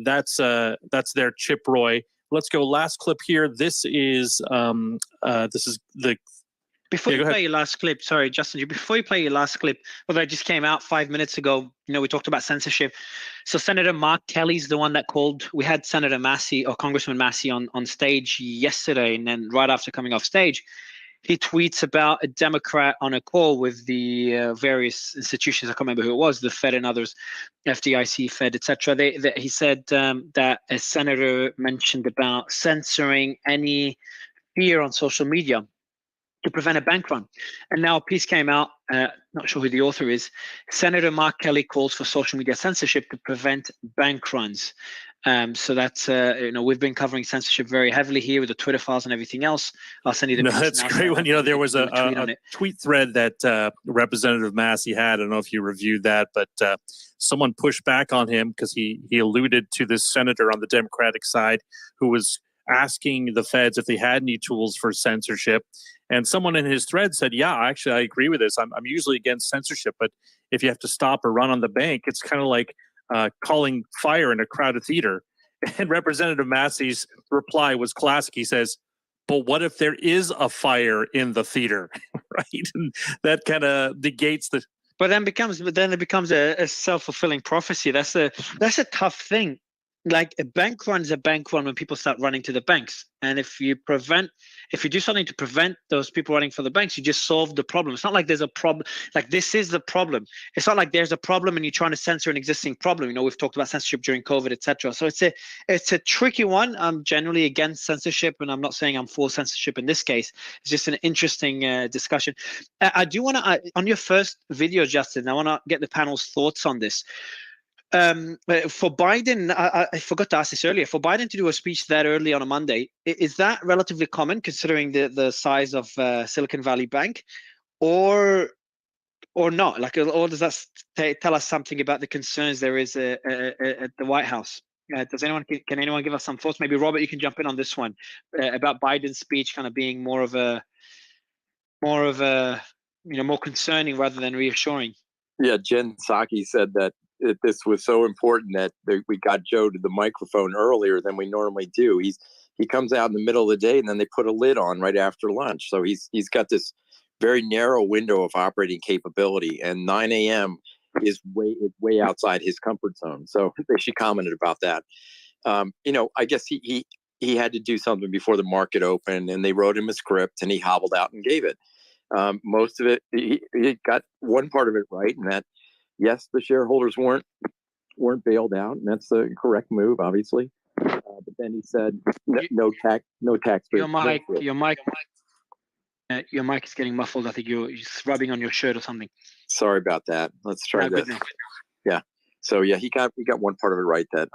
that's their Chip Roy. Let's go last clip here. This is the. Before you play your last clip, sorry, Justin, before you play your last clip, although it just came out 5 minutes ago, we talked about censorship. So Senator Mark Kelly's the one that called. We had Senator Massey or Congressman Massey on stage yesterday, and then right after coming off stage, he tweets about a Democrat on a call with the various institutions. I can't remember who it was, the Fed and others, FDIC, Fed, etc. He said that a senator mentioned about censoring any fear on social media to prevent a bank run. And now a piece came out, not sure who the author is. Senator Mark Kelly calls for social media censorship to prevent bank runs. So that's, we've been covering censorship very heavily here with the Twitter files and everything else. I'll send you the No, piece that's now. great one. There was a tweet thread that Representative Massey had. I don't know if you reviewed that, but someone pushed back on him because he alluded to this senator on the Democratic side who was asking the feds if they had any tools for censorship. And someone in his thread said, yeah, actually, I agree with this. I'm usually against censorship, but if you have to stop or run on the bank, it's kind of like calling fire in a crowded theater. And Representative Massey's reply was classic. He says, but what if there is a fire in the theater, right? And that kind of negates the... But then it becomes a self-fulfilling prophecy. That's a tough thing. Like a bank run is a bank run when people start running to the banks. And if you do something to prevent those people running for the banks, you just solve the problem. It's not like there's a problem. Like this is the problem. It's not like there's a problem and you're trying to censor an existing problem. We've talked about censorship during COVID, etc. So it's a tricky one. I'm generally against censorship, and I'm not saying I'm for censorship in this case. It's just an interesting discussion. I do want to, on your first video, Justin, I want to get the panel's thoughts on this. For Biden, I forgot to ask this earlier. For Biden to do a speech that early on a Monday, is that relatively common considering the size of Silicon Valley Bank, or not? Like, or does that tell us something about the concerns there is at the White House? Can anyone give us some thoughts? Maybe Robert, you can jump in on this one about Biden's speech kind of being more concerning rather than reassuring. Yeah, Jen Psaki said that this was so important that we got Joe to the microphone earlier than we normally do. He comes out in the middle of the day and then they put a lid on right after lunch. So he's got this very narrow window of operating capability, and 9 a.m. is way outside his comfort zone. So she commented about that. I guess he had to do something before the market opened, and they wrote him a script and he hobbled out and gave it. Most of it, he got one part of it right, and that, yes, the shareholders weren't bailed out, and that's the correct move, obviously. But then he said, no tax. Your mic is getting muffled. I think you're rubbing on your shirt or something. Sorry about that. Let's try this. Yeah. So yeah, he got one part of it right, that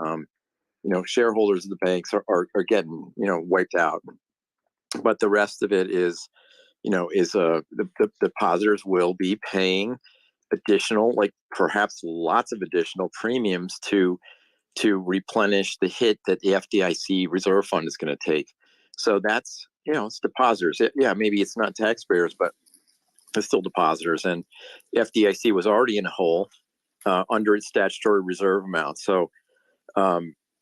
shareholders of the banks are getting wiped out, but the rest of it is the depositors will be paying additional, like perhaps lots of additional premiums to replenish the hit that the FDIC reserve fund is going to take. So that's, it's depositors. Maybe it's not taxpayers, but it's still depositors. And the FDIC was already in a hole under its statutory reserve amount. So,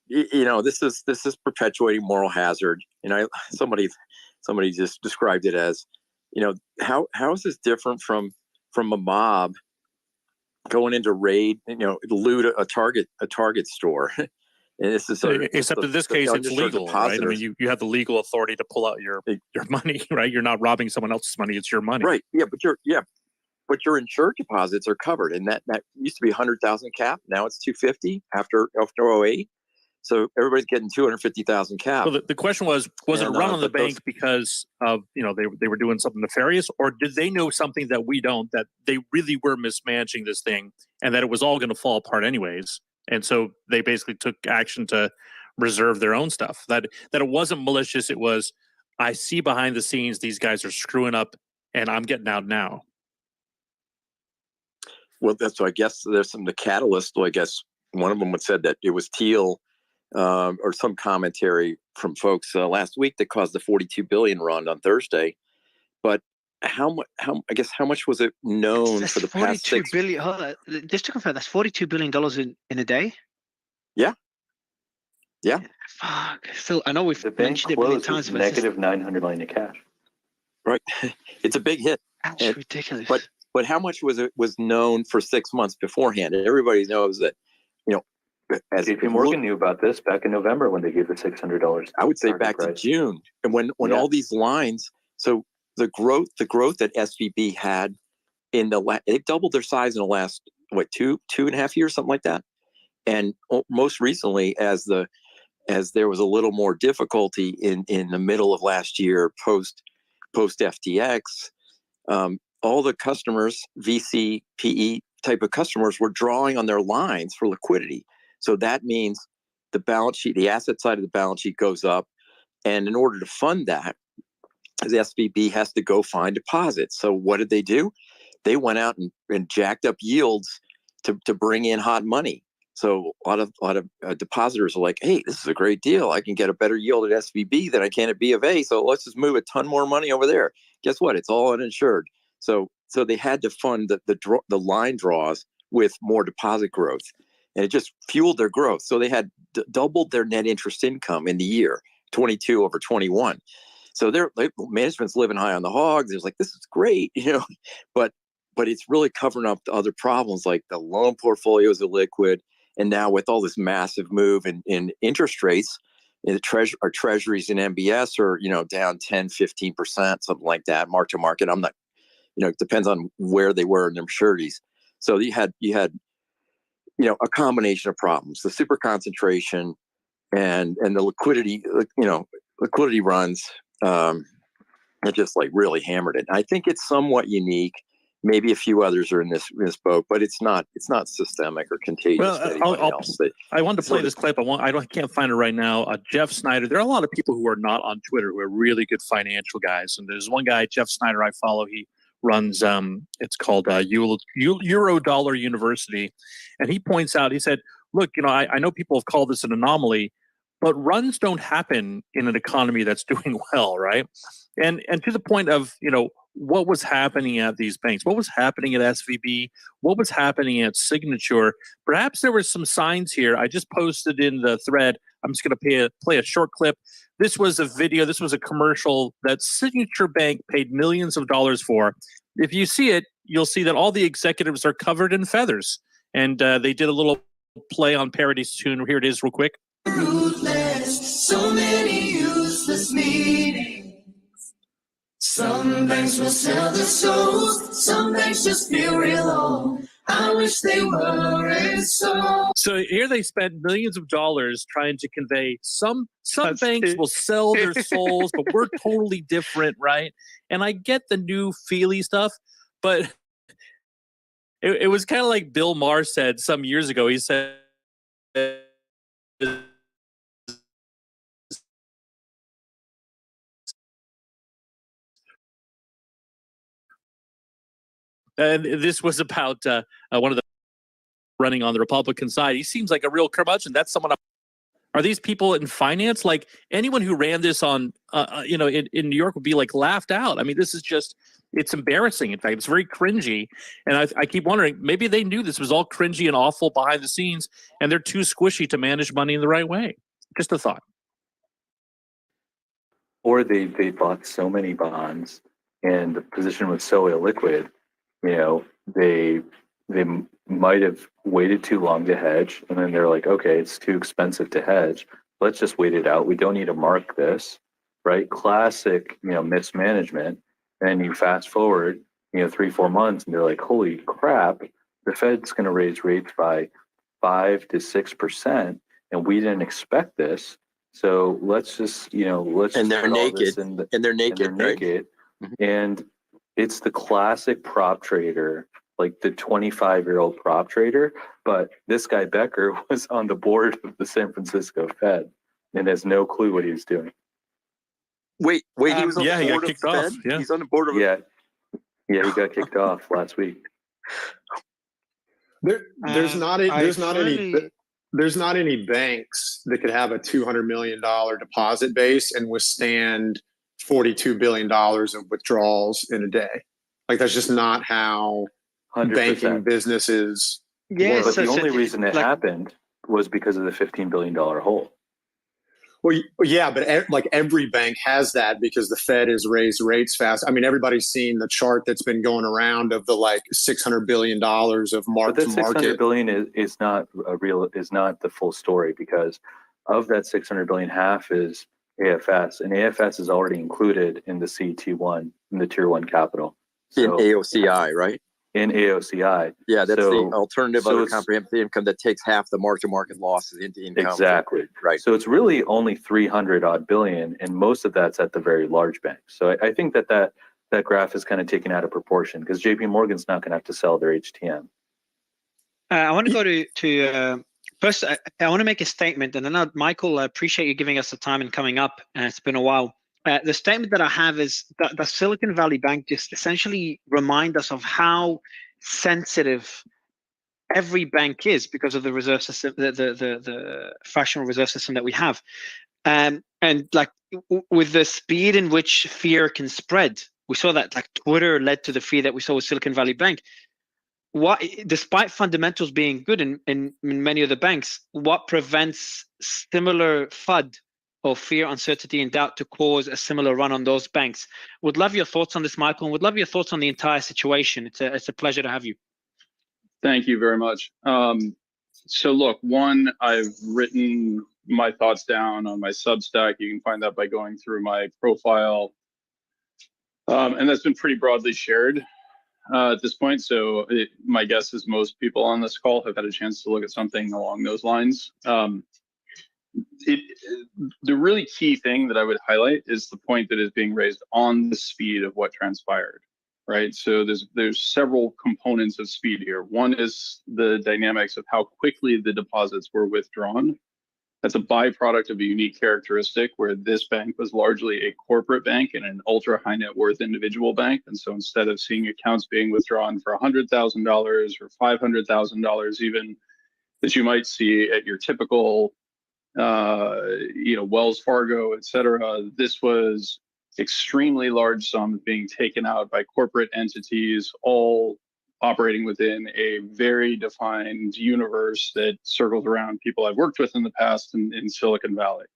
this is perpetuating moral hazard. Somebody just described it as, how is this different from a mob going into raid, loot a Target store? And this is except in this case, it's legal, right? I mean, you have the legal authority to pull out your money, right? You're not robbing someone else's money; it's your money, right? Yeah, but your insured deposits are covered, and that used to be 100,000 cap. Now it's 250 after 08. So everybody's getting 250,000 cap. Well, the question was it a run on the bank because of they were doing something nefarious, or did they know something that we don't, that they really were mismanaging this thing and that it was all going to fall apart anyways? And so they basically took action to reserve their own stuff. That it wasn't malicious. It was, I see behind the scenes these guys are screwing up, and I'm getting out now. Well, so I guess there's the catalyst. Well, I guess one of them had said that it was Thiel. Or some commentary from folks last week that caused the $42 billion run on Thursday. But how much was it known for the past 6 billion? Hold on. Just to confirm, that's $42 billion in a day. Yeah. Fuck. Phil, I know we've mentioned it many times, but negative $900 million in cash. Right. It's a big hit. That's ridiculous. But how much was known for 6 months beforehand? And everybody knows that, as JP Morgan knew about this back in November when they gave the $600. I would say back to June, and when all these lines. So the growth that SVB had they've doubled their size in the last two and a half years, something like that. And most recently, as there was a little more difficulty in the middle of last year, post FTX, all the customers, VC, PE type of customers, were drawing on their lines for liquidity. So that means the balance sheet, the asset side of the balance sheet goes up. And in order to fund that, the SVB has to go find deposits. So what did they do? They went out and jacked up yields to bring in hot money. So a lot of depositors are like, hey, this is a great deal. I can get a better yield at SVB than I can at B of A. So let's just move a ton more money over there. Guess what? It's all uninsured. So they had to fund the line draws with more deposit growth, and it just fueled their growth. So they had doubled their net interest income in the year 22 over 21. So management's living high on the hog. There's like, this is great, but it's really covering up the other problems, like the loan portfolios are liquid. And now with all this massive move in interest rates, our treasuries and MBS are, down 10, 15%, something like that, mark to market. I'm not, it depends on where they were in their maturities. So you had, a combination of problems, the super concentration and the liquidity, liquidity runs, it just like really hammered it. I think it's somewhat unique. Maybe a few others are in this boat, but it's not systemic or contagious. Well, I wanted to play this clip. I can't find it right now. Jeff Snyder. There are a lot of people who are not on Twitter who are really good financial guys, and there's one guy, Jeff Snyder, I follow. He runs it's called Eurodollar University, and he points out. He said, "Look, I know people have called this an anomaly, but runs don't happen in an economy that's doing well, right?" And to the point of what was happening at these banks, what was happening at SVB, what was happening at Signature. Perhaps there were some signs here. I just posted in the thread. I'm just going to play a short clip. This was a video. This was a commercial that Signature Bank paid millions of dollars for. If you see it, you'll see that all the executives are covered in feathers. And they did a little play on Parody's tune. Here it is real quick. Ruthless, so many useless meetings. Some banks will sell their souls, some banks just feel real old. I wish they weren't so. So here they spent millions of dollars trying to convey some banks will sell their souls, but we're totally different, right? And I get the new feely stuff, but it was kind of like Bill Maher said some years ago. He said, and this was about one of the running on the Republican side. He seems like a real curmudgeon. That's someone. Are these people in finance? Like anyone who ran this on, in New York would be like laughed out. I mean, this is just, it's embarrassing. In fact, it's very cringy. And I keep wondering, maybe they knew this was all cringy and awful behind the scenes, and they're too squishy to manage money in the right way. Just a thought. Or they bought so many bonds and the position was so illiquid, they might have waited too long to hedge, and then they're like, okay, it's too expensive to hedge. Let's just wait it out. We don't need to mark this, right? Classic, mismanagement. And you fast forward, 3-4 months, and they're like, holy crap, the Fed's going to raise rates by 5 to 6%, and we didn't expect this. So let's just, let's. And they're naked. And they're naked. Mm-hmm. And it's the classic prop trader, like the 25-year-old prop trader. But this guy Becker was on the board of the San Francisco Fed and has no clue what he was doing. Wait, he was on the board he got of kicked the off. Fed? Yeah. He's on the board of Yeah, he got kicked off last week. There's not any banks that could have a $200 million deposit base and withstand $42 billion of withdrawals in a day. Like that's just not how 100%. Banking businesses Yes, work. But the only reason it happened was because of the $15 billion hole. Well, yeah, but every bank has that because the Fed has raised rates fast. I mean, everybody's seen the chart that's been going around of the $600 billion of mark to But that market. $600 billion is not the full story, because of that $600 billion, half is AFS, and AFS is already included in the CET1, in the Tier 1 capital. In So, AOCI, right? in AOCI. Yeah, that's So- the alternative so other it's- comprehensive income that takes half the mark-to-market losses into income. Exactly. Right. So it's really only 300 odd billion, and most of that's at the very large banks. So I think that graph is kind of taken out of proportion because JP Morgan's not going to have to sell their HTM. I want to go to first. I want to make a statement, and then Michael, I appreciate you giving us the time and coming up. It's been a while. The statement that I have is that the Silicon Valley Bank just essentially remind us of how sensitive every bank is because of the reserve system, the fractional reserve system that we have, and like with the speed in which fear can spread. We saw that like Twitter led to the fear that we saw with Silicon Valley Bank. What, despite fundamentals being good in many of the banks, what prevents similar FUD or fear, uncertainty, and doubt to cause a similar run on those banks? Would love your thoughts on this, Michael, and would love your thoughts on the entire situation. It's a pleasure to have you. Thank you very much. So look, one, I've written my thoughts down on my Substack. You can find that by going through my profile. And that's been pretty broadly shared at this point. So my guess is most people on this call have had a chance to look at something along those lines. The really key thing that I would highlight is the point that is being raised on the speed of what transpired, right? So there's several components of speed here. One is the dynamics of how quickly the deposits were withdrawn. That's a byproduct of a unique characteristic where this bank was largely a corporate bank and an ultra high net worth individual bank. And so instead of seeing accounts being withdrawn for $100,000 or $500,000 even, that you might see at your typical Wells Fargo, et cetera, this was extremely large sums being taken out by corporate entities, all operating within a very defined universe that circles around people I've worked with in the past in Silicon Valley.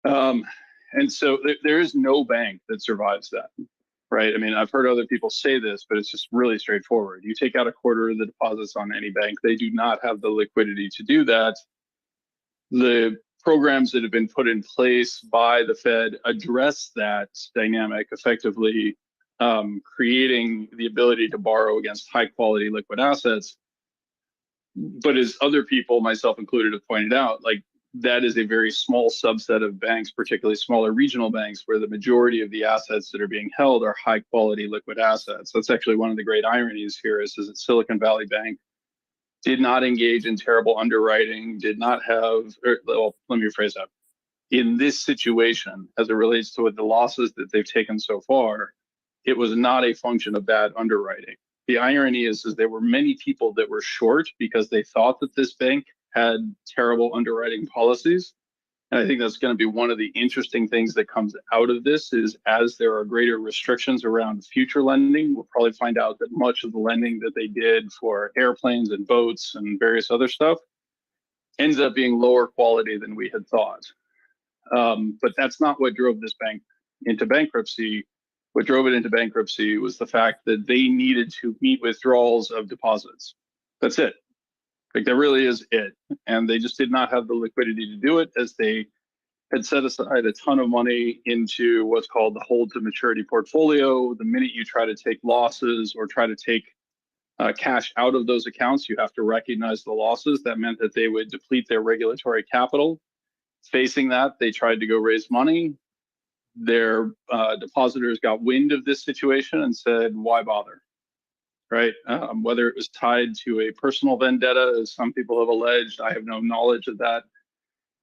And so there is no bank that survives that, right? I mean, I've heard other people say this, but it's just really straightforward. You take out a quarter of the deposits on any bank, they do not have the liquidity to do that. The programs that have been put in place by the Fed address that dynamic effectively, creating the ability to borrow against high quality liquid assets. But as other people, myself included, have pointed out, like that is a very small subset of banks, particularly smaller regional banks, where the majority of the assets that are being held are high quality liquid assets. That's actually one of the great ironies here is that Silicon Valley Bank did not engage in terrible underwriting, did not have, well, let me rephrase that. In this situation, as it relates to the losses that they've taken so far, it was not a function of bad underwriting. The irony is there were many people that were short because they thought that this bank had terrible underwriting policies. And I think that's going to be one of the interesting things that comes out of this is as there are greater restrictions around future lending, we'll probably find out that much of the lending that they did for airplanes and boats and various other stuff ends up being lower quality than we had thought. But that's not what drove this bank into bankruptcy. What drove it into bankruptcy was the fact that they needed to meet withdrawals of deposits. That's it. Like that really is it. And they just did not have the liquidity to do it as they had set aside a ton of money into what's called the hold to maturity portfolio. The minute you try to take losses or try to take cash out of those accounts, you have to recognize the losses. That meant that they would deplete their regulatory capital. Facing that, they tried to go raise money. Their depositors got wind of this situation and said, why bother? Right? Whether it was tied to a personal vendetta, as some people have alleged, I have no knowledge of that.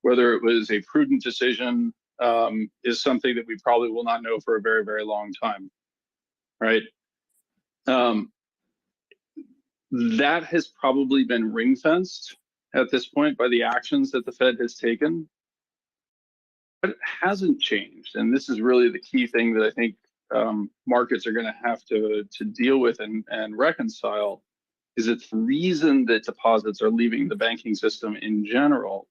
Whether it was a prudent decision is something that we probably will not know for a very, very long time. Right? That has probably been ring-fenced at this point by the actions that the Fed has taken. But it hasn't changed. And this is really the key thing that I think markets are going to have to deal with and reconcile is that the reason that deposits are leaving the banking system in general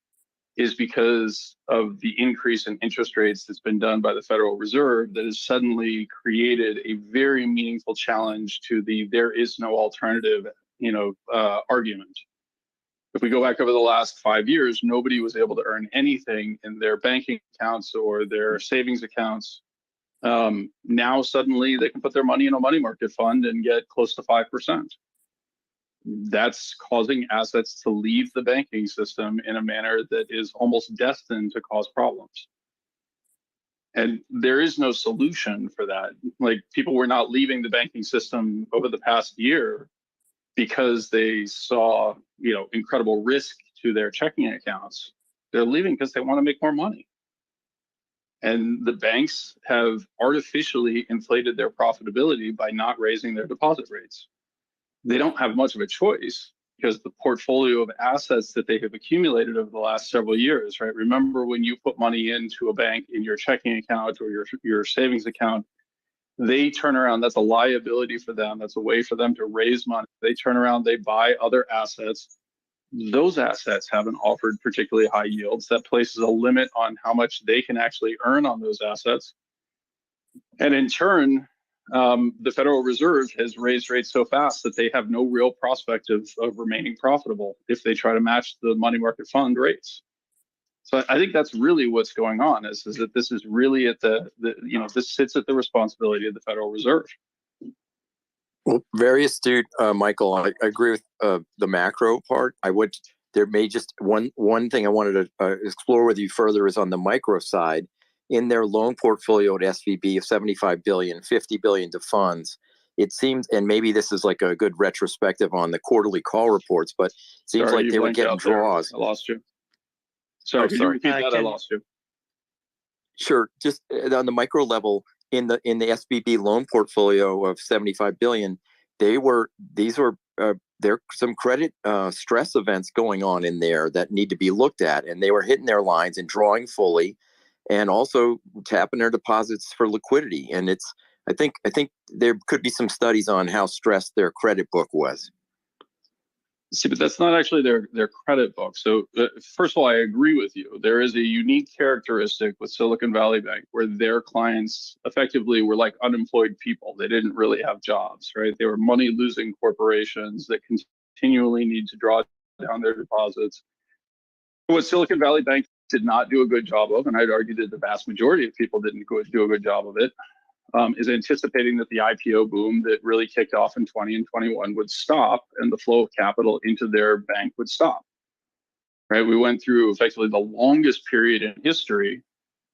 is because of the increase in interest rates that's been done by the Federal Reserve that has suddenly created a very meaningful challenge to the there is no alternative, argument. If we go back over the last 5 years, nobody was able to earn anything in their banking accounts or their savings accounts. Now suddenly they can put their money in a money market fund and get close to 5%. That's causing assets to leave the banking system in a manner that is almost destined to cause problems. And there is no solution for that. Like, people were not leaving the banking system over the past year because they saw, incredible risk to their checking accounts. They're leaving because they want to make more money. And the banks have artificially inflated their profitability by not raising their deposit rates. They don't have much of a choice because the portfolio of assets that they have accumulated over the last several years, right? Remember when you put money into a bank in your checking account or your savings account, they turn around, that's a liability for them. That's a way for them to raise money. They turn around, they buy other assets. Those assets haven't offered particularly high yields. That places a limit on how much they can actually earn on those assets. And in turn, the Federal Reserve has raised rates so fast that they have no real prospect of remaining profitable if they try to match the money market fund rates. So I think that's really what's going on is that this is really at this sits at the responsibility of the Federal Reserve. Well, very astute, Michael. I agree with the macro part. There may just one thing I wanted to explore with you further is on the micro side. In their loan portfolio at SVB of 75 billion, 50 billion to funds, it seems, and maybe this is like a good retrospective on the quarterly call reports, but it seems like they were getting draws. I lost you. Sorry, can you repeat that? I lost you. Sure. Just on the micro level, in the SVB loan portfolio of 75 billion, there's some credit stress events going on in there that need to be looked at, and they were hitting their lines and drawing fully, and also tapping their deposits for liquidity. And I think there could be some studies on how stressed their credit book was. See, but that's not actually their credit book. So first of all, I agree with you. There is a unique characteristic with Silicon Valley Bank where their clients effectively were like unemployed people. They didn't really have jobs, right? They were money-losing corporations that continually need to draw down their deposits. What Silicon Valley Bank did not do a good job of, and I'd argue that the vast majority of people didn't do a good job of it, is anticipating that the IPO boom that really kicked off in 20 and 21 would stop and the flow of capital into their bank would stop. Right? We went through effectively the longest period in history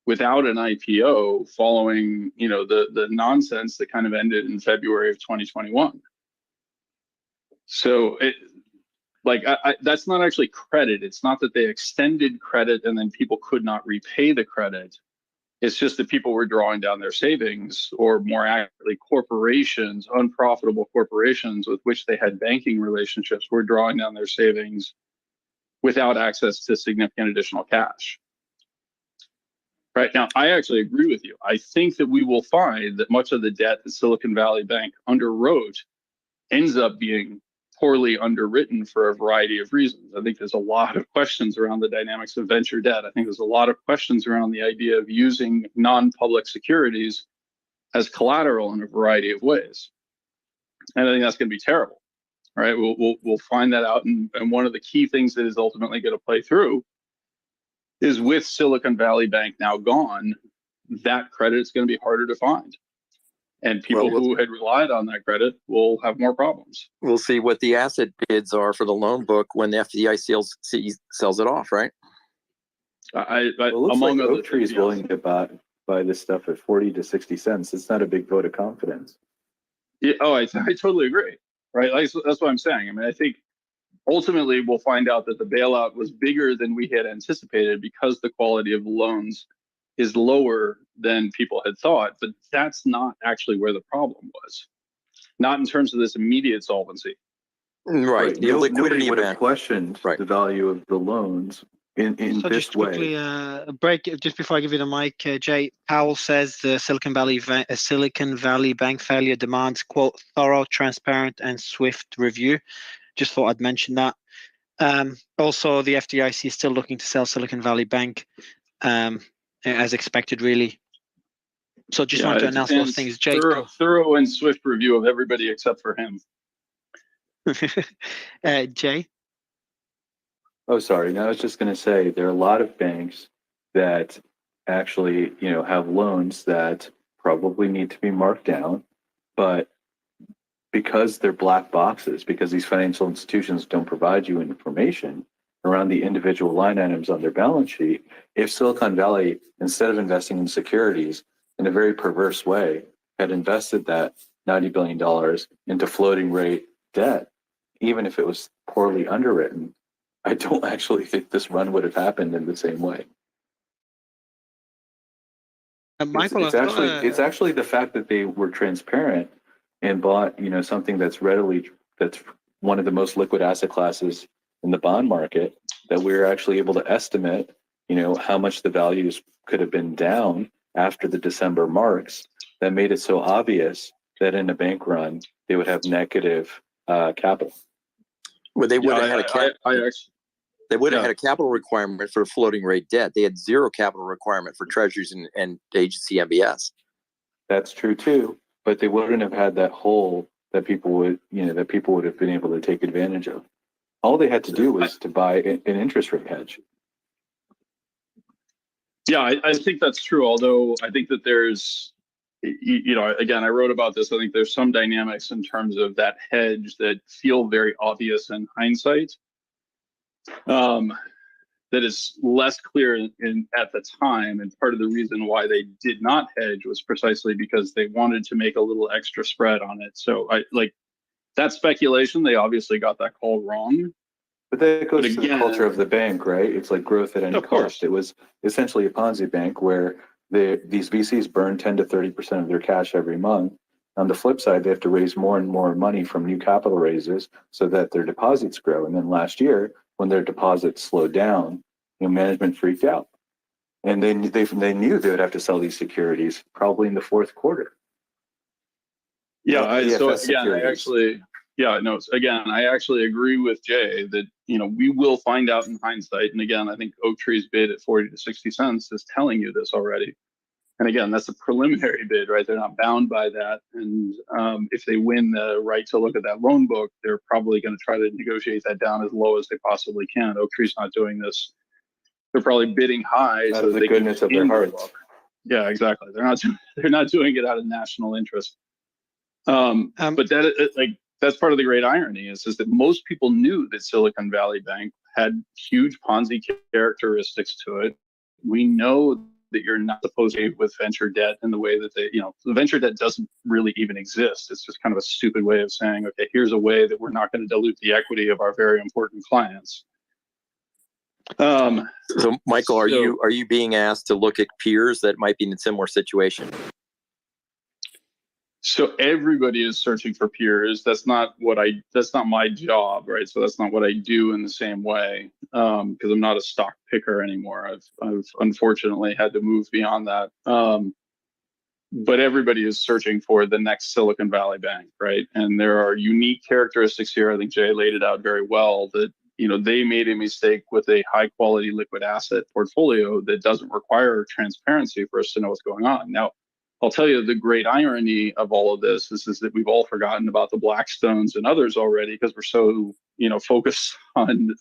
without an IPO following, the nonsense that kind of ended in February of 2021. So that's not actually credit. It's not that they extended credit and then people could not repay the credit. It's just that people were drawing down their savings, or more accurately, corporations, unprofitable corporations with which they had banking relationships were drawing down their savings without access to significant additional cash. Right now, I actually agree with you. I think that we will find that much of the debt that Silicon Valley Bank underwrote ends up being poorly underwritten for a variety of reasons. I think there's a lot of questions around the dynamics of venture debt. I think there's a lot of questions around the idea of using non-public securities as collateral in a variety of ways. And I think that's going to be terrible, right? We'll find that out. And one of the key things that is ultimately going to play through is with Silicon Valley Bank now gone, that credit is going to be harder to find. And people who had relied on that credit will have more problems. We'll see what the asset bids are for the loan book when the FDIC sells it off, right? It looks like Oaktree is willing to buy this stuff at 40 to 60 cents. It's not a big vote of confidence. Yeah, I totally agree. Right, that's what I'm saying. I mean, I think ultimately we'll find out that the bailout was bigger than we had anticipated because the quality of the loans is lower than people had thought, but that's not actually where the problem was. Not in terms of this immediate solvency. Right. The liquidity would have questioned the value of the loans in So this just way. quickly, a break just before I give you the mic, Jay. Powell says the Silicon Valley Bank failure demands, quote, thorough, transparent, and swift review. Just thought I'd mention that. Also, the FDIC is still looking to sell Silicon Valley Bank, as expected, really. So just wanted to announce those things. Jay, thorough and swift review of everybody except for him. Jay? Oh, sorry. No, I was just going to say there are a lot of banks that actually, have loans that probably need to be marked down, but because they're black boxes, because these financial institutions don't provide you information around the individual line items on their balance sheet, if Silicon Valley, instead of investing in securities in a very perverse way, had invested that $90 billion into floating rate debt, even if it was poorly underwritten, I don't actually think this run would have happened in the same way. Michael, It's actually the fact that they were transparent and bought, something that's one of the most liquid asset classes in the bond market, that we're actually able to estimate, how much the values could have been down after the December marks, that made it so obvious that in a bank run they would have negative capital. Well, they would have had they would have had a capital requirement for floating rate debt. They had zero capital requirement for treasuries and agency MBS. That's true too, but they wouldn't have had that hole that people would have been able to take advantage of. All they had to do was to buy an interest rate hedge. Yeah, I think that's true. Although I think that there's, again, I wrote about this. I think there's some dynamics in terms of that hedge that feel very obvious in hindsight. That is less clear at the time, and part of the reason why they did not hedge was precisely because they wanted to make a little extra spread on it. So that speculation, they obviously got that call wrong. But that goes to the culture of the bank, right? It's like growth at any cost. It was essentially a Ponzi bank where these VCs burn 10 to 30% of their cash every month. On the flip side, they have to raise more and more money from new capital raises so that their deposits grow. And then last year, when their deposits slowed down, management freaked out, and they knew they would have to sell these securities probably in the fourth quarter. Yeah, I actually agree with Jay that we will find out in hindsight. And again, I think Oaktree's bid at 40 to 60 cents is telling you this already. And again, that's a preliminary bid, right? They're not bound by that. And if they win the right to look at that loan book, they're probably going to try to negotiate that down as low as they possibly can. Oaktree's not doing this. They're probably bidding high out of the goodness of their hearts. Yeah, exactly. They're not doing it out of national interest. But that's part of the great irony is that most people knew that Silicon Valley Bank had huge Ponzi characteristics to it. We know that you're not supposed to with venture debt in the way that the venture debt doesn't really even exist. It's just kind of a stupid way of saying, okay, here's a way that we're not going to dilute the equity of our very important clients. So Michael, are you being asked to look at peers that might be in a similar situation? So everybody is searching for peers. That's not my job, right? So that's not what I do in the same way, because I'm not a stock picker anymore. I've unfortunately had to move beyond that. But everybody is searching for the next Silicon Valley Bank, right? And there are unique characteristics here. I think Jay laid it out very well that they made a mistake with a high quality liquid asset portfolio that doesn't require transparency for us to know what's going on. Now, I'll tell you the great irony of all of this is that we've all forgotten about the Blackstones and others already because we're so focused on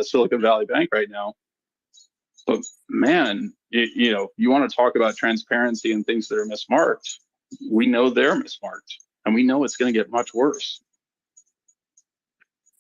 Silicon Valley Bank right now. But man, you want to talk about transparency and things that are mismarked. We know they're mismarked, and we know it's going to get much worse.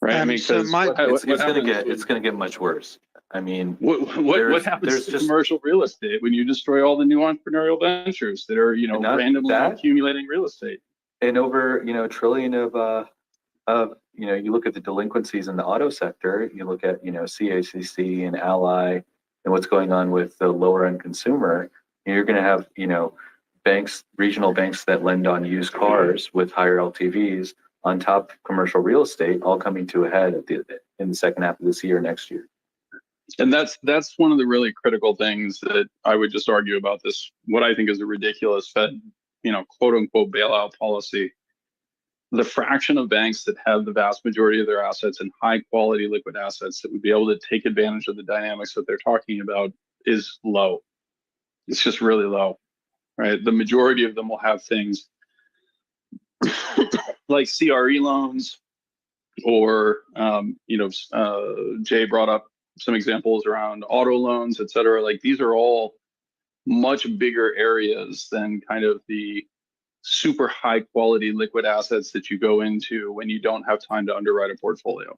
Right? I mean, it's going to get much worse. I mean, what happens to commercial real estate when you destroy all the new entrepreneurial ventures that are randomly accumulating real estate? And over $1 trillion of you look at the delinquencies in the auto sector, you look at CACC and Ally and what's going on with the lower end consumer. You're going to have banks, regional banks that lend on used cars with higher LTVs on top of commercial real estate, all coming to a head in the second half of this year, next year. And that's one of the really critical things that I would just argue about this, what I think is a ridiculous Fed, quote unquote bailout policy. The fraction of banks that have the vast majority of their assets in high quality liquid assets that would be able to take advantage of the dynamics that they're talking about is low. It's just really low, right? The majority of them will have things like CRE loans or, Jay brought up some examples around auto loans, et cetera. Like these are all much bigger areas than kind of the super high quality liquid assets that you go into when you don't have time to underwrite a portfolio.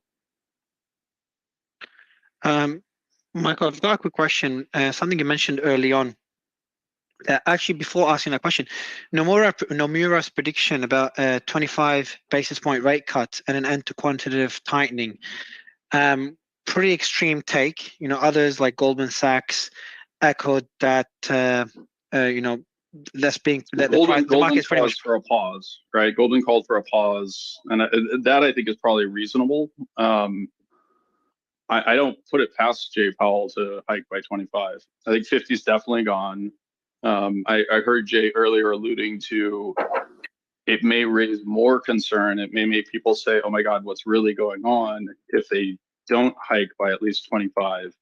Michael, I've got a quick question. Something you mentioned early on. Actually, before asking that question, Nomura's prediction about a 25 basis point rate cut and an end to quantitative tightening. Pretty extreme take. Others like Goldman Sachs echoed that. That's being that Goldman the market's pretty calls much for a pause, right? Goldman called for a pause, and that I think is probably reasonable. I don't put it past Jay Powell to hike by 25. I think 50 is definitely gone. I heard Jay earlier alluding to it may raise more concern. It may make people say, "Oh my God, what's really going on?" If they don't hike by at least 25.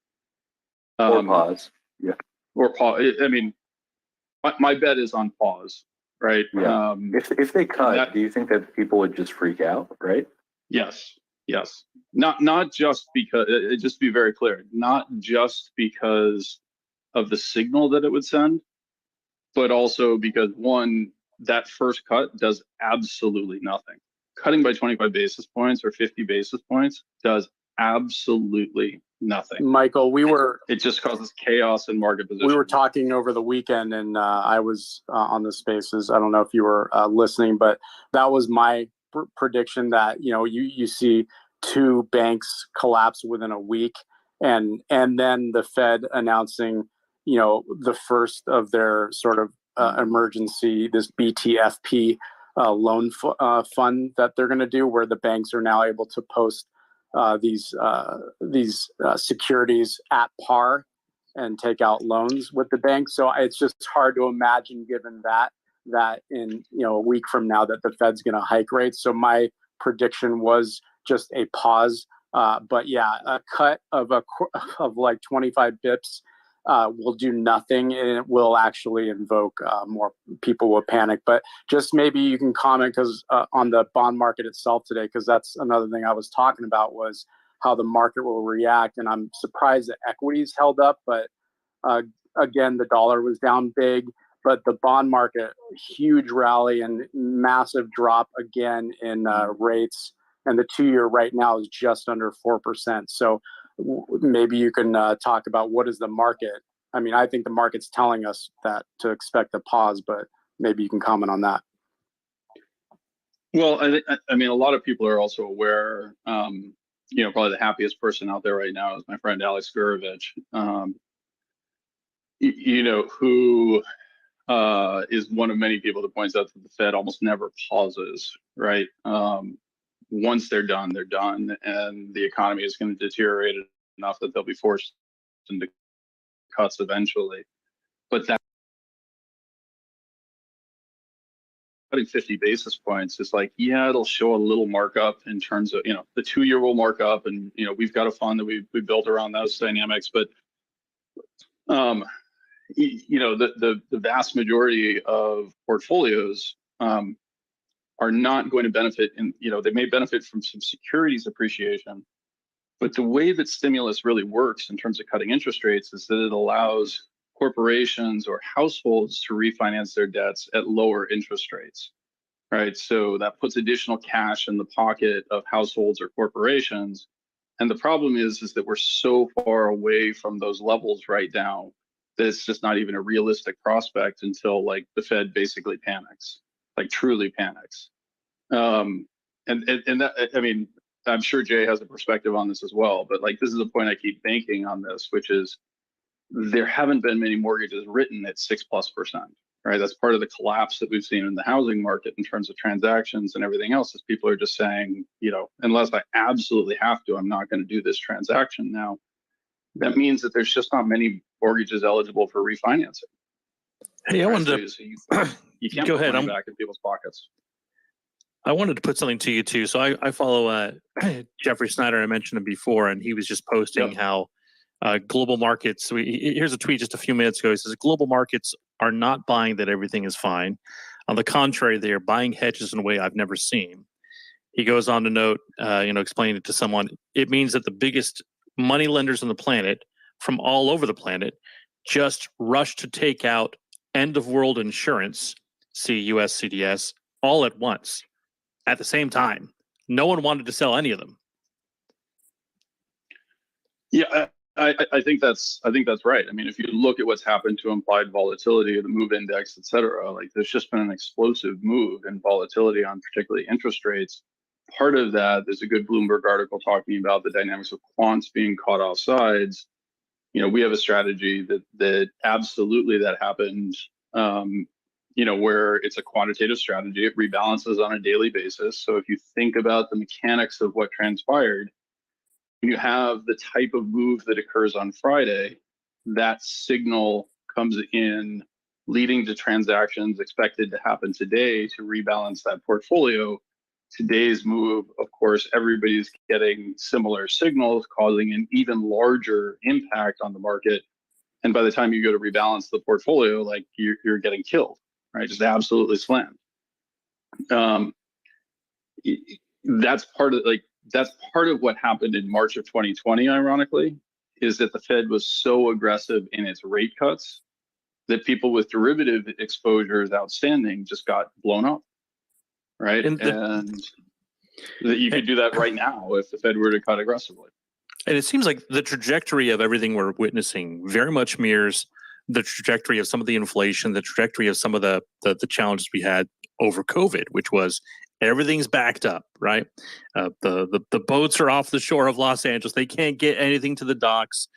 Or pause. Yeah. Or pause. I mean, my bet is on pause, right? Yeah. If they cut, do you think that people would just freak out, right? Yes. Yes. Not just because, just to be very clear, not just because of the signal that it would send, but also because one, that first cut does absolutely nothing. Cutting by 25 basis points or 50 basis points does absolutely nothing. Michael, it just causes chaos in market position. We were talking over the weekend, and I was on the spaces. I don't know if you were listening, but that was my prediction that you see two banks collapse within a week, and then the Fed announcing the first of their sort of emergency, this BTFP loan fund that they're going to do, where the banks are now able to post these securities at par and take out loans with the bank. So it's just hard to imagine, given that in a week from now that the Fed's going to hike rates. So my prediction was just a pause. But yeah, a cut of like 25 bips will do nothing, and it will actually invoke more people will panic. But just maybe you can comment on the bond market itself today, because that's another thing I was talking about, was how the market will react. And I'm surprised that equities held up, but again, the dollar was down big. But the bond market, huge rally and massive drop again in rates. And the 2-year right now is just under 4%. So maybe you can talk about what is the market. I mean, I think the market's telling us that to expect a pause, but maybe you can comment on that. Well, I mean, a lot of people are also aware, probably the happiest person out there right now is my friend Alex Gurovich, who is one of many people that points out that the Fed almost never pauses, right? Once they're done, and the economy is going to deteriorate enough that they'll be forced into cuts eventually. But that cutting 50 basis points is like, yeah, it'll show a little markup in terms of, the 2-year will mark up, and we've got a fund that we built around those dynamics. But the vast majority of portfolios are not going to benefit they may benefit from some securities appreciation, but the way that stimulus really works in terms of cutting interest rates is that it allows corporations or households to refinance their debts at lower interest rates, right? So that puts additional cash in the pocket of households or corporations. And the problem is that we're so far away from those levels right now that it's just not even a realistic prospect until like the Fed basically panics, like truly panics. And that, I mean, I'm sure Jay has a perspective on this as well, but like, this is a point I keep banking on this, which is there haven't been many mortgages written at 6+%, right? That's part of the collapse that we've seen in the housing market in terms of transactions and everything else, is people are just saying, unless I absolutely have to, I'm not going to do this transaction now. That means that there's just not many mortgages eligible for refinancing. Hey, I wanted to you can't go put ahead. money back in people's pockets. I wanted to put something to you too. So I follow Jeffrey Snyder. I mentioned him before, and he was just posting how global markets. Here's a tweet just a few minutes ago. He says global markets are not buying that everything is fine. On the contrary, they are buying hedges in a way I've never seen. He goes on to note, explaining it to someone. It means that the biggest money lenders on the planet from all over the planet just rushed to take out end of world insurance, CUS, CDS, all at once at the same time. No one wanted to sell any of them. Yeah, I think that's right. I mean, if you look at what's happened to implied volatility, the move index, et cetera, like there's just been an explosive move in volatility on particularly interest rates. Part of that, there's a good Bloomberg article talking about the dynamics of quants being caught off sides. You know, we have a strategy that absolutely that happened. You know, where it's a quantitative strategy, it rebalances on a daily basis. So if you think about the mechanics of what transpired, when you have the type of move that occurs on Friday, that signal comes in, leading to transactions expected to happen today to rebalance that portfolio. Today's move, of course, everybody's getting similar signals, causing an even larger impact on the market. And by the time you go to rebalance the portfolio, like you're getting killed, right? Just absolutely slammed. That's part of what happened in March of 2020, ironically, is that the Fed was so aggressive in its rate cuts that people with derivative exposures outstanding just got blown up, right? And that you could do that right now if the Fed were to cut aggressively. And it seems like the trajectory of everything we're witnessing very much mirrors the trajectory of some of the inflation, the trajectory of some of the challenges we had over COVID, which was everything's backed up, right? The boats are off the shore of Los Angeles. They can't get anything to the docks.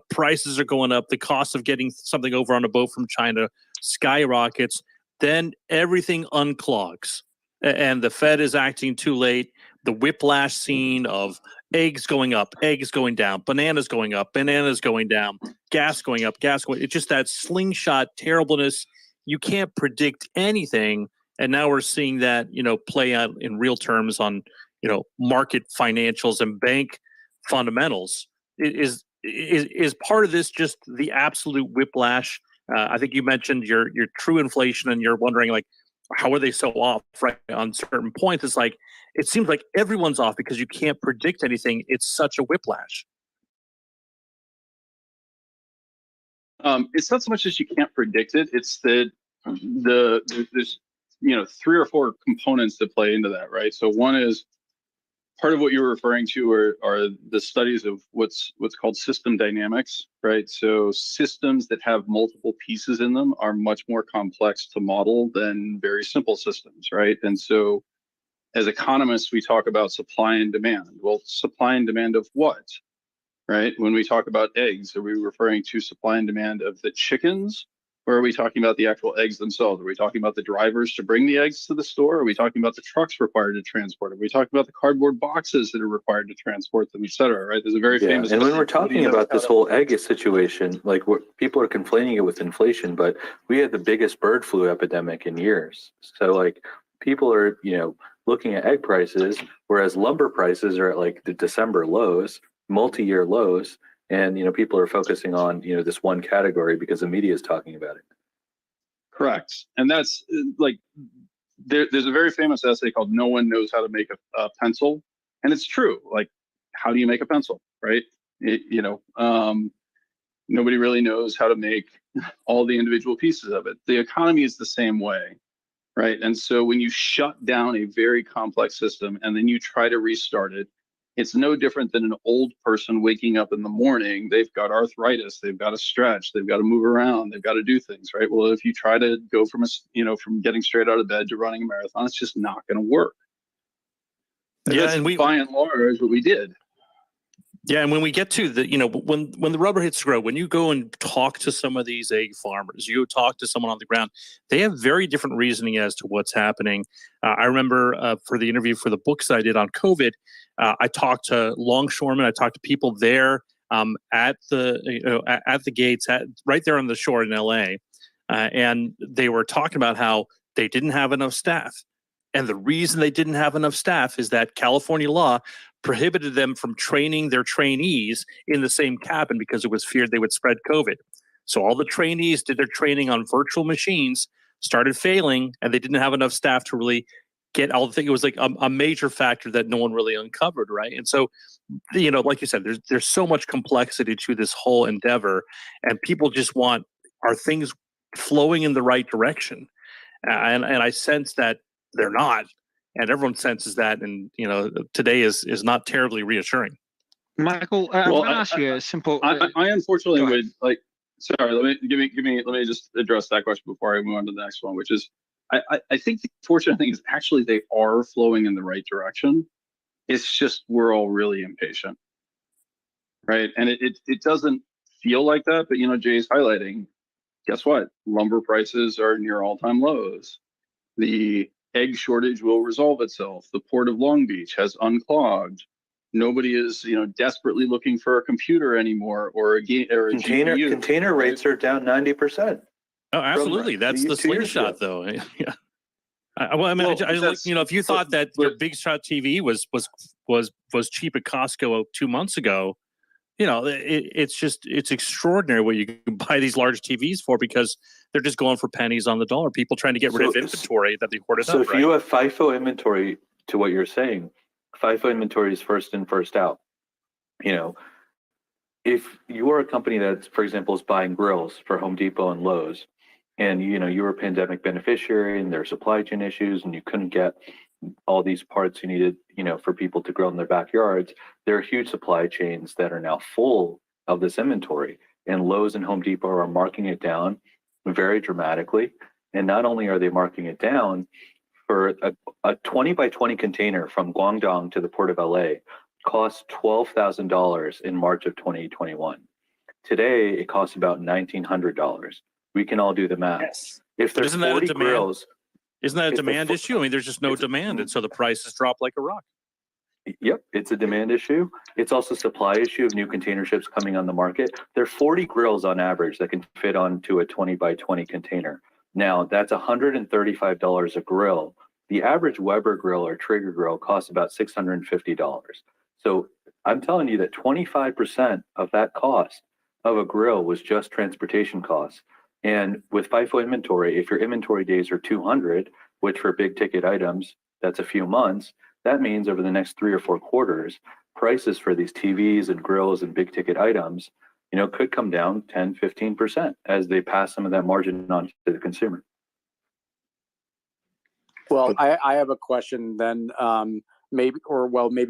Prices are going up. The cost of getting something over on a boat from China skyrockets. Then everything unclogs. And the Fed is acting too late. The whiplash scene of eggs going up, eggs going down, bananas going up, bananas going down, gas going up, gas going. It's just that slingshot terribleness. You can't predict anything. And now we're seeing that, you know, play out in real terms on, you know, market financials and bank fundamentals. Is part of this just the absolute whiplash? I think you mentioned your true inflation, and you're wondering, like, how are they so off, right, on certain points? It's like, it seems like everyone's off because you can't predict anything. It's such a whiplash. It's not so much as you can't predict it. It's that there's, you know, 3 or 4 components that play into that, right? So one is part of what you were referring to are the studies of what's called system dynamics, right? So systems that have multiple pieces in them are much more complex to model than very simple systems, right? And so as economists, we talk about supply and demand. Well, supply and demand of what, right? When we talk about eggs, are we referring to supply and demand of the chickens? Or are we talking about the actual eggs themselves? Are we talking about the drivers to bring the eggs to the store? Are we talking about the trucks required to transport? Are we talking about the cardboard boxes that are required to transport them, et cetera, right? There's a very famous... And when we're talking about this whole egg situation, like people are conflating it with inflation, but we had the biggest bird flu epidemic in years. So like people are, you know, looking at egg prices, whereas lumber prices are at like the December lows, multi-year lows. And, you know, people are focusing on, you know, this one category because the media is talking about it. Correct. And that's like, there's a very famous essay called "No One Knows How to Make a Pencil." And it's true. Like, how do you make a pencil, right? Nobody really knows how to make all the individual pieces of it. The economy is the same way, right? And so when you shut down a very complex system and then you try to restart it, it's no different than an old person waking up in the morning. They've got arthritis. They've got to stretch. They've got to move around. They've got to do things, right? Well, if you try to go from getting straight out of bed to running a marathon, it's just not going to work. And by and large what we did. Yeah, and when we get to the, you know, when the rubber hits the road, when you go and talk to some of these egg farmers, you talk to someone on the ground, they have very different reasoning as to what's happening. I remember for the interview for the books I did on COVID, I talked to longshoremen, I talked to people there at the gates, right there on the shore in LA, and they were talking about how they didn't have enough staff. And the reason they didn't have enough staff is that California law prohibited them from training their trainees in the same cabin because it was feared they would spread COVID. So all the trainees did their training on virtual machines, started failing, and they didn't have enough staff to really get all the things. It was like a major factor that no one really uncovered, right? And so, like you said, there's so much complexity to this whole endeavor, and people just want, are things flowing in the right direction? And I sense that they're not, and everyone senses that, and today is not terribly reassuring. Michael, I'm going to ask you a simple. I unfortunately would like. Sorry, let me just address that question before I move on to the next one, which is, I think the fortunate thing is actually they are flowing in the right direction. It's just we're all really impatient, right? And it doesn't feel like that, but Jay's highlighting. Guess what? Lumber prices are near all-time lows. The egg shortage will resolve itself. The port of Long Beach has unclogged. Nobody is, desperately looking for a computer anymore or a GPU. Container rates are down 90%. Oh, absolutely. That's the slingshot, though. Yeah. Well, I mean, if you thought that your big shot TV was cheap at Costco 2 months ago, it's extraordinary what you can buy these large TVs for, because they're just going for pennies on the dollar. People trying to get rid of inventory that they hoarded up. So if you have FIFO inventory, to what you're saying, FIFO inventory is first in, first out. If you are a company that, for example, is buying grills for Home Depot and Lowe's, and you were a pandemic beneficiary and there are supply chain issues and you couldn't get all these parts you needed, for people to grill in their backyards, there are huge supply chains that are now full of this inventory. And Lowe's and Home Depot are marking it down very dramatically. And not only are they marking it down, for a 20 by 20 container from Guangdong to the port of LA cost $12,000 in March of 2021. Today, it costs about $1,900. We can all do the math. Yes. If there's 40 grills, isn't that a demand issue? I mean, there's just no demand, and so the prices drop like a rock. Yep, it's a demand issue. It's also a supply issue of new container ships coming on the market. There are 40 grills on average that can fit onto a 20 by 20 container. Now, that's $135 a grill. The average Weber grill or Traeger grill costs about $650. So I'm telling you that 25% of that cost of a grill was just transportation costs. And with FIFO inventory, if your inventory days are 200, which for big ticket items, that's a few months, that means over the next 3 or 4 quarters, prices for these TVs and grills and big ticket items, could come down 10, 15% as they pass some of that margin on to the consumer. Well, I have a question then, maybe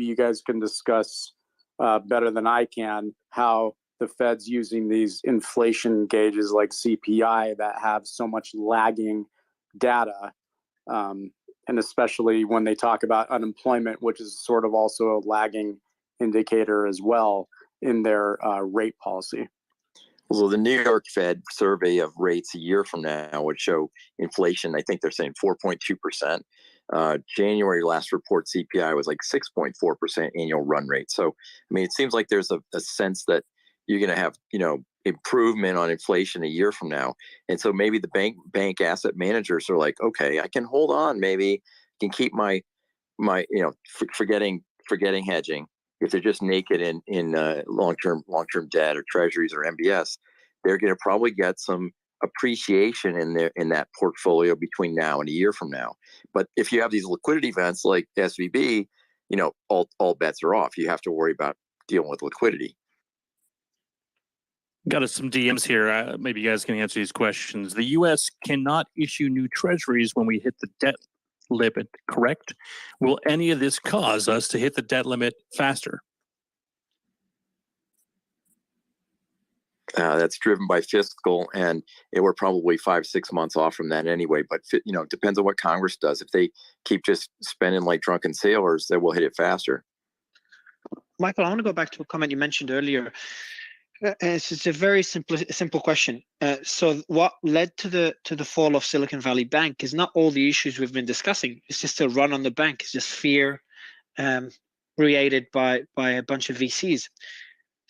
you guys can discuss better than I can how the Fed's using these inflation gauges like CPI that have so much lagging data, and especially when they talk about unemployment, which is sort of also a lagging indicator as well in their rate policy. Well, the New York Fed survey of rates a year from now would show inflation. I think they're saying 4.2%. January last report CPI was like 6.4% annual run rate. So, I mean, it seems like there's a sense that you're going to have, improvement on inflation a year from now. And so maybe the bank asset managers are like, okay, I can hold on. Maybe I can keep my forgetting hedging. If they're just naked in long-term debt or treasuries or MBS, they're going to probably get some appreciation in that portfolio between now and a year from now. But if you have these liquidity events like SVB, all bets are off. You have to worry about dealing with liquidity. Got us some DMs here. Maybe you guys can answer these questions. The U.S. cannot issue new treasuries when we hit the debt limit, correct? Will any of this cause us to hit the debt limit faster? That's driven by fiscal, and we're probably 5-6 months off from that anyway. But it depends on what Congress does. If they keep just spending like drunken sailors, then we'll hit it faster. Michael, I want to go back to a comment you mentioned earlier. It's just a very simple question. So what led to the fall of Silicon Valley Bank is not all the issues we've been discussing. It's just a run on the bank. It's just fear created by a bunch of VCs.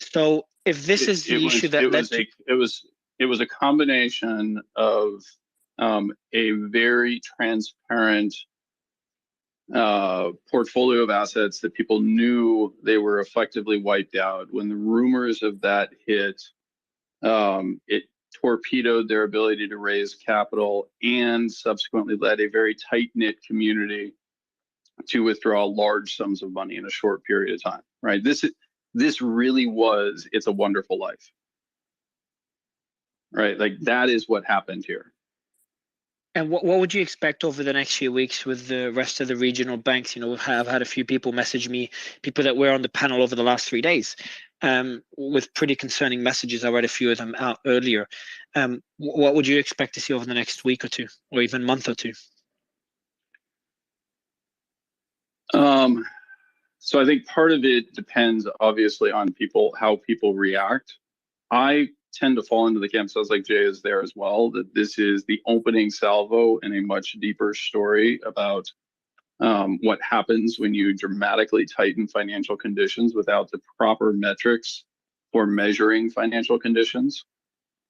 So if this is the issue that led to... It was a combination of a very transparent portfolio of assets that people knew they were effectively wiped out. When the rumors of that hit, it torpedoed their ability to raise capital and subsequently led a very tight-knit community to withdraw large sums of money in a short period of time, right? This really was It's a Wonderful Life, right? Like that is what happened here. And what would you expect over the next few weeks with the rest of the regional banks? You know, I've had a few people message me, people that were on the panel over the last 3 days, with pretty concerning messages. I read a few of them out earlier. What would you expect to see over the next week or two, or even month or two? So I think part of it depends obviously on how people react. I tend to fall into the camp, sounds like Jay is there as well, that this is the opening salvo in a much deeper story about what happens when you dramatically tighten financial conditions without the proper metrics for measuring financial conditions.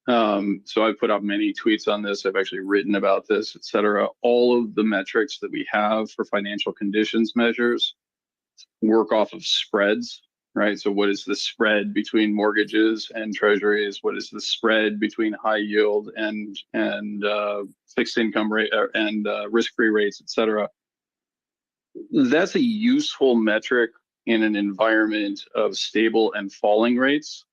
So I've put out many tweets on this. I've actually written about this, et cetera. All of the metrics that we have for financial conditions measures work off of spreads, right? So what is the spread between mortgages and treasuries? What is the spread between high yield and fixed income rate and risk-free rates, et cetera? That's a useful metric in an environment of stable and falling rates,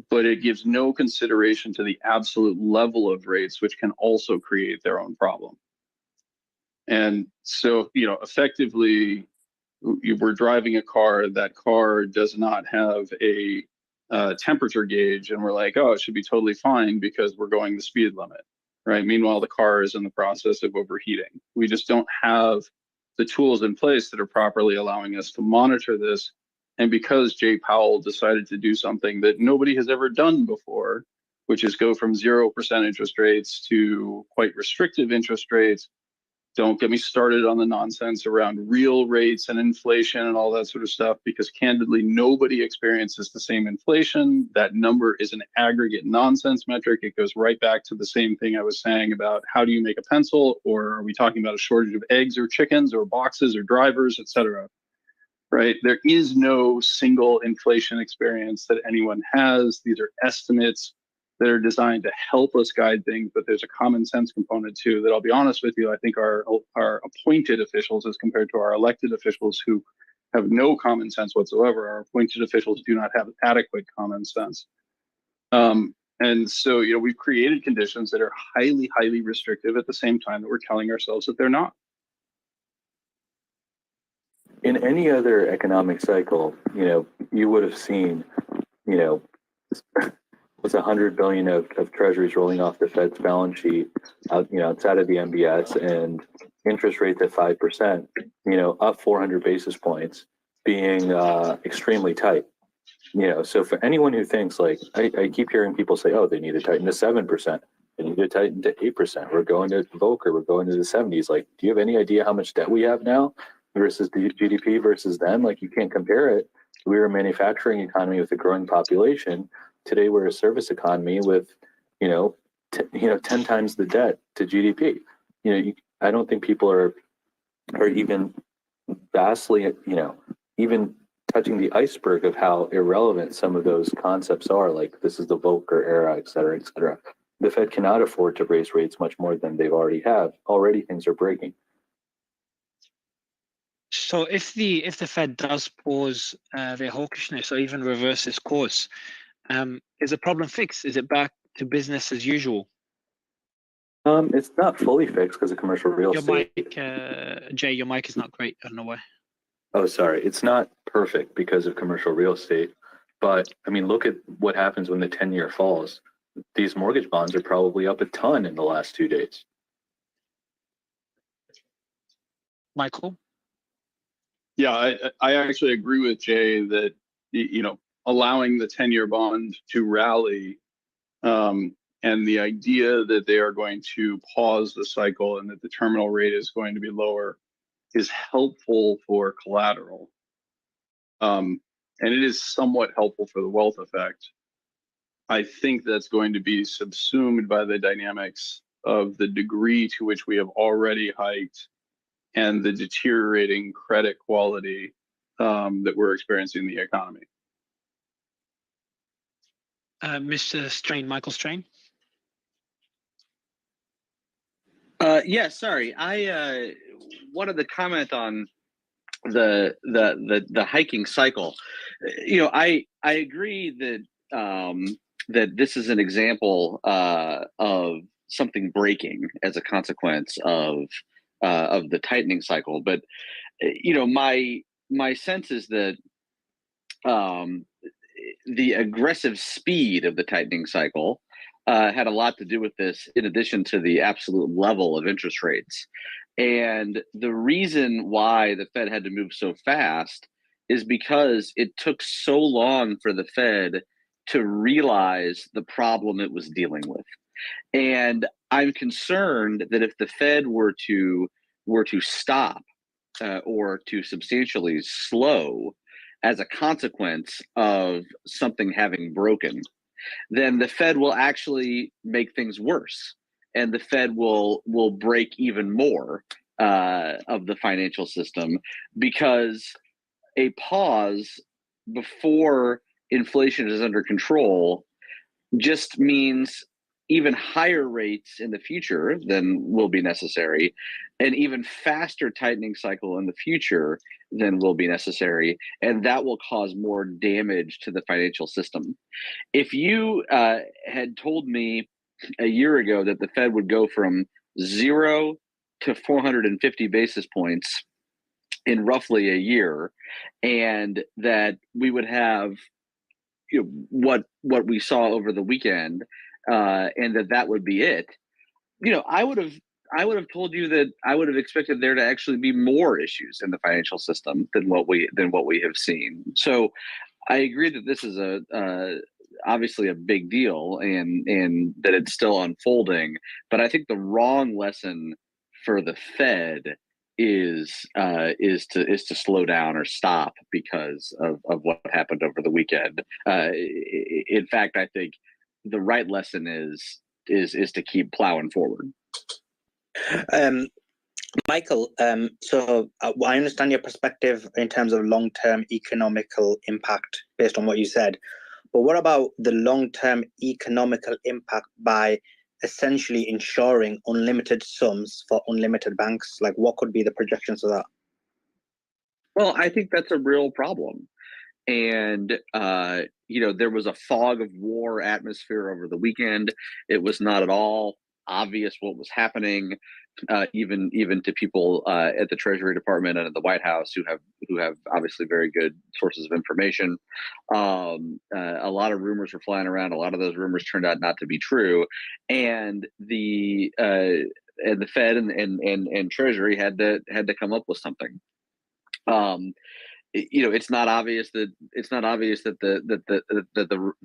but it gives no consideration to the absolute level of rates, which can also create their own problem. And so, effectively, we're driving a car, that car does not have a temperature gauge, and we're like, oh, it should be totally fine because we're going the speed limit, right? Meanwhile, the car is in the process of overheating. We just don't have the tools in place that are properly allowing us to monitor this. And because Jay Powell decided to do something that nobody has ever done before, which is go from 0% interest rates to quite restrictive interest rates. Don't get me started on the nonsense around real rates and inflation and all that sort of stuff, because candidly, nobody experiences the same inflation. That number is an aggregate nonsense metric. It goes right back to the same thing I was saying about how do you make a pencil, or are we talking about a shortage of eggs or chickens or boxes or drivers, et cetera, right? There is no single inflation experience that anyone has. These are estimates that are designed to help us guide things, but there's a common sense component too that I'll be honest with you, I think our appointed officials as compared to our elected officials who have no common sense whatsoever, our appointed officials do not have adequate common sense. And so, we've created conditions that are highly, highly restrictive at the same time that we're telling ourselves that they're not. In any other economic cycle, you would have seen, with $100 billion of treasuries rolling off the Fed's balance sheet, outside of the MBS, and interest rates at 5%, up 400 basis points, being extremely tight. So for anyone who thinks I keep hearing people say, oh, they need to tighten to 7%, they need to tighten to 8%. We're going to Volcker, we're going to the 70s. Do you have any idea how much debt we have now versus the GDP versus then? You can't compare it. We're a manufacturing economy with a growing population. Today, we're a service economy with, 10 times the debt to GDP. I don't think people are even vastly, even touching the iceberg of how irrelevant some of those concepts are. This is the Volcker era, et cetera, et cetera. The Fed cannot afford to raise rates much more than they've already have. Already, things are breaking. So if the Fed does pause their hawkishness or even reverse its course, is the problem fixed? Is it back to business as usual? It's not fully fixed because of commercial real estate. Jay, your mic is not great. I don't know why. Oh, sorry. It's not perfect because of commercial real estate. But look at what happens when the 10-year falls. These mortgage bonds are probably up a ton in the last 2 days. Michael? Yeah, I actually agree with Jay that, allowing the 10-year bond to rally, and the idea that they are going to pause the cycle and that the terminal rate is going to be lower is helpful for collateral. And it is somewhat helpful for the wealth effect. I think that's going to be subsumed by the dynamics of the degree to which we have already hiked and the deteriorating credit quality that we're experiencing in the economy. Mr. Strain, Michael Strain. Yeah, sorry. I wanted to comment on the hiking cycle. I agree that that this is an example of something breaking as a consequence of the tightening cycle. But my sense is that the aggressive speed of the tightening cycle had a lot to do with this, in addition to the absolute level of interest rates. And the reason why the Fed had to move so fast is because it took so long for the Fed to realize the problem it was dealing with. And I'm concerned that if the Fed were to stop or to substantially slow as a consequence of something having broken, then the Fed will actually make things worse, and the Fed will break even more of the financial system, because a pause before inflation is under control just means even higher rates in the future than will be necessary, an even faster tightening cycle in the future than will be necessary, and that will cause more damage to the financial system. If you had told me a year ago that the Fed would go from 0 to 450 basis points in roughly a year, and that we would have what we saw over the weekend, and that would be it, I would have told you that I would have expected there to actually be more issues in the financial system than what we have seen. So I agree that this is obviously a big deal, and that it's still unfolding. But I think the wrong lesson for the Fed is to slow down or stop because of what happened over the weekend. In fact, I think the right lesson is to keep plowing forward. Michael, so I understand your perspective in terms of long-term economical impact based on what you said, but what about the long-term economical impact by essentially insuring unlimited sums for unlimited banks? Like, what could be the projections of that? Well, I think that's a real problem. And, there was a fog of war atmosphere over the weekend. It was not at all obvious what was happening, even to people at the Treasury Department and at the White House who have obviously very good sources of information. A lot of rumors were flying around. A lot of those rumors turned out not to be true, and the Fed and Treasury had to come up with something. It's not obvious that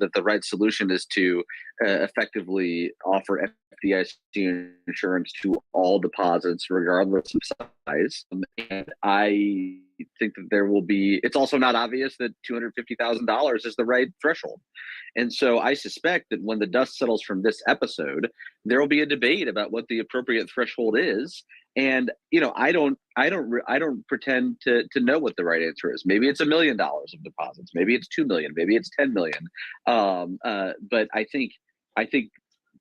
the right solution is to effectively offer FDIC insurance to all deposits, regardless of size. And I think that there will be. It's also not obvious that $250,000 is the right threshold. And so I suspect that when the dust settles from this episode, there will be a debate about what the appropriate threshold is. And I don't pretend to know what the right answer is. Maybe it's $1 million of deposits. Maybe it's 2 million. Maybe it's 10 million. But I think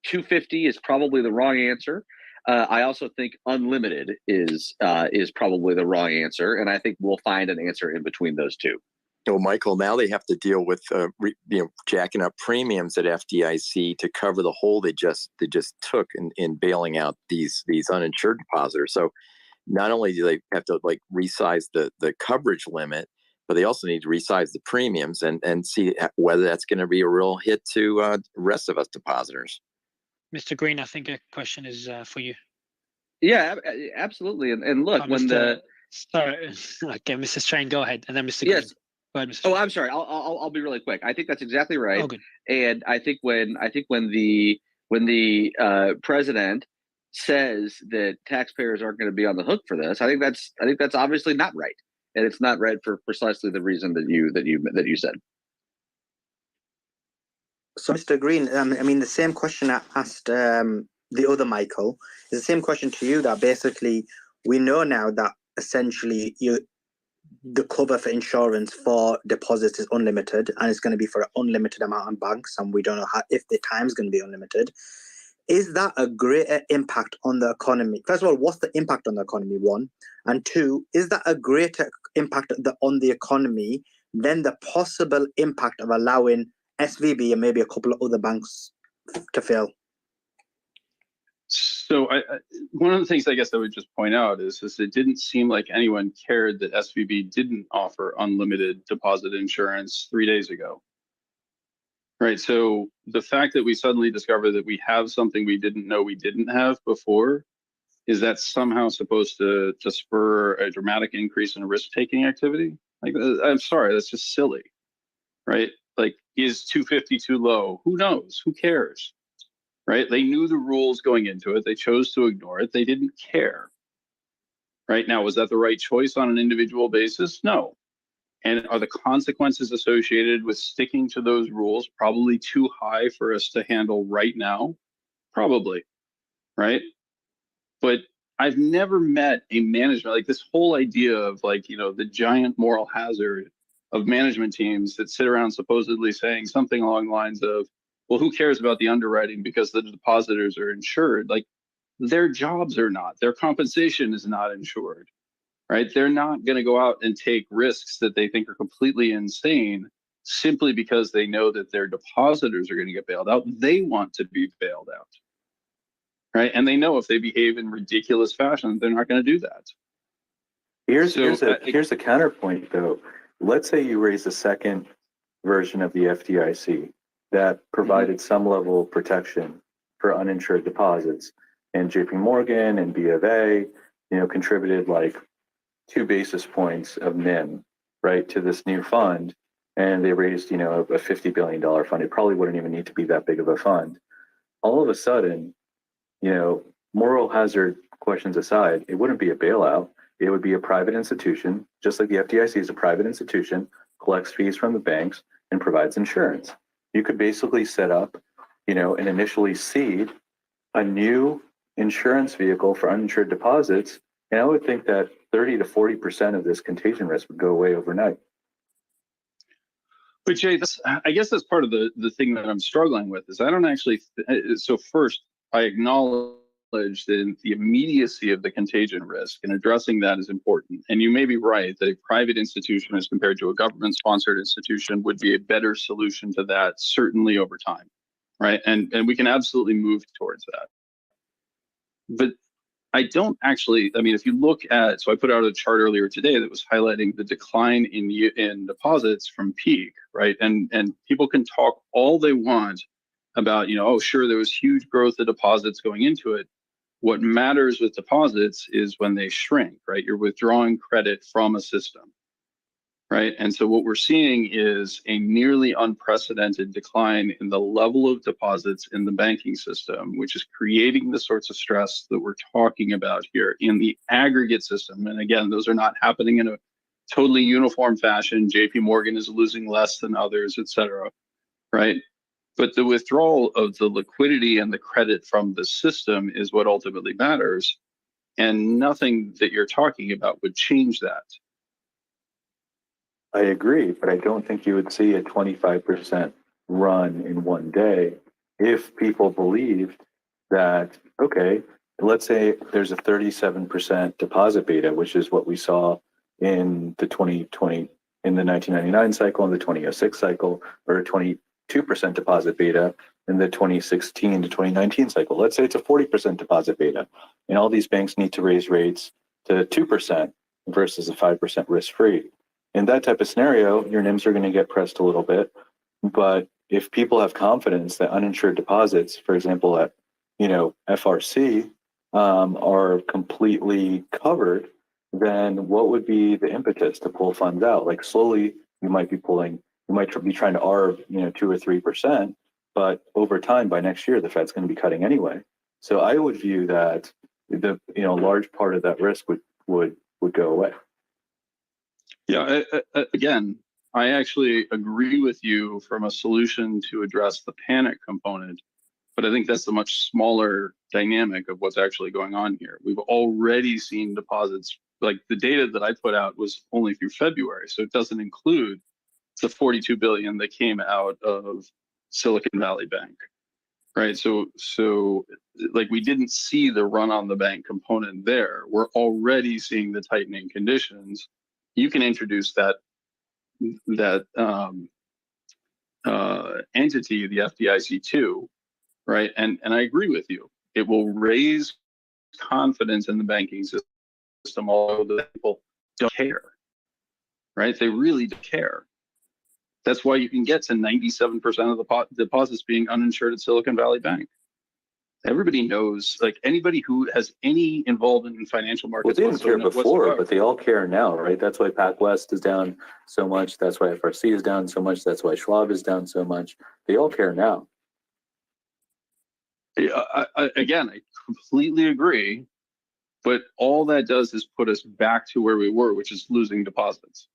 250 is probably the wrong answer. I also think unlimited is probably the wrong answer, and I think we'll find an answer in between those two. So, Michael, now they have to deal with jacking up premiums at FDIC to cover the hole they just took in bailing out these uninsured depositors. So, not only do they have to resize the coverage limit, but they also need to resize the premiums and see whether that's going to be a real hit to the rest of us depositors. Mr. Green, I think a question is for you. Yeah, absolutely. And look, sorry, okay, Mr. Strain, go ahead, and then Mr. Green. Yes. Go ahead, Mr. Oh, I'm sorry. I'll be really quick. I think that's exactly right. Oh, good. And I think when the president says that taxpayers aren't going to be on the hook for this, I think that's obviously not right, and it's not right for precisely the reason that you said. So, Mr. Green, I mean, the same question I asked the other Michael is the same question to you. That basically we know now that essentially the cover for insurance for deposits is unlimited, and it's going to be for an unlimited amount on banks, and we don't know if the time is going to be unlimited. Is that a greater impact on the economy? First of all, what's the impact on the economy, one? And two, is that a greater impact on the economy than the possible impact of allowing SVB and maybe a couple of other banks to fail? So one of the things I guess I would just point out is it didn't seem like anyone cared that SVB didn't offer unlimited deposit insurance 3 days ago. Right. So the fact that we suddenly discover that we have something we didn't know we didn't have before, is that somehow supposed to spur a dramatic increase in risk-taking activity? Like, I'm sorry, that's just silly, right? Like, is 250 too low? Who knows? Who cares? Right? They knew the rules going into it. They chose to ignore it. They didn't care. Right? Now, was that the right choice on an individual basis? No. And are the consequences associated with sticking to those rules probably too high for us to handle right now? Probably. Right? But I've never met a management, like this whole idea of like, you know, the giant moral hazard of management teams that sit around supposedly saying something along the lines of, well, who cares about the underwriting because the depositors are insured? Like, their jobs are not, their compensation is not insured, right? They're not going to go out and take risks that they think are completely insane simply because they know that their depositors are going to get bailed out. They want to be bailed out, right? And they know if they behave in ridiculous fashion, they're not going to do that. Here's a counterpoint, though. Let's say you raise a second version of the FDIC that provided some level of protection for uninsured deposits, and JP Morgan and B of A, you know, contributed like 2 basis points of NIM, right, to this new fund, and they raised, you know, a $50 billion fund. It probably wouldn't even need to be that big of a fund. All of a sudden, you know, moral hazard questions aside, it wouldn't be a bailout. It would be a private institution, just like the FDIC is a private institution, collects fees from the banks and provides insurance. You could basically set up, you know, and initially seed a new insurance vehicle for uninsured deposits. And I would think that 30 to 40% of this contagion risk would go away overnight. But Jay, I guess that's part of the thing that I'm struggling with is I don't actually, so first I acknowledge that the immediacy of the contagion risk and addressing that is important. And you may be right that a private institution as compared to a government sponsored institution would be a better solution to that, certainly over time, right? And we can absolutely move towards that. But I don't actually, I mean, if you look at, so I put out a chart earlier today that was highlighting the decline in deposits from peak, right? And people can talk all they want about, you know, oh, sure, there was huge growth of deposits going into it. What matters with deposits is when they shrink, right? You're withdrawing credit from a system, right? And so what we're seeing is a nearly unprecedented decline in the level of deposits in the banking system, which is creating the sorts of stress that we're talking about here in the aggregate system. And again, those are not happening in a totally uniform fashion. JP Morgan is losing less than others, et cetera, right? But the withdrawal of the liquidity and the credit from the system is what ultimately matters. And nothing that you're talking about would change that. I agree, but I don't think you would see a 25% run in one day if people believed that, okay, let's say there's a 37% deposit beta, which is what we saw in the 2020, in the 1999 cycle, in the 2006 cycle, or 22% deposit beta in the 2016 to 2019 cycle. Let's say it's a 40% deposit beta, and all these banks need to raise rates to 2% versus a 5% risk-free. In that type of scenario, your NIMs are going to get pressed a little bit. But if people have confidence that uninsured deposits, for example, at, you know, FRC, are completely covered, then what would be the impetus to pull funds out? Like slowly, you might be trying to arb, you know, 2 or 3%, but over time, by next year, the Fed's going to be cutting anyway. So I would view that the, you know, large part of that risk would go away. Yeah, again, I actually agree with you from a solution to address the panic component, but I think that's a much smaller dynamic of what's actually going on here. We've already seen deposits, like the data that I put out was only through February, so it doesn't include the 42 billion that came out of Silicon Valley Bank, right? So like we didn't see the run on the bank component there. We're already seeing the tightening conditions. you can introduce that entity, the FDIC, too, right? And I agree with you. It will raise confidence in the banking system, although the people don't care, right? They really don't care. That's why you can get to 97% of the deposits being uninsured at Silicon Valley Bank. Everybody knows, like anybody who has any involvement in financial Well, markets they didn't care before, whatsoever. but they all care now, right? That's why PacWest is down so much. That's why FRC is down so much. That's why Schwab is down so much. They all care now. Yeah, again, I completely agree, but all that does is put us back to where we were, which is losing deposits.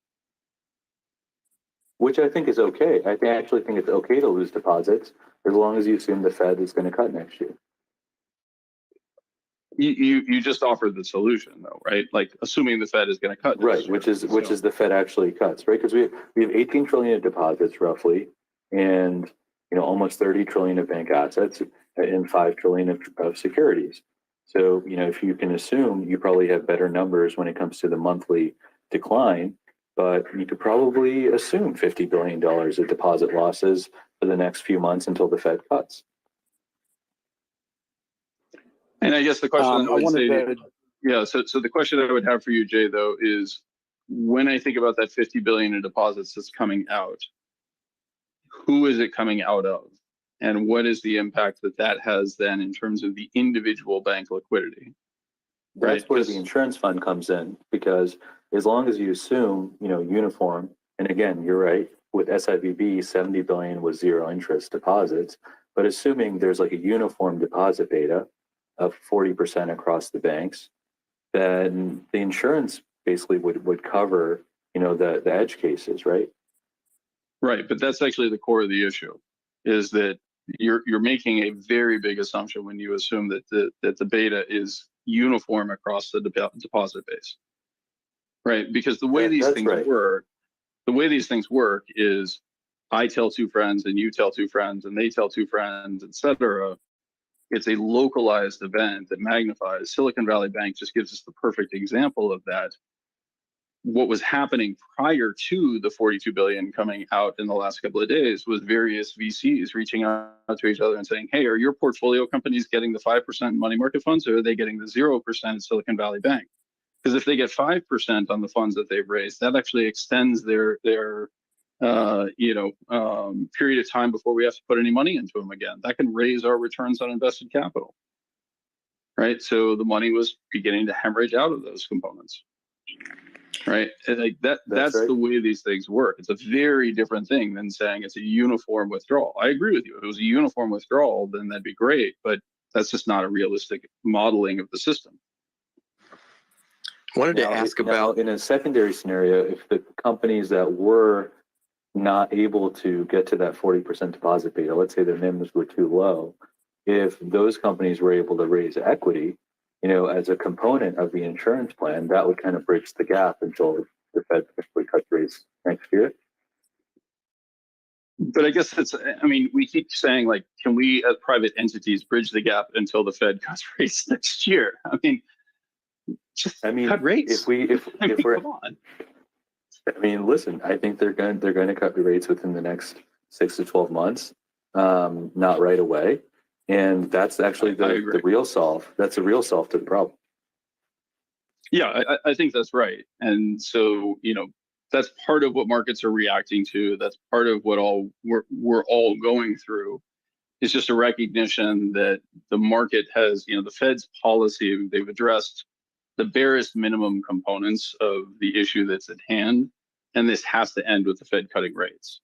Which I think is okay. I actually think it's okay to lose deposits as long as you assume the Fed is going to cut next year. You just offered the solution though, right? Like assuming the Fed is going to cut, right? Which is the Fed actually cuts, right? Because we have 18 trillion of deposits roughly, and almost 30 trillion of bank assets and 5 trillion of securities. So if you can assume, you probably have better numbers when it comes to the monthly decline, but you could probably assume $50 billion of deposit losses for the next few months until the Fed cuts. And I guess the question so the question I would have for you, Jay, though, is when I think about that 50 billion in deposits that's coming out, who is it coming out of? And what is the impact that has then in terms of the individual bank liquidity? That's where the insurance fund comes in, because as long as you assume, uniform, and again, you're right, with SVB, 70 billion was zero interest deposits, but assuming there's like a uniform deposit beta of 40% across the banks, then the insurance basically would cover, the edge cases, right? Right, but that's actually the core of the issue, is that you're making a very big assumption when you assume that the beta is uniform across the deposit base, right? Because the way these things work is I tell two friends and you tell two friends and they tell two friends, etc. It's a localized event that magnifies. Silicon Valley Bank just gives us the perfect example of that. What was happening prior to the 42 billion coming out in the last couple of days was various VCs reaching out to each other and saying, hey, are your portfolio companies getting the 5% money market funds, or are they getting the 0% at Silicon Valley Bank? Because if they get 5% on the funds that they've raised, that actually extends their period of time before we have to put any money into them again. That can raise our returns on invested capital, right? So the money was beginning to hemorrhage out of those components, right? And like that's right. The way these things work. It's a very different thing than saying it's a uniform withdrawal. I agree with you. If it was a uniform withdrawal, then that'd be great, but that's just not a realistic modeling of the system. Wanted to ask about, in a secondary scenario, if the companies that were not able to get to that 40% deposit beta, let's say the NIMs were too low, if those companies were able to raise equity, as a component of the insurance plan, that would kind of bridge the gap until the Fed actually cuts rates next year. But I guess we keep saying, like, can we as private entities bridge the gap until the Fed cuts rates next year? Cut rates. Come on. Listen, I think they're going to cut the rates within the next 6 to 12 months, not right away. And that's actually the real solve. That's the real solve to the problem. Yeah, I think that's right. And so, that's part of what markets are reacting to. That's part of what we're all going through. It's just a recognition that the market has, the Fed's policy, they've addressed the barest minimum components of the issue that's at hand. And this has to end with the Fed cutting rates.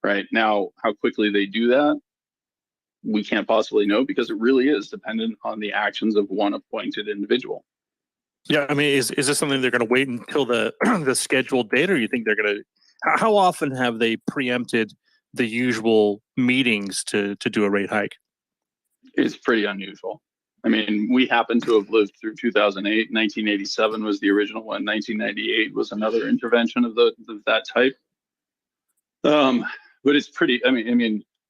Right now, how quickly they do that, we can't possibly know, because it really is dependent on the actions of one appointed individual. Yeah, is this something they're going to wait until the the scheduled date, or you think they're going to? How often have they preempted the usual meetings to do a rate hike? It's pretty unusual. We happen to have lived through 2008. 1987 was the original one. 1998 was another intervention of that type. But it's pretty.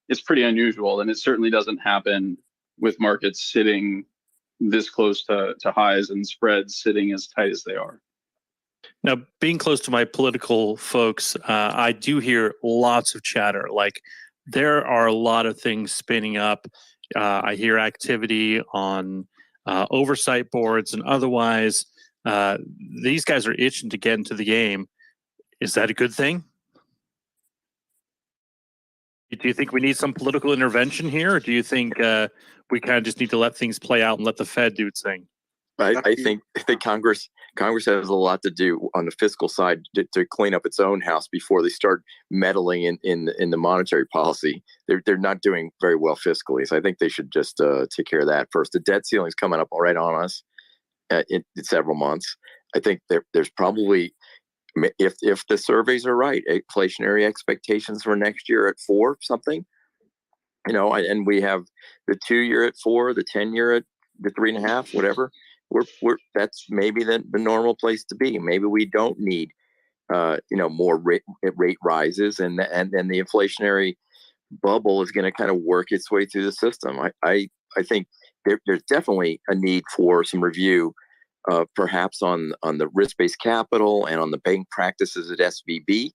It's pretty unusual, and it certainly doesn't happen with markets sitting this close to highs and spreads sitting as tight as they are. Now, being close to my political folks, I do hear lots of chatter. Like, there are a lot of things spinning up. I hear activity on oversight boards and otherwise. These guys are itching to get into the game. Is that a good thing? Do you think we need some political intervention here, or do you think we kind of just need to let things play out and let the Fed do its thing? I think Congress has a lot to do on the fiscal side to clean up its own house before they start meddling in the monetary policy. They're not doing very well fiscally, so I think they should just take care of that first. The debt ceiling's coming up right on us in several months. I think there's probably, if the surveys are right, inflationary expectations for next year at 4 something, and we have the 2-year at 4, the 10-year at the 3.5, whatever. We're that's maybe the normal place to be. Maybe we don't need more rate rises, and then the inflationary bubble is going to kind of work its way through the system. I think there's definitely a need for some review, perhaps on the risk-based capital and on the bank practices at SVB.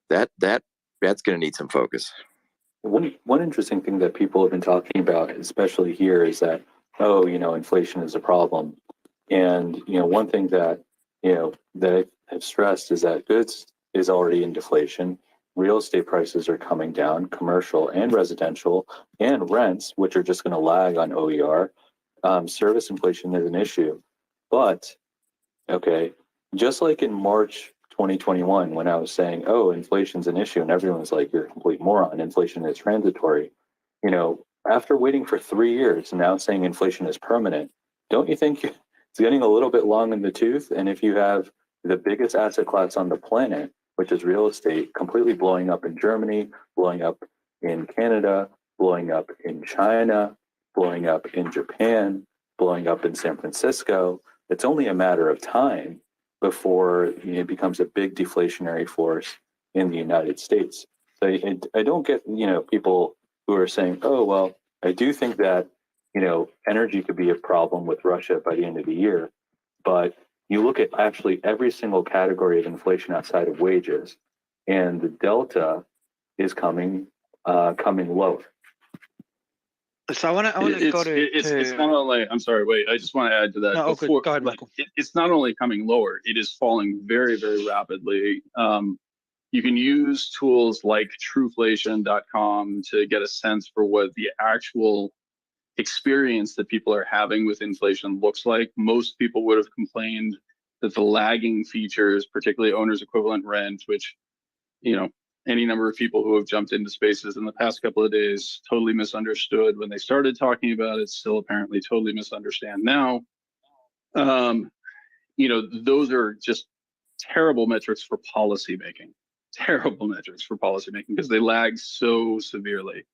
That's going to need some focus. One interesting thing that people have been talking about, especially here, is that inflation is a problem. And, one thing that, that I've stressed is that goods is already in deflation. Real estate prices are coming down, commercial and residential, and rents, which are just going to lag on OER. Service inflation is an issue. But, okay, just like in March 2021, when I was saying, inflation's an issue, and everyone was like, you're a complete moron, inflation is transitory. After waiting for 3 years and now saying inflation is permanent, don't you think it's getting a little bit long in the tooth? And if you have the biggest asset class on the planet, which is real estate, completely blowing up in Germany, blowing up in Canada, blowing up in China, blowing up in Japan, blowing up in San Francisco, it's only a matter of time before it becomes a big deflationary force in the United States. So I don't get, people who are saying, I do think that, energy could be a problem with Russia by the end of the year. But you look at actually every single category of inflation outside of wages, and the delta is coming lower. So I want to go to. It's not only. I'm sorry. Wait. I just want to add to that. No, go ahead, Michael. It's not only coming lower. It is falling very, very rapidly. You can use tools like trueflation.com to get a sense for what the actual experience that people are having with inflation looks like. Most people would have complained that the lagging features, particularly owner's equivalent rent, which, any number of people who have jumped into spaces in the past couple of days totally misunderstood when they started talking about it, still apparently totally misunderstand now. Those are just terrible metrics for policymaking. Terrible metrics for policymaking because they lag so severely.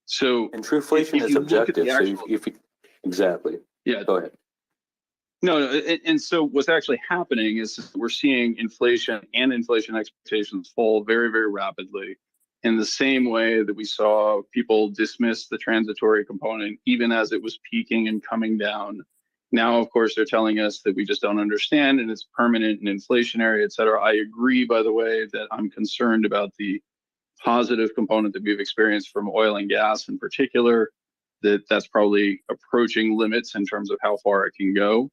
So, and trueflation is objective. Exactly. Yeah. Go ahead. No. And so what's actually happening is we're seeing inflation and inflation expectations fall very, very rapidly in the same way that we saw people dismiss the transitory component, even as it was peaking and coming down. Now, of course, they're telling us that we just don't understand and it's permanent and inflationary, et cetera. I agree, by the way, that I'm concerned about the positive component that we've experienced from oil and gas in particular, that's probably approaching limits in terms of how far it can go.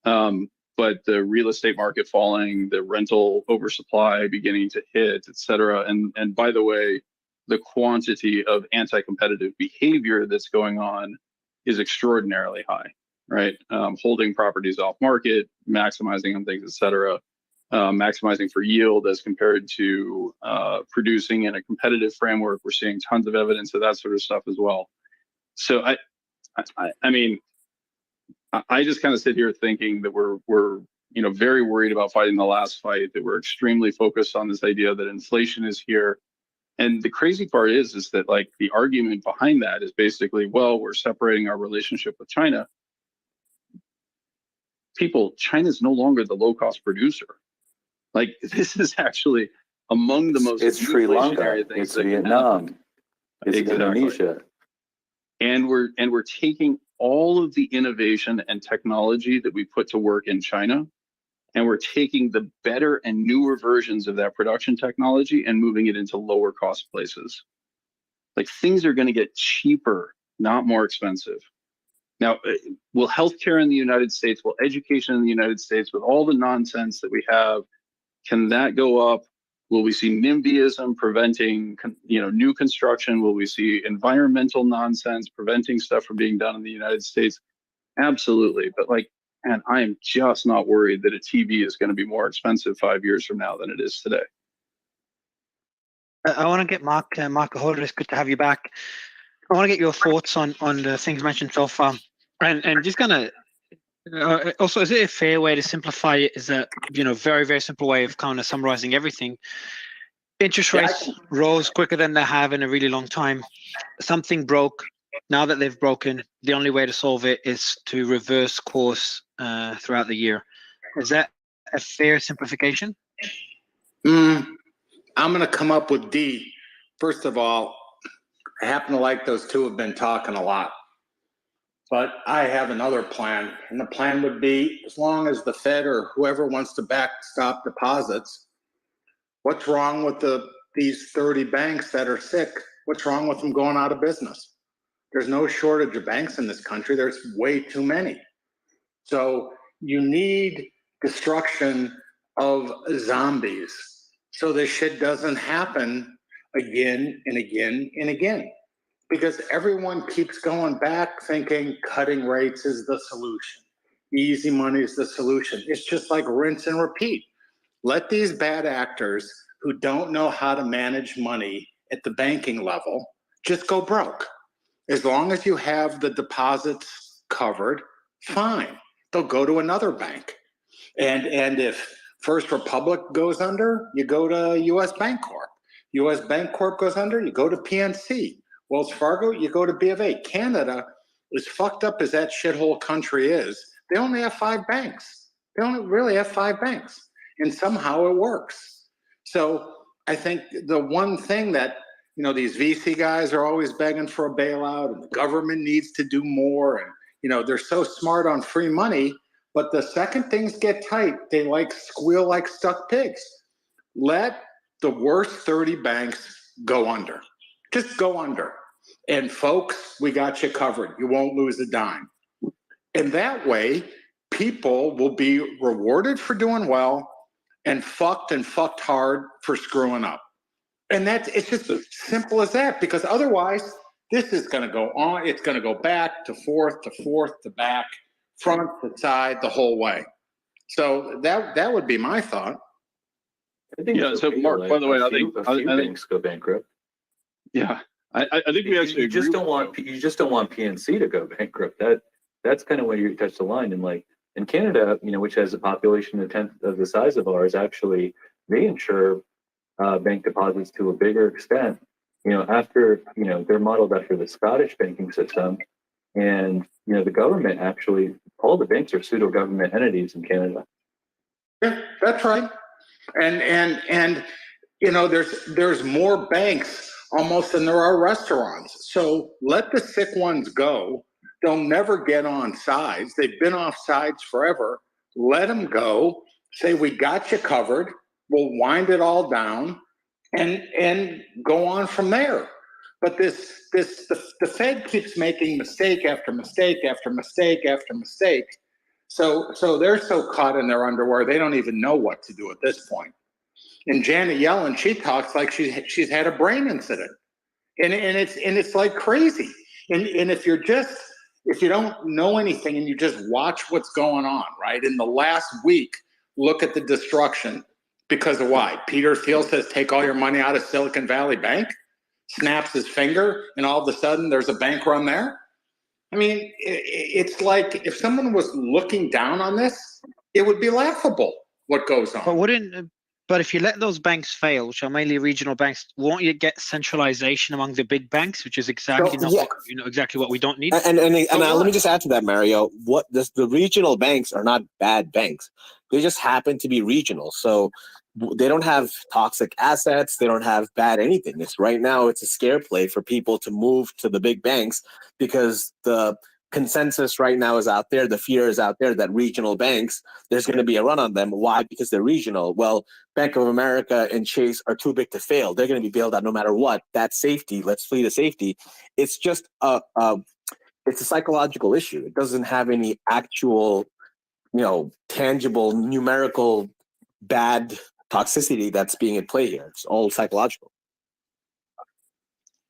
But the real estate market falling, the rental oversupply beginning to hit, et cetera. And by the way, the quantity of anti-competitive behavior that's going on is extraordinarily high, right? Holding properties off market, maximizing on things, et cetera. Maximizing for yield as compared to producing in a competitive framework. We're seeing tons of evidence of that sort of stuff as well. So I just kind of sit here thinking that we're very worried about fighting the last fight, that we're extremely focused on this idea that inflation is here. And the crazy part is that like the argument behind that is basically, well, we're separating our relationship with China. China's no longer the low-cost producer. Like this is actually among the most Sri Lanka, it's Vietnam, it's Indonesia. And we're taking all of the innovation and technology that we put to work in China, and we're taking the better and newer versions of that production technology and moving it into lower cost places. Like, things are going to get cheaper, not more expensive. Now, will healthcare in the United States, will education in the United States, with all the nonsense that we have, can that go up? Will we see NIMBYism preventing, new construction? Will we see environmental nonsense preventing stuff from being done in the United States? Absolutely. But man, I am just not worried that a TV is going to be more expensive 5 years from now than it is today. I want to get Mark Holder. It's good to have you back. I want to get your thoughts on the things mentioned so far, and just kind of also, is it a fair way to simplify it? Is a very, very simple way of kind of summarizing everything? Interest rates rose quicker than they have in a really long time. Something broke. Now that they've broken, the only way to solve it is to reverse course throughout the year. Is that a fair simplification? I'm going to come up with D. First of all, I happen to like those two have been talking a lot. But I have another plan, and the plan would be, as long as the Fed or whoever wants to backstop deposits, what's wrong with these 30 banks that are sick? What's wrong with them going out of business? There's no shortage of banks in this country. There's way too many. So you need destruction of zombies so this shit doesn't happen again and again and again. Because everyone keeps going back thinking cutting rates is the solution. Easy money is the solution. It's just like rinse and repeat. Let these bad actors who don't know how to manage money at the banking level just go broke. As long as you have the deposits covered, fine. They'll go to another bank. And if First Republic goes under, you go to US Bank Corp. US Bank Corp goes under, you go to PNC. Wells Fargo, you go to B of A. Canada, as fucked up as that shithole country is, they only have 5 banks. They only really have 5 banks. And somehow it works. So I think the one thing that, these VC guys are always begging for a bailout, and the government needs to do more. And, they're so smart on free money, but the second things get tight, they squeal like stuck pigs. Let the worst 30 banks go under. Just go under. And folks, we got you covered. You won't lose a dime. And that way, people will be rewarded for doing well and fucked hard for screwing up. And it's just as simple as that, because otherwise, this is going to go on. It's going to go back to forth, to back, front to side, the whole way. So that would be my thought. I think so Mark, by the way, I think banks go bankrupt. Yeah. I think we actually you just don't want PNC to go bankrupt. That's kind of where you touch the line. And in Canada, which has a population a tenth of the size of ours, actually they insure bank deposits to a bigger extent. After they're modeled after the Scottish banking system, and the government actually, all the banks are pseudo government entities in Canada. Yeah, that's right. And there's more banks almost than there are restaurants. So let the sick ones go. They'll never get on sides. They've been off sides forever. Let them go. Say, we got you covered. We'll wind it all down and go on from there. But the Fed keeps making mistake after mistake after mistake after mistake. So they're so caught in their underwear, they don't even know what to do at this point. And Janet Yellen, she talks like she's had a brain incident, and it's like crazy. And if you don't know anything and you just watch what's going on, right? In the last week, look at the destruction because of why? Peter Thiel says, take all your money out of Silicon Valley Bank, snaps his finger, and all of a sudden there's a bank run there. I mean, it's like if someone was looking down on this, it would be laughable what goes on. But if you let those banks fail, which are mainly regional banks, won't you get centralization among the big banks, which is exactly exactly what we don't need? And let me just add to that, Mario. The regional banks are not bad banks; they just happen to be regional. So they don't have toxic assets. They don't have bad anything. Right now, it's a scare play for people to move to the big banks because the consensus right now is out there, the fear is out there that regional banks, there's going to be a run on them. Why? Because they're regional. Well, Bank of America and Chase are too big to fail. They're going to be bailed out no matter what. That's safety. Let's flee to safety. It's just it's a psychological issue. It doesn't have any actual, tangible, numerical bad toxicity that's being at play here. It's all psychological.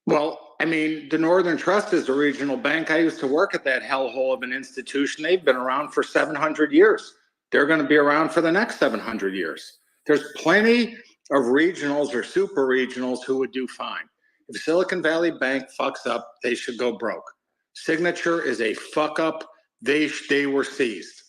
Well, I mean, the Northern Trust is a regional bank. I used to work at that hellhole of an institution. They've been around for 700 years. They're going to be around for the next 700 years. There's plenty of regionals or super regionals who would do fine. If Silicon Valley Bank fucks up, they should go broke. Signature is a fuck up. They were seized.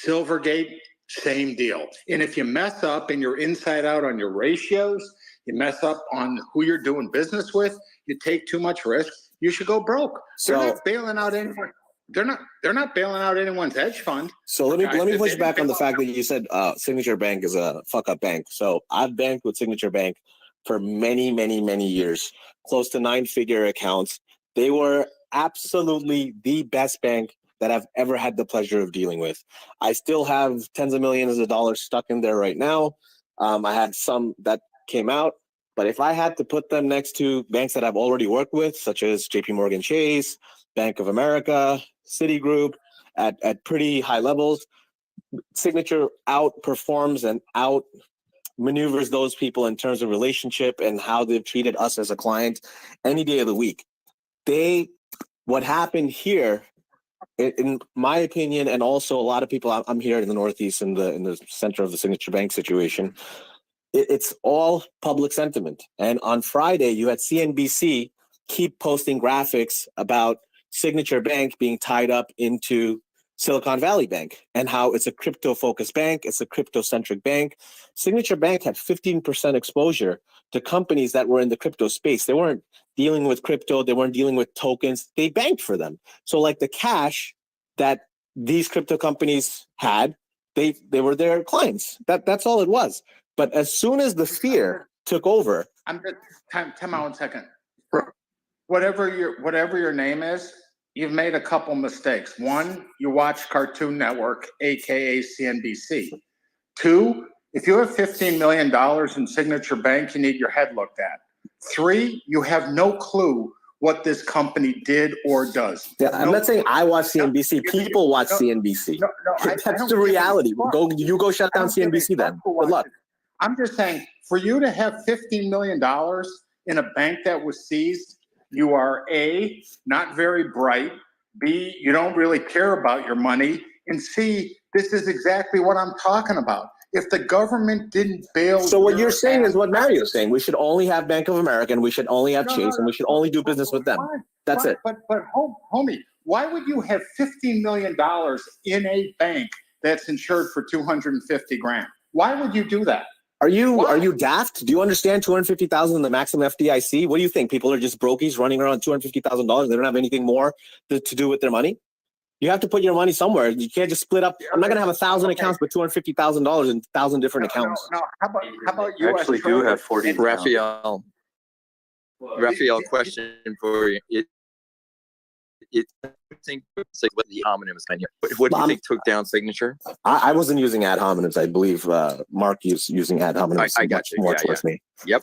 Silvergate, same deal. And if you mess up and you're inside out on your ratios, you mess up on who you're doing business with, you take too much risk, you should go broke. They're not bailing out anyone. They're not bailing out anyone's hedge fund. So let me push back on the fact that you said Signature Bank is a fuck up bank. So I've banked with Signature Bank for many, many, many years, close to 9-figure accounts. They were absolutely the best bank that I've ever had the pleasure of dealing with. I still have tens of millions of dollars stuck in there right now. I had some that came out, but if I had to put them next to banks that I've already worked with, such as JP Morgan Chase, Bank of America, Citigroup, at pretty high levels, Signature outperforms and outmaneuvers those people in terms of relationship and how they've treated us as a client any day of the week. What happened here, in my opinion, and also a lot of people, I'm here in the Northeast in the center of the Signature Bank situation, it's all public sentiment. And on Friday, you had CNBC keep posting graphics about Signature Bank being tied up into Silicon Valley Bank and how it's a crypto-focused bank, it's a crypto-centric bank. Signature Bank had 15% exposure to companies that were in the crypto space. They weren't dealing with crypto, they weren't dealing with tokens, they banked for them. So like the cash that these crypto companies had, they were their clients. That's all it was. But as soon as the fear took over, I'm just time out 1 second. Whatever your name is, you've made a couple mistakes. One, you watch Cartoon Network, aka CNBC. Two, if you have $15 million in Signature Bank, you need your head looked at. Three, you have no clue what this company did or does. Yeah, I'm not saying I watch CNBC. People watch CNBC. That's the reality. You go shut down CNBC then. Good luck. I'm just saying, for you to have $15 million in a bank that was seized, you are A, not very bright, B, you don't really care about your money, and C, this is exactly what I'm talking about. If the government didn't bail... So what you're saying is what Mario's saying. We should only have Bank of America, and we should only have Chase, and we should only do business with them. That's it. But homie, why would you have $15 million in a bank that's insured for $250,000? Why would you do that? Are you daft? Do you understand $250,000 the maximum FDIC? What do you think? People are just brokies running around $250,000. They don't have anything more to do with their money. You have to put your money somewhere. You can't just split up. I'm not going to have 1,000 accounts with $250,000 in 1,000 different accounts. No. How about you? I actually do have 40. Raphael, question for you. I think what the homonyms in here. What do you think took down Signature? I wasn't using ad hominems. I believe Mark is using ad hominems. I got you. Much with me. Yep.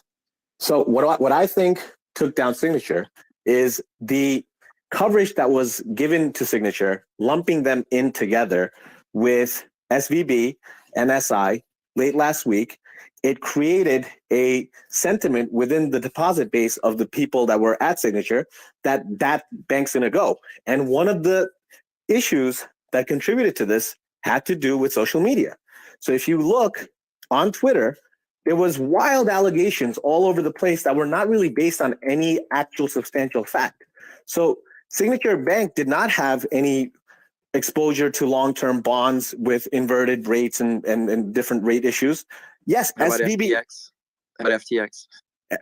So what I think took down Signature is the coverage that was given to Signature, lumping them in together with SVB and SI late last week. It created a sentiment within the deposit base of the people that were at Signature that bank's going to go. And one of the issues that contributed to this had to do with social media. So if you look on Twitter, there was wild allegations all over the place that were not really based on any actual substantial fact. So Signature Bank did not have any exposure to long-term bonds with inverted rates and different rate issues. Yes, How about SVB. FTX?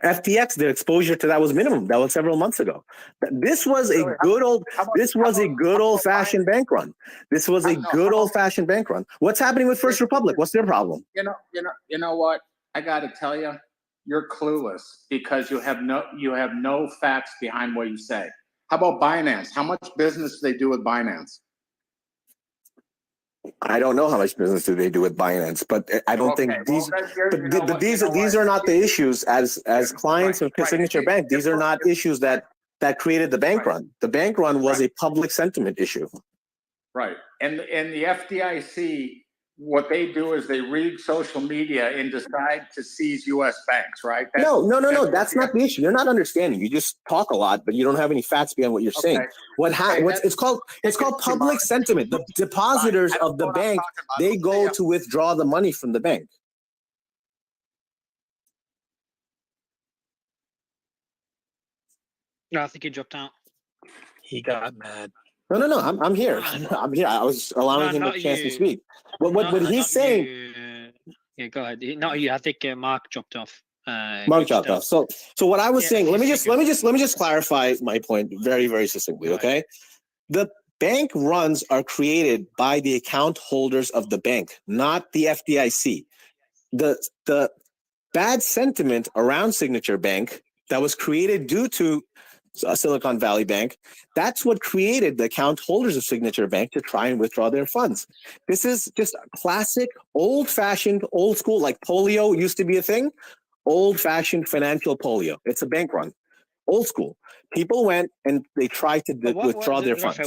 FTX, the exposure to that was minimum. That was several months ago. This was a good old-fashioned bank run. This was a good old-fashioned bank run. What's happening with First Republic? What's their problem? You know what? I got to tell you, you're clueless because you have no facts behind what you say. How about Binance? How much business do they do with Binance? I don't know how much business do they do with Binance, but I don't think these. But these are not the issues as clients of Signature Bank. These are not issues that created the bank run. The bank run was a public sentiment issue. Right, and the FDIC, what they do is they read social media and decide to seize U.S. banks. Right? No. That's not the issue. You're not understanding. You just talk a lot, but you don't have any facts behind what you're saying. It's called public sentiment. The depositors of the bank, they go to withdraw the money from the bank. No, I think he dropped out. He got mad. No. I'm here. I'm here. I was allowing him a chance to speak. What he's saying. Yeah, go ahead. Not you. I think Mark dropped off. Mark dropped off. So what I was saying. Let me just clarify my point very, very succinctly. Okay, the bank runs are created by the account holders of the bank, not the FDIC. The bad sentiment around Signature Bank that was created due to Silicon Valley Bank, that's what created the account holders of Signature Bank to try and withdraw their funds. This is just a classic, old-fashioned, old school, like polio used to be a thing, old-fashioned financial polio. It's a bank run, old school. People went and they tried to withdraw their funds.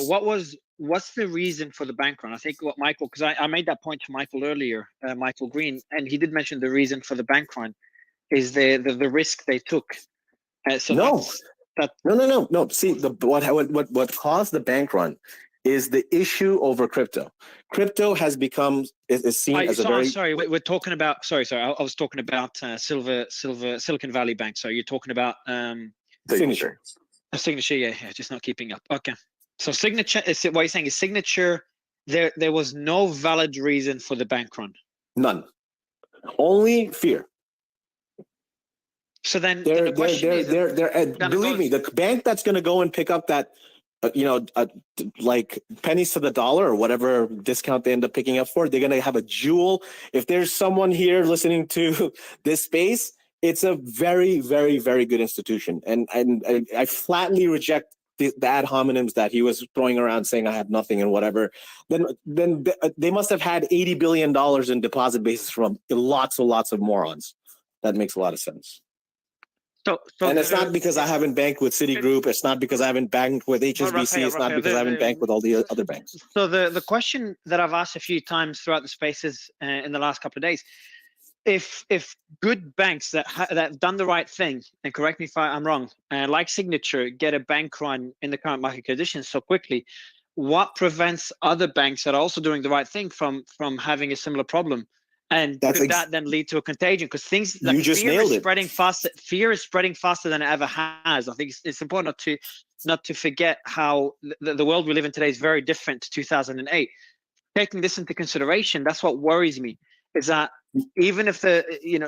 What's the reason for the bank run? I think what Michael, because I made that point to Michael earlier, Michael Green, and he did mention the reason for the bank run is the risk they took. No. See, what caused the bank run is the issue over crypto. Crypto has become is seen as a very. Sorry, we're talking about. Sorry. I was talking about Silicon Valley Bank. So you're talking about Signature. Signature, yeah, just not keeping up. Okay, so Signature. What you're saying is Signature. There was no valid reason for the bank run. None. Only fear. So then the question is, believe me, the bank that's going to go and pick up that, like pennies to the dollar or whatever discount they end up picking up for, they're going to have a jewel. If there's someone here listening to this space, it's a very, very, very good institution. And I flatly reject the ad hominems that he was throwing around saying I have nothing and whatever. Then they must have had $80 billion in deposit bases from lots of morons. That makes a lot of sense. And it's not because I haven't banked with Citigroup. It's not because I haven't banked with HSBC. It's not because I haven't banked with all the other banks. So the question that I've asked a few times throughout the spaces in the last couple of days, if good banks that have done the right thing, and correct me if I'm wrong, like Signature, get a bank run in the current market conditions so quickly, what prevents other banks that are also doing the right thing from having a similar problem? And could that then lead to a contagion? Because things like fear is spreading faster. Fear is spreading faster than it ever has. I think it's important not to forget how the world we live in today is very different to 2008. Taking this into consideration, that's what worries me. Is that even if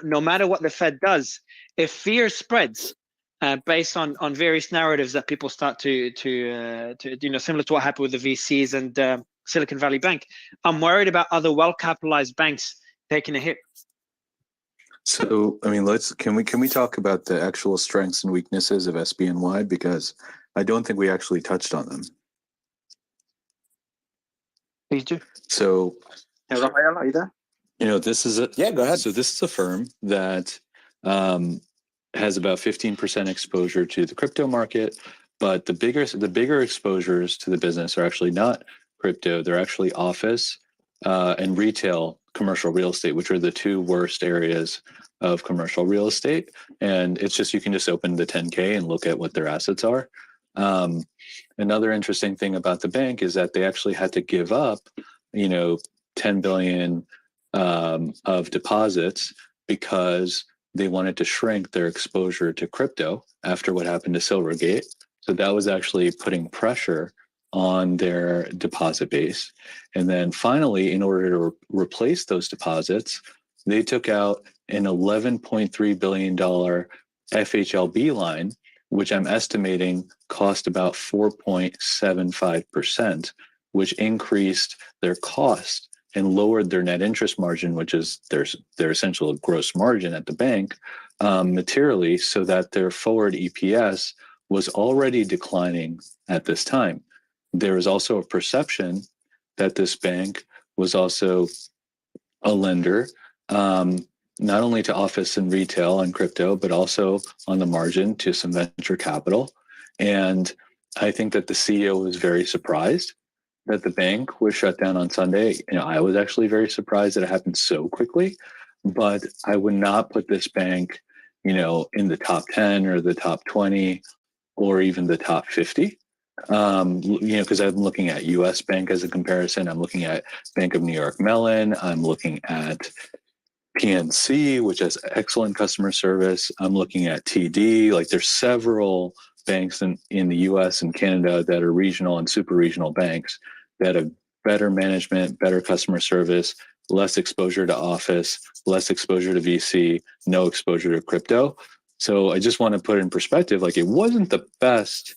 no matter what the Fed does, if fear spreads based on various narratives that people start to similar to what happened with the VCs and Silicon Valley Bank, I'm worried about other well-capitalized banks taking a hit. So, I mean, can we talk about the actual strengths and weaknesses of SBNY, because I don't think we actually touched on them. Please do. So, Rafael, are you there? This is go ahead. So this is a firm that has about 15% exposure to the crypto market, but the bigger exposures to the business are actually not crypto. They're actually office and retail commercial real estate, which are the two worst areas of commercial real estate. And it's just, you can just open the 10K and look at what their assets are. Another interesting thing about the bank is that they actually had to give up, 10 billion of deposits because they wanted to shrink their exposure to crypto after what happened to Silvergate. So that was actually putting pressure on their deposit base. And then finally, in order to replace those deposits, they took out an $11.3 billion FHLB line, which I'm estimating cost about 4.75%, which increased their cost and lowered their net interest margin, which is their essential gross margin at the bank, materially, so that their forward EPS was already declining at this time. There was also a perception that this bank was also a lender, not only to office and retail and crypto, but also on the margin to some venture capital. And I think that the CEO was very surprised that the bank was shut down on Sunday. I was actually very surprised that it happened so quickly, but I would not put this bank, in the top 10 or the top 20 or even the top 50. Because I'm looking at US Bank as a comparison. I'm looking at Bank of New York Mellon. I'm looking at PNC, which has excellent customer service. I'm looking at TD. Like, there's several banks in the US and Canada that are regional and super regional banks that have better management, better customer service, less exposure to office, less exposure to VC, no exposure to crypto. So I just want to put it in perspective, like, it wasn't the best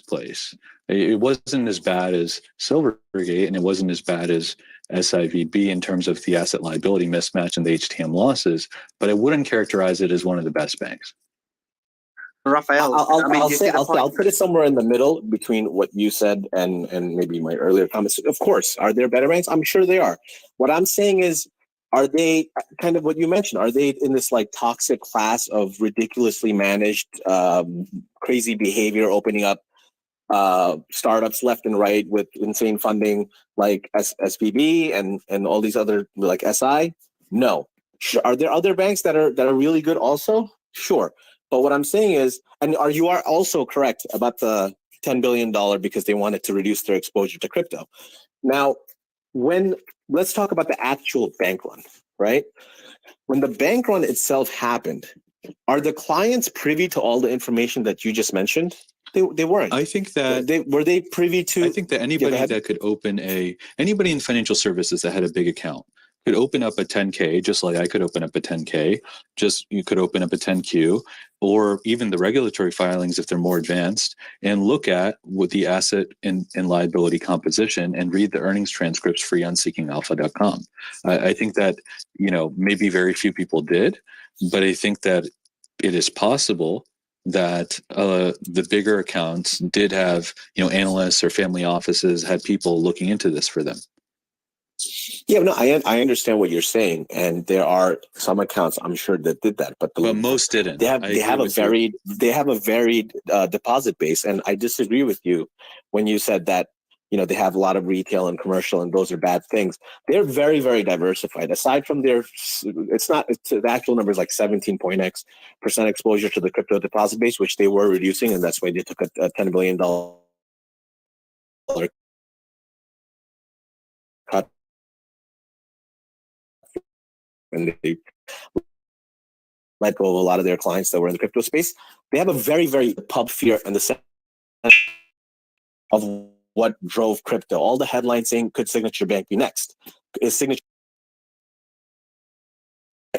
place. It wasn't as bad as Silvergate, and it wasn't as bad as SIVB in terms of the asset liability mismatch and the HTM losses, but I wouldn't characterize it as one of the best banks. Raphael, I'll put it somewhere in the middle between what you said and maybe my earlier comments. Of course, are there better banks? I'm sure they are. What I'm saying is, are they kind of what you mentioned? Are they in this like toxic class of ridiculously managed, crazy behavior, opening up startups left and right with insane funding like SVB and all these other like SI? No. Are there other banks that are really good also? Sure. But what I'm saying is, and you are also correct about the $10 billion because they wanted to reduce their exposure to crypto. Now, let's talk about the actual bank run, right? When the bank run itself happened, are the clients privy to all the information that you just mentioned? They weren't. I think that were they privy to? I think that anybody that could anybody in financial services that had a big account could open up a 10K, just like I could open up a 10K, you could open up a 10Q, or even the regulatory filings if they're more advanced, and look at what the asset and liability composition and read the earnings transcripts free on seekingalpha.com. I think that, maybe very few people did, but I think that it is possible that the bigger accounts did have, analysts or family offices had people looking into this for them. Yeah, no, I understand what you're saying, and there are some accounts I'm sure that did that, but most didn't. They have a varied deposit base, and I disagree with you when you said that they have a lot of retail and commercial, and those are bad things. They're very, very diversified. Aside from the actual number is like 17% exposure to the crypto deposit base, which they were reducing, and that's why they took a $10 billion cut. And they let go of a lot of their clients that were in the crypto space. They have a very, very pub fear in the sense of what drove crypto. All the headlines saying, could Signature Bank be next? Is Signature?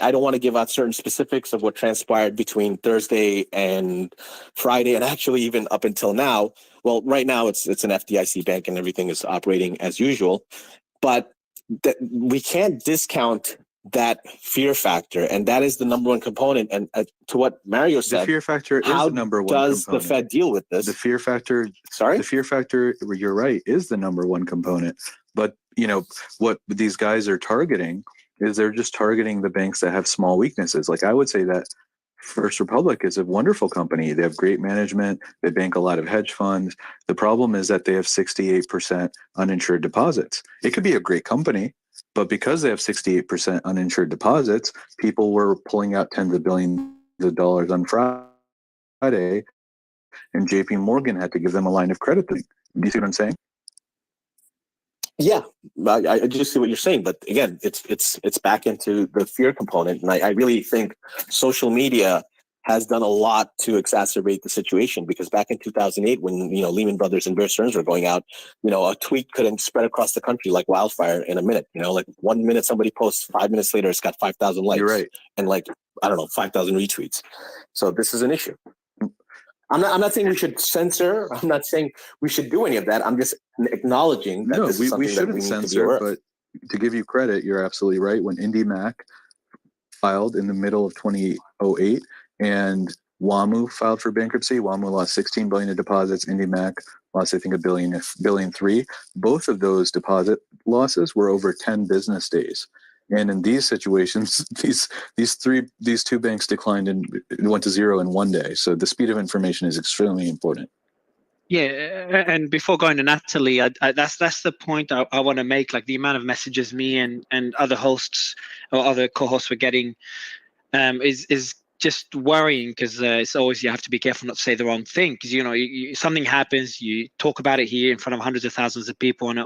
I don't want to give out certain specifics of what transpired between Thursday and Friday, and actually even up until now. Well, right now it's an FDIC bank and everything is operating as usual, but we can't discount that fear factor, and that is the number one component. And to what Mario said, the fear factor is the number one does component. The Fed deal with this? The fear factor, you're right, is the number one component. But what these guys are targeting is they're just targeting the banks that have small weaknesses. Like, I would say that First Republic is a wonderful company. They have great management. They bank a lot of hedge funds. The problem is that they have 68% uninsured deposits. It could be a great company, but because they have 68% uninsured deposits, people were pulling out tens of billions of dollars on Friday, and JP Morgan had to give them a line of credit. Do you see what I'm saying? Yeah, I just see what you're saying, but again, it's back into the fear component, and I really think social media has done a lot to exacerbate the situation, because back in 2008, when Lehman Brothers and Bear Stearns were going out, a tweet couldn't spread across the country like wildfire in a minute. Like 1 minute somebody posts, 5 minutes later it's got 5,000 likes. You're right. And 5,000 retweets. So this is an issue. I'm not saying we should censor. I'm not saying we should do any of that. I'm just acknowledging that this is something we shouldn't that we need censor, to be aware of. but to give you credit, you're absolutely right. When IndyMac filed in the middle of 2008, and WAMU filed for bankruptcy. WAMU lost 16 billion in deposits. IndyMac lost, I think, $1 billion 3. Both of those deposit losses were over 10 business days. And in these situations, these two banks declined and went to zero in one day. So the speed of information is extremely important. Yeah, and before going to Natalie, that's the point I want to make. Like the amount of messages me and other hosts or other co-hosts were getting is just worrying, because it's always, you have to be careful not to say the wrong thing, because something happens, you talk about it here in front of hundreds of thousands of people on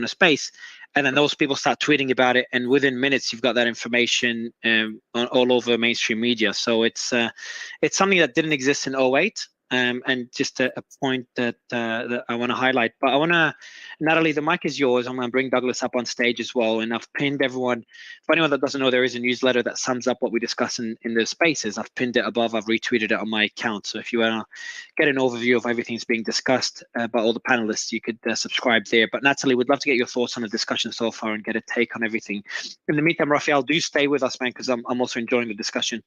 a space, and then those people start tweeting about it, and within minutes you've got that information all over mainstream media. So it's something that didn't exist in 2008. And just a point that I want to highlight. But I want to, Natalie, the mic is yours. I'm going to bring Douglas up on stage as well. And I've pinned everyone. For anyone that doesn't know, there is a newsletter that sums up what we discuss in the spaces. I've pinned it above. I've retweeted it on my account. So if you want to get an overview of everything that's being discussed by all the panelists, you could subscribe there. But Natalie, we'd love to get your thoughts on the discussion so far and get a take on everything. In the meantime, Raphael, do stay with us, man, because I'm also enjoying the discussion.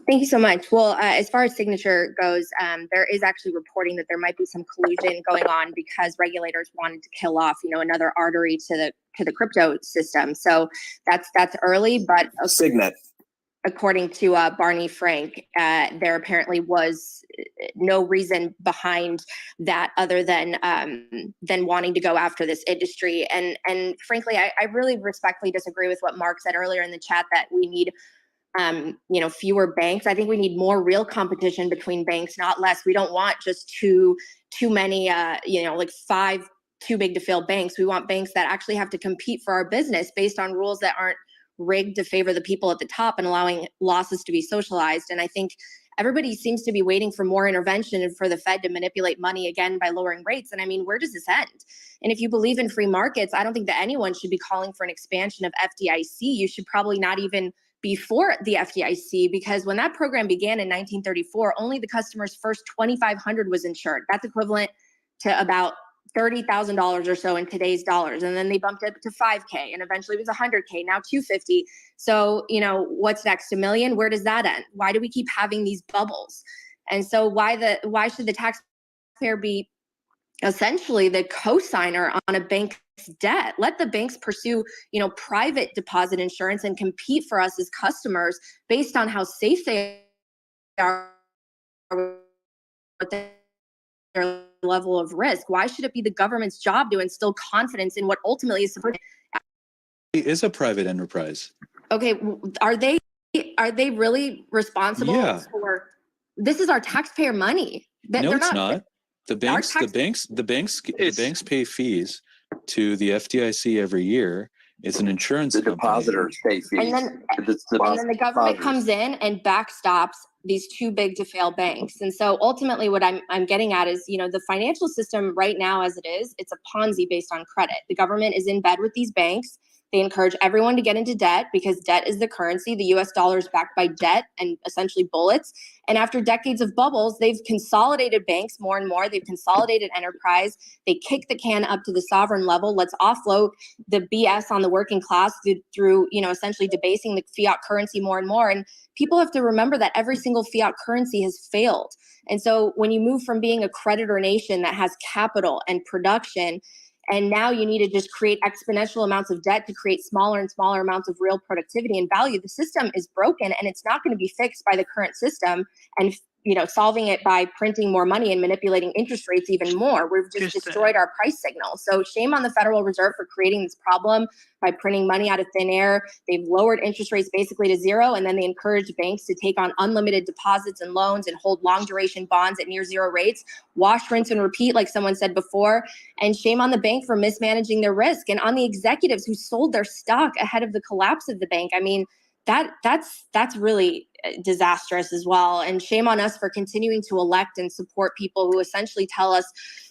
Thank you so much. Well, as far as Signature goes, there is actually reporting that there might be some collusion going on because regulators wanted to kill off, another artery to the crypto system. So that's early, but Signet. According to Barney Frank, there apparently was no reason behind that other than wanting to go after this industry. And frankly, I really respectfully disagree with what Mark said earlier in the chat that we need fewer banks. I think we need more real competition between banks, not less. We don't want just too many, like 5 too big to fail banks. We want banks that actually have to compete for our business based on rules that aren't rigged to favor the people at the top and allowing losses to be socialized. And I think everybody seems to be waiting for more intervention and for the Fed to manipulate money again by lowering rates. And I mean, where does this end? And if you believe in free markets, I don't think that anyone should be calling for an expansion of FDIC. You should probably not even before the FDIC, because when that program began in 1934, only the customer's first 2,500 was insured. That's equivalent to about $30,000 or so in today's dollars. And then they bumped it to 5K, and eventually it was 100K, now 250. So, what's next? $1 million? Where does that end? Why do we keep having these bubbles? And so why should the taxpayer be essentially the co-signer on a bank's debt? Let the banks pursue, private deposit insurance and compete for us as customers based on how safe they are with their level of risk. Why should it be the government's job to instill confidence in what ultimately is supposed to It is a private enterprise. Okay, are they really responsible for this? Is our taxpayer money. No, it's not. The banks pay fees to the FDIC every year. It's an insurance company. Depositors pay fees. And then the government comes in and backstops these too big to fail banks. And so ultimately what I'm getting at is, the financial system right now as it is, it's a Ponzi based on credit. The government is in bed with these banks. They encourage everyone to get into debt because debt is the currency. The US dollar is backed by debt and essentially bullets. And after decades of bubbles, they've consolidated banks more and more. They've consolidated enterprise. They kick the can up to the sovereign level. Let's offload the BS on the working class through essentially debasing the fiat currency more and more. And people have to remember that every single fiat currency has failed. And so when you move from being a creditor nation that has capital and production, and now you need to just create exponential amounts of debt to create smaller and smaller amounts of real productivity and value. The system is broken, and it's not going to be fixed by the current system and solving it by printing more money and manipulating interest rates even more. We've just destroyed our price signal. So shame on the Federal Reserve for creating this problem by printing money out of thin air. They've lowered interest rates basically to zero, and then they encourage banks to take on unlimited deposits and loans and hold long duration bonds at near zero rates. Wash, rinse, and repeat, like someone said before. And shame on the bank for mismanaging their risk, and on the executives who sold their stock ahead of the collapse of the bank. I mean, that's really disastrous as well. And shame on us for continuing to elect and support people who essentially tell us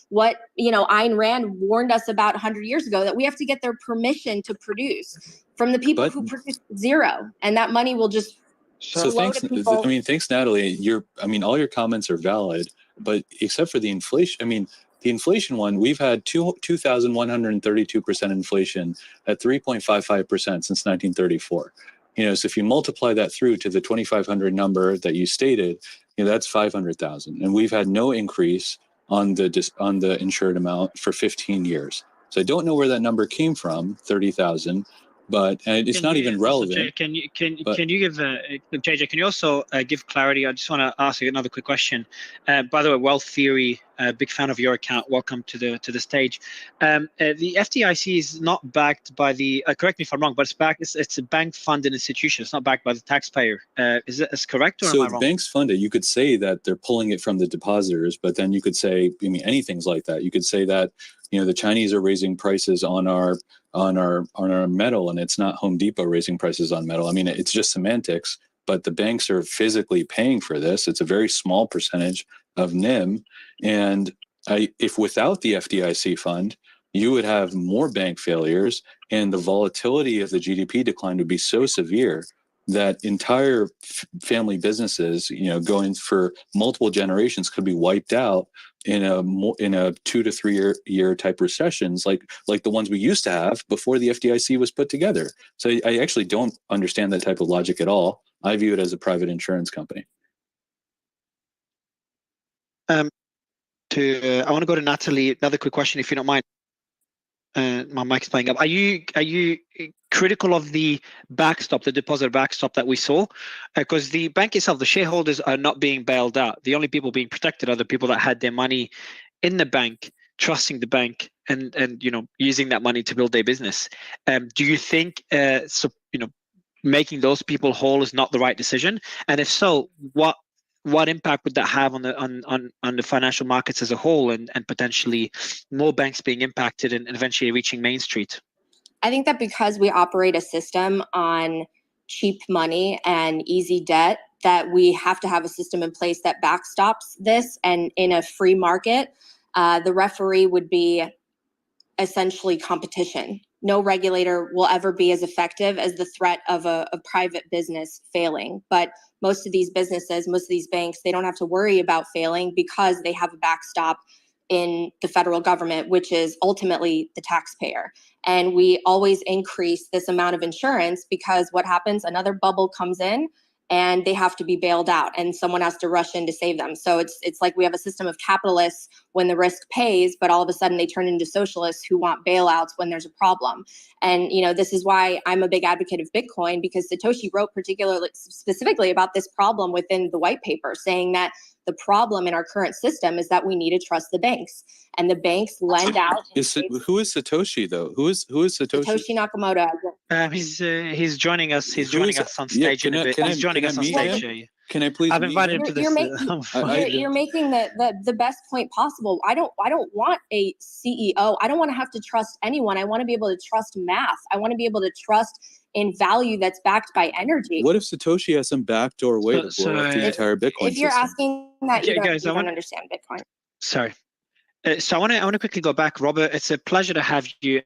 what Ayn Rand warned us about 100 years ago, that we have to get their permission to produce from the people who produce zero, and that money will just thanks. Thanks, Natalie. All your comments are valid, but except for the inflation. The inflation one, we've had 2,132% inflation at 3.55% since 1934. So if you multiply that through to the 2,500 number that you stated, that's 500,000, and we've had no increase on the insured amount for 15 years. So I don't know where that number came from, 30,000, but it's not even relevant. Jay, can you give JJ? Can you also give clarity? I just want to ask you another quick question. By the way, Wealth Theory, big fan of your account. Welcome to the stage. The FDIC is not backed by the. Correct me if I'm wrong, but it's backed. It's a bank-funded institution. It's not backed by the taxpayer. Is it correct, or am I wrong? So banks fund it. You could say that they're pulling it from the depositors, but then you could say, anything's like that. You could say that the Chinese are raising prices on our metal, and it's not Home Depot raising prices on metal. It's just semantics, but the banks are physically paying for this. It's a very small percentage of NIM. And if without the FDIC fund, you would have more bank failures, and the volatility of the GDP decline would be so severe that entire family businesses, going for multiple generations, could be wiped out in a 2 to 3 year type recessions like the ones we used to have before the FDIC was put together. So I actually don't understand that type of logic at all. I view it as a private insurance company. I want to go to Natalie. Another quick question, if you don't mind. My mic's playing up. Are you critical of the backstop, the deposit backstop that we saw? Because the bank itself, the shareholders are not being bailed out. The only people being protected are the people that had their money in the bank, trusting the bank, and using that money to build their business. Do you think making those people whole is not the right decision? And if so, what impact would that have on the financial markets as a whole, and potentially more banks being impacted and eventually reaching Main Street? I think that because we operate a system on cheap money and easy debt, that we have to have a system in place that backstops this. And in a free market, the referee would be essentially competition. No regulator will ever be as effective as the threat of a private business failing. But most of these businesses, most of these banks, they don't have to worry about failing because they have a backstop in the federal government, which is ultimately the taxpayer. And we always increase this amount of insurance because what happens, another bubble comes in and they have to be bailed out and someone has to rush in to save them. So it's like we have a system of capitalists when the risk pays, but all of a sudden they turn into socialists who want bailouts when there's a problem. And this is why I'm a big advocate of Bitcoin, because Satoshi wrote specifically about this problem within the white paper, saying that the problem in our current system is that we need to trust the banks, and the banks lend out. Who is Satoshi though? Who is Satoshi? Satoshi Nakamoto. He's joining us. He's joining us on stage in a bit. He's joining us on stage. Can I please? I've invited him to this. You're making the best point possible. I don't want a CEO. I don't want to have to trust anyone. I want to be able to trust math. I want to be able to trust in value that's backed by energy. What if Satoshi has some backdoor way to blow up the entire Bitcoin If you're system? asking that, you don't understand Bitcoin. Sorry. So I want to quickly go back, Robert. It's a pleasure to have you.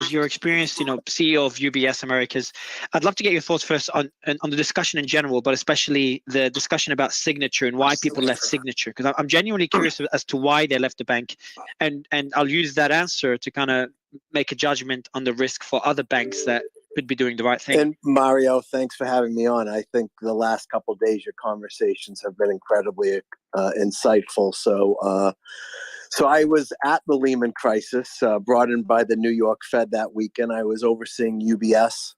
You're experienced, CEO of UBS Americas. I'd love to get your thoughts first on the discussion in general, but especially the discussion about Signature and why people left Signature. Because I'm genuinely curious as to why they left the bank, and I'll use that answer to kind of make a judgment on the risk for other banks that could be doing the right thing. And Mario, thanks for having me on. I think the last couple of days, your conversations have been incredibly insightful. So I was at the Lehman crisis, brought in by the New York Fed that weekend. I was overseeing UBS.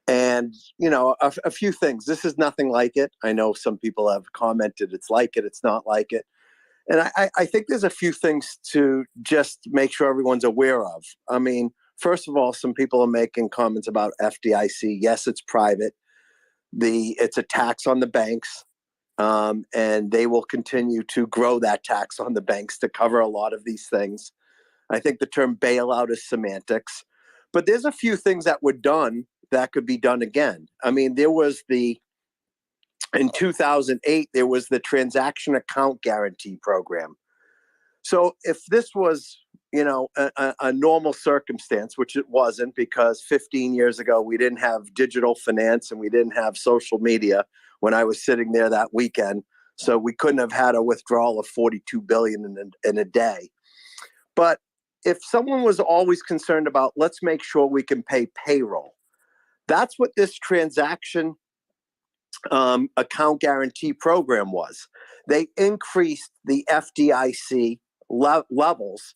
And, a few things. This is nothing like it. I know some people have commented it's like it, it's not like it. And I think there's a few things to just make sure everyone's aware of. First of all, some people are making comments about FDIC. Yes, it's private. It's a tax on the banks. And they will continue to grow that tax on the banks to cover a lot of these things. I think the term bailout is semantics, but there's a few things that were done that could be done again. There was in 2008, there was the transaction account guarantee program. So if this was, a normal circumstance, which it wasn't, because 15 years ago, we didn't have digital finance and we didn't have social media when I was sitting there that weekend. So we couldn't have had a withdrawal of $42 billion in a day. But if someone was always concerned about, let's make sure we can pay payroll, That's what this transaction account guarantee program was. They increased the FDIC levels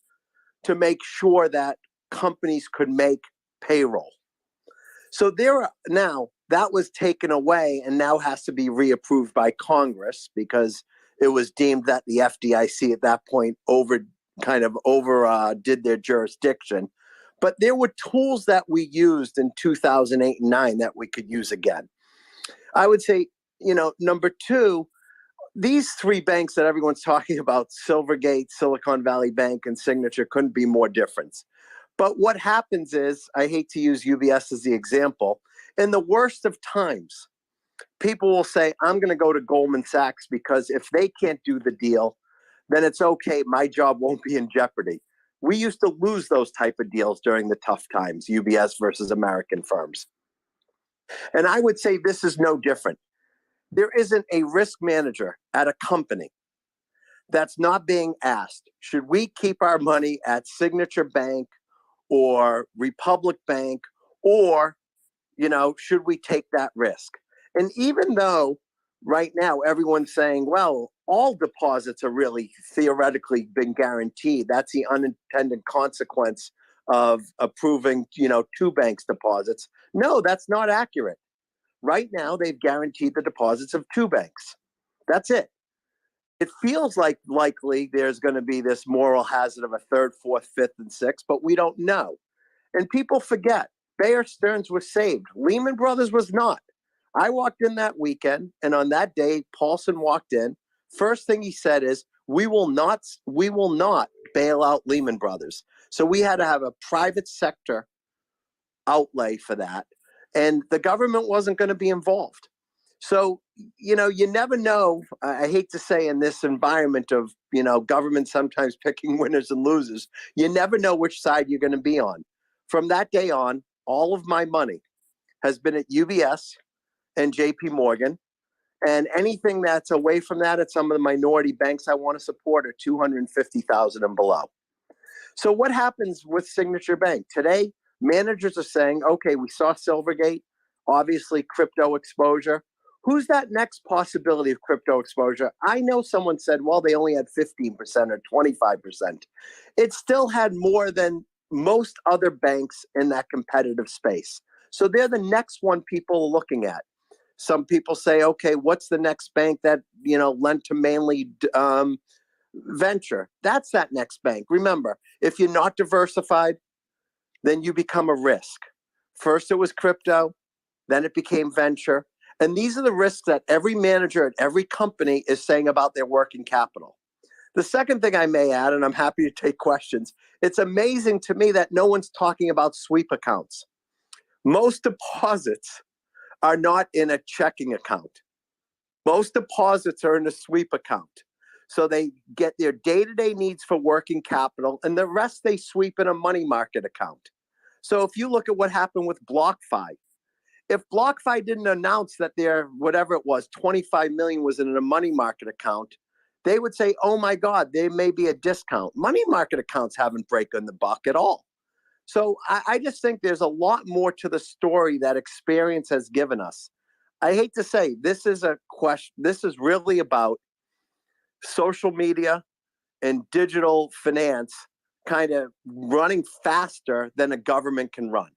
to make sure that companies could make payroll. So now that was taken away and now has to be reapproved by Congress because it was deemed that the FDIC at that point did their jurisdiction. But there were tools that we used in 2008 and 9 that we could use again. I would say, number two, these three banks that everyone's talking about, Silvergate, Silicon Valley Bank, and Signature, couldn't be more different. But what happens is, I hate to use UBS as the example, in the worst of times, people will say, I'm going to go to Goldman Sachs because if they can't do the deal, then it's okay. My job won't be in jeopardy. We used to lose those type of deals during the tough times, UBS versus American firms. And I would say this is no different. There isn't a risk manager at a company that's not being asked, should we keep our money at Signature Bank or Republic Bank, or, should we take that risk? And even though right now everyone's saying, well, all deposits are really theoretically been guaranteed. That's the unintended consequence of approving, two banks' deposits. No, that's not accurate. Right now, they've guaranteed the deposits of two banks. That's it. It feels like likely there's going to be this moral hazard of a third, fourth, fifth, and sixth, but we don't know. And people forget, Bear Stearns was saved. Lehman Brothers was not. I walked in that weekend, and on that day, Paulson walked in. First thing he said is, we will not bail out Lehman Brothers. So we had to have a private sector outlay for that. And the government wasn't going to be involved. So, you never know. I hate to say in this environment of, government sometimes picking winners and losers, you never know which side you're going to be on. From that day on, all of my money has been at UBS and JP Morgan. And anything that's away from that at some of the minority banks I want to support are $250,000 and below. So what happens with Signature Bank? Today, managers are saying, okay, we saw Silvergate, obviously crypto exposure. Who's that next possibility of crypto exposure? I know someone said, well, they only had 15% or 25%. It still had more than most other banks in that competitive space. So they're the next one people are looking at. Some people say, okay, what's the next bank that, lent to mainly venture? That's that next bank. Remember, if you're not diversified, then you become a risk. First, it was crypto, then it became venture. And these are the risks that every manager at every company is saying about their working capital. The second thing I may add, and I'm happy to take questions, it's amazing to me that no one's talking about sweep accounts. Most deposits are not in a checking account. Most deposits are in a sweep account. So they get their day-to-day needs for working capital, and the rest they sweep in a money market account. So if you look at what happened with BlockFi, if BlockFi didn't announce that their, whatever it was, 25 million was in a money market account, they would say, oh my God, there may be a discount. Money market accounts haven't broken the buck at all. So I just think there's a lot more to the story that experience has given us. I hate to say, this is a question, this is really about social media and digital finance kind of running faster than a government can run,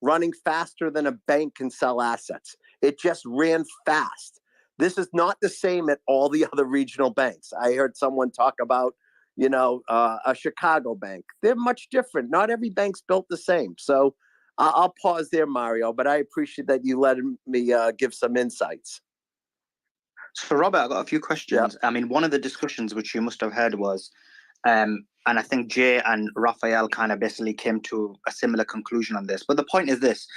running faster than a bank can sell assets. It just ran fast. This is not the same at all the other regional banks. I heard someone talk about, a Chicago bank. They're much different. Not every bank's built the same. So I'll pause there, Mario, but I appreciate that you let me give some insights. So, Robert, I've got a few questions. I mean, one of the discussions which you must have heard was, and I think Jay and Raphael kind of basically came to a similar conclusion on this. But the point is this: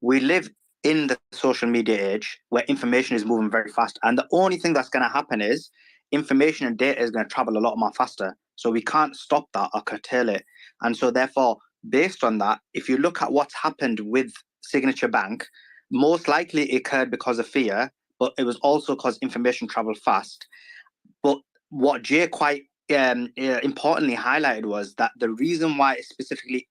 we live in the social media age where information is moving very fast. And the only thing that's going to happen is information and data is going to travel a lot more faster. So we can't stop that or curtail it. And so therefore, based on that, if you look at what's happened with Signature Bank, most likely it occurred because of fear, but it was also because information traveled fast. But what Jay quite importantly highlighted was that the reason why it specifically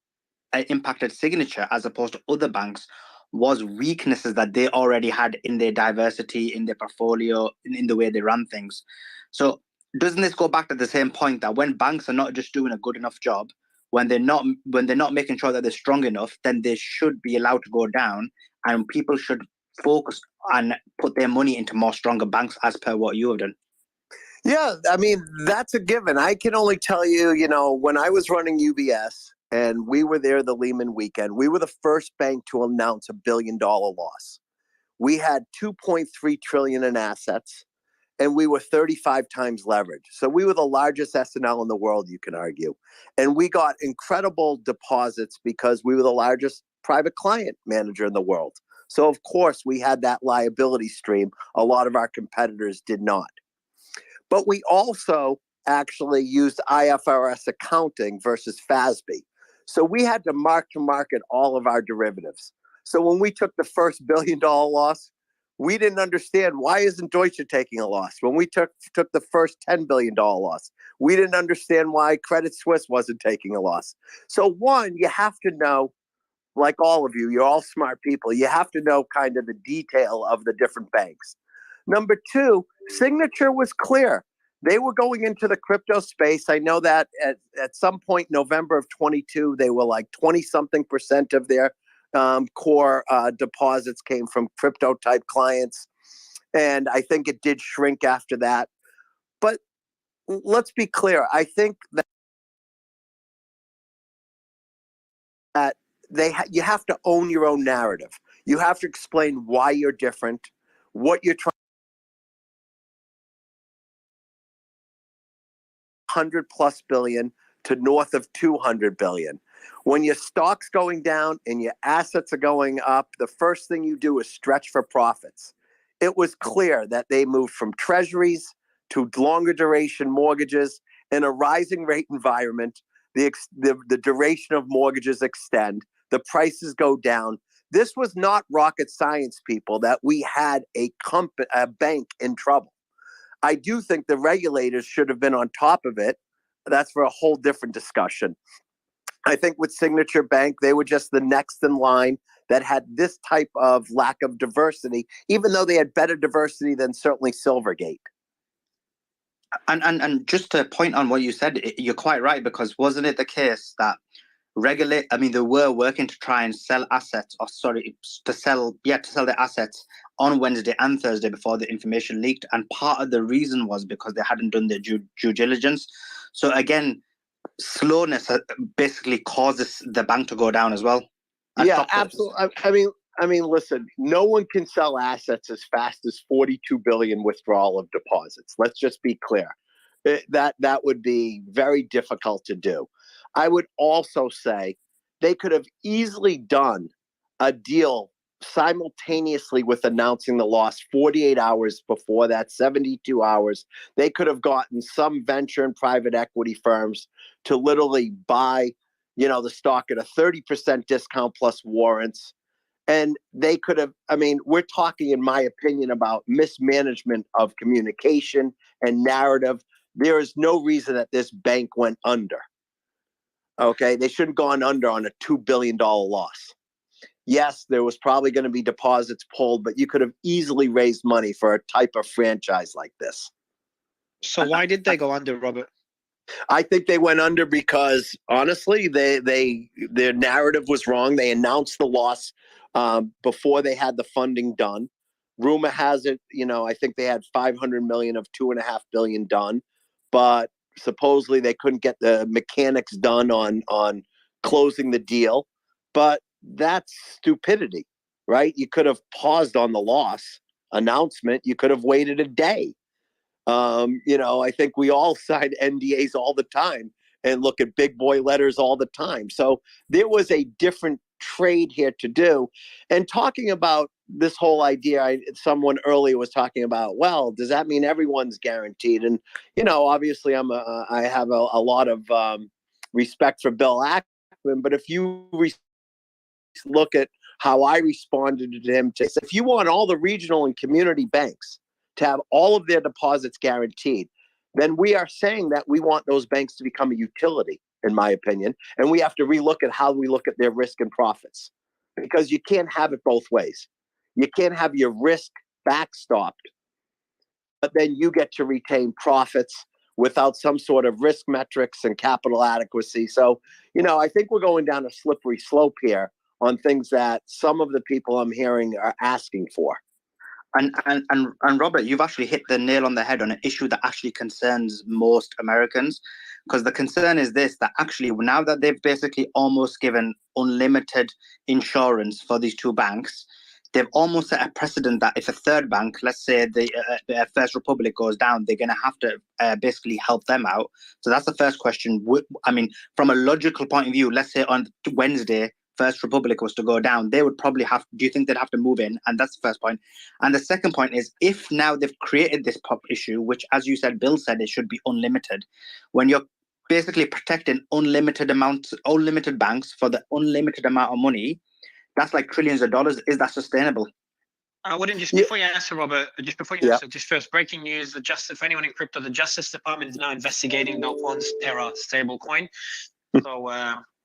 impacted Signature as opposed to other banks was weaknesses that they already had in their diversity, in their portfolio, in the way they run things. So doesn't this go back to the same point that when banks are not just doing a good enough job, when they're not making sure that they're strong enough, then they should be allowed to go down, and people should focus and put their money into more stronger banks, as per what you have done? Yeah, I mean, that's a given. I can only tell you, you know, when I was running UBS and we were there the Lehman weekend, we were the first bank to announce $1 billion loss. We had 2.3 trillion in assets, and we were 35 times leverage. So we were the largest S&L in the world, you can argue. And we got incredible deposits because we were the largest private client manager in the world. So of course we had that liability stream. A lot of our competitors did not. But we also actually used IFRS accounting versus FASB. So we had to market all of our derivatives. So when we took the first $1 billion loss, we didn't understand, why isn't Deutsche taking a loss? When we took the first $10 billion loss, we didn't understand why Credit Suisse wasn't taking a loss. So one, you have to know, like all of you, you're all smart people, you have to know kind of the detail of the different banks. Number two, Signature was clear. They were going into the crypto space. I know that at some point, November of 22, they were like 20-something% of their core deposits came from crypto type clients. And I think it did shrink after that. But let's be clear. I think that you have to own your own narrative. You have to explain why you're different, what you're trying. 100+ billion to north of 200 billion. When your stock's going down and your assets are going up, the first thing you do is stretch for profits. It was clear that they moved from treasuries to longer duration mortgages. In a rising rate environment, the duration of mortgages extend, the prices go down. This was not rocket science, people, that we had a bank in trouble. I do think the regulators should have been on top of it. That's for a whole different discussion. I think with Signature Bank, they were just the next in line that had this type of lack of diversity, even though they had better diversity than certainly Silvergate. And just to point on what you said, you're quite right, because wasn't it the case that they were working to try and sell assets, to sell their assets on Wednesday and Thursday before the information leaked. And part of the reason was because they hadn't done their due diligence. So again, slowness basically causes the bank to go down as well. Yeah, absolutely. I mean, listen, no one can sell assets as fast as 42 billion withdrawal of deposits. Let's just be clear. That would be very difficult to do. I would also say they could have easily done a deal simultaneously with announcing the loss 48 hours before that, 72 hours. They could have gotten some venture and private equity firms to literally buy, the stock at a 30% discount plus warrants. And they could have, we're talking, in my opinion, about mismanagement of communication and narrative. There is no reason that this bank went under. Okay, they shouldn't have gone under on a $2 billion loss. Yes, there was probably going to be deposits pulled, but you could have easily raised money for a type of franchise like this. So why did they go under, Robert? I think they went under because, honestly, their narrative was wrong. They announced the loss before they had the funding done. Rumor has it, I think they had 500 million of 2.5 billion done, but supposedly they couldn't get the mechanics done on closing the deal. But that's stupidity, right? You could have paused on the loss announcement. You could have waited a day. I think we all sign NDAs all the time and look at big boy letters all the time. So there was a different trade here to do. And talking about this whole idea, someone earlier was talking about, well, does that mean everyone's guaranteed? And, obviously I have a lot of respect for Bill Ackman, but if you look at how I responded to him, if you want all the regional and community banks to have all of their deposits guaranteed, then we are saying that we want those banks to become a utility, in my opinion, and we have to relook at how we look at their risk and profits. because you can't have it both ways. You can't have your risk backstopped, but then you get to retain profits without some sort of risk metrics and capital adequacy. So, I think we're going down a slippery slope here on things that some of the people I'm hearing are asking for. And Robert, you've actually hit the nail on the head on an issue that actually concerns most Americans, because the concern is this, that actually now that they've basically almost given unlimited insurance for these two banks, they've almost set a precedent that if a third bank, let's say the First Republic goes down, they're going to have to basically help them out. So that's the first question. I mean, from a logical point of view, let's say on Wednesday, First Republic was to go down, they would probably have, do you think they'd have to move in? And that's the first point. And the second point is, if now they've created this pop issue, which, as you said, Bill said, it should be unlimited, when you're basically protecting unlimited banks for the unlimited amount of money, that's like trillions of dollars. Is that sustainable? I wouldn't just before you answer, Robert. Just before you answer, just first breaking news: for anyone in crypto, the Justice Department is now investigating the One's Terra stablecoin. So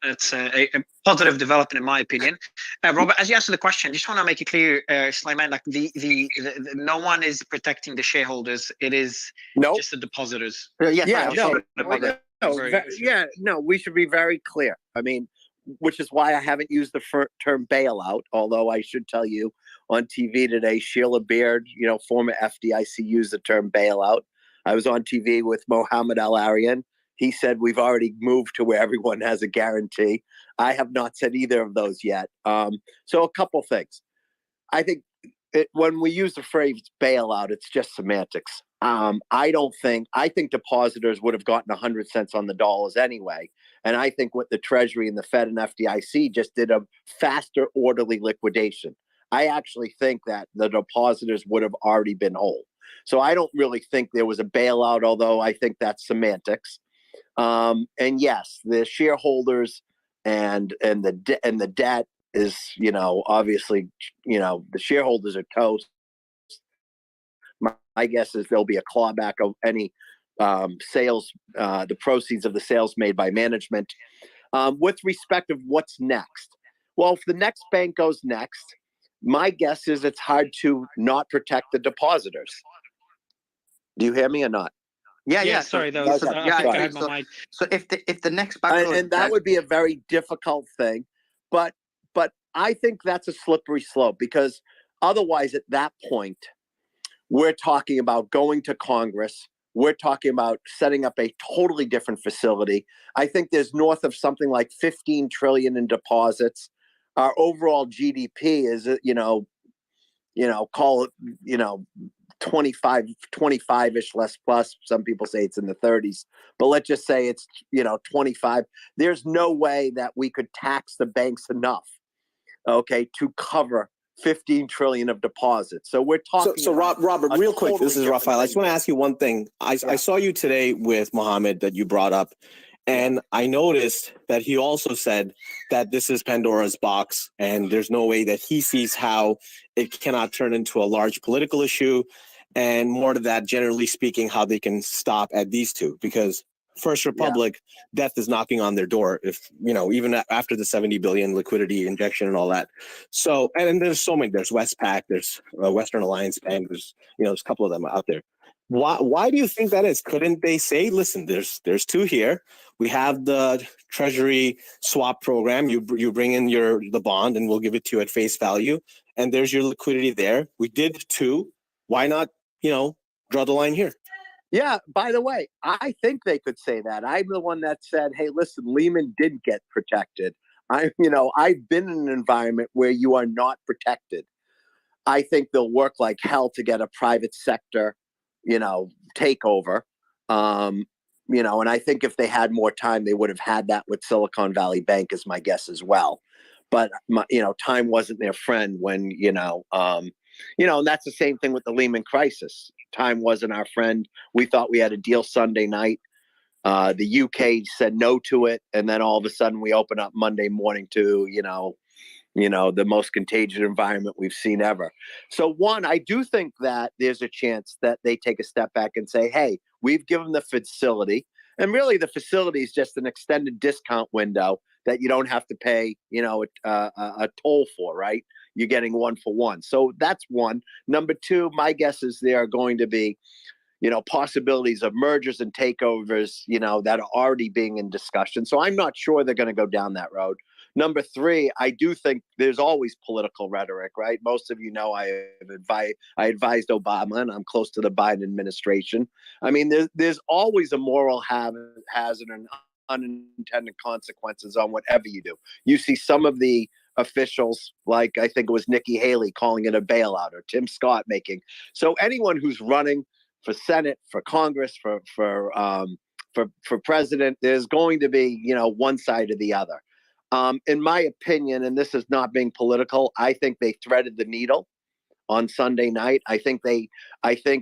it's a positive development, in my opinion. Robert, as you answer the question, just want to make it clear, Slayman, like the no one is protecting the shareholders. It is just the depositors. We should be very clear. I mean, which is why I haven't used the term bailout, although I should tell you on TV today, Sheila Baird, former FDIC, used the term bailout. I was on TV with Mohammed Al-Arian. He said we've already moved to where everyone has a guarantee. I have not said either of those yet. So a couple things. I think when we use the phrase bailout, it's just semantics. I think depositors would have gotten 100 cents on the dollars anyway. And I think what the Treasury and the Fed and FDIC just did a faster, orderly liquidation. I actually think that the depositors would have already been whole. So I don't really think there was a bailout, although I think that's semantics. And yes, the shareholders and the debt is, obviously, the shareholders are toast. My guess is there'll be a clawback of any sales, the proceeds of the sales made by management. With respect of what's next, well, if the next bank goes next, my guess is it's hard to not protect the depositors. Do you hear me or not? Yeah. Sorry, though. So if the next bank goes, and that would be a very difficult thing, but I think that's a slippery slope, because otherwise, at that point, we're talking about going to Congress. We're talking about setting up a totally different facility. I think there's north of something like 15 trillion in deposits. Our overall GDP is, call it, 25-ish less plus. Some people say it's in the 30s, but let's just say it's, 25. There's no way that we could tax the banks enough, to cover 15 trillion of deposits. So we're talking. So Robert, real quick, this is Raphael. I just want to ask you one thing. I saw you today with Mohammed that you brought up, and I noticed that he also said that this is Pandora's box, and there's no way that he sees how it cannot turn into a large political issue, and more to that, generally speaking, how they can stop at these two, because First Republic, death is knocking on their door, if even after the 70 billion liquidity injection and all that. So, and there's so many. There's Westpac, there's Western Alliance Bank. There's there's a couple of them out there. Why do you think that is? Couldn't they say, listen, there's two here. We have the Treasury swap program. You bring in the bond, and we'll give it to you at face value. And there's your liquidity there. We did two. Why not draw the line here? Yeah, by the way, I think they could say that. I'm the one that said, hey, listen, Lehman did get protected. I've been in an environment where you are not protected. I think they'll work like hell to get a private sector, takeover. And I think if they had more time, they would have had that with Silicon Valley Bank, is my guess as well. But, time wasn't their friend when, and that's the same thing with the Lehman crisis. Time wasn't our friend. We thought we had a deal Sunday night. The UK said no to it, and then all of a sudden we open up Monday morning to the most contagious environment we've seen ever. So one, I do think that there's a chance that they take a step back and say, hey, we've given the facility, and really the facility is just an extended discount window that you don't have to pay, a toll for, right? You're getting 1 for 1. So that's one. Number two, my guess is there are going to be, possibilities of mergers and takeovers, that are already being in discussion. So I'm not sure they're going to go down that road. Number three, I do think there's always political rhetoric, right? Most of you know I advised Obama, and I'm close to the Biden administration. I mean, there's always a moral hazard and unintended consequences on whatever you do. You see some of the officials, like I think it was Nikki Haley, calling it a bailout, or Tim Scott making. So anyone who's running for Senate, for Congress, for president, there's going to be, one side or the other. In my opinion, and this is not being political, I think they threaded the needle on Sunday night. I think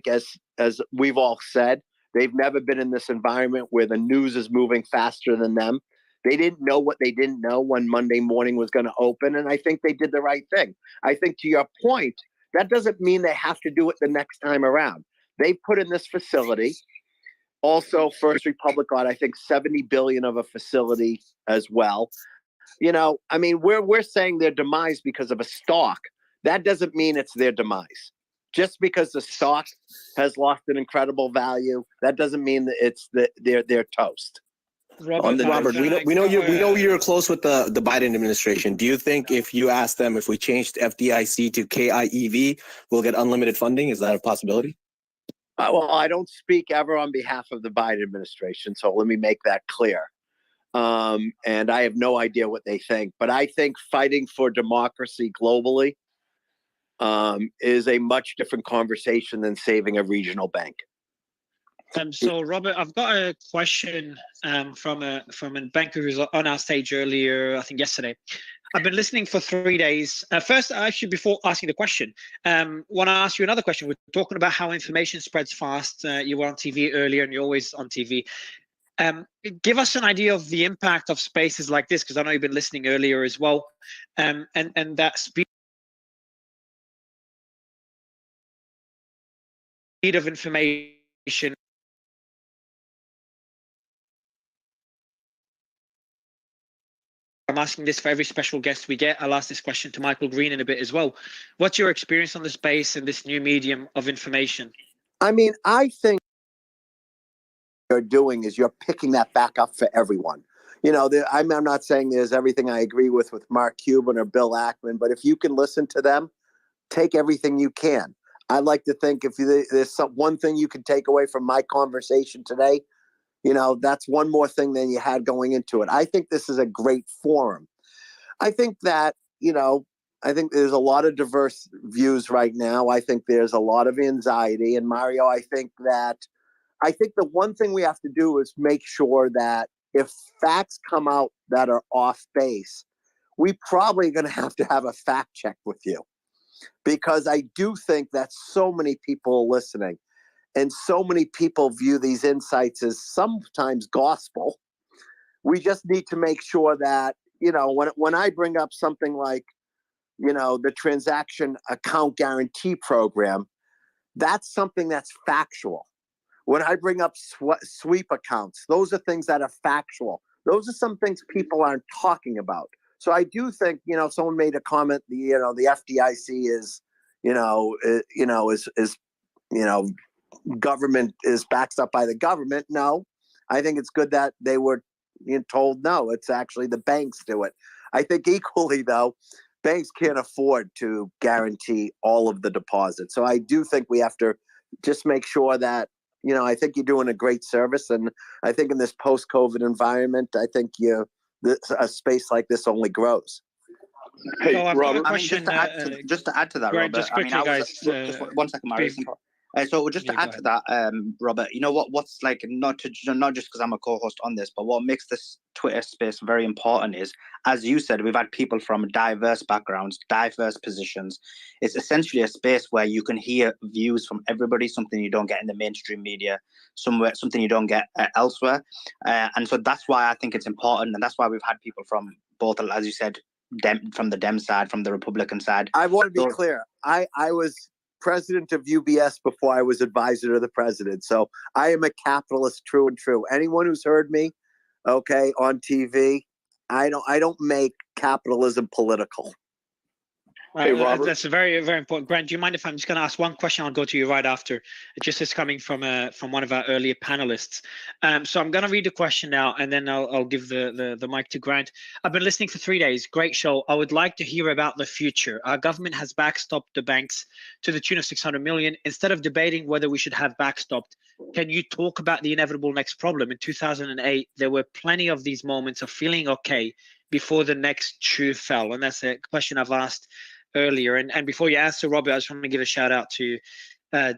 as we've all said, they've never been in this environment where the news is moving faster than them. They didn't know what they didn't know when Monday morning was going to open, and I think they did the right thing. I think, to your point, that doesn't mean they have to do it the next time around. They put in this facility. Also, First Republic got, I think, $70 billion of a facility as well. I mean, we're saying their demise because of a stock. That doesn't mean it's their demise. Just because the stock has lost an incredible value, that doesn't mean that it's they're toast. Robert, we know you're close with the Biden administration. Do you think if you ask them if we changed FDIC to KIEV, we'll get unlimited funding? Is that a possibility? Well, I don't speak ever on behalf of the Biden administration, so let me make that clear. And I have no idea what they think, but I think fighting for democracy globally is a much different conversation than saving a regional bank. So Robert, I've got a question from a banker who's on our stage earlier, I think yesterday. I've been listening for 3 days. First, actually, before asking the question, want to ask you another question. We're talking about how information spreads fast. You were on TV earlier, and you're always on TV. Give us an idea of the impact of spaces like this, because I know you've been listening earlier as well, and that speed of information. I'm asking this for every special guest we get. I'll ask this question to Michael Green in a bit as well. What's your experience on the space and this new medium of information? I mean, I think what you're doing is you're picking that back up for everyone. I'm not saying there's everything I agree with Mark Cuban or Bill Ackman, but if you can listen to them, take everything you can. I'd like to think if there's one thing you can take away from my conversation today, that's one more thing than you had going into it. I think this is a great forum. I think that, I think there's a lot of diverse views right now. I think there's a lot of anxiety. And Mario, I think the one thing we have to do is make sure that if facts come out that are off base, we probably going to have a fact check with you, because I do think that so many people are listening. And so many people view these insights as sometimes gospel. We just need to make sure that, when I bring up something like, the transaction account guarantee program, that's something that's factual. When I bring up sweep accounts, those are things that are factual. Those are some things people aren't talking about. So I do think, someone made a comment, the FDIC is, government is backed up by the government. No, I think it's good that they were told no, it's actually the banks do it. I think equally, though, banks can't afford to guarantee all of the deposits. So I do think we have to just make sure that, I think you're doing a great service. And I think in this post-COVID environment, I think a space like this only grows. Hey, So Robert. Just to add to that, Greg, Robert. just quickly, guys. Just 1 second, Mario. So just to add to that, Robert, what's like, not just because I'm a co-host on this, but what makes this Twitter space very important is, as you said, we've had people from diverse backgrounds, diverse positions. It's essentially a space where you can hear views from everybody, something you don't get in the mainstream media, something you don't get elsewhere. And so that's why I think it's important. And that's why we've had people from both, as you said, from the Dem side, from the Republican side. I want to be clear. I was president of UBS before I was advisor to the president. So I am a capitalist, true and true. Anyone who's heard me, on TV, I don't make capitalism political. Hey, Robert. That's a very, very important. Grant, do you mind if I'm just going to ask one question? I'll go to you right after. It just is coming from one of our earlier panelists. So I'm going to read the question now, and then I'll give the mic to Grant. I've been listening for 3 days. Great show. I would like to hear about the future. Our government has backstopped the banks to the tune of 600 million. Instead of debating whether we should have backstopped, can you talk about the inevitable next problem? In 2008, there were plenty of these moments of feeling okay before the next shoe fell. And that's a question I've asked earlier. And before you answer, Robert, I just want to give a shout out to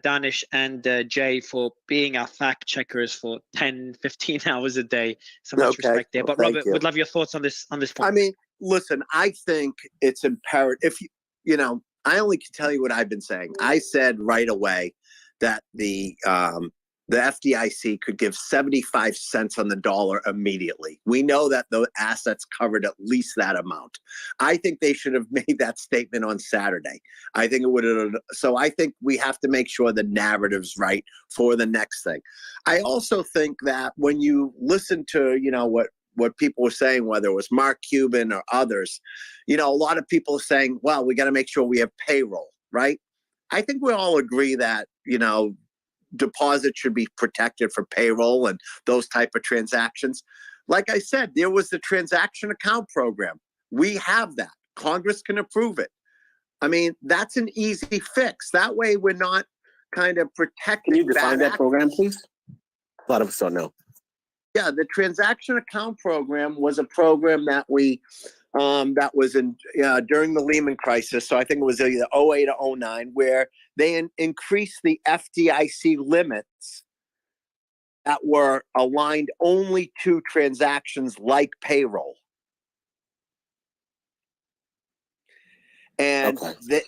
Danish and Jay for being our fact checkers for 10, 15 hours a day. So much respect there. Well, But Robert, would love your thoughts on this point. I mean, listen, I think it's imperative. If you know, I only can tell you what I've been saying. I said right away that the FDIC could give 75 cents on the dollar immediately. We know that the assets covered at least that amount. I think they should have made that statement on Saturday. I think it would have. So I think we have to make sure the narrative's right for the next thing. I also think that when you listen to, you know, what people were saying, whether it was Mark Cuban or others, you know, a lot of people are saying, well, we got to make sure we have payroll, right? I think we all agree that, you know, deposits should be protected for payroll and those type of transactions. Like I said, there was the transaction account program. We have that. Congress can approve it. I mean, that's an easy fix. That way we're not kind of protecting. Can you define that program, please? A lot of us don't know. Yeah, the transaction account program was a program that we that was in during the Lehman crisis. So I think it was either 08 or 09, where they increased the FDIC limits that were aligned only to transactions like payroll. And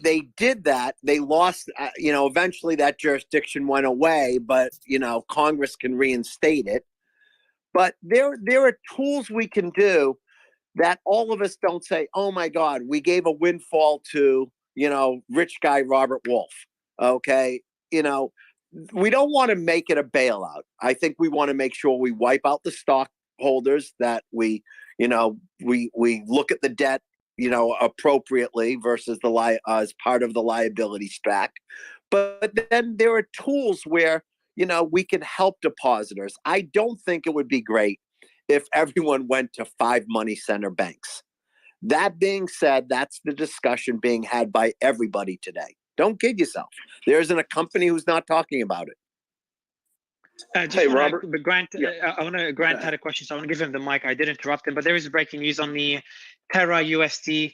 they did that. They lost, you know, eventually that jurisdiction went away, but, you know, Congress can reinstate it. But there are tools we can do that all of us don't say, oh my God, we gave a windfall to, you know, rich guy Robert Wolf. Okay. You know, we don't want to make it a bailout. I think we want to make sure we wipe out the stockholders, that we, you know, we look at the debt, you know, appropriately versus the as part of the liability stack. But then there are tools where, you know, we can help depositors. I don't think it would be great if everyone went to 5 money center banks. That being said, that's the discussion being had by everybody today. Don't kid yourself. There isn't a company who's not talking about it. Hey, Robert. Grant, Grant had a question, so I want to give him the mic. I did interrupt him, but there is breaking news on the Terra USD,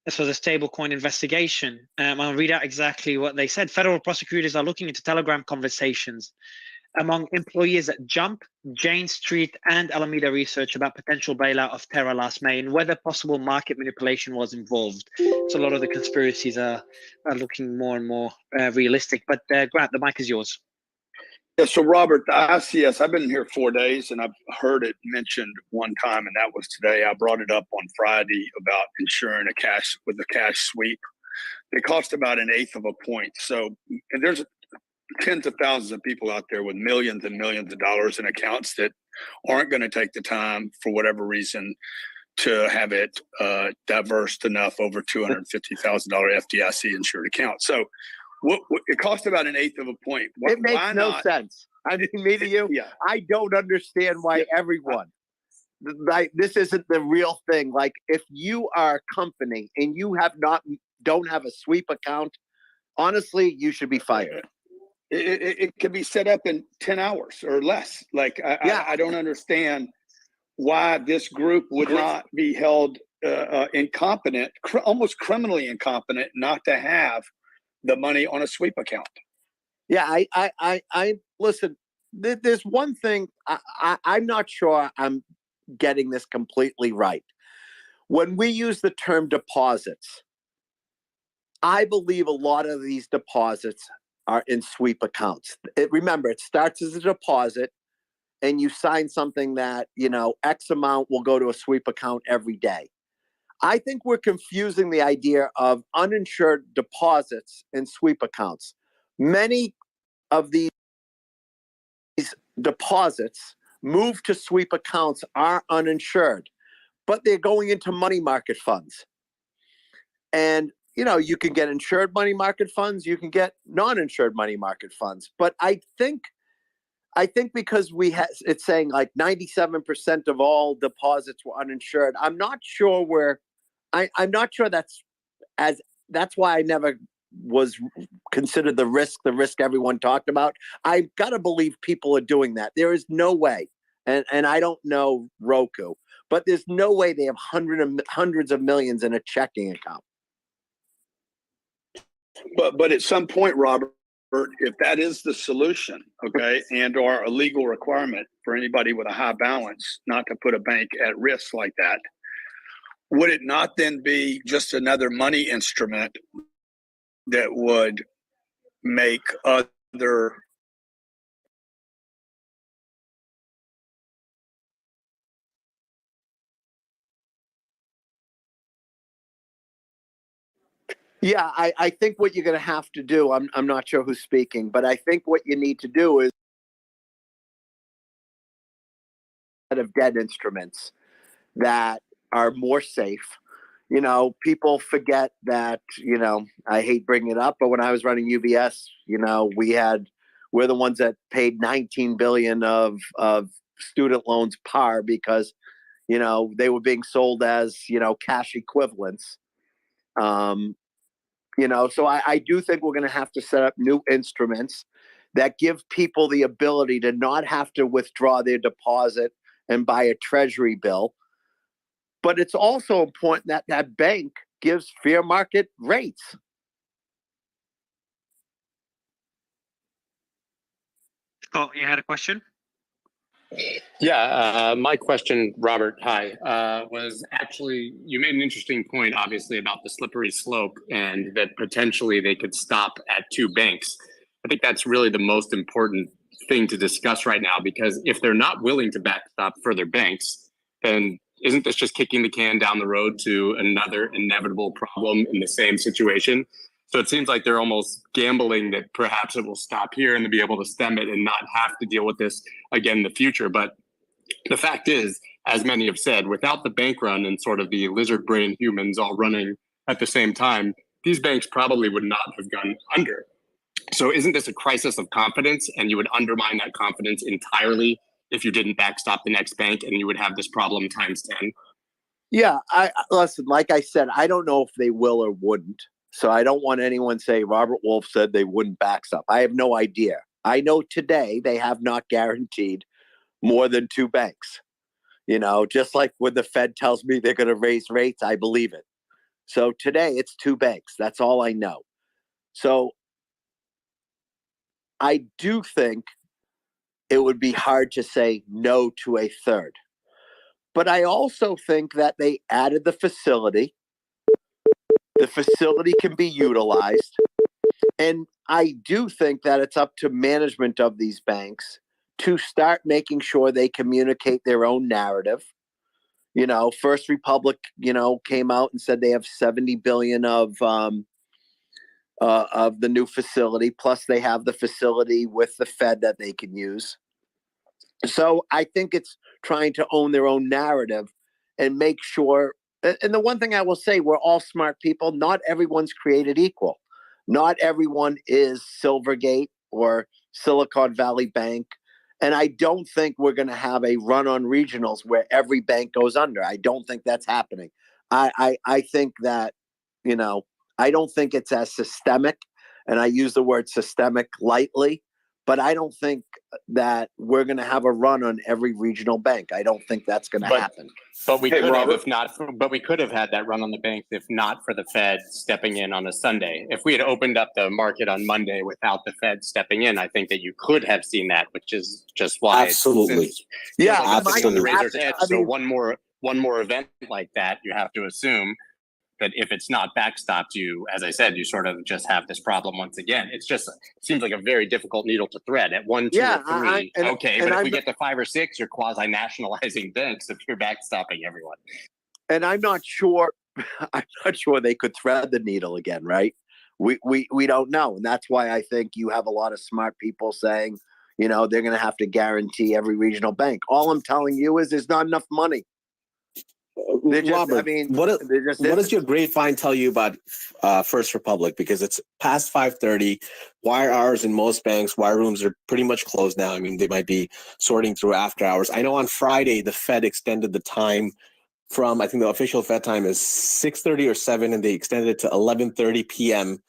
so the stablecoin investigation. I'll read out exactly what they said. Federal prosecutors are looking into Telegram conversations among employees at Jump, Jane Street, and Alameda Research about potential bailout of Terra last May and whether possible market manipulation was involved. So a lot of the conspiracies are looking more and more realistic. But Grant, the mic is yours. Yeah, so Robert, the ICS, I've been here 4 days and I've heard it mentioned one time, and that was today. I brought it up on Friday about insuring a cash sweep. It cost about 1/8 of a point. So, and there's tens of thousands of people out there with millions and millions of dollars in accounts that aren't going to take the time for whatever reason to have it diversed enough over $250,000 FDIC insured account. So what it cost about 1/8 of a point. It makes no sense. I mean, me to you, yeah. I don't understand why everyone, like, this isn't the real thing. Like, if you are a company and you don't have a sweep account, honestly, you should be fired. It can be set up in 10 hours or less. Like, I don't understand why this group would not be held incompetent, almost criminally incompetent, not to have the money on a sweep account. Yeah, I listen, there's one thing, I'm not sure I'm getting this completely right. When we use the term deposits, I believe a lot of these deposits are in sweep accounts. Remember, it starts as a deposit and you sign something that, you know, X amount will go to a sweep account every day. I think we're confusing the idea of uninsured deposits and sweep accounts. Many of these deposits moved to sweep accounts are uninsured. but they're going into money market funds. And, you know, you can get insured money market funds, you can get non-insured money market funds. But I think because it's saying like 97% of all deposits were uninsured, I'm not sure that's why I never was considered the risk everyone talked about. I've got to believe people are doing that. There is no way, and I don't know Roku, but there's no way they have hundreds of millions in a checking account. But at some point, Robert, if that is the solution, okay, and or a legal requirement for anybody with a high balance not to put a bank at risk like that, would it not then be just another money instrument that would make other Yeah, I think what you're going to have to do, I'm not sure who's speaking, but I think what you need to do is of debt instruments that are more safe. You know, people forget that, you know, I hate bringing it up, but when I was running UBS, you know, we're the ones that paid 19 billion of student loans par because, you know, they were being sold as, you know, cash equivalents. You know, so I do think we're going to have to set up new instruments that give people the ability to not have to withdraw their deposit and buy a treasury bill. But it's also important that that bank gives fair market rates. Oh, you had a question? Yeah, my question, Robert, hi, was actually, you made an interesting point, obviously, about the slippery slope and that potentially they could stop at two banks. I think that's really the most important thing to discuss right now, because if they're not willing to backstop further banks, then isn't this just kicking the can down the road to another inevitable problem in the same situation? So it seems like they're almost gambling that perhaps it will stop here and to be able to stem it and not have to deal with this again in the future. But the fact is, as many have said, without the bank run and sort of the lizard brain humans all running at the same time, these banks probably would not have gone under. So isn't this a crisis of confidence? And you would undermine that confidence entirely if you didn't backstop the next bank, and you would have this problem times 10. Yeah, listen, like I said, I don't know if they will or wouldn't. So I don't want anyone to say Robert Wolf said they wouldn't backstop. I have no idea. I know today they have not guaranteed more than two banks. You know, just like when the Fed tells me they're going to raise rates, I believe it. So today it's two banks. That's all I know. So I do think it would be hard to say no to a third. But I also think that they added the facility. The facility can be utilized. And I do think that it's up to management of these banks to start making sure they communicate their own narrative. You know, First Republic, you know, came out and said they have 70 billion of the new facility. Plus they have the facility with the Fed that they can use. So I think it's trying to own their own narrative and make sure. And the one thing I will say, we're all smart people. Not everyone's created equal. Not everyone is Silvergate or Silicon Valley Bank. And I don't think we're going to have a run on regionals where every bank goes under. I don't think that's happening. I think that, you know, I don't think it's as systemic. And I use the word systemic lightly. But I don't think that we're going to have a run on every regional bank. I don't think that's going to happen. But we could have, if not. But we could have had that run on the banks if not for the Fed stepping in on a Sunday. If we had opened up the market on Monday without the Fed stepping in, I think that you could have seen that, which is just why. Absolutely. Yeah, like absolutely. On the razor's edge. I mean, so one more event like that, you have to assume that if it's not backstopped, you, as I said, you sort of just have this problem once again. It's just, it seems like a very difficult needle to thread at 1, 2, or 3. But if we get to 5 or 6, you're quasi-nationalizing banks if you're backstopping everyone. And I'm not sure they could thread the needle again, right? We don't know. And that's why I think you have a lot of smart people saying, you know, they're going to have to guarantee every regional bank. All I'm telling you is there's not enough money. Robert, I mean, what what does your grapevine tell you about First Republic? Because it's past 5:30. Wire hours in most banks, wire rooms are pretty much closed now. I mean, they might be sorting through after hours. I know on Friday the Fed extended the time from, I think the official Fed time is 6:30 or 7, and they extended it to 11:30 p.m.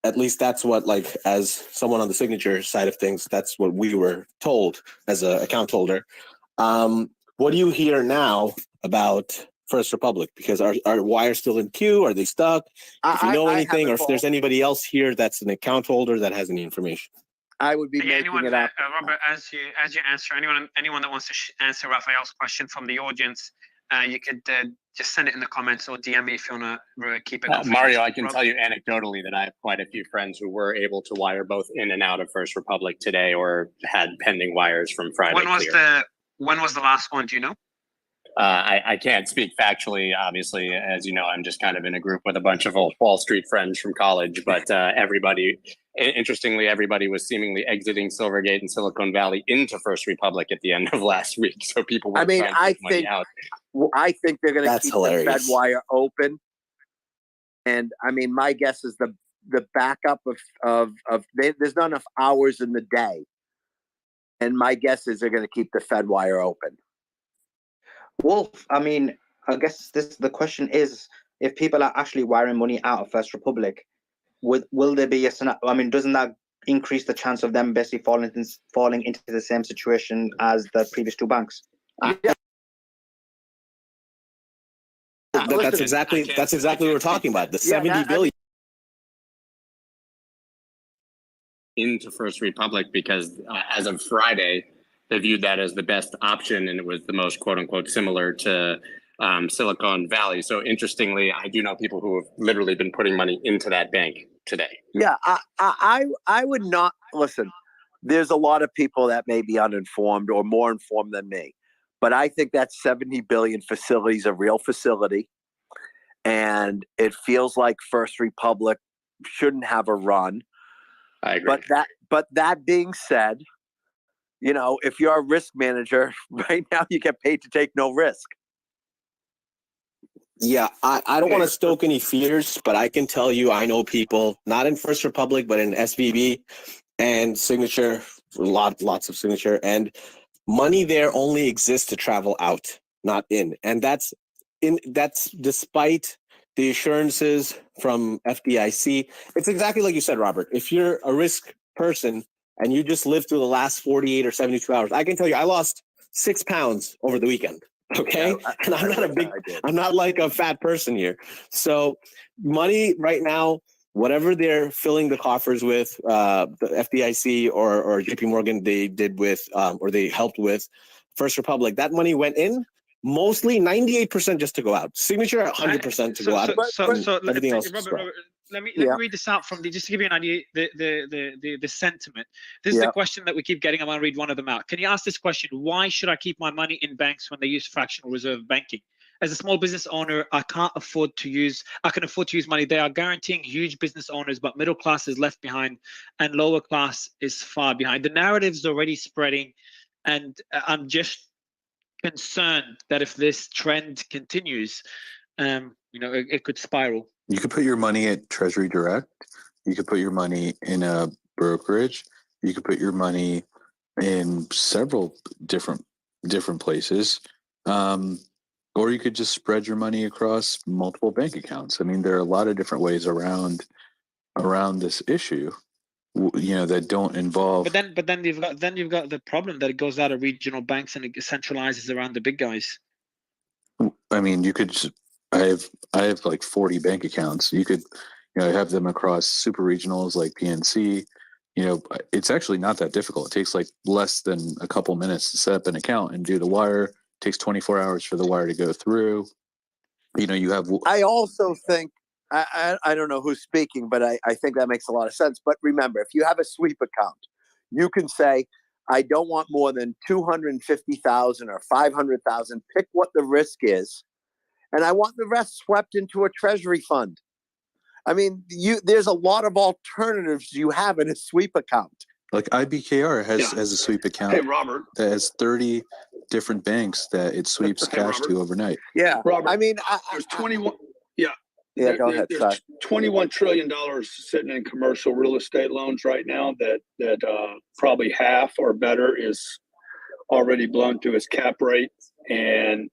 At least that's what, like, as someone on the signature side of things, that's what we were told as an account holder. What do you hear now about First Republic? Because are wires still in queue? Are they stuck? If you know anything, or if there's anybody else here that's an account holder that has any information. I would be making anyone, it up. Robert, as you answer, anyone that wants to answer Raphael's question from the audience, you could just send it in the comments or DM me if you want to keep it. Mario, I can tell you anecdotally that I have quite a few friends who were able to wire both in and out of First Republic today, or had pending wires from Friday. When was the last one? Do you know? I can't speak factually, obviously. As you know, I'm just kind of in a group with a bunch of old Wall Street friends from college. But interestingly, everybody was seemingly exiting Silvergate and Silicon Valley into First Republic at the end of last week. So people were trying to get money out. I think they're going to keep hilarious. the Fed wire open. And I mean, my guess is the backup of there's not enough hours in the day. And my guess is they're going to keep the Fed wire open. Wolf, I mean, I guess the question is, if people are actually wiring money out of First Republic, will there be I mean, doesn't that increase the chance of them basically falling into the same situation as the previous two banks? That's exactly what we're talking about. The 70 billion. Into First Republic, because as of Friday, they viewed that as the best option, and it was the most "quote unquote" similar to Silicon Valley. So interestingly, I do know people who have literally been putting money into that bank today. Yeah, I would not listen. There's a lot of people that may be uninformed or more informed than me, but I think that 70 billion facility is a real facility, and it feels like First Republic shouldn't have a run. I agree. But that being said, you know, if you're a risk manager right now, you get paid to take no risk. Yeah, I don't want to stoke any fears, but I can tell you I know people, not in First Republic, but in SVB and Signature, lots of Signature, and money there only exists to travel out, not in. And that's despite the assurances from FDIC. It's exactly like you said, Robert. If you're a risk person and you just lived through the last 48 or 72 hours, I can tell you I lost 6 pounds over the weekend. Okay. Yeah, and I'm not like a fat person here. So money right now, whatever they're filling the coffers with, the FDIC or JP Morgan, they did with, or they helped with First Republic, that money went in. Mostly 98% just to go out. Signature 100% to go out. Everything else. Robert, let me read this out from just to give you an idea the sentiment. This is the question that we keep getting. I'm going to read one of them out. Can you ask this question? Why should I keep my money in banks when they use fractional reserve banking? As a small business owner, I can afford to use money. They are guaranteeing huge business owners, but middle class is left behind and lower class is far behind. The narrative is already spreading, and I'm just concerned that if this trend continues, it could spiral. You could put your money at Treasury Direct. You could put your money in a brokerage. You could put your money in several different places, or you could just spread your money across multiple bank accounts. I mean, there are a lot of different ways around this issue, that don't involve. But then you've got the problem that it goes out of regional banks and it centralizes around the big guys. I mean, you could. I have like 40 bank accounts. You could, have them across super regionals like PNC. It's actually not that difficult. It takes like less than a couple minutes to set up an account and do the wire. It takes 24 hours for the wire to go through. You have. I also think. I don't know who's speaking, but I think that makes a lot of sense. But remember, if you have a sweep account, you can say, I don't want more than 250,000 or 500,000. Pick what the risk is. And I want the rest swept into a treasury fund. I mean, there's a lot of alternatives you have in a sweep account. Like IBKR has a sweep account. Hey, Robert. That has 30 different banks that it sweeps cash to overnight. Yeah, Robert, I mean, there's 21. Yeah. Yeah, go ahead. There's Sorry. $21 trillion sitting in commercial real estate loans right now that probably half or better is already blown through its cap rate and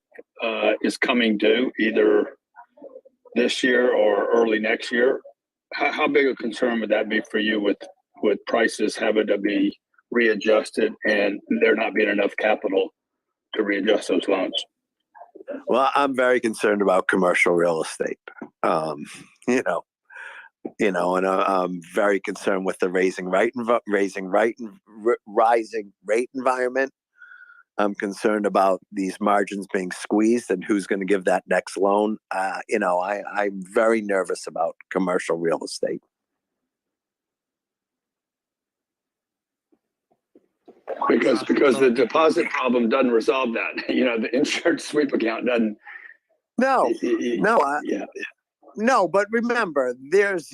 is coming due either this year or early next year. How big a concern would that be for you with prices having to be readjusted and there not being enough capital to readjust those loans? Well, I'm very concerned about commercial real estate. And I'm very concerned with the rising rate environment. I'm concerned about these margins being squeezed and who's going to give that next loan. I'm very nervous about commercial real estate. Because the deposit problem doesn't resolve that. The insured sweep account doesn't. No. But remember, there's,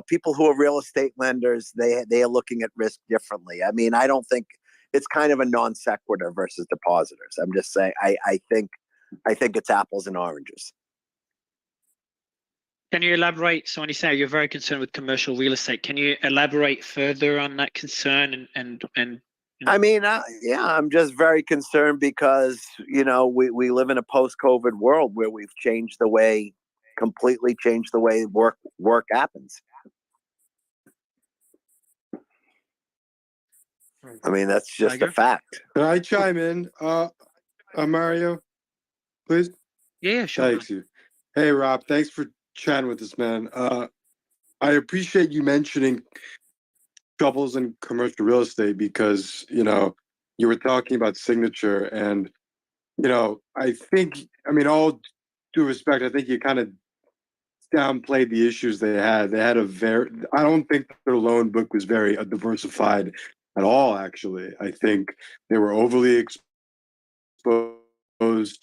people who are real estate lenders, they are looking at risk differently. I mean, I don't think it's kind of a non sequitur versus depositors. I'm just saying, I think it's apples and oranges. Can you elaborate? So when you say you're very concerned with commercial real estate, can you elaborate further on that concern and I mean, I'm just very concerned because, we live in a post-COVID world where we've completely changed the way work happens. I mean, that's just a fact. Can I chime in, Mario, please? Yeah, sure. Thanks you. Hey, Rob, thanks for chatting with us, man. I appreciate you mentioning troubles in commercial real estate because, you were talking about Signature and, I think, all due respect, I think you kind of downplayed the issues they had. They had I don't think their loan book was very diversified at all, actually. I think they were overly exposed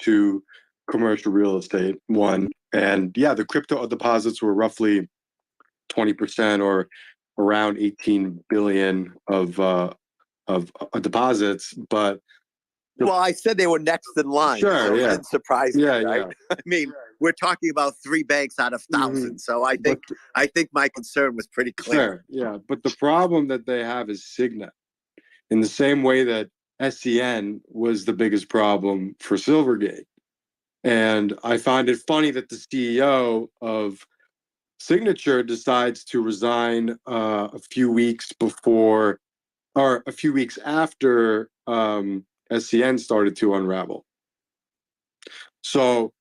to commercial real estate, one. And yeah, the crypto deposits were roughly 20% or around 18 billion of deposits. But well, I said they were next in line. Sure, so yeah. It didn't surprise me, right? Yeah. I mean, we're talking about 3 banks out of thousands. So I think my concern was pretty clear. Sure, yeah. But the problem that they have is Signet. In the same way that SCN was the biggest problem for Silvergate. And I find it funny that the CEO of Signature decides to resign a few weeks before or a few weeks after SCN started to unravel. So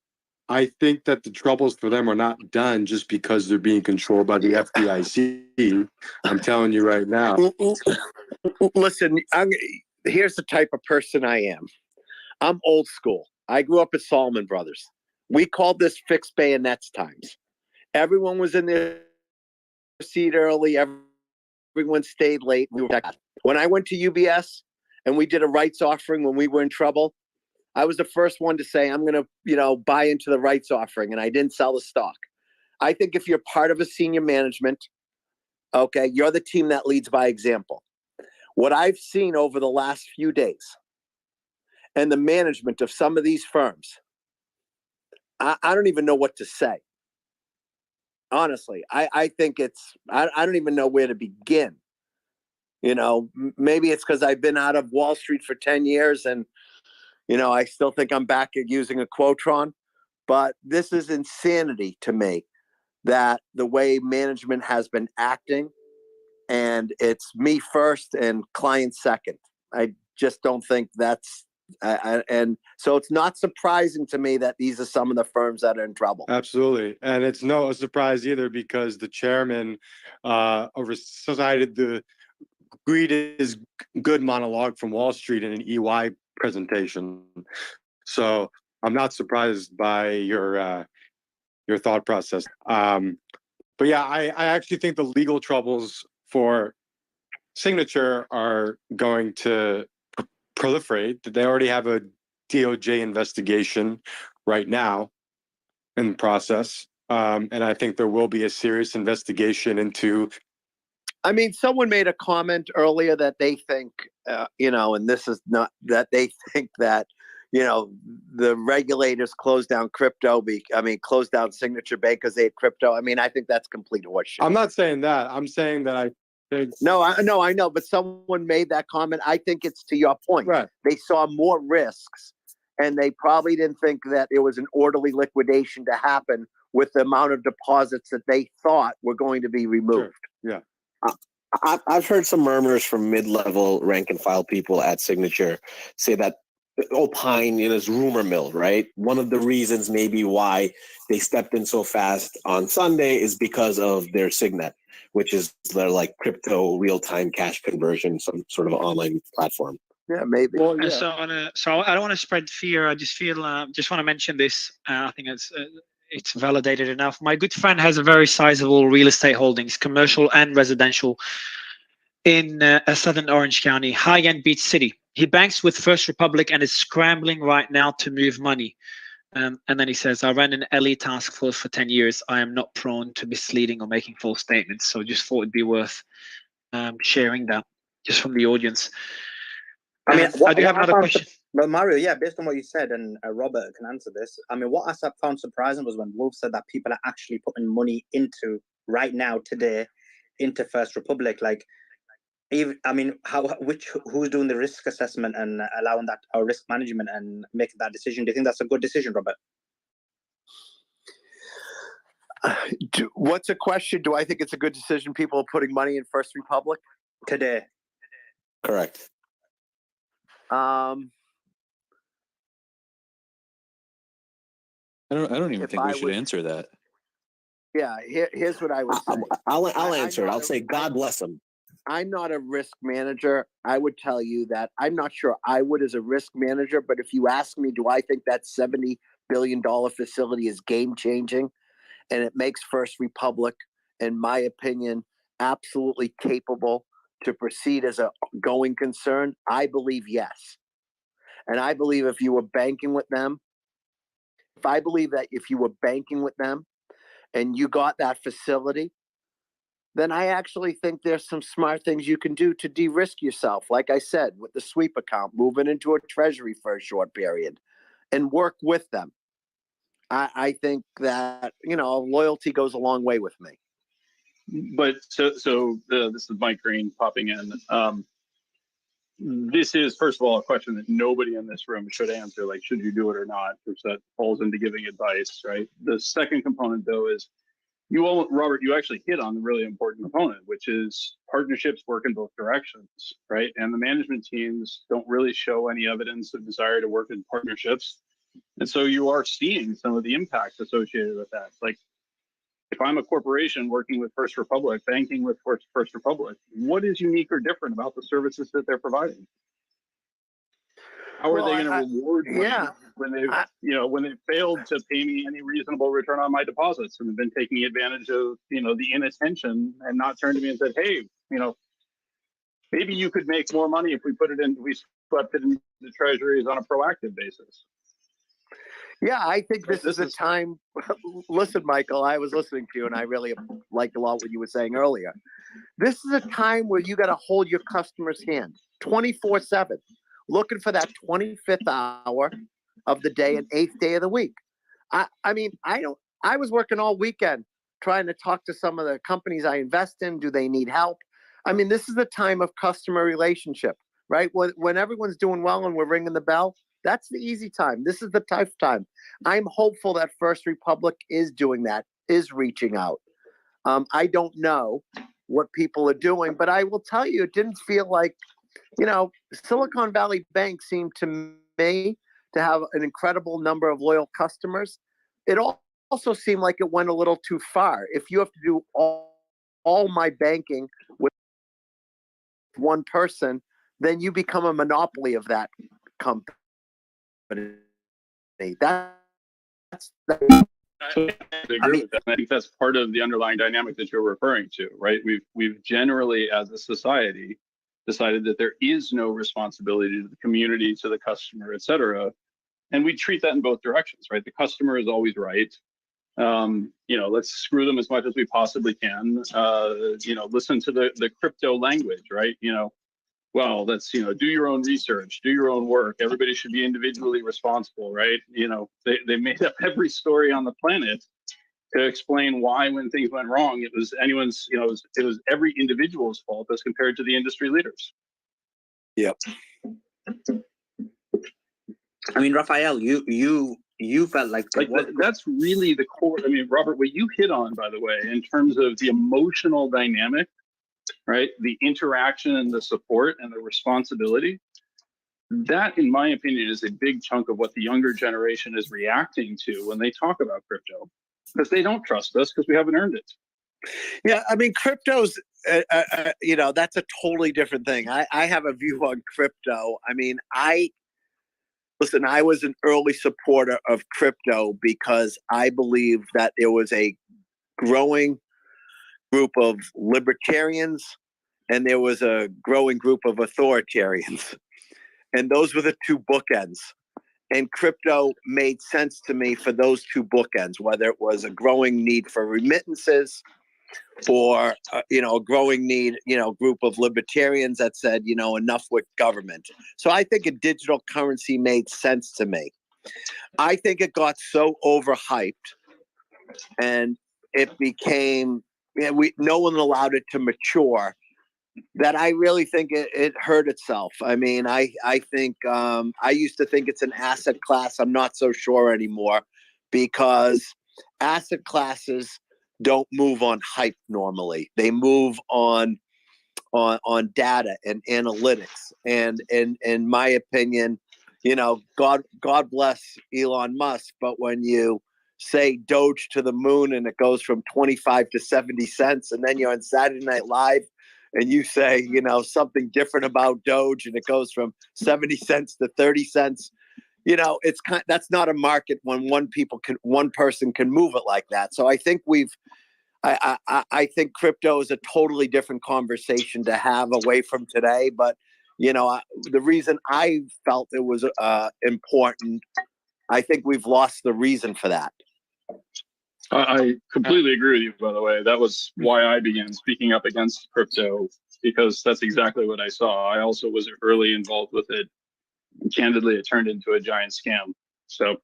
I think that the troubles for them are not done just because they're being controlled by the FDIC. I'm telling you right now. Listen, here's the type of person I am. I'm old school. I grew up at Salomon Brothers. We called this fixed bayonets times. Everyone was in their seat early. Everyone stayed late. When I went to UBS and we did a rights offering when we were in trouble, I was the first one to say, I'm going to, buy into the rights offering, and I didn't sell the stock. I think if you're part of a senior management, okay, you're the team that leads by example. What I've seen over the last few days and the management of some of these firms, I don't even know what to say. Honestly, I think I don't even know where to begin. Maybe it's because I've been out of Wall Street for 10 years and, I still think I'm back at using a Quotron. But this is insanity to me that the way management has been acting, and it's me first and client second. I just don't think that's and so it's not surprising to me that these are some of the firms that are in trouble. Absolutely. And it's no surprise either because the chairman recited the greed good monologue from Wall Street in an EY presentation. So I'm not surprised by your thought process. But yeah, I actually think the legal troubles for Signature are going to proliferate. They already have a DOJ investigation right now in process. And I think there will be a serious investigation into. I mean, someone made a comment earlier that they think and this is not that they think that, the regulators closed down crypto. Closed down Signature Bank because they had crypto. I think that's complete horseshit. I'm not saying that. I'm saying that I think. No, I know, but someone made that comment. I think it's to your point. Right. They saw more risks, and they probably didn't think that it was an orderly liquidation to happen with the amount of deposits that they thought were going to be removed. Sure. Yeah. I've heard some murmurs from mid-level rank and file people at Signature say that opine in this rumor mill, right? One of the reasons maybe why they stepped in so fast on Sunday is because of their Signet, which is their like crypto real-time cash conversion, some sort of online platform. Yeah, maybe. Well, yeah. So I don't want to spread fear. I just feel just want to mention this. I think it's validated enough. My good friend has a very sizable real estate holdings, commercial and residential, in a southern Orange County, high-end beach city. He banks with First Republic and is scrambling right now to move money. And then he says, I ran an LE task force for 10 years. I am not prone to misleading or making false statements. So just thought it'd be worth sharing that just from the audience. I do have another question. Well, Mario, based on what you said, and Robert can answer this. What I found surprising was when Wolf said that people are actually putting money into right now, today, into First Republic. Like, who's doing the risk assessment and allowing that, or risk management, and making that decision? Do you think that's a good decision, Robert? What's a question? Do I think it's a good decision? People are putting money in First Republic today. Correct. I don't even think we should answer that. Yeah, here's what I would say. I'll answer it. I'll say God bless them. I'm not a risk manager. I would tell you that I'm not sure I would as a risk manager, but if you ask me, do I think that $70 billion facility is game changing and it makes First Republic, in my opinion, absolutely capable to proceed as a going concern? I believe yes. And I believe if you were banking with them, and you got that facility, then I actually think there's some smart things you can do to de-risk yourself. Like I said, with the sweep account, moving into a treasury for a short period and work with them. I think that, loyalty goes a long way with me. But this is Mike Green popping in. This is, first of all, a question that nobody in this room should answer, like, should you do it or not, which that falls into giving advice, right? The second component, though, is Robert, you actually hit on the really important component, which is partnerships work in both directions, right? And the management teams don't really show any evidence of desire to work in partnerships. And so you are seeing some of the impacts associated with that. Like, if I'm a corporation working with First Republic, banking with First Republic, what is unique or different about the services that they're providing? How are they going to reward me when they've failed to pay me any reasonable return on my deposits and have been taking advantage of, the inattention and not turned to me and said, hey, maybe you could make more money if we swept it into the treasuries on a proactive basis. Yeah, I think this is a time. Listen, Michael, I was listening to you and I really liked a lot what you were saying earlier. This is a time where you got to hold your customer's hand 24/7, looking for that 25th hour of the day and 8th day of the week. I was working all weekend trying to talk to some of the companies I invest in. Do they need help? This is the time of customer relationship, right? When everyone's doing well and we're ringing the bell, that's the easy time. This is the tough time. I'm hopeful that First Republic is doing that, is reaching out. I don't know what people are doing, but I will tell you, it didn't feel like, Silicon Valley Bank seemed to me to have an incredible number of loyal customers. It also seemed like it went a little too far. If you have to do all my banking with one person, then you become a monopoly of that company. I agree with that. I think that's part of the underlying dynamic that you're referring to, right? We've generally, as a society, decided that there is no responsibility to the community, to the customer, et cetera. And we treat that in both directions, right? The customer is always right. Let's screw them as much as we possibly can. Listen to the crypto language, right? well, that's, do your own research, do your own work. Everybody should be individually responsible, right? They made up every story on the planet to explain why, when things went wrong, it was anyone's, it was every individual's fault as compared to the industry leaders. Yep. I mean, Raphael, you felt like that's really the core. I mean, Robert, what you hit on, by the way, in terms of the emotional dynamic, right? The interaction and the support and the responsibility, that, in my opinion, is a big chunk of what the younger generation is reacting to when they talk about crypto, because they don't trust us because we haven't earned it. Yeah, I mean, crypto's, that's a totally different thing. I have a view on crypto. I mean, I was an early supporter of crypto because I believe that there was a growing group of libertarians and there was a growing group of authoritarians. And those were the two bookends. And crypto made sense to me for those two bookends, whether it was a growing need for remittances or, a growing need, group of libertarians that said, enough with government. So I think a digital currency made sense to me. I think it got so overhyped and it became, no one allowed it to mature, that I really think it hurt itself. I mean, I think I used to think it's an asset class. I'm not so sure anymore, because asset classes don't move on hype normally. They move on data and analytics. And in my opinion, God bless Elon Musk, but when you say Doge to the moon and it goes from 25 to 70 cents, and then you're on Saturday Night Live and you say, something different about Doge and it goes from 70 cents to 30 cents, it's that's not a market when one person can move it like that. So I think I think crypto is a totally different conversation to have away from today. But, the reason I felt it was important, I think we've lost the reason for that. I completely agree with you, by the way. That was why I began speaking up against crypto, because that's exactly what I saw. I also was early involved with it. Candidly, it turned into a giant scam. So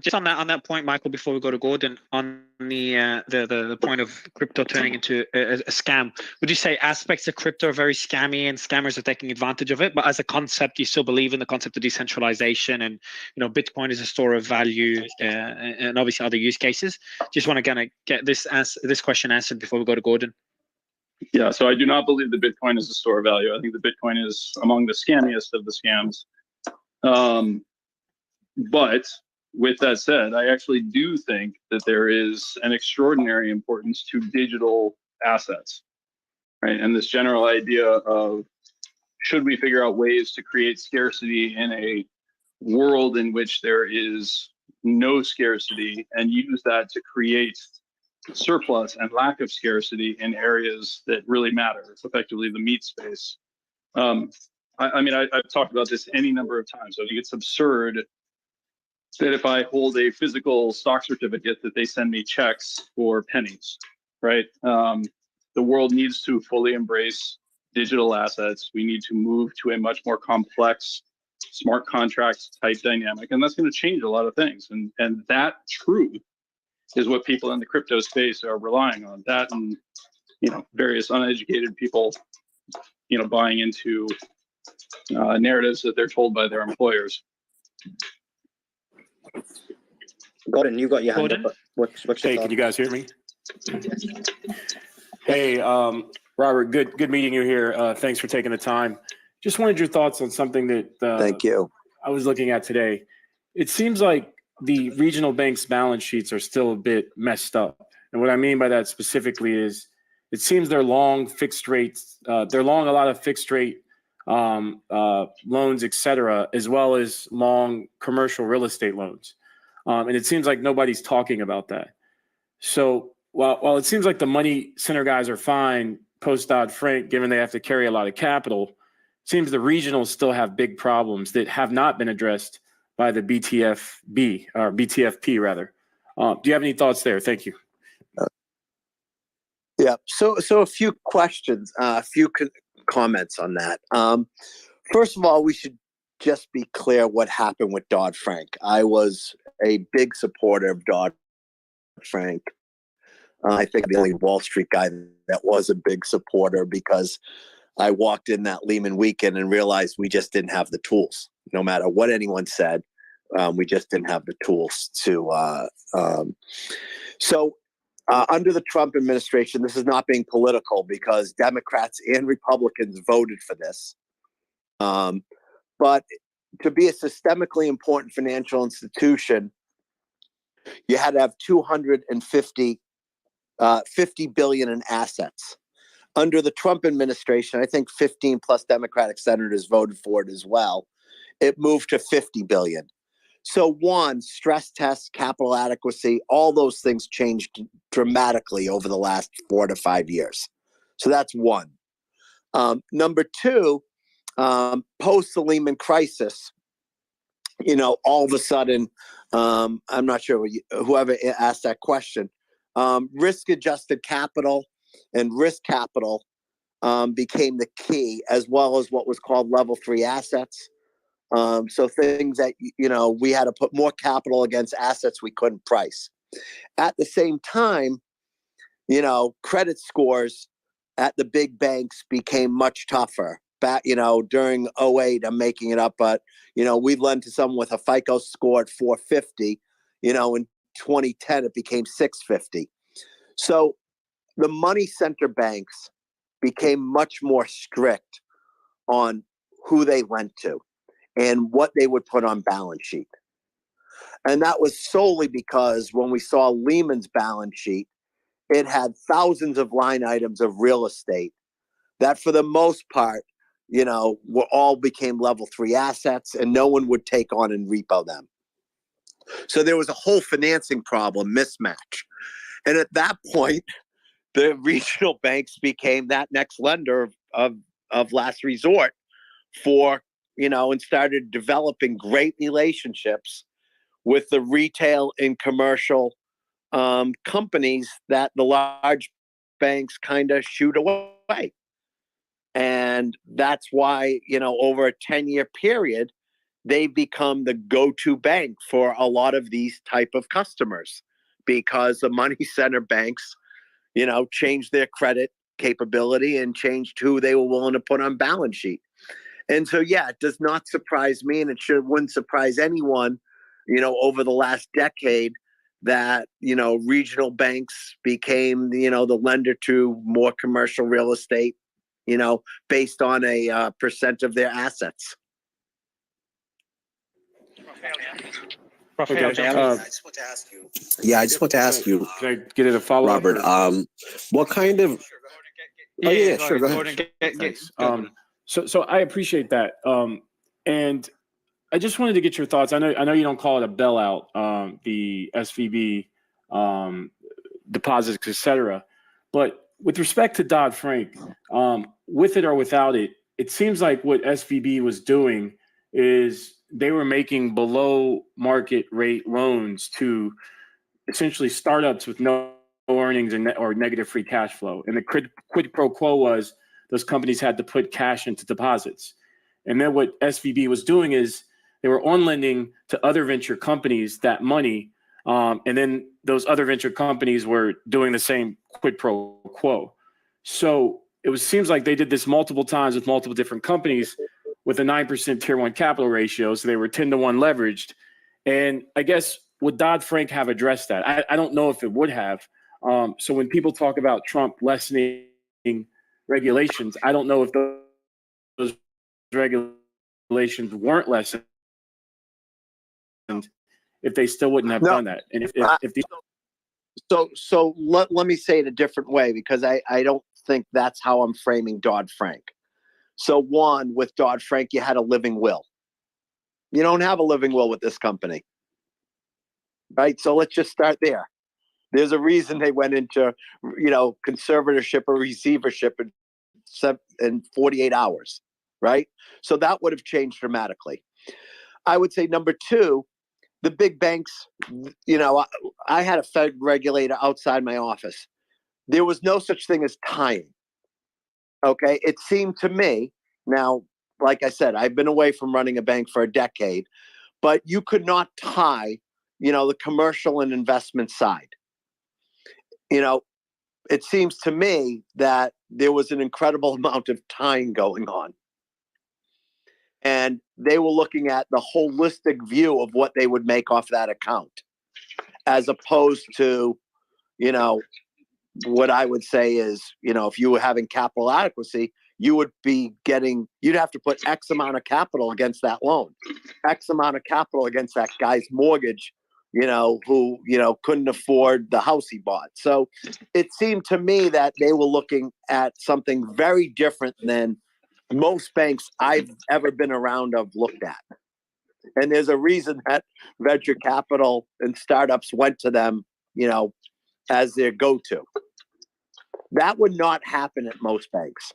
just on that point, Michael, before we go to Gordon, on the point of crypto turning into a scam, would you say aspects of crypto are very scammy and scammers are taking advantage of it? But as a concept, you still believe in the concept of decentralization, and Bitcoin is a store of value, and obviously other use cases. Just want to kind of get this question answered before we go to Gordon. Yeah, so I do not believe that Bitcoin is a store of value. I think that Bitcoin is among the scammiest of the scams. But with that said, I actually do think that there is an extraordinary importance to digital assets, right? And this general idea of, should we figure out ways to create scarcity in a world in which there is no scarcity, and use that to create surplus and lack of scarcity in areas that really matter. It's effectively the meat space. I've talked about this any number of times. I think it's absurd that if I hold a physical stock certificate, that they send me checks for pennies, right? The world needs to fully embrace digital assets. We need to move to a much more complex smart contracts type dynamic, and that's going to change a lot of things. And that truth is what people in the crypto space are relying on. That, and various uneducated people, buying into narratives that they're told by their employers. Gordon, you got your hand up. What's your Hey, can you guys hear me? Hey, Robert, good meeting you here. Thanks for taking the time. Just wanted your thoughts on something that Thank you. I was looking at today. It seems like the regional banks' balance sheets are still a bit messed up. And what I mean by that specifically is, it seems they're long fixed rates. They're long a lot of fixed rate loans, et cetera, as well as long commercial real estate loans. And it seems like nobody's talking about that. So while it seems like the money center guys are fine post Dodd-Frank, given they have to carry a lot of capital, it seems the regionals still have big problems that have not been addressed by the BTFP rather. Do you have any thoughts there? Thank you. Yeah. So a few questions, a few comments on that. First of all, we should just be clear what happened with Dodd-Frank. I was a big supporter of Dodd-Frank. I think the only Wall Street guy that was a big supporter, because I walked in that Lehman weekend and realized we just didn't have the tools. No matter what anyone said, we just didn't have the tools to. Under the Trump administration, this is not being political because Democrats and Republicans voted for this. But to be a systemically important financial institution, you had to have 50 billion in assets. Under the Trump administration, I think 15 plus Democratic senators voted for it as well. It moved to 50 billion. So one, stress tests, capital adequacy, all those things changed dramatically over the last 4 to 5 years. So that's one. Number two, post the Lehman crisis, all of a sudden, I'm not sure whoever asked that question, risk-adjusted capital and risk capital became the key, as well as what was called level 3 assets. So things that, we had to put more capital against assets we couldn't price. At the same time, credit scores at the big banks became much tougher. Back, during 08, I'm making it up, but, we lent to someone with a FICO score at 450, in 2010, it became 650. So the money center banks became much more strict on who they lent to and what they would put on balance sheet. And that was solely because when we saw Lehman's balance sheet, it had thousands of line items of real estate that for the most part, were all became level 3 assets and no one would take on and repo them. So there was a whole financing problem mismatch. And at that point, the regional banks became that next lender of last resort for, and started developing great relationships with the retail and commercial companies that the large banks kind of shoot away. And that's why, over a 10-year period, they've become the go-to bank for a lot of these type of customers because the money center banks, changed their credit capability and changed who they were willing to put on balance sheet. And so, yeah, it does not surprise me, and it wouldn't surprise anyone, over the last decade that, regional banks became, the lender to more commercial real estate, based on a percent of their assets. Okay. I just want to ask you. Yeah, I just want to ask you. Can I get it a follow up, Robert? What kind of? Oh yeah, sure. Go ahead. Thanks. So I appreciate that. And I just wanted to get your thoughts. I know you don't call it a bailout, the SVB deposits, etc. But with respect to Dodd-Frank, with it or without it, it seems like what SVB was doing is they were making below market rate loans to essentially startups with no earnings or negative free cash flow. And the quid pro quo was those companies had to put cash into deposits. And then what SVB was doing is they were on lending to other venture companies that money. And then those other venture companies were doing the same quid pro quo. So seems like they did this multiple times with multiple different companies with a 9% tier 1 capital ratio. So they were 10-to-1 leveraged. And I guess would Dodd-Frank have addressed that? I don't know if it would have. So when people talk about Trump lessening regulations, I don't know if those regulations weren't lessened, if they still wouldn't have done that. And if these... So let me say it a different way, because I don't think that's how I'm framing Dodd-Frank. So one, with Dodd-Frank, you had a living will. You don't have a living will with this company, right? So let's just start there. There's a reason they went into, conservatorship or receivership in 48 hours, right? So that would have changed dramatically. I would say number two, the big banks, I had a Fed regulator outside my office. there was no such thing as tying. Okay. It seemed to me, now, like I said, I've been away from running a bank for a decade, but you could not tie, the commercial and investment side. It seems to me that there was an incredible amount of tying going on. And they were looking at the holistic view of what they would make off that account, as opposed to, what I would say is, if you were having capital adequacy, you'd have to put X amount of capital against that loan, X amount of capital against that guy's mortgage, who, couldn't afford the house he bought. So it seemed to me that they were looking at something very different than most banks I've ever been around have looked at. And there's a reason that venture capital and startups went to them, as their go-to. That would not happen at most banks.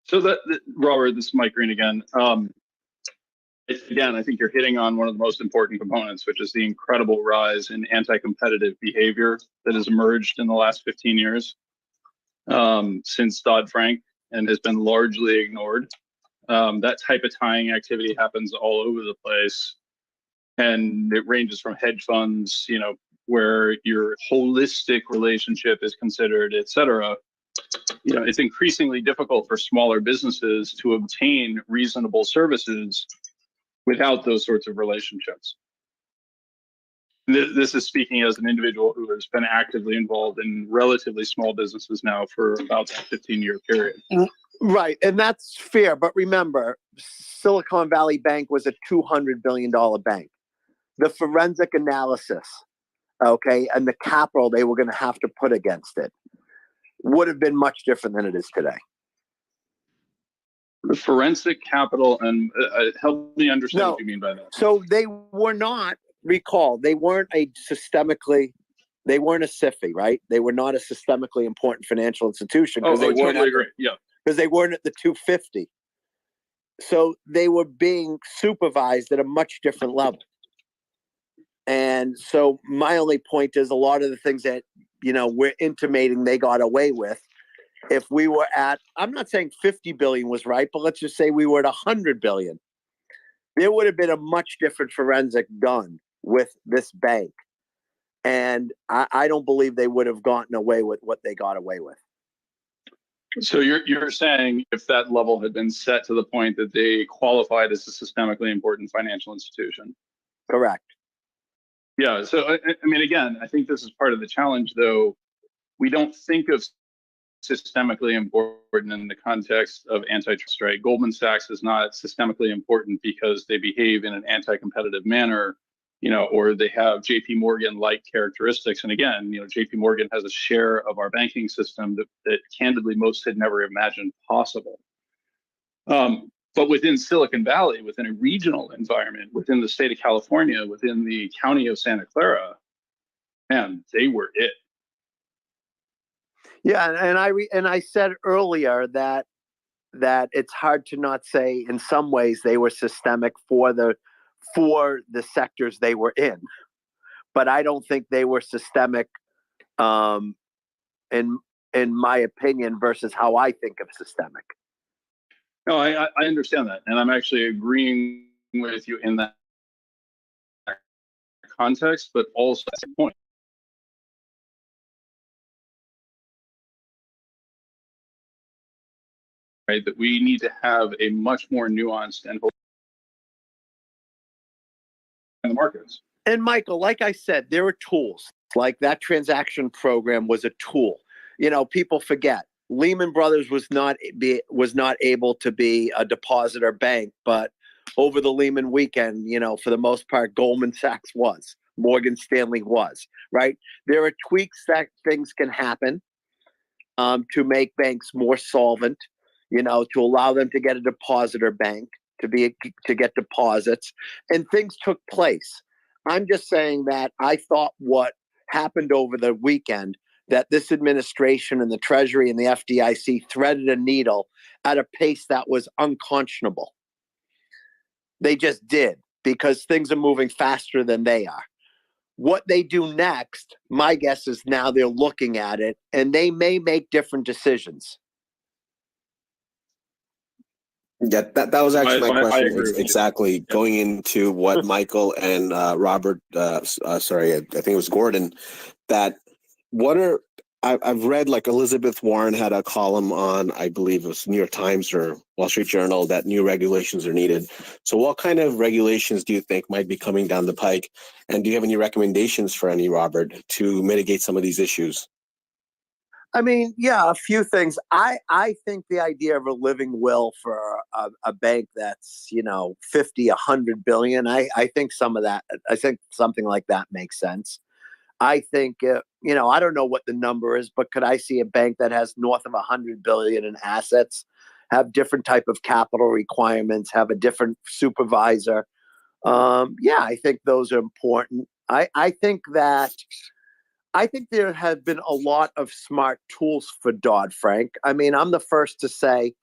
So Robert, this is Mike Green again. Again, I think you're hitting on one of the most important components, which is the incredible rise in anti-competitive behavior that has emerged in the last 15 years since Dodd-Frank and has been largely ignored. That type of tying activity happens all over the place. And it ranges from hedge funds, where your holistic relationship is considered, et cetera. It's increasingly difficult for smaller businesses to obtain reasonable services without those sorts of relationships. This is speaking as an individual who has been actively involved in relatively small businesses now for about that 15-year period. Right, and that's fair. But remember, Silicon Valley Bank was a $200 billion bank. The forensic analysis, and the capital they were going to have to put against it would have been much different than it is today. The forensic capital, and help me understand what you mean by that. So they were not, they weren't a SIFI, right? They were not a systemically important financial institution because they weren't because they weren't at the 250. So they were being supervised at a much different level. And so my only point is a lot of the things that, we're intimating they got away with. If we were at, I'm not saying 50 billion was right, but let's just say we were at 100 billion. There would have been a much different forensic done with this bank. And I don't believe they would have gotten away with what they got away with. So you're saying if that level had been set to the point that they qualified as a systemically important financial institution? Correct. Yeah. So, I mean, again, I think this is part of the challenge, though. We don't think of systemically important in the context of antitrust, right? Goldman Sachs is not systemically important because they behave in an anti-competitive manner, or they have JP Morgan-like characteristics. And again, JP Morgan has a share of our banking system that candidly most had never imagined possible. But within Silicon Valley, within a regional environment, within the state of California, within the county of Santa Clara, man, they were it. Yeah, and I said earlier that it's hard to not say in some ways they were systemic for the sectors they were in, but I don't think they were systemic in my opinion versus how I think of systemic. No, I understand that, and I'm actually agreeing with you in that context, but also at the point. Right, that we need to have a much more nuanced and in the markets. And Michael, like I said, there are tools. Like that transaction program was a tool. People forget Lehman Brothers was not able to be a depositor bank, but over the Lehman weekend, for the most part, Goldman Sachs was, Morgan Stanley was, right? There are tweaks that things can happen to make banks more solvent, to allow them to get a depositor bank, to get deposits, and things took place. I'm just saying that I thought what happened over the weekend, that this administration and the Treasury and the FDIC threaded a needle at a pace that was unconscionable. They just did, because things are moving faster than they are. What they do next, my guess is now they're looking at it and they may make different decisions. Yeah, that was actually my I question. agree with you. Exactly. Going into what Michael and Robert, sorry, I think it was Gordon, that what are, I've read like Elizabeth Warren had a column on, I believe it was New York Times or Wall Street Journal, that new regulations are needed. So what kind of regulations do you think might be coming down the pike? And do you have any recommendations for any, Robert, to mitigate some of these issues? I mean, yeah, a few things. I think the idea of a living will for a bank that's, 50, 100 billion, I think some of that, I think something like that makes sense. I think, I don't know what the number is, but could I see a bank that has north of 100 billion in assets, have different type of capital requirements, have a different supervisor? Yeah, I think those are important. I think there have been a lot of smart tools for Dodd-Frank. I mean, I'm the first to say,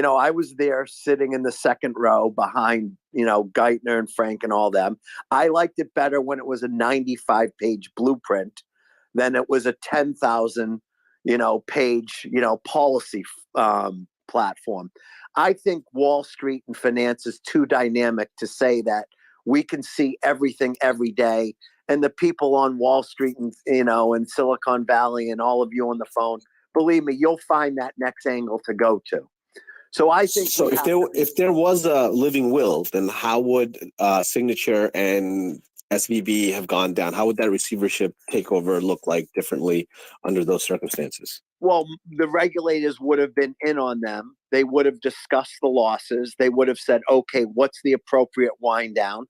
I was there sitting in the second row behind, Geithner and Frank and all them. I liked it better when it was a 95-page blueprint than it was a 10,000, page, policy platform. I think Wall Street and finance is too dynamic to say that we can see everything every day. And the people on Wall Street and, in Silicon Valley and all of you on the phone, believe me, you'll find that next angle to go to. So I think so. If there was a living will, then how would Signature and SVB have gone down? How would that receivership takeover look like differently under those circumstances? Well, the regulators would have been in on them. They would have discussed the losses. They would have said, okay, what's the appropriate wind down?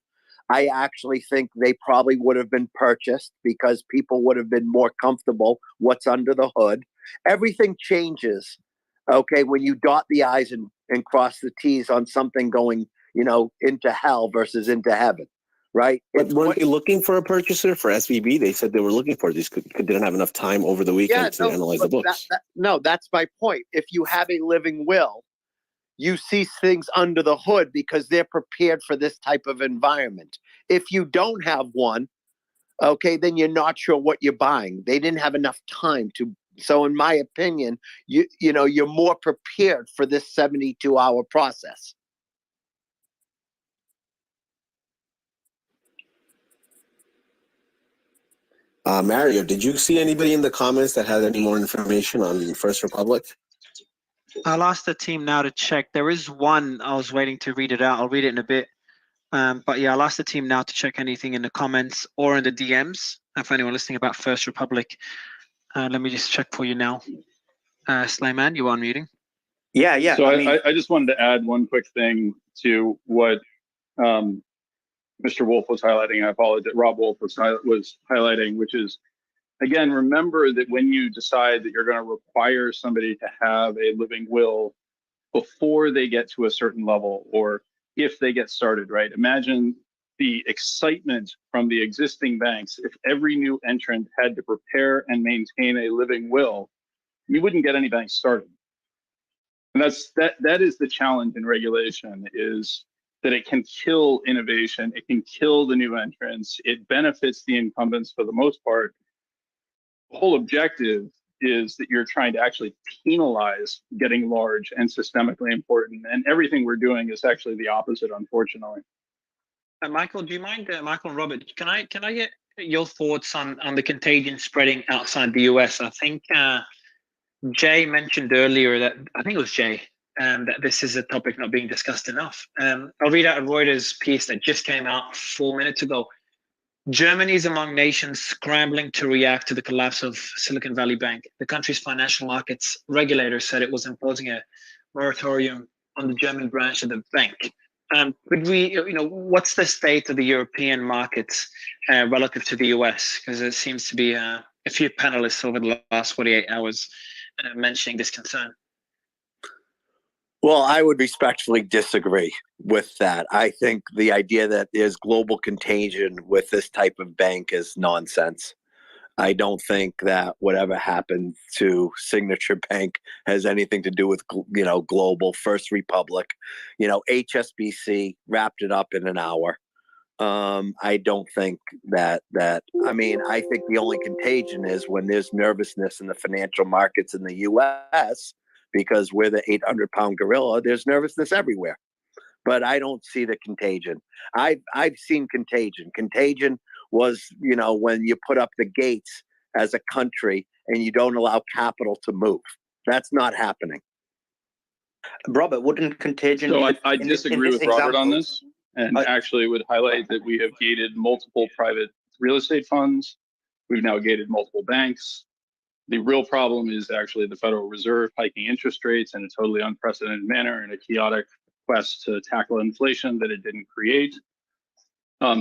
I actually think they probably would have been purchased because people would have been more comfortable what's under the hood. Everything changes, okay, when you dot the I's and cross the T's on something going, into hell versus into heaven, right? But weren't they looking for a purchaser for SVB? They said they were looking for these. Didn't have enough time over the weekend to analyze the books. That's my point. If you have a living will, you see things under the hood because they're prepared for this type of environment. If you don't have one, okay, then you're not sure what you're buying. They didn't have enough time to. So in my opinion, you're more prepared for this 72-hour process. Mario, did you see anybody in the comments that had any more information on First Republic? I'll ask the team now to check. There is one. I was waiting to read it out. I'll read it in a bit. But yeah, I'll ask the team now to check anything in the comments or in the DMs for anyone listening about First Republic. Let me just check for you now. Slayman, you are unmuting. Yeah. So I just wanted to add one quick thing to what Mr. Wolf was highlighting. I apologize. Rob Wolf was highlighting, which is, again, remember that when you decide that you're going to require somebody to have a living will before they get to a certain level, or if they get started, right? Imagine the excitement from the existing banks. If every new entrant had to prepare and maintain a living will, you wouldn't get any banks started. And that is the challenge in regulation, is that it can kill innovation. It can kill the new entrants. It benefits the incumbents for the most part. The whole objective is that you're trying to actually penalize getting large and systemically important. And everything we're doing is actually the opposite, unfortunately. Michael, do you mind, Michael and Robert, can I get your thoughts on the contagion spreading outside the US? I think Jay mentioned earlier that, I think it was Jay, that this is a topic not being discussed enough. I'll read out a Reuters piece that just came out 4 minutes ago. Germany is among nations scrambling to react to the collapse of Silicon Valley Bank. The country's financial markets regulator said it was imposing a moratorium on the German branch of the bank. Could we, what's the state of the European markets relative to the US? Because there seems to be a few panelists over the last 48 hours mentioning this concern. Well, I would respectfully disagree with that. I think the idea that there's global contagion with this type of bank is nonsense. I don't think that whatever happened to Signature Bank has anything to do with, global. First Republic, HSBC wrapped it up in an hour. I don't think that I mean, I think the only contagion is when there's nervousness in the financial markets in the US, because we're the 800-pound gorilla. There's nervousness everywhere, but I don't see the contagion. I've seen contagion. Contagion was, you know, when you put up the gates as a country and you don't allow capital to move. That's not happening. Robert, wouldn't contagion? So I disagree with Robert on this, and actually would highlight that we have gated multiple private real estate funds. We've now gated multiple banks. The real problem is actually the Federal Reserve hiking interest rates in a totally unprecedented manner in a chaotic quest to tackle inflation that it didn't create.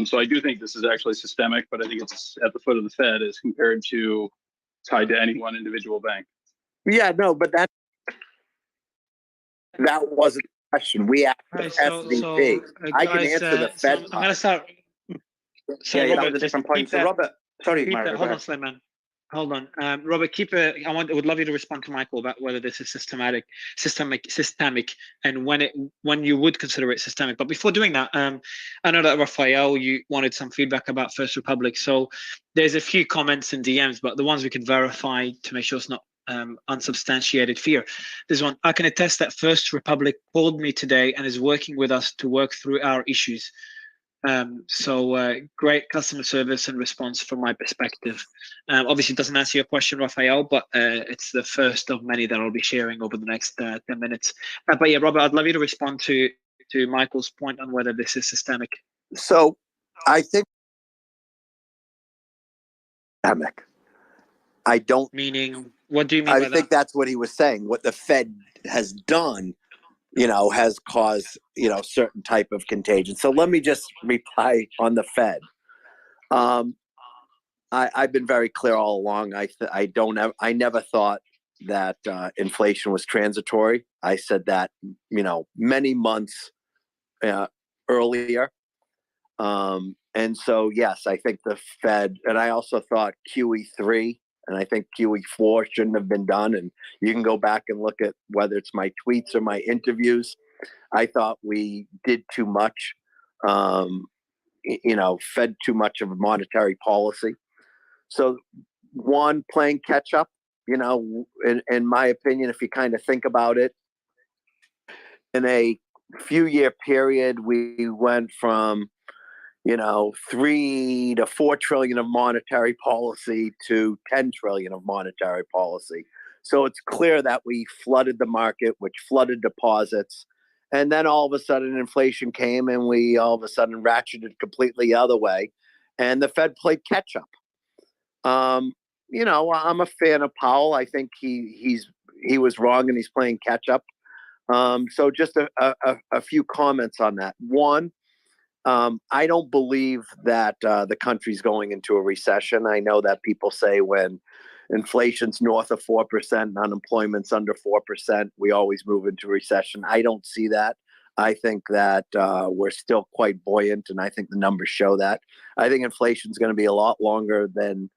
So I do think this is actually systemic, but I think it's at the foot of the Fed as compared to tied to any one individual bank. Yeah, no, but that wasn't the question. We asked the SVB. I can answer the Fed. I'm going to start. So yeah, Robert, that was a different point. So Robert, sorry, Mario, hold on, Slayman. Hold on, Robert. I would love you to respond to Michael about whether this is systemic, and when you would consider it systemic. But before doing that, I know that Raphael, you wanted some feedback about First Republic. So there's a few comments and DMs, but the ones we can verify to make sure it's not unsubstantiated fear. There's one. I can attest that First Republic called me today and is working with us to work through our issues. So great customer service and response from my perspective. Obviously it doesn't answer your question, Raphael, but it's the first of many that I'll be sharing over the next 10 minutes. But yeah, Robert, I'd love you to respond to Michael's point on whether this is systemic. So I think systemic. I don't. Meaning, what do you mean by that? I think that's what he was saying. What the Fed has done, you know, has caused, you know, certain type of contagion. So let me just reply on the Fed. I've been very clear all along. I never thought that inflation was transitory. I said that, you know, many months earlier. And so, yes, I think the Fed, and I also thought QE3 and I think QE4 shouldn't have been done. And you can go back and look at whether it's my tweets or my interviews. I thought we did too much, you know, fed too much of a monetary policy. So one, playing catch up, you know, in my opinion, if you kind of think about it, in a few year period, we went from, you know, 3 to 4 trillion of monetary policy to 10 trillion of monetary policy. So it's clear that we flooded the market, which flooded deposits. And then all of a sudden inflation came and we all of a sudden ratcheted completely the other way. And the Fed played catch up. You know, I'm a fan of Powell. I think he was wrong and he's playing catch up. So just a few comments on that. One, I don't believe that the country's going into a recession. I know that people say when inflation's north of 4% and unemployment's under 4%, we always move into recession. I don't see that. I think that we're still quite buoyant, and I think the numbers show that. I think inflation's going to be a lot longer than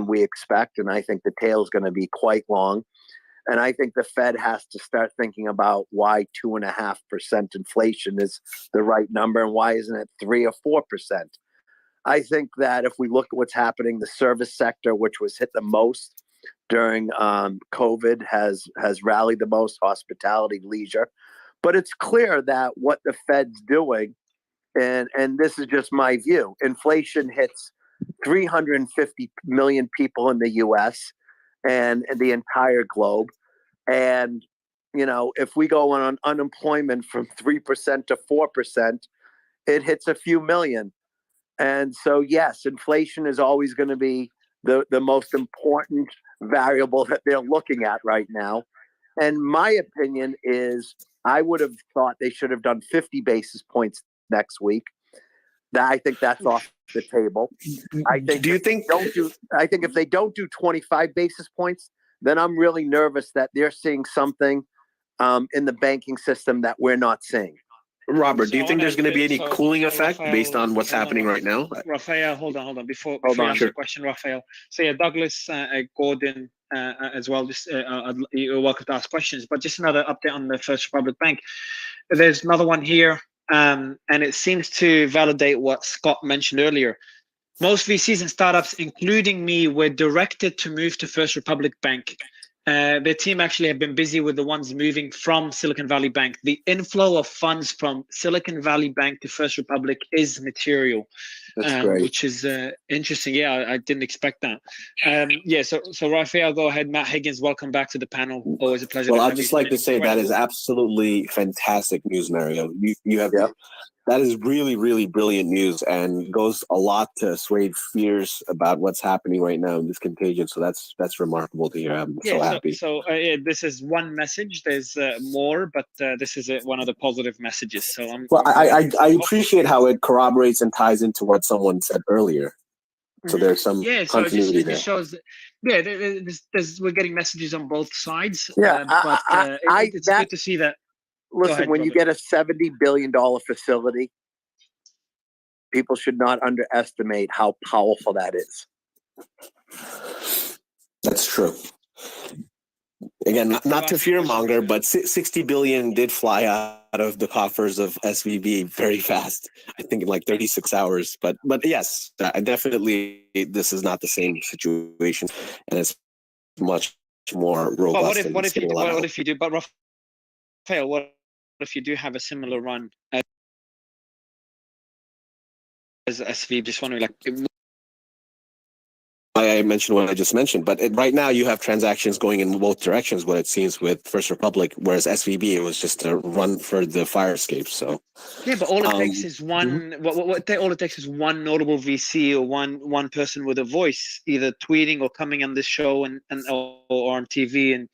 we expect, and I think the tail is going to be quite long. And I think the Fed has to start thinking about why 2.5% inflation is the right number and why isn't it 3 or 4%. I think that if we look at what's happening, the service sector, which was hit the most during COVID, has rallied the most, hospitality, leisure. But it's clear that what the Fed's doing, and this is just my view, inflation hits 350 million people in the U.S., and the entire globe. And, you know, if we go on unemployment from 3% to 4%, it hits a few million. And so, yes, inflation is always going to be the most important variable that they're looking at right now. And my opinion is I would have thought they should have done 50 basis points next week. I think that's off the table. I think I think if they don't do 25 basis points, then I'm really nervous that they're seeing something in the banking system that we're not seeing. Robert, do you think there's going to be any cooling effect based on what's happening right now? Raphael, hold on. Before you answer the question, Raphael. So yeah, Douglas, Gordon as well. Just you're welcome to ask questions. But just another update on the First Republic Bank. There's another one here. And it seems to validate what Scott mentioned earlier. Most VCs and startups, including me, were directed to move to First Republic Bank. Their team actually have been busy with the ones moving from Silicon Valley Bank. The inflow of funds from Silicon Valley Bank to First Republic is material, which is interesting. Yeah, I didn't expect that. Yeah, so Raphael, go ahead. Matt Higgins, welcome back to the panel. Always a pleasure. Well, I'd just like to say that is absolutely fantastic news, Mario. You have that is really, really brilliant news and goes a lot to assuage fears about what's happening right now in this contagion. So that's remarkable to hear. I'm so happy. So this is one message. There's more, but this is one of the positive messages. So I appreciate how it corroborates and ties into what someone said earlier. So there's some continuity there. It shows, we're getting messages on both sides. Yeah, it's good to see that. Listen, when you get a $70 billion facility, people should not underestimate how powerful that is. That's true. Again, not to fearmonger, but 60 billion did fly out of the coffers of SVB very fast. I think in like 36 hours. But yes, definitely this is not the same situation, and it's much more robust. But what if you do? But Raphael, what if you do have a similar run as SVB? Just wondering, I mentioned what I just mentioned, but right now you have transactions going in both directions, what it seems with First Republic, whereas SVB, it was just a run for the fire escape. So yeah, but all it takes is one. All it takes is one notable VC or one person with a voice, either tweeting or coming on this show or on TV and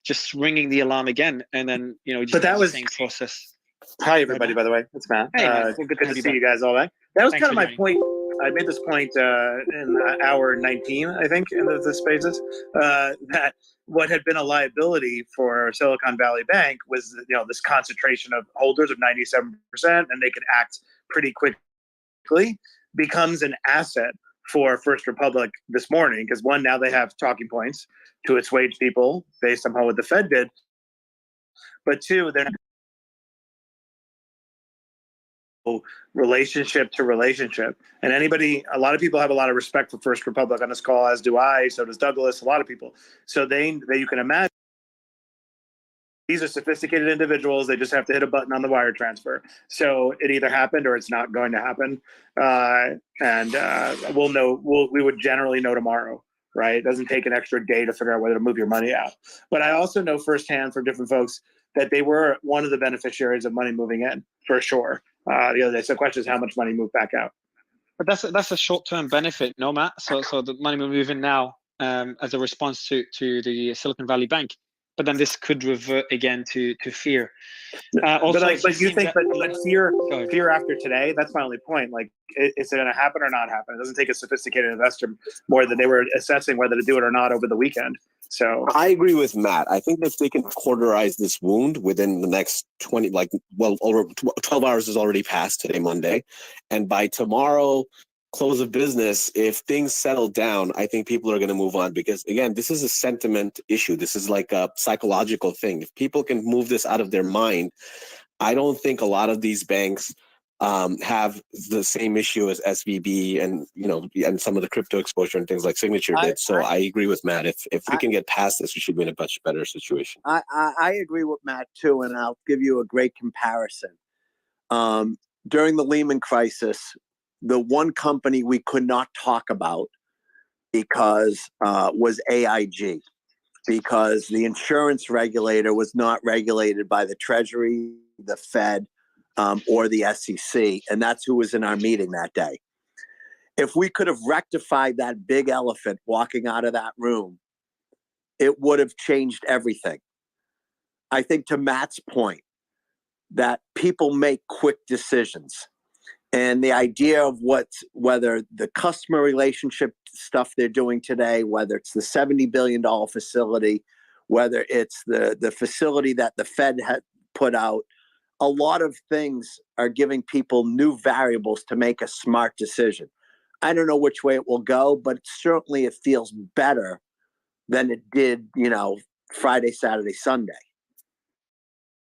just ringing the alarm again, and then just the same process. Hi everybody, by the way, it's Matt. Hey, Matt. Good to see you guys all back. That was kind of my point. I made this point in hour 19, I think, in the spaces, that what had been a liability for Silicon Valley Bank was, this concentration of holders of 97%, and they could act pretty quickly, becomes an asset for First Republic this morning, because one, now they have talking points to assuage people based on what the Fed did, but two, they're relationship to relationship. And a lot of people have a lot of respect for First Republic on this call, as do I, so does Douglas, a lot of people. So you can imagine these are sophisticated individuals. They just have to hit a button on the wire transfer. So it either happened or it's not going to happen. We'll know, we would generally know tomorrow, right? It doesn't take an extra day to figure out whether to move your money out. But I also know firsthand from different folks that they were one of the beneficiaries of money moving in, for sure. The other day. So the question is how much money moved back out. But that's a short-term benefit, no, Matt? So the money will move in now as a response to the Silicon Valley Bank. But then this could revert again to fear. Also, but you think that fear after today, that's my only point. Like, is it going to happen or not happen? It doesn't take a sophisticated investor more than they were assessing whether to do it or not over the weekend. So I agree with Matt. I think if they can cauterize this wound within the next 12 hours has already passed today, Monday. And by tomorrow, close of business, if things settle down, I think people are going to move on, because again, this is a sentiment issue. This is like a psychological thing. If people can move this out of their mind, I don't think a lot of these banks have the same issue as SVB and some of the crypto exposure and things like Signature did. So I agree with Matt. If we can get past this, we should be in a much better situation. I agree with Matt too, and I'll give you a great comparison. During the Lehman crisis, the one company we could not talk about because was AIG, because the insurance regulator was not regulated by the Treasury, the Fed, or the SEC, and that's who was in our meeting that day. If we could have rectified that big elephant walking out of that room, it would have changed everything. I think to Matt's point, that people make quick decisions. And the idea of whether the customer relationship stuff they're doing today, whether it's the $70 billion facility, whether it's the facility that the Fed had put out, a lot of things are giving people new variables to make a smart decision. I don't know which way it will go, but certainly it feels better than it did, Friday, Saturday, Sunday.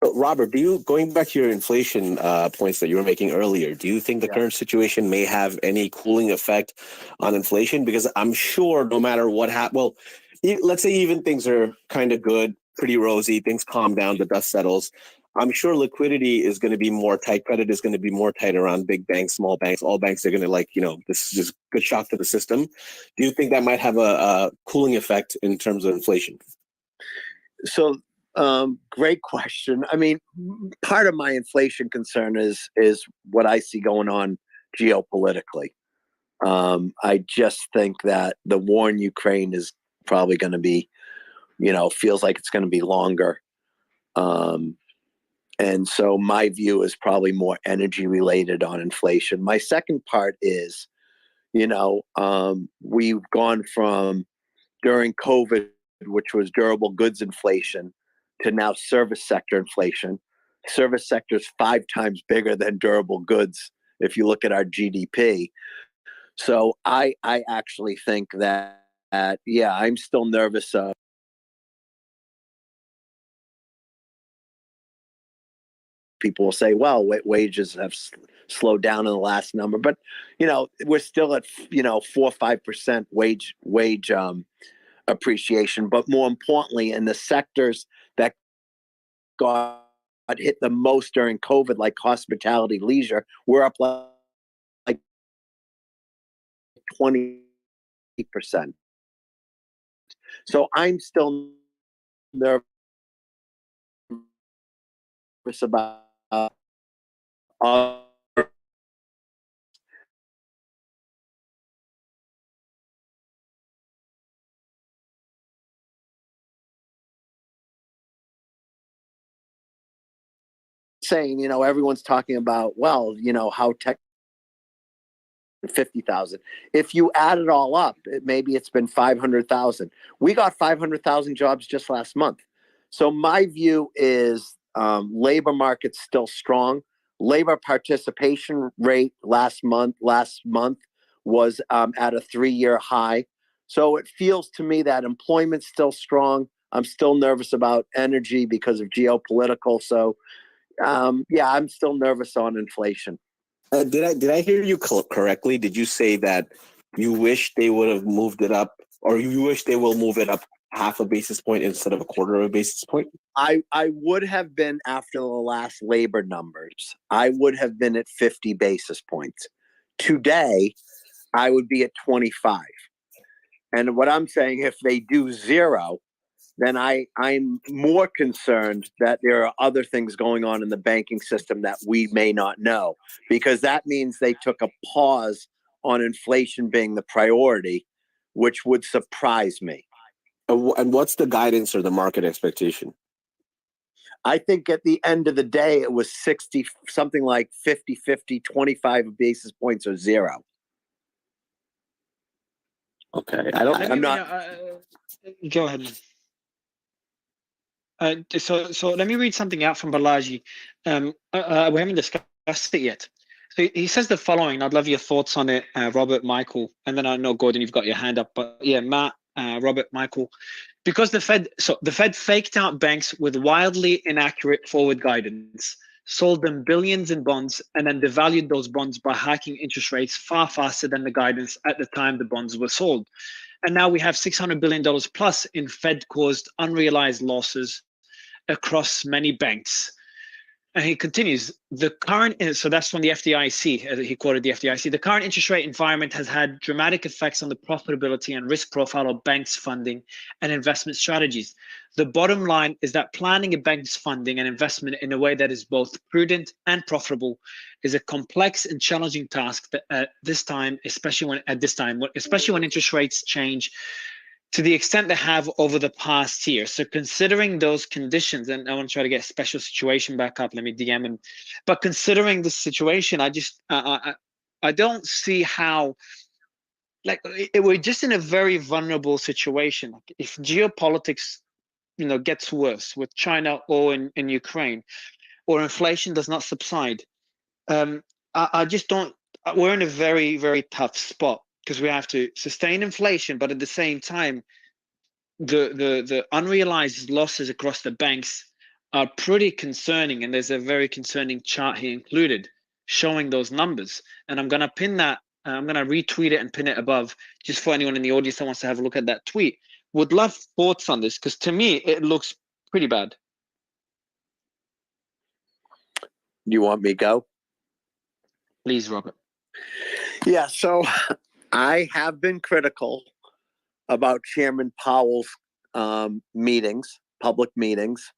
Robert, going back to your inflation points that you were making earlier, do you think the current situation may have any cooling effect on inflation? Because I'm sure no matter what happens, let's say even things are kind of good, pretty rosy, things calm down, the dust settles. I'm sure liquidity is going to be more tight. Credit is going to be more tight around big banks, small banks. All banks are going to this is just good shock to the system. Do you think that might have a cooling effect in terms of inflation? So, great question. I mean, part of my inflation concern is what I see going on geopolitically. I just think that the war in Ukraine is probably going to be, feels like it's going to be longer. And so my view is probably more energy related on inflation. My second part is, we've gone from during COVID, which was durable goods inflation, to now service sector inflation. Service sector is 5 times bigger than durable goods if you look at our GDP. So I actually think that I'm still nervous. People will say, well, wages have slowed down in the last number, but we're still at 4 or 5% wage appreciation. But more importantly, in the sectors that got hit the most during COVID, like hospitality, leisure, we're up like 20%. So I'm still nervous about saying, everyone's talking about, well, how 50,000. If you add it all up, maybe it's been 500,000. We got 500,000 jobs just last month. So my view is labor market's still strong. Labor participation rate last month was at a 3-year high. So it feels to me that employment's still strong. I'm still nervous about energy because of geopolitical. So I'm still nervous on inflation. Did I hear you correctly? Did you say that you wish they would have moved it up, or you wish they will move it up half a basis point instead of a quarter of a basis point? I would have been, after the last labor numbers, I would have been at 50 basis points. Today, I would be at 25. And what I'm saying, if they do 0, then I'm more concerned that there are other things going on in the banking system that we may not know, because that means they took a pause on inflation being the priority, which would surprise me. And what's the guidance or the market expectation? I think at the end of the day, it was 60, something like 50, 25 basis points or 0. Okay. Go ahead, man. So let me read something out from Balaji. We haven't discussed it yet. So he says the following. I'd love your thoughts on it, Robert, Michael, and then I know Gordon, you've got your hand up. But yeah, Matt, Robert, Michael, because the Fed faked out banks with wildly inaccurate forward guidance, sold them billions in bonds, and then devalued those bonds by hiking interest rates far faster than the guidance at the time the bonds were sold. And now we have $600 billion plus in Fed-caused unrealized losses across many banks. And he continues, so that's from the FDIC, he quoted the FDIC, the current interest rate environment has had dramatic effects on the profitability and risk profile of banks' funding and investment strategies. The bottom line is that planning a bank's funding and investment in a way that is both prudent and profitable is a complex and challenging task that at this time, especially when interest rates change to the extent they have over the past year. So considering those conditions, and I want to try to get a special situation back up, let me DM him. But considering the situation, I don't see how, we're just in a very vulnerable situation. If geopolitics, gets worse with China or in Ukraine, or inflation does not subside, I just don't, we're in a very, very tough spot, because we have to sustain inflation, but at the same time, the unrealized losses across the banks are pretty concerning, and there's a very concerning chart here included showing those numbers. And I'm going to pin that, I'm going to retweet it and pin it above, just for anyone in the audience that wants to have a look at that tweet. Would love thoughts on this, because to me, it looks pretty bad. You want me to go? Please, Robert. Yeah, so I have been critical about Chairman Powell's meetings, public meetings.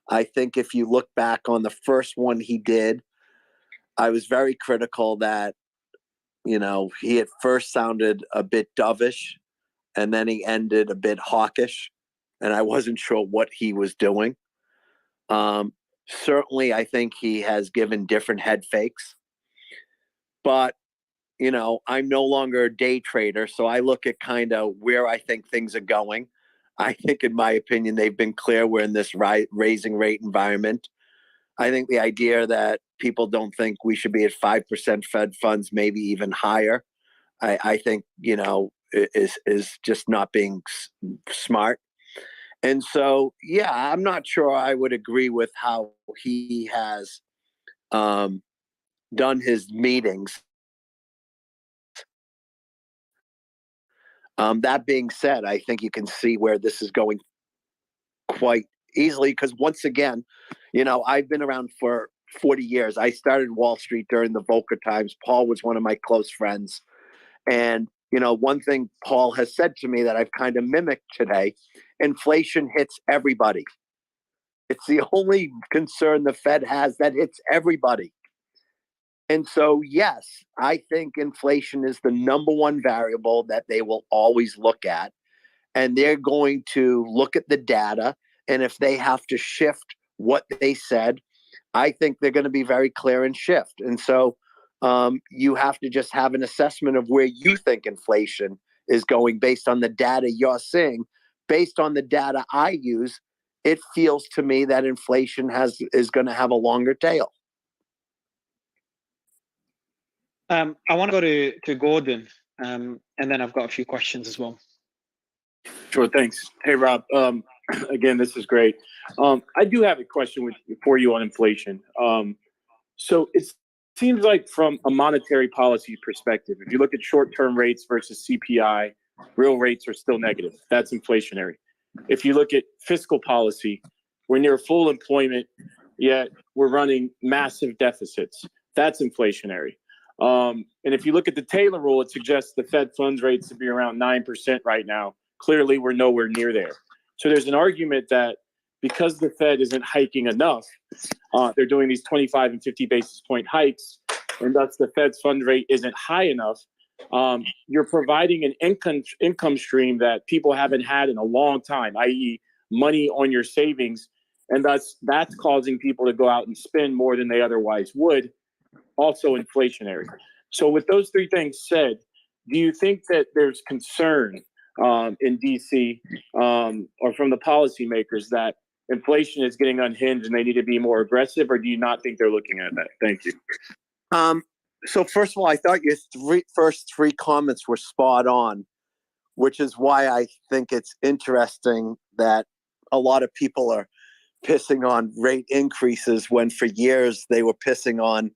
I think if you look back on the first one he did, I was very critical that, you know, he at first sounded a bit dovish and then he ended a bit hawkish, and I wasn't sure what he was doing. Certainly, I think he has given different head fakes, but you know, I'm no longer a day trader, so I look at kind of where I think things are going. I think, in my opinion, they've been clear we're in this raising rate environment. I think the idea that people don't think we should be at 5% Fed funds, maybe even higher, I think, you know, is just not being smart. And so, yeah, I'm not sure I would agree with how he has done his meetings. That being said, I think you can see where this is going quite easily, because once again, you know, I've been around for 40 years. I started Wall Street during the Volcker times. Paul was one of my close friends. And, you know, one thing Paul has said to me that I've kind of mimicked today, inflation hits everybody. It's the only concern the Fed has that hits everybody. And so, yes, I think inflation is the number one variable that they will always look at. And they're going to look at the data. And if they have to shift what they said, I think they're going to be very clear and shift. And so you have to just have an assessment of where you think inflation is going based on the data you're seeing. Based on the data I use, it feels to me that inflation is going to have a longer tail. I want to go to Gordon, and then I've got a few questions as well. Sure, thanks. Hey, Rob. Again, this is great. I do have a question for you on inflation. So it seems like from a monetary policy perspective, if you look at short-term rates versus CPI, real rates are still negative. That's inflationary. If you look at fiscal policy, we're near full employment, yet we're running massive deficits. That's inflationary. And if you look at the Taylor rule, it suggests the Fed funds rates to be around 9% right now. Clearly, we're nowhere near there. So there's an argument that because the Fed isn't hiking enough, they're doing these 25 and 50 basis point hikes, and thus the Fed's fund rate isn't high enough. You're providing an income stream that people haven't had in a long time, i.e. money on your savings, and thus that's causing people to go out and spend more than they otherwise would, also inflationary. So with those three things said, do you think that there's concern in DC or from the policymakers that inflation is getting unhinged and they need to be more aggressive, or do you not think they're looking at that? Thank you. So first of all, I thought your first three comments were spot on, which is why I think it's interesting that a lot of people are pissing on rate increases when for years they were pissing on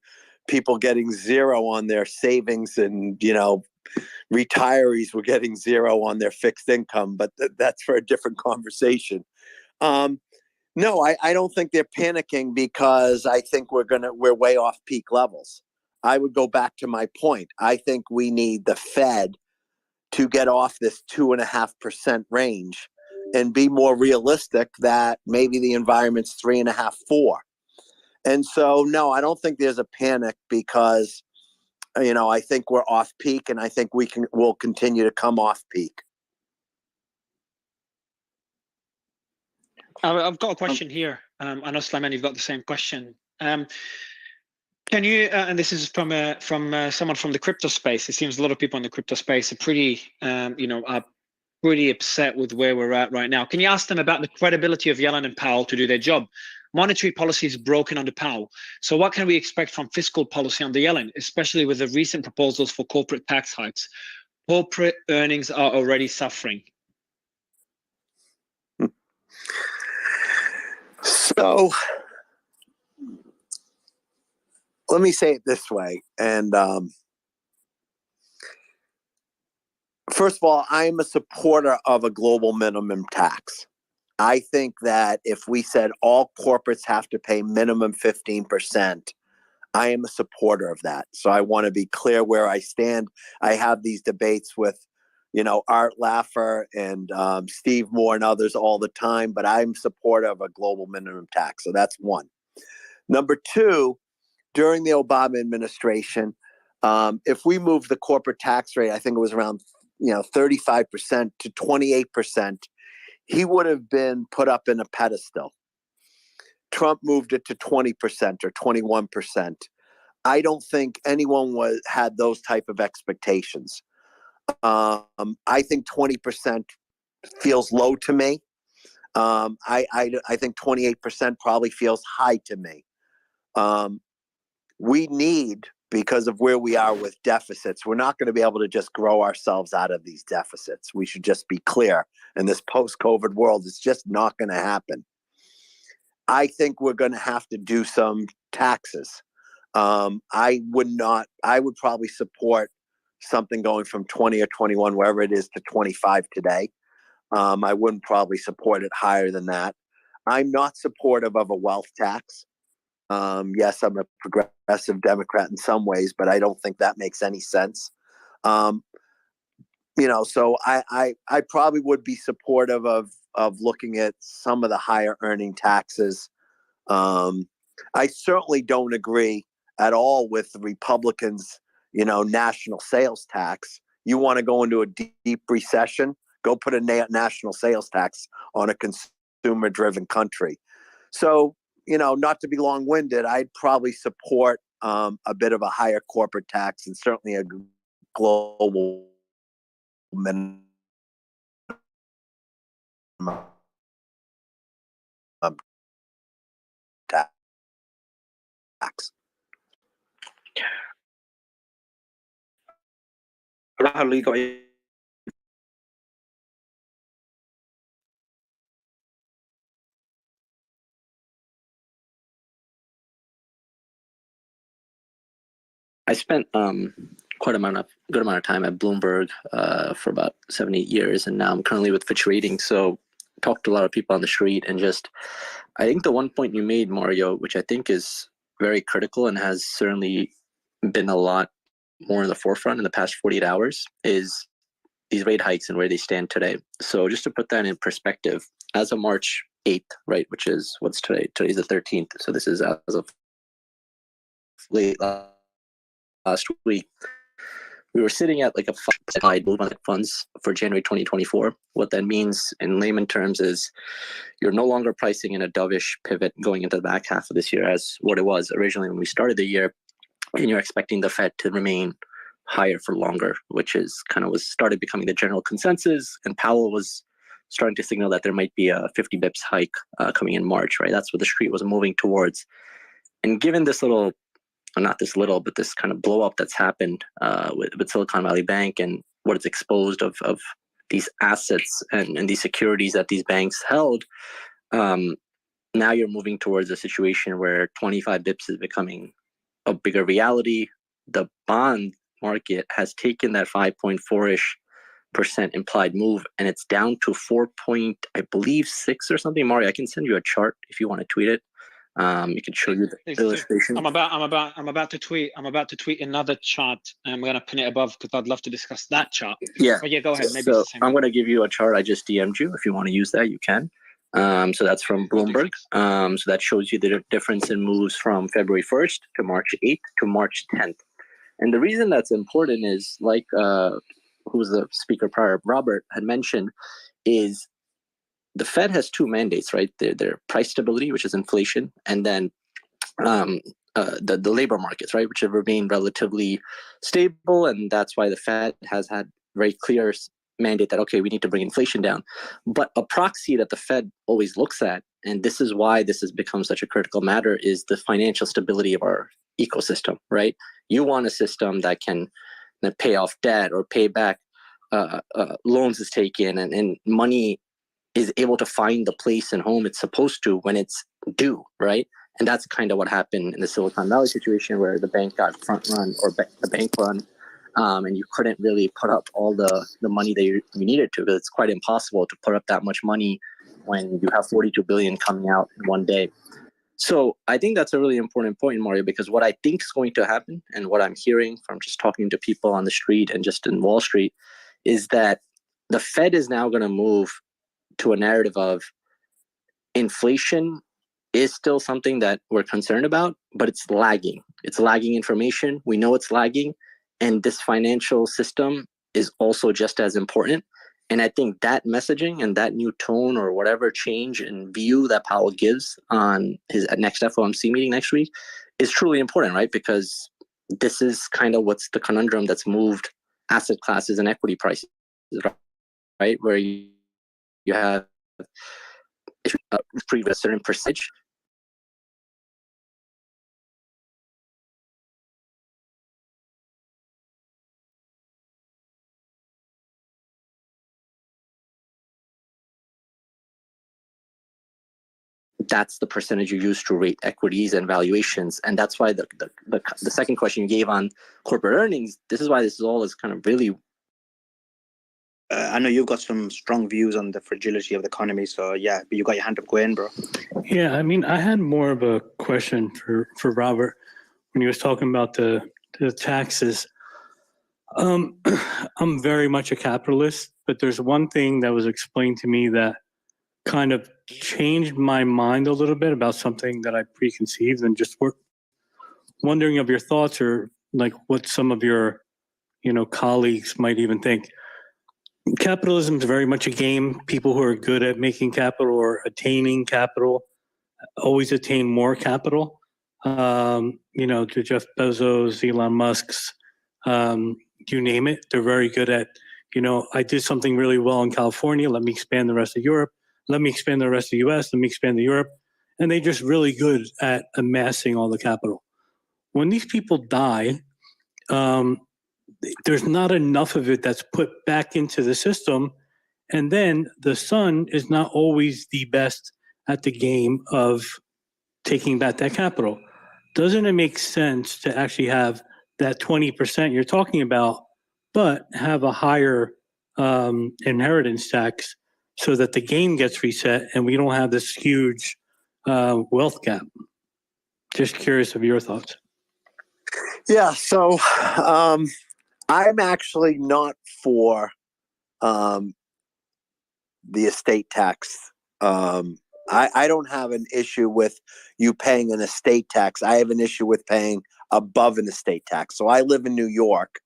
people getting zero on their savings, and, you know, retirees were getting zero on their fixed income, but that's for a different conversation. No, I don't think they're panicking, because I think we're way off peak levels. I would go back to my point. I think we need the Fed to get off this 2.5% range and be more realistic that maybe the environment's 3.5%, 4%. And so, no, I don't think there's a panic, because, you know, I think we're off peak, and I think we'll continue to come off peak. I've got a question here. I know, Slimane, you've got the same question. Can you, and this is from someone from the crypto space. It seems a lot of people in the crypto space are pretty, are pretty upset with where we're at right now. Can you ask them about the credibility of Yellen and Powell to do their job? Monetary policy is broken under Powell. So what can we expect from fiscal policy under Yellen, especially with the recent proposals for corporate tax hikes? Corporate earnings are already suffering. So let me say it this way. And first of all, I'm a supporter of a global minimum tax. I think that if we said all corporates have to pay minimum 15%, I am a supporter of that. So I want to be clear where I stand. I have these debates with, Art Laffer and Steve Moore and others all the time, but I'm supportive of a global minimum tax. So that's one. Number two, during the Obama administration, if we moved the corporate tax rate, I think it was around 35% to 28%, he would have been put up in a pedestal. Trump moved it to 20% or 21%. I don't think anyone had those type of expectations. I think 20% feels low to me. I think 28% probably feels high to me. We need, because of where we are with deficits, we're not going to be able to just grow ourselves out of these deficits. We should just be clear. In this post-COVID world, it's just not going to happen. I think we're going to have to do some taxes. I would probably support something going from 20 or 21, wherever it is, to 25 today. I wouldn't probably support it higher than that. I'm not supportive of a wealth tax. Yes, I'm a progressive Democrat in some ways, but I don't think that makes any sense. So I probably would be supportive of looking at some of the higher earning taxes. I certainly don't agree at all with the Republicans, national sales tax. You want to go into a deep recession, go put a national sales tax on a consumer-driven country. So, not to be long-winded, I'd probably support a bit of a higher corporate tax and certainly a global minimum tax. Rahul, you got it. I spent good amount of time at Bloomberg for about 7-8 years, and now I'm currently with Fitch Ratings. So talked to a lot of people on the street, and I think the one point you made, Mario, which I think is very critical and has certainly been a lot more in the forefront in the past 48 hours, is these rate hikes and where they stand today. So just to put that in perspective, as of March 8th, right, which is what's today? Today's the 13th. So this is as of late last week, we were sitting at like a high move on funds for January 2024. What that means in layman terms is you're no longer pricing in a dovish pivot going into the back half of this year as what it was originally when we started the year, and you're expecting the Fed to remain higher for longer, which is started becoming the general consensus. And Powell was starting to signal that there might be a 50 bips hike coming in March, right? That's what the street was moving towards. And given this little, not this little, but this kind of blow up that's happened with Silicon Valley Bank and what it's exposed of these assets and these securities that these banks held, now you're moving towards a situation where 25 bips is becoming a bigger reality. The bond market has taken that 5.4-ish% implied move, and it's down to 4.6 or something. Mario, I can send you a chart if you want to tweet it. You can show you the illustration. I'm about to tweet another chart, and I'm going to pin it above because I'd love to discuss that chart. Yeah. But yeah, go ahead. Maybe so it's the same I'm going to give you a chart I just DM'd you. If you want to use that, you can. So that's from Bloomberg. So that shows you the difference in moves from February 1st to March 8th to March 10th. And the reason that's important is, like who was the speaker prior, Robert, had mentioned, is the Fed has two mandates, right? Their price stability, which is inflation, and then the labor markets, right, which have remained relatively stable. And that's why the Fed has had very clear mandate that, okay, we need to bring inflation down. But a proxy that the Fed always looks at, and this is why this has become such a critical matter, is the financial stability of our ecosystem, right? You want a system that can pay off debt or pay back loans is taken, and money is able to find the place and home it's supposed to when it's do, right? And that's kind of what happened in the Silicon Valley situation, where the bank got front run or the bank run, and you couldn't really put up all the money that you needed to, because it's quite impossible to put up that much money when you have 42 billion coming out in one day. So I think that's a really important point, Mario, because what I think is going to happen, and what I'm hearing from just talking to people on the street and just in Wall Street, is that the Fed is now going to move to a narrative of inflation is still something that we're concerned about, but it's lagging. It's lagging information. We know it's lagging. And this financial system is also just as important. And I think that messaging and that new tone or whatever change in view that Powell gives on his next FOMC meeting next week is truly important, right? Because this is kind of what's the conundrum that's moved asset classes and equity prices, right? Where you have a certain percentage. That's the percentage you use to rate equities and valuations. And that's why the second question you gave on corporate earnings, this is why this is all is kind of really... I know you've got some strong views on the fragility of the economy. So yeah, but you got your hand up, go in, bro. Yeah, I mean, I had more of a question for Robert when he was talking about the taxes. I'm very much a capitalist, but there's one thing that was explained to me that kind of changed my mind a little bit about something that I preconceived, and just wondering of your thoughts, or like what some of your, colleagues might even think. Capitalism is very much a game. People who are good at making capital or attaining capital always attain more capital. To Jeff Bezos, Elon Musk's, you name it. They're very good at, I did something really well in California. Let me expand the rest of Europe. Let me expand the rest of the US. Let me expand to Europe. And they're just really good at amassing all the capital. When these people die, there's not enough of it that's put back into the system. And then the son is not always the best at the game of taking back that capital. Doesn't it make sense to actually have that 20% you're talking about, but have a higher inheritance tax so that the game gets reset and we don't have this huge wealth gap? Just curious of your thoughts. Yeah, so I'm actually not for the estate tax. I don't have an issue with you paying an estate tax. I have an issue with paying above an estate tax. So I live in New York.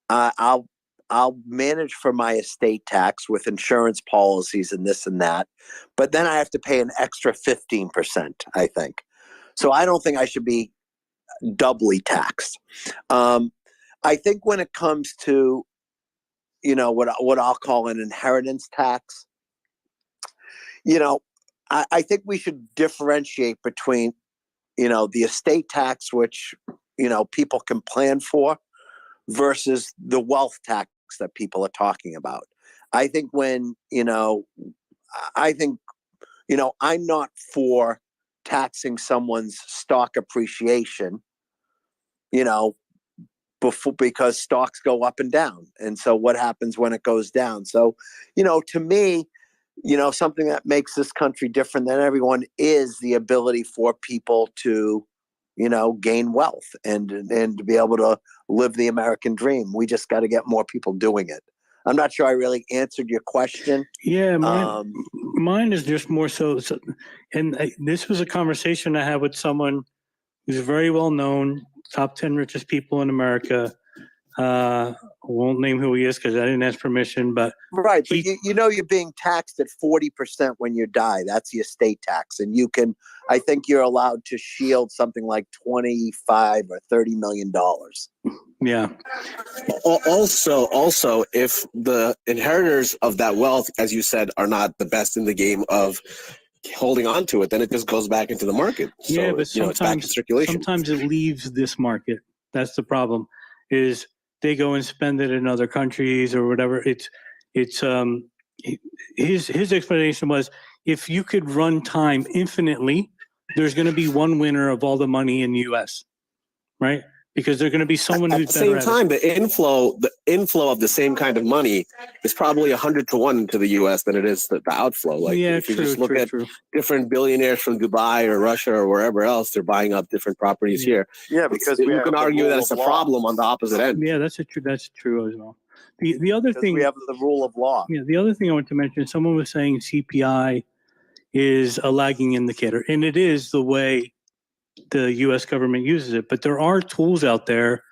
I'll manage for my estate tax with insurance policies and this and that, but then I have to pay an extra 15%, I think. So I don't think I should be doubly taxed. I think when it comes to, what I'll call an inheritance tax, I think we should differentiate between, the estate tax, which, people can plan for, versus the wealth tax that people are talking about. I think when, I'm not for taxing someone's stock appreciation, because stocks go up and down. And so what happens when it goes down? So, to me, something that makes this country different than everyone is the ability for people to, gain wealth and to be able to live the American dream. We just got to get more people doing it. I'm not sure I really answered your question. Yeah, mine is just more so, and this was a conversation I had with someone who's very well known, top 10 richest people in America. I won't name who he is because I didn't ask permission, but right. But you're being taxed at 40% when you die. That's the estate tax, and I think you're allowed to shield something like $25 or $30 million. Yeah. Also, if the inheritors of that wealth, as you said, are not the best in the game of holding on to it, then it just goes back into the market. So, yeah, but it's back in circulation. Sometimes it leaves this market. That's the problem. Is they go and spend it in other countries or whatever. His explanation was, if you could run time infinitely there's going to be one winner of all the money in the U.S., right? Because there's going to be someone who's better at it. At the same time, the inflow of the same kind of money is probably 100 to 1 to the U.S. than it is the outflow. Like if you just look at different billionaires from Dubai or Russia or wherever else, they're buying up different properties here. Yeah, because you can argue that it's a problem on the opposite end. Yeah, that's true as well. The other thing, we have the rule of law. Yeah, the other thing I want to mention, someone was saying CPI is a lagging indicator, and it is the way the U.S. government uses it. But there are tools out there,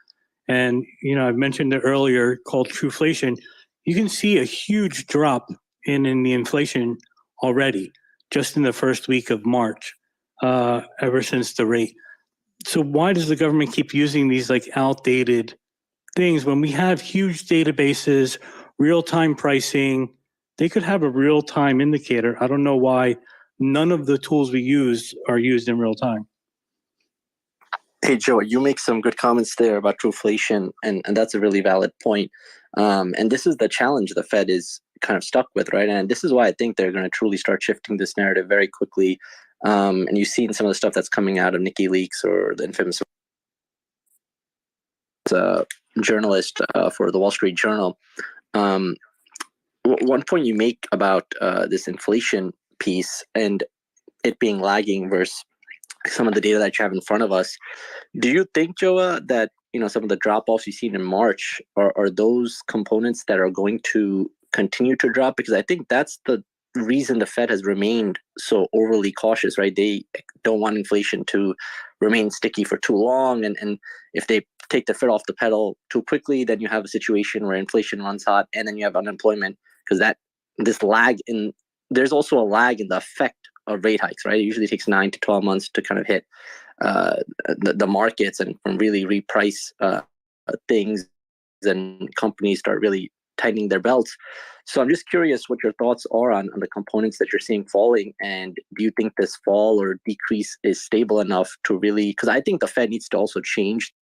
and I mentioned it earlier, called Trueflation. You can see a huge drop in the inflation already, just in the first week of March, ever since the rate. So why does the government keep using these like outdated things when we have huge databases, real-time pricing? They could have a real-time indicator. I don't know why none of the tools we use are used in real time. Hey, Joe, you make some good comments there about trueflation, and that's a really valid point. And this is the challenge the Fed is kind of stuck with, right? And this is why I think they're going to truly start shifting this narrative very quickly. And you've seen some of the stuff that's coming out of Nikki Leaks or the infamous journalist for the Wall Street Journal. One point you make about this inflation piece and it being lagging versus some of the data that you have in front of us. Do you think, Joa, that some of the drop-offs you've seen in March are those components that are going to continue to drop? Because I think that's the reason the Fed has remained so overly cautious, right? They don't want inflation to remain sticky for too long. And if they take the foot off the pedal too quickly, then you have a situation where inflation runs hot and then you have unemployment, because there's also a lag in the effect of rate hikes, right? It usually takes 9 to 12 months to kind of hit the markets and really reprice things, and companies start really tightening their belts. So I'm just curious what your thoughts are on the components that you're seeing falling, and do you think this fall or decrease is stable enough to really, because I think the Fed needs to also change.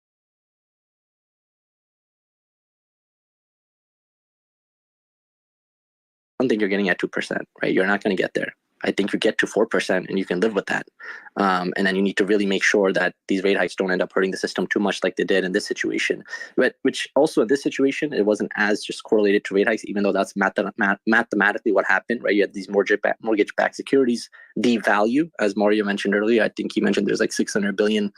I don't think you're getting at 2%, right? You're not going to get there. I think you get to 4% and you can live with that. And then you need to really make sure that these rate hikes don't end up hurting the system too much like they did in this situation. But which also in this situation, it wasn't as just correlated to rate hikes, even though that's mathematically what happened, right? You had these mortgage-backed securities devalue, as Mario mentioned earlier. I think he mentioned there's like 600 billion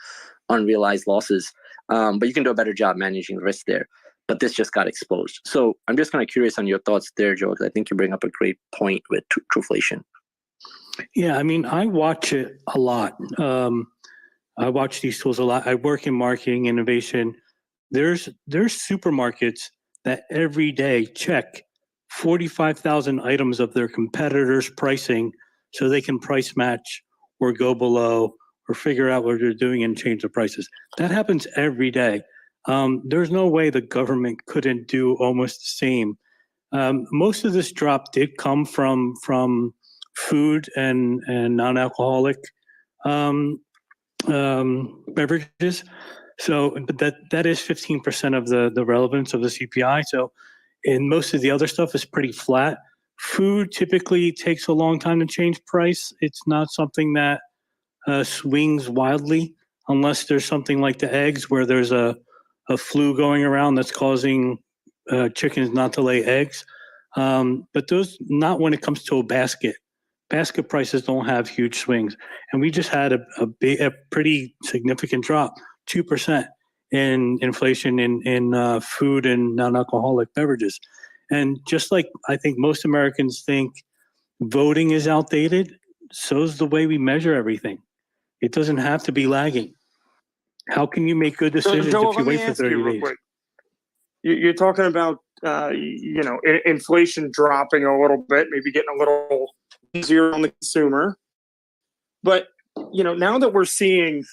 unrealized losses. But you can do a better job managing the risk there. But this just got exposed. So I'm just kind of curious on your thoughts there, Joe, because I think you bring up a great point with trueflation. Yeah, I mean, I watch it a lot. I watch these tools a lot. I work in marketing innovation. There's supermarkets that every day check 45,000 items of their competitors' pricing so they can price match or go below or figure out what they're doing and change the prices. That happens every day. There's no way the government couldn't do almost the same. Most of this drop did come from food and non-alcoholic beverages. So but that is 15% of the relevance of the CPI. So, and most of the other stuff is pretty flat. Food typically takes a long time to change price. It's not something that swings wildly unless there's something like the eggs where there's a flu going around that's causing chickens not to lay eggs. But those, not when it comes to a basket. Basket prices don't have huge swings. And we just had a pretty significant drop, 2% in inflation in food and non-alcoholic beverages. And just like I think most Americans think voting is outdated, so is the way we measure everything. It doesn't have to be lagging. How can you make good decisions if you wait for 30 days? You're talking about inflation dropping a little bit, maybe getting a little easier on the consumer. But now that we're seeing,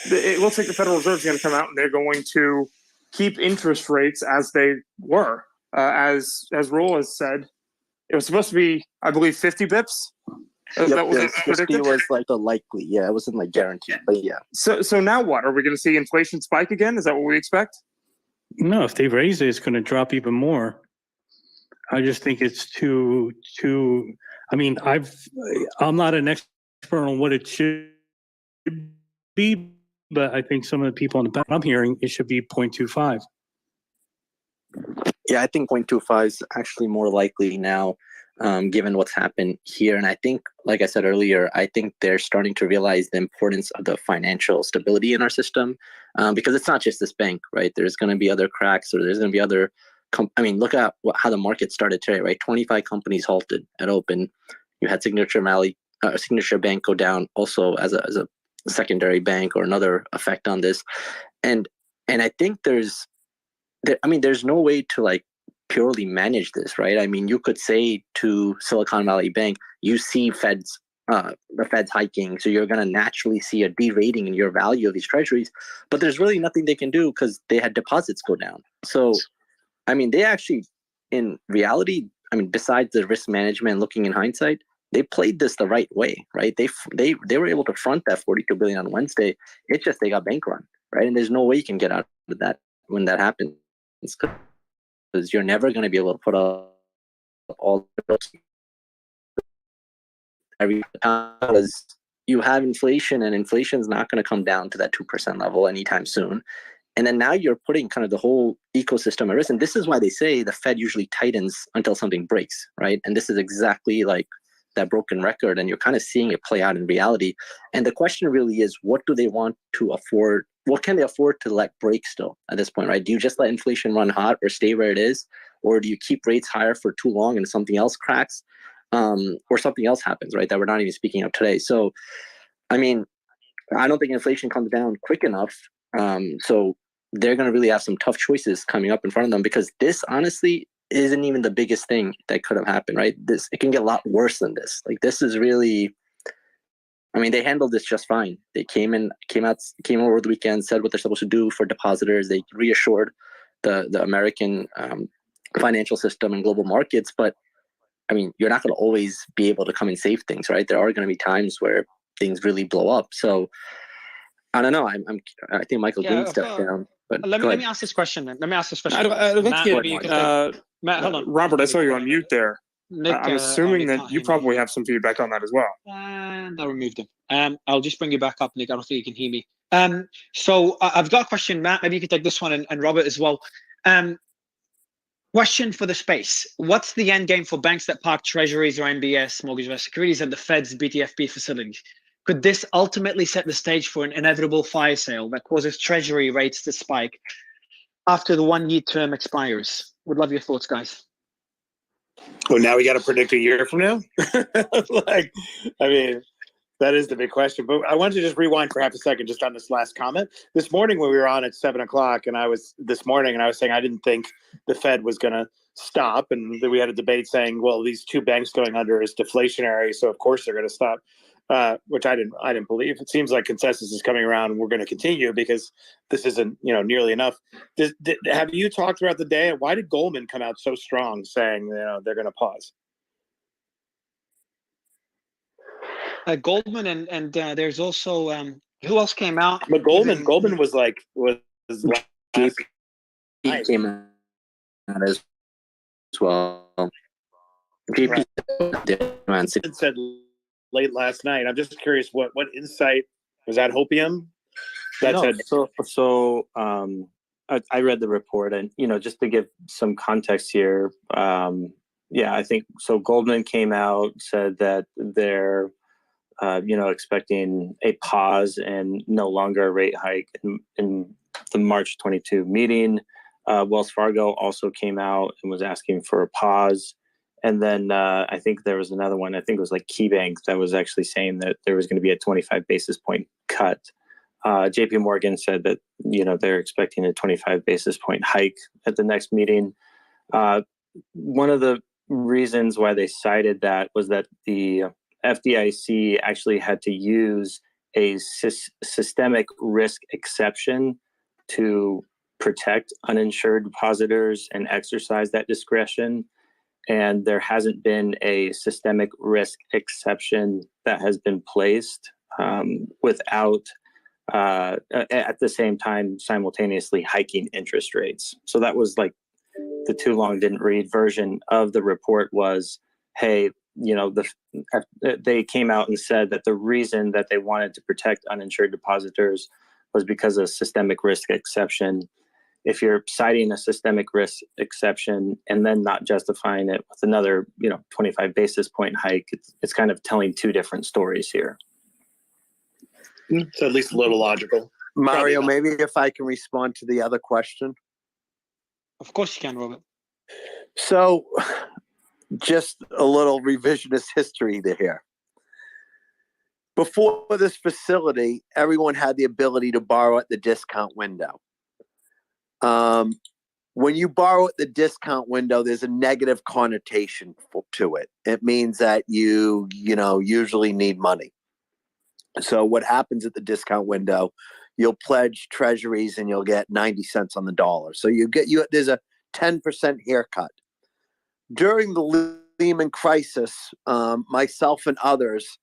it looks like the Federal Reserve is going to come out and they're going to keep interest rates as they were. As Roel has said, it was supposed to be, I believe, 50 bips. That was 50 was like the likely. Yeah, it wasn't like guaranteed, but yeah. So now what? Are we going to see inflation spike again? Is that what we expect? No, if they raise it, it's going to drop even more. I just think it's too. I mean, I'm not an expert on what it should be, but I think some of the people on the back I'm hearing it should be 0.25. Yeah, I think 0.25 is actually more likely now, given what's happened here. And I think, like I said earlier, I think they're starting to realize the importance of the financial stability in our system, because it's not just this bank, right? There's going to be other cracks, or there's going to be other. Look at how the market started today, right? 25 companies halted at open. You had Signature Bank go down also as a secondary bank, or another effect on this, and I think there's no way to like purely manage this, right? I mean, you could say to Silicon Valley Bank, you see the Fed's hiking, so you're going to naturally see a derating in your value of these treasuries, but there's really nothing they can do because they had deposits go down. So, I mean, they actually, in reality, besides the risk management, looking in hindsight, they played this the right way, right? They were able to front that $42 billion on Wednesday. It's just they got bank run, right? And there's no way you can get out of that when that happens, because you're never going to be able to put up all the every time, because you have inflation, and inflation is not going to come down to that 2% level anytime soon. And then now you're putting kind of the whole ecosystem at risk. And this is why they say the Fed usually tightens until something breaks, right? And this is exactly like that broken record, and you're kind of seeing it play out in reality. And the question really is, what do they want to afford? What can they afford to let break still at this point, right? Do you just let inflation run hot or stay where it is? Or do you keep rates higher for too long and something else cracks, or something else happens, right, that we're not even speaking of today? So, I mean, I don't think inflation comes down quick enough. So they're going to really have some tough choices coming up in front of them, because this honestly isn't even the biggest thing that could have happened, right? It can get a lot worse than this. Like, this is really, they handled this just fine. They came over the weekend, said what they're supposed to do for depositors. They reassured the American financial system and global markets. But you're not going to always be able to come and save things, right? There are going to be times where things really blow up. So I don't know. I think Michael Green stepped down. But let me ask this question then. Matt, hold on. Robert, I saw you on mute there. Nick, I'm assuming that you probably have some feedback on that as well. And I removed him. I'll just bring you back up, Nick. I don't think you can hear me. So I've got a question, Matt. Maybe you could take this one, and Robert as well. Question for the space. What's the end game for banks that park treasuries or MBS, mortgage-backed securities, at the Fed's BTFP facilities? Could this ultimately set the stage for an inevitable fire sale that causes treasury rates to spike after the 1-year term expires? Would love your thoughts, guys. Well, now we got to predict a year from now? That is the big question. But I wanted to just rewind for half a second just on this last comment. This morning when we were on at 7 o'clock, and I was saying I didn't think the Fed was going to stop. And we had a debate saying, well, these two banks going under is deflationary, so of course they're going to stop. Which I didn't believe. It seems like consensus is coming around, and we're going to continue because this isn't nearly enough. Have you talked throughout the day? Why did Goldman come out so strong, saying they're going to pause? Goldman and there's also who else came out? But Goldman was came out as well. JP said late last night. I'm just curious what insight was that. Hopium? I read the report, and just to give some context here, I think so. Goldman came out, said that they're expecting a pause and no longer a rate hike in the March 22 meeting. Wells Fargo also came out and was asking for a pause. And then I think there was another one, I think it was like KeyBank, that was actually saying that there was going to be a 25 basis point cut. JP Morgan said that, they're expecting a 25 basis point hike at the next meeting. One of the reasons why they cited that was that the FDIC actually had to use a systemic risk exception to protect uninsured depositors and exercise that discretion. And there hasn't been a systemic risk exception that has been placed without, at the same time, simultaneously hiking interest rates. So that was like the too long didn't read version of the report was, hey, they came out and said that the reason that they wanted to protect uninsured depositors was because of systemic risk exception. If you're citing a systemic risk exception and then not justifying it with another, 25 basis point hike, it's kind of telling two different stories here. It's at least a little logical. Mario, maybe if I can respond to the other question. Of course you can, Robert. So, just a little revisionist history here. Before this facility, everyone had the ability to borrow at the discount window. When you borrow at the discount window, there's a negative connotation to it. It means that you usually need money. So what happens at the discount window, you'll pledge treasuries and you'll get 90 cents on the dollar. So there's a 10% haircut. During the Lehman crisis, myself and others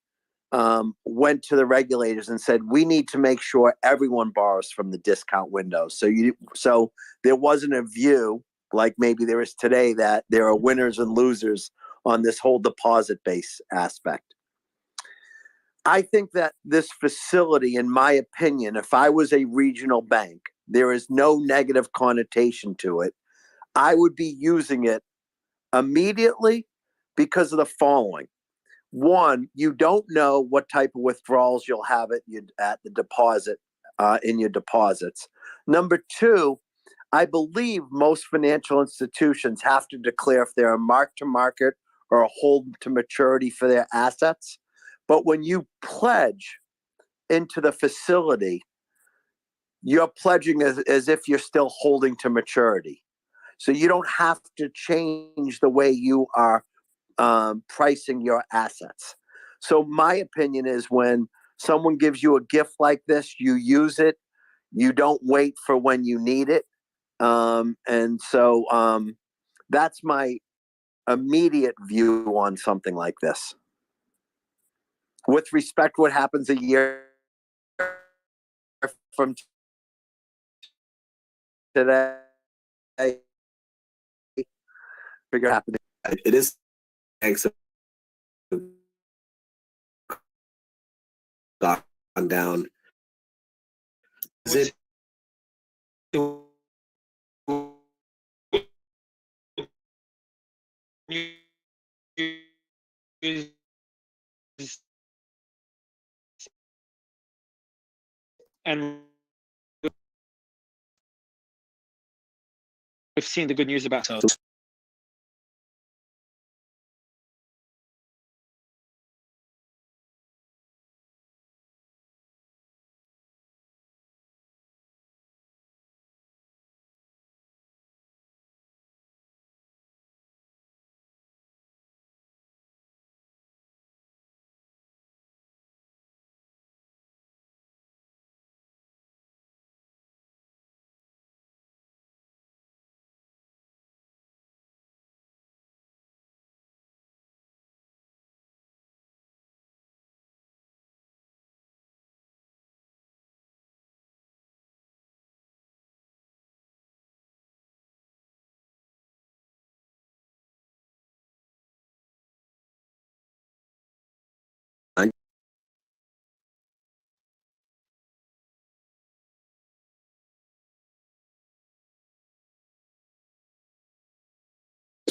went to the regulators and said, we need to make sure everyone borrows from the discount window. So there wasn't a view like maybe there is today that there are winners and losers on this whole deposit base aspect. I think that this facility, in my opinion, if I was a regional bank, there is no negative connotation to it. I would be using it immediately because of the following. One, you don't know what type of withdrawals you'll have at the deposit in your deposits. Number two, I believe most financial institutions have to declare if they're a mark-to-market or a hold-to-maturity for their assets. But when you pledge into the facility, you're pledging as if you're still holding to maturity. So you don't have to change the way you are pricing your assets. So my opinion is when someone gives you a gift like this, you use it. You don't wait for when you need it. And so that's my immediate view on something like this. With respect, what happens a year from today, figure out happening. It is thanks gone down. Is it and we've seen the good news about so.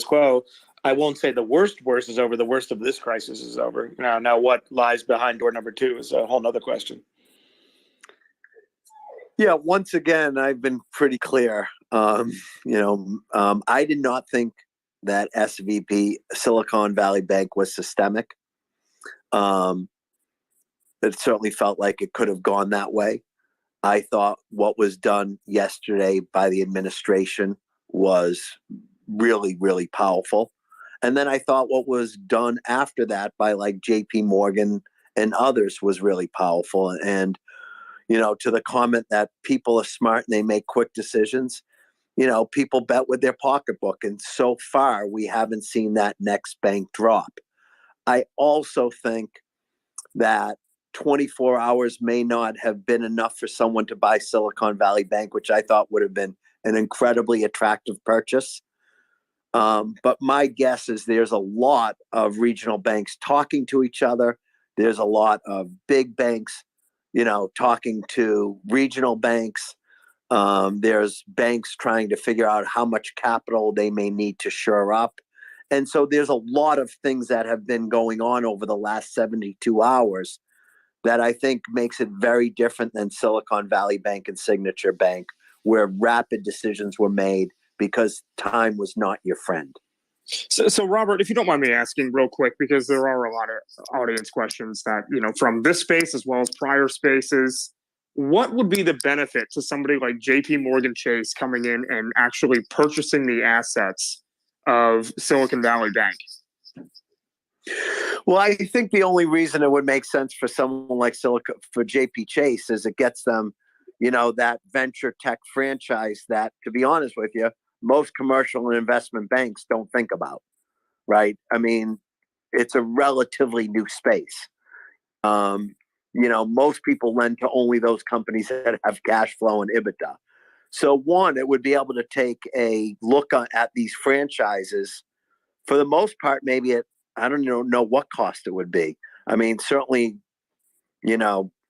Quo, I won't say the worst is over. The worst of this crisis is over. Now what lies behind door number two is a whole nother question. Yeah, once again, I've been pretty clear. I did not think that SVB, Silicon Valley Bank, was systemic. It certainly felt like it could have gone that way. I thought what was done yesterday by the administration was really, really powerful. And then I thought what was done after that by like JP Morgan and others was really powerful. And, to the comment that people are smart and they make quick decisions, people bet with their pocketbook. And so far, we haven't seen that next bank drop. I also think that 24 hours may not have been enough for someone to buy Silicon Valley Bank, which I thought would have been an incredibly attractive purchase. But my guess is there's a lot of regional banks talking to each other. There's a lot of big banks, talking to regional banks. There's banks trying to figure out how much capital they may need to shore up. And so there's a lot of things that have been going on over the last 72 hours that I think makes it very different than Silicon Valley Bank and Signature Bank, where rapid decisions were made because time was not your friend. So Robert, if you don't mind me asking real quick, because there are a lot of audience questions that, from this space as well as prior spaces, what would be the benefit to somebody like JP Morgan Chase coming in and actually purchasing the assets of Silicon Valley Bank? Well, I think the only reason it would make sense for someone like for JP Chase is it gets them, that venture tech franchise that, to be honest with you, most commercial and investment banks don't think about, right? I mean, it's a relatively new space. Most people lend to only those companies that have cash flow and EBITDA. So one, it would be able to take a look at these franchises. For the most part, maybe I don't know what cost it would be. I mean, certainly,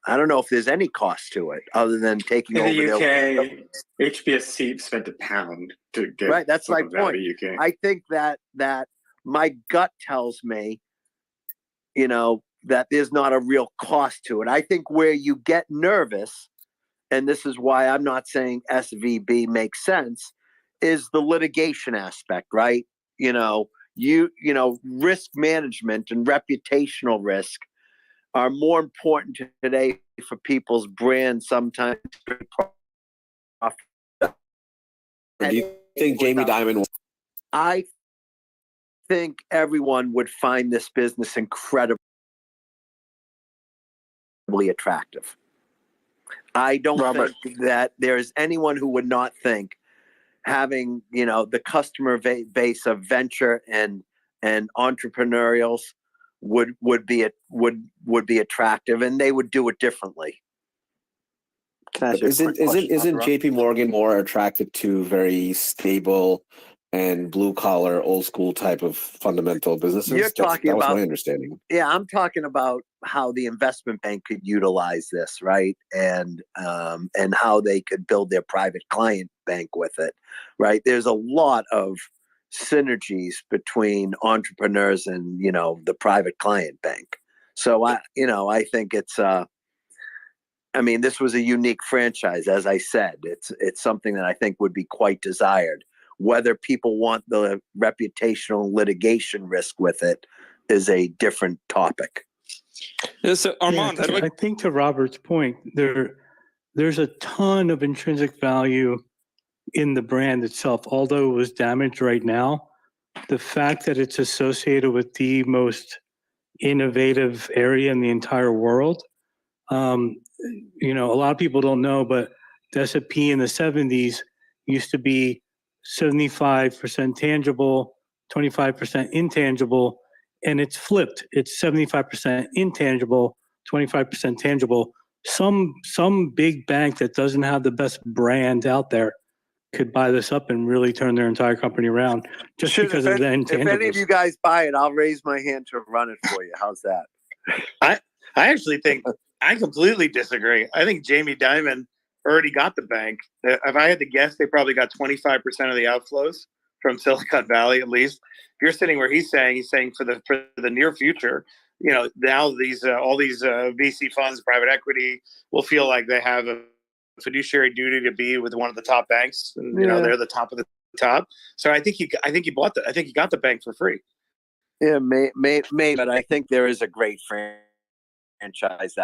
I don't know if there's any cost to it other than taking over in the UK, HBSC spent £1 to get right. That's my point. UK. I think that my gut tells me, that there's not a real cost to it. I think where you get nervous, and this is why I'm not saying SVB makes sense, is the litigation aspect, right? Risk management and reputational risk are more important today for people's brands sometimes. Do you think Jamie Dimon? I think everyone would find this business incredibly attractive. I don't think that there's anyone who would not think having, the customer base of venture and entrepreneurials would be attractive, and they would do it differently. Isn't JP Morgan more attracted to very stable and blue collar, old school type of fundamental businesses? That was my understanding. Yeah, I'm talking about how the investment bank could utilize this, right? And how they could build their private client bank with it, right? There's a lot of synergies between entrepreneurs and, the private client bank. So I think it's this was a unique franchise. As I said, it's something that I think would be quite desired. Whether people want the reputational litigation risk with it is a different topic. Yeah, so Armand, I think to Robert's point, there's a ton of intrinsic value in the brand itself. Although it was damaged right now, the fact that it's associated with the most innovative area in the entire world, a lot of people don't know, but the S&P in the 70s used to be 75% tangible, 25% intangible, and it's flipped. It's 75% intangible, 25% tangible. Some big bank that doesn't have the best brand out there could buy this up and really turn their entire company around just because of the intangibles. If any of you guys buy it, I'll raise my hand to run it for you. How's that? I actually think I completely disagree. I think Jamie Dimon already got the bank. If I had to guess, they probably got 25% of the outflows from Silicon Valley, at least. If you're sitting where he's saying for the near future, now all these VC funds, private equity, will feel like they have a fiduciary duty to be with one of the top banks, and they're the top of the top. So I think he got the bank for free. Yeah, may, but I think there is a great franchise that